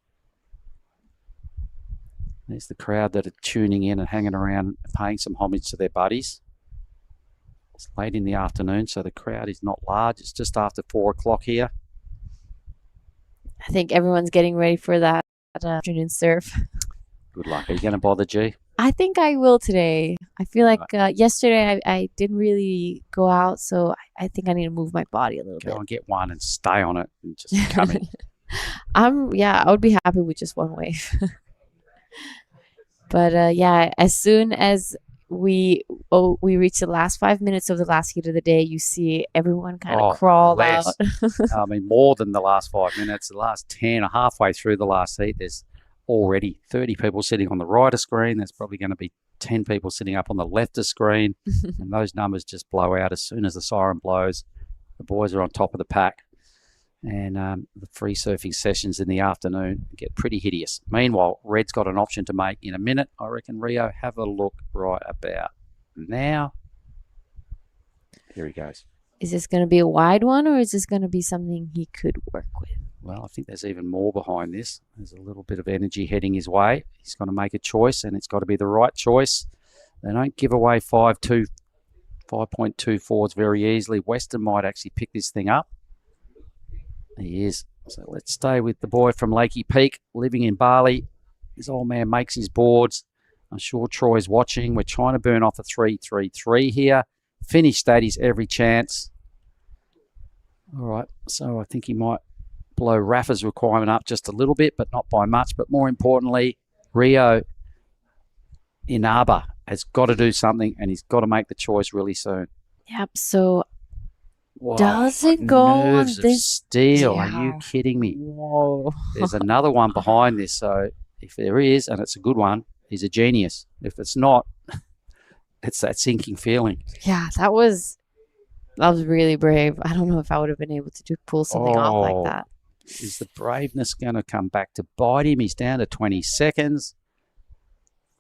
There's the crowd that are tuning in and hanging around, paying some homage to their buddies. It's late in the afternoon, so the crowd is not large. It's just after 4 o'clock here. I think everyone's getting ready for that afternoon surf. Good luck. Are you going to bother, G? I think I will today. I feel like yesterday I didn't really go out, so I think I need to move my body a little bit. Go and get one and stay on it and just come in. I would be happy with just one wave. But yeah, as soon as we reach the last 5 minutes of the last heat of the day, you see everyone kind of crawl out. I mean, more than the last 5 minutes. The last 10 or halfway through the last heat, there's already 30 people sitting on the right of screen. There's probably going to be 10 people sitting up on the left of screen. And those numbers just blow out as soon as the siren blows. The boys are on top of the pack. And the free surfing sessions in the afternoon get pretty hideous. Meanwhile, Red's got an option to make in a minute. I reckon, Rio, have a look right about now. Here he goes. Is this going to be a wide one, or is this going to be something he could work with? Well, I think there's even more behind this. There's a little bit of energy heading his way. He's got to make a choice, and it's got to be the right choice. They don't give away 5.24s very easily. Weston might actually pick this thing up. He is. So let's stay with the boy from Lakey Peak, living in Bali. This old man makes his boards. I'm sure Troy's watching. We're trying to burn off a 3.33 here. Finish that is every chance. All right. So I think he might blow Rafa's requirement up just a little bit, but not by much. But more importantly, Rio Inaba has got to do something, and he's got to make the choice really soon. Yep. So Wow, does it go on nerves of this? steel? Yeah. Are you kidding me? Whoa. There's another one behind this. So if there is, and it's a good one, he's a genius. If it's not, it's that sinking feeling. Yeah, that was really brave. I don't know if I would have been able to pull something off like that. Is the braveness going to come back to bite him? He's down to 20 seconds.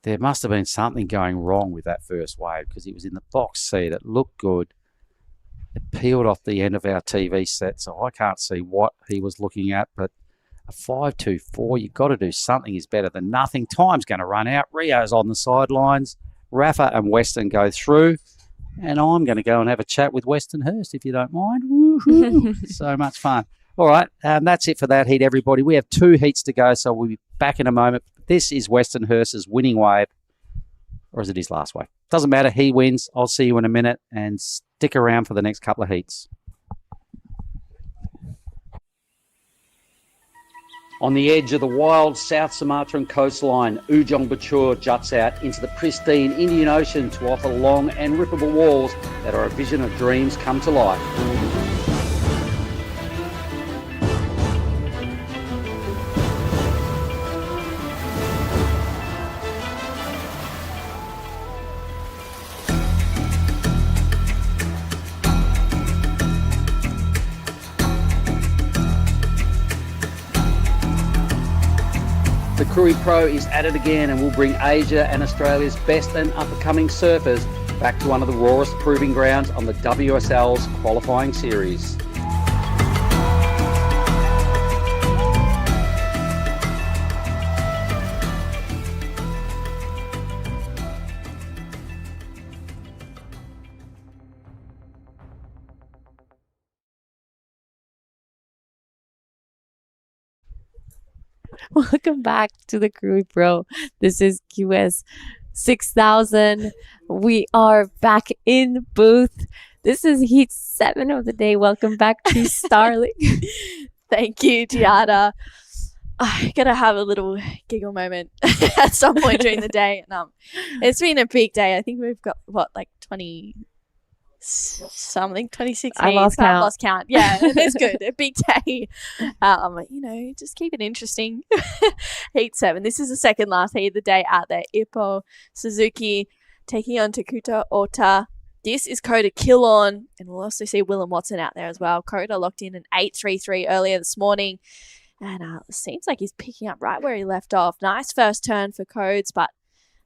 There must have been something going wrong with that first wave because he was in the box seat. It looked good. It peeled off the end of our TV set, so I can't see what he was looking at, but a 5.24, you've got to do something is better than nothing. Time's going to run out. Rio's on the sidelines. Rafa and Weston go through, and I'm going to go and have a chat with Weston Hurst, if you don't mind. Woohoo! So much fun. All right, that's it for that heat, everybody. We have 2 heats to go, so we'll be back in a moment. This is Weston Hurst's winning wave, or is it his last wave? Doesn't matter. He wins. I'll see you in a minute, and stick around for the next couple of heats. On the edge of the wild South Sumatran coastline, Ujung Bocur juts out into the pristine Indian Ocean to offer long and rippable walls that are a vision of dreams come to life. The Krui Pro is at it again and will bring Asia and Australia's best and up-and-coming surfers back to one of the rawest proving grounds on the WSL's qualifying series. Welcome back to the Krui Pro. This is QS 6000. We are back in the booth. This is Heat 7 of the day. Welcome back to Starling. Thank you, Giada. I'm going to have a little giggle moment at some point during the day. And, it's been a big day. I think we've got, 20 something, 26 I heats. lost count. Yeah, it's good. A big day. Just keep it interesting. Heat 7. This is the second last heat of the day out there. Ippo Suzuki taking on Takuta Ota. This is Kota Kilon, and we'll also see Willem Watson out there as well. Kota locked in an 8.33 earlier this morning, and it seems like he's picking up right where he left off. Nice first turn for Codes, but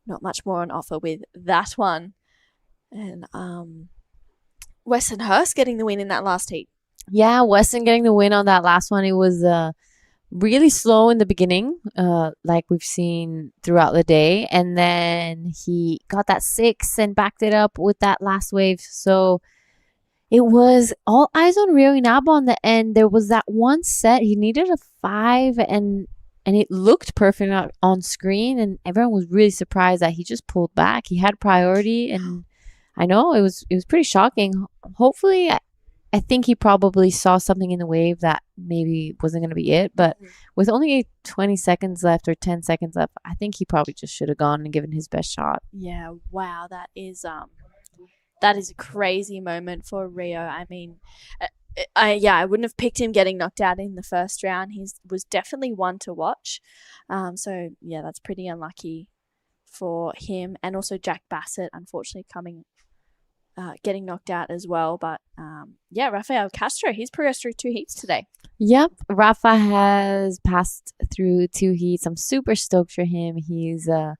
not much more on offer with that one. And Weston Hurst getting the win in that last heat. Yeah, Weston getting the win on that last one. It was really slow in the beginning, like we've seen throughout the day. And then he got that 6 and backed it up with that last wave. So it was all eyes on Rui Inaba on the end. There was that one set. He needed a 5 and it looked perfect on screen. And everyone was really surprised that he just pulled back. He had priority. And I know it was pretty shocking. Hopefully, I think he probably saw something in the wave that maybe wasn't going to be it. But with only 20 seconds left or 10 seconds left, I think he probably just should have gone and given his best shot. Yeah, wow, that is a crazy moment for Rio. I mean, I wouldn't have picked him getting knocked out in the first round. He was definitely one to watch. So yeah, that's pretty unlucky for him, and also Jack Bassett, unfortunately, getting knocked out as well. But Raphael Castro, he's progressed through 2 heats today. Yep, Rafa has passed through 2 heats. I'm super stoked for him. He's I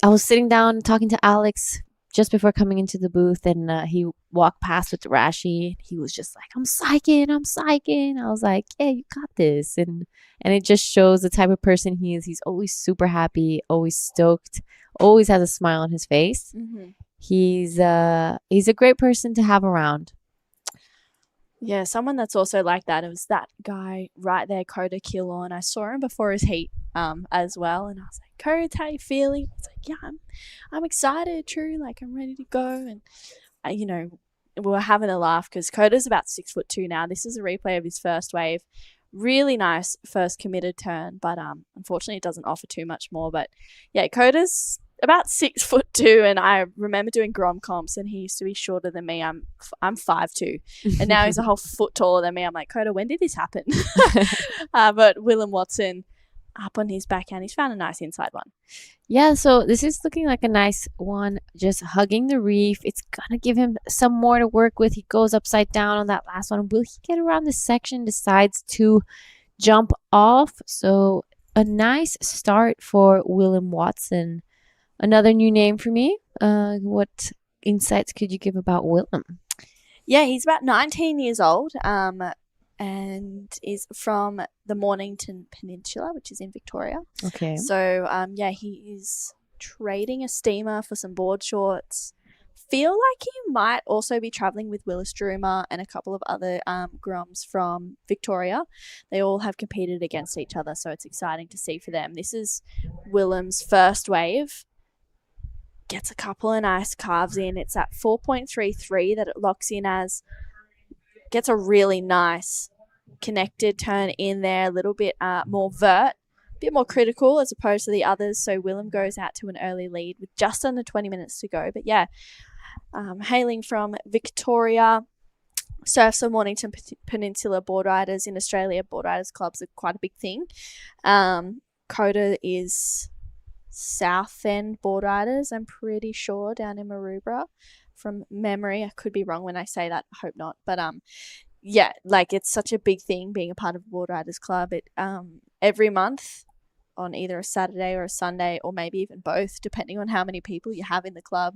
was sitting down talking to Alex just before coming into the booth, and he walked past with Rashi. He was just like, I'm psyching. I was like, yeah, you got this. And it just shows the type of person he is. He's always super happy, always stoked, always has a smile on his face. Mm-hmm. He's a great person to have around. Yeah, someone that's also like that. It was that guy right there, Kota Kilon. I saw him before his heat as well, and I was like, Kota, how you feeling? He's like, yeah, I'm excited, true. Like, I'm ready to go. And we were having a laugh because Kota's about 6'2" now. This is a replay of his first wave. Really nice first committed turn, but unfortunately it doesn't offer too much more. But yeah, Kota's about 6'2", and I remember doing Grom comps, and he used to be shorter than me. I'm 5'2", and now he's a whole foot taller than me. I'm like, Kota, when did this happen? But Willem Watson up on his backhand, he's found a nice inside one. Yeah, so this is looking like a nice one, just hugging the reef. It's gonna give him some more to work with. He goes upside down on that last one. Will he get around this section? Decides to jump off. So a nice start for Willem Watson. Another new name for me. What insights could you give about Willem? Yeah, he's about 19 years old and is from the Mornington Peninsula, which is in Victoria. Okay. So, he is trading a steamer for some board shorts. Feel like he might also be traveling with Willis Druma and a couple of other Groms from Victoria. They all have competed against each other, so it's exciting to see for them. This is Willem's first wave. Gets a couple of nice carves in. It's at 4.33 that it locks in as. Gets a really nice connected turn in there, a little bit more vert, a bit more critical as opposed to the others. So Willem goes out to an early lead with just under 20 minutes to go. But yeah, hailing from Victoria, surfs on Mornington Peninsula board riders. In Australia, board riders clubs are quite a big thing. Kota is South End board riders, I'm pretty sure, down in Maroubra from memory. I could be wrong when I say that. I hope not. But it's such a big thing being a part of a board riders club. It every month on either a Saturday or a Sunday, or maybe even both, depending on how many people you have in the club,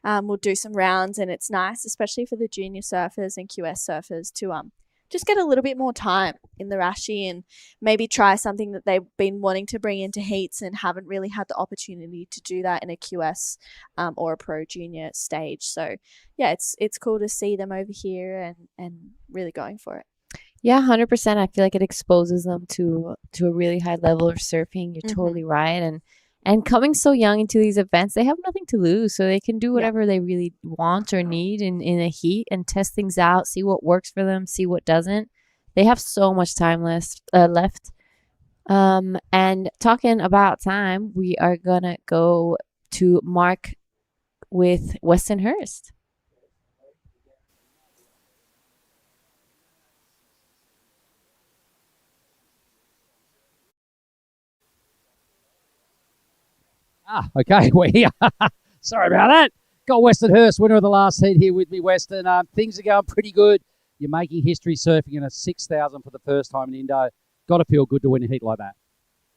we'll do some rounds, and it's nice, especially for the junior surfers and QS surfers, to just get a little bit more time in the Rashi and maybe try something that they've been wanting to bring into heats and haven't really had the opportunity to do that in a QS or a pro junior stage. So yeah, it's cool to see them over here and really going for it. Yeah, 100%. I feel like it exposes them to a really high level of surfing. You're totally right. And coming so young into these events, they have nothing to lose, so they can do whatever they really want or need in a heat and test things out, see what works for them, see what doesn't. They have so much time left. And talking about time, we are gonna go to Mark with Westonhurst. Okay, we're here. Sorry about that. Got Westonhurst, winner of the last heat here with me, Weston. Things are going pretty good. You're making history surfing in a 6,000 for the first time in Indo. Got to feel good to win a heat like that.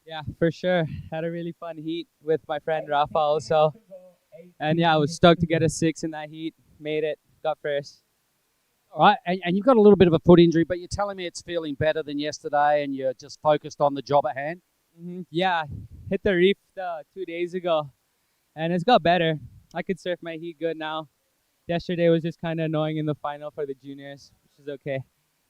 Yeah, for sure. Had a really fun heat with my friend Raphael. And yeah, I was stoked to get a 6 in that heat. Made it. Got first. All right, and you've got a little bit of a foot injury, but you're telling me it's feeling better than yesterday and you're just focused on the job at hand? Yeah, hit the reef 2 days ago, and it's got better. I could surf my heat good now. Yesterday was just kind of annoying in the final for the juniors, which is okay.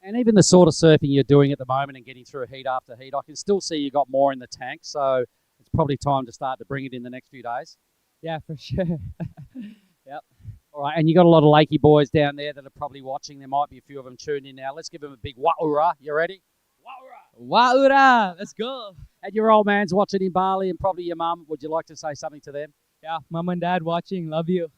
And even the sort of surfing you're doing at the moment and getting through heat after heat, I can still see you got more in the tank, so it's probably time to start to bring it in the next few days. Yeah, for sure. Yep. All right, and you got a lot of Lakey boys down there that are probably watching. There might be a few of them tuned in now. Let's give them a big wa'ura. You ready? Wa'ura! Let's go! And your old man's watching in Bali and probably your mum. Would you like to say something to them? Yeah, mom and dad watching. Love you.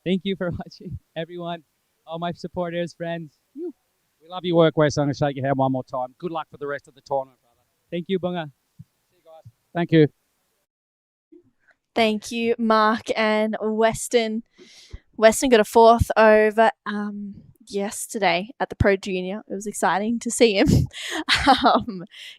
Thank you for watching, everyone. All my supporters, friends. We love your work, Wes. I'm going to shake your hand one more time. Good luck for the rest of the tournament, brother. Thank you, Bunga. See you guys. Thank you. Thank you, Mark and Weston. Weston got a 4th over yesterday at the Pro Junior. It was exciting to see him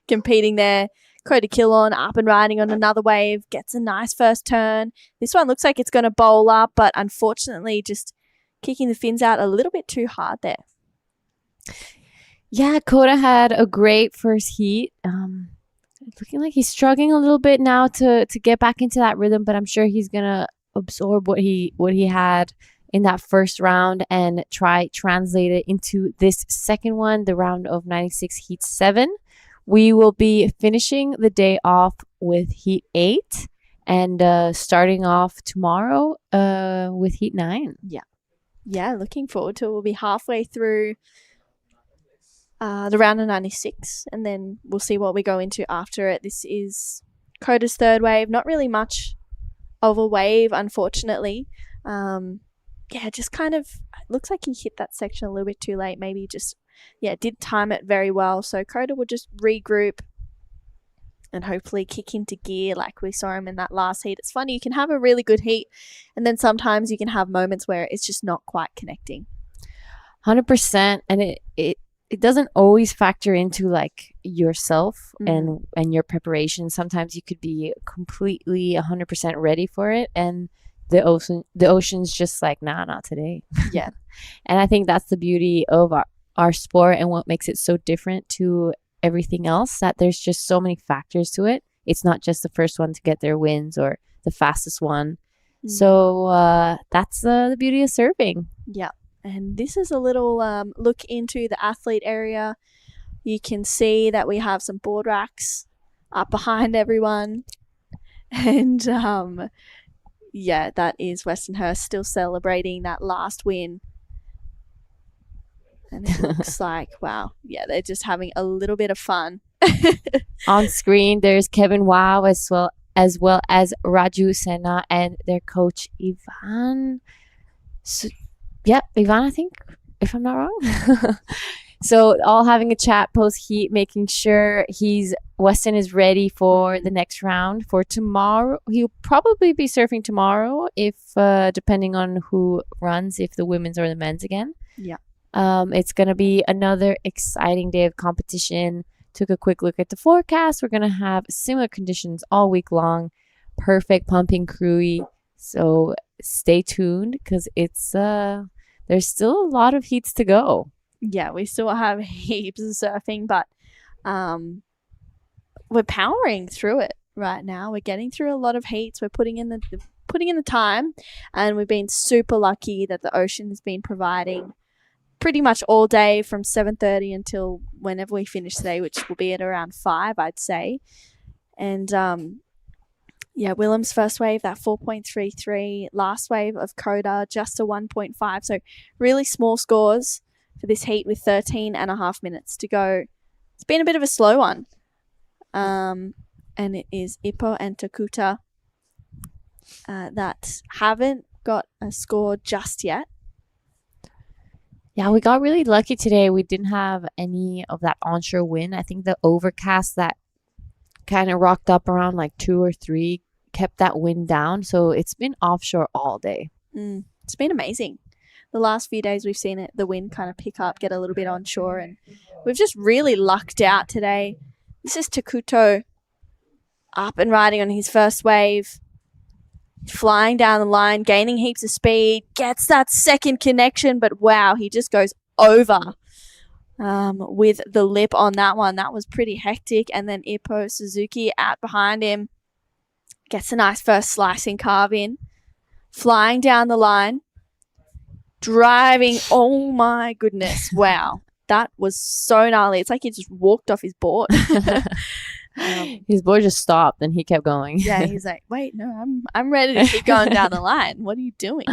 competing there. Kota Kilon up and riding on another wave, gets a nice first turn. This one looks like it's going to bowl up, but unfortunately just kicking the fins out a little bit too hard there. Yeah, Kota had a great first heat. Looking like he's struggling a little bit now to get back into that rhythm, but I'm sure he's gonna absorb what he had in that first round and try translate it into this second one, the round of 96 heat 7. We will be finishing the day off with heat 8 and starting off tomorrow with heat 9. Yeah, looking forward to it. We'll be halfway through the round of 96, and then we'll see what we go into after it. This is Kota's third wave. Not really much of a wave, unfortunately. Just kind of looks like he hit that section a little bit too late. Maybe just, did time it very well. So Kota will just regroup and hopefully kick into gear like we saw him in that last heat. It's funny, you can have a really good heat, and then sometimes you can have moments where it's just not quite connecting. 100%, and it doesn't always factor into like yourself and your preparation. Sometimes you could be completely 100% ready for it, and the ocean's just like, nah, not today. Yeah. And I think that's the beauty of our sport and what makes it so different to everything else, that there's just so many factors to it. It's not just the first one to get their wins or the fastest one. So that's the beauty of surfing. Yeah. And this is a little look into the athlete area. You can see that we have some board racks up behind everyone. And that is Westonhurst still celebrating that last win. And it looks like, wow, they're just having a little bit of fun. On screen, there's Kevin Wow as well as Raju Sena and their coach Ivan. Ivan, I think, if I'm not wrong. So all having a chat post-heat, making sure Weston is ready for the next round for tomorrow. He'll probably be surfing tomorrow if depending on who runs, if the women's or the men's again. Yeah. It's going to be another exciting day of competition. Took a quick look at the forecast. We're going to have similar conditions all week long. Perfect pumping Krui. So stay tuned because it's there's still a lot of heats to go. Yeah, we still have heaps of surfing, but we're powering through it right now. We're getting through a lot of heats. We're putting in the time, and we've been super lucky that the ocean has been providing pretty much all day from 7:30 until whenever we finish today, which will be at around 5, I'd say. And yeah, Willem's first wave, that 4.33. Last wave of Kota, just a 1.5. So really small scores for this heat with 13 and a half minutes to go. It's been a bit of a slow one. And it is Ippo and Takuta that haven't got a score just yet. Yeah, we got really lucky today. We didn't have any of that onshore wind. I think the overcast that kind of rocked up around like 2 or 3 kept that wind down. So it's been offshore all day. It's been amazing. The last few days we've seen the wind kind of pick up, get a little bit onshore, and we've just really lucked out today. This is Takuto up and riding on his first wave, flying down the line, gaining heaps of speed, gets that second connection, but wow, he just goes over with the lip on that one. That was pretty hectic. And then Ippo Suzuki out behind him gets a nice first slicing carve in, flying down the line, driving. Oh my goodness, wow. That was so gnarly. It's like he just walked off his board. His board just stopped and he kept going. Yeah, he's like, wait, no, I'm ready to keep going down the line. What are you doing?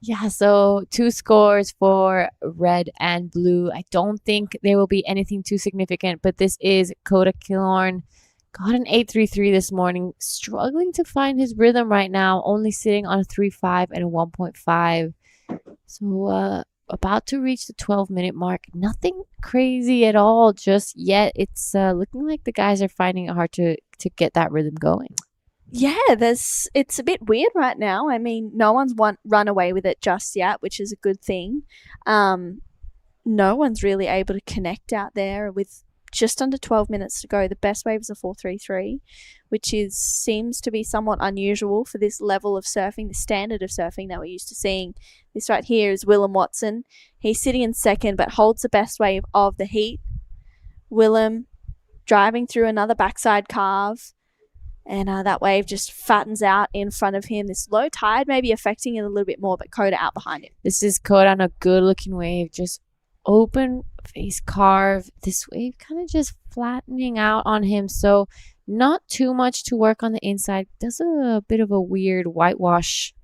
Yeah, so 2 scores for red and blue. I don't think there will be anything too significant, but this is Kota Kilon. Got an 8.33 this morning. Struggling to find his rhythm right now. Only sitting on a 3.5 and a 1.5. So about to reach the 12-minute mark. Nothing crazy at all just yet. It's looking like the guys are finding it hard to get that rhythm going. Yeah, it's a bit weird right now. I mean, no one's run away with it just yet, which is a good thing. No one's really able to connect out there with just under 12 minutes to go. The best wave is a 4.33, which seems to be somewhat unusual for this level of surfing, the standard of surfing that we're used to seeing. This right here is Willem Watson. He's sitting in second, but holds the best wave of the heat. Willem driving through another backside carve, and that wave just fattens out in front of him. This low tide may be affecting it a little bit more, but Kota out behind him. This is Kota on a good-looking wave, just open face carve. This wave kind of just flattening out on him, so not too much to work on the inside. Does a bit of a weird whitewash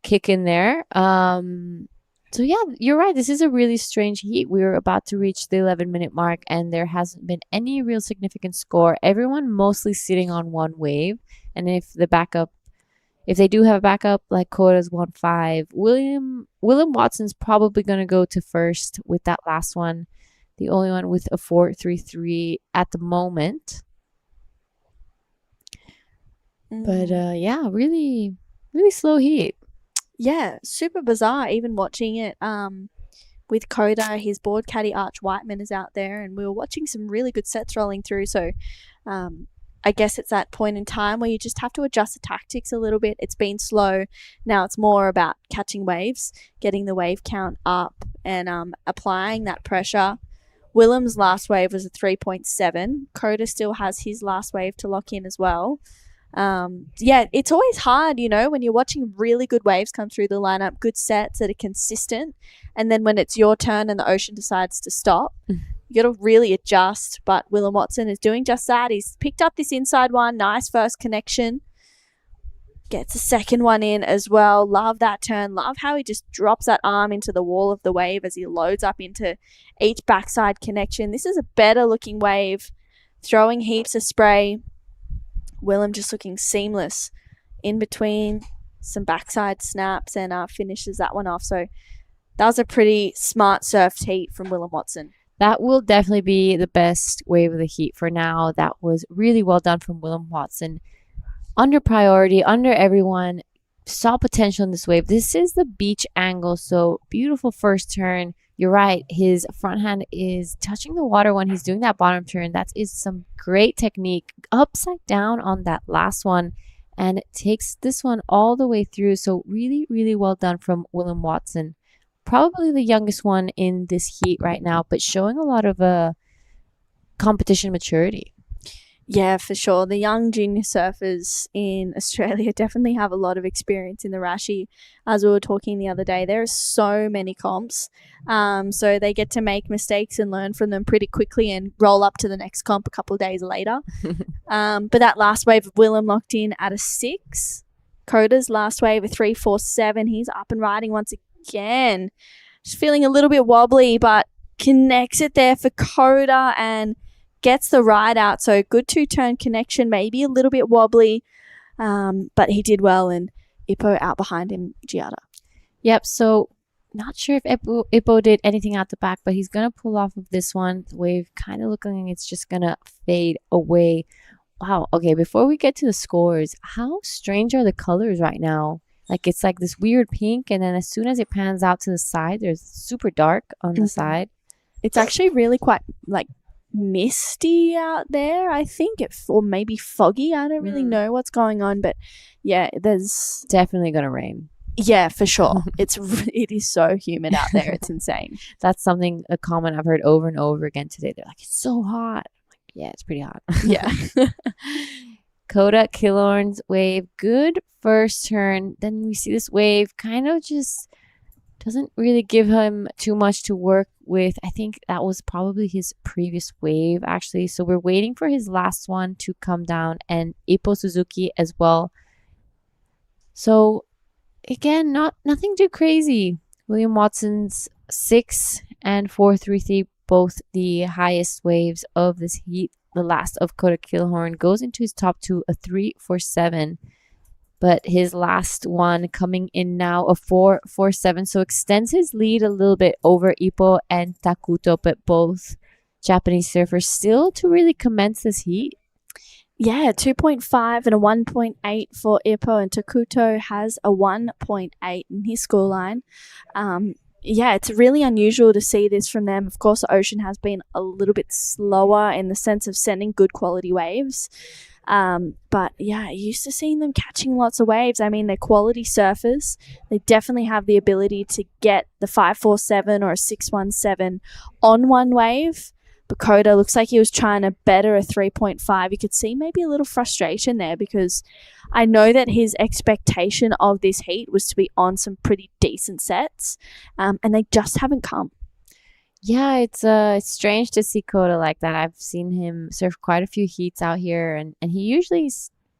kick in there. So yeah, you're right. This is a really strange heat. We were about to reach the 11-minute mark, and there hasn't been any real significant score. Everyone mostly sitting on one wave, and if they do have a backup, like Kota's 1.5, Willem Watson's probably going to go to first with that last one. The only one with a 4.33 at the moment. But yeah, really, really slow heat. Yeah, super bizarre even watching it with Kota. His board caddy Arch Whiteman is out there, and we were watching some really good sets rolling through. So I guess it's that point in time where you just have to adjust the tactics a little bit. It's been slow. Now it's more about catching waves, getting the wave count up, and applying that pressure. Willem's last wave was a 3.7. Kota still has his last wave to lock in as well. Yeah, it's always hard, when you're watching really good waves come through the lineup, good sets that are consistent, and then when it's your turn and the ocean decides to stop, you got to really adjust. But Willem Watson is doing just that. He's picked up this inside one, nice first connection, gets a second one in as well. Love that turn. Love how he just drops that arm into the wall of the wave as he loads up into each backside connection. This is a better looking wave, throwing heaps of spray. Willem just looking seamless in between some backside snaps, and finishes that one off. So that was a pretty smart surfed heat from Willem Watson. That will definitely be the best wave of the heat for now. That was really well done from Willem Watson. Under priority, under everyone. Saw potential in this wave. This is the beach angle, so beautiful first turn. You're right, his front hand is touching the water when he's doing that bottom turn. That is some great technique. Upside down on that last one, and it takes this one all the way through. So really, really well done from Willem Watson. Probably the youngest one in this heat right now, but showing a lot of competition maturity. Yeah, for sure. The young junior surfers in Australia definitely have a lot of experience in the Rashi. As we were talking the other day, there are so many comps. So they get to make mistakes and learn from them pretty quickly and roll up to the next comp a couple of days later. But that last wave of Willem locked in at a 6. Kota's last wave a 3.47. He's up and riding once again. Just feeling a little bit wobbly, but connects it there for Kota and gets the ride out. So good 2-turn connection, maybe a little bit wobbly, but he did well, and Ippo out behind him, Giada. Yep, so not sure if Ippo did anything out the back, but he's going to pull off of this one. The wave kind of looking like it's just going to fade away. Wow, okay, before we get to the scores, how strange are the colors right now? Like, it's like this weird pink, and then as soon as it pans out to the side, there's super dark on the side. It's actually really quite, like, misty out there, I think, or maybe foggy. I don't really know what's going on, but yeah, there's definitely gonna rain. Yeah, for sure. It is so humid out there. It's insane. That's a comment I've heard over and over again today. They're like, it's so hot. I'm like, yeah, it's pretty hot. Yeah. Kota Kilon's wave, good first turn. Then we see this wave kind of just doesn't really give him too much to work with. I think that was probably his previous wave, actually. So we're waiting for his last one to come down, and Ippo Suzuki as well. So again, nothing too crazy. William Watson's 6 and 4.33, both the highest waves of this heat. The last of Kota Kilon goes into his top 2, a 3.47. But his last one coming in now, a 4.47. So extends his lead a little bit over Ippo and Takuto, but both Japanese surfers still to really commence this heat. Yeah, 2.5 and a 1.8 for Ippo, and Takuto has a 1.8 in his scoreline. Yeah, it's really unusual to see this from them. Of course, the ocean has been a little bit slower in the sense of sending good quality waves. But yeah, used to seeing them catching lots of waves. I mean, they're quality surfers. They definitely have the ability to get the 5.47 or a 6.17 on one wave. But Kota looks like he was trying to better a 3.5. You could see maybe a little frustration there, because I know that his expectation of this heat was to be on some pretty decent sets, and they just haven't come. Yeah, it's strange to see Kota like that. I've seen him surf quite a few heats out here, and he usually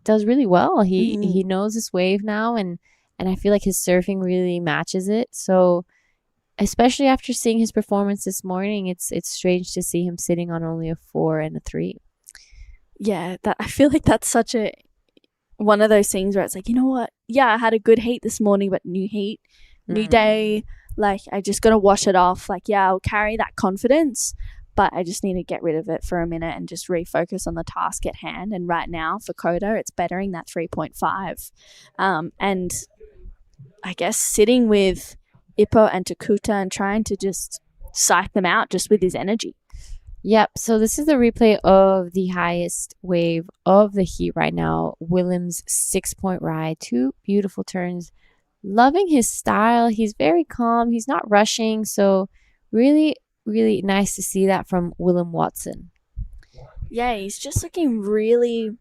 does really well. He knows his wave now, and I feel like his surfing really matches it. So especially after seeing his performance this morning, it's strange to see him sitting on only a 4 and a 3. Yeah, I feel like that's such one of those things where it's like, you know what? Yeah, I had a good heat this morning, but new heat, new day. Like, I just got to wash it off. Like, yeah, I'll carry that confidence, but I just need to get rid of it for a minute and just refocus on the task at hand. And right now for Kota, it's bettering that 3.5. And I guess sitting with Ippo and Takuta and trying to just psych them out just with his energy. Yep, so this is the replay of the highest wave of the heat right now. Willem's 6-point ride, 2 beautiful turns. Loving his style. He's very calm. He's not rushing. So really, really nice to see that from Willem Watson. Yeah, he's just looking really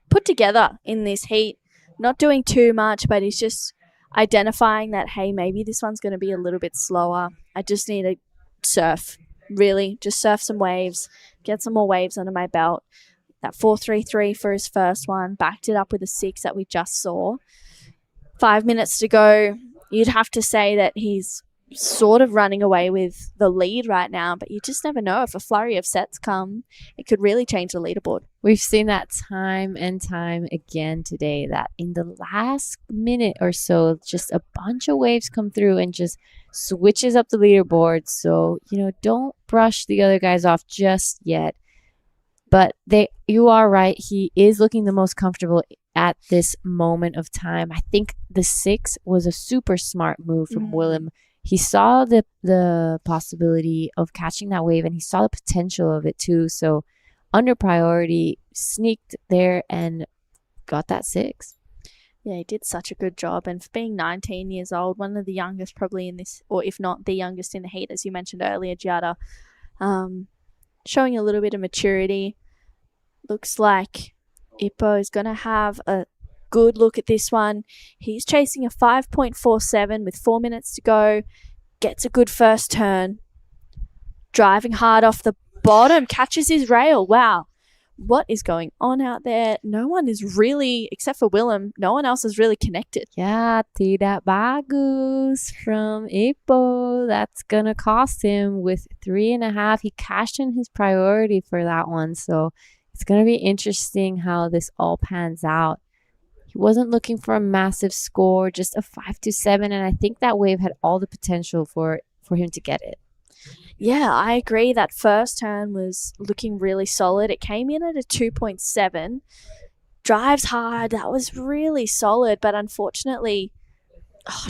put together in this heat. Not doing too much, but he's just identifying that, hey, maybe this one's going to be a little bit slower. I just need to surf. Really, just surf some waves, get some more waves under my belt. That 4.33 for his first one, backed it up with a 6 that we just saw. 5 minutes to go. You'd have to say that he's sort of running away with the lead right now, but you just never know. If a flurry of sets come, it could really change the leaderboard. We've seen that time and time again today, that in the last minute or so, just a bunch of waves come through and just switches up the leaderboard. So, don't brush the other guys off just yet. But you are right. He is looking the most comfortable at this moment of time. I think the 6 was a super smart move from Willem. He saw the possibility of catching that wave, and he saw the potential of it too. So under priority, sneaked there and got that 6. Yeah, he did such a good job. And for being 19 years old, one of the youngest probably in this, or if not the youngest in the heat, as you mentioned earlier, Giada, showing a little bit of maturity. Looks like Ippo is going to have a good look at this one. He's chasing a 5.47 with 4 minutes to go. Gets a good first turn. Driving hard off the bottom. Catches his rail. Wow. What is going on out there? No one is really, except for Willem, no one else is really connected. Yeah, tidak bagus from Ippo. That's going to cost him with 3.5. He cashed in his priority for that one. So it's going to be interesting how this all pans out. He wasn't looking for a massive score, just a 5-7. And I think that wave had all the potential for him to get it. Yeah, I agree. That first turn was looking really solid. It came in at a 2.7. Drives hard. That was really solid. But unfortunately,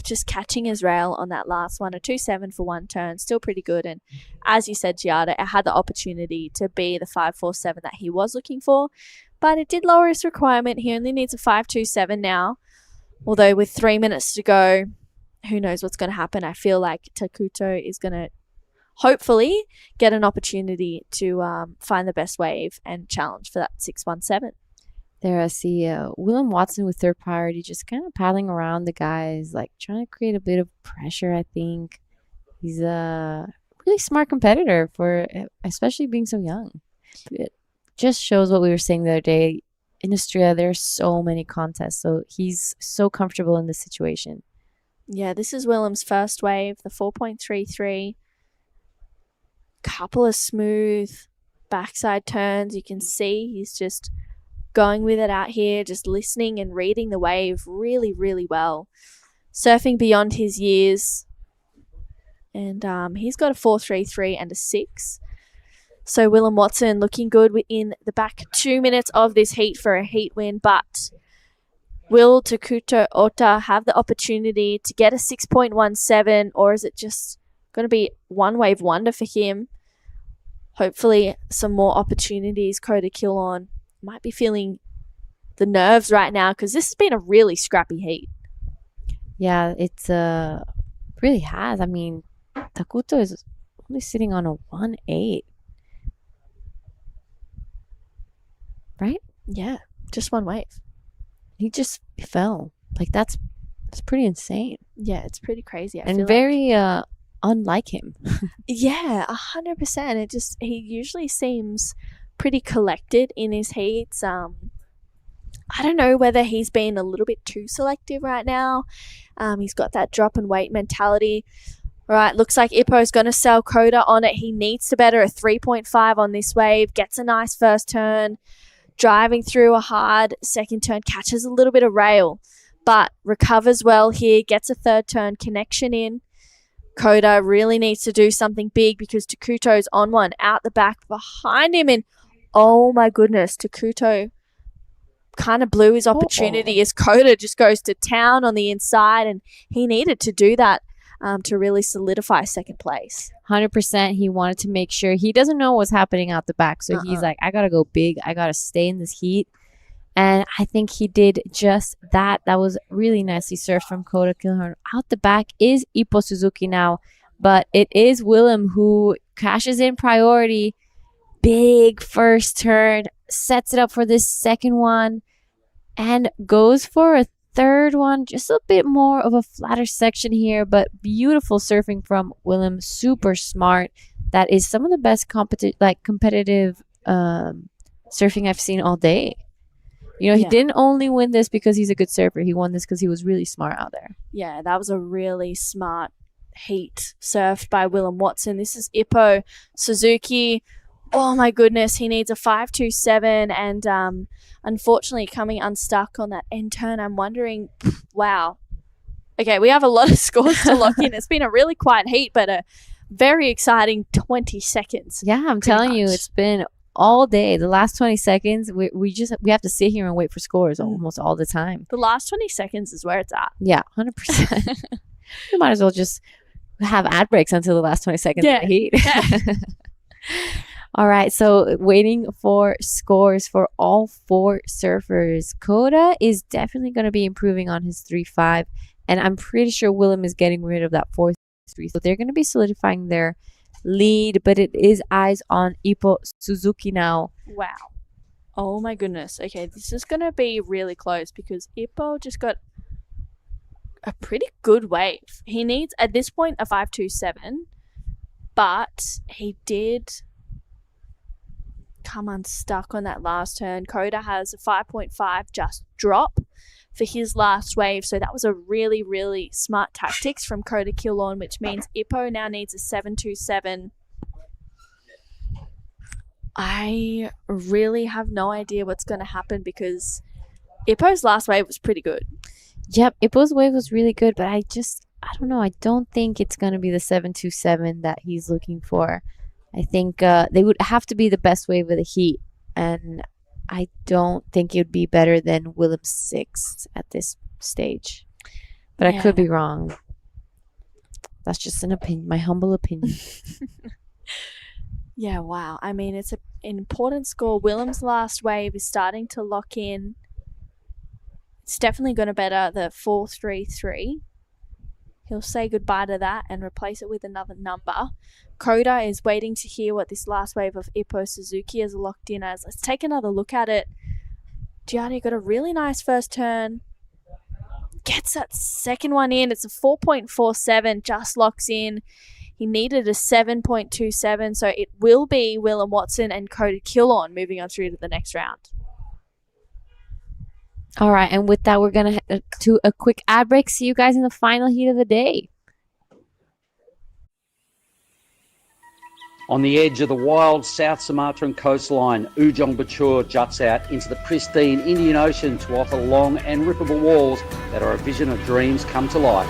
just catching his rail on that last one, a 2.7 for one turn, still pretty good. And as you said, Giada, it had the opportunity to be the 5.47 that he was looking for. But it did lower his requirement. He only needs a 5.27 now. Although with 3 minutes to go, who knows what's going to happen. I feel like Takuto is going to hopefully get an opportunity to find the best wave and challenge for that 6.17. There I see Willem Watson with third priority, just kind of paddling around the guys, like trying to create a bit of pressure, I think. He's a really smart competitor for especially being so young. It just shows what we were saying the other day. In Austria, there are so many contests, so he's so comfortable in this situation. Yeah, this is Willem's first wave, the 4.33. Couple of smooth backside turns. You can see he's just going with it out here, just listening and reading the wave really, really well. Surfing beyond his years. And he's got a 4.33 and a 6. So Willem Watson looking good within the back 2 minutes of this heat for a heat win. But will Takuto Ota have the opportunity to get a 6.17, or is it just going to be one wave wonder for him? Hopefully some more opportunities. Kota Kilon might be feeling the nerves right now because this has been a really scrappy heat. Yeah, it's really has. I mean, Takuto is only sitting on a 1.8. Right? Yeah, just one wave. He just fell. Like that's pretty insane. Yeah, it's pretty crazy. And very unlike him. Yeah, 100%. He usually seems pretty collected in his heats. I don't know whether he's been a little bit too selective right now. He's got that drop and weight mentality. All right, looks like Ippo's going to sell Kota on it. He needs to better a 3.5 on this wave. Gets a nice first turn. Driving through a hard second turn. Catches a little bit of rail. But recovers well here. Gets a third turn connection in. Kota really needs to do something big because Takuto's on one out the back behind him. And oh my goodness, Takuto kind of blew his opportunity as Kota just goes to town on the inside. And he needed to do that to really solidify second place. 100%. He wanted to make sure. He doesn't know what's happening out the back. So he's like, I got to go big. I got to stay in this heat. And I think he did just that. That was really nicely surfed from Kota Kilon. Out the back is Ippo Suzuki now. But it is Willem who cashes in priority. Big first turn. Sets it up for this second one. And goes for a third one. Just a bit more of a flatter section here. But beautiful surfing from Willem. Super smart. That is some of the best competitive surfing I've seen all day. You know, he didn't only win this because he's a good surfer. He won this because he was really smart out there. Yeah, that was a really smart heat surfed by Willem Watson. This is Ippo Suzuki. Oh my goodness, he needs a 5.27 and unfortunately coming unstuck on that end turn. I'm wondering, wow. Okay, we have a lot of scores to lock in. It's been a really quiet heat, but a very exciting 20 seconds. Yeah, I'm telling you, it's been all day. The last 20 seconds, we have to sit here and wait for scores almost all the time. The last 20 seconds is where it's at. Yeah, 100%. You might as well just have ad breaks until the last 20 seconds of the heat. Yeah. All right, so waiting for scores for all four surfers. Kota is definitely going to be improving on his 3.5, and I'm pretty sure Willem is getting rid of that 4.3. So they're going to be solidifying their lead, but it is eyes on Ippo Suzuki now. Wow. Oh my goodness. Okay, this is going to be really close because Ippo just got a pretty good wave. He needs, at this point, a 5.27, but he did come unstuck on that last turn. Kota has a 5.5 just drop for his last wave, so that was a really, really smart tactics from Kota Kilon, which means Ippo now needs a 7.27. I really have no idea what's going to happen because Ippo's last wave was pretty good. Yep, Ippo's wave was really good, but I don't know. I don't think it's going to be the 7.27 that he's looking for. I think they would have to be the best wave of the heat, and I don't think it would be better than Willem's 6 at this stage. But I could be wrong. That's just an opinion, my humble opinion. Yeah, wow. I mean, it's an important score. Willem's last wave is starting to lock in. It's definitely going to better the 4.33. He'll say goodbye to that and replace it with another number. Kota is waiting to hear what this last wave of Ippo Suzuki is locked in as. Let's take another look at it. Gianni got a really nice first turn. Gets that second one in. It's a 4.47, just locks in. He needed a 7.27, so it will be Willem Watson and Kota Kilon moving on through to the next round. All right, and with that, we're going to head to a quick ad break. See you guys in the final heat of the day. On the edge of the wild South Sumatran coastline, Ujung Bocur juts out into the pristine Indian Ocean to offer long and rippable walls that are a vision of dreams come to life.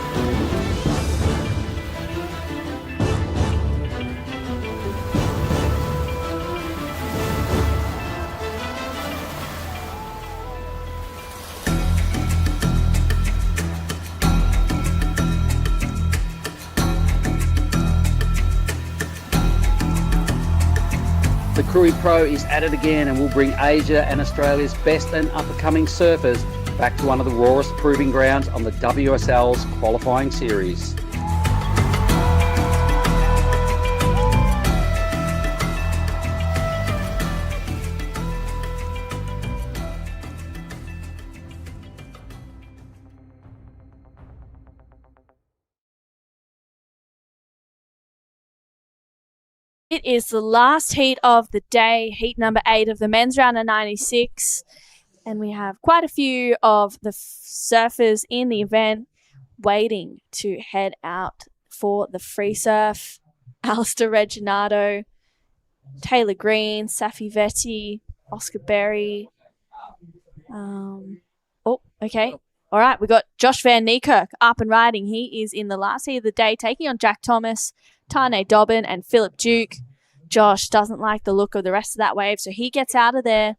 The Krui Pro is at it again and will bring Asia and Australia's best and up-and-coming surfers back to one of the rawest proving grounds on the WSL's qualifying series. It is the last heat of the day, heat number 8 of the men's round of 96. And we have quite a few of the surfers in the event waiting to head out for the free surf. Alistair Reginato, Taylor Green, Safi Vetti, Oscar Berry. Okay. All right, we got Josh Van Niekerk up and riding. He is in the last heat of the day, taking on Jack Thomas, Tane Dobbin, and Philip Duke. Josh doesn't like the look of the rest of that wave, so he gets out of there.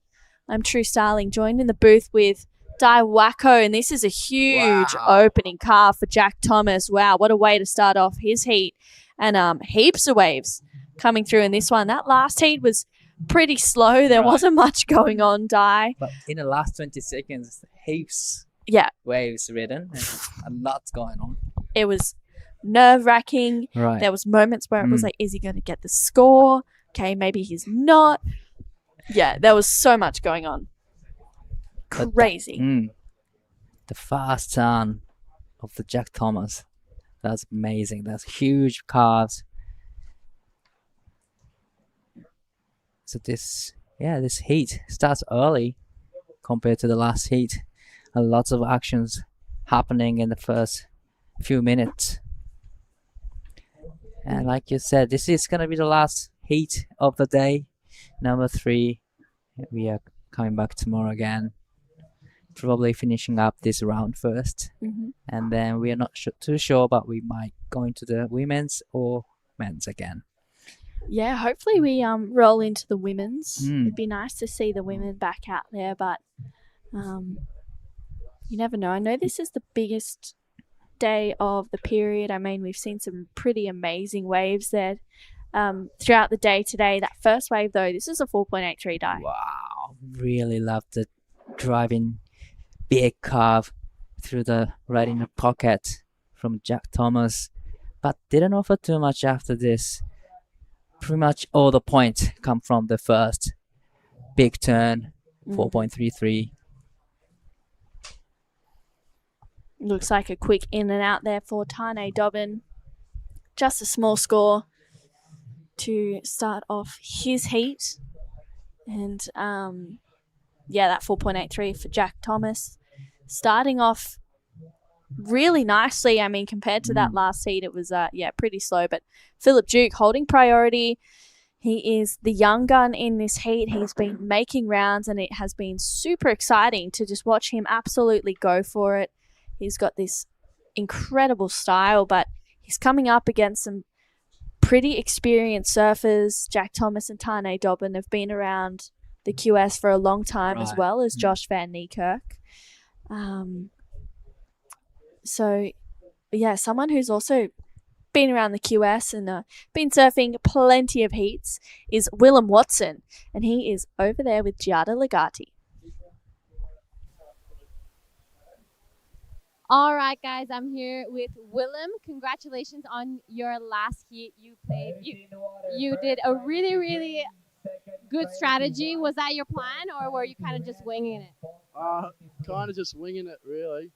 I'm True Starling, joined in the booth with Dai Wacko, and this is a huge opening car for Jack Thomas. Wow, what a way to start off his heat. And heaps of waves coming through in this one. That last heat was pretty slow. There wasn't much going on, Dai. But in the last 20 seconds, heaps waves ridden and lots going on. It was nerve-wracking. Right. There was moments where it was like, is he going to get the score? Okay, maybe he's not. Yeah, there was so much going on. Crazy. The fast turn of the Jack Thomas. That's amazing. That's huge cars. So this heat starts early compared to the last heat. And lots of actions happening in the first few minutes. And like you said, this is going to be the last heat of the day. Number 3. We are coming back tomorrow again. Probably finishing up this round first. And then we are not too sure, but we might go into the women's or men's again. Yeah, hopefully we roll into the women's. It'd be nice to see the women back out there, but you never know. I know this is the biggest day of the period. I mean, we've seen some pretty amazing waves there throughout the day today. That first wave, though, this is a 4.83 Dai. Wow. Really love the driving big curve through the right in the pocket from Jack Thomas. But didn't offer too much after this. Pretty much all the points come from the first big turn 4.33. Looks like a quick in and out there for Tane Dobbin. Just a small score to start off his heat. And that 4.83 for Jack Thomas. Starting off really nicely. I mean, compared to that last heat, it was pretty slow. But Philip Duke holding priority. He is the young gun in this heat. He's been making rounds, and it has been super exciting to just watch him absolutely go for it. He's got this incredible style, but he's coming up against some pretty experienced surfers. Jack Thomas and Tane Dobbin have been around the QS for a long time, as well as Josh Van Niekerk. Someone who's also been around the QS and been surfing plenty of heats is Willem Watson, and he is over there with Giada Legati. All right, guys, I'm here with Willem. Congratulations on your last heat you played. You did a really, really good strategy. Was that your plan, or were you kind of just winging it? Kind of just winging it, really.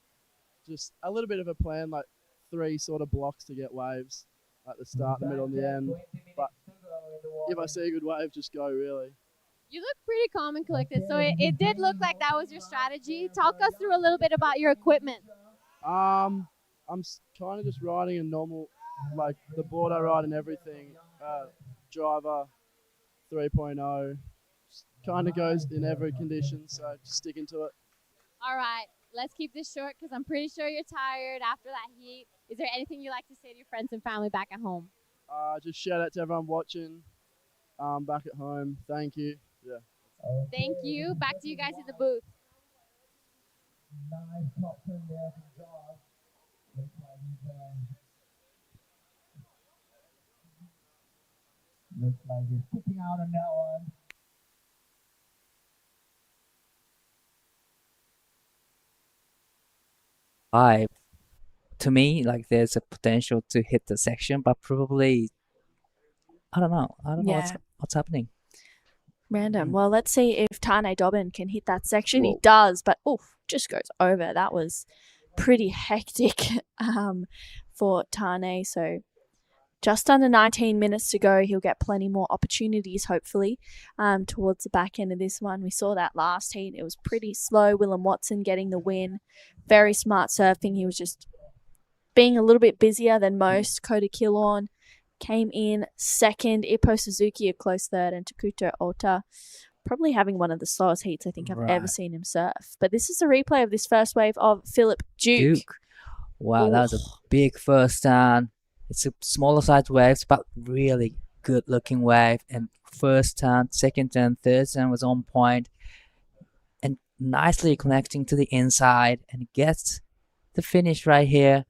Just a little bit of a plan, like 3 sort of blocks to get waves at the start, the middle, and the end. But if I see a good wave, just go, really. You look pretty calm and collected, so it did look like that was your strategy. Talk us through a little bit about your equipment. I'm kind of just riding a normal, like the board I ride and everything, driver 3.0, kind of goes in every condition, so just sticking to it. All right, let's keep this short because I'm pretty sure you're tired after that heat. Is there anything you'd like to say to your friends and family back at home? Just shout out to everyone watching back at home. Thank you. Yeah. Thank you. Back to you guys in the booth. Nice top turn there from Josh. Looks like he's sticking out on that one. To me, like there's a potential to hit the section, but probably I don't know what's happening. Random. Well, let's see if Tane Dobbin can hit that section. Whoa. He does, but just goes over. That was pretty hectic for Tane. So just under 19 minutes to go. He'll get plenty more opportunities, hopefully, towards the back end of this one. We saw that last heat. It was pretty slow. Willem Watson getting the win. Very smart surfing. He was just being a little bit busier than most. Kota Kilon came in second. Ippo Suzuki a close third, and Takuto Ota probably having one of the slowest heats I think I've ever seen him surf. But this is a replay of this first wave of Philip Duke. Wow, that was a big first turn. It's a smaller size waves, but really good looking wave. And first turn, second turn, third turn was on point and nicely connecting to the inside and gets the finish right here.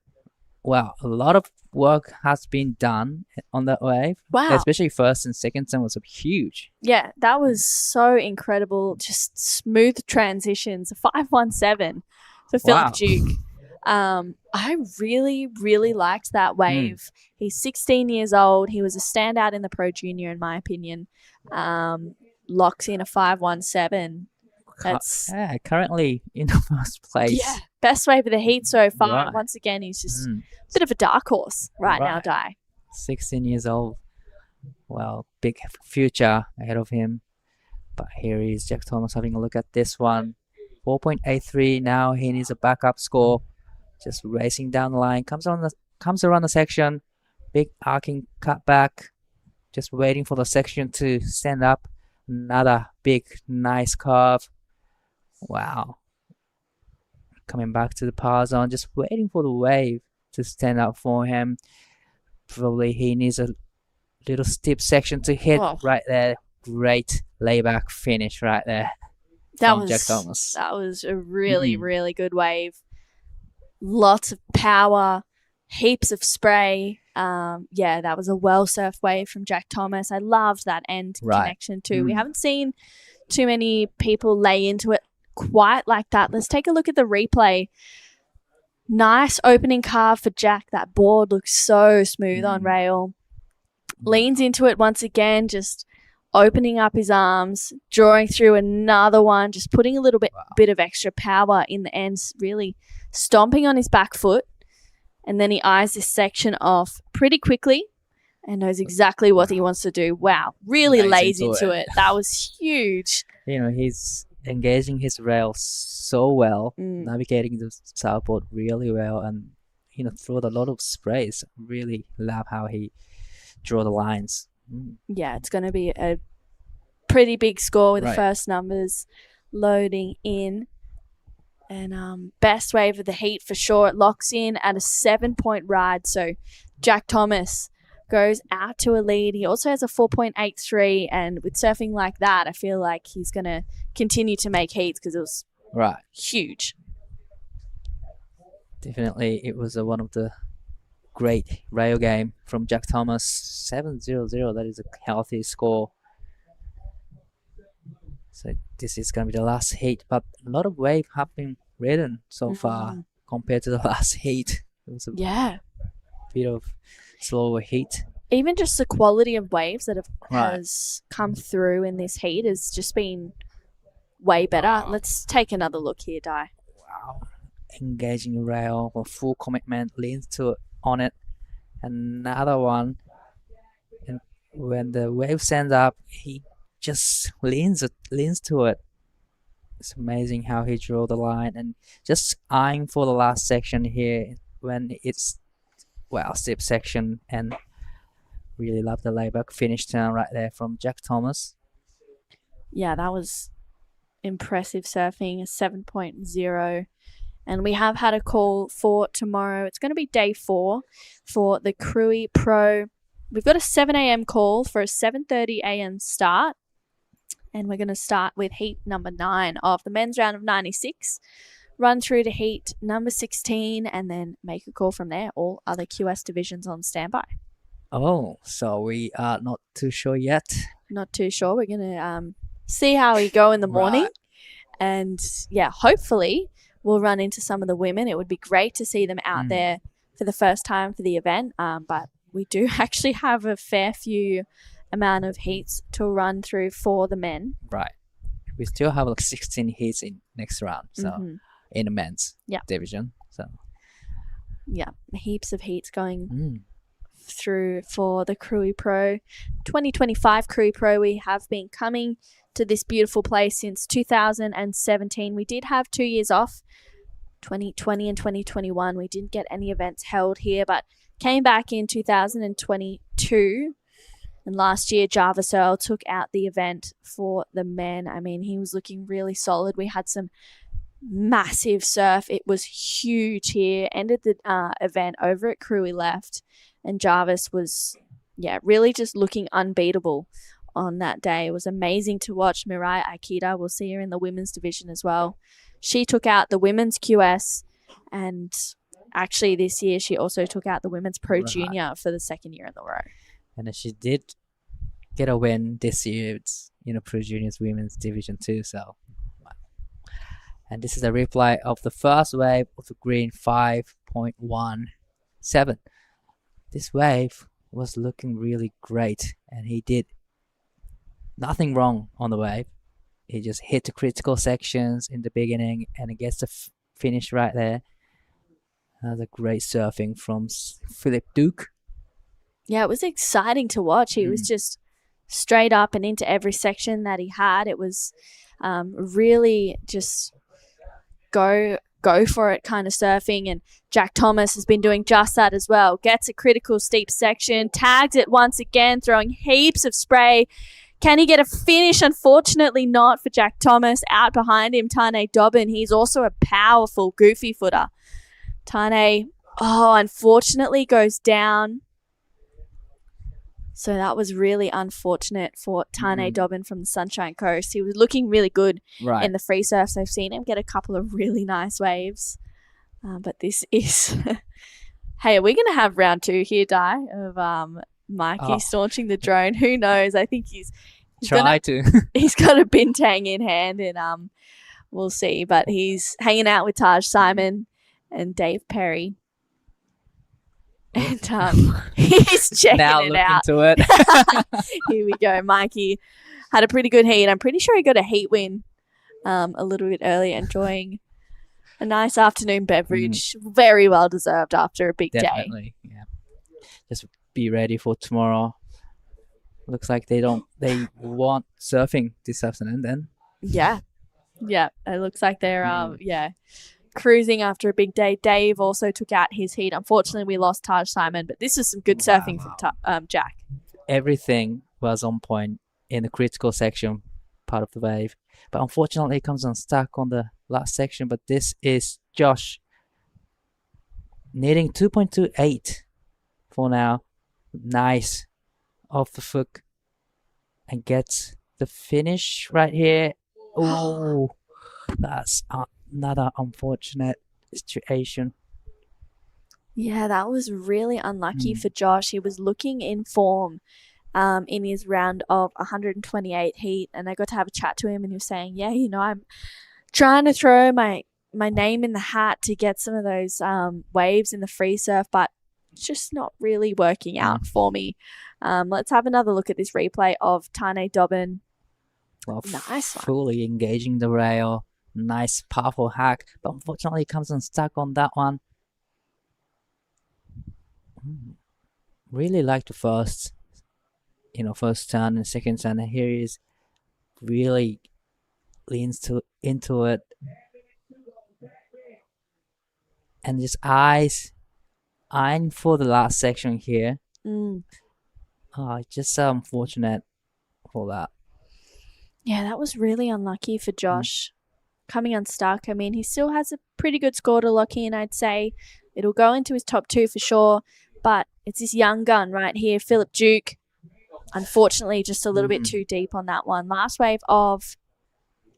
Wow, a lot of work has been done on that wave. Wow. Especially first and second turn was huge. Yeah, that was so incredible. Just smooth transitions. 517 for Philip Duke. I really, really liked that wave. He's 16 years old. He was a standout in the Pro Junior, in my opinion. Locks in a 517. That's currently in the first place. Yeah, best wave of the heat so far. Once again, he's just a bit of a dark horse right now, Ty. 16 years old. Well, big future ahead of him. But here is Jack Thomas having a look at this one. 4.83 now. He needs a backup score. Just racing down the line. Comes around the section. Big arcing cutback. Just waiting for the section to stand up. Another big, nice curve. Wow. Coming back to the power zone. Just waiting for the wave to stand up for him. Probably he needs a little steep section to hit right there. Great layback finish right there. Jack Thomas. That was a really, really good wave. Lots of power, heaps of spray. That was a well-surfed wave from Jack Thomas. I loved that end connection too. We haven't seen too many people lay into it quite like that. Let's take a look at the replay. Nice opening carve for Jack. That board looks so smooth on rail. Leans into it once again, just opening up his arms, drawing through another one, just putting a little bit of extra power in the ends, really stomping on his back foot. And then he eyes this section off pretty quickly and knows exactly what he wants to do. Wow, really lays into it. That was huge. You know, he's engaging his rail so well, navigating the southboard really well, and you know, through a lot of sprays. Really love how he draw the lines. Yeah, it's going to be a pretty big score with the Right. first numbers loading in. And best wave of the heat for sure. It locks in at a 7-point ride. So Jack Thomas goes out to a lead. He also has a 4.83. And with surfing like that, I feel like he's going to continue to make heats because it was Right. huge. Definitely, it was one of the great rail game from Jack Thomas. 7-0-0. That is a healthy score. So this is going to be the last heat, but a lot of wave have been ridden so far compared to the last heat. It was a bit of slower heat. Even just the quality of waves that Right. has come through in this heat has just been way better. Let's take another look here, Di. Wow. Engaging rail or full commitment, leans to on it. Another one. And when the wave stands up, he just leans to it. It's amazing how he drew the line and just eyeing for the last section here when it's steep section, and really love the layback finish turn right there from Jack Thomas. Yeah, that was impressive surfing, a 7.0. And we have had a call for tomorrow. It's going to be day 4 for the Krui Pro. We've got a 7 a.m. call for a 7:30 a.m. start. And we're going to start with heat number 9 of the men's round of 96. Run through to heat number 16 and then make a call from there. All other QS divisions on standby. Oh, so we are not too sure yet. Not too sure. We're going to see how we go in the morning. Right. And yeah, hopefully we'll run into some of the women. It would be great to see them out there for the first time for the event. But we do actually have a fair few amount of heats to run through for the men. Right. We still have like 16 heats in next round. So in the men's division. So yeah, heaps of heats going through for the Krui Pro. 2025 Krui Pro, we have been coming to this beautiful place since 2017. We did have 2 years off, 2020 and 2021. We didn't get any events held here, but came back in 2022. And last year, Jarvis Earl took out the event for the men. I mean, he was looking really solid. We had some massive surf. It was huge here. Ended the event over at Krui left. And Jarvis was, really just looking unbeatable on that day. It was amazing to watch. Mirai Aikida, we'll see her in the women's division as well. She took out the women's QS. And actually this year, she also took out the women's Pro Junior for the second year in a row. And she did get a win this year. It's Pro Juniors Women's Division 2. So, and this is a replay of the first wave of the green 5.17. This wave was looking really great, and he did nothing wrong on the wave. He just hit the critical sections in the beginning, and it gets the finish right there. Another great surfing from Philip Duke. Yeah, it was exciting to watch. He was just straight up and into every section that he had. It was really just go for it kind of surfing. And Jack Thomas has been doing just that as well. Gets a critical steep section, tags it once again, throwing heaps of spray. Can he get a finish? Unfortunately not for Jack Thomas. Out behind him, Tane Dobbin. He's also a powerful goofy footer. Tane, unfortunately goes down. So that was really unfortunate for Tane Dobbin from the Sunshine Coast. He was looking really good in the free surfs. I've seen him get a couple of really nice waves. But this is... Hey, are we going to have round 2 here, Di, of Mikey launching the drone? Who knows? I think he's He's got a bintang in hand, and we'll see. But he's hanging out with Taj Simon and Dave Perry. And he's checking Now it look out. into it. Here we go. Mikey had a pretty good heat. I'm pretty sure he got a heat win a little bit earlier, enjoying a nice afternoon beverage. Very well deserved after a big day. Definitely. Yeah. Just be ready for tomorrow. Looks like they want surfing this afternoon then. Yeah. Yeah. It looks like they're cruising after a big day. Dave also took out his heat. Unfortunately, we lost Taj Simon, but this is some good surfing from Jack. Everything was on point in the critical section part of the wave. But unfortunately, it comes unstuck on the last section. But this is Josh needing 2.28 for now. Nice off the foot and gets the finish right here. Oh, that's another unfortunate situation. Yeah, that was really unlucky for Josh. He was looking in form in his round of 128 heat, and I got to have a chat to him, and he was saying, yeah, I'm trying to throw my name in the hat to get some of those waves in the free surf, but it's just not really working out for me. Let's have another look at this replay of Tane Dobbin. Well, nice one. Fully engaging the rail. Nice, powerful hack. But unfortunately, it comes unstuck on that one. Really like the first turn and second turn. And here he is. Really leans into it. And just eyeing for the last section here. Just unfortunate for that. Yeah, that was really unlucky for Josh. Coming unstuck. I mean, he still has a pretty good score to lock in, I'd say. It'll go into his top 2 for sure. But it's this young gun right here, Philip Duke. Unfortunately, just a little bit too deep on that one. Last wave of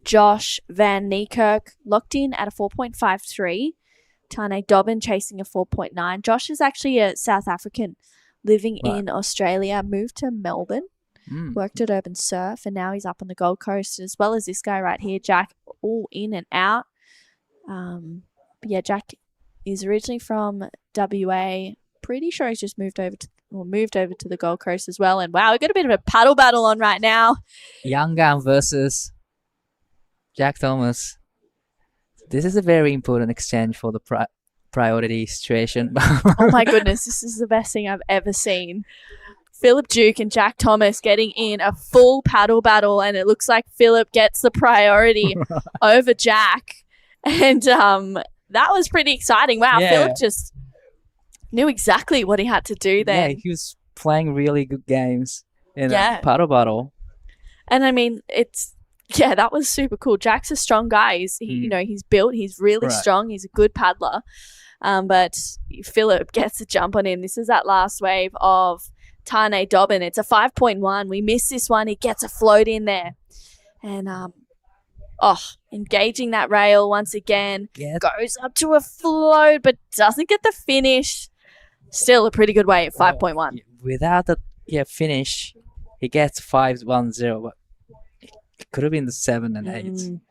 Josh Van Niekerk locked in at a 4.53. Tane Dobbin chasing a 4.9. Josh is actually a South African living in Australia, moved to Melbourne. Worked at Urban Surf, and now he's up on the Gold Coast, as well as this guy right here, Jack, all in and out. Jack is originally from WA. Pretty sure he's just moved over to the Gold Coast as well. And wow, we've got a bit of a paddle battle on right now. Young Gun versus Jack Thomas. This is a very important exchange for the priority situation. Oh my goodness, this is the best thing I've ever seen. Philip Duke and Jack Thomas getting in a full paddle battle, and it looks like Philip gets the priority over Jack. And that was pretty exciting. Wow, Philip just knew exactly what he had to do there. Yeah, he was playing really good games in a paddle battle. And I mean, that was super cool. Jack's a strong guy. He's built. He's really strong. He's a good paddler. But Philip gets a jump on him. This is that last wave of Tane Dobbin. It's a 5.1. We missed this one. He gets a float in there. And engaging that rail once again. Goes up to a float, but doesn't get the finish. Still a pretty good wave, 5.1. Without the finish, he gets 5.10, but it could have been the 7 and 8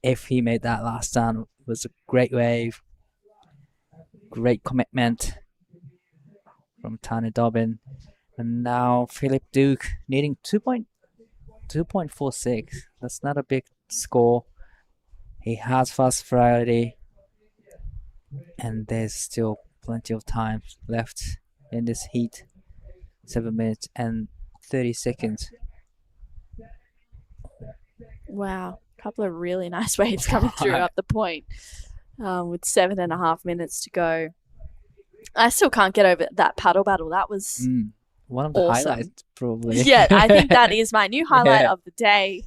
if he made that last turn. It was a great wave. Great commitment from Tane Dobbin. And now Philip Duke needing 2.46. That's not a big score. He has fast priority. And there's still plenty of time left in this heat. 7 minutes and 30 seconds. Wow. A couple of really nice waves coming through up the point with 7.5 minutes to go. I still can't get over that paddle battle. That was one of the highlights, probably. Yeah, I think that is my new highlight of the day.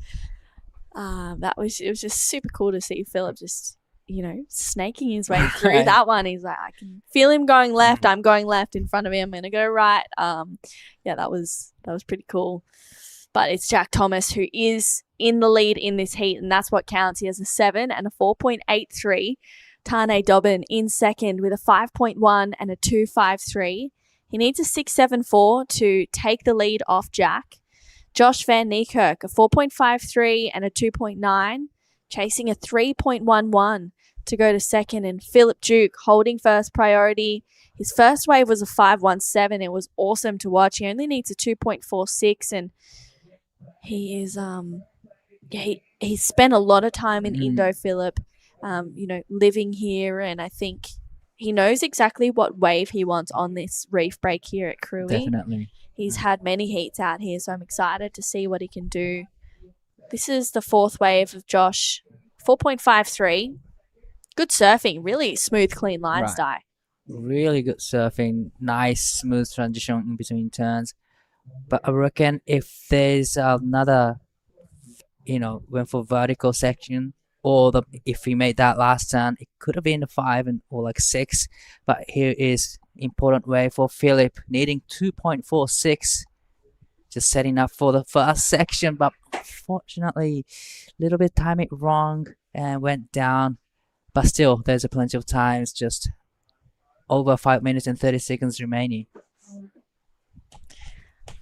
It was just super cool to see Philip just, snaking his way through that one. He's like, I can feel him going left. I'm going left in front of him. I'm going to go right. That was pretty cool. But it's Jack Thomas who is in the lead in this heat, and that's what counts. He has a 7 and a 4.83. Tane Dobbin in second with a 5.1 and a 2.53. He needs a 6.74 to take the lead off Jack. Josh Van Niekerk, a 4.53 and a 2.9, chasing a 3.11 to go to second. And Philip Duke holding first priority. His first wave was a 5.17. It was awesome to watch. He only needs a 2.46, and he is he spent a lot of time in Indo, Philip, living here, and I think he knows exactly what wave he wants on this reef break here at Krui. Definitely. He's had many heats out here, so I'm excited to see what he can do. This is the fourth wave of Josh, 4.53. Good surfing, really smooth, clean lines, Ty. Really good surfing, nice smooth transition in between turns. But I reckon if there's another, went for vertical section, or if he made that last turn, it could have been a 5 or like 6. But here is important way for Philip, needing 2.46, just setting up for the first section. But fortunately, a little bit time it wrong and went down. But still, there's a plenty of time. It's just over 5 minutes and 30 seconds remaining.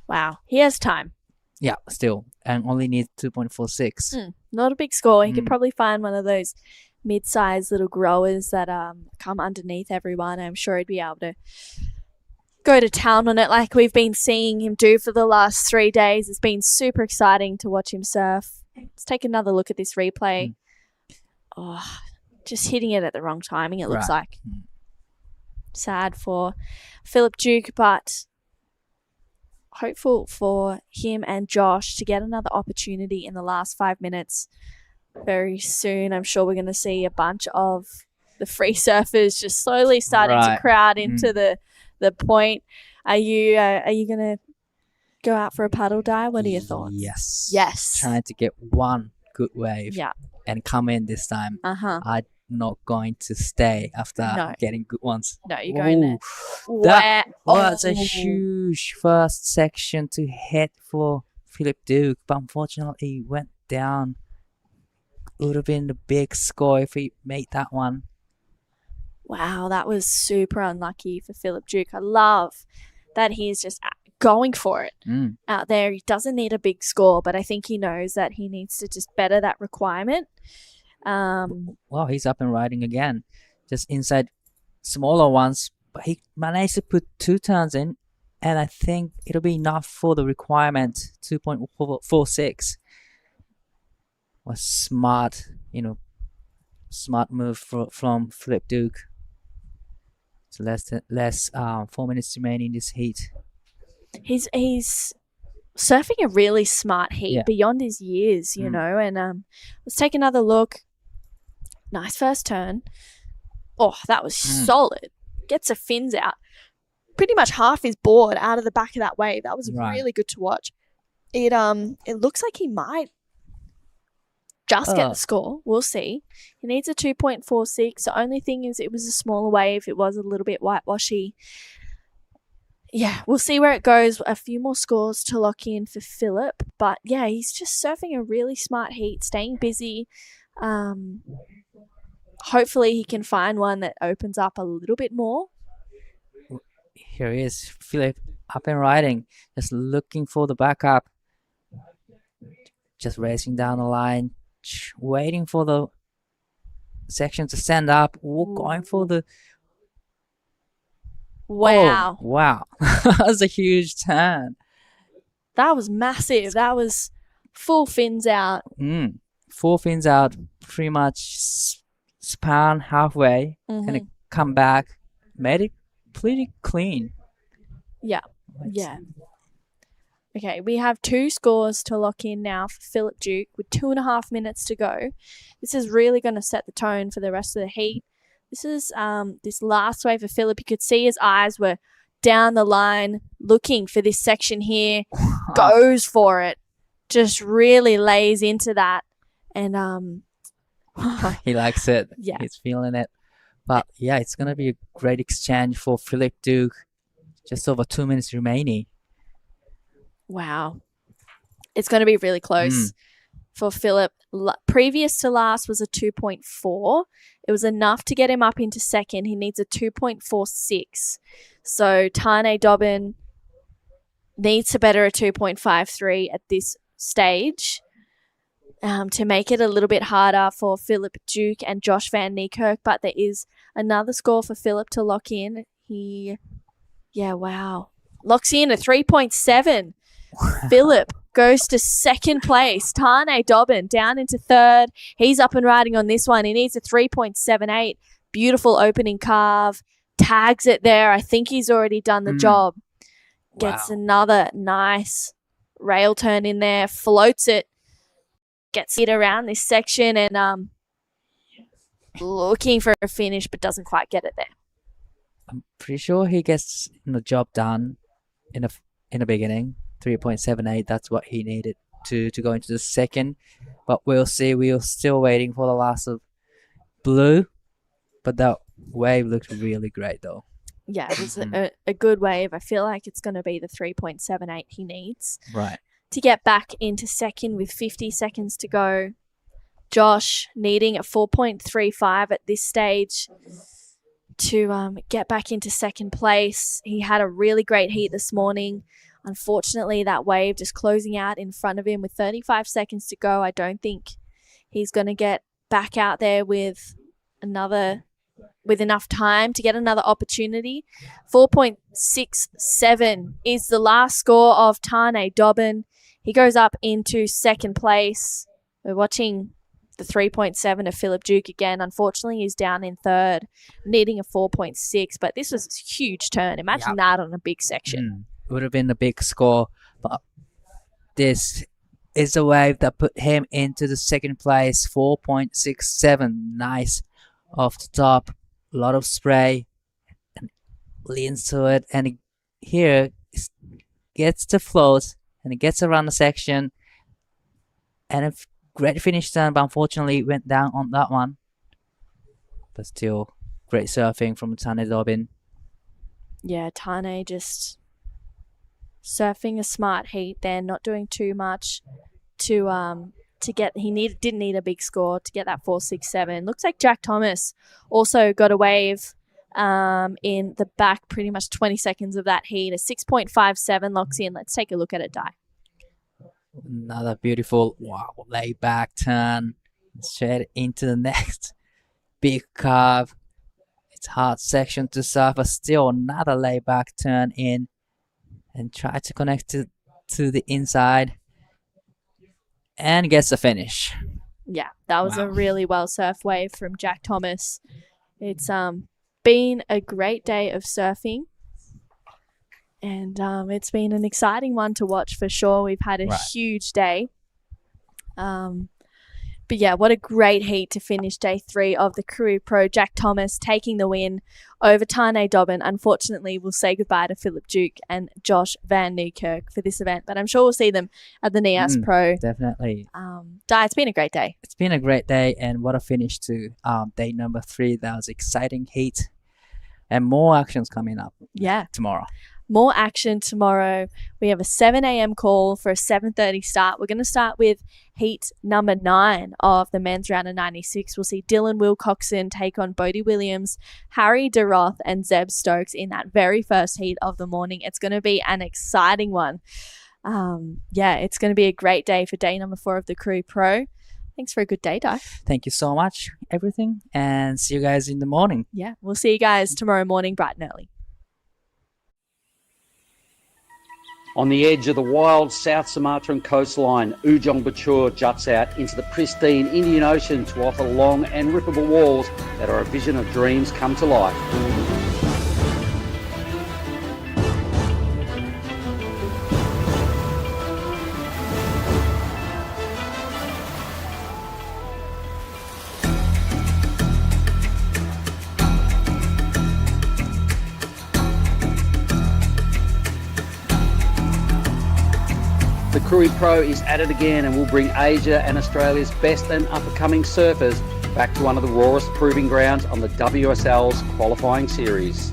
Wow, he has time. Yeah, still, and only needs 2.46. Not a big score. He could probably find one of those mid-sized little growers that come underneath everyone. I'm sure he'd be able to go to town on it like we've been seeing him do for the last 3 days. It's been super exciting to watch him surf. Let's take another look at this replay. Oh, just hitting it at the wrong timing, it looks like. Sad for Philip Duke, but hopeful for him and Josh to get another opportunity in the last 5 minutes very soon. I'm sure we're going to see a bunch of the free surfers just slowly starting to crowd into the point. Are you going to go out for a paddle dive? What are your thoughts? Yes. Trying to get one good wave and come in this time. I'm not going to stay after getting good ones. No, you're going there. That was a huge first section to hit for Philip Duke, but unfortunately he went down. It would have been the big score if he made that one. Wow, that was super unlucky for Philip Duke. I love that he's just going for it out there. He doesn't need a big score, but I think he knows that he needs to just better that requirement. Well, he's up and riding again, just inside smaller ones, but he managed to put 2 turns in, and I think it'll be enough for the requirement. 2.46 was smart, smart move from Philip Duke. So less 4 minutes remaining in this heat. He's surfing a really smart heat beyond his years, and let's take another look. Nice first turn. Oh, that was solid. Gets the fins out. Pretty much half his board out of the back of that wave. That was really good to watch. It looks like he might just get the score. We'll see. He needs a 2.46. The only thing is it was a smaller wave. It was a little bit whitewashy. Yeah, we'll see where it goes. A few more scores to lock in for Philip. But yeah, he's just surfing a really smart heat, staying busy. Hopefully he can find one that opens up a little bit more. Here he is, Philip, up and riding, just looking for the backup. Just racing down the line, waiting for the section to stand up. Going for the... Wow. Oh, wow. That was a huge turn. That was massive. That was full fins out. 4 fins out, pretty much span halfway, and it come back, made it pretty clean. Yeah. Okay, we have 2 scores to lock in now for Philip Duke with 2.5 minutes to go. This is really going to set the tone for the rest of the heat. This is this last wave for Philip. You could see his eyes were down the line looking for this section here. Goes for it. Just really lays into that. And he likes it. Yeah. He's feeling it. But yeah, it's going to be a great exchange for Philip Duke. Just over 2 minutes remaining. Wow. It's going to be really close for Philip. Previous to last was a 2.4. It was enough to get him up into second. He needs a 2.46. So Tane Dobbin needs to better a 2.53 at this stage. To make it a little bit harder for Philip Duke and Josh Van Niekerk, but there is another score for Philip to lock in. Wow. Locks in a 3.7. Philip goes to second place. Tane Dobbin down into third. He's up and riding on this one. He needs a 3.78. Beautiful opening carve. Tags it there. I think he's already done the job. Gets another nice rail turn in there. Floats it. Gets it around this section and looking for a finish but doesn't quite get it there. I'm pretty sure he gets the job done in the beginning. 3.78, that's what he needed to go into the second. But we'll see. We're still waiting for the last of blue. But that wave looked really great though. Yeah, it was a good wave. I feel like it's going to be the 3.78 he needs. Right. To get back into second with 50 seconds to go. Josh needing a 4.35 at this stage to get back into second place. He had a really great heat this morning. Unfortunately, that wave just closing out in front of him with 35 seconds to go. I don't think he's going to get back out there with enough time to get another opportunity. 4.67 is the last score of Tane Dobbin. He goes up into second place. We're watching the 3.7 of Philip Duke again. Unfortunately, he's down in third, needing a 4.6. But this was a huge turn. Imagine that on a big section. Would have been a big score. But this is a wave that put him into the second place. 4.67. Nice off the top. A lot of spray. And leans to it. And here it gets to float. And it gets around the section. And a great finish turn, but unfortunately went down on that one. But still, great surfing from Tane Dobbin. Yeah, Tane just surfing a smart heat there, not doing too much to get. Didn't need a big score to get that 4.67. Looks like Jack Thomas also got a wave in the back, pretty much 20 seconds of that heat. A 6.57 locks in. Let's take a look at it, Ty. Another beautiful laid back turn straight into the next big carve. It's hard section to surf, but still another laid back turn in and try to connect to the inside and gets the finish. Yeah, that was a really well surf wave from Jack Thomas. It's been a great day of surfing. And it's been an exciting one to watch for sure. We've had a huge day. But yeah, what a great heat to finish day 3 of the Krui Pro. Jack Thomas taking the win over Tane Dobbin. Unfortunately, we'll say goodbye to Philip Duke and Josh Van Niekerk for this event. But I'm sure we'll see them at the NIAS Pro. Definitely. Di, it's been a great day. It's been a great day, and what a finish to day number 3. That was exciting heat. And more actions coming up tomorrow. More action tomorrow. We have a 7 a.m. call for a 7:30 start. We're going to start with heat number 9 of the men's round of 96. We'll see Dylan Wilcoxon take on Bodie Williams, Harry de Roth, and Zeb Stokes in that very first heat of the morning. It's going to be an exciting one. It's going to be a great day for day number 4 of the Krui Pro. Thanks for a good day, Di. Thank you so much, everything, and see you guys in the morning. Yeah, we'll see you guys tomorrow morning, bright and early. On the edge of the wild South Sumatran coastline, Ujung Bocur juts out into the pristine Indian Ocean to offer long and rippable walls that are a vision of dreams come to life. The Krui Pro is at it again and will bring Asia and Australia's best and up-and-coming surfers back to one of the rawest proving grounds on the WSL's qualifying series.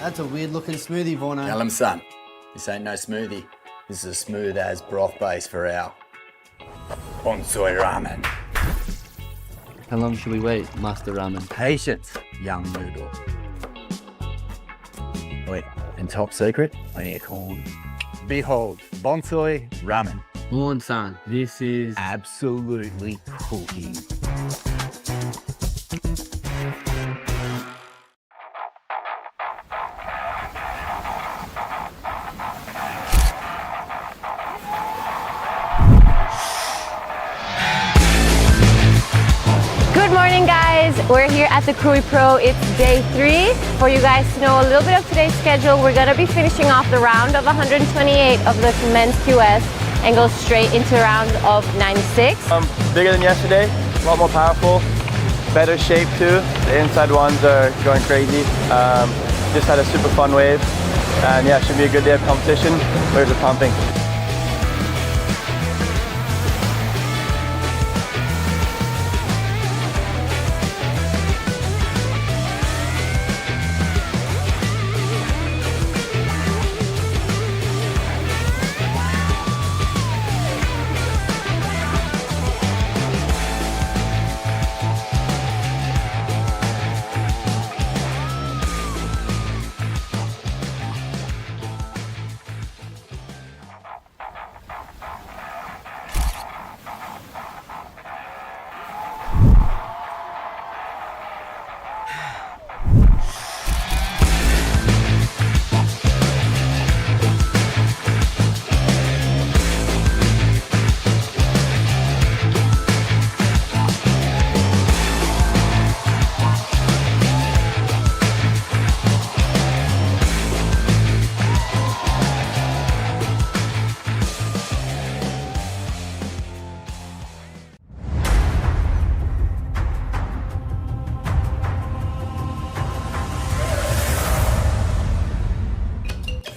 That's a weird looking smoothie, Vorno. Tell him, son, this ain't no smoothie. This is a smooth as broth base for our bonsoi ramen. How long should we wait, Master Ramen? Patience, young noodle. Wait, and top secret? I need a corn. Behold, bonsai ramen. Moon-san, this is absolutely cooking. Good morning, guys. We're here at the Krui Pro. It's day 3. For you guys to know a little bit of today's schedule, we're going to be finishing off the round of 128 of the men's QS and go straight into round of 96. Bigger than yesterday, a lot more powerful, better shape too. The inside ones are going crazy. Just had a super fun wave, and yeah, should be a good day of competition. Waves are pumping.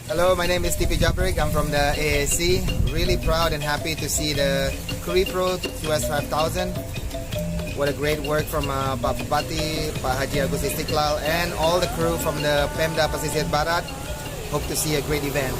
Hello, my name is TP Japrik. I'm from the AAC. Really proud and happy to see the Krui Pro QS 5000. What a great work from Pak Bupati, Pak Haji Agus Istiqlal, and all the crew from the Pemda Pesisir Barat. Hope to see a great event.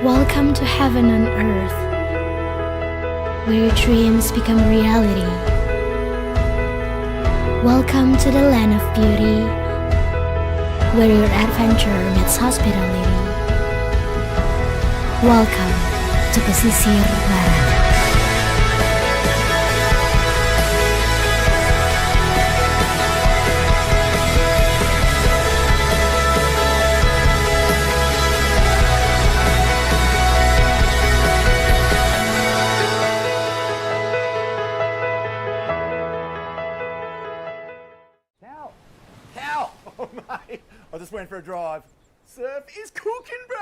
Welcome to heaven on earth, where your dreams become reality. Welcome to the land of beauty, where your adventure meets hospitality. Welcome to Pesisir Barat. Oh mate, I just went for a drive. Surf is cooking, bro.